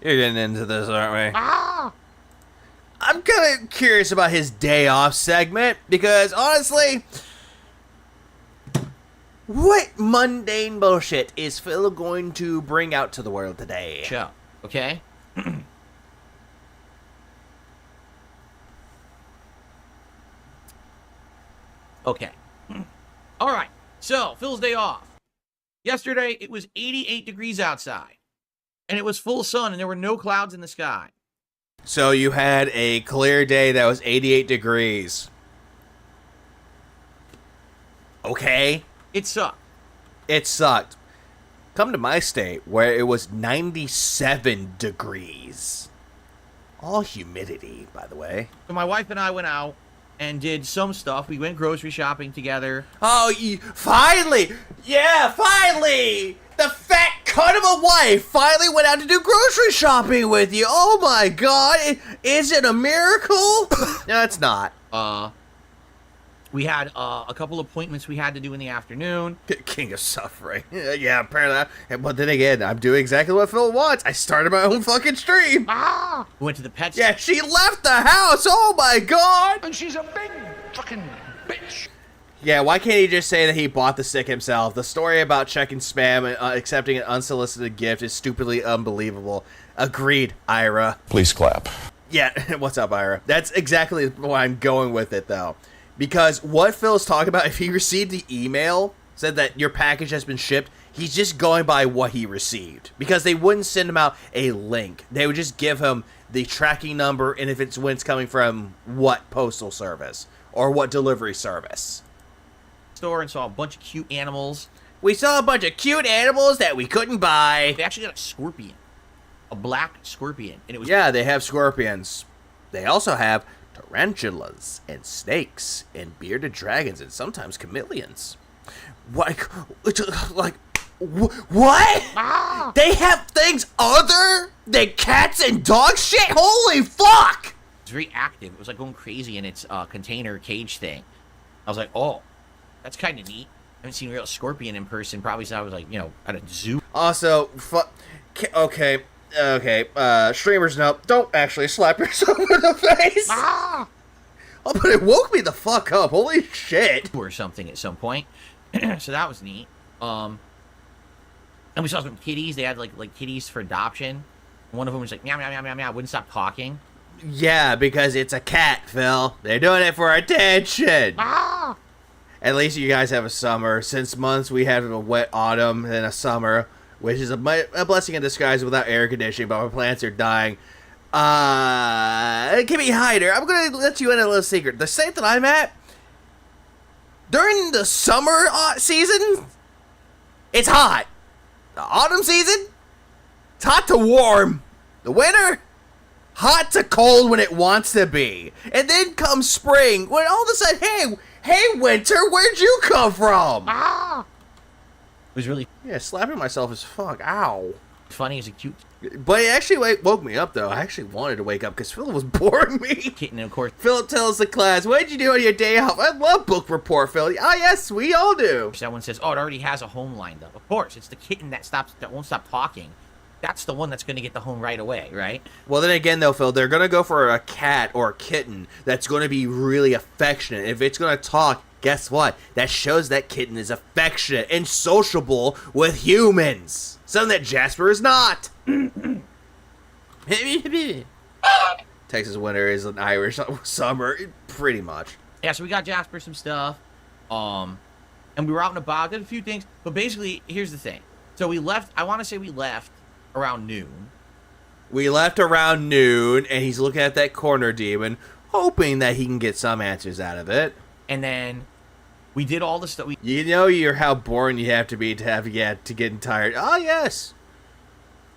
You're getting into this, aren't we? Ah! I'm kind of curious about his day off segment, because honestly... What mundane bullshit is Phil going to bring out to the world today? Show, okay? Okay. Alright, so, Phil's day off. Yesterday, it was 88 degrees outside. And it was full sun, and there were no clouds in the sky. So you had a clear day that was 88 degrees. Okay. It sucked. It sucked. Come to my state where it was 97 degrees. All humidity, by the way. So my wife and I went out and did some stuff. We went grocery shopping together. Oh, finally! Yeah, finally! The fat cunt of a wife finally went out to do grocery shopping with you. Oh my god, is it a miracle? No, it's not. We had a couple appointments we had to do in the afternoon. King of suffering. Yeah, apparently. But then again, I'm doing exactly what Phil wants. I started my own fucking stream. Ah! We went to the pet store. Yeah, she left the house. Oh my god. And she's a big fucking bitch. Yeah, why can't he just say that he bought the stick himself? The story about checking spam and accepting an unsolicited gift is stupidly unbelievable. Agreed, Ira. Please clap. Yeah, what's up, Ira? That's exactly why I'm going with it, though. Because what Phil's talking about, if he received the email, said that your package has been shipped, he's just going by what he received. Because they wouldn't send him out a link. They would just give him the tracking number and if it's when it's coming from what postal service or what delivery service. store and saw a bunch of cute animals. We saw a bunch of cute animals that we couldn't buy. They actually got a scorpion. A black scorpion. And it was... Yeah, they have scorpions. They also have tarantulas and snakes and bearded dragons and sometimes chameleons. What? What? They have things other than cats and dog shit? Holy fuck! It was very active. It was like going crazy in its container cage thing. I was like, oh, that's kind of neat. I haven't seen a real scorpion in person probably since I was like, you know, at a zoo. Also, okay, streamers, no, don't actually slap yourself in the face. Oh, but it woke me the fuck up. Holy shit. Or something at some point. So that was neat. And we saw some kitties. They had like kitties for adoption. One of them was like meow meow meow meow meow. Wouldn't stop talking. Yeah, because it's a cat, Phil. They're doing it for attention. At least you guys have a summer. Since months we had a wet autumn and a summer, which is a blessing in disguise without air conditioning, but my plants are dying. Kimmy Hyder, I'm going to let you in a little secret. The state that I'm at, during the summer season, it's hot. The autumn season, it's hot to warm. The winter, hot to cold when it wants to be. And then comes spring, when all of a sudden, hey, winter, where'd you come from? It was really... Yeah, slapping myself is fuck. Ow. Funny as a cute... But it actually woke me up, though. I actually wanted to wake up because Phil was boring me. Kitten, of course. Phil tells the class, what did you do on your day off? I love book report, Phil. Ah, yes, we all do. Someone says, oh, it already has a home lined up. Of course, it's the kitten that won't stop talking. That's the one that's going to get the home right away, right? Well, then again, though, Phil, they're going to go for a cat or a kitten that's going to be really affectionate. If it's going to talk, guess what? That shows that kitten is affectionate and sociable with humans. Something that Jasper is not. Texas winter is an Irish summer, pretty much. Yeah, so we got Jasper some stuff. And we were out and about, did a few things. But basically, here's the thing. So we left, I want to say we left around noon. We left around noon, and he's looking at that corner demon, hoping that he can get some answers out of it. And then we did all the stuff. You know how boring you have to be to get tired. Oh, yes.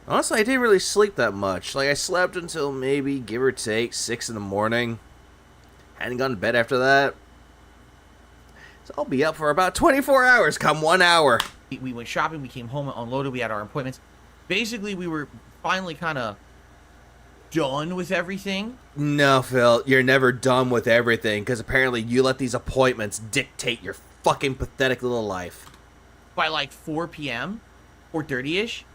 Honestly, I didn't really sleep that much. Like, I slept until maybe, give or take, 6 in the morning. Hadn't gone to bed after that. So I'll be up for about 24 hours, come 1 hour. We went shopping, we came home, unloaded, we had our appointments. Basically, we were finally kind of done with everything. No, Phil, you're never done with everything, because apparently you let these appointments dictate your fucking pathetic little life. By like 4 p.m., 4:30-ish,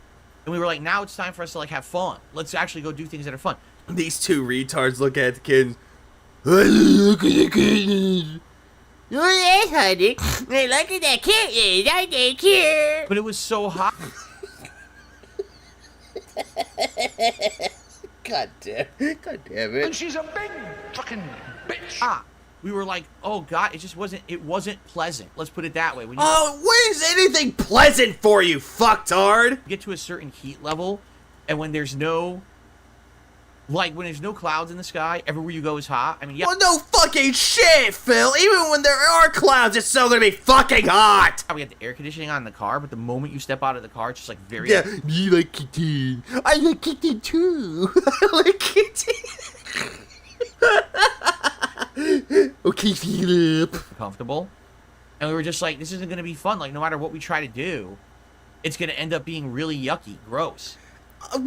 and we were like, now it's time for us to like have fun. Let's actually go do things that are fun. These two retards look at the kids. Look at the kids. Oh, yes, honey. Look at that kitten. Aren't they cute? But it was so hot. God damn it. And she's a big fucking bitch. We were like, oh god, it wasn't pleasant. Let's put it that way. When is anything pleasant for you, fucktard? You get to a certain heat level, and when there's no clouds in the sky, everywhere you go is hot. I mean, yeah. Well, no fucking shit, Phil. Even when there are clouds, it's still gonna be fucking hot. We had the air conditioning on in the car, but the moment you step out of the car, it's just like very... Yeah, you like kitten. I like kitten too. I like kitten. Okay, Philip. Comfortable. And we were just like, this isn't gonna be fun. Like, no matter what we try to do, it's gonna end up being really yucky, gross.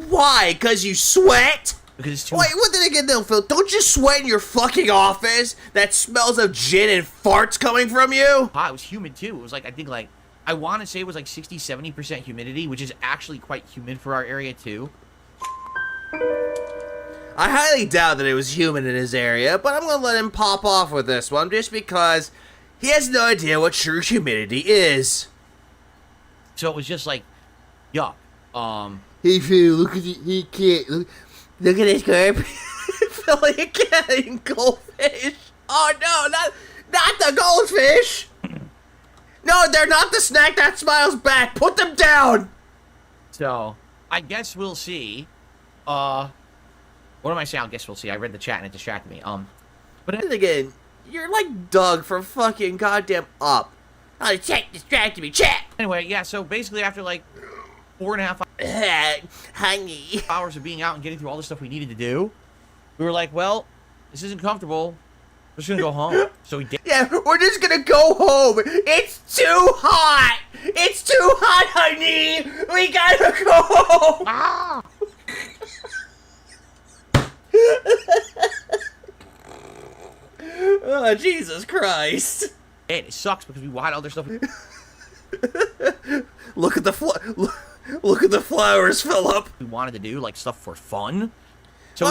Why? Because you sweat? Because it's too... Wait, what did I get though, Phil? Don't you sweat in your fucking office? That smells of gin and farts coming from you? It was humid too. It was like, I think like, I want to say it was like 60-70% humidity, which is actually quite humid for our area too. I highly doubt that it was humid in his area, but I'm going to let him pop off with this one just because he has no idea what true humidity is. So it was just like, yuck. Hey Phil, look at it. He can't. Look at this carp. Phil, you can't eat goldfish. Oh no, not the goldfish. No, they're not the snack that smiles back. Put them down. So, I guess we'll see. What am I saying? I guess we'll see. I read the chat and it distracted me. But then again, you're like Doug from fucking goddamn Up. Oh, the chat distracted me. Chat. Anyway, yeah, so basically after like 4.5 honey hours of being out and getting through all the stuff we needed to do, we were like, well, this isn't comfortable. We're just gonna go home. So we did. Yeah, we're just gonna go home. It's too hot. It's too hot, honey. We gotta go home. Ah! Oh, Jesus Christ. It sucks because we had other stuff. Look at the look at the flowers, Philip. We wanted to do, like, stuff for fun. So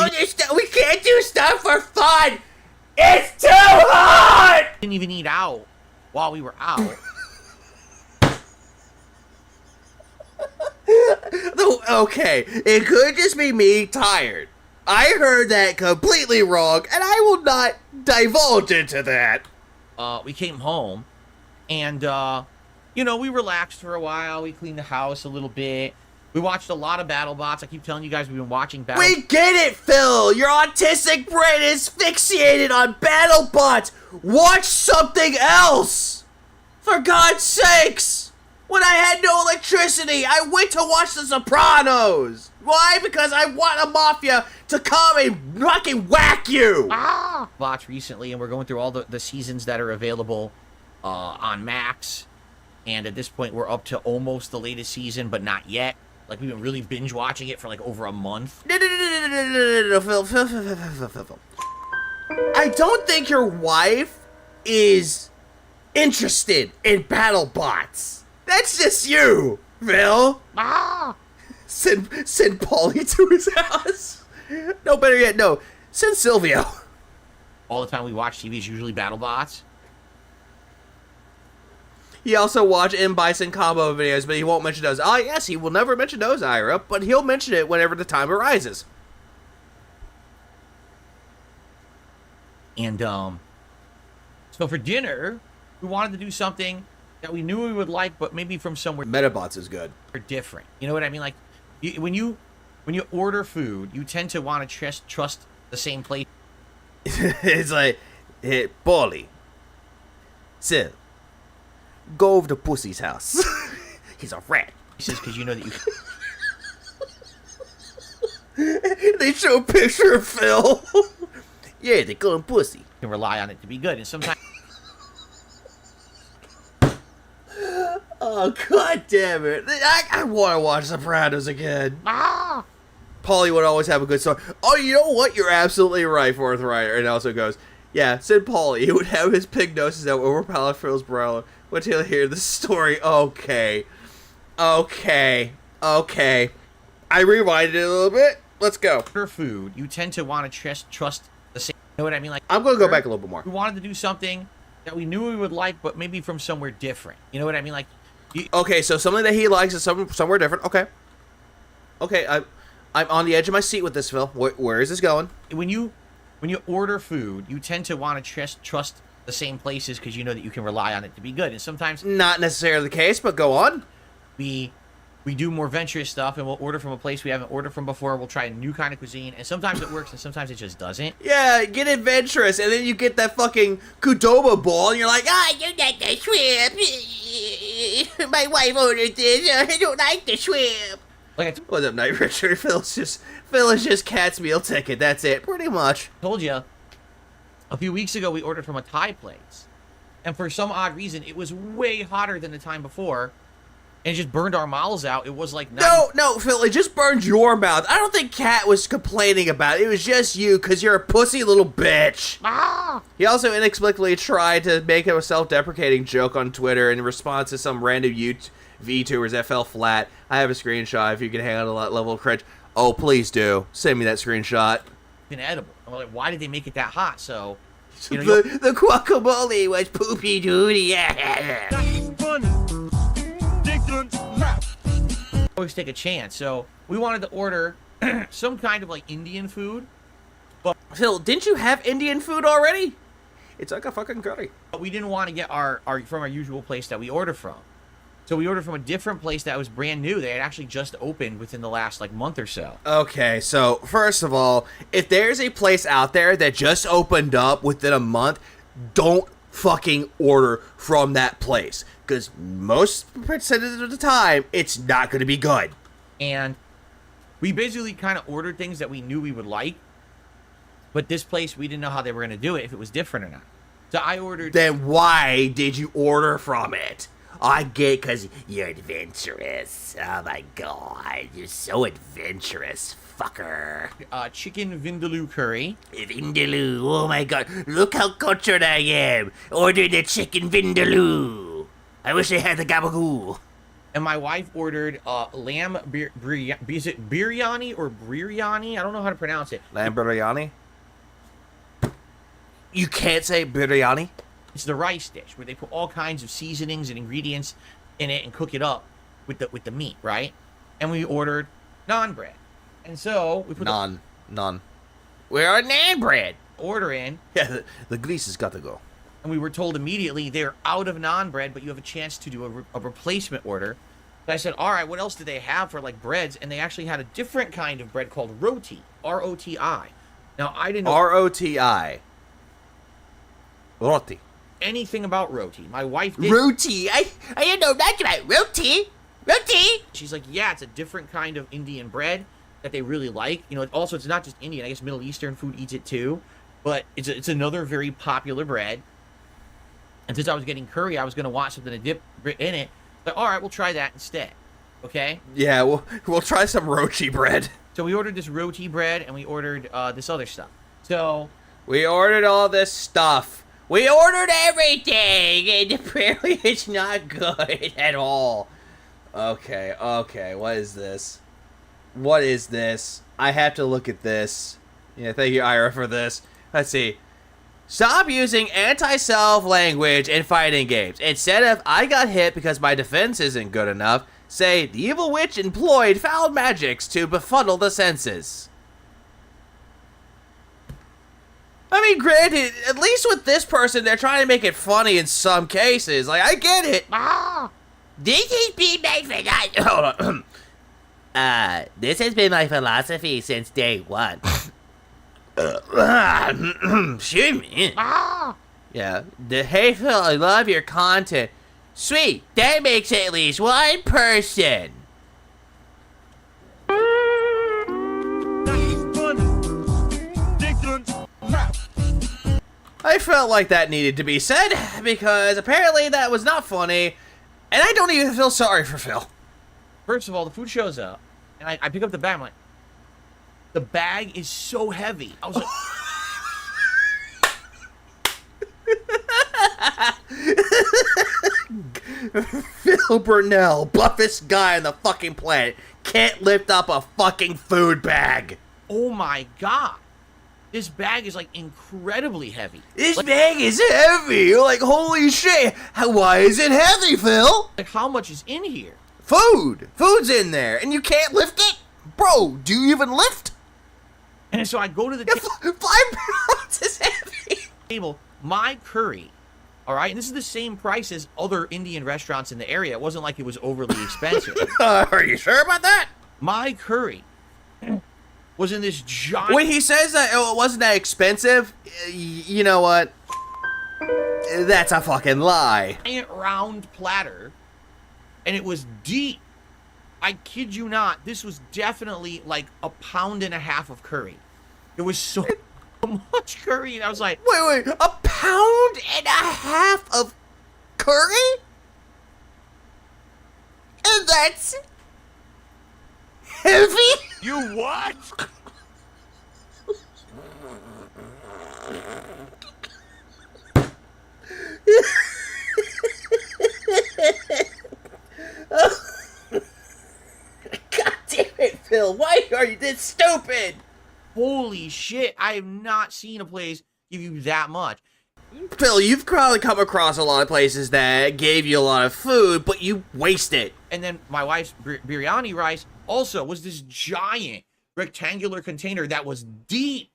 we can't do stuff for fun. It's too hot. We didn't even eat out while we were out. Okay, it could just be me tired. I heard that completely wrong, and I will not divulge into that. We came home, and, you know, we relaxed for a while. We cleaned the house a little bit. We watched a lot of BattleBots. I keep telling you guys we've been watching BattleBots. We get it, Phil! Your autistic brain is fixated on BattleBots! Watch something else! For God's sakes! When I had no electricity, I went to watch The Sopranos! Why? Because I want a mafia to come and fucking whack you! Bots recently, and we're going through all the seasons that are available on Max. And at this point, we're up to almost the latest season, but not yet. Like, we've been really binge watching it for like over a month. No, Phil. I don't think your wife is interested in BattleBots. That's just you, Phil. Send Polly to his house. No, better yet, no. Send Silvio. All the time we watch TV is usually BattleBots. He also watched M. Bison combo videos, but he won't mention those. Ah, yes, he will never mention those, Ira, but he'll mention it whenever the time arises. And, so for dinner, we wanted to do something that we knew we would like, but maybe from somewhere Metabots is good. different. You know what I mean? Like, when you order food, you tend to want to trust the same place. It's like, hey, Polly. Sil. Go over to Pussy's house. He's a rat. Because you know that you They show a picture of Phil. Yeah, they call him Pussy. can rely on it to be good. And sometimes... Oh, God damn it. I want to watch Sopranos again. Polly would always have a good story. Oh, you know what? You're absolutely right, Fourth Rider. And also goes, yeah, said Polly. He would have his pignosis that would overpower Phil's brawler. Wait till you hear the story. Okay. I rewinded it a little bit. Let's go. For food, you tend to want to trust the same... You know what I mean? Like, I'm going to go back a little bit more. We wanted to do something that we knew we would like, but maybe from somewhere different. You know what I mean? Like... Okay, so something that he likes is somewhere different. Okay, I'm on the edge of my seat with this, Phil. Where is this going? When you order food, you tend to want to trust the same places because you know that you can rely on it to be good. And sometimes... Not necessarily the case, but go on. We do more venturous stuff, and we'll order from a place we haven't ordered from before. We'll try a new kind of cuisine, and sometimes it works, and sometimes it just doesn't. Yeah, get adventurous, and then you get that fucking Qdoba ball, and you're like, you like the shrimp. My wife ordered this. I don't like the shrimp. Like What's up, Night Richard? Phil is just Cat's meal ticket. That's it, pretty much. Told you. A few weeks ago, we ordered from a Thai place, and for some odd reason, it was way hotter than the time before. And it just burned our mouths out. It was like... No, Phil, it just burned your mouth. I don't think Kat was complaining about it. It was just you, because you're a pussy little bitch. He also inexplicably tried to make a self-deprecating joke on Twitter in response to some random VTubers that fell flat. I have a screenshot if you can handle that level of cringe. Oh, please do. Send me that screenshot. Inedible. I'm like, why did they make it that hot? So... You know, the guacamole was poopy duty. Always take a chance. So we wanted to order some kind of like Indian food. But Phil, didn't you have Indian food already? It's like a fucking curry. But we didn't want to get our from our usual place that we order from. So we ordered from a different place that was brand new. They had actually just opened within the last like month or so. Okay, so first of all, if there's a place out there that just opened up within a month, don't fucking order from that place. Because most percentage of the time, it's not going to be good. And we basically kind of ordered things that we knew we would like. But this place, we didn't know how they were going to do it, if it was different or not. So I ordered... Then why did you order from it? I get because you're adventurous. Oh my god, you're so adventurous, fucker. Chicken vindaloo curry. Vindaloo, oh my god, look how cultured I am. Order the chicken vindaloo. I wish I had the gabagoo. And my wife ordered lamb is it biryani or biryani? I don't know how to pronounce it. Lamb biryani? You can't say biryani? It's the rice dish where they put all kinds of seasonings and ingredients in it and cook it up with the meat, right? And we ordered naan bread. And so we put naan. We're on naan bread. Order in. Yeah, the grease has got to go. And we were told immediately they're out of naan bread, but you have a chance to do a replacement order. So I said, all right, what else do they have for like breads? And they actually had a different kind of bread called roti, R-O-T-I. Now I didn't know R-O-T-I. Roti. Anything about roti. My wife did. Roti? I didn't know that about roti. Roti? She's like, yeah, it's a different kind of Indian bread that they really like. You know, also it's not just Indian. I guess Middle Eastern food eats it too. But it's another very popular bread. And since I was getting curry, I was going to want something to dip in it. But all right, we'll try that instead. Okay? Yeah, we'll try some roti bread. So we ordered this roti bread and we ordered this other stuff. So we ordered all this stuff. We ordered everything, and apparently it's not good at all. Okay, what is this? What is this? I have to look at this. Yeah, thank you, Ira, for this. Let's see. Stop using anti-self language in fighting games. Instead of, I got hit because my defense isn't good enough, say, the evil witch employed foul magics to befuddle the senses. I mean, granted, at least with this person, they're trying to make it funny in some cases. Like, I get it. This has been my philosophy. Hold on. This has been my philosophy since day one. Shoot me. Yeah. Hey, Phil, I love your content. Sweet. That makes at least one person. I felt like that needed to be said, because apparently that was not funny, and I don't even feel sorry for Phil. First of all, the food shows up, and I pick up the bag, I'm like, the bag is so heavy. I was like... Phil Burnell, buffest guy on the fucking planet, can't lift up a fucking food bag. Oh my god. This bag is, like, incredibly heavy. This bag is heavy! You're like, holy shit! Why is it heavy, Phil? Like, how much is in here? Food! Food's in there, and you can't lift it? Bro, do you even lift? And so I go to the 5 pounds is heavy! Table, my curry, alright? And this is the same price as other Indian restaurants in the area. It wasn't like it was overly expensive. Are you sure about that? My curry was in this giant... When he says that it wasn't that expensive, you know what? That's a fucking lie. Giant round platter, and it was deep. I kid you not, this was definitely like 1.5 pounds of curry. It was so much curry, and I was like... Wait, 1.5 pounds of curry? And that's... heavy? You what? God damn it, Phil. Why are you this stupid? Holy shit, I have not seen a place give you that much. Phil, you've probably come across a lot of places that gave you a lot of food, but you waste it. And then my wife's biryani rice also was this giant rectangular container that was deep,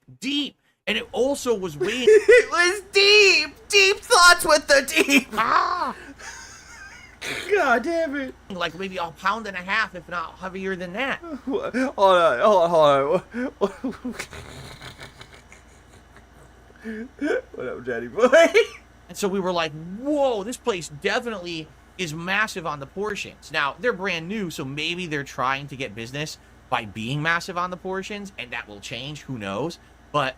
and it also was weighing... It was deep thoughts with the deep. God damn it. Like maybe 1.5 pounds, if not heavier than that. Hold on. What up, Johnny boy? And so we were like, whoa, this place definitely is massive on the portions. Now, they're brand new, so maybe they're trying to get business by being massive on the portions, and that will change. Who knows? But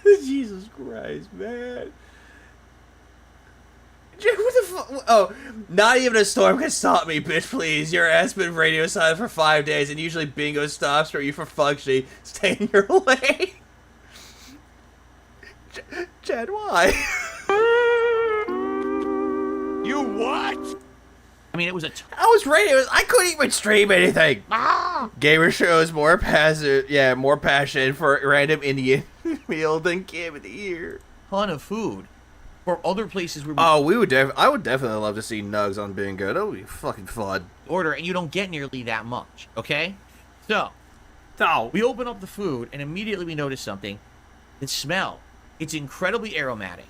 Jesus Christ, man. What the fuck? Oh, not even a storm can stop me, bitch, please. Your ass been radio silent for 5 days, and usually bingo stops for you for functioning. Stay in your lane. Chad, why? You what? I mean, it was I was radio. I couldn't even stream anything. Gamer shows more passion for random Indian meal than Game of the Year. Ton of food. For other places where I would definitely love to see Nugs on bingo. That would be fucking fun. Order, and you don't get nearly that much, okay? So, we open up the food, and immediately we notice something. The smell. It's incredibly aromatic.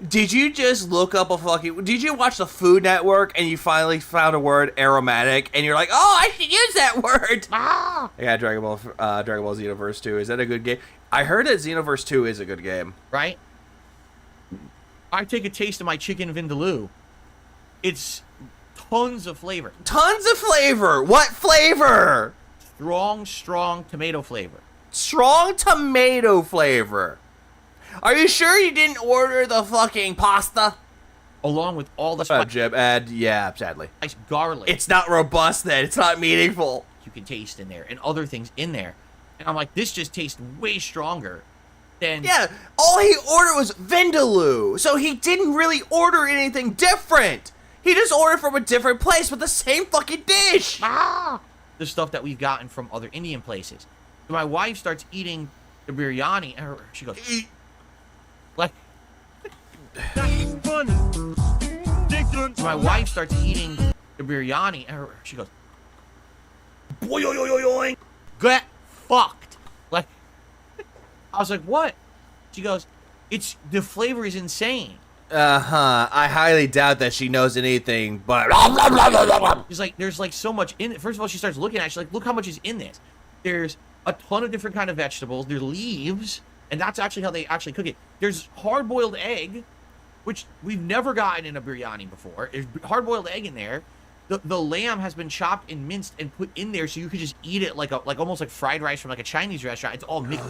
Did you just look up did you watch the Food Network and you finally found a word, aromatic, and you're like, oh, I should use that word? Yeah, Dragon Ball Xenoverse 2. Is that a good game? I heard that Xenoverse 2 is a good game. Right? I take a taste of my chicken vindaloo. It's tons of flavor. Tons of flavor? What flavor? Strong tomato flavor. Strong tomato flavor. Are you sure you didn't order the fucking pasta? Along with all the Jim, and yeah, sadly. Nice garlic. It's not robust then. It's not meaningful. You can taste in there, and other things in there. And I'm like, this just tastes way stronger than... Yeah, all he ordered was vindaloo, so he didn't really order anything different. He just ordered from a different place with the same fucking dish. The stuff that we've gotten from other Indian places. So my wife starts eating the biryani, and she goes... Like, my wife starts eating the biryani, and she goes, boing, get fucked. Like, I was like, what? She goes, the flavor is insane. I highly doubt that she knows anything, but she's like, there's like so much in it. First of all, she starts looking at it. She's like, look how much is in this. There's a ton of different kind of vegetables. There's leaves. And that's actually how they actually cook it. There's hard-boiled egg, which we've never gotten in a biryani before. There's hard-boiled egg in there. The lamb has been chopped and minced and put in there, so you could just eat it like almost like fried rice from like a Chinese restaurant. It's all mixed.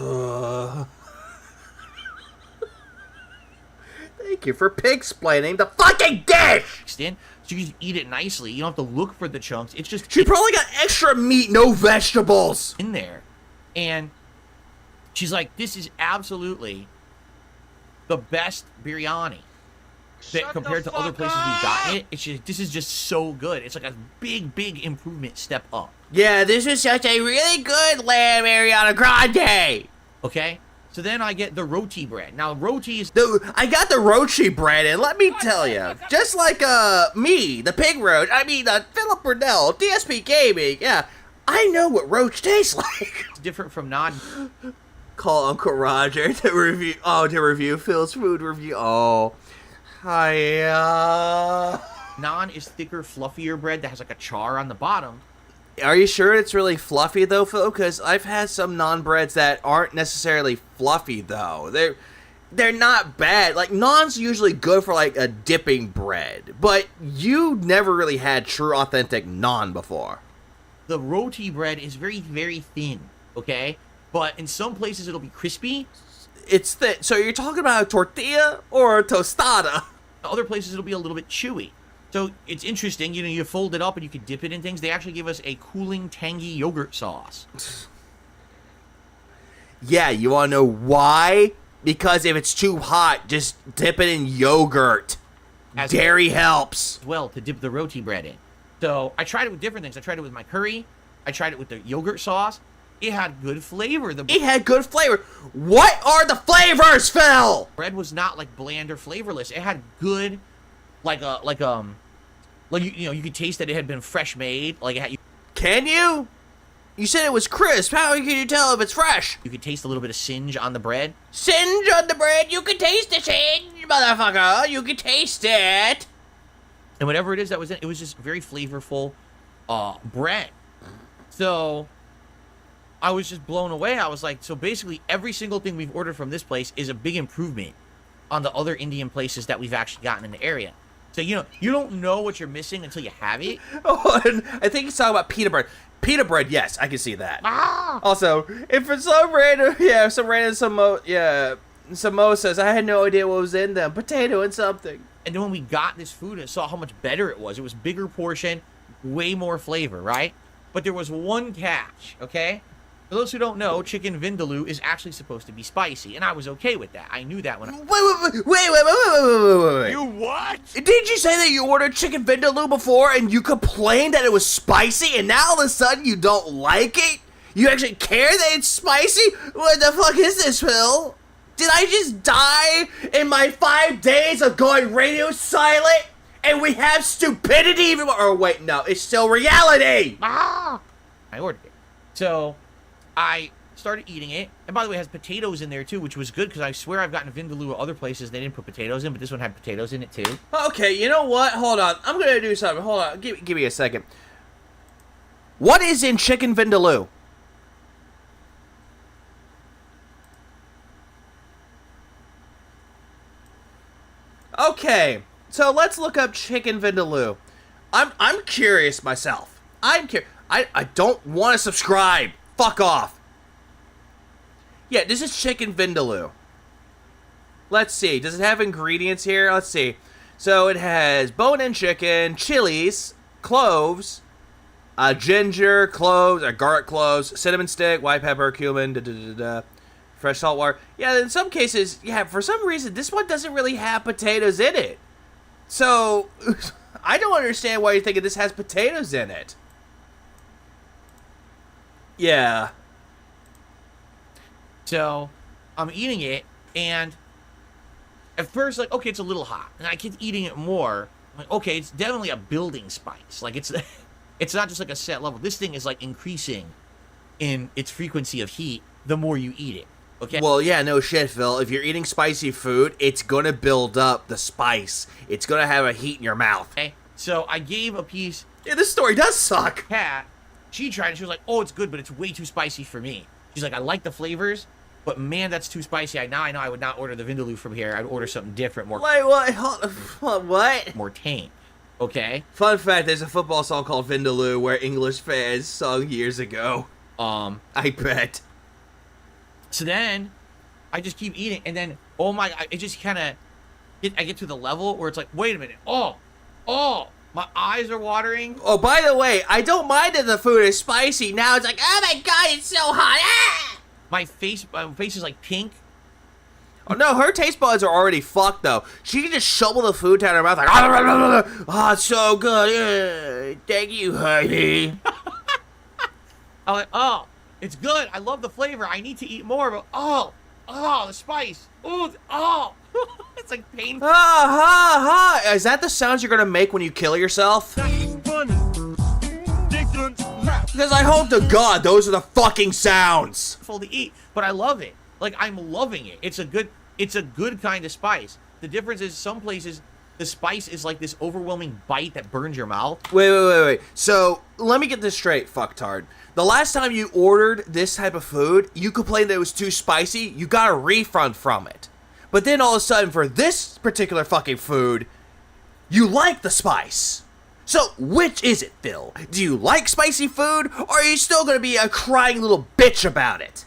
Thank you for pig-splaining the fucking dish. In, so you can just eat it nicely. You don't have to look for the chunks. It's just she probably got extra meat, no vegetables in there, and. She's like, this is absolutely the best biryani that compared to other places we've gotten it. It's just, this is just so good. It's like a big improvement step up. Yeah, this is such a really good lamb Ariana Grande. Okay, so then I get the roti bread. Now, roti is... I got the roti bread, and let me tell you, just like me, the pig roach, Philip Burnell, DSP Gaming, yeah, I know what roach tastes like. It's different from non... Call Uncle Roger to review Phil's food review. Oh, hi. Naan is thicker, fluffier bread that has like a char on the bottom. Are you sure it's really fluffy though, Phil? Because I've had some naan breads that aren't necessarily fluffy though. They're not bad. Like naan's usually good for like a dipping bread, but you never really had true authentic naan before. The roti bread is very thin. Okay. But in some places, it'll be crispy. It's thick. So you're talking about a tortilla or a tostada? Other places, it'll be a little bit chewy. So it's interesting. You know, you fold it up and you can dip it in things. They actually give us a cooling, tangy yogurt sauce. Yeah, you want to know why? Because if it's too hot, just dip it in yogurt. Dairy helps. Well, to dip the roti bread in. So I tried it with different things. I tried it with my curry. I tried it with the yogurt sauce. It had good flavor. It had good flavor. What are the flavors, Phil? Bread was not like bland or flavorless. It had good, you could taste that it had been fresh made. Like it had. Can you? You said it was crisp. How can you tell if it's fresh? You could taste a little bit of singe on the bread. Singe on the bread. You can taste the singe, motherfucker. You can taste it. And whatever it is that was in it, was just very flavorful bread. So. I was just blown away. I was like, so basically every single thing we've ordered from this place is a big improvement on the other Indian places that we've actually gotten in the area. So, you know, you don't know what you're missing until you have it. Oh, and I think he's talking about pita bread. Pita bread, yes, I can see that. Also, if for some random, samosas, I had no idea what was in them. Potato and something. And then when we got this food and saw how much better it was bigger portion, way more flavor, right? But there was one catch, okay? For those who don't know, chicken vindaloo is actually supposed to be spicy, and I was okay with that. I knew that when I... Wait. You what? Did you say that you ordered chicken vindaloo before and you complained that it was spicy, and now all of a sudden you don't like it? You actually care that it's spicy? What the fuck is this, Phil? Did I just die in my 5 days of going radio silent? And we have stupidity even more? Oh, wait, no, it's still reality! I ordered it. So, I started eating it. And by the way, it has potatoes in there, too, which was good, because I swear I've gotten vindaloo at other places. They didn't put potatoes in, but this one had potatoes in it, too. Okay, you know what? Hold on. I'm going to do something. Hold on. Give me a second. What is in chicken vindaloo? Okay, so let's look up chicken vindaloo. I'm curious myself. I don't want to subscribe. Fuck off. Yeah, this is chicken vindaloo. Let's see. Does it have ingredients here? Let's see. So it has bone-in chicken, chilies, cloves, ginger, cloves, garlic cloves, cinnamon stick, white pepper, cumin, fresh salt water. Yeah, in some cases, yeah, for some reason, this one doesn't really have potatoes in it. So, I don't understand why you're thinking this has potatoes in it. Yeah. So, I'm eating it, and at first, like, okay, it's a little hot. And I keep eating it more. I'm like, okay, it's definitely a building spice. Like, it's not just like a set level. This thing is, like, increasing in its frequency of heat the more you eat it. Okay. Well, yeah, no shit, Phil. If you're eating spicy food, it's gonna build up the spice. It's gonna have a heat in your mouth. Okay. So I gave a piece. Yeah, this story does suck. Cat. She tried and she was like, "Oh, it's good, but it's way too spicy for me." She's like, "I like the flavors, but man, that's too spicy. Now I know I would not order the vindaloo from here. I'd order something different, more. Wait, what? More tame." Okay. Fun fact: there's a football song called Vindaloo where English fans sung years ago. I bet. So then, I just keep eating, and then, oh my God, it just kind of, I get to the level where it's like, wait a minute, oh, my eyes are watering. Oh, by the way, I don't mind if the food is spicy. Now it's like, oh my God, it's so hot. Ah! My face is like pink. Oh no, her taste buds are already fucked though. She can just shovel the food down her mouth like, oh, it's so good. Thank you, honey. I'm like, oh. It's good. I love the flavor. I need to eat more, but the spice. Oh. It's like painful. Is that the sounds you're gonna make when you kill yourself? Because I hope to God those are the fucking sounds. Full to eat, but I love it. Like, I'm loving it. It's a good kind of spice. The difference is some places the spice is like this overwhelming bite that burns your mouth. Wait. So, let me get this straight, fucktard. The last time you ordered this type of food, you complained that it was too spicy, you got a refund from it. But then all of a sudden, for this particular fucking food, you like the spice. So, which is it, Phil? Do you like spicy food, or are you still gonna be a crying little bitch about it?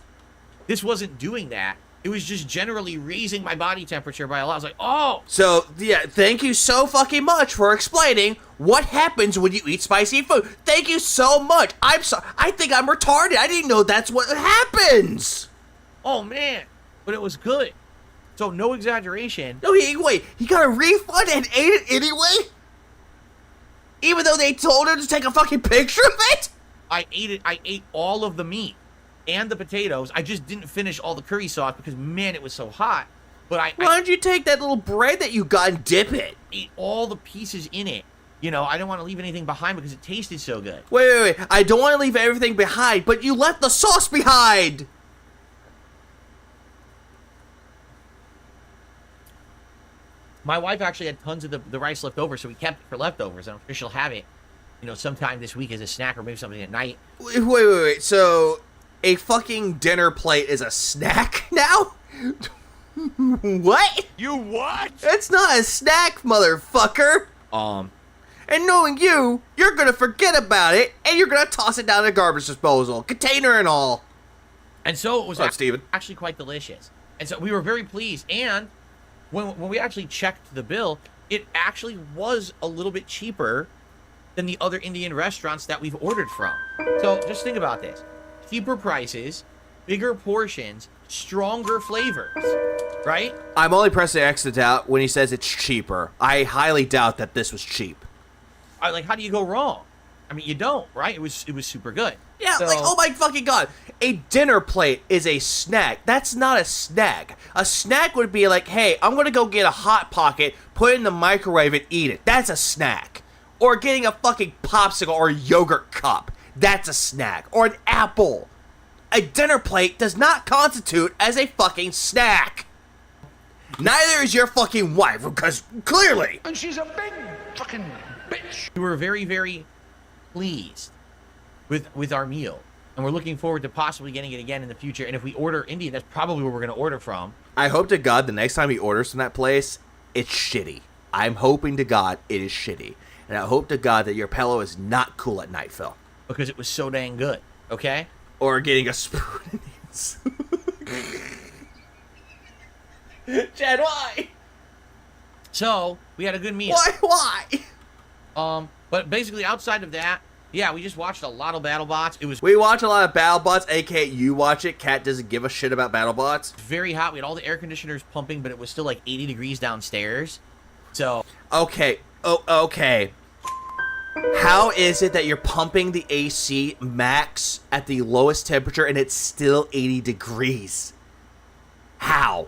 This wasn't doing that. It was just generally raising my body temperature by a lot. I was like, oh! So, yeah, thank you so fucking much for explaining what happens when you eat spicy food. Thank you so much. I'm sorry. I think I'm retarded. I didn't know that's what happens. Oh, man. But it was good. So, no exaggeration. No, he got a refund and ate it anyway? Even though they told him to take a fucking picture of it? I ate it. I ate all of the meat and the potatoes. I just didn't finish all the curry sauce because, man, it was so hot. But why don't you take that little bread that you got and dip it? Eat all the pieces in it. You know, I didn't want to leave anything behind because it tasted so good. Wait. I don't want to leave everything behind, but you left the sauce behind. My wife actually had tons of the rice left over, so we kept it for leftovers. I'm sure she'll have it, you know, sometime this week as a snack or maybe something at night. Wait. So, A fucking dinner plate is a snack now? What? You what? It's not a snack, motherfucker. And knowing you, you're gonna forget about it, and you're gonna toss it down the garbage disposal, container and all. And so it was Steven? actually quite delicious. And so we were very pleased. And when we actually checked the bill, it actually was a little bit cheaper than the other Indian restaurants that we've ordered from. So just think about this. Cheaper prices, bigger portions, stronger flavors, right? I'm only pressing X to doubt when he says it's cheaper. I highly doubt that this was cheap. Like, how do you go wrong? I mean, you don't, right? It was super good. Yeah, So- like, oh my fucking god. A dinner plate is a snack. That's not a snack. A snack would be like, hey, I'm gonna go get a Hot Pocket, put it in the microwave and eat it. That's a snack. Or getting a fucking popsicle or a yogurt cup. That's a snack. Or an apple. A dinner plate does not constitute as a fucking snack. Neither is your fucking wife, because clearly. And she's a big fucking bitch. We were very, very pleased with our meal. And we're looking forward to possibly getting it again in the future. And if we order Indian, that's probably where we're going to order from. I hope to God the next time he orders from that place, it's shitty. I'm hoping to God it is shitty. And I hope to God that your pillow is not cool at night, Phil. Because it was so dang good, okay? Or getting a spoon in his. Chad, why? So, we had a good meal. Why? But basically outside of that, yeah, we just watched a lot of BattleBots. We watch a lot of BattleBots, aka you watch it. Kat doesn't give a shit about BattleBots. Very hot. We had all the air conditioners pumping, but it was still like 80 degrees downstairs. So. Okay. Oh, okay. How is it that you're pumping the AC max at the lowest temperature and it's still 80 degrees? How?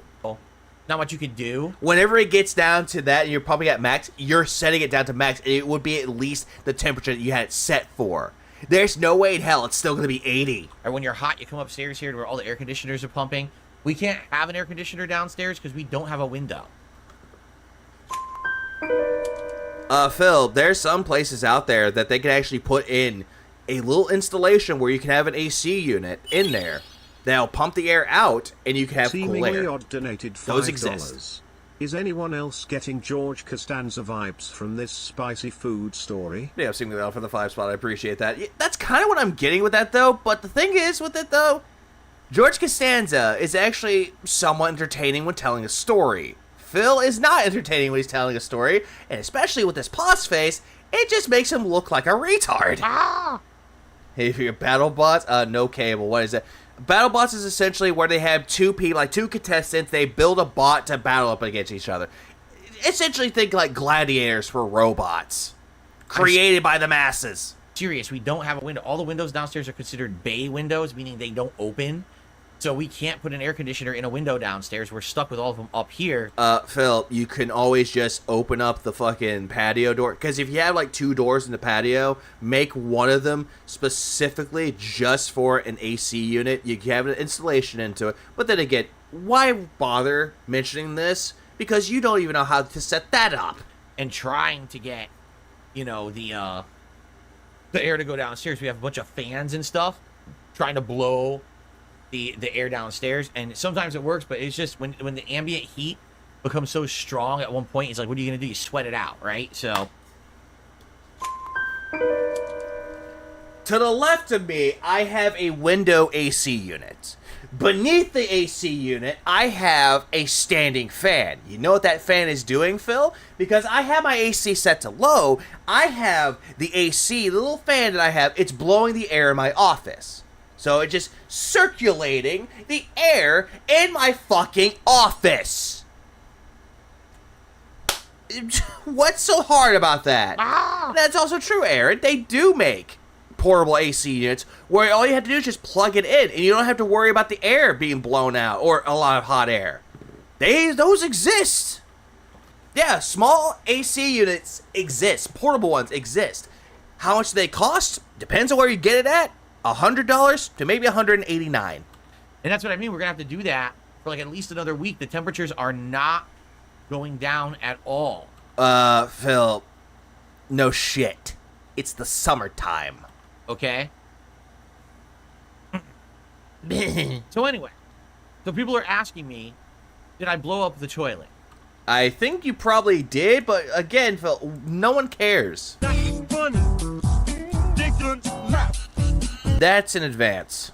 Not what you could do. Whenever it gets down to that and you're pumping at max, you're setting it down to max, and it would be at least the temperature that you had it set for. There's no way in hell it's still going to be 80. Or when you're hot, you come upstairs here to where all the air conditioners are pumping. We can't have an air conditioner downstairs because we don't have a window. Phil, there's some places out there that they can actually put in a little installation where you can have an AC unit in there. They'll pump the air out, and you can have cool air. Odd donated $5. Those exist. Is anyone else getting George Costanza vibes from this spicy food story? Yeah, I'm singling out for the 5 spot. I appreciate that. Yeah, that's kind of what I'm getting with that, though. But the thing is with it, though, George Costanza is actually somewhat entertaining when telling a story. Phil is not entertaining when he's telling a story, and especially with his pause face, it just makes him look like a retard. Hey, if you're BattleBots, no cable. What is it? BattleBots is essentially where they have two people, like two contestants. They build a bot to battle up against each other. Essentially, think like gladiators for robots, created by the masses. Serious, we don't have a window. All the windows downstairs are considered bay windows, meaning they don't open. So we can't put an air conditioner in a window downstairs. We're stuck with all of them up here. Phil, you can always just open up the fucking patio door. Because if you have like 2 doors in the patio, make one of them specifically just for an AC unit. You can have an installation into it. But then again, why bother mentioning this? Because you don't even know how to set that up. And trying to get, you know, the air to go downstairs. We have a bunch of fans and stuff trying to blow the air downstairs, and sometimes it works, but it's just when the ambient heat becomes so strong at one point, it's like, what are you gonna do? You sweat it out, right? So to the left of me, I have a window AC unit. Beneath the AC unit, I have a standing fan. You know what that fan is doing, Phil? Because I have my AC set to low, I have the AC, the little fan that I have, it's blowing the air in my office. So it's just circulating the air in my fucking office. What's so hard about that? That's also true, Aaron. They do make portable AC units where all you have to do is just plug it in, and you don't have to worry about the air being blown out or a lot of hot air. Those exist. Yeah, small AC units exist. Portable ones exist. How much do they cost? Depends on where you get it at. $100 to maybe $189. And that's what I mean. We're gonna have to do that for like at least another week. The temperatures are not going down at all. Phil, no shit. It's the summertime. Okay. So anyway, so people are asking me, did I blow up the toilet? I think you probably did, but again, Phil, no one cares. That's in advance.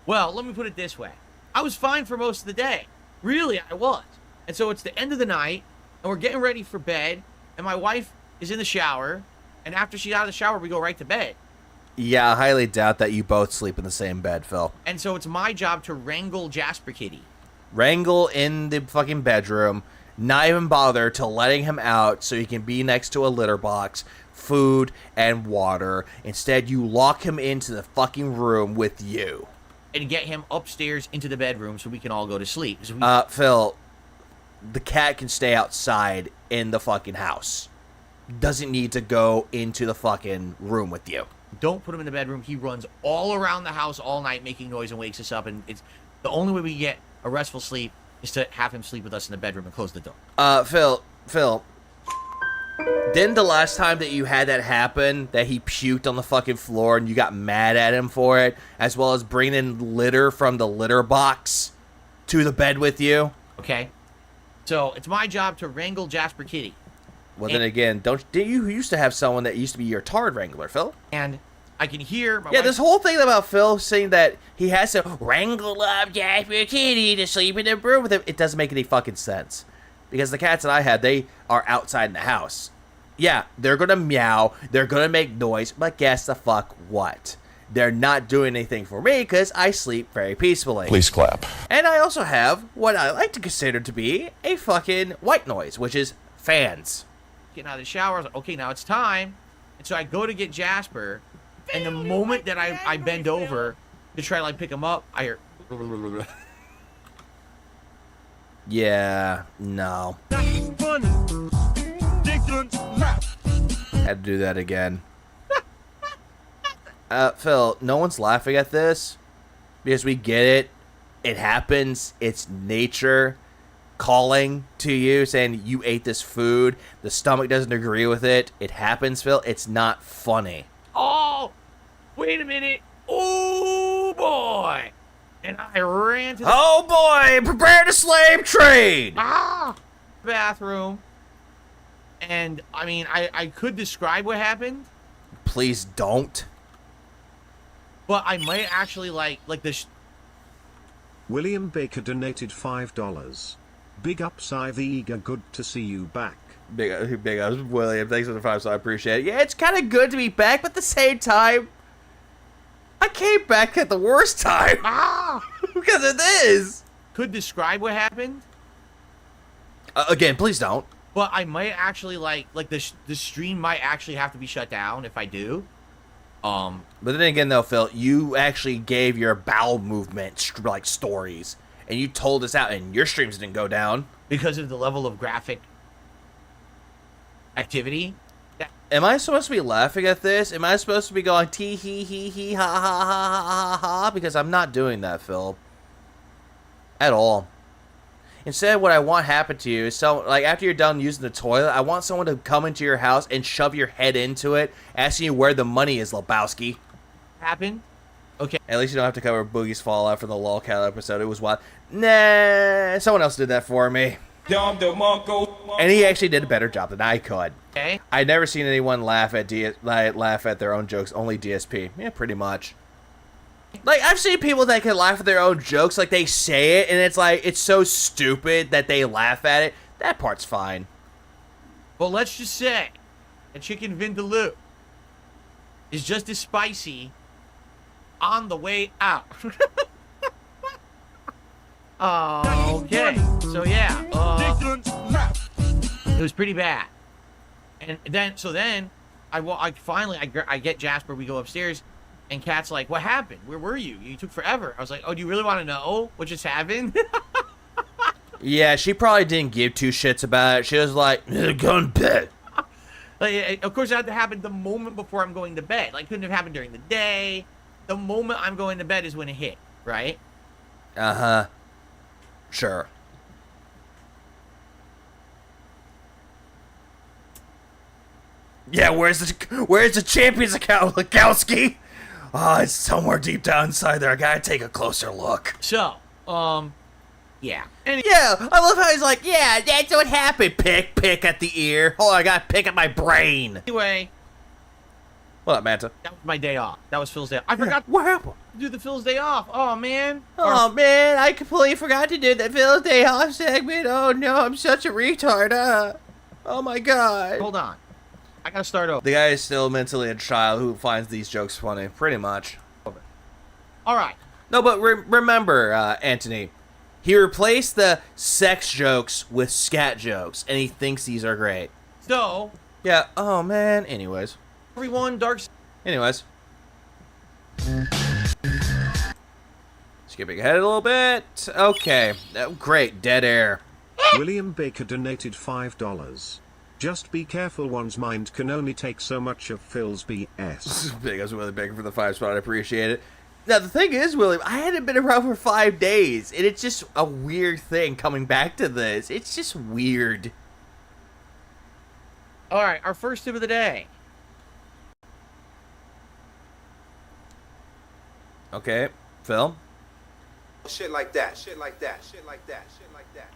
Well, let me put it this way. I was fine for most of the day. Really, I was. And so it's the end of the night, and we're getting ready for bed, and my wife is in the shower, and after she's out of the shower, we go right to bed. Yeah, I highly doubt that you both sleep in the same bed, Phil. And so it's my job to wrangle Jasper Kitty. Wrangle in the fucking bedroom, not even bother to letting him out so he can be next to a litter box, food, and water. Instead, you lock him into the fucking room with you. And get him upstairs into the bedroom so we can all go to sleep. Phil, the cat can stay outside in the fucking house. Doesn't need to go into the fucking room with you. Don't put him in the bedroom. He runs all around the house all night making noise and wakes us up. And it's the only way we get a restful sleep is to have him sleep with us in the bedroom and close the door. Phil, didn't the last time that you had that happen, that he puked on the fucking floor and you got mad at him for it, as well as bringing in litter from the litter box to the bed with you? Okay. So it's my job to wrangle Jasper Kitty. Well, then again, didn't you used to have someone that used to be your tard wrangler, Phil? And I can hear my yeah, wife... this whole thing about Phil saying that he has to wrangle up Jasper Kitty to sleep in the room with him, it doesn't make any fucking sense. Because the cats that I had, they are outside in the house. Yeah, they're gonna meow, they're gonna make noise, but guess the fuck what? They're not doing anything for me because I sleep very peacefully. Please clap. And I also have what I like to consider to be a fucking white noise, which is fans. Getting out of the shower, I was like, okay, now it's time. And so I go to get Jasper, and the moment that I bend over to try to like pick him up, I hear... Yeah, no. Had to do that again. Phil, no one's laughing at this because we get it. It happens. It's nature calling to you, saying you ate this food. The stomach doesn't agree with it. It happens, Phil. It's not funny. Oh, wait a minute. Oh, boy. And I ran to the... Oh, boy. Prepare to slave trade. Bathroom. And, I mean, I could describe what happened. Please don't. But I might actually, like this... William Baker donated $5. Big ups, Ivy. Good to see you back. Big ups, William. Thanks for the 5 stars. I appreciate it. Yeah, it's kind of good to be back, but at the same time, I came back at the worst time. Because of this. Could describe what happened. Again, please don't. But I might actually, like the stream might actually have to be shut down if I do. But then again, though, Phil, you actually gave your bowel movement like stories, and you told us out, and your streams didn't go down because of the level of graphic activity. Am I supposed to be laughing at this? Am I supposed to be going tee hee hee hee ha ha ha ha ha ha? Because I'm not doing that, Phil. At all. Instead, what I want happen to you is like after you're done using the toilet, I want someone to come into your house and shove your head into it, asking you where the money is, Lebowski. Happen? Okay. At least you don't have to cover Boogie's fallout from the lolcat episode. It was wild. Nah, someone else did that for me. And he actually did a better job than I could. Okay. I've never seen anyone laugh at their own jokes. Only DSP. Yeah, pretty much. Like, I've seen people that can laugh at their own jokes, like, they say it, and it's like, it's so stupid that they laugh at it. That part's fine. Well, let's just say a chicken vindaloo is just as spicy on the way out. Okay, so yeah, it was pretty bad. And then, I get Jasper, we go upstairs, and Kat's like, what happened? Where were you? You took forever. I was like, oh, do you really want to know what just happened? Yeah, she probably didn't give two shits about it. She was like, go to bed. Like, of course, it had to happen the moment before I'm going to bed. Like, couldn't have happened during the day. The moment I'm going to bed is when it hit, right? Uh-huh. Sure. Yeah, where's the champions account, Lekowski? Oh, it's somewhere deep down inside there. I gotta take a closer look. So, yeah. Yeah, I love how he's like, yeah, that's what happened. Pick at the ear. Oh, I gotta pick at my brain. Anyway. What up, Manta? That was my day off. That was Phil's day off. I forgot What happened? to do the Phil's day off. Oh, man. Oh, man, I completely forgot to do the Phil's Day Off segment. Oh, no, I'm such a retard. Oh, my God. Hold on. I gotta start over. The guy is still mentally a child who finds these jokes funny, pretty much. All right. No, but remember, Anthony, he replaced the sex jokes with scat jokes, and he thinks these are great. So. Yeah, oh, man. Anyways. Everyone, Anyways. Skipping ahead a little bit. Okay. Great. Dead air. William Baker donated $5. Just be careful, one's mind can only take so much of Phil's BS. Big ups William Baker for the 5 spot. I appreciate it. Now, the thing is, William, I hadn't been around for 5 days, and it's just a weird thing coming back to this. It's just weird. All right, our first tip of the day. Okay, Phil? Shit like that, shit like that, shit like that, shit like that.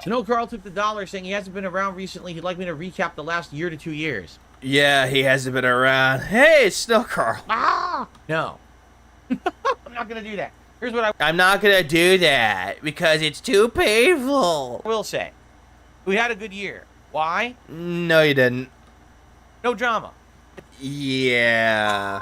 So no, Carl took the dollar saying he hasn't been around recently. He'd like me to recap the last year to 2 years. Yeah, he hasn't been around. Hey, it's Snow Carl. No. I'm not going to do that. Here's what I'm not going to do that because it's too painful. I will say. We had a good year. Why? No, you didn't. No drama. Yeah.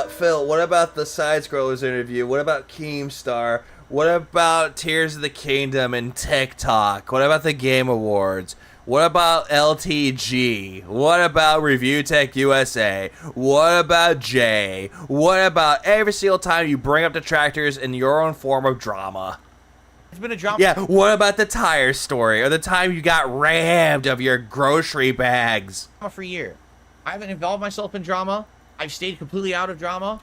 Phil, what about the Side Scrollers interview? What about Keemstar? What about Tears of the Kingdom and TikTok? What about the Game Awards? What about LTG? What about Review Tech USA? What about Jay? What about every single time you bring up detractors in your own form of drama? It's been a drama. Yeah, what about the tire story? Or the time you got rammed of your grocery bags? For a year. I haven't involved myself in drama. I've stayed completely out of drama.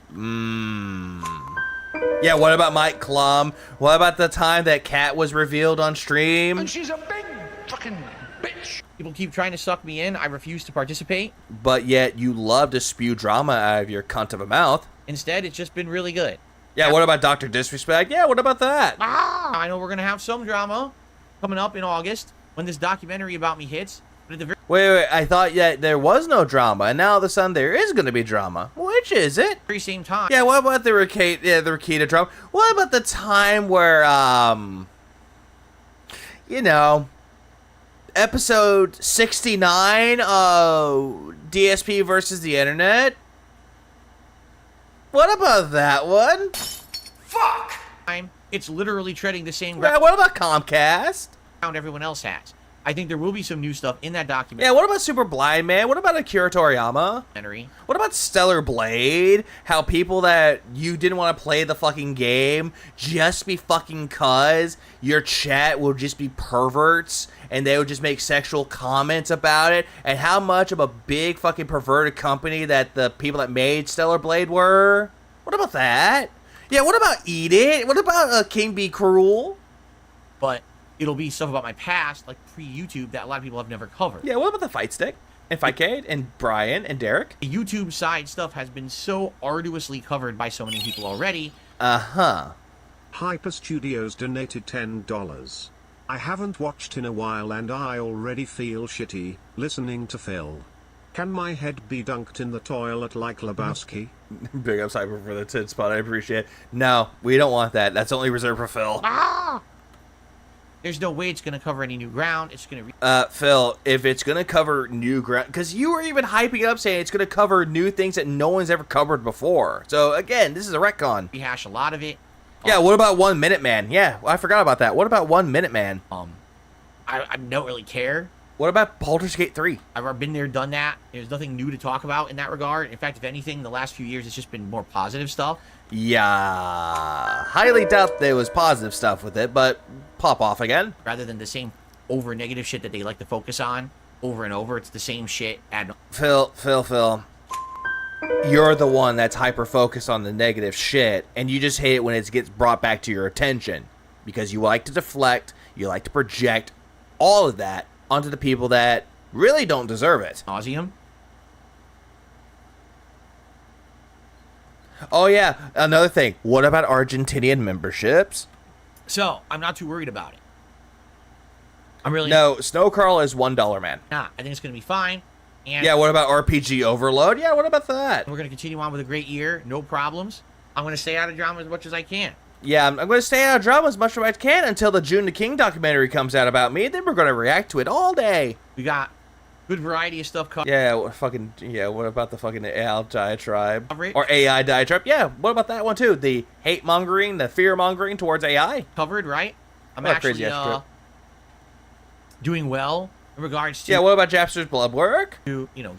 Yeah, what about Mike Klum? What about the time that Cat was revealed on stream? And she's a big fucking bitch. People keep trying to suck me in. I refuse to participate. But yet you love to spew drama out of your cunt of a mouth. Instead, it's just been really good. Yeah, what about Dr. Disrespect? Yeah, what about that? I know we're going to have some drama coming up in August when this documentary about me hits. But at the very Wait, I thought there was no drama, and now all of a sudden there is going to be drama. Which is it? same time. Yeah, what about the Rakita drama? What about the time where, you know, episode 69 of DSP versus the Internet? What about that one? Fuck! It's literally treading the same Yeah, what about Comcast? ground everyone else has. I think there will be some new stuff in that documentary. Yeah, what about Super Blind Man? What about Akira Toriyama? What about Stellar Blade? How people that you didn't want to play the fucking game just be fucking cuz your chat will just be perverts and they would just make sexual comments about it, and how much of a big fucking perverted company that the people that made Stellar Blade were? What about that? Yeah, what about Eat It? What about King Be Cruel? But it'll be stuff about my past, like pre-YouTube, that a lot of people have never covered. Yeah, what about the Fight Stick? And Fightcade? And Brian? And Derek? The YouTube side stuff has been so arduously covered by so many people already. Uh-huh. Hyper Studios donated $10. I haven't watched in a while and I already feel shitty, listening to Phil. Can my head be dunked in the toilet like Lebowski? Big up Cyber for the tit spot, I appreciate it. No, we don't want that. That's only reserved for Phil. There's no way it's going to cover any new ground. It's going to... Phil, if it's going to cover new ground... Because you were even hyping up saying it's going to cover new things that no one's ever covered before. So, again, this is a retcon. Rehash a lot of it. Yeah, what about 1 Minute Man? Yeah, I forgot about that. What about 1 Minute Man? I don't really care. What about Baldur's Gate 3? I've been there, done that. There's nothing new to talk about in that regard. In fact, if anything, the last few years, it's just been more positive stuff. Yeah, highly doubt there was positive stuff with it, but pop off again. Rather than the same over negative shit that they like to focus on over and over, it's the same shit. Phil. You're the one that's hyper-focused on the negative shit, and you just hate it when it gets brought back to your attention. Because you like to deflect, you like to project all of that onto the people that really don't deserve it. Nauseum. Oh yeah, another thing. What about Argentinian memberships? So I'm not too worried about it. I'm really no. Snow Carl is $1, man. Nah, I think it's gonna be fine. And yeah. What about RPG Overload? Yeah. What about that? We're gonna continue on with a great year. No problems. I'm gonna stay out of drama as much as I can. Yeah, I'm going to stay out of drama as much as I can until the June the King documentary comes out about me. Then we're going to react to it all day. We got good variety of stuff covered. Yeah, what about the fucking AI diatribe? Or AI diatribe? Yeah, what about that one too? The hate mongering, the fear mongering towards AI? Covered, right? I'm actually doing well in regards to... Yeah, what about Japster's blood work? You know,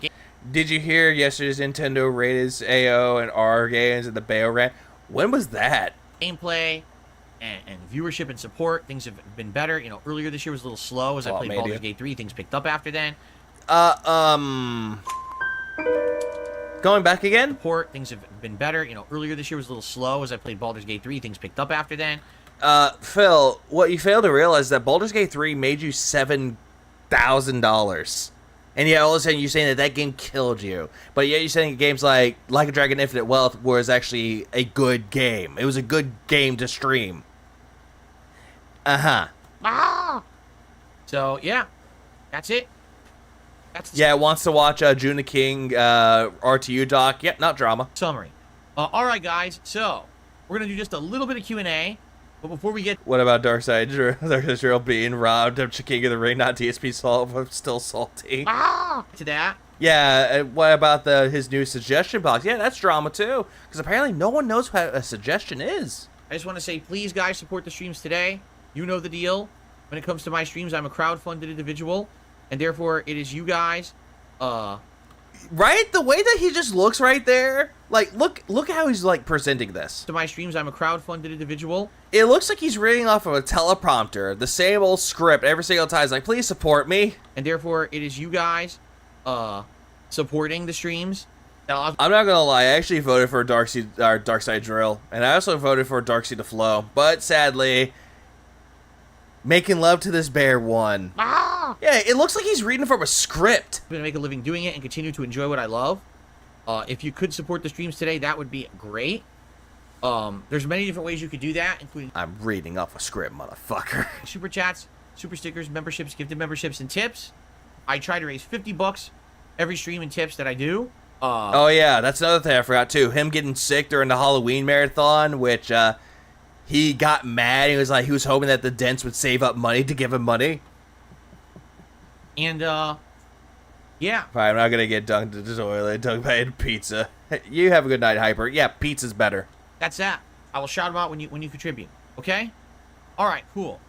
did you hear yesterday's Nintendo rated AO and R games and the Bayo rant? When was that? Gameplay and viewership and support, things have been better. You know, earlier this year was a little slow as I played Baldur's Gate 3. Things picked up after then. Going back again? Support, things have been better. You know, earlier this year was a little slow as I played Baldur's Gate 3. Things picked up after then. Phil, what you failed to realize is that Baldur's Gate 3 made you $7,000. And yet all of a sudden you're saying that game killed you. But yet you're saying games like a Dragon Infinite Wealth was actually a good game. It was a good game to stream. Uh-huh. So, yeah. That's it. Yeah, it wants to watch June the King RTU doc. Yep, not drama. Summary. Alright, guys. So, we're going to do just a little bit of Q&A. But before we get... What about Darkseid Israel being robbed of King of the Ring, not DSP Salt, but still salty? To that. Yeah, what about his new suggestion box? Yeah, that's drama too. Because apparently no one knows what a suggestion is. I just want to say, please, guys, support the streams today. You know the deal. When it comes to my streams, I'm a crowd-funded individual. And therefore, it is you guys, Right? The way that he just looks right there. Like, look how he's, like, presenting this. To my streams, I'm a crowd-funded individual. It looks like he's reading off of a teleprompter. The same old script every single time. He's like, please support me. And therefore, it is you supporting the streams. I'm not gonna lie, I actually voted for Darkseid Drill. And I also voted for Darkseid to Flow. But sadly, making love to this bear won. Yeah, it looks like he's reading from a script. I'm gonna make a living doing it and continue to enjoy what I love. If you could support the streams today, that would be great. There's many different ways you could do that, including... I'm reading off a script, motherfucker. Super chats, super stickers, memberships, gifted memberships, and tips. I try to raise $50 every stream in tips that I do. Oh yeah, that's another thing I forgot too. Him getting sick during the Halloween marathon, which he got mad. He was like, he was hoping that the Dents would save up money to give him money. And yeah. Fine, I'm not gonna get dunked into the toilet, dunked by pizza. You have a good night, Hyper. Yeah, pizza's better. That's that. I will shout them out when you contribute. Okay? All right, cool.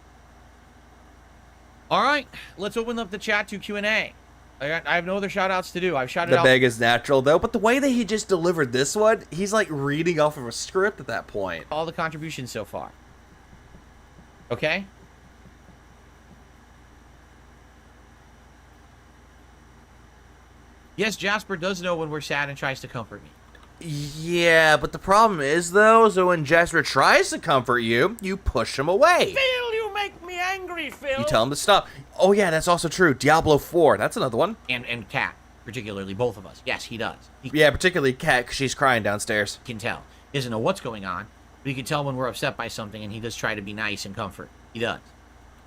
All right, let's open up the chat to Q&A. I have no other shout-outs to do. I've shouted out... The beg is natural, though, but the way that he just delivered this one, he's like reading off of a script at that point. All the contributions so far. Okay? Yes, Jasper does know when we're sad and tries to comfort me. Yeah, but the problem is, though, so when Jasper tries to comfort you, you push him away. Phil, you make me angry, Phil. You tell him to stop. Oh, yeah, that's also true. Diablo 4, that's another one. And Kat, particularly, both of us. Yes, he does. Yeah, particularly Kat, because she's crying downstairs. He can tell. He doesn't know what's going on, but he can tell when we're upset by something, and he does try to be nice and comfort. He does.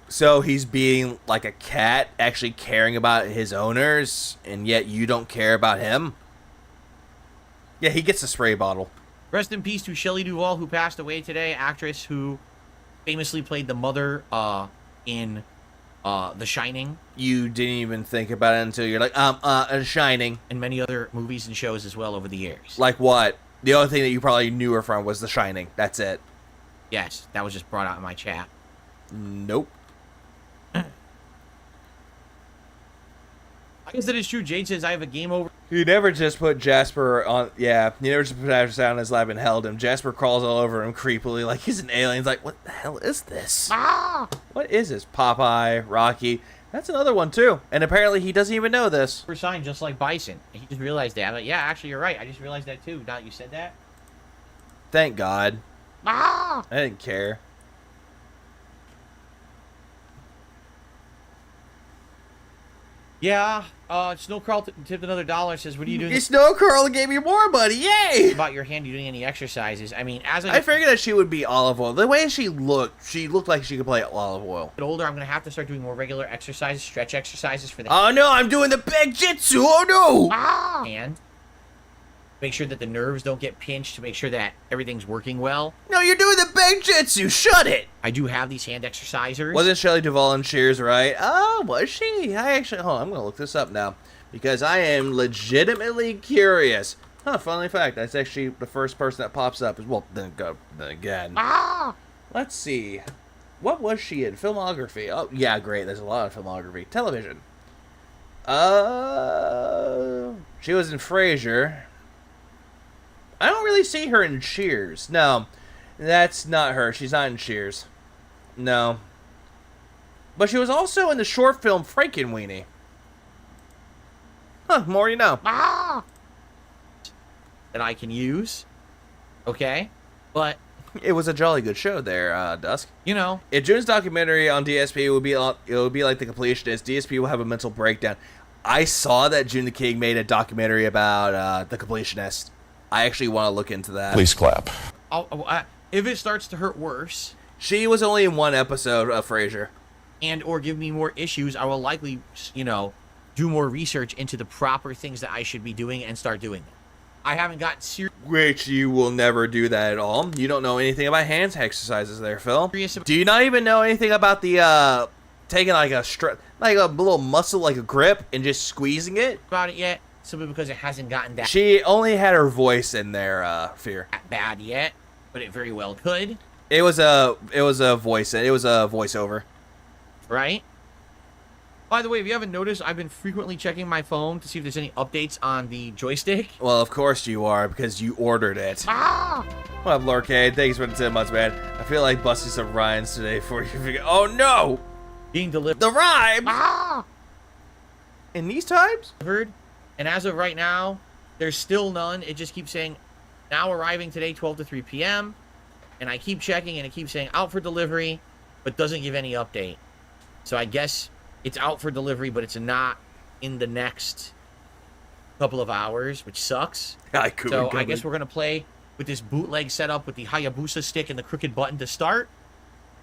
So he's being like a cat, actually caring about his owners, and yet you don't care about him? Yeah, he gets a spray bottle. Rest in peace to Shelley Duvall, who passed away today, actress who famously played the mother in The Shining. You didn't even think about it until you're like, Shining. And many other movies and shows as well over the years. Like what? The only thing that you probably knew her from was The Shining. That's it. Yes, that was just brought out in my chat. Nope. I guess that is true. Jade says I have a game over. You never just put Jasper on. Yeah, you never just put Jasper down in his lap and held him. Jasper crawls all over him creepily like he's an alien. He's like, what the hell is this? What is this? Popeye, Rocky. That's another one too. And apparently he doesn't even know this. For sign just like Bison. He just realized that. I'm like, yeah, actually you're right. I just realized that too. Now that you said that. Thank God. I didn't care. Yeah, Snowcrawl tipped another $1. Says, what are you doing? Snowcrawl gave me more money. Yay! About your hand, you doing any exercises? I mean, as I figured that she would be olive oil. The way she looked like she could play olive oil. Get older, I'm gonna have to start doing more regular exercises, stretch exercises for the. Oh no, I'm doing the big jitsu. Oh no! And make sure that the nerves don't get pinched to make sure that everything's working well. No, you're doing the big jitsu. Shut it. I do have these hand exercisers. Wasn't Shelley Duvall in Cheers, right? Oh, was she? I'm gonna look this up now because I am legitimately curious. Huh, funny fact, that's actually the first person that pops up. Well, then again. Let's see. What was she in? Filmography. Oh, yeah, great. There's a lot of filmography. Television. She was in Frasier. I don't really see her in Cheers. No, that's not her. She's not in Cheers. No. But she was also in the short film Frankenweenie. Huh, more you know. That I can use. Okay? But it was a jolly good show there, Dusk. You know. If June's documentary on DSP it would be like The Completionist, DSP will have a mental breakdown. I saw that June the King made a documentary about The Completionist. I actually want to look into that. Please clap. If it starts to hurt worse. She was only in one episode of Frasier. And or give me more issues, I will likely, do more research into the proper things that I should be doing and start doing them. I haven't gotten serious. Which you will never do that at all. You don't know anything about hand exercises there, Phil. Do you not even know anything about the, taking like a little muscle, like a grip, and just squeezing it? About it yet? Simply because it hasn't gotten that. She only had her voice in there, Fear. That bad yet, but it very well could. It was a voiceover. Right? By the way, if you haven't noticed, I've been frequently checking my phone to see if there's any updates on the joystick. Well, of course you are, because you ordered it. What up, Lorcade? Thanks for the 10 months, man. I feel like busting some rhymes today for you. Oh, no! Being delivered. The rhymes! In these times? And as of right now, there's still none. It just keeps saying, now arriving today, 12 to 3 p.m. And I keep checking, and it keeps saying, out for delivery, but doesn't give any update. So I guess it's out for delivery, but it's not in the next couple of hours, which sucks. I guess we're going to play with this bootleg setup with the Hayabusa stick and the crooked button to start.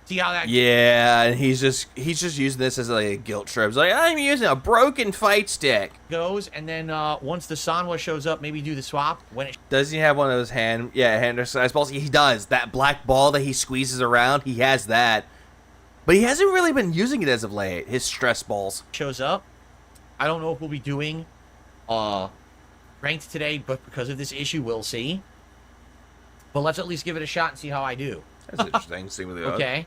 See how that... Yeah, and he's just using this as like a guilt trip. He's like, I'm using a broken fight stick. Goes, and then once the Sanwa shows up, maybe do the swap. Doesn't he have one of those hand exercise balls? He does. That black ball that he squeezes around, he has that. But he hasn't really been using it as of late, his stress balls. Shows up. I don't know if we'll be doing ranked today, but because of this issue, we'll see. But let's at least give it a shot and see how I do. That's interesting. See what they Okay.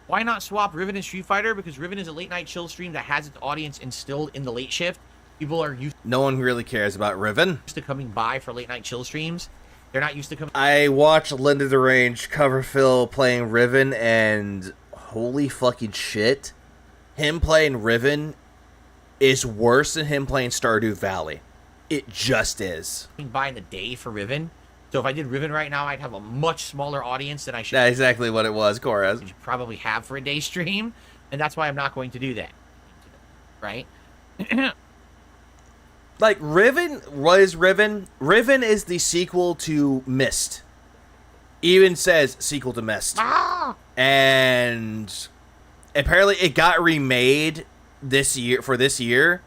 Why not swap Riven and Street Fighter? Because Riven is a late night chill stream that has its audience instilled in the late shift. People are used. No one really cares about Riven. To coming by for late night chill streams. They're not used to coming. I watched Linda the Range cover Phil playing Riven, and holy fucking shit, him playing Riven is worse than him playing Stardew Valley. It just is. By in the day for Riven. So if I did Riven right now, I'd have a much smaller audience than I should. That's exactly what it was, Korez. You probably have for a day stream, and that's why I'm not going to do that. Right? Like, Riven, what is Riven? Riven is the sequel to Myst. Even says sequel to Myst. And apparently it got remade this year.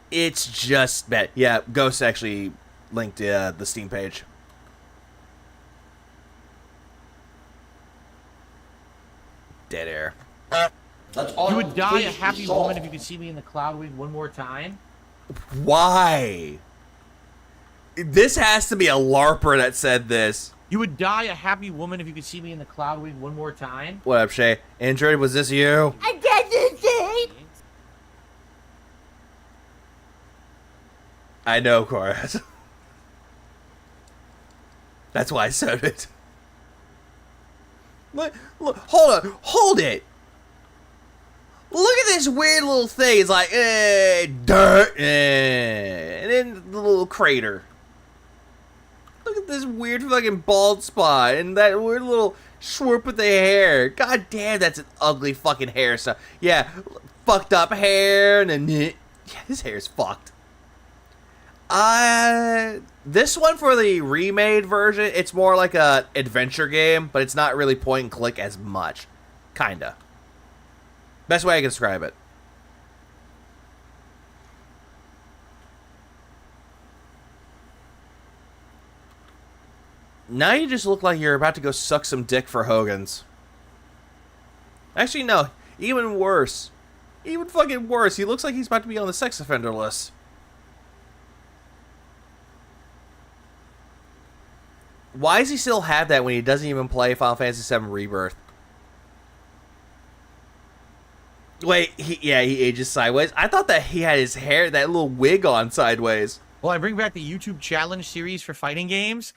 It's just bad. Yeah, Ghost actually linked the Steam page. Dead air. You would die a happy woman if you could see me in the cloud wing one more time. Why? This has to be a LARPer that said this. You would die a happy woman if you could see me in the cloud wing one more time. What up, Shay? Android, was this you? I did this. I know, Koraz. That's why I said it. Look, hold it. Look at this weird little thing. It's like, dirt, and then the little crater. Look at this weird fucking bald spot and that weird little swoop with the hair. God damn, that's an ugly fucking hairstyle. Yeah, fucked up hair and then yeah, his hair's fucked. This one for the remade version, it's more like a adventure game, but it's not really point and click as much. Kinda. Best way I can describe it. Now you just look like you're about to go suck some dick for Hogan's. Actually, no. Even worse. Even fucking worse. He looks like he's about to be on the sex offender list. Why does he still have that when he doesn't even play Final Fantasy VII Rebirth? Wait, he ages sideways. I thought that he had his hair, that little wig on sideways. Well, I bring back the YouTube challenge series for fighting games.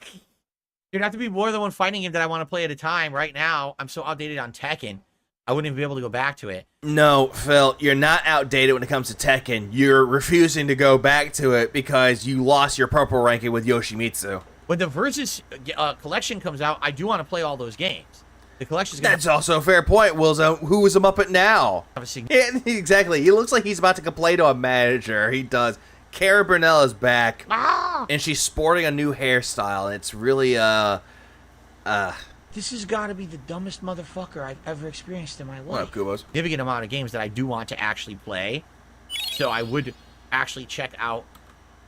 There'd have to be more than one fighting game that I want to play at a time. Right now, I'm so outdated on Tekken, I wouldn't even be able to go back to it. No, Phil, you're not outdated when it comes to Tekken. You're refusing to go back to it because you lost your purple ranking with Yoshimitsu. When the Versus collection comes out, I do want to play all those games. The collection's gonna That's also a fair point, Wilson. Who is a Muppet now? Yeah, exactly. He looks like he's about to complain to a manager. He does. Cara Burnell is back, and she's sporting a new hairstyle, and it's really, This has got to be the dumbest motherfucker I've ever experienced in my life. What up, Kubos? Significant amount of games that I do want to actually play, so I would actually check out.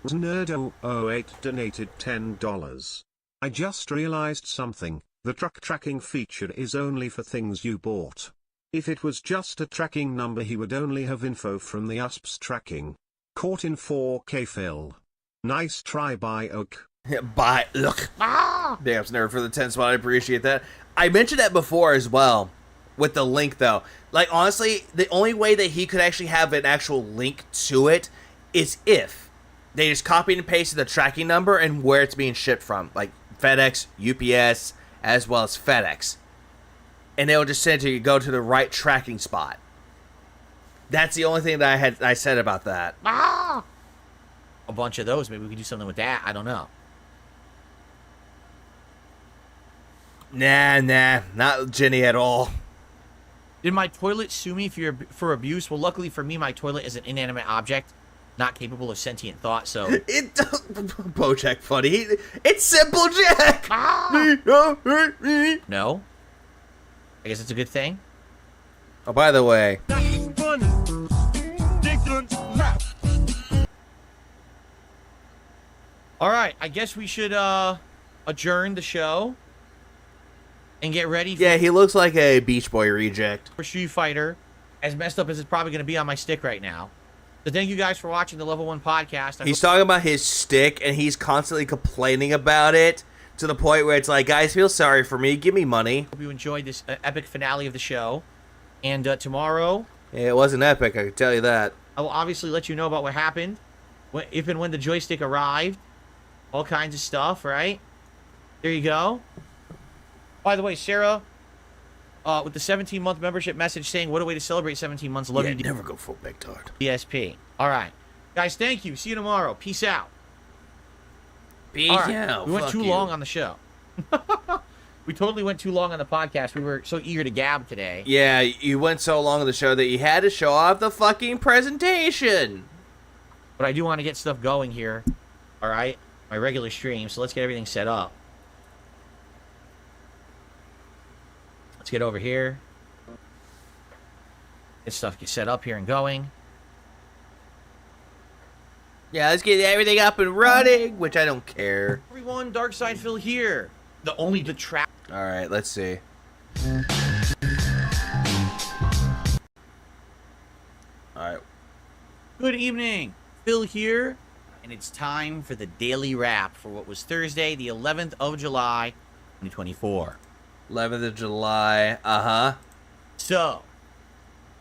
Nerdo08 donated $10. I just realized something. The truck tracking feature is only for things you bought. If it was just a tracking number, he would only have info from the USP's tracking. Caught in 4K Phil. Nice try by Oak. Bye. Look. Damn, never for the 10 spot. I appreciate that. I mentioned that before as well with the link, though. Like, honestly, the only way that he could actually have an actual link to it is if they just copied and pasted the tracking number and where it's being shipped from. Like FedEx, UPS, as well as FedEx. And they will just send it to you, go to the right tracking spot. That's the only thing that I said about that. A bunch of those. Maybe we could do something with that. I don't know. Nah, not Jenny at all. Did my toilet sue me for abuse? Well, luckily for me, my toilet is an inanimate object, not capable of sentient thought, so... Bojack funny. It's Simple Jack! No? I guess it's a good thing. Oh, by the way... Alright, I guess we should, adjourn the show. And get ready for... Yeah, he looks like a Beach Boy reject. For Street Fighter, as messed up as it's probably going to be on my stick right now. So thank you guys for watching the Level 1 podcast. He's talking about his stick, and he's constantly complaining about it to the point where it's like, guys, feel sorry for me. Give me money. Hope you enjoyed this epic finale of the show. And tomorrow... Yeah, it wasn't epic, I can tell you that. I will obviously let you know about what happened. If and when the joystick arrived. All kinds of stuff, right? There you go. By the way, Sarah, with the 17-month membership message saying, what a way to celebrate 17 months. Love you. Never go full backtard. ESP. All right. Guys, thank you. See you tomorrow. Peace out. Peace out. We went too long on the show. We totally went too long on the podcast. We were so eager to gab today. Yeah, you went so long on the show that you had to show off the fucking presentation. But I do want to get stuff going here. All right? My regular stream. So let's get everything set up. Let's get over here. Get stuff set up here and going. Yeah, let's get everything up and running, which I don't care. Everyone, Darkside Phil here. The trap. All right, let's see. All right. Good evening. Phil here. And it's time for the daily wrap for what was Thursday, the 11th of July, 2024. 11th of July, uh-huh. So,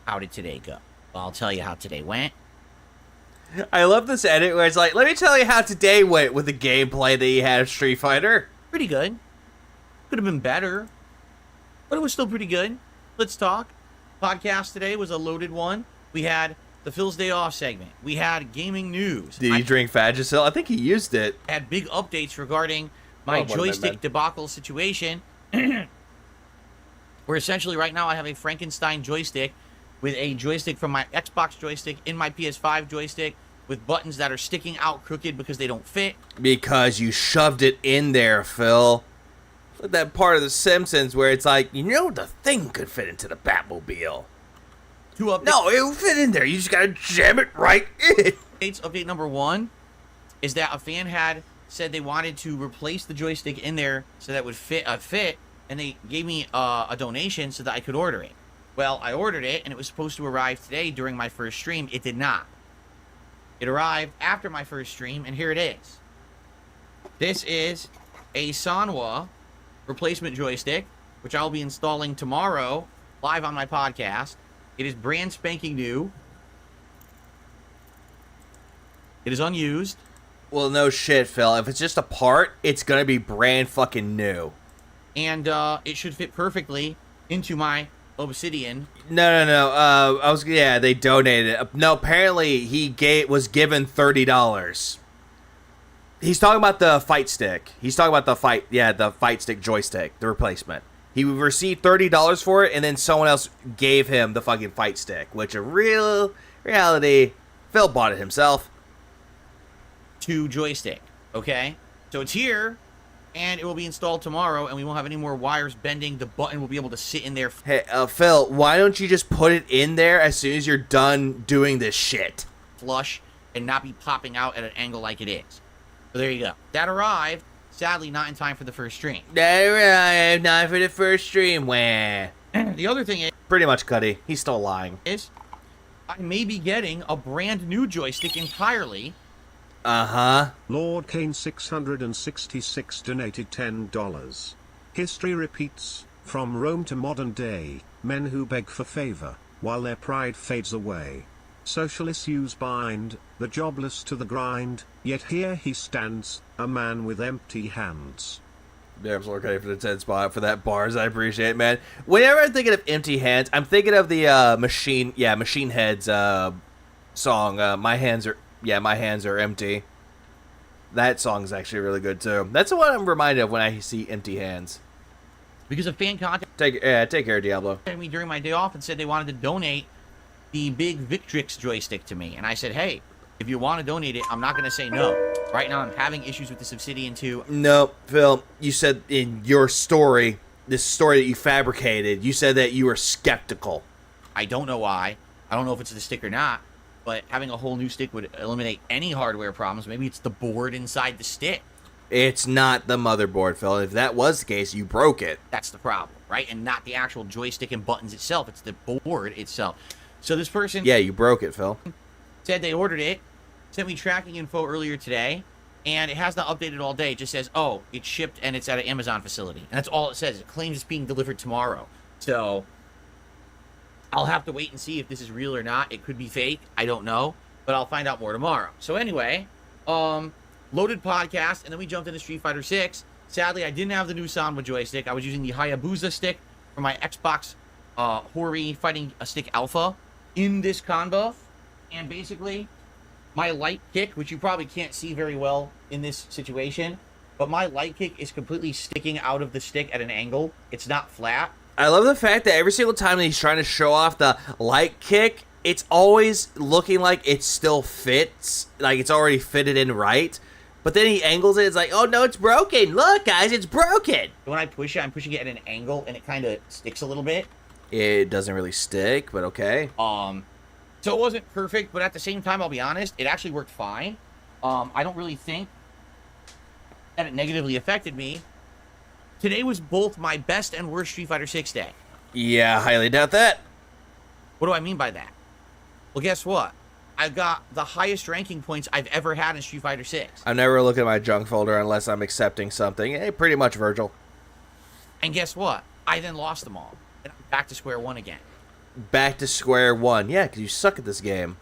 how did today go? Well, I'll tell you how today went. I love this edit where it's like, let me tell you how today went with the gameplay that you had of Street Fighter. Pretty good. Could have been better, but it was still pretty good. Let's talk. Podcast today was a loaded one. We had the Phil's Day Off segment. We had gaming news. Did he drink Vagisil? I think he used it. Had big updates regarding my joystick debacle situation, where essentially right now I have a Frankenstein joystick with a joystick from my Xbox joystick in my PS5 joystick with buttons that are sticking out crooked because they don't fit. Because you shoved it in there, Phil. Like that part of The Simpsons where it's like, the thing could fit into the Batmobile. No, it will fit in there. You just gotta jam it right in. Update number 1 is that a fan had said they wanted to replace the joystick in there so that would fit, and they gave me a donation so that I could order it. Well, I ordered it, and it was supposed to arrive today during my first stream. It did not. It arrived after my first stream, and here it is. This is a Sanwa replacement joystick, which I'll be installing tomorrow live on my podcast. It is brand spanking new. It is unused. Well, no shit, Phil. If it's just a part, it's gonna be brand fucking new. And it should fit perfectly into my Obsidian. No. They donated it. No, apparently he was given $30. He's talking about the fight stick. He's talking about the fight stick joystick, the replacement. He received $30 for it, and then someone else gave him the fucking fight stick, which in reality, Phil bought it himself. To joystick, okay? So it's here, and it will be installed tomorrow, and we won't have any more wires bending. The button will be able to sit in there. Hey, Phil, why don't you just put it in there as soon as you're done doing this shit? Flush and not be popping out at an angle like it is. So there you go. That arrived, sadly not in time for the first stream. That arrived, not for the first stream. Wah. The other thing is... Pretty much, Cuddy. He's still lying. I may be getting a brand new joystick entirely. Lord Kane 666 donated $10. History repeats, from Rome to modern day, men who beg for favor, while their pride fades away. Social issues bind, the jobless to the grind, yet here he stands, a man with empty hands. Yeah, I'm so okay for the 10 spot for that bars. I appreciate it, man. Whenever I'm thinking of empty hands, I'm thinking of the Machine Head's song, My Hands Are Empty. That song's actually really good too. That's the one I'm reminded of when I see empty hands. Because a fan contacted take care, Diablo. Me during my day off and said they wanted to donate the big Victrix joystick to me, and I said, hey, if you want to donate it, I'm not going to say no. Right now, I'm having issues with this Obsidian 2. No, Phil, you said in your story, this story that you fabricated, you said that you were skeptical. I don't know why. I don't know if it's the stick or not, but having a whole new stick would eliminate any hardware problems. Maybe it's the board inside the stick. It's not the motherboard, Phil. If that was the case, you broke it. That's the problem, right? And not the actual joystick and buttons itself. It's the board itself. So this person... Yeah, you broke it, Phil. Said they ordered it, sent me tracking info earlier today, and it has not updated all day. It just says, oh, it's shipped and it's at an Amazon facility. And that's all it says. It claims it's being delivered tomorrow. So I'll have to wait and see if this is real or not. It could be fake. I don't know. But I'll find out more tomorrow. So anyway, loaded podcast, and then we jumped into Street Fighter 6. Sadly, I didn't have the new Sanwa joystick. I was using the Hayabusa stick for my Xbox Hori Fighting Stick Alpha in this combo. And basically, my light kick, which you probably can't see very well in this situation, but my light kick is completely sticking out of the stick at an angle. It's not flat. I love the fact that every single time that he's trying to show off the light kick, it's always looking like it still fits, like it's already fitted in right. But then he angles it, it's like, oh no, it's broken. Look, guys, it's broken. When I push it, I'm pushing it at an angle, and it kind of sticks a little bit. It doesn't really stick, but okay. So it wasn't perfect, but at the same time, I'll be honest, it actually worked fine. I don't really think that it negatively affected me. Today was both my best and worst Street Fighter 6 day. Yeah, highly doubt that. What do I mean by that? Well, guess what? I've got the highest ranking points I've ever had in Street Fighter 6. I never look at my junk folder unless I'm accepting something. Hey, pretty much, Virgil. And guess what? I then lost them all. And I'm back to square one again. Back to square one. Yeah, because you suck at this game.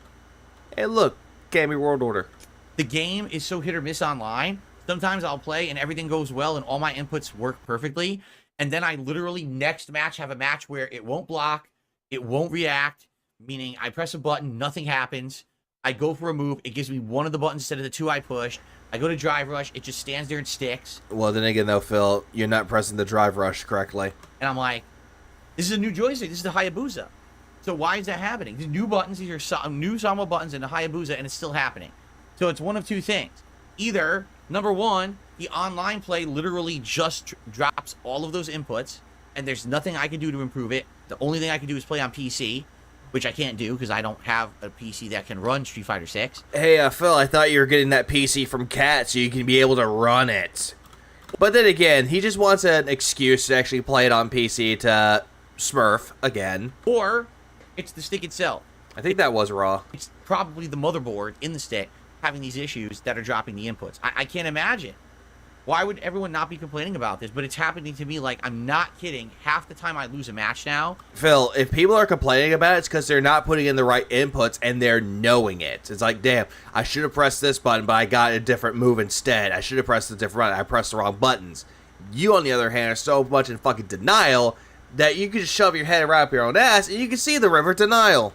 Hey, look. Gaming World Order. The game is so hit or miss online. Sometimes I'll play and everything goes well and all my inputs work perfectly. And then I literally next match have a match where it won't block, it won't react, meaning I press a button, nothing happens. I go for a move. It gives me one of the buttons instead of the two I pushed. I go to drive rush. It just stands there and sticks. Well, then again, though, Phil, you're not pressing the drive rush correctly. And I'm like, this is a new joystick. This is the Hayabusa. So why is that happening? These new buttons, these are new Sama buttons in the Hayabusa, and it's still happening. So it's one of two things. Either, number one, the online play literally just drops all of those inputs, and there's nothing I can do to improve it. The only thing I can do is play on PC, which I can't do because I don't have a PC that can run Street Fighter 6. Hey, Phil, I thought you were getting that PC from Cat so you can be able to run it. But then again, he just wants an excuse to actually play it on PC to smurf again. Or it's the stick itself. I think that was raw. It's probably the motherboard in the stick having these issues that are dropping the inputs. I can't imagine. Why would everyone not be complaining about this? But it's happening to me like, I'm not kidding. Half the time I lose a match now. Phil, if people are complaining about it, it's because they're not putting in the right inputs and they're knowing it. It's like, damn, I should have pressed this button, but I got a different move instead. I should have pressed a different button. I pressed the wrong buttons. You, on the other hand, are so much in fucking denial that you can just shove your head right up your own ass and you can see the river denial.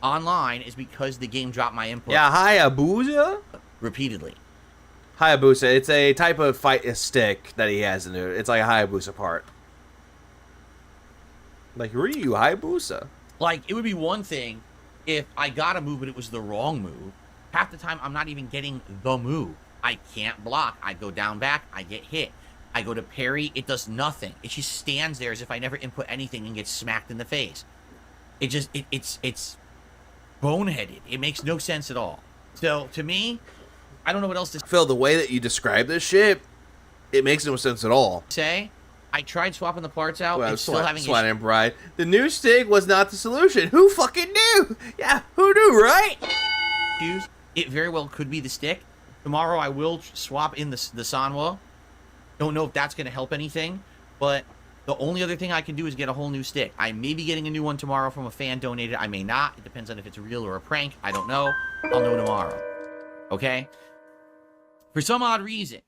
Online is because the game dropped my input. Yeah, Hayabusa? Repeatedly. Hayabusa, it's a type of fight stick that he has in it. It's like a Hayabusa part. Like, Ryu, Hayabusa. Like, it would be one thing if I got a move but it was the wrong move. Half the time, I'm not even getting the move. I can't block. I go down back, I get hit. I go to parry, it does nothing. It just stands there as if I never input anything and gets smacked in the face. It just, it's boneheaded. It makes no sense at all. So, to me, I don't know what else to Phil, the way that you describe this shit, it makes no sense at all. say. I tried swapping the parts out and still having Swan and Bride. The new stick was not the solution. Who fucking knew? Yeah, who knew, right? issues. It very well could be the stick. Tomorrow I will swap in the Sanwa. Don't know if that's going to help anything, but the only other thing I can do is get a whole new stick. I may be getting a new one tomorrow from a fan donated. I may not. It depends on if it's real or a prank. I don't know. I'll know tomorrow. Okay? For some odd reason,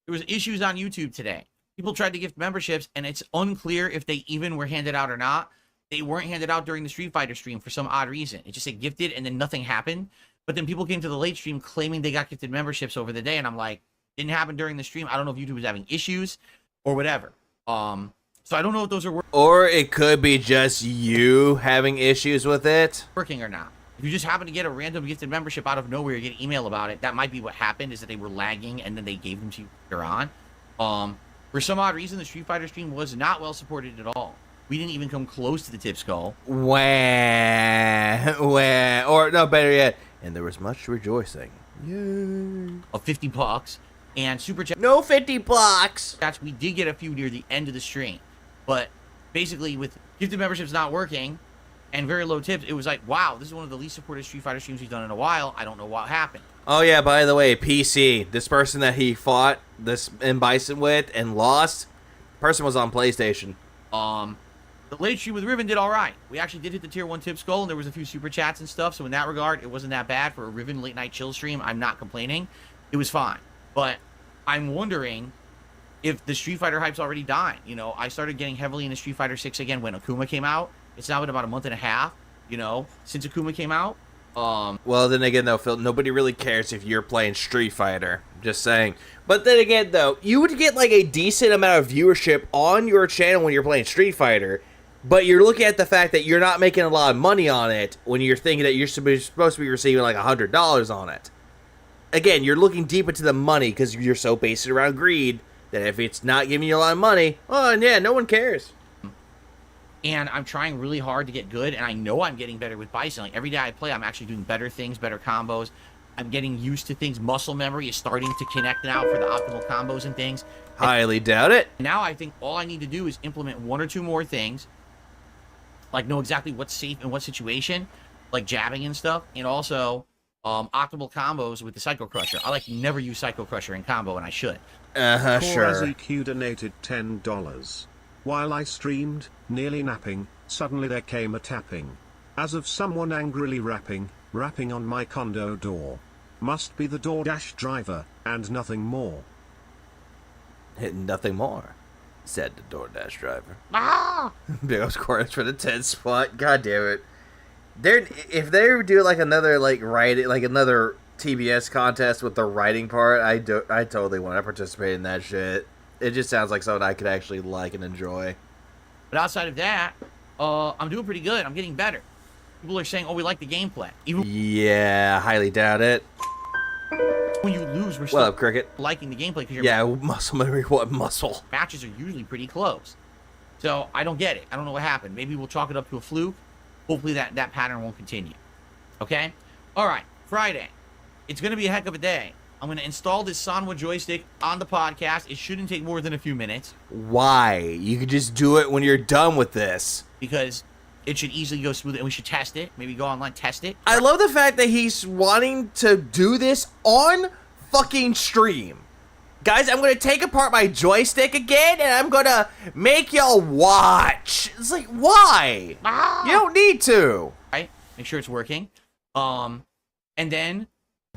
there was issues on YouTube today. People tried to gift memberships, and it's unclear if they even were handed out or not. They weren't handed out during the Street Fighter stream for some odd reason. It just said gifted, and then nothing happened. But then people came to the late stream claiming they got gifted memberships over the day, and I'm like, didn't happen during the stream. I don't know if YouTube was having issues or whatever. So I don't know if those are or it could be just you having issues with it working or not. If you just happen to get a random gifted membership out of nowhere, you get an email about it, that might be what happened, is that they were lagging and then they gave them to you later on. For some odd reason, the Street Fighter stream was not well supported at all. We didn't even come close to the tip skull. Wah, or no, better yet, and there was much rejoicing. Yay. Of $50 and super chat. No $50. That's, we did get a few near the end of the stream, but basically with gifted memberships not working and very low tips, it was like, wow, this is one of the least supported Street Fighter streams we've done in a while. I don't know what happened. Oh yeah, by the way, PC, this person that he fought this in Bison with and lost, person was on PlayStation. The late stream with Riven did all right. We actually did hit the tier 1 tip skull, and there was a few super chats and stuff, so in that regard, it wasn't that bad for a Riven late night chill stream. I'm not complaining. It was fine. But I'm wondering if the Street Fighter hype's already dying. You know, I started getting heavily into Street Fighter 6 again when Akuma came out. It's now been about a month and a half, you know, since Akuma came out. Well, then again, though, Phil, nobody really cares if you're playing Street Fighter. Just saying. But then again, though, you would get like a decent amount of viewership on your channel when you're playing Street Fighter. But you're looking at the fact that you're not making a lot of money on it when you're thinking that you're supposed to be receiving like $100 on it. Again, you're looking deep into the money because you're so based around greed that if it's not giving you a lot of money, oh, yeah, no one cares. And I'm trying really hard to get good, and I know I'm getting better with Bison. Like, every day I play, I'm actually doing better things, better combos. I'm getting used to things. Muscle memory is starting to connect now for the optimal combos and things. Highly doubt it. Now I think all I need to do is implement one or two more things, like know exactly what's safe in what situation, like jabbing and stuff, and also optimal combos with the Psycho Crusher. I like never use Psycho Crusher in combo, and I should. Sure. EQ donated $10. While I streamed, nearly napping, suddenly there came a tapping. As of someone angrily rapping on my condo door. Must be the DoorDash driver, and nothing more. Nothing more, said the DoorDash driver. Ah! Big old chorus for the 10 spot. God damn it. If they do like another another TBS contest with the writing part, I totally want to participate in that shit. It just sounds like something I could actually like and enjoy. But outside of that, I'm doing pretty good. I'm getting better. People are saying, "Oh, we like the gameplay." Yeah, highly doubt it. When you lose, we're still Cricket? liking the gameplay because muscle memory. What muscle? Matches are usually pretty close. So I don't get it. I don't know what happened. Maybe we'll chalk it up to a fluke. Hopefully that pattern won't continue. Okay? All right. Friday. It's going to be a heck of a day. I'm going to install this Sanwa joystick on the podcast. It shouldn't take more than a few minutes. Why? You could just do it when you're done with this. Because it should easily go smooth, and we should test it. Maybe go online, test it. I love the fact that he's wanting to do this on fucking stream. Guys, I'm going to take apart my joystick again, and I'm going to make y'all watch. It's like, why? You don't need to. Right? Make sure it's working. And then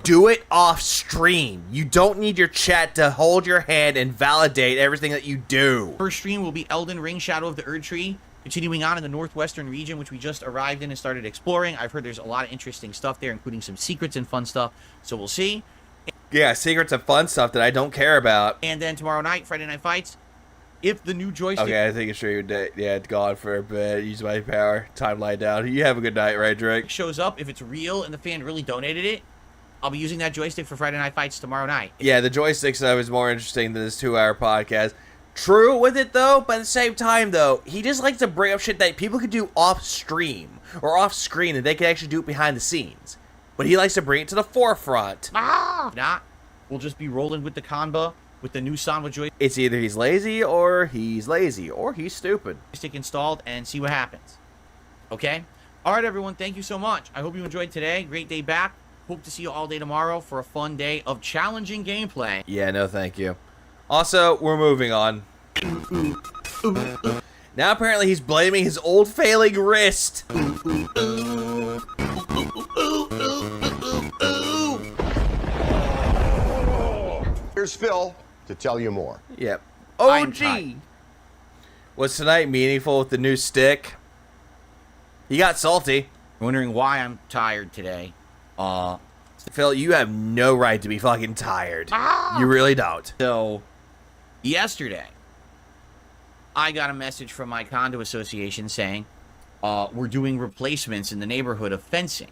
do it off stream. You don't need your chat to hold your hand and validate everything that you do. First stream will be Elden Ring, Shadow of the Erd Tree. Continuing on in the northwestern region, which we just arrived in and started exploring. I've heard there's a lot of interesting stuff there, including some secrets and fun stuff. So we'll see. Yeah, secrets and fun stuff that I don't care about. And then tomorrow night, Friday Night Fights, if the new joystick... Okay, I think it's true. Yeah, it's gone for a bit. Use my power. Time lie down. You have a good night, right, Drake? ...shows up, if it's real and the fan really donated it, I'll be using that joystick for Friday Night Fights tomorrow night. Yeah, the joystick stuff is more interesting than this 2-hour podcast. True with it, though, but at the same time, though, he just likes to bring up shit that people could do off-stream or off-screen, and they could actually do it behind the scenes. But he likes to bring it to the forefront. If not, we'll just be rolling with the Kanba, with the new Sanwa joystick. It's either he's lazy, or he's stupid. Joystick installed, and see what happens. Okay? All right, everyone, thank you so much. I hope you enjoyed today. Great day back. Hope to see you all day tomorrow for a fun day of challenging gameplay. Yeah, no thank you. Also, we're moving on. Now apparently he's blaming his old failing wrist. Here's Phil to tell you more. Yep. OG. Was tonight meaningful with the new stick? He got salty. Wondering why I'm tired today. Phil, you have no right to be fucking tired. You really don't. So, yesterday, I got a message from my condo association saying, we're doing replacements in the neighborhood of fencing.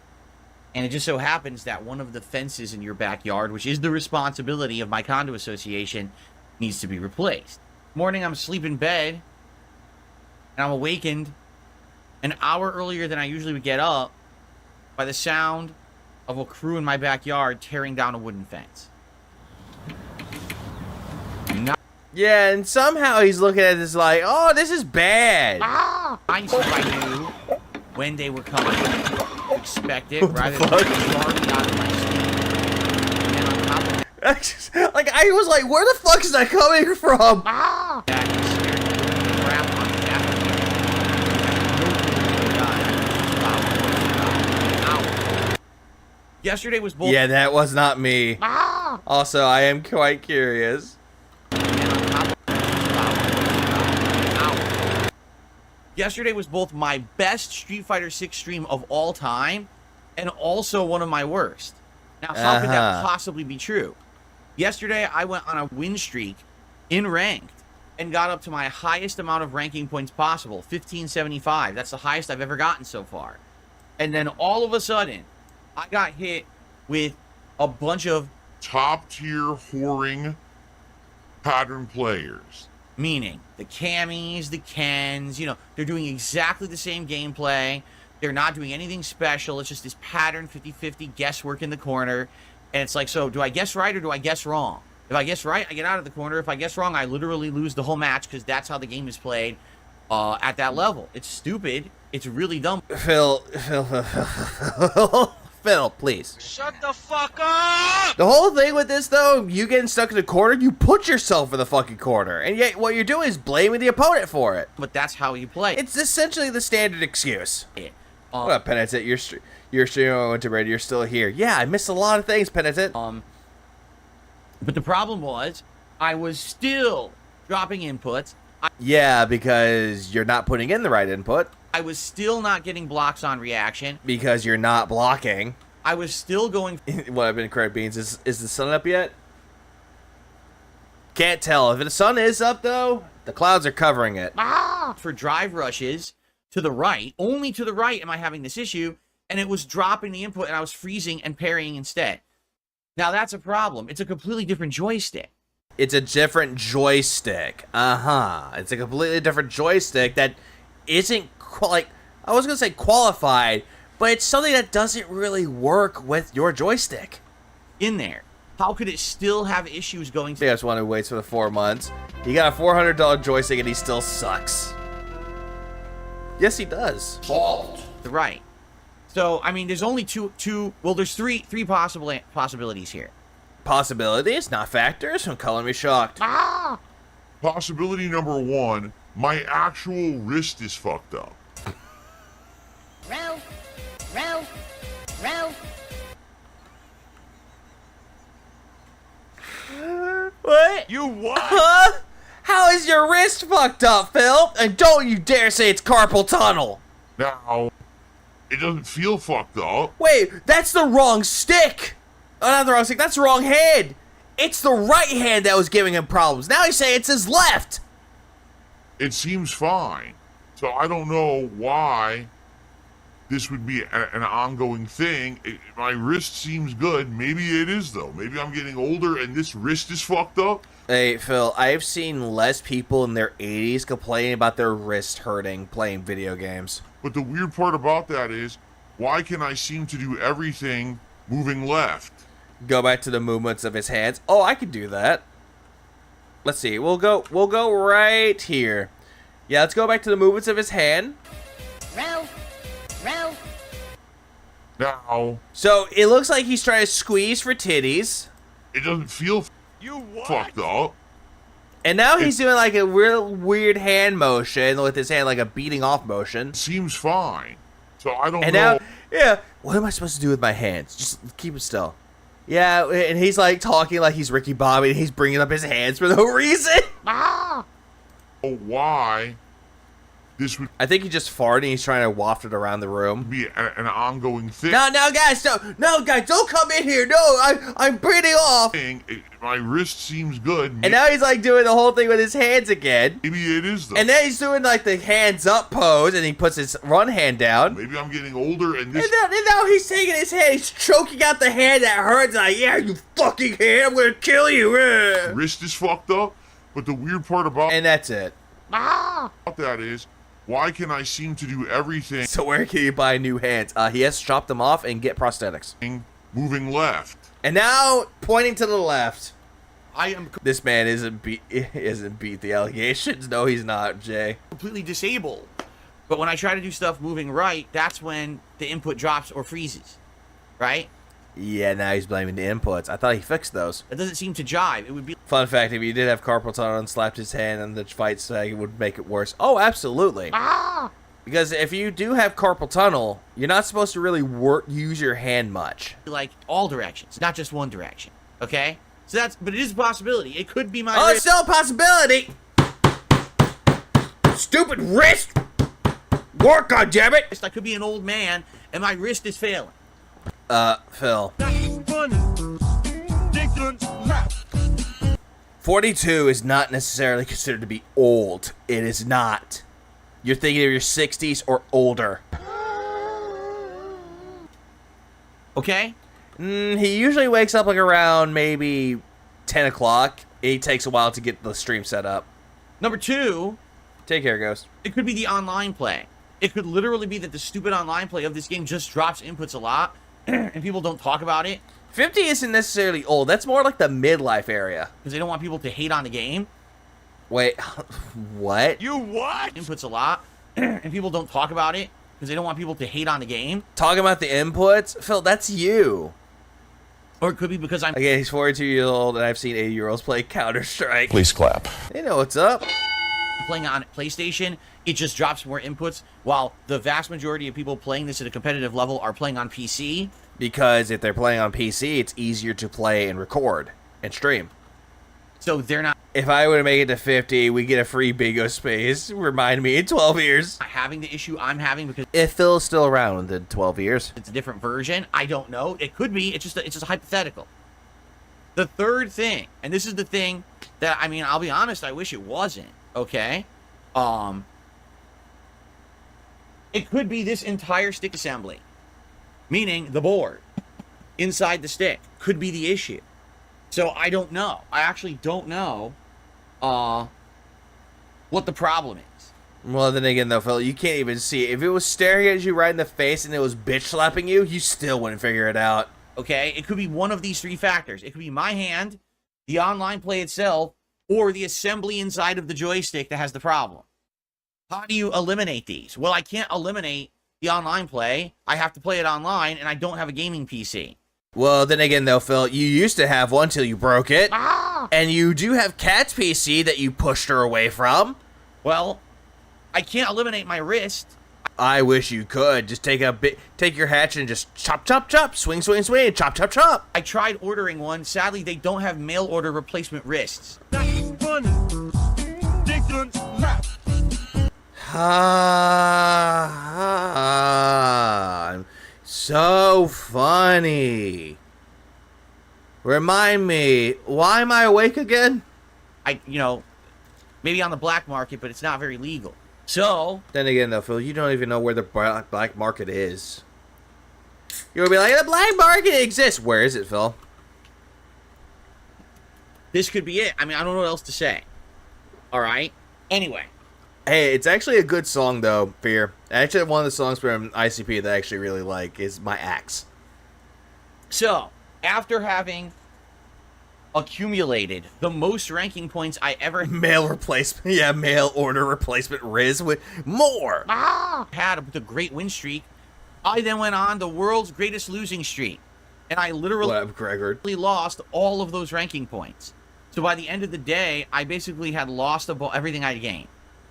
And it just so happens that one of the fences in your backyard, which is the responsibility of my condo association, needs to be replaced. Morning, I'm asleep in bed, and I'm awakened an hour earlier than I usually would get up by the sound of a crew in my backyard tearing down a wooden fence. Yeah, and somehow he's looking at this like, oh, this is bad. I knew when they were coming. Expect it rather than starting out of my sleep. And on top of that, like, I was like, where the fuck is that coming from? that scared the crap on the back. Yesterday was both. Yeah, that was not me. Also, I am quite curious. Yesterday was both my best Street Fighter 6 stream of all time and also one of my worst. Now, how could that possibly be true? Yesterday, I went on a win streak in ranked and got up to my highest amount of ranking points possible, 1575. That's the highest I've ever gotten so far. And then all of a sudden, I got hit with a bunch of top-tier whoring pattern players. Meaning, the Cammies, the Kens, you know, they're doing exactly the same gameplay. They're not doing anything special. It's just this pattern 50-50 guesswork in the corner. And it's like, so do I guess right or do I guess wrong? If I guess right, I get out of the corner. If I guess wrong, I literally lose the whole match because that's how the game is played at that level. It's stupid. It's really dumb. Phil, please. Shut the fuck up! The whole thing with this, though, you getting stuck in the corner, you put yourself in the fucking corner. And yet what you're doing is blaming the opponent for it. But that's how you play. It's essentially the standard excuse. Yeah. What up, Penitent? You're streaming on Winter Bread. You're still here. Yeah, I missed a lot of things, Penitent. But the problem was, I was still dropping inputs. Yeah, because you're not putting in the right input. I was still not getting blocks on reaction. Because you're not blocking. I was still going... What I've been correct, Beans. Is the sun up yet? Can't tell. If the sun is up, though, the clouds are covering it. For drive rushes to the right, only to the right am I having this issue, and it was dropping the input, and I was freezing and parrying instead. Now, that's a problem. It's a completely different joystick. It's a different joystick. It's a completely different joystick that isn't, like, I was going to say qualified, but it's something that doesn't really work with your joystick. In there. How could it still have issues going through? I just want to wait for the 4 months. He got a $400 joystick and he still sucks. Yes, he does. Fault. Right. So, I mean, there's only there's three possibilities here. Possibilities, not factors. I'm calling me shocked. Possibility number 1, my actual wrist is fucked up. Ralph. What? You what? Huh? How is your wrist fucked up, Phil? And don't you dare say it's carpal tunnel. Now, it doesn't feel fucked up. Wait, that's the wrong stick. Oh, not the wrong stick. That's the wrong hand. It's the right hand that was giving him problems. Now he's saying it's his left. It seems fine. So I don't know why this would be an ongoing thing. My wrist seems good. Maybe it is, though. Maybe I'm getting older and this wrist is fucked up. Hey, Phil, I've seen less people in their 80s complaining about their wrist hurting playing video games. But the weird part about that is, why can I seem to do everything moving left? Go back to the movements of his hands. Oh, I could do that. Let's see. We'll go right here. Yeah, let's go back to the movements of his hand. Ralph. Now. So it looks like he's trying to squeeze for titties. It doesn't feel fucked up. And now he's doing like a real weird hand motion with his hand, like a beating off motion. Seems fine. So I don't know. Now, yeah. What am I supposed to do with my hands? Just keep it still. Yeah, and he's like talking like he's Ricky Bobby, and he's bringing up his hands for no reason. Why this would... I think he just farted and he's trying to waft it around the room. ...be an ongoing thing. No, guys, don't come in here. No, I'm breathing off. My wrist seems good. And now he's like doing the whole thing with his hands again. Maybe it is, though. And then he's doing like the hands up pose, and he puts his one hand down. Maybe I'm getting older and this... And now he's taking his hand, he's choking out the hand that hurts, like, yeah, you fucking hand, I'm gonna kill you. Wrist is fucked up, but the weird part about... And that's it. ...that is, why can I seem to do everything... So where can you buy new hands? He has to chop them off and get prosthetics. ...moving left. And now, pointing to the left. I am... This man isn't beat the allegations. No, he's not, Jay. ...completely disabled. But when I try to do stuff moving right, that's when the input drops or freezes. Right? Yeah, now he's blaming the inputs. I thought he fixed those. It doesn't seem to jive. It would be... Fun fact, if you did have carpal tunnel and slapped his hand on the fight sag, it would make it worse. Oh, absolutely. Because if you do have carpal tunnel, you're not supposed to really use your hand much. Like all directions, not just one direction. Okay? So but it is a possibility. It could be my wrist. It's still a possibility. Stupid wrist. Work, goddammit. I could be an old man and my wrist is failing. Phil. 42 is not necessarily considered to be old. It is not. You're thinking of your 60s or older. Okay? He usually wakes up like around maybe 10 o'clock. It takes a while to get the stream set up. Number 2. Take care, Ghost. It could be the online play. It could literally be that the stupid online play of this game just drops inputs a lot, and people don't talk about it. 50 isn't necessarily old. That's more like the midlife area. Because they don't want people to hate on the game. Wait, what? You what? Inputs a lot, and people don't talk about it because they don't want people to hate on the game. Talking about the inputs? Phil, that's you. Or it could be because I'm... Again, he's 42 years old, and I've seen 80-year-olds play Counter-Strike. Please clap. They know what's up. Playing on PlayStation, it just drops more inputs, while the vast majority of people playing this at a competitive level are playing on PC. Because if they're playing on PC, it's easier to play and record and stream. So they're not... If I were to make it to 50, we get a free bingo space. Remind me in 12 years. Having the issue I'm having because if Phil's still around in 12 years, it's a different version. I don't know. It could be. It's just a hypothetical. The third thing, and this is the thing that I mean, I'll be honest. I wish it wasn't. Okay. It could be this entire stick assembly, meaning the board inside the stick, could be the issue. So I don't know. I actually don't know what the problem is. Well, then again, though, Phil, you can't even see it. If it was staring at you right in the face and it was bitch slapping you, you still wouldn't figure it out. Okay? It could be one of these three factors. It could be my hand, the online play itself, or the assembly inside of the joystick that has the problem. How do you eliminate these? Well, I can't eliminate the online play. I have to play it online, and I don't have a gaming PC. Well, then again, though, Phil, you used to have one till you broke it. And you do have Kat's PC that you pushed her away from. Well, I can't eliminate my wrist. I wish you could. Just take your hatchet and just chop, chop, chop, swing, swing, swing, chop, chop, chop. I tried ordering one. Sadly, they don't have mail order replacement wrists. That's funny. Ridiculous. So funny. Remind me, why am I awake again? Maybe on the black market, but it's not very legal. So then again, though, Phil, you don't even know where the black market is. You'll be like, the black market exists. Where is it, Phil? This could be it. I mean, I don't know what else to say. All right. Anyway. Hey, it's actually a good song, though, Fear. Actually, one of the songs from ICP that I actually really like is My Axe. So, after having accumulated the most ranking points I ever... Mail replacement. Yeah, mail order replacement Riz with more. Had with a great win streak. I then went on the world's greatest losing streak. And I literally lost all of those ranking points. So by the end of the day, I basically had lost everything I gained.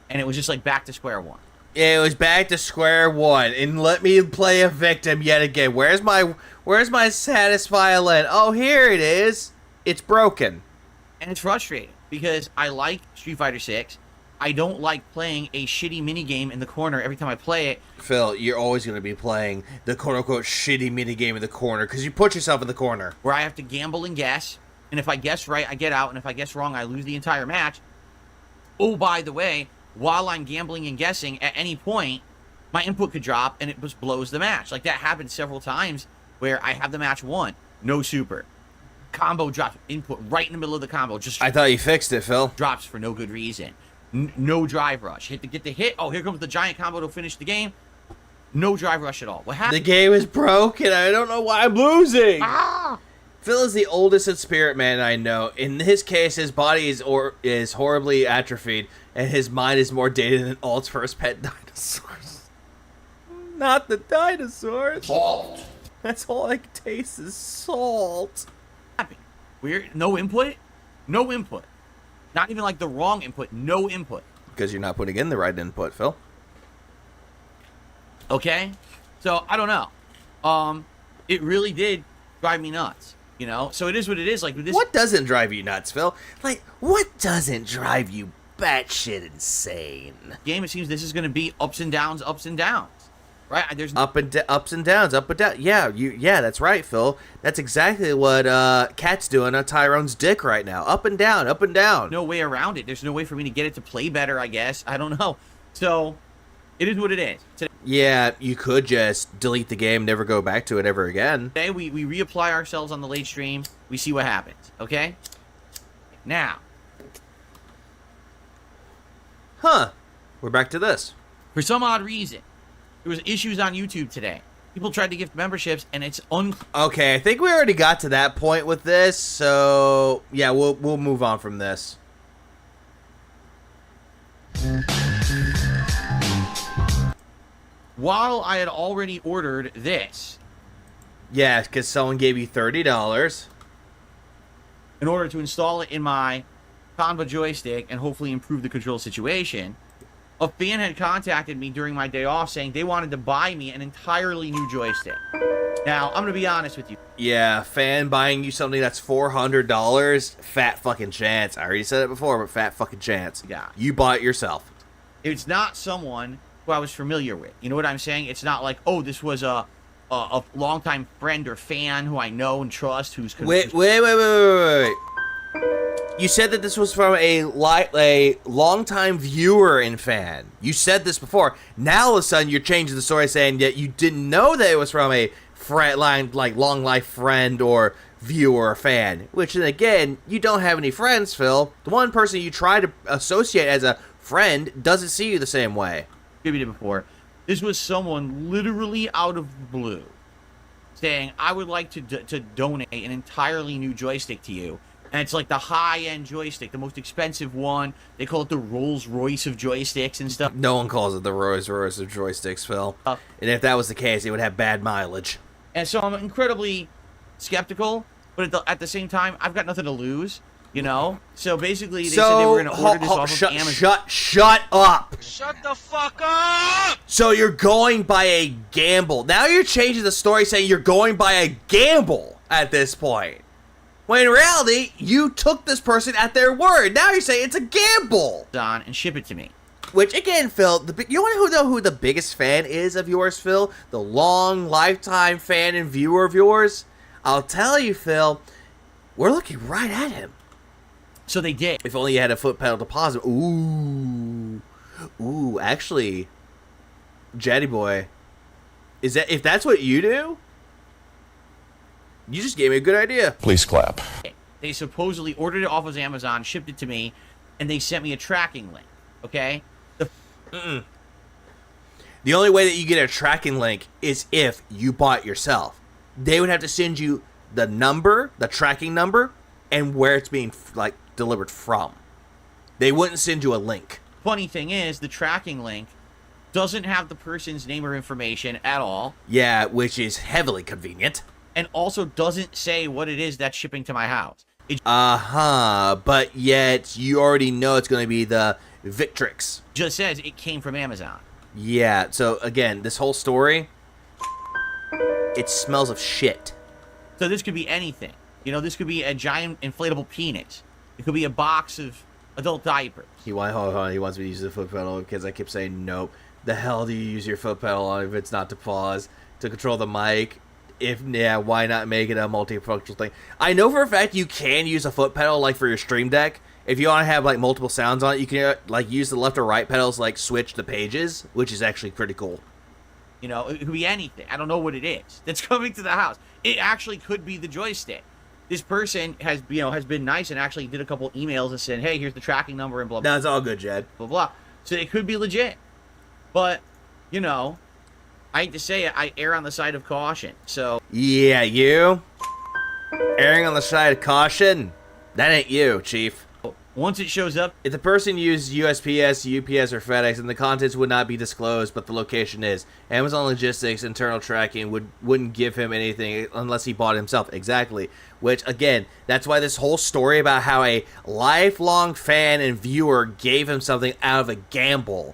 And it was just like back to square one. Yeah, it was back to square one. And let me play a victim yet again. Where's my saddest violin? Oh, here it is. It's broken. And it's frustrating because I like Street Fighter 6. I don't like playing a shitty minigame in the corner every time I play it. Phil, you're always going to be playing the quote-unquote shitty minigame in the corner because you put yourself in the corner. Where I have to gamble and guess. And if I guess right, I get out. And if I guess wrong, I lose the entire match. Oh, by the way, while I'm gambling and guessing, at any point, my input could drop and it just blows the match. Like that happened several times where I have the match won. No super. Combo drops. Input right in the middle of the combo. I thought you fixed it, Phil. Drops for no good reason. No drive rush. Get the hit. Oh, here comes the giant combo to finish the game. No drive rush at all. What happened? The game is broken. I don't know why I'm losing. Phil is the oldest and spirit man I know. In his case, his body is horribly atrophied, and his mind is more dated than Alt's first pet dinosaurs. Not the dinosaurs. Salt. That's all I can taste is salt. Weird. No input? No input. Not even like the wrong input. No input. Because you're not putting in the right input, Phil. Okay? So, I don't know. It really did drive me nuts. You know? So it is what it is. Like this. What doesn't drive you nuts, Phil? Like, what doesn't drive you batshit insane? Game, it seems this is going to be ups and downs, right? There's ups and downs, up and down. Yeah, that's right, Phil. That's exactly what Cat's doing on Tyrone's dick right now. Up and down, up and down. No way around it. There's no way for me to get it to play better, I guess. I don't know. So, it is what it is. Yeah, you could just delete the game, never go back to it ever again. Today, we reapply ourselves on the late stream. We see what happens, okay? Now. Huh. We're back to this. For some odd reason, there was issues on YouTube today. People tried to gift memberships, and it's Okay, I think we already got to that point with this, so yeah, we'll move on from this. While I had already ordered this. Yeah, because someone gave you $30. In order to install it in my combo joystick and hopefully improve the control situation. A fan had contacted me during my day off saying they wanted to buy me an entirely new joystick. Now, I'm going to be honest with you. Yeah, fan buying you something that's $400, fat fucking chance. I already said it before, but fat fucking chance. Yeah. You bought it yourself. It's not someone who I was familiar with. You know what I'm saying? It's not like, oh, this was a longtime friend or fan who I know and trust who's... Wait. You said that this was from a longtime viewer and fan. You said this before. Now all of a sudden you're changing the story saying that you didn't know that it was from a long life friend or viewer or fan. Which then again, you don't have any friends, Phil. The one person you try to associate as a friend doesn't see you the same way. Before, this was someone literally out of the blue saying, I would like to donate an entirely new joystick to you. And it's like the high-end joystick, the most expensive one. They call it the Rolls Royce of joysticks and stuff. No one calls it the Rolls Royce of joysticks, Phil. And if that was the case, it would have bad mileage. And so I'm incredibly skeptical, but at the same time, I've got nothing to lose, you know? So basically, they said they were going to order this off of Amazon. Shut up! Shut the fuck up! So you're going by a gamble. Now you're changing the story saying you're going by a gamble at this point. When in reality, you took this person at their word. Now you're saying it's a gamble. And ship it to me. Which, again, Phil, you want to know who the biggest fan is of yours, Phil? The long, lifetime fan and viewer of yours? I'll tell you, Phil, we're looking right at him. So they did. If only you had a foot pedal deposit. Ooh, actually, Jetty Boy, if that's what you do? You just gave me a good idea. Please clap. They supposedly ordered it off of Amazon, shipped it to me, and they sent me a tracking link, okay? The only way that you get a tracking link is if you bought it yourself. They would have to send you the number, the tracking number, and where it's being, delivered from. They wouldn't send you a link. Funny thing is, the tracking link doesn't have the person's name or information at all. Yeah, which is heavily convenient. And also doesn't say what it is that's shipping to my house. But yet you already know it's going to be the Victrix. Just says it came from Amazon. Yeah, so again, this whole story, it smells of shit. So this could be anything. You know, this could be a giant inflatable penis. It could be a box of adult diapers. He wants me to use the foot pedal because I kept saying nope. The hell do you use your foot pedal on if it's not to pause, to control the mic? Why not make it a multifunctional thing? I know for a fact you can use a foot pedal for your Stream Deck. If you want to have multiple sounds on it, you can use the left or right pedals switch the pages, which is actually pretty cool. You know, it could be anything. I don't know what it is that's coming to the house. It actually could be the joystick. This person has been nice and actually did a couple emails and said, hey, here's the tracking number and blah blah. No, it's all good, Jed. Blah blah. So it could be legit. But, you know, I hate to say it, I err on the side of caution. So yeah, you erring on the side of caution. That ain't you, Chief. Once it shows up, if the person used USPS, UPS, or FedEx, and the contents would not be disclosed, but the location is, Amazon Logistics internal tracking wouldn't give him anything unless he bought it himself. Exactly. Which, again, that's why this whole story about how a lifelong fan and viewer gave him something out of a gamble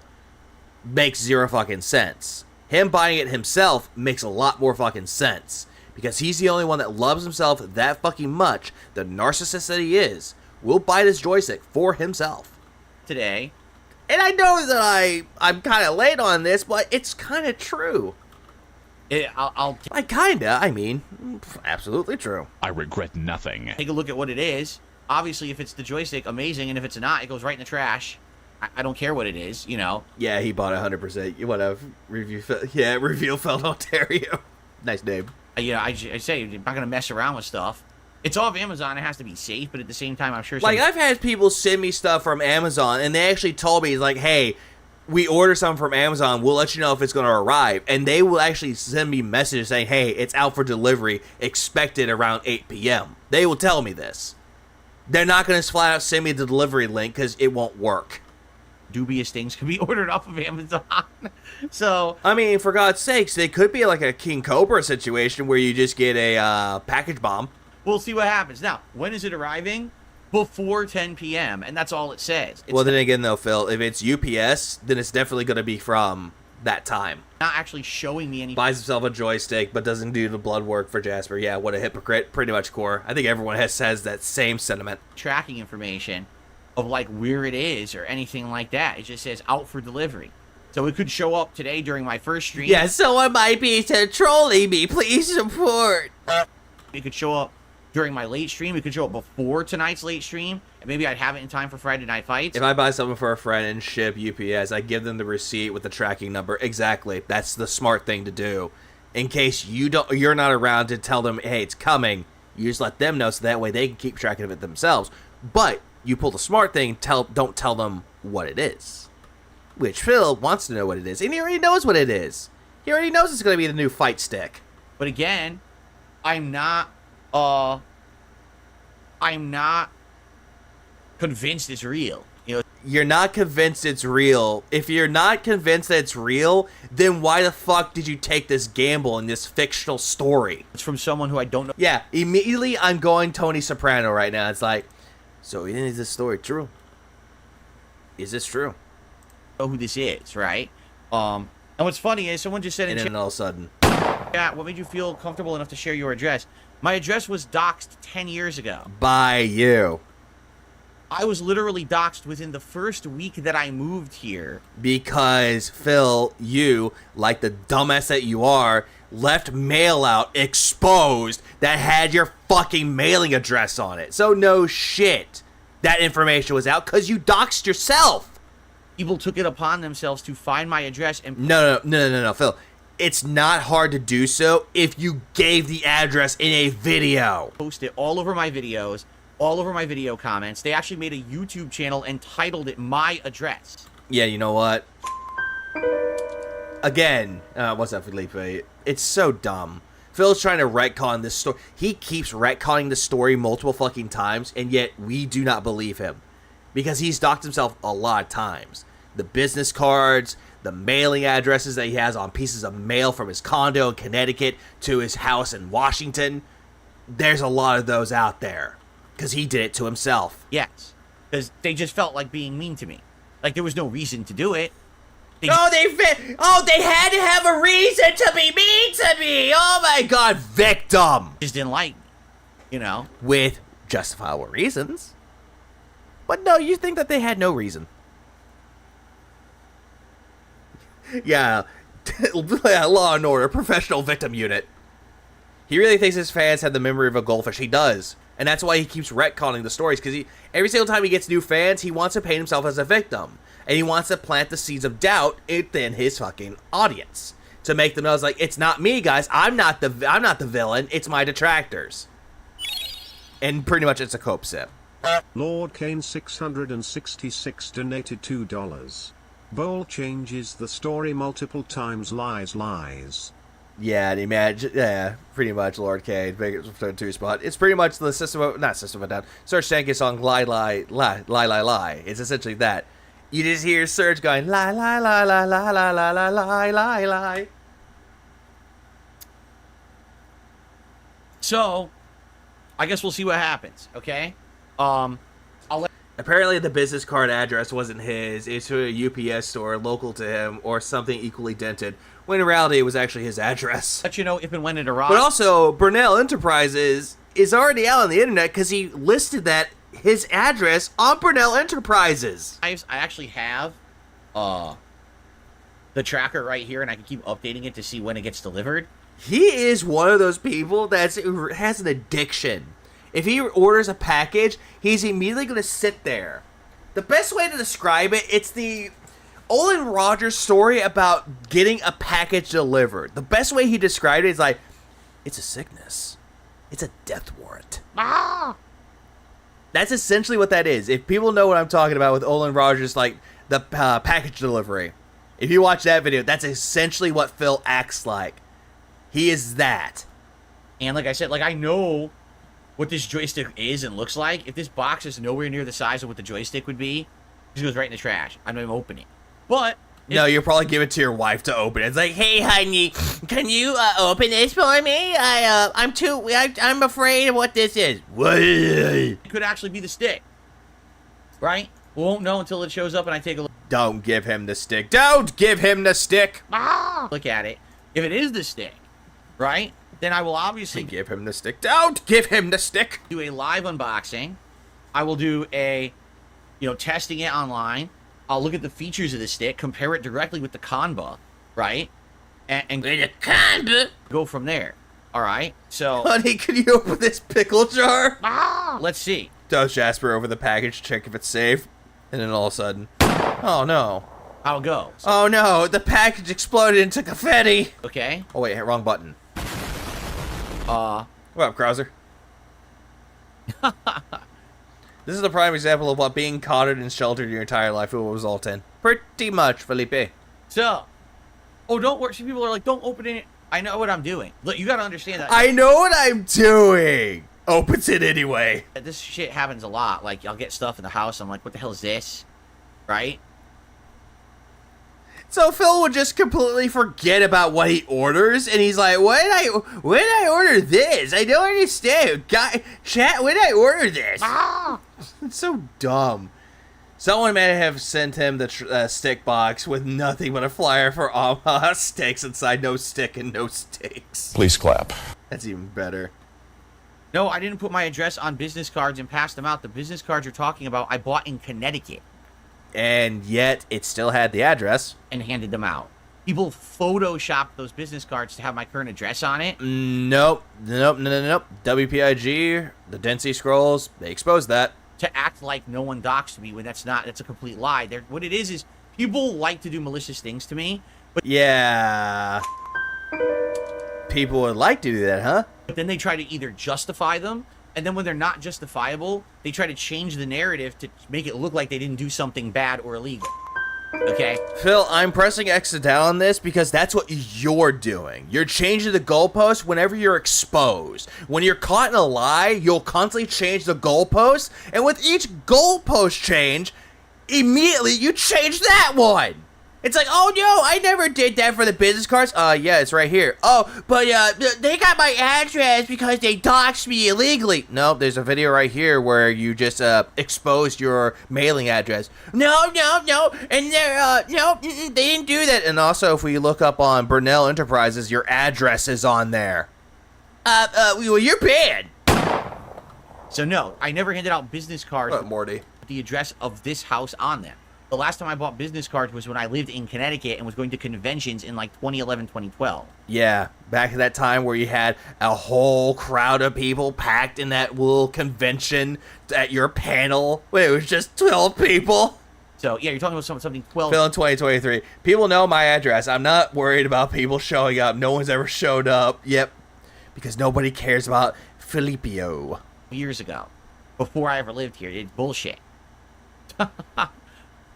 makes zero fucking sense. Him buying it himself makes a lot more fucking sense. Because he's the only one that loves himself that fucking much, the narcissist that he is, will buy this joystick for himself. Today. And I know that I'm kind of late on this, but it's kind of true. Absolutely true. I regret nothing. Take a look at what it is. Obviously, if it's the joystick, amazing. And if it's not, it goes right in the trash. I don't care what it is, you know. Yeah, he bought 100%. Whatever. Revealfeld, Ontario. Nice name. I say, you're not going to mess around with stuff. It's off Amazon. It has to be safe, but at the same time, I'm sure... I've had people send me stuff from Amazon, and they actually told me, hey, we order something from Amazon. We'll let you know if it's going to arrive. And they will actually send me messages saying, hey, it's out for delivery. Expected around 8 p.m. They will tell me this. They're not going to flat out send me the delivery link because it won't work. Dubious things can be ordered off of Amazon. So... for God's sakes, they could be like a King Cobra situation where you just get a package bomb. We'll see what happens. Now, when is it arriving? Before 10 p.m., and that's all it says. Then again, though, Phil, if it's UPS, then it's definitely going to be from that time. Not actually showing me any. Buys himself a joystick, but doesn't do the blood work for Jasper. Yeah, what a hypocrite. Pretty much core. I think everyone has that same sentiment. Tracking information of like where it is or anything like that. It just says out for delivery. So it could show up today during my first stream. Yeah, someone might be trolling me. Please support. It could show up during my late stream. It could show up before tonight's late stream. And maybe I'd have it in time for Friday Night Fights. If I buy something for a friend and ship UPS, I give them the receipt with the tracking number. Exactly. That's the smart thing to do. In case you're not around to tell them, hey, it's coming. You just let them know so that way they can keep track of it themselves. But you pull the smart thing, don't tell them what it is. Which Phil wants to know what it is, and he already knows what it is. He already knows it's going to be the new fight stick. But again, I'm not convinced it's real. You know, you're not convinced it's real. If you're not convinced that it's real, then why the fuck did you take this gamble in this fictional story? It's from someone who I don't know. Yeah, immediately I'm going Tony Soprano right now. It's like, so is this story true? Is this true? Know who this is, right? And what's funny is someone just said, and then all of a sudden, yeah, what made you feel comfortable enough to share your address? My address was doxed 10 years ago. By you. I was literally doxed within the first week that I moved here. Because, Phil, you, like the dumbass that you are, left mail out exposed that had your fucking mailing address on it. So no shit that information was out because you doxed yourself. People took it upon themselves to find my address and... No, Phil. It's not hard to do so if you gave the address in a video. Post it all over my videos, all over my video comments. They actually made a YouTube channel and titled it My Address. Yeah, you know what? Again, what's up, Felipe? It's so dumb. Phil's trying to retcon this story. He keeps retconning the story multiple fucking times, and yet we do not believe him. Because he's doxed himself a lot of times. The business cards, the mailing addresses that he has on pieces of mail from his condo in Connecticut to his house in Washington. There's a lot of those out there. Because he did it to himself. Yes. Because they just felt like being mean to me. Like there was no reason to do it. They had to have a reason to be mean to me. Oh my god, victim. Just didn't like me, you know. With justifiable reasons. But no, you think that they had no reason. Yeah, Law and Order, professional victim unit. He really thinks his fans have the memory of a goldfish. He does. And that's why he keeps retconning the stories. Because every single time he gets new fans, he wants to paint himself as a victim. And he wants to plant the seeds of doubt within his fucking audience. To make them know, it's like, it's not me, guys. I'm not the villain. It's my detractors. And pretty much it's a cope sip. Lord Kane 666 donated $2. Bowl changes the story multiple times, lies. Yeah, and imagine, yeah, pretty much Lord Kane, big 2 spot. It's pretty much the System of a Down. Serge Tankian song, lie. It's essentially that. You just hear Serge going, lie. So, I guess we'll see what happens, okay? Apparently the business card address wasn't his. It's to a UPS store local to him or something equally dented. When in reality it was actually his address. Let you know if and when it arrives. But also, Burnell Enterprises is already out on the internet because he listed that his address on Burnell Enterprises. I actually have the tracker right here, and I can keep updating it to see when it gets delivered. He is one of those people that has an addiction. If he orders a package, he's immediately going to sit there. The best way to describe it, it's the Olin Rogers story about getting a package delivered. The best way he described it is like, it's a sickness. It's a death warrant. Ah! That's essentially what that is. If people know what I'm talking about with Olin Rogers, like the package delivery. If you watch that video, that's essentially what Phil acts like. He is that. And like I said, like I know what this joystick is and looks like. If this box is nowhere near the size of what the joystick would be, it just goes right in the trash. I'm not even opening it. But no, you'll probably give it to your wife to open it. It's like, hey, honey, can you open this for me? I'm afraid of what this is. It could actually be the stick, right? won't know until it shows up and I take a look. Don't give him the stick. Don't give him the stick. Look at it. If it is the stick, right? Then I will obviously give him the stick. Don't give him the stick. Do a live unboxing. I will do a, testing it online. I'll look at the features of the stick, compare it directly with the Kanba, right? And with the Kanba, go from there. All right. So, honey, can you open this pickle jar? Let's see. Does Jasper over the package, check if it's safe, and then all of a sudden, oh no. How it goes? Oh no, the package exploded into confetti. Okay. Oh wait, wrong button. What up, Krauser? This is the prime example of what being codded and sheltered your entire life will result in. Pretty much, Felipe. So, don't worry. Some people are like, don't open it. I know what I'm doing. Look, you gotta understand that. I know what I'm doing. Opens it anyway. This shit happens a lot. Like, I'll get stuff in the house. I'm like, what the hell is this? Right? So Phil would just completely forget about what he orders, and he's like, when did I order this? I don't understand. Chat, when did I order this? It's so dumb. Someone may have sent him the stick box with nothing but a flyer for Omaha steaks inside. No stick and no steaks. Please clap. That's even better. No, I didn't put my address on business cards and pass them out. The business cards you're talking about, I bought in Connecticut. And yet, it still had the address. And handed them out. People photoshopped those business cards to have my current address on it. Nope. WPIG, the Density Scrolls, they exposed that. To act like no one doxed me when that's a complete lie. What it is people like to do malicious things to me. But yeah. People would like to do that, huh? But then they try to either justify them, and then when they're not justifiable, they try to change the narrative to make it look like they didn't do something bad or illegal. Okay? Phil, I'm pressing X down on this because that's what you're doing. You're changing the goalpost whenever you're exposed. When you're caught in a lie, you'll constantly change the goalpost, and with each goalpost change, immediately you change that one. It's like, oh no, I never did that for the business cards. Yeah, it's right here. Oh, but they got my address because they doxed me illegally. No, there's a video right here where you just exposed your mailing address. No, and they're they didn't do that. And also, if we look up on Burnell Enterprises, your address is on there. Well, you're banned. So no, I never handed out business cards. What, Morty? With the address of this house on them. The last time I bought business cards was when I lived in Connecticut and was going to conventions in like 2011, 2012. Yeah, back at that time where you had a whole crowd of people packed in that little convention at your panel. Wait, it was just 12 people. So, yeah, you're talking about something 12. Phil in 2023. People know my address. I'm not worried about people showing up. No one's ever showed up. Yep. Because nobody cares about Filipio. Years ago. Before I ever lived here. It's bullshit.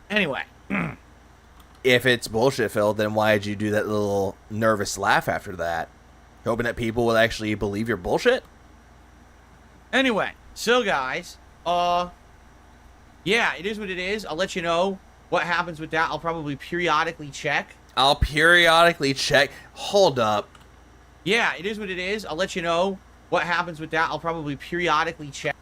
Anyway. If it's bullshit, Phil, then why did you do that little nervous laugh after that? Hoping that people will actually believe your bullshit? Anyway, so guys, yeah, it is what it is. I'll let you know what happens with that. I'll probably periodically check. Hold up. Yeah, it is what it is. I'll let you know what happens with that. I'll probably periodically check.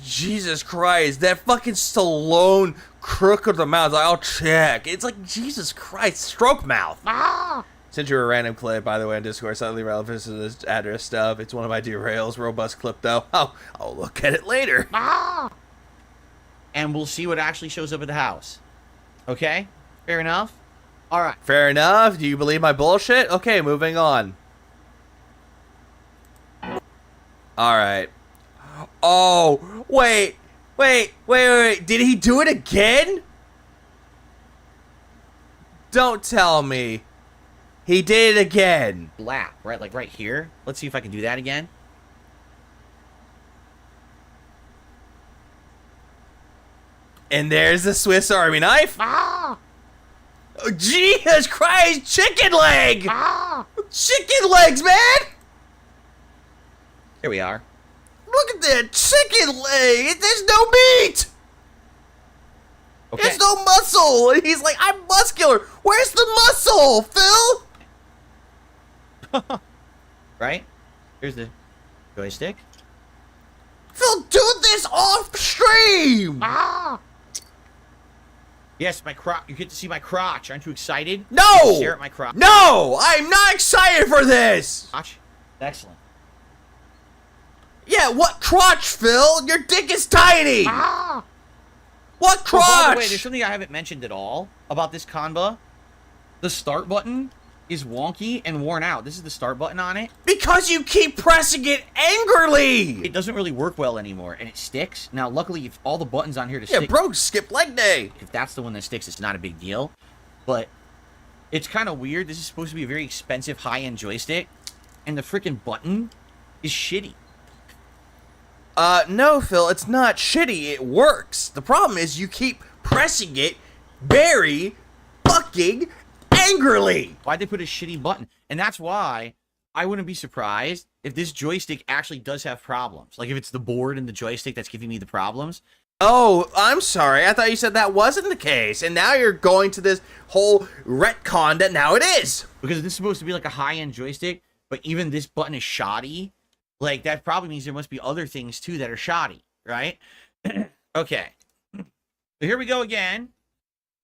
Jesus Christ, that fucking Stallone crook of the mouth. I'll check. It's like, Jesus Christ, stroke mouth. Sent you a random clip, by the way, on Discord, slightly relevant to this address stuff. It's one of my derails. Robust clip, though. Oh, I'll look at it later. And we'll see what actually shows up at the house. Okay? Fair enough? All right. Fair enough. Do you believe my bullshit? Okay, moving on. All right. Oh, wait. Did he do it again? Don't tell me. He did it again. Lap, right? Like right here. Let's see if I can do that again. And there's the Swiss Army knife. Oh, Jesus Christ, chicken leg. Chicken legs, man. Here we are. Look at that chicken leg. There's no meat. Okay. There's no muscle. And he's like, I'm muscular. Where's the muscle, Phil? Right? Here's the joystick. Phil, do this this off stream! Yes, my crotch. You get to see my crotch. Aren't you excited? No! Stare at my crotch. No! I'm not excited for this! Crotch? Excellent. Yeah, what crotch, Phil? Your dick is tiny! What crotch? Oh, by the way, there's something I haven't mentioned at all about this Kanba. The start button is wonky and worn out. This is the start button on it. Because you keep pressing it angrily! It doesn't really work well anymore, and it sticks. Now, luckily, if all the buttons on here to stick... Yeah, bro, skip leg day! If that's the one that sticks, it's not a big deal. But it's kind of weird. This is supposed to be a very expensive, high-end joystick, and the freaking button is shitty. No, Phil, it's not shitty. It works. The problem is you keep pressing it very fucking angrily. Why'd they put a shitty button? And that's why I wouldn't be surprised if this joystick actually does have problems. Like if it's the board and the joystick that's giving me the problems. Oh, I'm sorry. I thought you said that wasn't the case. And now you're going to this whole retcon that now it is. Because this is supposed to be like a high-end joystick, but even this button is shoddy. Like, that probably means there must be other things, too, that are shoddy, right? Okay. So here we go again.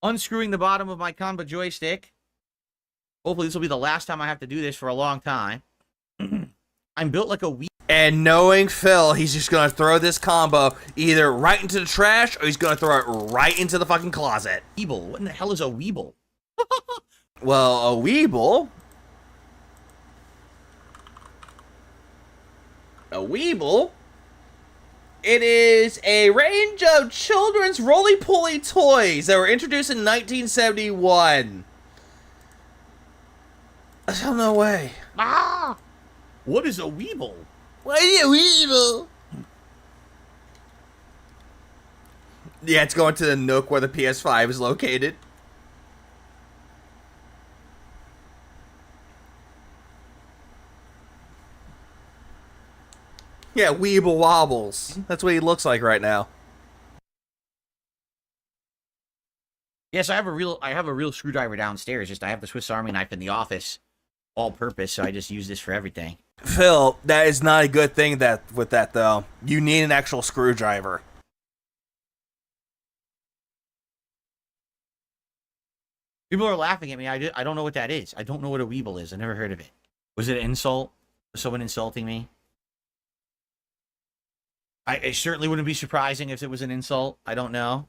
Unscrewing the bottom of my Kanba joystick. Hopefully this will be the last time I have to do this for a long time. I'm built like a weeb. And knowing Phil, he's just going to throw this combo either right into the trash or he's going to throw it right into the fucking closet. Weeble. What in the hell is a weeble? Well, a weeble... A weeble? It is a range of children's roly-poly toys that were introduced in 1971. Oh, no way. What is a weeble? What is a weeble? Yeah, it's going to the nook where the PS5 is located. Yeah, Weeble Wobbles. That's what he looks like right now. Yes, I have a real screwdriver downstairs. Just I have the Swiss Army knife in the office, all purpose, so I just use this for everything. Phil, that is not a good thing with that though. You need an actual screwdriver. People are laughing at me. I don't know what that is. I don't know what a weeble is. I never heard of it. Was it an insult? Was someone insulting me? It certainly wouldn't be surprising if it was an insult. I don't know.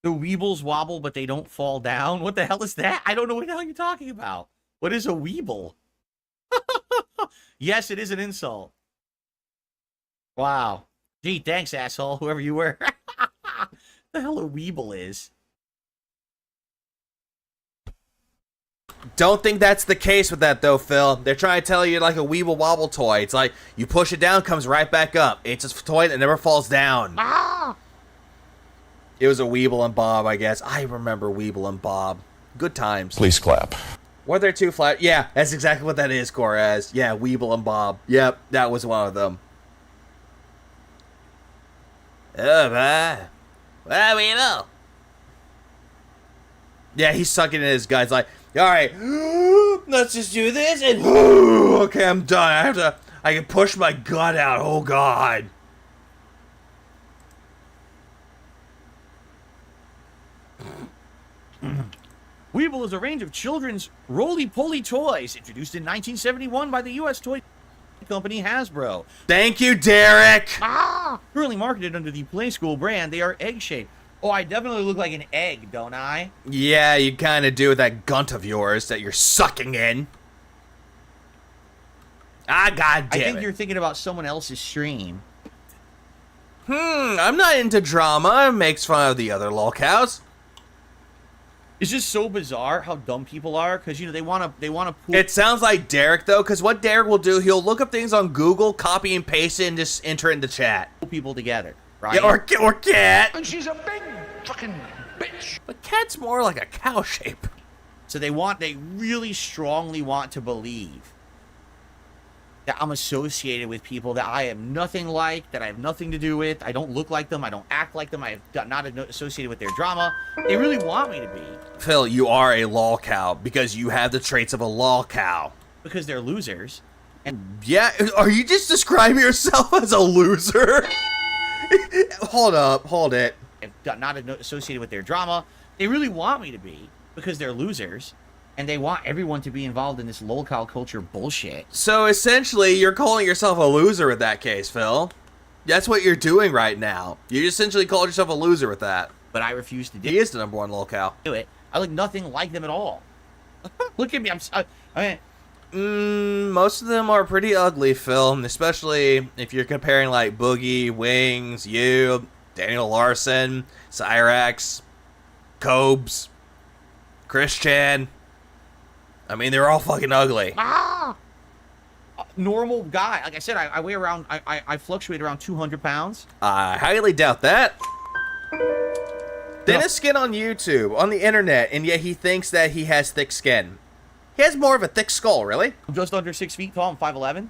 The weebles wobble, but they don't fall down. What the hell is that? I don't know what the hell you're talking about. What is a weeble? Yes, it is an insult. Wow. Gee, thanks, asshole, whoever you were. The hell a weeble is. Don't think that's the case with that, though, Phil. They're trying to tell you like a Weeble Wobble toy. It's like, you push it down, comes right back up. It's a toy that never falls down. It was a Weeble and Bob, I guess. I remember Weeble and Bob. Good times. Please clap. Were there two flat? Yeah, that's exactly what that is, Coraz. Yeah, Weeble and Bob. Yep, that was one of them. Oh, man. Well, Weeble. Yeah, he's sucking in his guts like, alright, let's just do this, and okay, I'm done. I can push my gut out, oh god. Weeble is a range of children's roly-poly toys introduced in 1971 by the U.S. toy company Hasbro. Thank you, Derek! Currently marketed under the Playskool brand, they are egg-shaped. Oh, I definitely look like an egg, don't I? Yeah, you kind of do with that gunt of yours that you're sucking in. Ah, god damn it. I think you're thinking about someone else's stream. I'm not into drama. It makes fun of the other lolcows. It's just so bizarre how dumb people are, because, you know, they want to pool. It sounds like Derek, though, because what Derek will do, he'll look up things on Google, copy and paste it, and just enter it in the chat. People together, right? Yeah, or Cat. And she's a big fucking bitch. But Cat's more like a cow shape. So they really strongly want to believe that I'm associated with people that I am nothing like, that I have nothing to do with. I don't look like them. I don't act like them. I am not associated with their drama. They really want me to be. Phil, you are a lolcow because you have the traits of a lolcow. because they're losers. And yeah, are you just describing yourself as a loser? Hold it. Not associated with their drama. They really want me to be because they're losers, and they want everyone to be involved in this lolcow culture bullshit. So essentially, you're calling yourself a loser in that case, Phil. That's what you're doing right now. You essentially called yourself a loser with that. But I refuse to do it. He is the #1 lolcow. Do it. I look nothing like them at all. Look at me. I mean, most of them are pretty ugly, Phil. Especially if you're comparing like Boogie, Wings, you, Daniel Larson, Cyrax, Cobes, Christian. I mean, they're all fucking ugly. Normal guy. Like I said, I weigh around, I fluctuate around 200 pounds. I highly doubt that. Thinnest skin on YouTube, on the internet, and yet he thinks that he has thick skin. He has more of a thick skull, really. I'm just under 6 feet tall. I'm 5'11".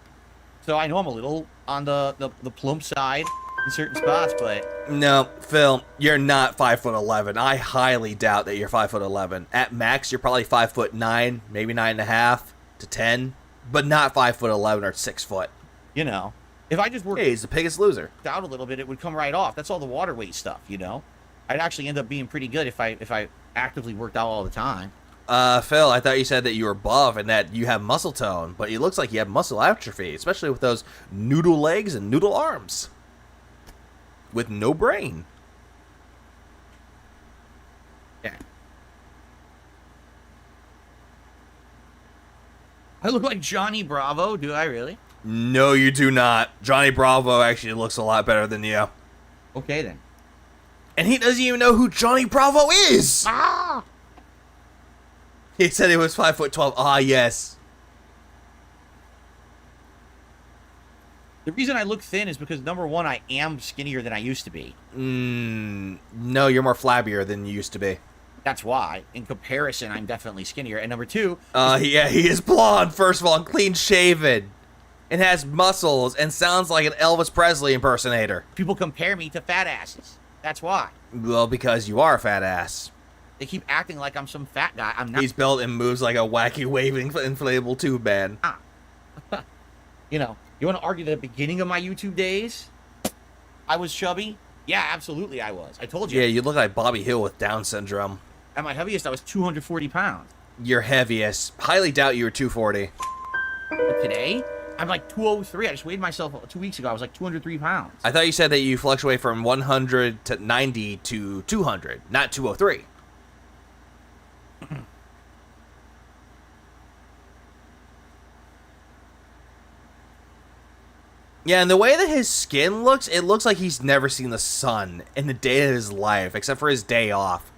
So I know I'm a little on the plump side in certain spots, but... No, Phil, you're not 5'11". I highly doubt that you're 5'11". At max, you're probably 5'9", maybe 9.5 to 10, but not 5'11" or 6 foot. You know, if I just worked... Hey, he's the biggest loser. ...out a little bit, it would come right off. That's all the water weight stuff, you know? I'd actually end up being pretty good if I actively worked out all the time. Phil, I thought you said that you were buff and that you have muscle tone, but it looks like you have muscle atrophy, especially with those noodle legs and noodle arms. With no brain. Yeah. I look like Johnny Bravo, do I really? No, you do not. Johnny Bravo actually looks a lot better than you. Okay, then. And he doesn't even know who Johnny Bravo is! Ah! He said he was 5'12". Ah, yes. The reason I look thin is because, #1, I am skinnier than I used to be. No, you're more flabbier than you used to be. That's why. In comparison, I'm definitely skinnier. And #2... yeah, he is blonde, first of all, and clean-shaven. And has muscles and sounds like an Elvis Presley impersonator. People compare me to fat asses. That's why. Well, because you are a fat ass. They keep acting like I'm some fat guy. I'm not. He's built and moves like a wacky waving inflatable tube man. You know, you want to argue the beginning of my YouTube days? I was chubby? Yeah, absolutely I was. I told you. Yeah, you look like Bobby Hill with Down syndrome. At my heaviest, I was 240 pounds. Your heaviest. Highly doubt you were 240. But today, I'm like 203. I just weighed myself 2 weeks ago. I was like 203 pounds. I thought you said that you fluctuate from 100 to 90 to 200, not 203. Yeah, and the way that his skin looks, it looks like he's never seen the sun in the day of his life, except for his day off.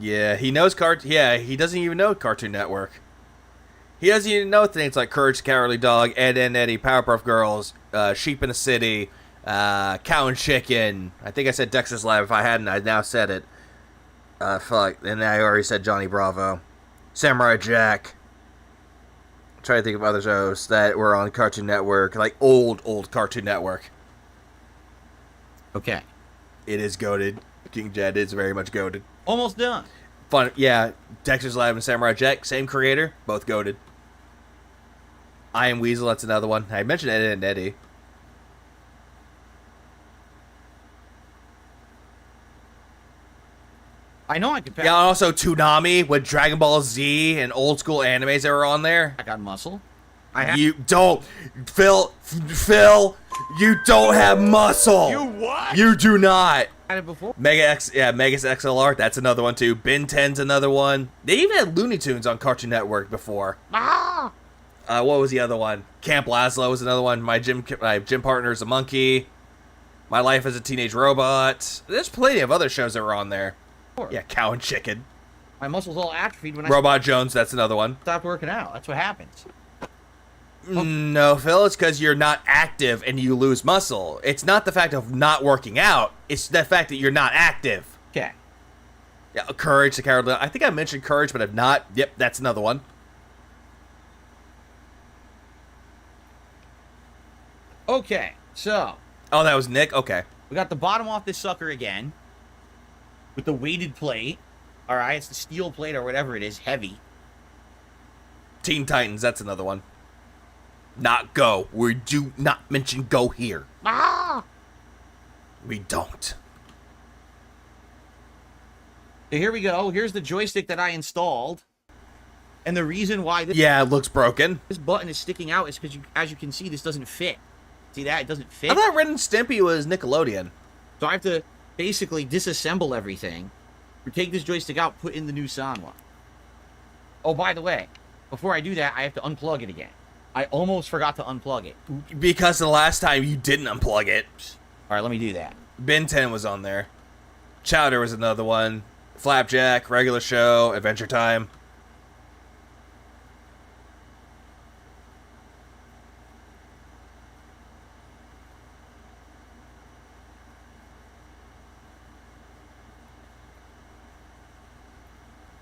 Yeah, he knows he doesn't even know Cartoon Network. He doesn't even know things like Courage the Cowardly Dog, Ed, Edd n Eddy, Powerpuff Girls, Sheep in the City, Cow and Chicken. I think I said Dexter's Lab. If I hadn't, I now said it. Fuck. And I already said Johnny Bravo. Samurai Jack. I'm trying to think of other shows that were on Cartoon Network. Like old Cartoon Network. Okay. It is goated. King Jed is very much goated. Almost done. Fun. Yeah. Dexter's Lab and Samurai Jack. Same creator. Both goated. I Am Weasel. That's another one. I mentioned Ed, Edd n Eddy. I know I could pass. Yeah, also Toonami with Dragon Ball Z and old school animes that were on there. I got muscle. You don't, Phil, you don't have muscle. You what? You do not. Had it before. Megas XLR, that's another one too. Ben 10's another one. They even had Looney Tunes on Cartoon Network before. What was the other one? Camp Lazlo was another one. My gym partner is a monkey. My Life as a Teenage Robot. There's plenty of other shows that were on there. Yeah, Cow and Chicken. My muscles all atrophied when Robot Jones, that's another one. Stopped working out. That's what happens. No, Phil, it's because you're not active and you lose muscle. It's not the fact of not working out. It's the fact that you're not active. Okay. Yeah, Courage the Cowardly. I think I mentioned Courage, but if not, yep, that's another one. Okay, so. Oh, that was Nick? Okay. We got the bottom off this sucker again. With the weighted plate. Alright, it's the steel plate or whatever it is, heavy. Teen Titans, that's another one. Not go. We do not mention go here. Ah! We don't. So here we go. Here's the joystick that I installed. And the reason why this, yeah, it looks broken. This button is sticking out is because, as you can see, this doesn't fit. See that? It doesn't fit. I thought Ren and Stimpy was Nickelodeon. So I have to basically disassemble everything. Take this joystick out, put in the new Sanwa. Oh, by the way, before I do that, I have to unplug it again. I almost forgot to unplug it. Because the last time you didn't unplug it. Alright, let me do that. Ben 10 was on there. Chowder was another one. Flapjack, Regular Show, Adventure Time.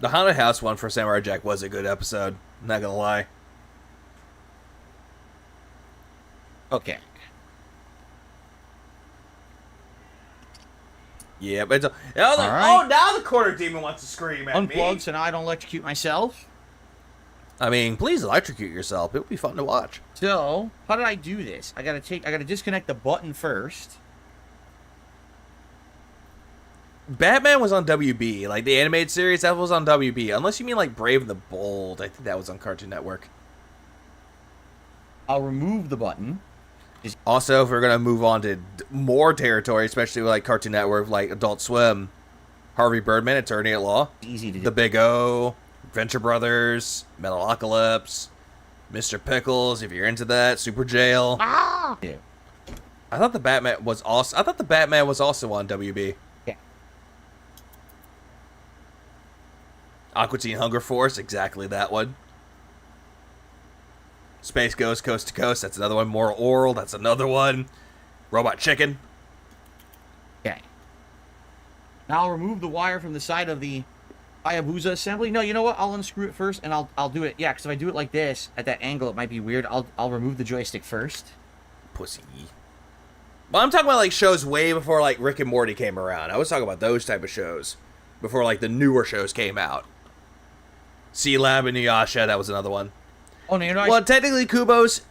The Haunted House one for Samurai Jack was a good episode. Not gonna lie. Okay. Yeah, but it's oh, now the quarter demon wants to scream at me. Unplug so now I don't electrocute myself. I mean, please electrocute yourself. It would be fun to watch. So, how did I do this? I gotta disconnect the button first. Batman was on WB, like the animated series, that was on WB. Unless you mean like Brave and the Bold, I think that was on Cartoon Network. I'll remove the button. Also, if we're gonna move on to more territory, especially with like Cartoon Network, like Adult Swim, Harvey Birdman, Attorney at Law, easy to do. The Big O, Venture Brothers, Metalocalypse, Mr. Pickles, if you're into that, Super Jail. Ah! Yeah. I thought the Batman was also. I thought the Batman was also on WB. Yeah. Aqua Teen Hunger Force, exactly that one. Space Ghost Coast to Coast, that's another one. Moral Oral, that's another one. Robot Chicken. Okay. Now I'll remove the wire from the side of the Hayabusa assembly. No, you know what? I'll unscrew it first and I'll do it. Yeah, because if I do it like this, at that angle, it might be weird. I'll remove the joystick first. Pussy. Well, I'm talking about like shows way before like Rick and Morty came around. I was talking about those type of shows before like the newer shows came out. C-Lab and Inuyasha, that was another one. Oh, no, well, technically, Kubo's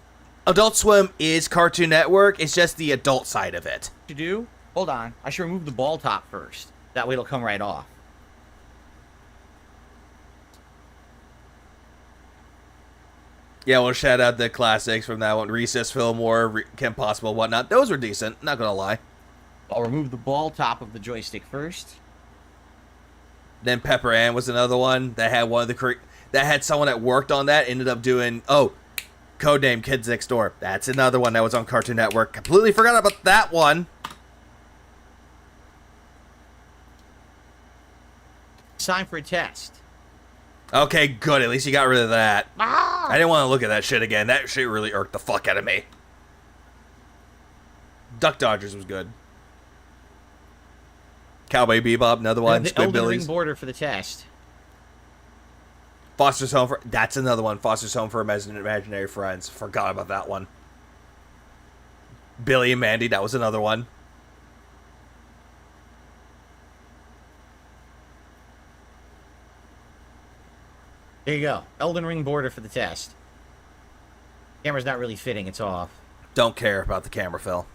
Adult Swim is Cartoon Network. It's just the adult side of it. To do? Hold on. I should remove the ball top first. That way it'll come right off. Yeah, we'll shout out the classics from that one. Recess, Fillmore, Kim Possible, whatnot. Those were decent, not gonna lie. I'll remove the ball top of the joystick first. Then Pepper Ann was another one that had one of the... That had someone that worked on that, ended up doing, Codename Kids Next Door. That's another one that was on Cartoon Network. Completely forgot about that one. It's time for a test. Okay, good. At least you got rid of that. Ah! I didn't want to look at that shit again. That shit really irked the fuck out of me. Duck Dodgers was good. Cowboy Bebop, another one. The Elden Ring border for the test. Foster's Home for... That's another one. Foster's Home for Imaginary Friends. Forgot about that one. Billy and Mandy, that was another one. There you go. Elden Ring border for the test. Camera's not really fitting. It's off. Don't care about the camera, Phil.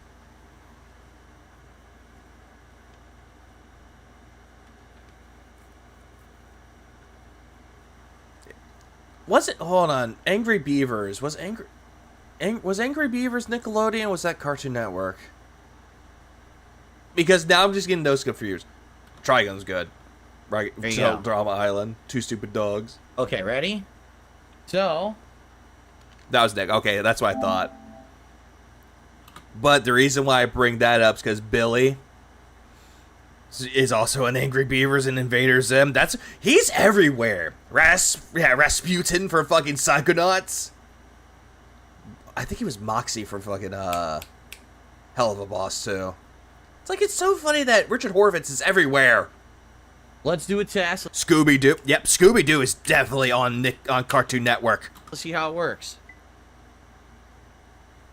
Was it? Hold on. Angry Beavers was Angry Beavers Nickelodeon? Or was that Cartoon Network? Because now I'm just getting those confused. Trigun's good, right? There you go. Drama Island, Two Stupid Dogs. Okay, ready? So that was Nick. Okay, that's what I thought. But the reason why I bring that up is because Billy is also in Angry Beavers and Invader Zim. He's everywhere. Rasputin for fucking Psychonauts. I think he was Moxie from fucking Hell of a Boss too. It's like, it's so funny that Richard Horvitz is everywhere. Let's do a test. Scooby-Doo. Yep, Scooby-Doo is definitely on Cartoon Network. Let's see how it works.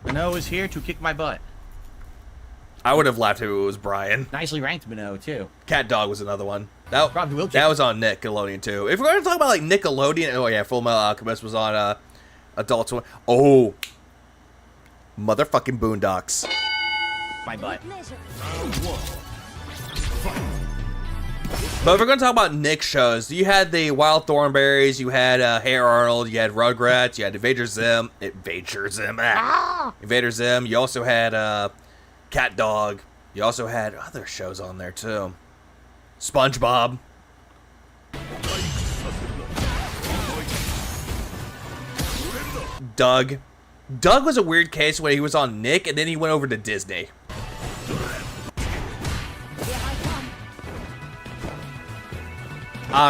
Minot is here to kick my butt. I would have laughed if it was Brian. Nicely ranked Minot, too. Cat Dog was another one. That Probably will that was on Nickelodeon, too. If we're going to talk about, like, Nickelodeon... Oh, yeah, Full Metal Alchemist was on Adult Swim. Oh. Motherfucking Boondocks. My butt. But if we're going to talk about Nick shows, you had the Wild Thornberries, you had Hey Arnold, you had Rugrats, you had Invader Zim. Invader Zim. You also had Cat Dog. You also had other shows on there, too. SpongeBob. Doug. Doug was a weird case when he was on Nick, and then he went over to Disney.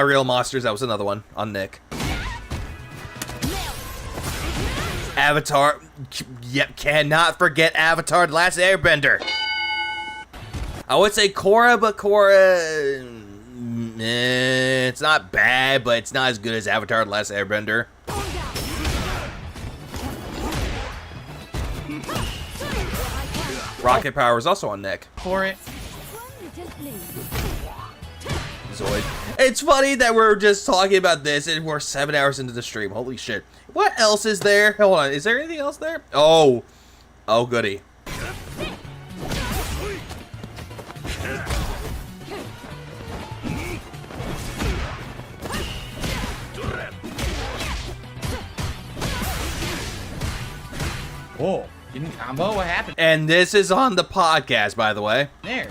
Real Monsters, that was another one on Nick. Avatar. Yep, cannot forget Avatar: The Last Airbender. I would say Korra, but Korra... it's not bad, but it's not as good as Avatar: The Last Airbender. Rocket Power was also on Nick. For it. Zoid. It's funny that we're just talking about this and we're 7 hours into the stream. Holy shit. What else is there? Hold on. Is there anything else there? Oh. Oh, goody. Whoa. Didn't combo? What happened? And this is on the podcast, by the way. There.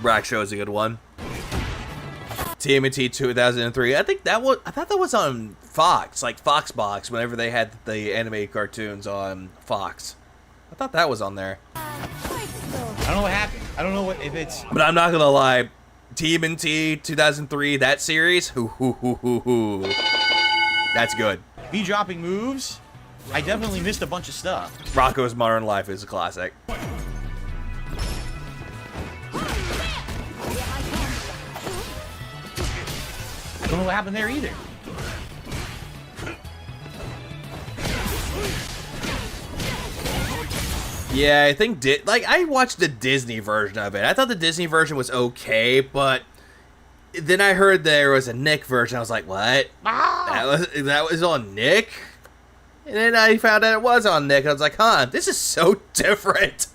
Rack Show is a good one. TMNT 2003. I thought that was on Fox, like Foxbox, whenever they had the anime cartoons on Fox. I thought that was on there. I don't know what happened. I don't know if it's... But I'm not gonna lie. TMNT 2003, that series, that's good. Me dropping moves. I definitely missed a bunch of stuff. Rocco's Modern Life is a classic. I don't know what happened there either. Yeah, I think I watched the Disney version of it. I thought the Disney version was okay, but then I heard there was a Nick version. I was like, what? That was on Nick? And then I found out it was on Nick. I was like, huh, this is so different.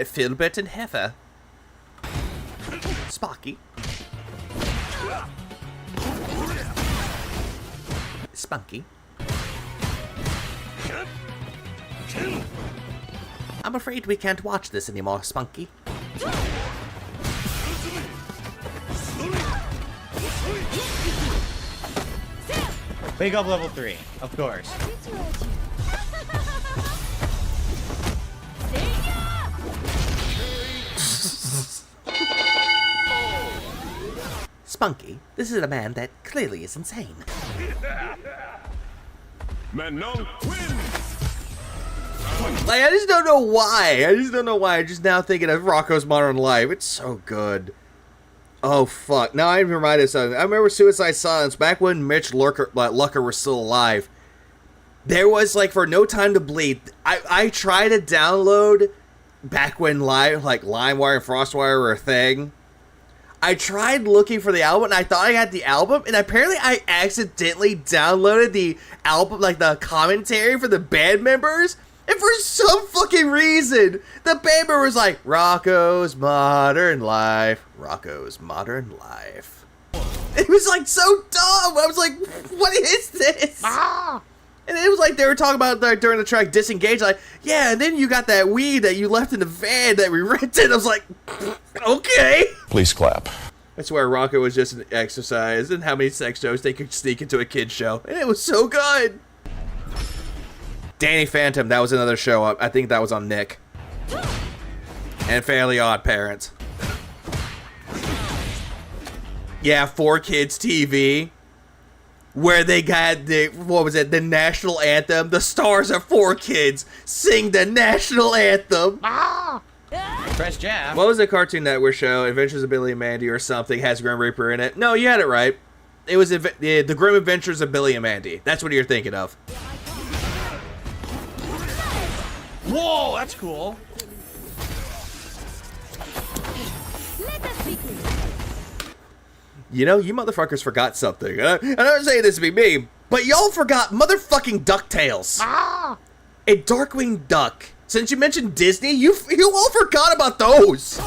Filbert and Heifer. Sparky. Spunky. I'm afraid we can't watch this anymore, Spunky. Wake up level 3, of course. Spunky, this is a man that clearly is insane. Manon wins! Like, I just don't know why. I'm just now thinking of Rocco's Modern Life. It's so good. Oh, fuck. Now I'm reminded of something. I remember Suicide Silence, back when Mitch Lucker was still alive. There was, like, for No Time to Bleed, I tried to download, back when LimeWire and FrostWire were a thing. I tried looking for the album, and I thought I had the album, and apparently I accidentally downloaded the album, like, the commentary for the band members. And for some fucking reason, the band member was like, Rocco's Modern Life. Rocco's Modern Life. It was like so dumb. I was like, what is this? And it was like they were talking about during the track Disengage, like, yeah, and then you got that weed that you left in the van that we rented. I was like, okay. Please clap. I swear Rocco was just an exercise in how many sex shows they could sneak into a kid's show. And it was so good. Danny Phantom, that was another show. I think that was on Nick. And Fairly Odd Parents. Yeah, 4Kids TV. Where they got the national anthem. The stars of 4Kids sing the national anthem. Press jab. What was the Cartoon Network show? Adventures of Billy and Mandy or something has Grim Reaper in it. No, you had it right. It was the Grim Adventures of Billy and Mandy. That's what you're thinking of. Whoa, that's cool. You know, you motherfuckers forgot something. I'm not saying this to be me, but y'all forgot motherfucking DuckTales. Ah! A Darkwing Duck. Since you mentioned Disney, you all forgot about those.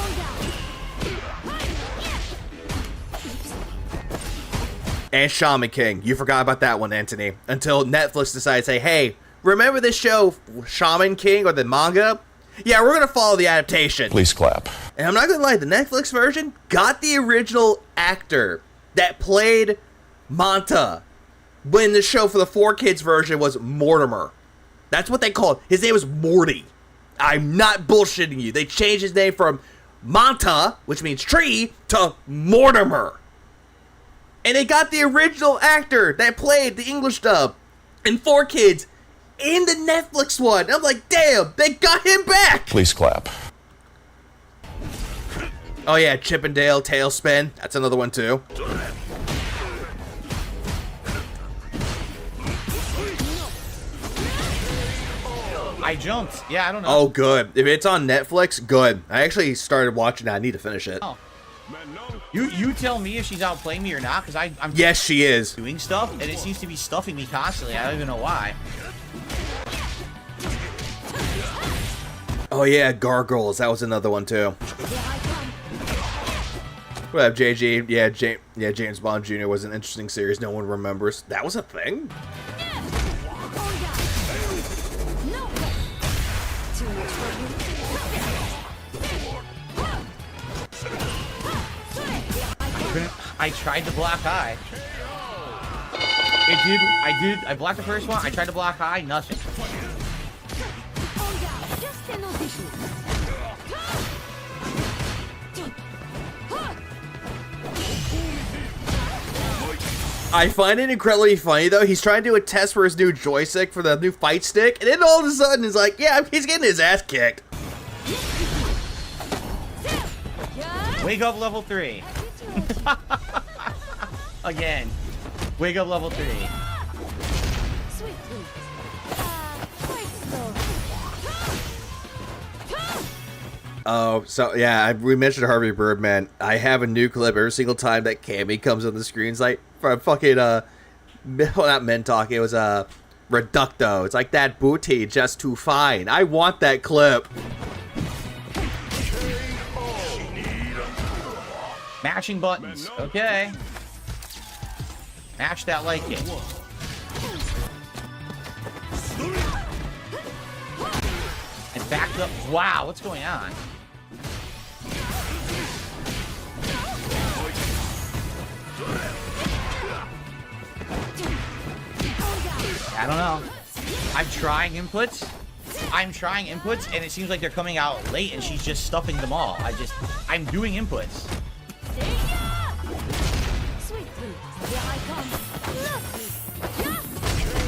And Shaman King. You forgot about that one, Anthony. Until Netflix decided to say, hey, remember this show, Shaman King, or the manga? Yeah, we're going to follow the adaptation. Please clap. And I'm not going to lie, the Netflix version got the original actor that played Manta when the show for the 4Kids version was Mortimer. That's what they called. His name was Morty. I'm not bullshitting you. They changed his name from Manta, which means tree, to Mortimer. And they got the original actor that played the English dub in 4Kids in the Netflix one. I'm like, damn, they got him back. Please clap. Oh yeah, Chippendale Tailspin. That's another one too. I jumped. Yeah, I don't know. Oh, good. If it's on Netflix, good. I actually started watching it. I need to finish it. Oh. You tell me if she's outplaying me or not, because I'm yes, she is doing stuff, and it seems to be stuffing me constantly. I don't even know why. Oh yeah, Gargoyles. That was another one too. What up, JG? Yeah, James Bond Jr. was an interesting series. No one remembers. That was a thing. I tried to block high. I blocked the first one. I tried to block high. Nothing. I find it incredibly funny though. He's trying to do a test for his new joystick for the new fight stick, and then all of a sudden he's like, yeah, he's getting his ass kicked. Wake up level 3. Again. Wake up level 3. Oh, so yeah, we mentioned Harvey Birdman. I have a new clip every single time that Cammy comes on the screen. It's like from fucking well, not Men Talk. It was Reducto. It's like that booty just too fine. I want that clip. Mashing buttons. Okay. Mash that like it. And backed up. Wow, what's going on? I don't know. I'm trying inputs, and it seems like they're coming out late, and she's just stuffing them all. I'm doing inputs.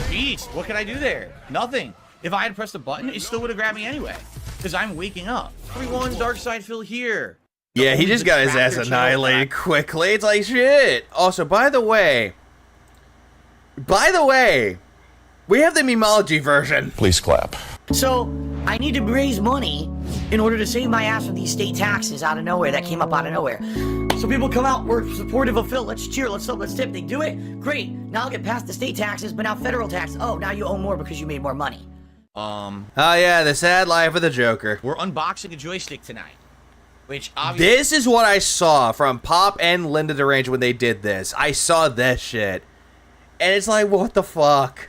Jeez, what can I do there? Nothing. If I had pressed a button, it still would have grabbed me anyway. Because I'm waking up. Everyone, Dark Side Phil here. Yeah, he just got his ass annihilated quickly. It's like shit. Also, by the way, we have the memology version. Please clap. So, I need to raise money in order to save my ass from these state taxes out of nowhere that came up out of nowhere. So people come out, we're supportive of Phil, let's cheer, let's tip. They do it, great. Now I'll get past the state taxes, but now federal tax. Oh, now you owe more because you made more money. Oh yeah, the sad life of the Joker. We're unboxing a joystick tonight. Which obviously... This is what I saw from Pop and Linda DeRange when they did this. I saw this shit. And it's like, what the fuck?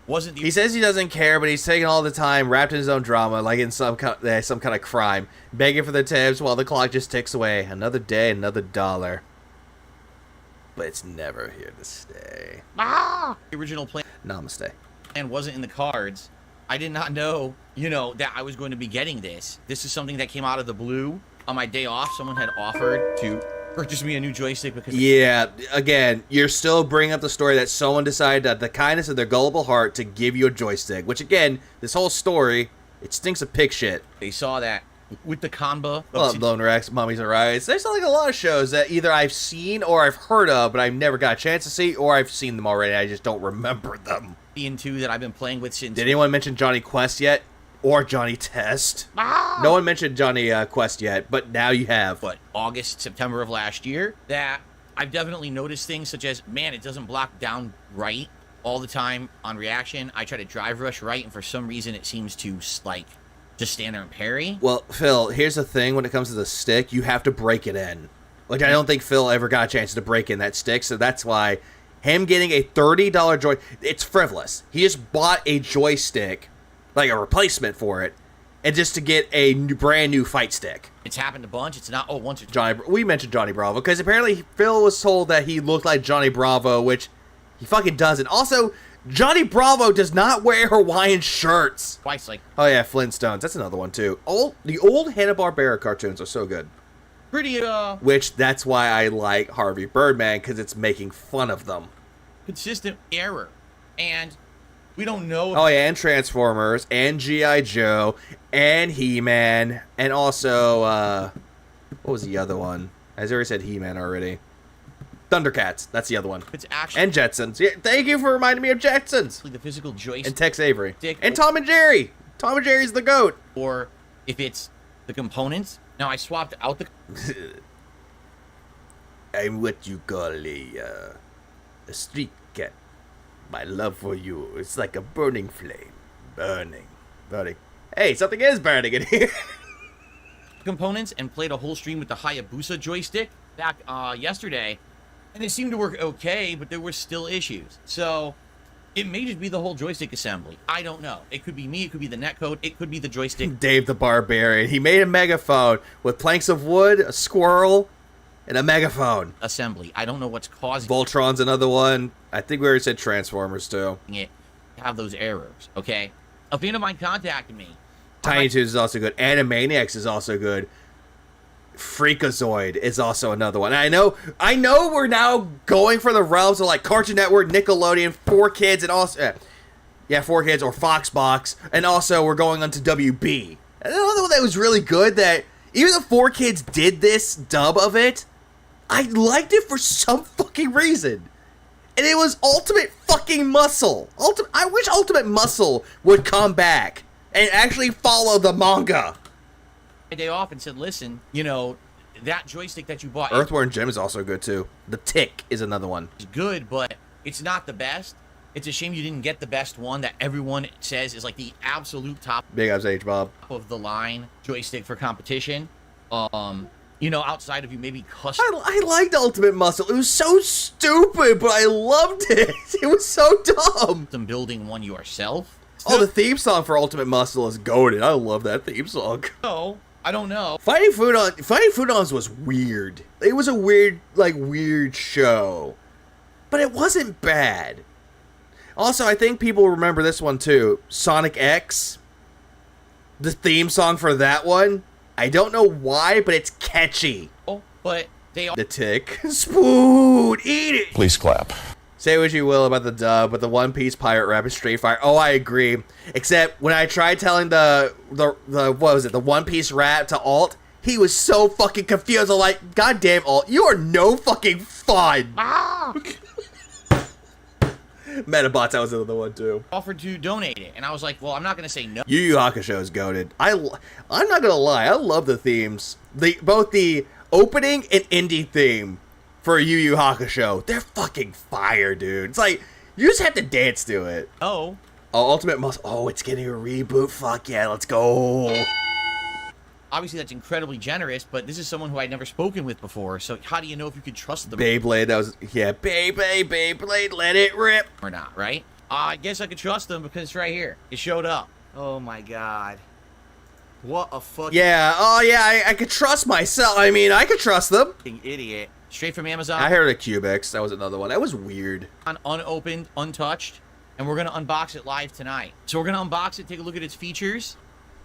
Wasn't he says he doesn't care, but he's taking all the time, wrapped in his own drama, like in some kind of crime, begging for the tips while the clock just ticks away. Another day, another dollar. But it's never here to stay. The original plan. Namaste. And wasn't in the cards. I did not know, that I was going to be getting this. This is something that came out of the blue. On my day off, someone had offered to purchase me a new joystick because... Yeah, again, you're still bringing up the story that someone decided that the kindness of their gullible heart to give you a joystick. Which, again, this whole story, it stinks of pig shit. They saw that, with the combo. Lone Rex, Mummies and Rise. There's like a lot of shows that either I've seen or I've heard of, but I've never got a chance to see, or I've seen them already. I just don't remember them. Two that I've been playing with since. Did anyone mention Johnny Quest yet? Or Johnny Test? No one mentioned Johnny Quest yet, but now you have. But August, September of last year, that I've definitely noticed things such as, man, it doesn't block down right all the time on reaction. I try to drive rush right, and for some reason it seems to, like, just stand there and parry. Well, Phil, here's the thing. When it comes to the stick, you have to break it in. Which I don't think Phil ever got a chance to break in that stick, so that's why him getting a $30 joy... It's frivolous. He just bought a joystick, like a replacement for it, and just to get a brand new fight stick. It's happened a bunch. It's not, once or twice. We mentioned Johnny Bravo, because apparently Phil was told that he looked like Johnny Bravo, which he fucking doesn't. Also, Johnny Bravo does not wear Hawaiian shirts. Twice, like... Oh yeah, Flintstones. That's another one, too. The old Hanna-Barbera cartoons are so good. Pretty, Which, that's why I like Harvey Birdman, because it's making fun of them. Consistent error. And... we don't know. Oh, yeah, and Transformers, and G.I. Joe, and He-Man, and also, what was the other one? I already said He-Man already. Thundercats, that's the other one. It's actually... and Jetsons. Yeah, thank you for reminding me of Jetsons. The physical joystick. And Tex Avery. And Tom and Jerry. Tom and Jerry's the GOAT. Or if it's the components. Now, I swapped out the... I'm what you call a street cat. My love for you is like a burning flame. Burning. Hey, something is burning in here. Components and played a whole stream with the Hayabusa joystick back yesterday. And it seemed to work okay, but there were still issues. So, it may just be the whole joystick assembly. I don't know. It could be me, it could be the netcode, it could be the joystick. Dave the Barbarian. He made a megaphone with planks of wood, a squirrel, and a megaphone. Assembly. I don't know what's causing Voltron's another one. I think we already said Transformers, too. it. Have those errors, okay? A friend of mine contacted me. Tiny Toons is also good. Animaniacs is also good. Freakazoid is also another one. I know we're now going for the realms of like Cartoon Network, Nickelodeon, 4Kids, and also 4Kids or Foxbox, and also we're going on to WB. Another one that was really good that even though 4Kids did this dub of it, I liked it for some fucking reason. And it was Ultimate fucking Muscle. I wish Ultimate Muscle would come back and actually follow the manga. Day off and said, listen, that joystick that you bought... Earthworm Jim is also good, too. The Tick is another one. It's good, but it's not the best. It's a shame you didn't get the best one that everyone says is like the absolute top... Big ups, H-Bob. ...of the line joystick for competition. Outside of you maybe custom... I liked Ultimate Muscle. It was so stupid, but I loved it. It was so dumb. Building one yourself. Oh, the theme song for Ultimate Muscle is goated. I love that theme song. No, I don't know. Fighting Foodons was weird. It was a weird show. But it wasn't bad. Also, I think people remember this one too. Sonic X. The theme song for that one. I don't know why, but it's catchy. Oh, but they are... The Tick. Spoon! Eat it! Please clap. Say what you will about the dub, but the One Piece pirate rap is Street Fighter. Oh, I agree. Except when I tried telling the One Piece rap to Alt, he was so fucking confused. I'm like, God damn, Alt, you are no fucking fun. Metabots, that was another one too. Offered to donate it, and I was like, well, I'm not gonna say no. Yu Yu Hakusho is goated. I'm not gonna lie, I love the themes. Both the opening and ending theme for Yu Yu Hakusho. They're fucking fire, dude. It's like, you just have to dance to it. Oh, Ultimate Muscle. Oh, it's getting a reboot. Fuck yeah, let's go. Obviously, that's incredibly generous, but this is someone who I'd never spoken with before, so how do you know if you could trust them? Beyblade, Beyblade, let it rip. Or not, right? I guess I could trust them because it's right here. It showed up. Oh my god. What a fucking... Yeah, oh yeah, I could trust myself. I mean, I could trust them. Fucking idiot. Straight from Amazon. I heard of Cubix. That was another one. That was weird. Unopened, untouched, and we're going to unbox it live tonight. So we're going to unbox it, take a look at its features,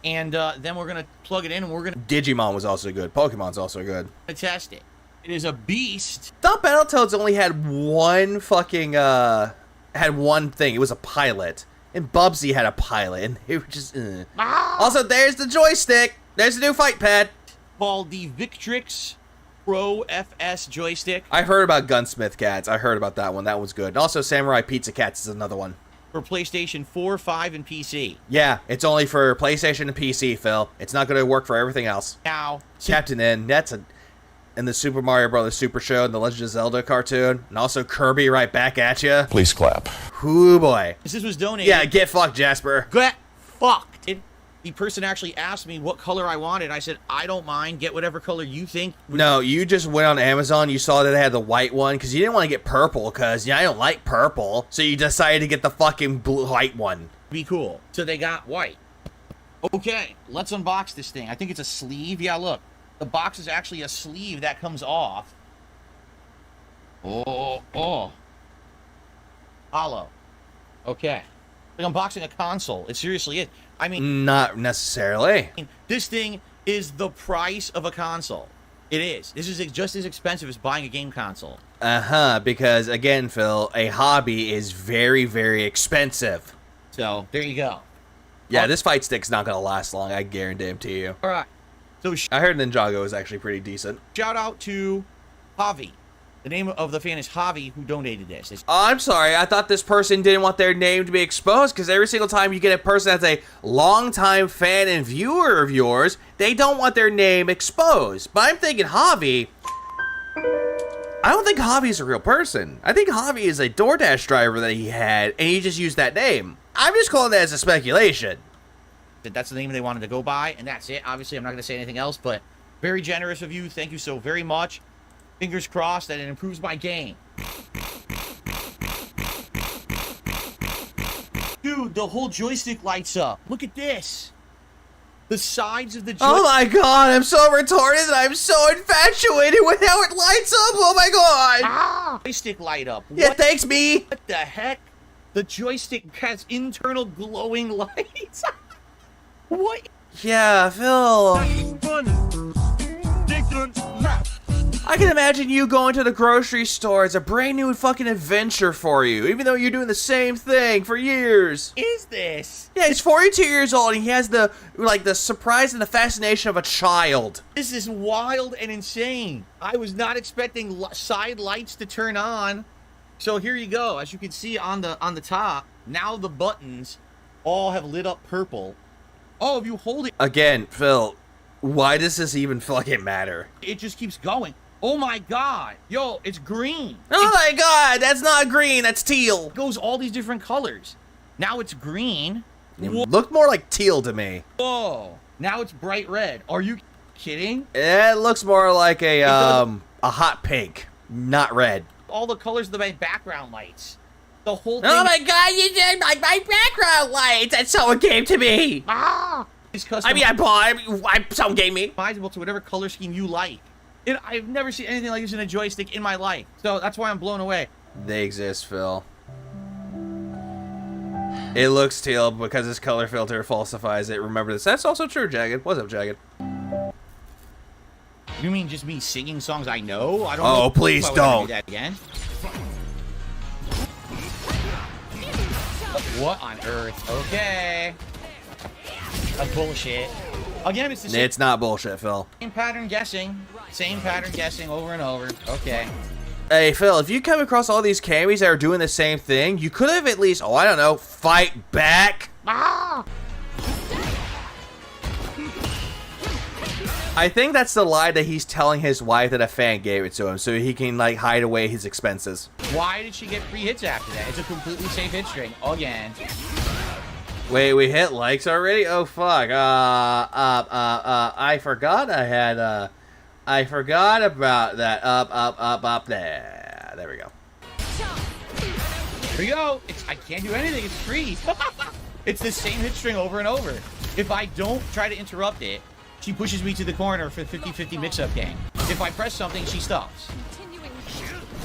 and then we're going to plug it in, and we're going to... Digimon was also good. Pokemon's also good. Test it. It is a beast. Thought Battletoads only had one fucking, had one thing. It was a pilot. And Bubsy had a pilot, and they were just... Also, there's the joystick. There's a new fight pad. Called the Victrix Pro FS joystick. I heard about Gunsmith Cats. I heard about that one. That was good. And also, Samurai Pizza Cats is another one. For PlayStation 4, 5, and PC. Yeah, it's only for PlayStation and PC, Phil. It's not going to work for everything else. Now, Captain N, that's a... And the Super Mario Brothers Super Show and the Legend of Zelda cartoon. And also Kirby right back at you. Please clap. Ooh, boy. This was donated. Yeah, get fucked, Jasper. Get fucked. The person actually asked me what color I wanted. I said, I don't mind. Get whatever color you think. No, you just went on Amazon. You saw that they had the white one because you didn't want to get purple because I don't like purple. So you decided to get the fucking blue white one. Be cool. So they got white. Okay, let's unbox this thing. I think it's a sleeve. Yeah, look. The box is actually a sleeve that comes off. Oh. Hollow. Okay. Like unboxing a console. It seriously is. I mean... Not necessarily. This thing is the price of a console. It is. This is just as expensive as buying a game console. Uh-huh, because, again, Phil, a hobby is very, very expensive. So, there you go. Yeah, this fight stick's not going to last long, I guarantee you. All right. So I heard Ninjago is actually pretty decent. Shout out to Javi. The name of the fan is Javi, who donated this. I'm sorry, I thought this person didn't want their name to be exposed, because every single time you get a person that's a longtime fan and viewer of yours, they don't want their name exposed. But I'm thinking Javi... I don't think Javi's a real person. I think Javi is a DoorDash driver that he had, and he just used that name. I'm just calling that as a speculation. That's the name they wanted to go by, and that's it. Obviously, I'm not going to say anything else, but very generous of you. Thank you so very much. Fingers crossed that it improves my game. Dude, the whole joystick lights up. Look at this. The sides of the joystick. Oh my god, I'm so retarded and I'm so infatuated with how it lights up. Oh my god. Joystick light up. Yeah, thanks, me. What the heck? The joystick has internal glowing lights. What? Yeah, Phil. I can imagine you going to the grocery store. It's a brand new fucking adventure for you, even though you're doing the same thing for years. Is this? Yeah, he's 42 years old and he has the surprise and the fascination of a child. This is wild and insane. I was not expecting side lights to turn on. So here you go. As you can see on the top, now the buttons all have lit up purple. Oh, if you hold it... Again, Phil, why does this even fucking matter? It just keeps going. Oh my god. Yo, it's green. Oh my god, that's not green, that's teal. It goes all these different colors. Now it's green. It looked more like teal to me. Whoa. Now it's bright red. Are you kidding? It looks more like a hot pink, not red. All the colors of the background lights. The whole thing. Oh my god, you did like my background lights. That's someone gave to me. Someone gave me. Customizable to whatever color scheme you like. I've never seen anything like this in a joystick in my life. So that's why I'm blown away. They exist, Phil. It looks teal because this color filter falsifies it. Remember this. That's also true, Jagged. What's up, Jagged? You mean just me singing songs I know? I don't know. Oh, please don't. Do that again. What on earth? Okay. That's bullshit. Again, it's the same. It's not bullshit, Phil. Same pattern guessing. Same pattern guessing over and over. Okay. Hey, Phil, if you come across all these camis that are doing the same thing, you could have at least, I don't know, fight back. I think that's the lie that he's telling his wife that a fan gave it to him so he can, hide away his expenses. Why did she get free hits after that? It's a completely safe hit string. Again. Wait, we hit likes already? Oh, fuck. I forgot I had, I forgot about that. Up, there. There we go. Here we go. I can't do anything. It's free. It's the same hit string over and over. If I don't try to interrupt it, she pushes me to the corner for the 50-50 mix-up game. If I press something, she stops.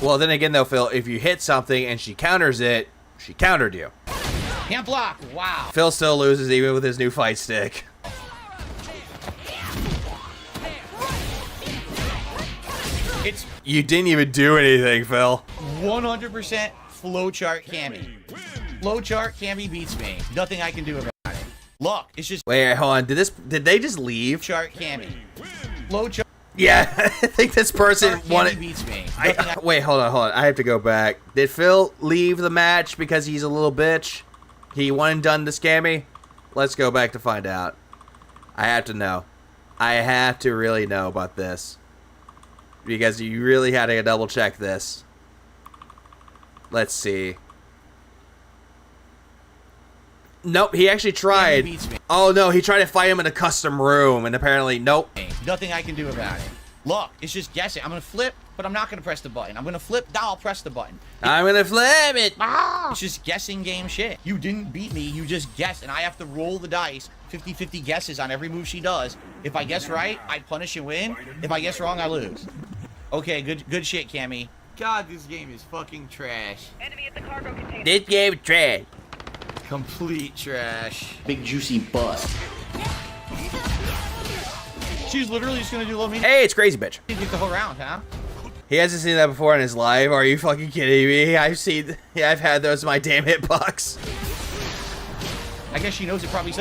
Well, then again, though, Phil, if you hit something and she counters it, she countered you. Can't block. Wow. Phil still loses even with his new fight stick. You didn't even do anything, Phil. 100% flowchart Cammy. Flowchart Cammy beats me. Nothing I can do about it. Look, it's just... Wait, hold on. Did they just leave? Chart Cammy. Low chart. Yeah, I think this person wanted... beats me. Wait, hold on. I have to go back. Did Phil leave the match because he's a little bitch? He wanted done to scam me? Let's go back to find out. I have to know. I have to really know about this. Because you really had to double check this. Let's see. Nope, he actually tried. Oh no, he tried to fight him in a custom room, and apparently, nope. Nothing I can do about it. Look, it's just guessing. I'm gonna flip, but I'm not gonna press the button. I'm gonna flip, now I'll press the button. I'm gonna flip it. It's just guessing game shit. You didn't beat me, you just guessed, and I have to roll the dice, 50-50 guesses on every move she does. If I guess right, I punish and win. If I guess wrong, I lose. Okay, good shit, Cammy. God, this game is fucking trash. Enemy at the cargo container. This game is trash. Complete trash. Big juicy bust. She's literally just gonna do low medium. Hey, it's Crazy Bitch. You get the whole round, huh? He hasn't seen that before in his life. Are you fucking kidding me? I've had those in my damn hitbox. I guess she knows it probably.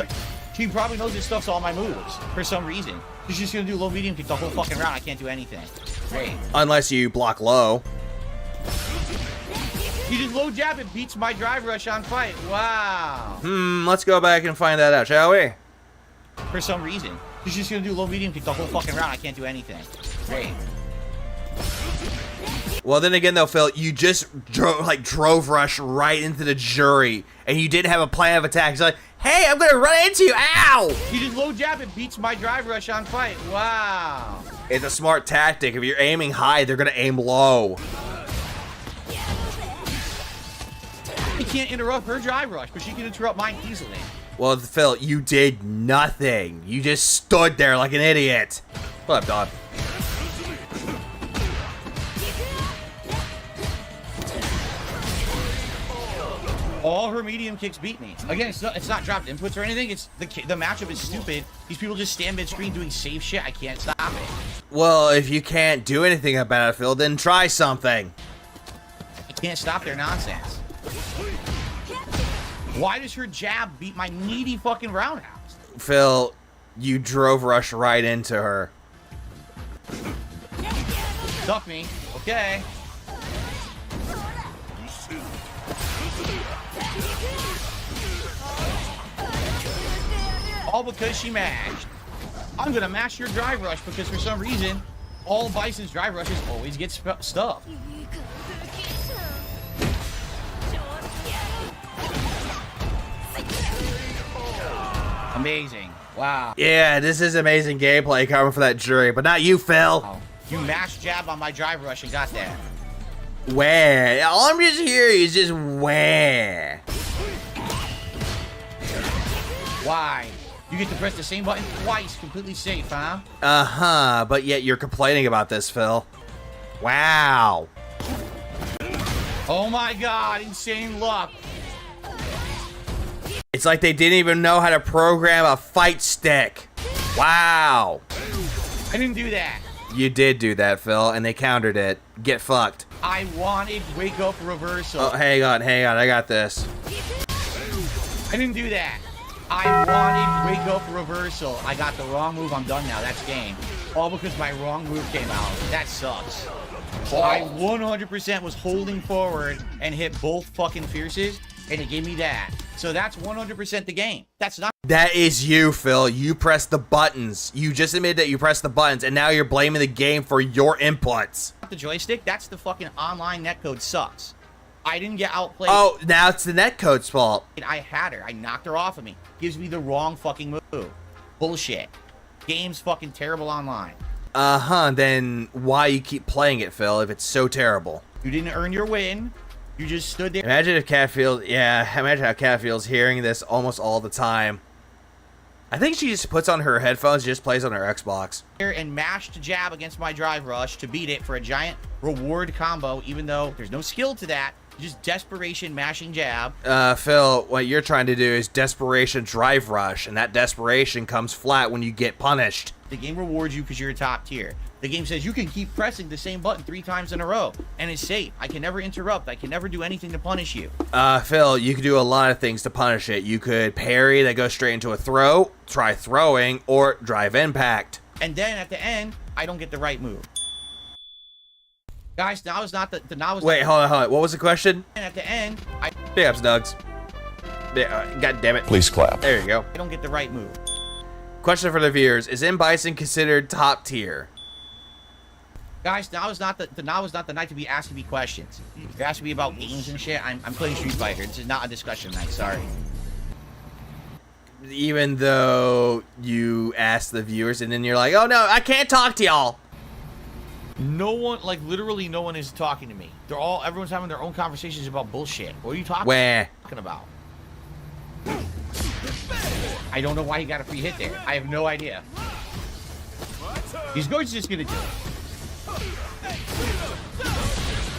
She probably knows this stuff's all my moves for some reason. She's just gonna do low medium kick the whole fucking round. I can't do anything. Great. Unless you block low. You just low jab and beats my drive rush on fight. Wow. Let's go back and find that out, shall we? For some reason. She's just gonna do low medium kick the whole fucking round. I can't do anything. Great. Well, then again, though, Phil, you just drove rush right into the jury, and you didn't have a plan of attack. It's like, hey, I'm gonna run into you. Ow! You just low jab and beats my drive rush on fight. Wow. It's a smart tactic. If you're aiming high, they're gonna aim low. You can't interrupt her drive rush, but she can interrupt mine easily. Well, Phil, you did nothing. You just stood there like an idiot. What up, dog? All her medium kicks beat me. Again, it's not dropped inputs or anything. It's the matchup is stupid. These people just stand mid-screen doing safe shit. I can't stop it. Well, if you can't do anything about it, Phil, then try something. I can't stop their nonsense. Why does her jab beat my needy fucking roundhouse? Phil, you drove rush right into her. Duck me. Okay. All because she mashed. I'm gonna mash your drive rush because for some reason, all Bison's drive rushes always get stuck. Amazing. Wow. Yeah, this is amazing gameplay coming from that jury, but not you, Phil. Oh, you mashed jab on my drive rush and got that. Where? All I'm just hearing is just where. Why? You get to press the same button twice, completely safe, huh? Uh-huh, but yet you're complaining about this, Phil. Wow. Oh my god, insane luck. It's like they didn't even know how to program a fight stick. Wow. I didn't do that. You did do that, Phil, and they countered it. Get fucked. I wanted wake up reversal. Oh, hang on, I got this. I didn't do that. I wanted wake up reversal. I got the wrong move. I'm done now. That's game. All because my wrong move came out. That sucks. I 100% was holding forward and hit both fucking fierces, and it gave me that. So that's 100% the game. That's not. That is you, Phil. You pressed the buttons. You just admitted that you pressed the buttons, and now you're blaming the game for your inputs. The joystick, that's the fucking online netcode sucks. I didn't get outplayed. Oh, now it's the netcode's fault. I had her. I knocked her off of me. Gives me the wrong fucking move. Bullshit. Game's fucking terrible online. Uh-huh, then why you keep playing it, Phil, if it's so terrible? You didn't earn your win. You just stood there. Imagine how Cat feels hearing this almost all the time. I think she just puts on her headphones and just plays on her Xbox. And mashed jab against my drive rush to beat it for a giant reward combo, even though there's no skill to that. Just desperation mashing jab. Phil, what you're trying to do is desperation drive rush, and that desperation comes flat when you get punished. The game rewards you because you're a top tier. The game says you can keep pressing the same button 3 times in a row, and it's safe. I can never interrupt. I can never do anything to punish you. Phil, you could do a lot of things to punish it. You could parry that goes straight into a throw, try throwing, or drive impact. And then at the end, I don't get the right move. Guys, now is not the now is. Wait, hold on. What was the question? And at the end, Big ups, Nugs. God damn it. Please clap. There you go. I don't get the right move. Question for the viewers: is M Bison considered top tier? Guys, now is not the night to be asking me questions. If you're asking me about games and shit, I'm playing Street Fighter. This is not a discussion night. Sorry. Even though you ask the viewers, and then you're like, "Oh no, I can't talk to y'all." No one, like literally, no one is talking to me. Everyone's having their own conversations about bullshit. What are you talking about? I don't know why he got a free hit there. I have no idea. He's just gonna do it.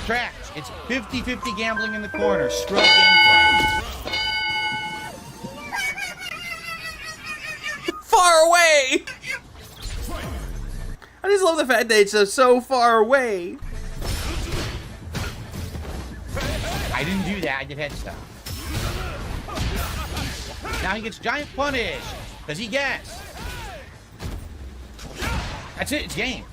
Trash. It's 50-50 gambling in the corner. Scrub gameplay. Far away! I just love the fact that it's so far away. I didn't do that. I did head stuff. Now he gets giant punish. Because he gets. That's it. It's game.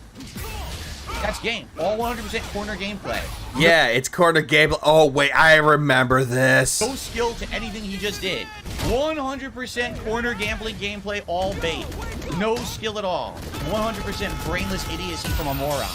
That's game. All 100% corner gameplay. Yeah, it's corner gameplay. Oh, wait. I remember this. No skill to anything he just did. 100% corner gambling gameplay, all bait. No skill at all. 100% brainless idiocy from a moron.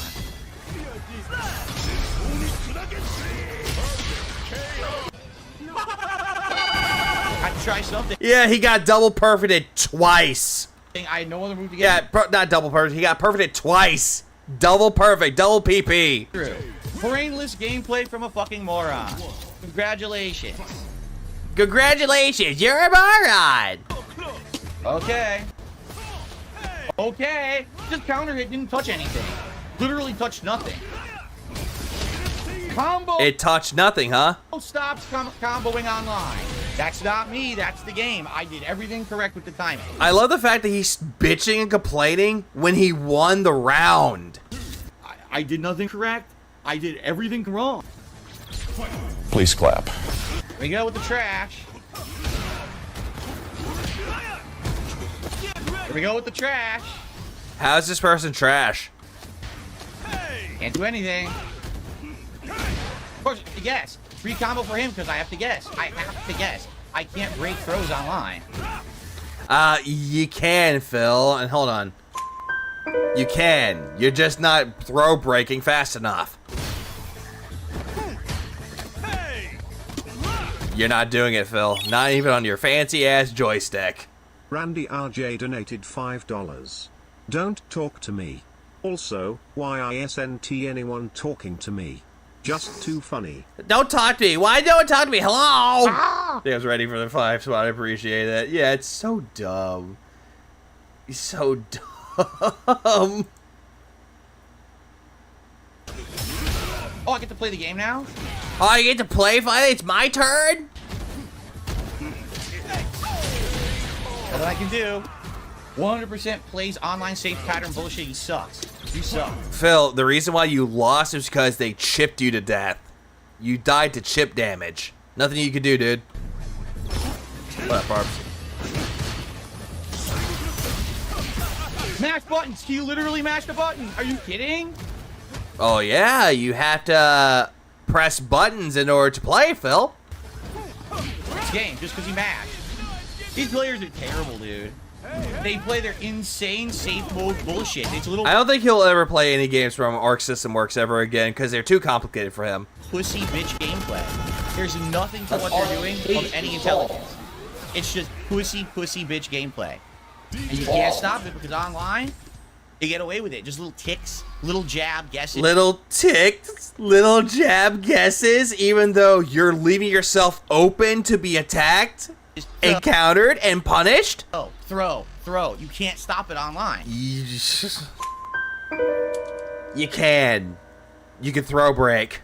I had to try something. Yeah, he got double perfected twice. I had no other move to get. Yeah, not double perfect. He got perfected twice. Double perfect. Double PP. True. Brainless gameplay from a fucking moron. Congratulations. Congratulations, you're a moron. Okay. Okay. Just counter hit, didn't touch anything. Literally touched nothing. Combo. It touched nothing, huh? Stops comboing online. That's not me. That's the game. I did everything correct with the timing. I love the fact that he's bitching and complaining when he won the round. I did nothing correct. I did everything wrong. Please clap. Here we go with the trash. Here we go with the trash. How's this person trash? Can't do anything. Of course, yes. Free combo for him because I have to guess. I have to guess. I can't break throws online. You can, Phil. And hold on. You can. You're just not throw breaking fast enough. You're not doing it, Phil. Not even on your fancy ass joystick. Randy RJ donated $5. Don't talk to me. Also, why isn't anyone talking to me? Just too funny. Don't talk to me. Why don't talk to me? Hello? I think I was ready for the 5 spot. I appreciate it. Yeah, it's so dumb. He's so dumb. Oh, I get to play the game now? Oh, I get to play finally? It's my turn? That's what I can do. 100% plays online safe pattern bullshit. He sucks. You suck. Phil, the reason why you lost is because they chipped you to death. You died to chip damage. Nothing you could do, dude. What up, Barbs? Mash buttons. He literally mashed a button. Are you kidding? Oh, yeah. You have to press buttons in order to play, Phil. It's game just because he mashed. These players are terrible, dude. They play their insane safe mode bullshit. It's a little. I don't think he'll ever play any games from Arc System Works ever again because they're too complicated for him. Pussy bitch gameplay. There's nothing to what they're doing of any intelligence. It's just pussy bitch gameplay. And you can't stop it because online, you get away with it. Just little ticks, little jab guesses. Little ticks, little jab guesses, even though you're leaving yourself open to be attacked, encountered, and punished. Oh, throw. You can't stop it online. You can. You can throw break.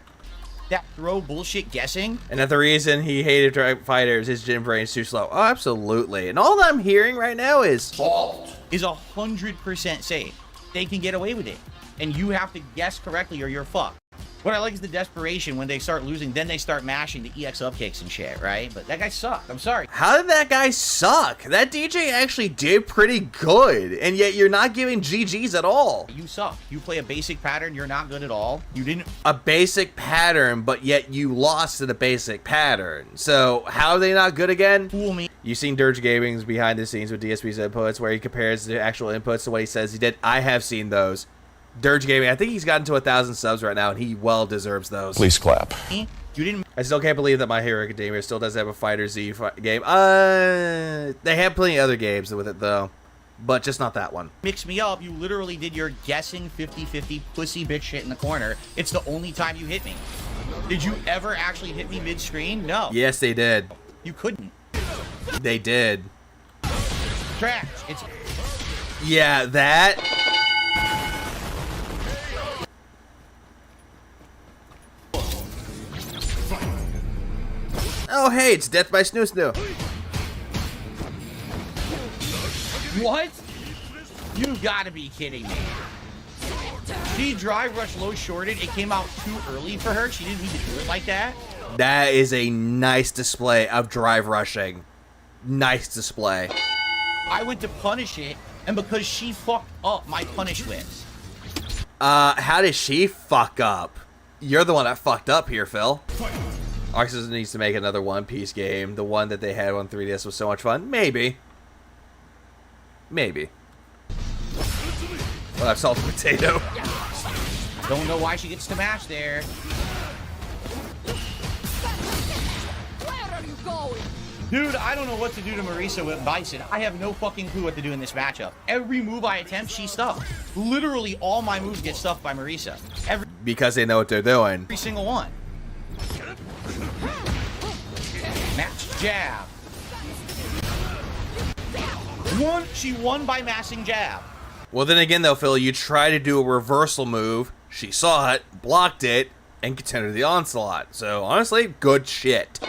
that throw bullshit guessing. And that the reason he hated Drive Fighters is gym brain's too slow. Oh, absolutely. And all that I'm hearing right now is fault is 100% safe. They can get away with it. And you have to guess correctly or you're fucked. What I like is the desperation when they start losing, then they start mashing the EX up kicks and shit, right? But that guy sucked. I'm sorry. How did that guy suck? That DJ actually did pretty good, and yet you're not giving GGs at all. You suck. You play a basic pattern, you're not good at all. You didn't... A basic pattern, but yet you lost to the basic pattern. So, how are they not good again? Fool me. You've seen Dirge Gaming's behind the scenes with DSP's inputs, where he compares the actual inputs to what he says he did. I have seen those. Dirge Gaming, I think he's gotten to 1,000 subs right now, and he well deserves those. Please clap. You didn't... I still can't believe that My Hero Academia still doesn't have a Fighter Z game. They have plenty of other games with it, though. But just not that one. Mix me up. You literally did your guessing 50-50 pussy bitch shit in the corner. It's the only time you hit me. Did you ever actually hit me mid-screen? No. Yes, they did. You couldn't. They did. Trash. It's... Yeah, that... Oh, hey, it's Death by Snoo Snoo. What? You gotta be kidding me. She drive rush low shorted. It came out too early for her. She didn't need to do it like that. That is a nice display of drive rushing. Nice display. I went to punish it, and because she fucked up, my punish wins. How did she fuck up? You're the one that fucked up here, Phil. Arxis needs to make another One Piece game. The one that they had on 3DS was so much fun. Maybe. Maybe. Well, I've salted potato. I don't know why she gets to mash there. Where are you going? Dude, I don't know what to do to Marisa with Bison. I have no fucking clue what to do in this matchup. Every move I attempt, she's stuffed. Literally all my moves get stuffed by Marisa. Because they know what they're doing. Every single one. Match jab. She won by massing jab. Well, then again, though, Phil, you try to do a reversal move. She saw it, blocked it, and continued the onslaught. So, honestly, good shit.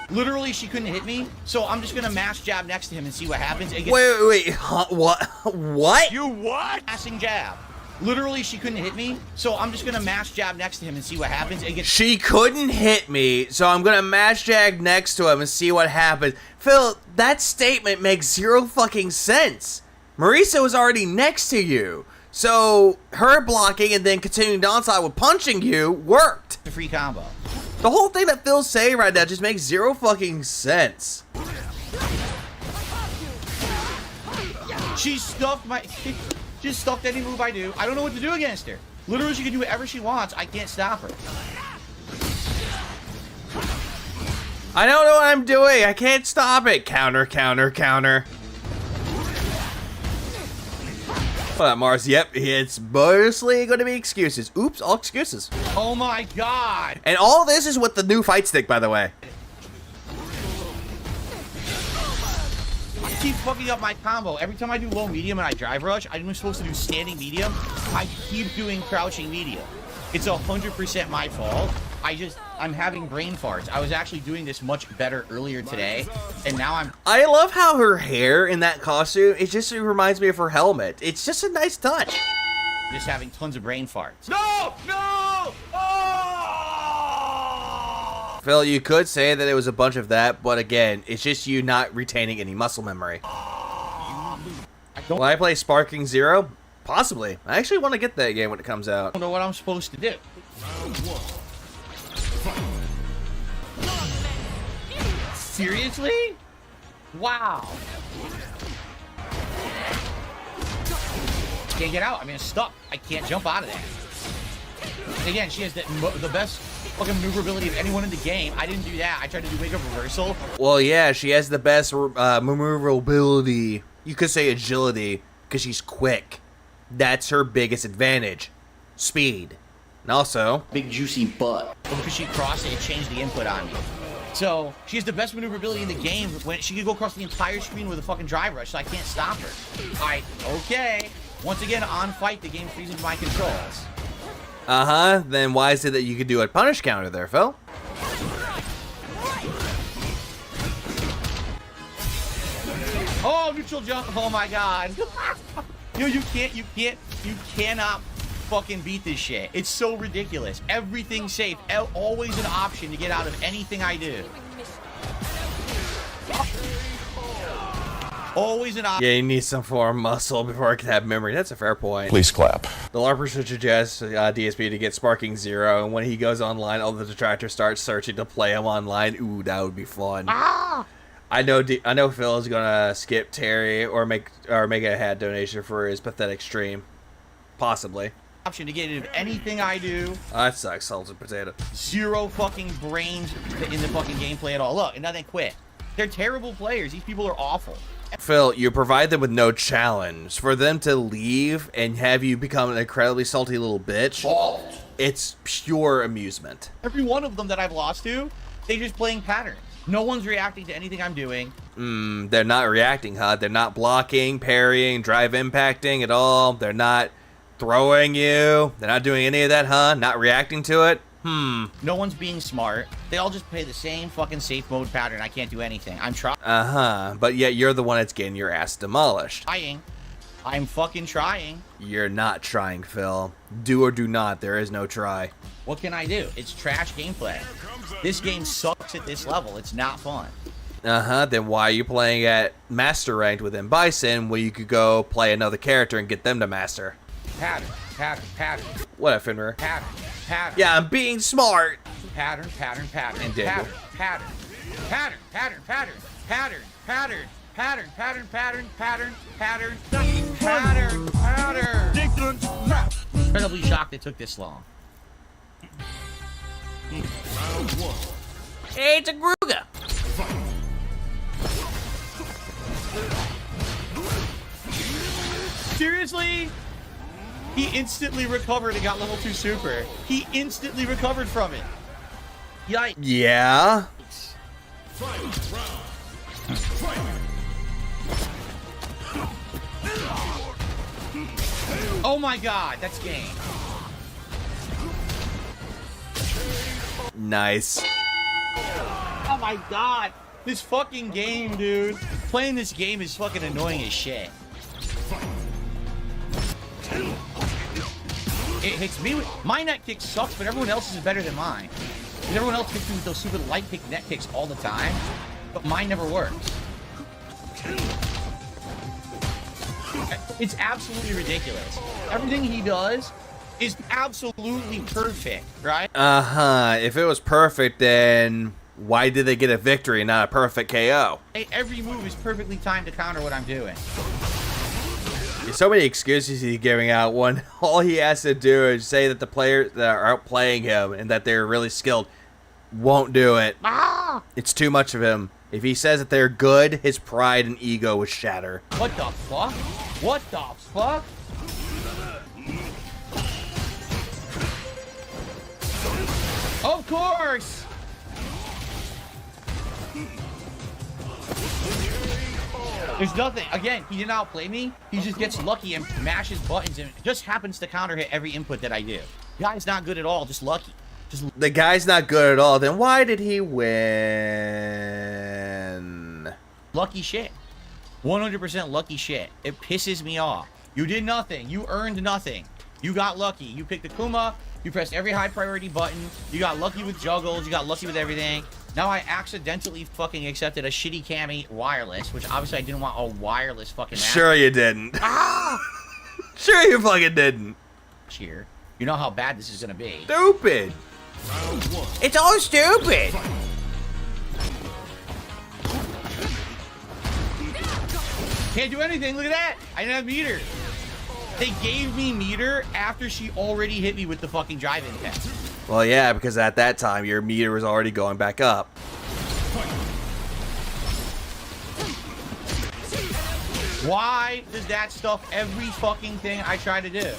Literally, she couldn't hit me, so I'm just gonna mash jab next to him and see what happens. Wait, huh? What? What? You what? Massing jab. Literally, she couldn't hit me, so I'm just gonna mash jab next to him and see what happens. She couldn't hit me, so I'm gonna mash jab next to him and see what happens. Phil, that statement makes zero fucking sense. Marisa was already next to you, so her blocking and then continuing the onslaught with punching you worked. The free combo. The whole thing that Phil's saying right now just makes zero fucking sense. She stuffed my... Just stuffed any move I do. I don't know what to do against her. Literally, she can do whatever she wants. I can't stop her. I don't know what I'm doing. I can't stop it. Counter, counter, counter. Hold on, Mars. Yep, it's mostly going to be excuses. Oops, all excuses. Oh my god. And all this is with the new fight stick, by the way. I keep fucking up my combo. Every time I do low medium and I drive rush, I'm supposed to do standing medium. I keep doing crouching medium. It's 100% my fault. I'm having brain farts. I was actually doing this much better earlier today, and now I'm... I love how her hair in that costume, it reminds me of her helmet. It's just a nice touch. Just having tons of brain farts. No! No! Oh! Phil, you could say that it was a bunch of that, but again, it's just you not retaining any muscle memory. Will I play Sparking Zero? Possibly. I actually want to get that game when it comes out. I don't know what I'm supposed to do. Seriously? Wow. Can't get out. I mean, it's stuck. I can't jump out of there. And again, she has the best fucking maneuverability of anyone in the game. I didn't do that. I tried to do wake up reversal. Well, yeah, she has the best maneuverability. You could say agility, because she's quick. That's her biggest advantage. Speed. And also... big juicy butt. Because she crossed it, it changed the input on me. So, she has the best maneuverability in the game when she can go across the entire screen with a fucking drive rush, so I can't stop her. Alright, okay. Once again, on fight, the game freezes my controls. Then why is it that you could do a punish counter there, Phil? Oh, neutral jump. Oh my god. Yo, you cannot fucking beat this shit. It's so ridiculous. Everything's safe. Always an option to get out of anything I do. Always an option. Yeah, you need some form of muscle before I can have memory. That's a fair point. Please clap. The LARPer should suggest DSP to get Sparking 0, and when he goes online, all the detractors start searching to play him online. Ooh, that would be fun. I know Phil is gonna skip Terry or make a hat donation for his pathetic stream, possibly. Option to get into anything I do. That sucks, salted potato. Zero fucking brains in the fucking gameplay at all. Look, and now they quit. They're terrible players. These people are awful. Phil, you provide them with no challenge. For them to leave and have you become an incredibly salty little bitch, it's pure amusement. Every one of them that I've lost to, they're just playing patterns. No one's reacting to anything I'm doing. They're not reacting, huh? They're not blocking, parrying, drive impacting at all. They're not throwing you. They're not doing any of that, huh? Not reacting to it? No one's being smart. They all just play the same fucking safe mode pattern. I can't do anything. I'm trying. But yet you're the one that's getting your ass demolished. I'm fucking trying. You're not trying, Phil. Do or do not. There is no try. What can I do? It's trash gameplay. This game sucks at this level. It's not fun. Then why are you playing at Master Ranked within Bison where you could go play another character and get them to Master? Pattern. What up, Finmer? Pattern. Yeah, I'm being smart. Pattern. And Pattern. Incredibly shocked it took this long. Hey, it's a Gruga. Seriously? He instantly recovered and got level 2 super. He instantly recovered from it. Yikes. Yeah. Oh my god, that's game. Nice. Oh my god. This fucking game, dude. Playing this game is fucking annoying as shit. It hits me with... My net kick sucks, but everyone else's is better than mine. And everyone else hits me with those stupid light kick net kicks all the time, but mine never works. It's absolutely ridiculous. Everything he does is absolutely perfect, right? If it was perfect, then why did they get a victory and not a perfect KO? Every move is perfectly timed to counter what I'm doing. There's so many excuses he's giving out when all he has to do is say that the players that are outplaying him and that they're really skilled won't do it. It's too much of him. If he says that they're good, his pride and ego would shatter. What the fuck? What the fuck? Of course! There's nothing. Again, he didn't outplay me. He just gets lucky and mashes buttons and just happens to counter hit every input that I do. Guy's not good at all, just lucky. The guy's not good at all. Then why did he win? Lucky shit. 100% lucky shit. It pisses me off. You did nothing. You earned nothing. You got lucky. You picked Akuma. You pressed every high priority button. You got lucky with juggles. You got lucky with everything. Now I accidentally fucking accepted a shitty Cammy wireless, which obviously I didn't want a wireless fucking map. Sure you didn't. Sure you fucking didn't. Cheer. You know how bad this is gonna be. Stupid. It's all stupid. Can't do anything. Look at that. I didn't have meter. They gave me meter after she already hit me with the fucking drive impact. Well, yeah, because at that time, your meter was already going back up. Why does that stuff every fucking thing I try to do?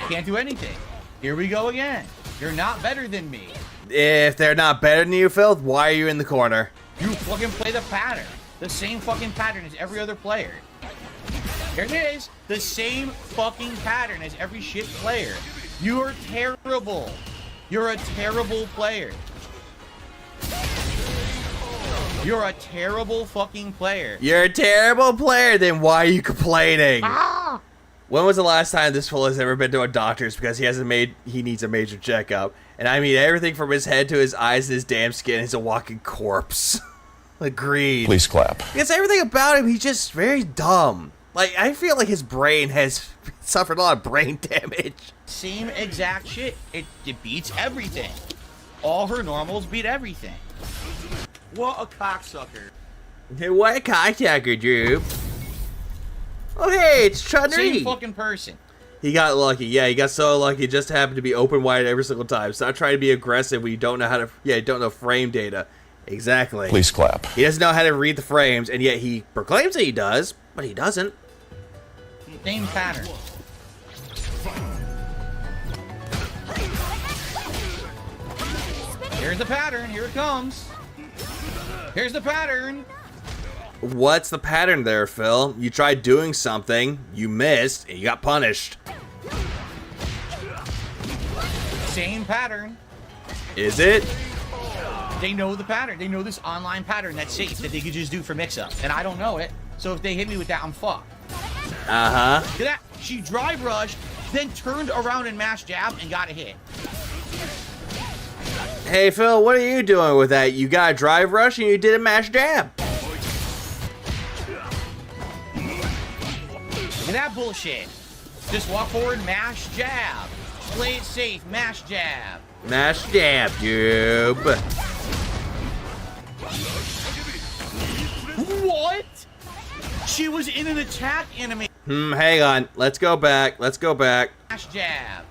Can't do anything. Here we go again. You're not better than me. If they're not better than you, Phil, why are you in the corner? You fucking play the pattern. The same fucking pattern as every other player. There it is. The same fucking pattern as every shit player. You are terrible. You're a terrible player. You're a terrible fucking player. You're a terrible player, then why are you complaining? Ah! When was the last time this fool has ever been to a doctor's because he needs a major checkup? And I mean everything from his head to his eyes and his damn skin is a walking corpse. Agreed. Please clap. Because everything about him, he's just very dumb. Like, I feel like his brain has suffered a lot of brain damage. Same exact shit. It beats everything. All her normals beat everything. What a cocksucker. What a cocksucker, Drew. Oh, hey, it's Chun-Li. Same fucking person. He got lucky. Yeah, he got so lucky. It just happened to be open wide every single time. Stop trying to be aggressive when you don't know how to... Yeah, you don't know frame data. Exactly. Please clap. He doesn't know how to read the frames, and yet he proclaims that he does, but he doesn't. Same pattern. Here's the pattern. Here it comes. Here's the pattern. What's the pattern there, Phil? You tried doing something, you missed, and you got punished. Same pattern. Is it? They know the pattern. They know this online pattern that's safe that they could just do for mix-up. And I don't know it. So if they hit me with that, I'm fucked. Uh-huh. Look at that. She drive rushed, then turned around and mashed jab and got a hit. Hey, Phil, what are you doing with that? You got a drive rush and you did a mash jab. Look at that bullshit. Just walk forward, mash jab. Play it safe, mash jab. Mash jab, dude. What? She was in an attack animation. Hang on. Let's go back. Let's go back. Mash jab.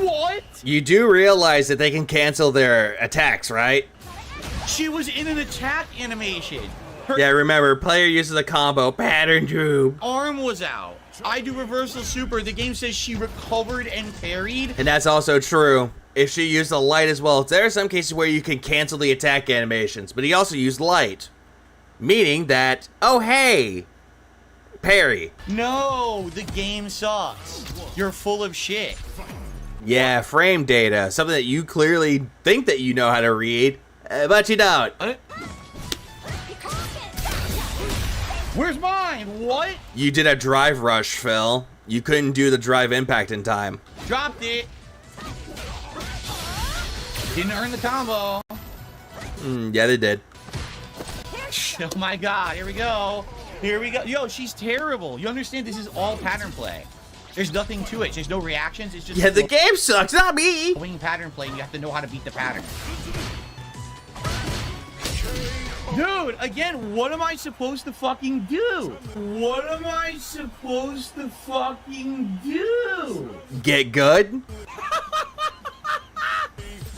What? You do realize that they can cancel their attacks, right? She was in an attack animation. Yeah, remember, player uses a combo, pattern droop. Arm was out. I do reversal super. The game says she recovered and parried. And that's also true. If she used the light as well, there are some cases where you can cancel the attack animations, but he also used light. Meaning that, oh hey, parry. No, the game sucks. You're full of shit. Yeah, frame data, something that you clearly think that you know how to read, but you don't. Where's mine? What? You did a drive rush, Phil. You couldn't do the drive impact in time. Dropped it. Didn't earn the combo. Yeah, they did. Oh my god, here we go. Here we go. Yo, she's terrible. You understand this is all pattern play. There's nothing to it. There's no reactions. It's just... Yeah, the game sucks, not me. Wing pattern play, you have to know how to beat the pattern. Dude, again, what am I supposed to fucking do? What am I supposed to fucking do? Get good?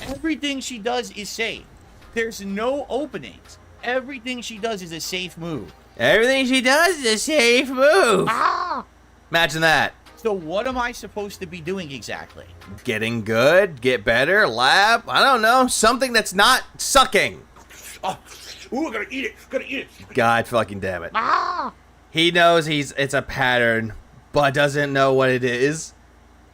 Everything she does is safe. There's no openings. Everything she does is a safe move. Everything she does is a safe move. Ah! Imagine that. So what am I supposed to be doing exactly? Getting good, get better, lap, I don't know, something that's not sucking. Oh, ooh, I gotta eat it, gotta eat it. God fucking damn it. Ah! He knows it's a pattern, but doesn't know what it is.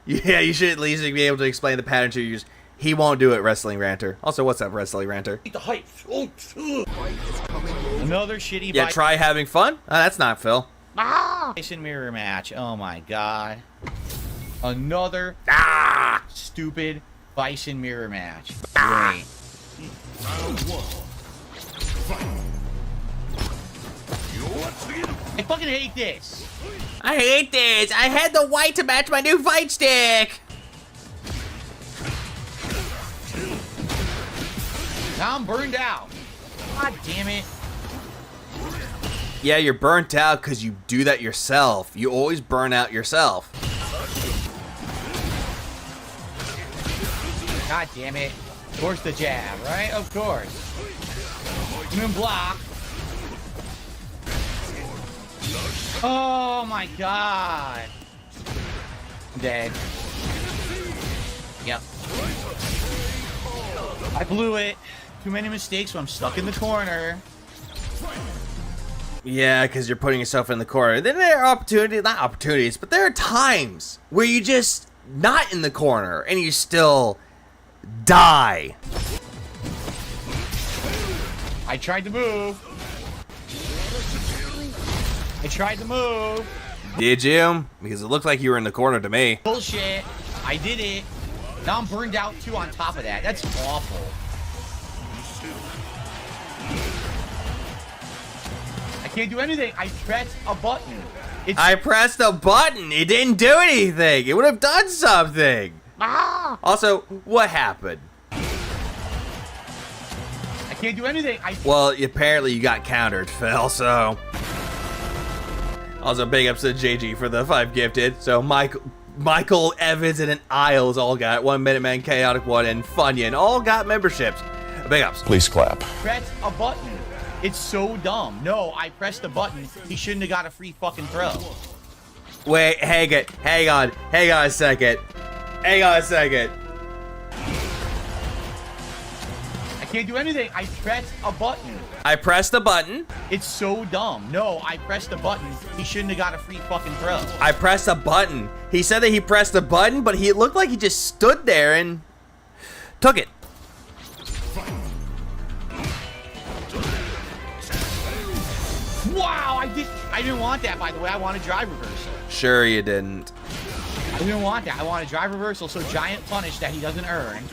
Yeah, you should at least be able to explain the pattern to users. He won't do it, Wrestling Ranter. Also, what's up, Wrestling Ranter? Eat the hype. Oh, another shitty Yeah, try having fun? Oh, that's not Phil. Ah! Bison mirror match. Oh my god. Another stupid Bison mirror match. Great. I fucking hate this. I hate this. I had the white to match my new fight stick. Now I'm burned out. God damn it. Yeah, you're burnt out because you do that yourself. You always burn out yourself. God damn it. Of course the jab, right? Of course. Moon block. Oh my god. I'm dead. Yep. I blew it. Too many mistakes, so I'm stuck in the corner. Yeah, because you're putting yourself in the corner. Then there are not opportunities, but there are times where you just not in the corner and you still die. I tried to move. Did you? Because it looked like you were in the corner to me. Bullshit. I did it. Now I'm burned out too on top of that. That's awful. I can't do anything. I pressed a button. I pressed a button. It didn't do anything. It would have done something. Also, what happened? I can't do anything. Well, apparently you got countered, Phil, so... Also, big ups to JG for the 5 gifted. So, Michael, Evans, and Isles all got 1 Minute Man, Chaotic One, and Funyun all got memberships. Big ups. Please clap. Press a button. It's so dumb. No, I pressed the button. He shouldn't have got a free fucking throw. Wait, hang on a second. I can't do anything. I pressed a button. I pressed the button. It's so dumb. No, I pressed the button. He shouldn't have got a free fucking throw. I pressed a button. He said that he pressed the button, but it looked like he just stood there and took it. Wow, I didn't want that, by the way. I wanted drive reversal. Sure you didn't. I didn't want that. I wanted drive reversal, so giant punish that he doesn't earn.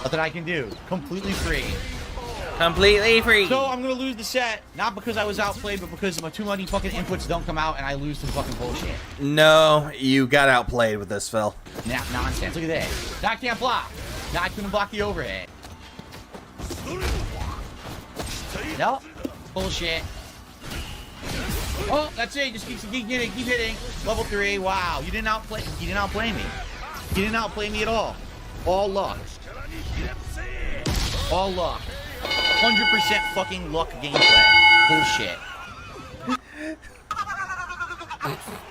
Nothing I can do. Completely free. Completely free. So I'm gonna lose the set, not because I was outplayed, but because my too many fucking inputs don't come out and I lose to fucking bullshit. No, you got outplayed with this, Phil. Nah, nonsense. Look at that. Now I can't block. Now I couldn't block the overhead. Nope. Bullshit. Oh, that's it. Just keep hitting. Level 3. Wow. You didn't outplay me. You didn't outplay me at all. All luck. All luck. 100% fucking luck gameplay. Bullshit.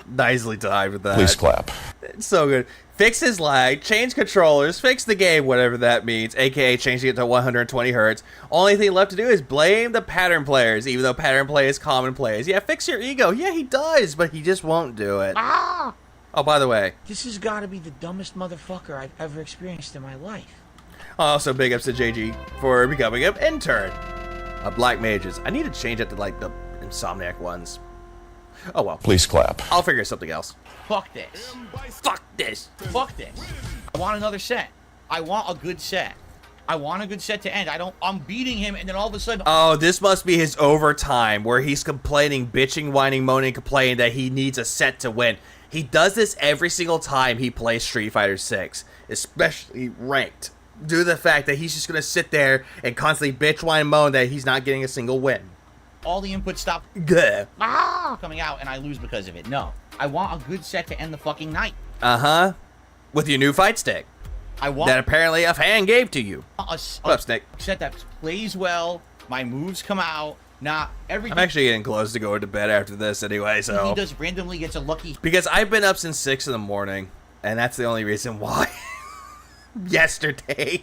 Nicely timed with that. Please clap. It's so good. Fix his lag, change controllers, fix the game, whatever that means, aka changing it to 120 hertz. Only thing left to do is blame the pattern players, even though pattern play is commonplace. Yeah, fix your ego. Yeah, he does, but he just won't do it. Oh, by the way. This has got to be the dumbest motherfucker I've ever experienced in my life. Also, big ups to JG for becoming an intern of Black Mages. I need to change it to, like, the Insomniac ones. Oh, well. Please clap. I'll figure something else. Fuck this. Fuck this. Fuck this. I want another set. I want a good set. I want a good set to end. I'm beating him, and then all of a sudden... Oh, this must be his overtime, where he's complaining, bitching, whining, moaning, complaining that he needs a set to win. He does this every single time he plays Street Fighter 6, especially ranked. Due to the fact that he's just going to sit there and constantly bitch, whine, moan that he's not getting a single win. All the inputs stop coming out, and I lose because of it. No. I want a good set to end the fucking night. Uh-huh. With your new fight stick. I want that apparently a fan gave to you. A Snake? Set that plays well. My moves come out. Nah, everything. I'm actually getting close to going to bed after this anyway, so. He does randomly gets a lucky. Because I've been up since 6 in the morning, and that's the only reason why. Yesterday.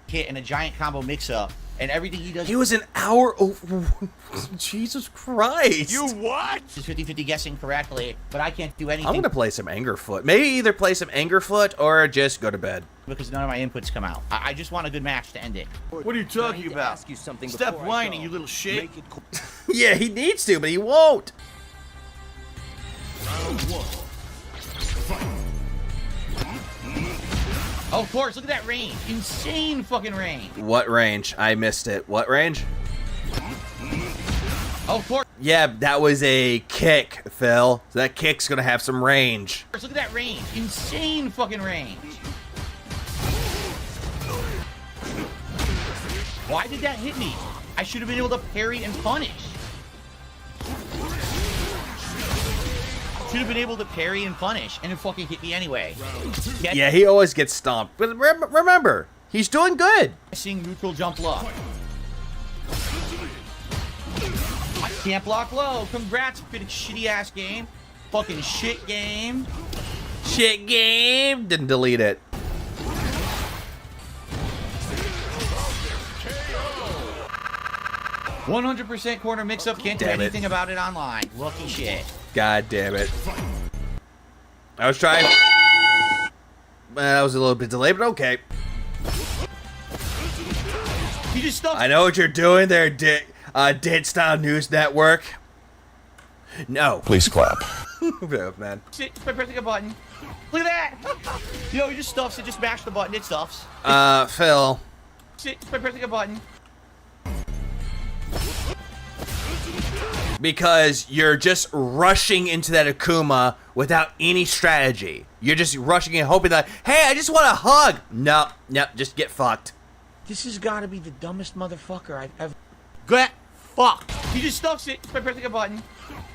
Hit in a giant combo mix-up. And everything he does... He was an hour over... Jesus Christ. You what? Just 50-50 guessing correctly, but I can't do anything. I'm going to play some Angerfoot. Maybe either play some Angerfoot or just go to bed. Because none of my inputs come out. I just want a good match to end it. What are you talking about? Ask you something Stop whining, you little shit. Yeah, he needs to, but he won't. Oh, of course, look at that range. Insane fucking range. What range? I missed it. What range? Oh, of course. Yeah, that was a kick, Phil. So that kick's gonna have some range. Look at that range. Insane fucking range. Why did that hit me? I should have been able to parry and punish. Should have been able to parry and punish, and it fucking hit me anyway. Yeah, he always gets stomped. But remember, he's doing good. Seeing neutral jump low. I can't block low. Congrats, shitty ass game. Fucking shit game. Shit game. Didn't delete it. %corner mix-up. Can't do anything about it online. Lucky shit. God damn it. I was trying. That was a little bit delayed, but okay. You just stuck. I know what you're doing there, Dead Style News Network. No. Please clap. Man. Sit by pressing a button. Look at that. Yo, you just stuffs it. Just mash the button. It stuffs. Phil. Sit by pressing a button. Because you're just rushing into that Akuma without any strategy. You're just rushing and hoping that, hey, I just want a hug. No, just get fucked. This has got to be the dumbest motherfucker I've ever... Get fucked. He just stuffs it by pressing a button.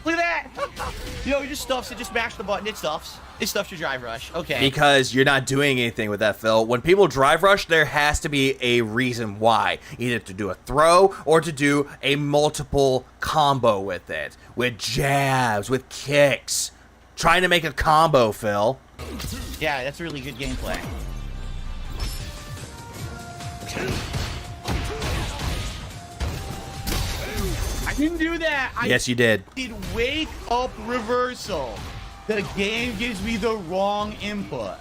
Look at that. Yo, he just stuffs it. Just mash the button. It stuffs. It stuffs your drive rush. Okay. Because you're not doing anything with that, Phil. When people drive rush, there has to be a reason why. Either to do a throw or to do a multiple combo with it. With jabs, with kicks. Trying to make a combo, Phil. Yeah, that's really good gameplay. I didn't do that. Yes, you did. Did wake up reversal. The game gives me the wrong input.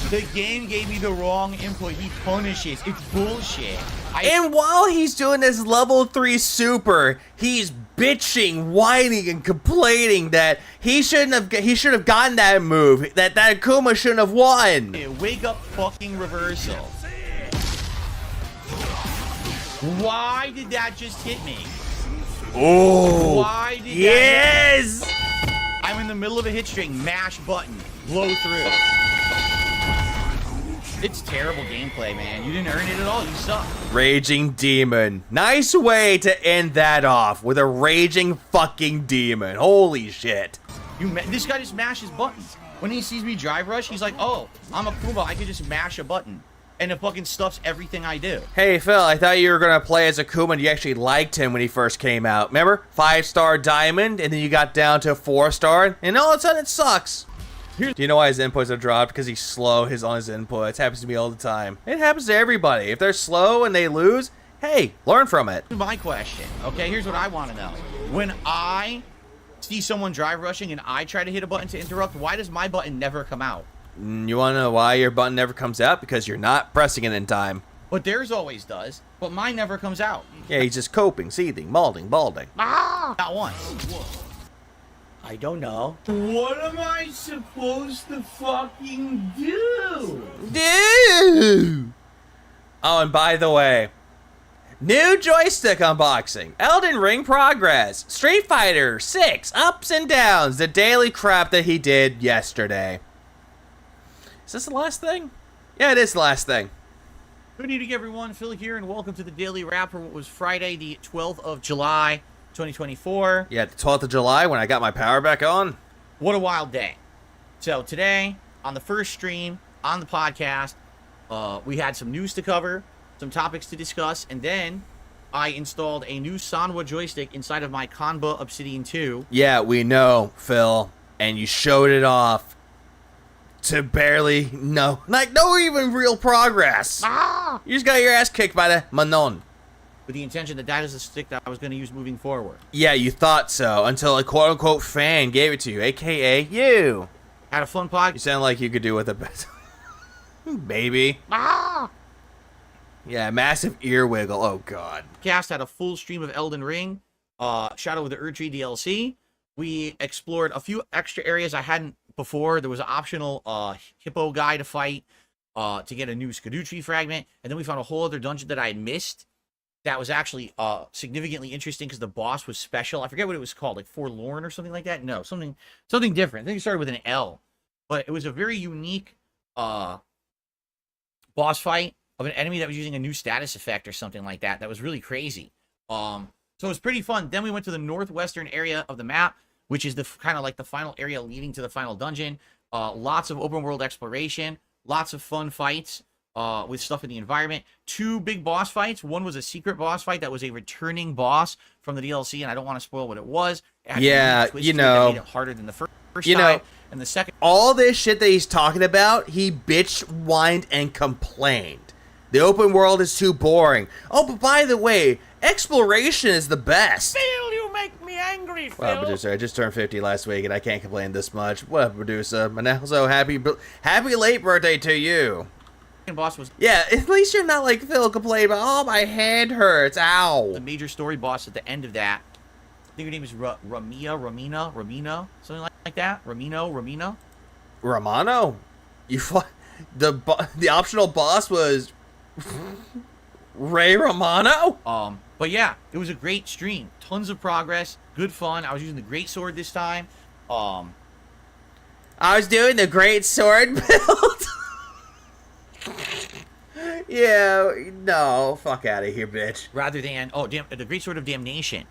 The game gave me the wrong input. He punishes. It's bullshit. And while he's doing this level 3 super, he's bitching, whining, and complaining that he should have gotten that move. That Akuma shouldn't have won. Wake up fucking reversal. Why did that just hit me? Oh. Why did yes! That I'm in the middle of a hit string. Mash button. Blow through. It's terrible gameplay, man. You didn't earn it at all. You suck. Raging Demon. Nice way to end that off with a raging fucking demon. Holy shit. This guy just mashes buttons. When he sees me drive rush, he's like, oh, I'm a Kuma. I could just mash a button. And it fucking stuffs everything I do. Hey, Phil, I thought you were going to play as Akuma and you actually liked him when he first came out. Remember? 5-star diamond, and then you got down to 4-star, and all of a sudden it sucks. Do you know why his inputs are dropped? Because he's slow on his inputs. It happens to me all the time. It happens to everybody. If they're slow and they lose, hey, learn from it. My question, okay? Here's what I want to know. When I see someone drive rushing and I try to hit a button to interrupt, why does my button never come out? You want to know why your button never comes out? Because you're not pressing it in time. But theirs always does, but mine never comes out. Yeah, he's just coping, seething, balding. Ah! Not once. I don't know. What am I supposed to fucking do? Oh, and by the way, new joystick unboxing, Elden Ring progress, Street Fighter 6 ups and downs, the daily crap that he did yesterday. Is this the last thing? Yeah, it is the last thing. Good evening, everyone. Phil here, and welcome to the Daily Wrap for what was Friday, the 12th of July, 2024. Yeah, the 12th of July when I got my power back on. What a wild day. So today, on the first stream, on the podcast, we had some news to cover, some topics to discuss, and then I installed a new Sanwa joystick inside of my Kanba Obsidian 2. Yeah, we know, Phil, and you showed it off to barely no even real progress. You just got your ass kicked by the Manon. With the intention that that is the stick that I was going to use moving forward. Yeah, you thought so, until a quote-unquote fan gave it to you, a.k.a. you. Had a fun pod. You sound like you could do with a bit. Baby. Yeah, massive ear wiggle. Oh, God. Cast had a full stream of Elden Ring, Shadow of the Erdtree DLC. We explored a few extra areas I hadn't before. There was an optional hippo guy to fight to get a new Skadutri fragment. And then we found a whole other dungeon that I had missed that was actually significantly interesting because the boss was special. I forget what it was called, like Forlorn or something like that. No, something different. I think it started with an L. But it was a very unique boss fight of an enemy that was using a new status effect or something like that. That was really crazy. So it was pretty fun. Then we went to the northwestern area of the map, which is the kind of like the final area leading to the final dungeon. Lots of open world exploration, lots of fun fights. with stuff in the environment. 2 big boss fights. One was a secret boss fight that was a returning boss from the DLC, and I don't want to spoil what it was. It had Yeah, a twist you to it that know. made it harder than the first You time. know, And the second, all this shit that he's talking about, he bitched, whined, and complained. The open world is too boring. Oh, but by the way, exploration is the best. Phil, you make me angry, Phil. Well, producer, I just turned 50 last week, and I can't complain this much. What up, producer? And also, happy late birthday to you. boss was Yeah, at least you're not like Phil complaining about, oh, my head hurts, ow. the major story boss at the end of that. I think her name is Ramina, something like that. Ramino. Romano? You fought, the optional boss was Ray Romano? But yeah, it was a great stream. Tons of progress, good fun. I was using the great sword this time. I was doing the great sword build. Yeah, no, fuck out of here, bitch. Rather than the great sword of damnation,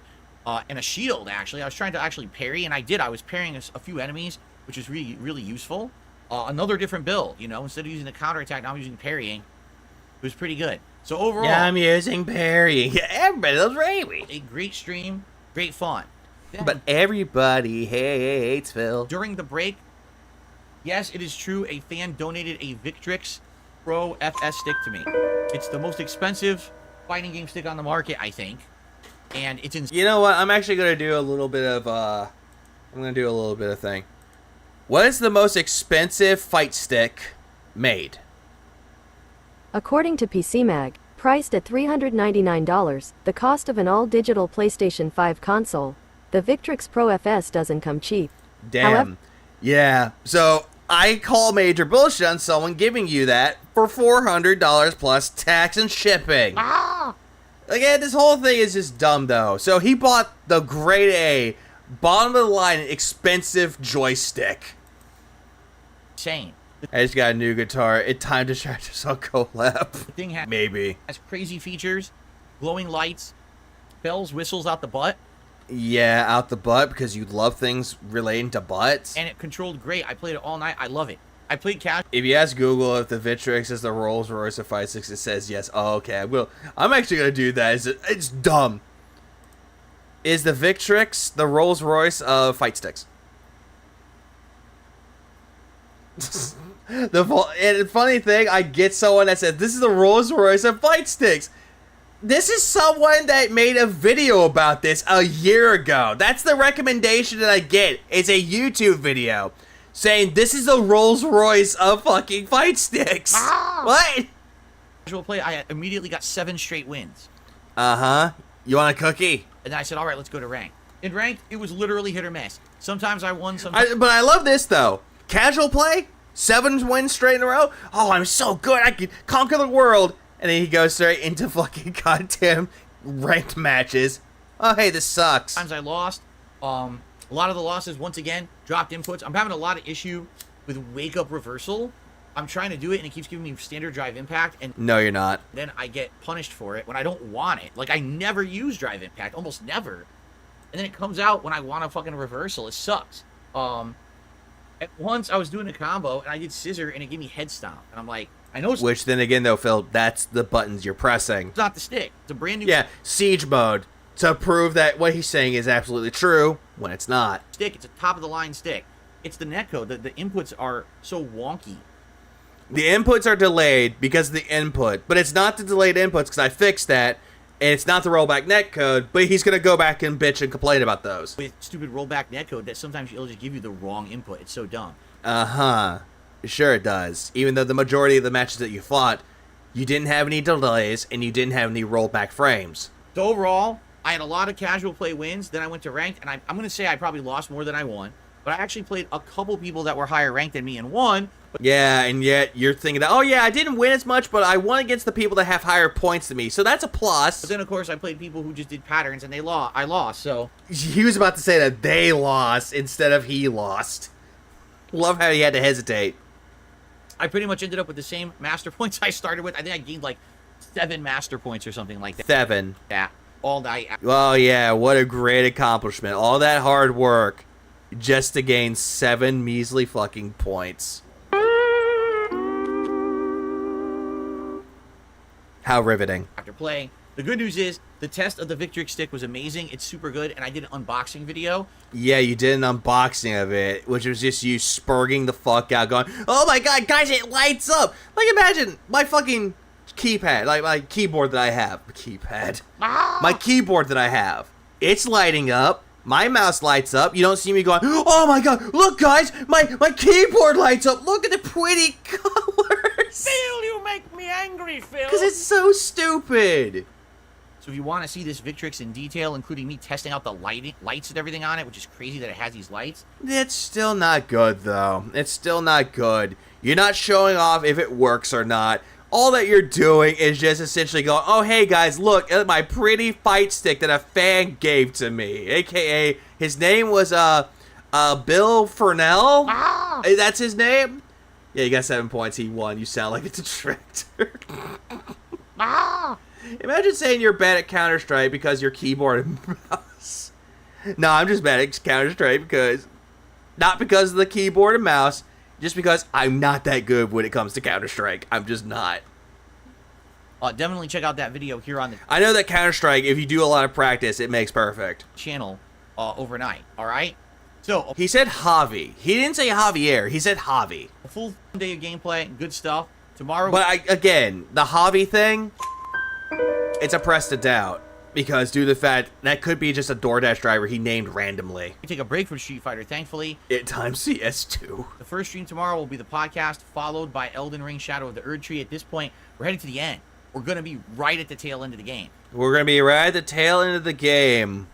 and a shield. Actually, I was trying to actually parry, and I did. I was parrying a few enemies, which was really useful. Another different build, you know. Instead of using the counterattack, now I'm using parrying. It was pretty good. So overall, Yeah, I'm using parrying. Yeah, everybody loves Ray. a great stream, great fun. Then, But everybody hates Phil. during the break, yes, it is true. A fan donated a Victrix Pro FS stick to me. It's the most expensive fighting game stick on the market, I think, and it's in. You know what? I'm actually gonna do a little bit of thing. What is the most expensive fight stick made? According to PC Mag, priced at $399, the cost of an all-digital PlayStation 5 console, the Victrix Pro FS doesn't come cheap. Damn. However, Yeah. So I call major bullshit on someone giving you that for $400 plus tax and shipping. Again, this whole thing is just dumb though. So he bought the grade A, bottom of the line, expensive joystick. Insane. I just got a new guitar. It's time to try to sell collab. The thing has Maybe. crazy features, glowing lights, bells, whistles out the butt, Yeah, out the butt because you love things relating to butts. and it controlled great. I played it all night. I love it. I played casual. If you ask Google if the Victrix is the Rolls Royce of Fight Sticks, it says yes. Oh, okay. I'm actually gonna do that. It's dumb. Is the Victrix the Rolls Royce of Fight Sticks? And funny thing, I get someone that said this is the Rolls Royce of Fight Sticks. This is someone that made a video about this a year ago. That's the recommendation that I get. It's a YouTube video saying this is the Rolls Royce of fucking fight sticks. What? Casual play, I immediately got 7 straight wins. Uh-huh. You want a cookie? And then I said, all right, let's go to ranked. In ranked, it was literally hit or miss. Sometimes I won, sometimes... But I love this, though. Casual play, 7 wins straight in a row. Oh, I'm so good. I can conquer the world. And then he goes straight into fucking goddamn ranked matches. Oh, hey, this sucks. Sometimes I lost. A lot of the losses, once again, dropped inputs. I'm having a lot of issue with wake up reversal. I'm trying to do it, and it keeps giving me standard drive impact, and No, you're not. then I get punished for it when I don't want it. Like, I never use drive impact, almost never. And then it comes out when I want a fucking reversal. It sucks. At once, I was doing a combo, and I did scissor, and it gave me head stomp. And I'm like, I know it's Which, then again, though, Phil, that's the buttons you're pressing. not the stick. It's a brand new Yeah, siege mode. To prove that what he's saying is absolutely true when it's not. stick. It's a top-of-the-line stick. It's the netcode. The inputs are so wonky. The inputs are delayed because of the input, but it's not the delayed inputs because I fixed that, and it's not the rollback netcode, but he's going to go back and bitch and complain about those. With stupid rollback netcode that sometimes it'll just give you the wrong input. It's so dumb. Uh-huh. Sure it does. Even though the majority of the matches that you fought, you didn't have any delays, and you didn't have any rollback frames. So overall, I had a lot of casual play wins. Then I went to ranked, and I'm going to say I probably lost more than I won. But I actually played a couple people that were higher ranked than me and won. But Yeah, and yet you're thinking that, oh yeah, I didn't win as much, but I won against the people that have higher points than me, so that's a plus. then, of course, I played people who just did patterns, and I lost, so... He was about to say that they lost instead of he lost. Love how he had to hesitate. I pretty much ended up with the same master points I started with. I think I gained, like, 7 master points or something like that. 7. Yeah, all night. Well, yeah, what a great accomplishment. All that hard work just to gain 7 measly fucking points. How riveting. After playing. The good news is the test of the Victrix stick was amazing. It's super good, and I did an unboxing video. Yeah, you did an unboxing of it, which was just you spurging the fuck out, going, oh my god, guys, it lights up! Like, imagine my fucking keypad, like my keyboard that I have. My keyboard that I have. It's lighting up. My mouse lights up. You don't see me going, oh my god, look guys, my keyboard lights up. Look at the pretty colors. Phil, you make me angry, Phil. Because it's so stupid. So if you want to see this Victrix in detail, including me testing out the lights and everything on it, which is crazy that it has these lights. It's still not good, though. It's still not good. You're not showing off if it works or not. All that you're doing is just essentially going, oh, hey, guys, look at my pretty fight stick that a fan gave to me. A.k.a. his name was, Bill Furnell? That's his name? Yeah, you got 7 points. He won. You sound like it's a tractor. Imagine saying you're bad at Counter-Strike because your keyboard and mouse. No, I'm just bad at Counter-Strike because... Not because of the keyboard and mouse, just because I'm not that good when it comes to Counter-Strike. I'm just not. Definitely check out that video here on the... I know that Counter-Strike, if you do a lot of practice, it makes perfect. ...channel overnight, alright? So... He said Javi. He didn't say Javier. He said Javi. A full day of gameplay, good stuff. Tomorrow... But, again, the Javi thing... It's a press to doubt, because due to the fact that could be just a DoorDash driver he named randomly. We take a break from Street Fighter, thankfully. It times CS2. The first stream tomorrow will be the podcast, followed by Elden Ring Shadow of the Erd Tree. At this point, we're heading to the end. We're going to be right at the tail end of the game. We're going to be right at the tail end of the game.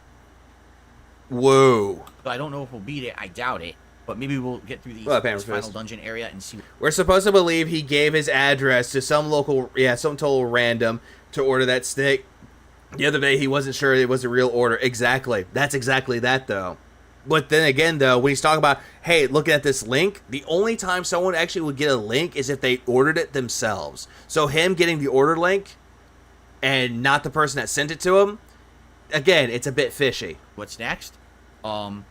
Whoa. So I don't know if we'll beat it. I doubt it. But maybe we'll get through this final dungeon area and see. We're supposed to believe he gave his address to some local, some total random to order that stick. The other day, he wasn't sure it was a real order. Exactly. That's exactly that, though. But then again, though, when he's talking about, hey, look at this link, the only time someone actually would get a link is if they ordered it themselves. So him getting the order link and not the person that sent it to him, again, it's a bit fishy. What's next? And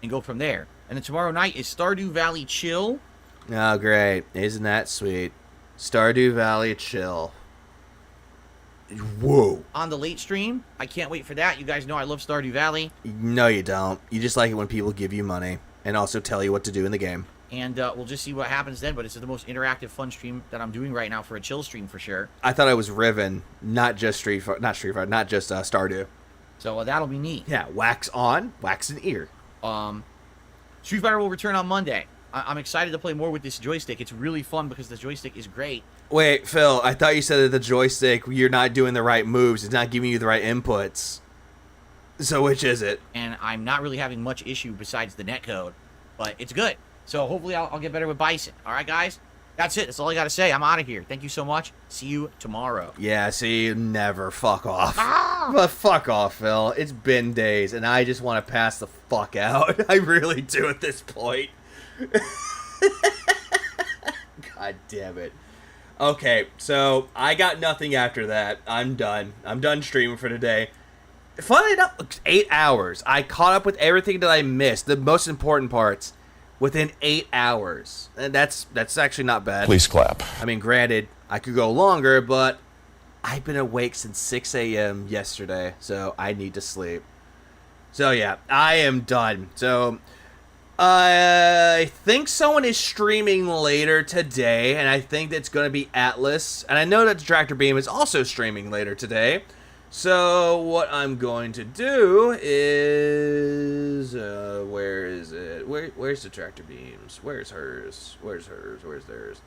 go from there. And then tomorrow night is Stardew Valley Chill. Oh, great. Isn't that sweet? Stardew Valley Chill. Whoa. On the late stream. I can't wait for that. You guys know I love Stardew Valley. No, you don't. You just like it when people give you money and also tell you what to do in the game. And we'll just see what happens then, but it's the most interactive, fun stream that I'm doing right now for a chill stream for sure. I thought I was Riven, not just Stardew. So that'll be neat. Yeah, wax on, wax in ear. Street Fighter will return on Monday. I'm excited to play more with this joystick. It's really fun because the joystick is great. Wait, Phil, I thought you said that the joystick, you're not doing the right moves. It's not giving you the right inputs. So which is it? And I'm not really having much issue besides the netcode, but it's good. So hopefully I'll get better with Bison. All right, guys? That's it. That's all I got to say. I'm out of here. Thank you so much. See you tomorrow. Yeah, see you never. Fuck off. But fuck off, Phil. It's been days, and I just want to pass the fuck out. I really do at this point. God damn it. Okay, so I got nothing after that. I'm done. I'm done streaming for today. Funnily enough, 8 hours. I caught up with everything that I missed, the most important parts, within 8 hours. And that's actually not bad. Please clap. I mean, granted, I could go longer, but I've been awake since 6 a.m. yesterday, so I need to sleep. So yeah, I am done. So I think someone is streaming later today, and I think that's going to be Atlas. And I know that Tractor Beam is also streaming later today. So what I'm going to do is, where is it? Where's the Tractor Beams? Where's hers? Where's hers? Where's theirs?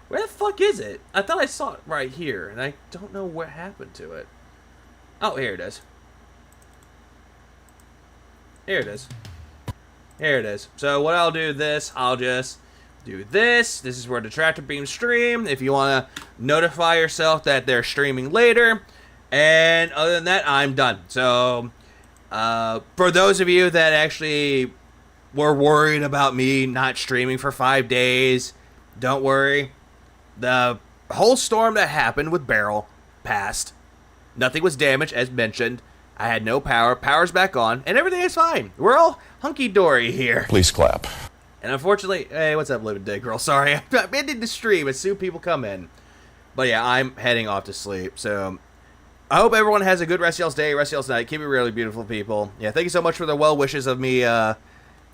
Where the fuck is it? I thought I saw it right here, and I don't know what happened to it. Oh, here it is. Here it is. Here it is. So what I'll do I'll just do this. This is where the Tractor Beam stream. If you want to notify yourself that they're streaming later. And other than that, I'm done. So for those of you that actually were worried about me not streaming for 5 days, don't worry. The whole storm that happened with Barrel passed. Nothing was damaged, as mentioned. I had no power. Power's back on, and everything is fine. We're all hunky-dory here. Please clap. And unfortunately, hey, what's up, Living Dead Girl? Sorry, I'm ending the stream as soon as people come in. But yeah, I'm heading off to sleep. So I hope everyone has a good rest of y'all's day, rest of y'all's night. Keep it really beautiful, people. Yeah, thank you so much for the well wishes of me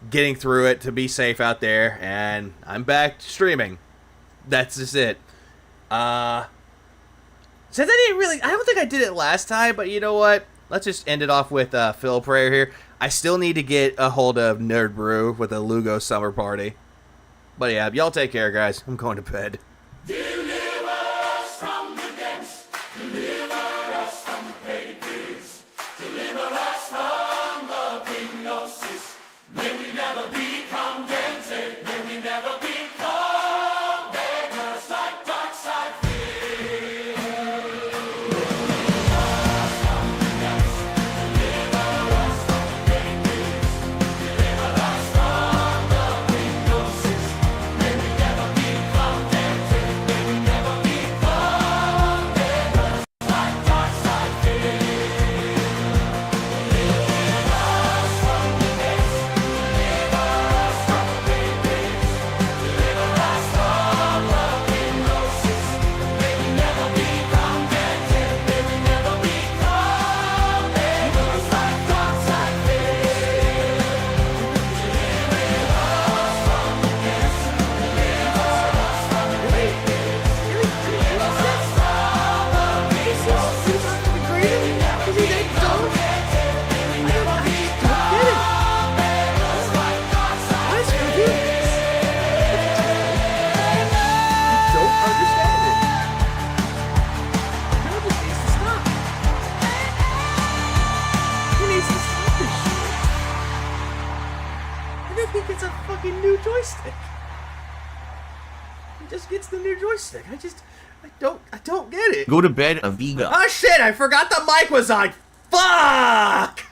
getting through it, to be safe out there. And I'm back streaming. That's just it. Since I don't think I did it last time, but you know what? Let's just end it off with Phil prayer here. I still need to get a hold of Nerd Brew with a Lugo summer party. But yeah, y'all take care, guys. I'm going to bed. Deliver us from the depths. Deliver us from pages. Deliver us from the hypnosis. May we never be contented. May we never become beggars like dark side fear. Deliver us from the depths. Deliver us from pages. Deliver us from the hypnosis. May we never be contented. May we never become beggars like dark side fear. Deliver us from the depths. Deliver us from pages. Deliver us from the hypnosis. May we never be contented. May we never become beggars like dark side fear. Deliver us from the depths. Deliver us from pages. Deliver us from the hypnosis. May we never be contented. May we never become beggars like dark side fear. Don't understand it. No, this needs to stop. He needs to stop this shit. And then he gets a fucking new joystick. He just gets the new joystick. I don't get it. Go to bed, Aviga. Oh shit, I forgot the mic was on. Fuck!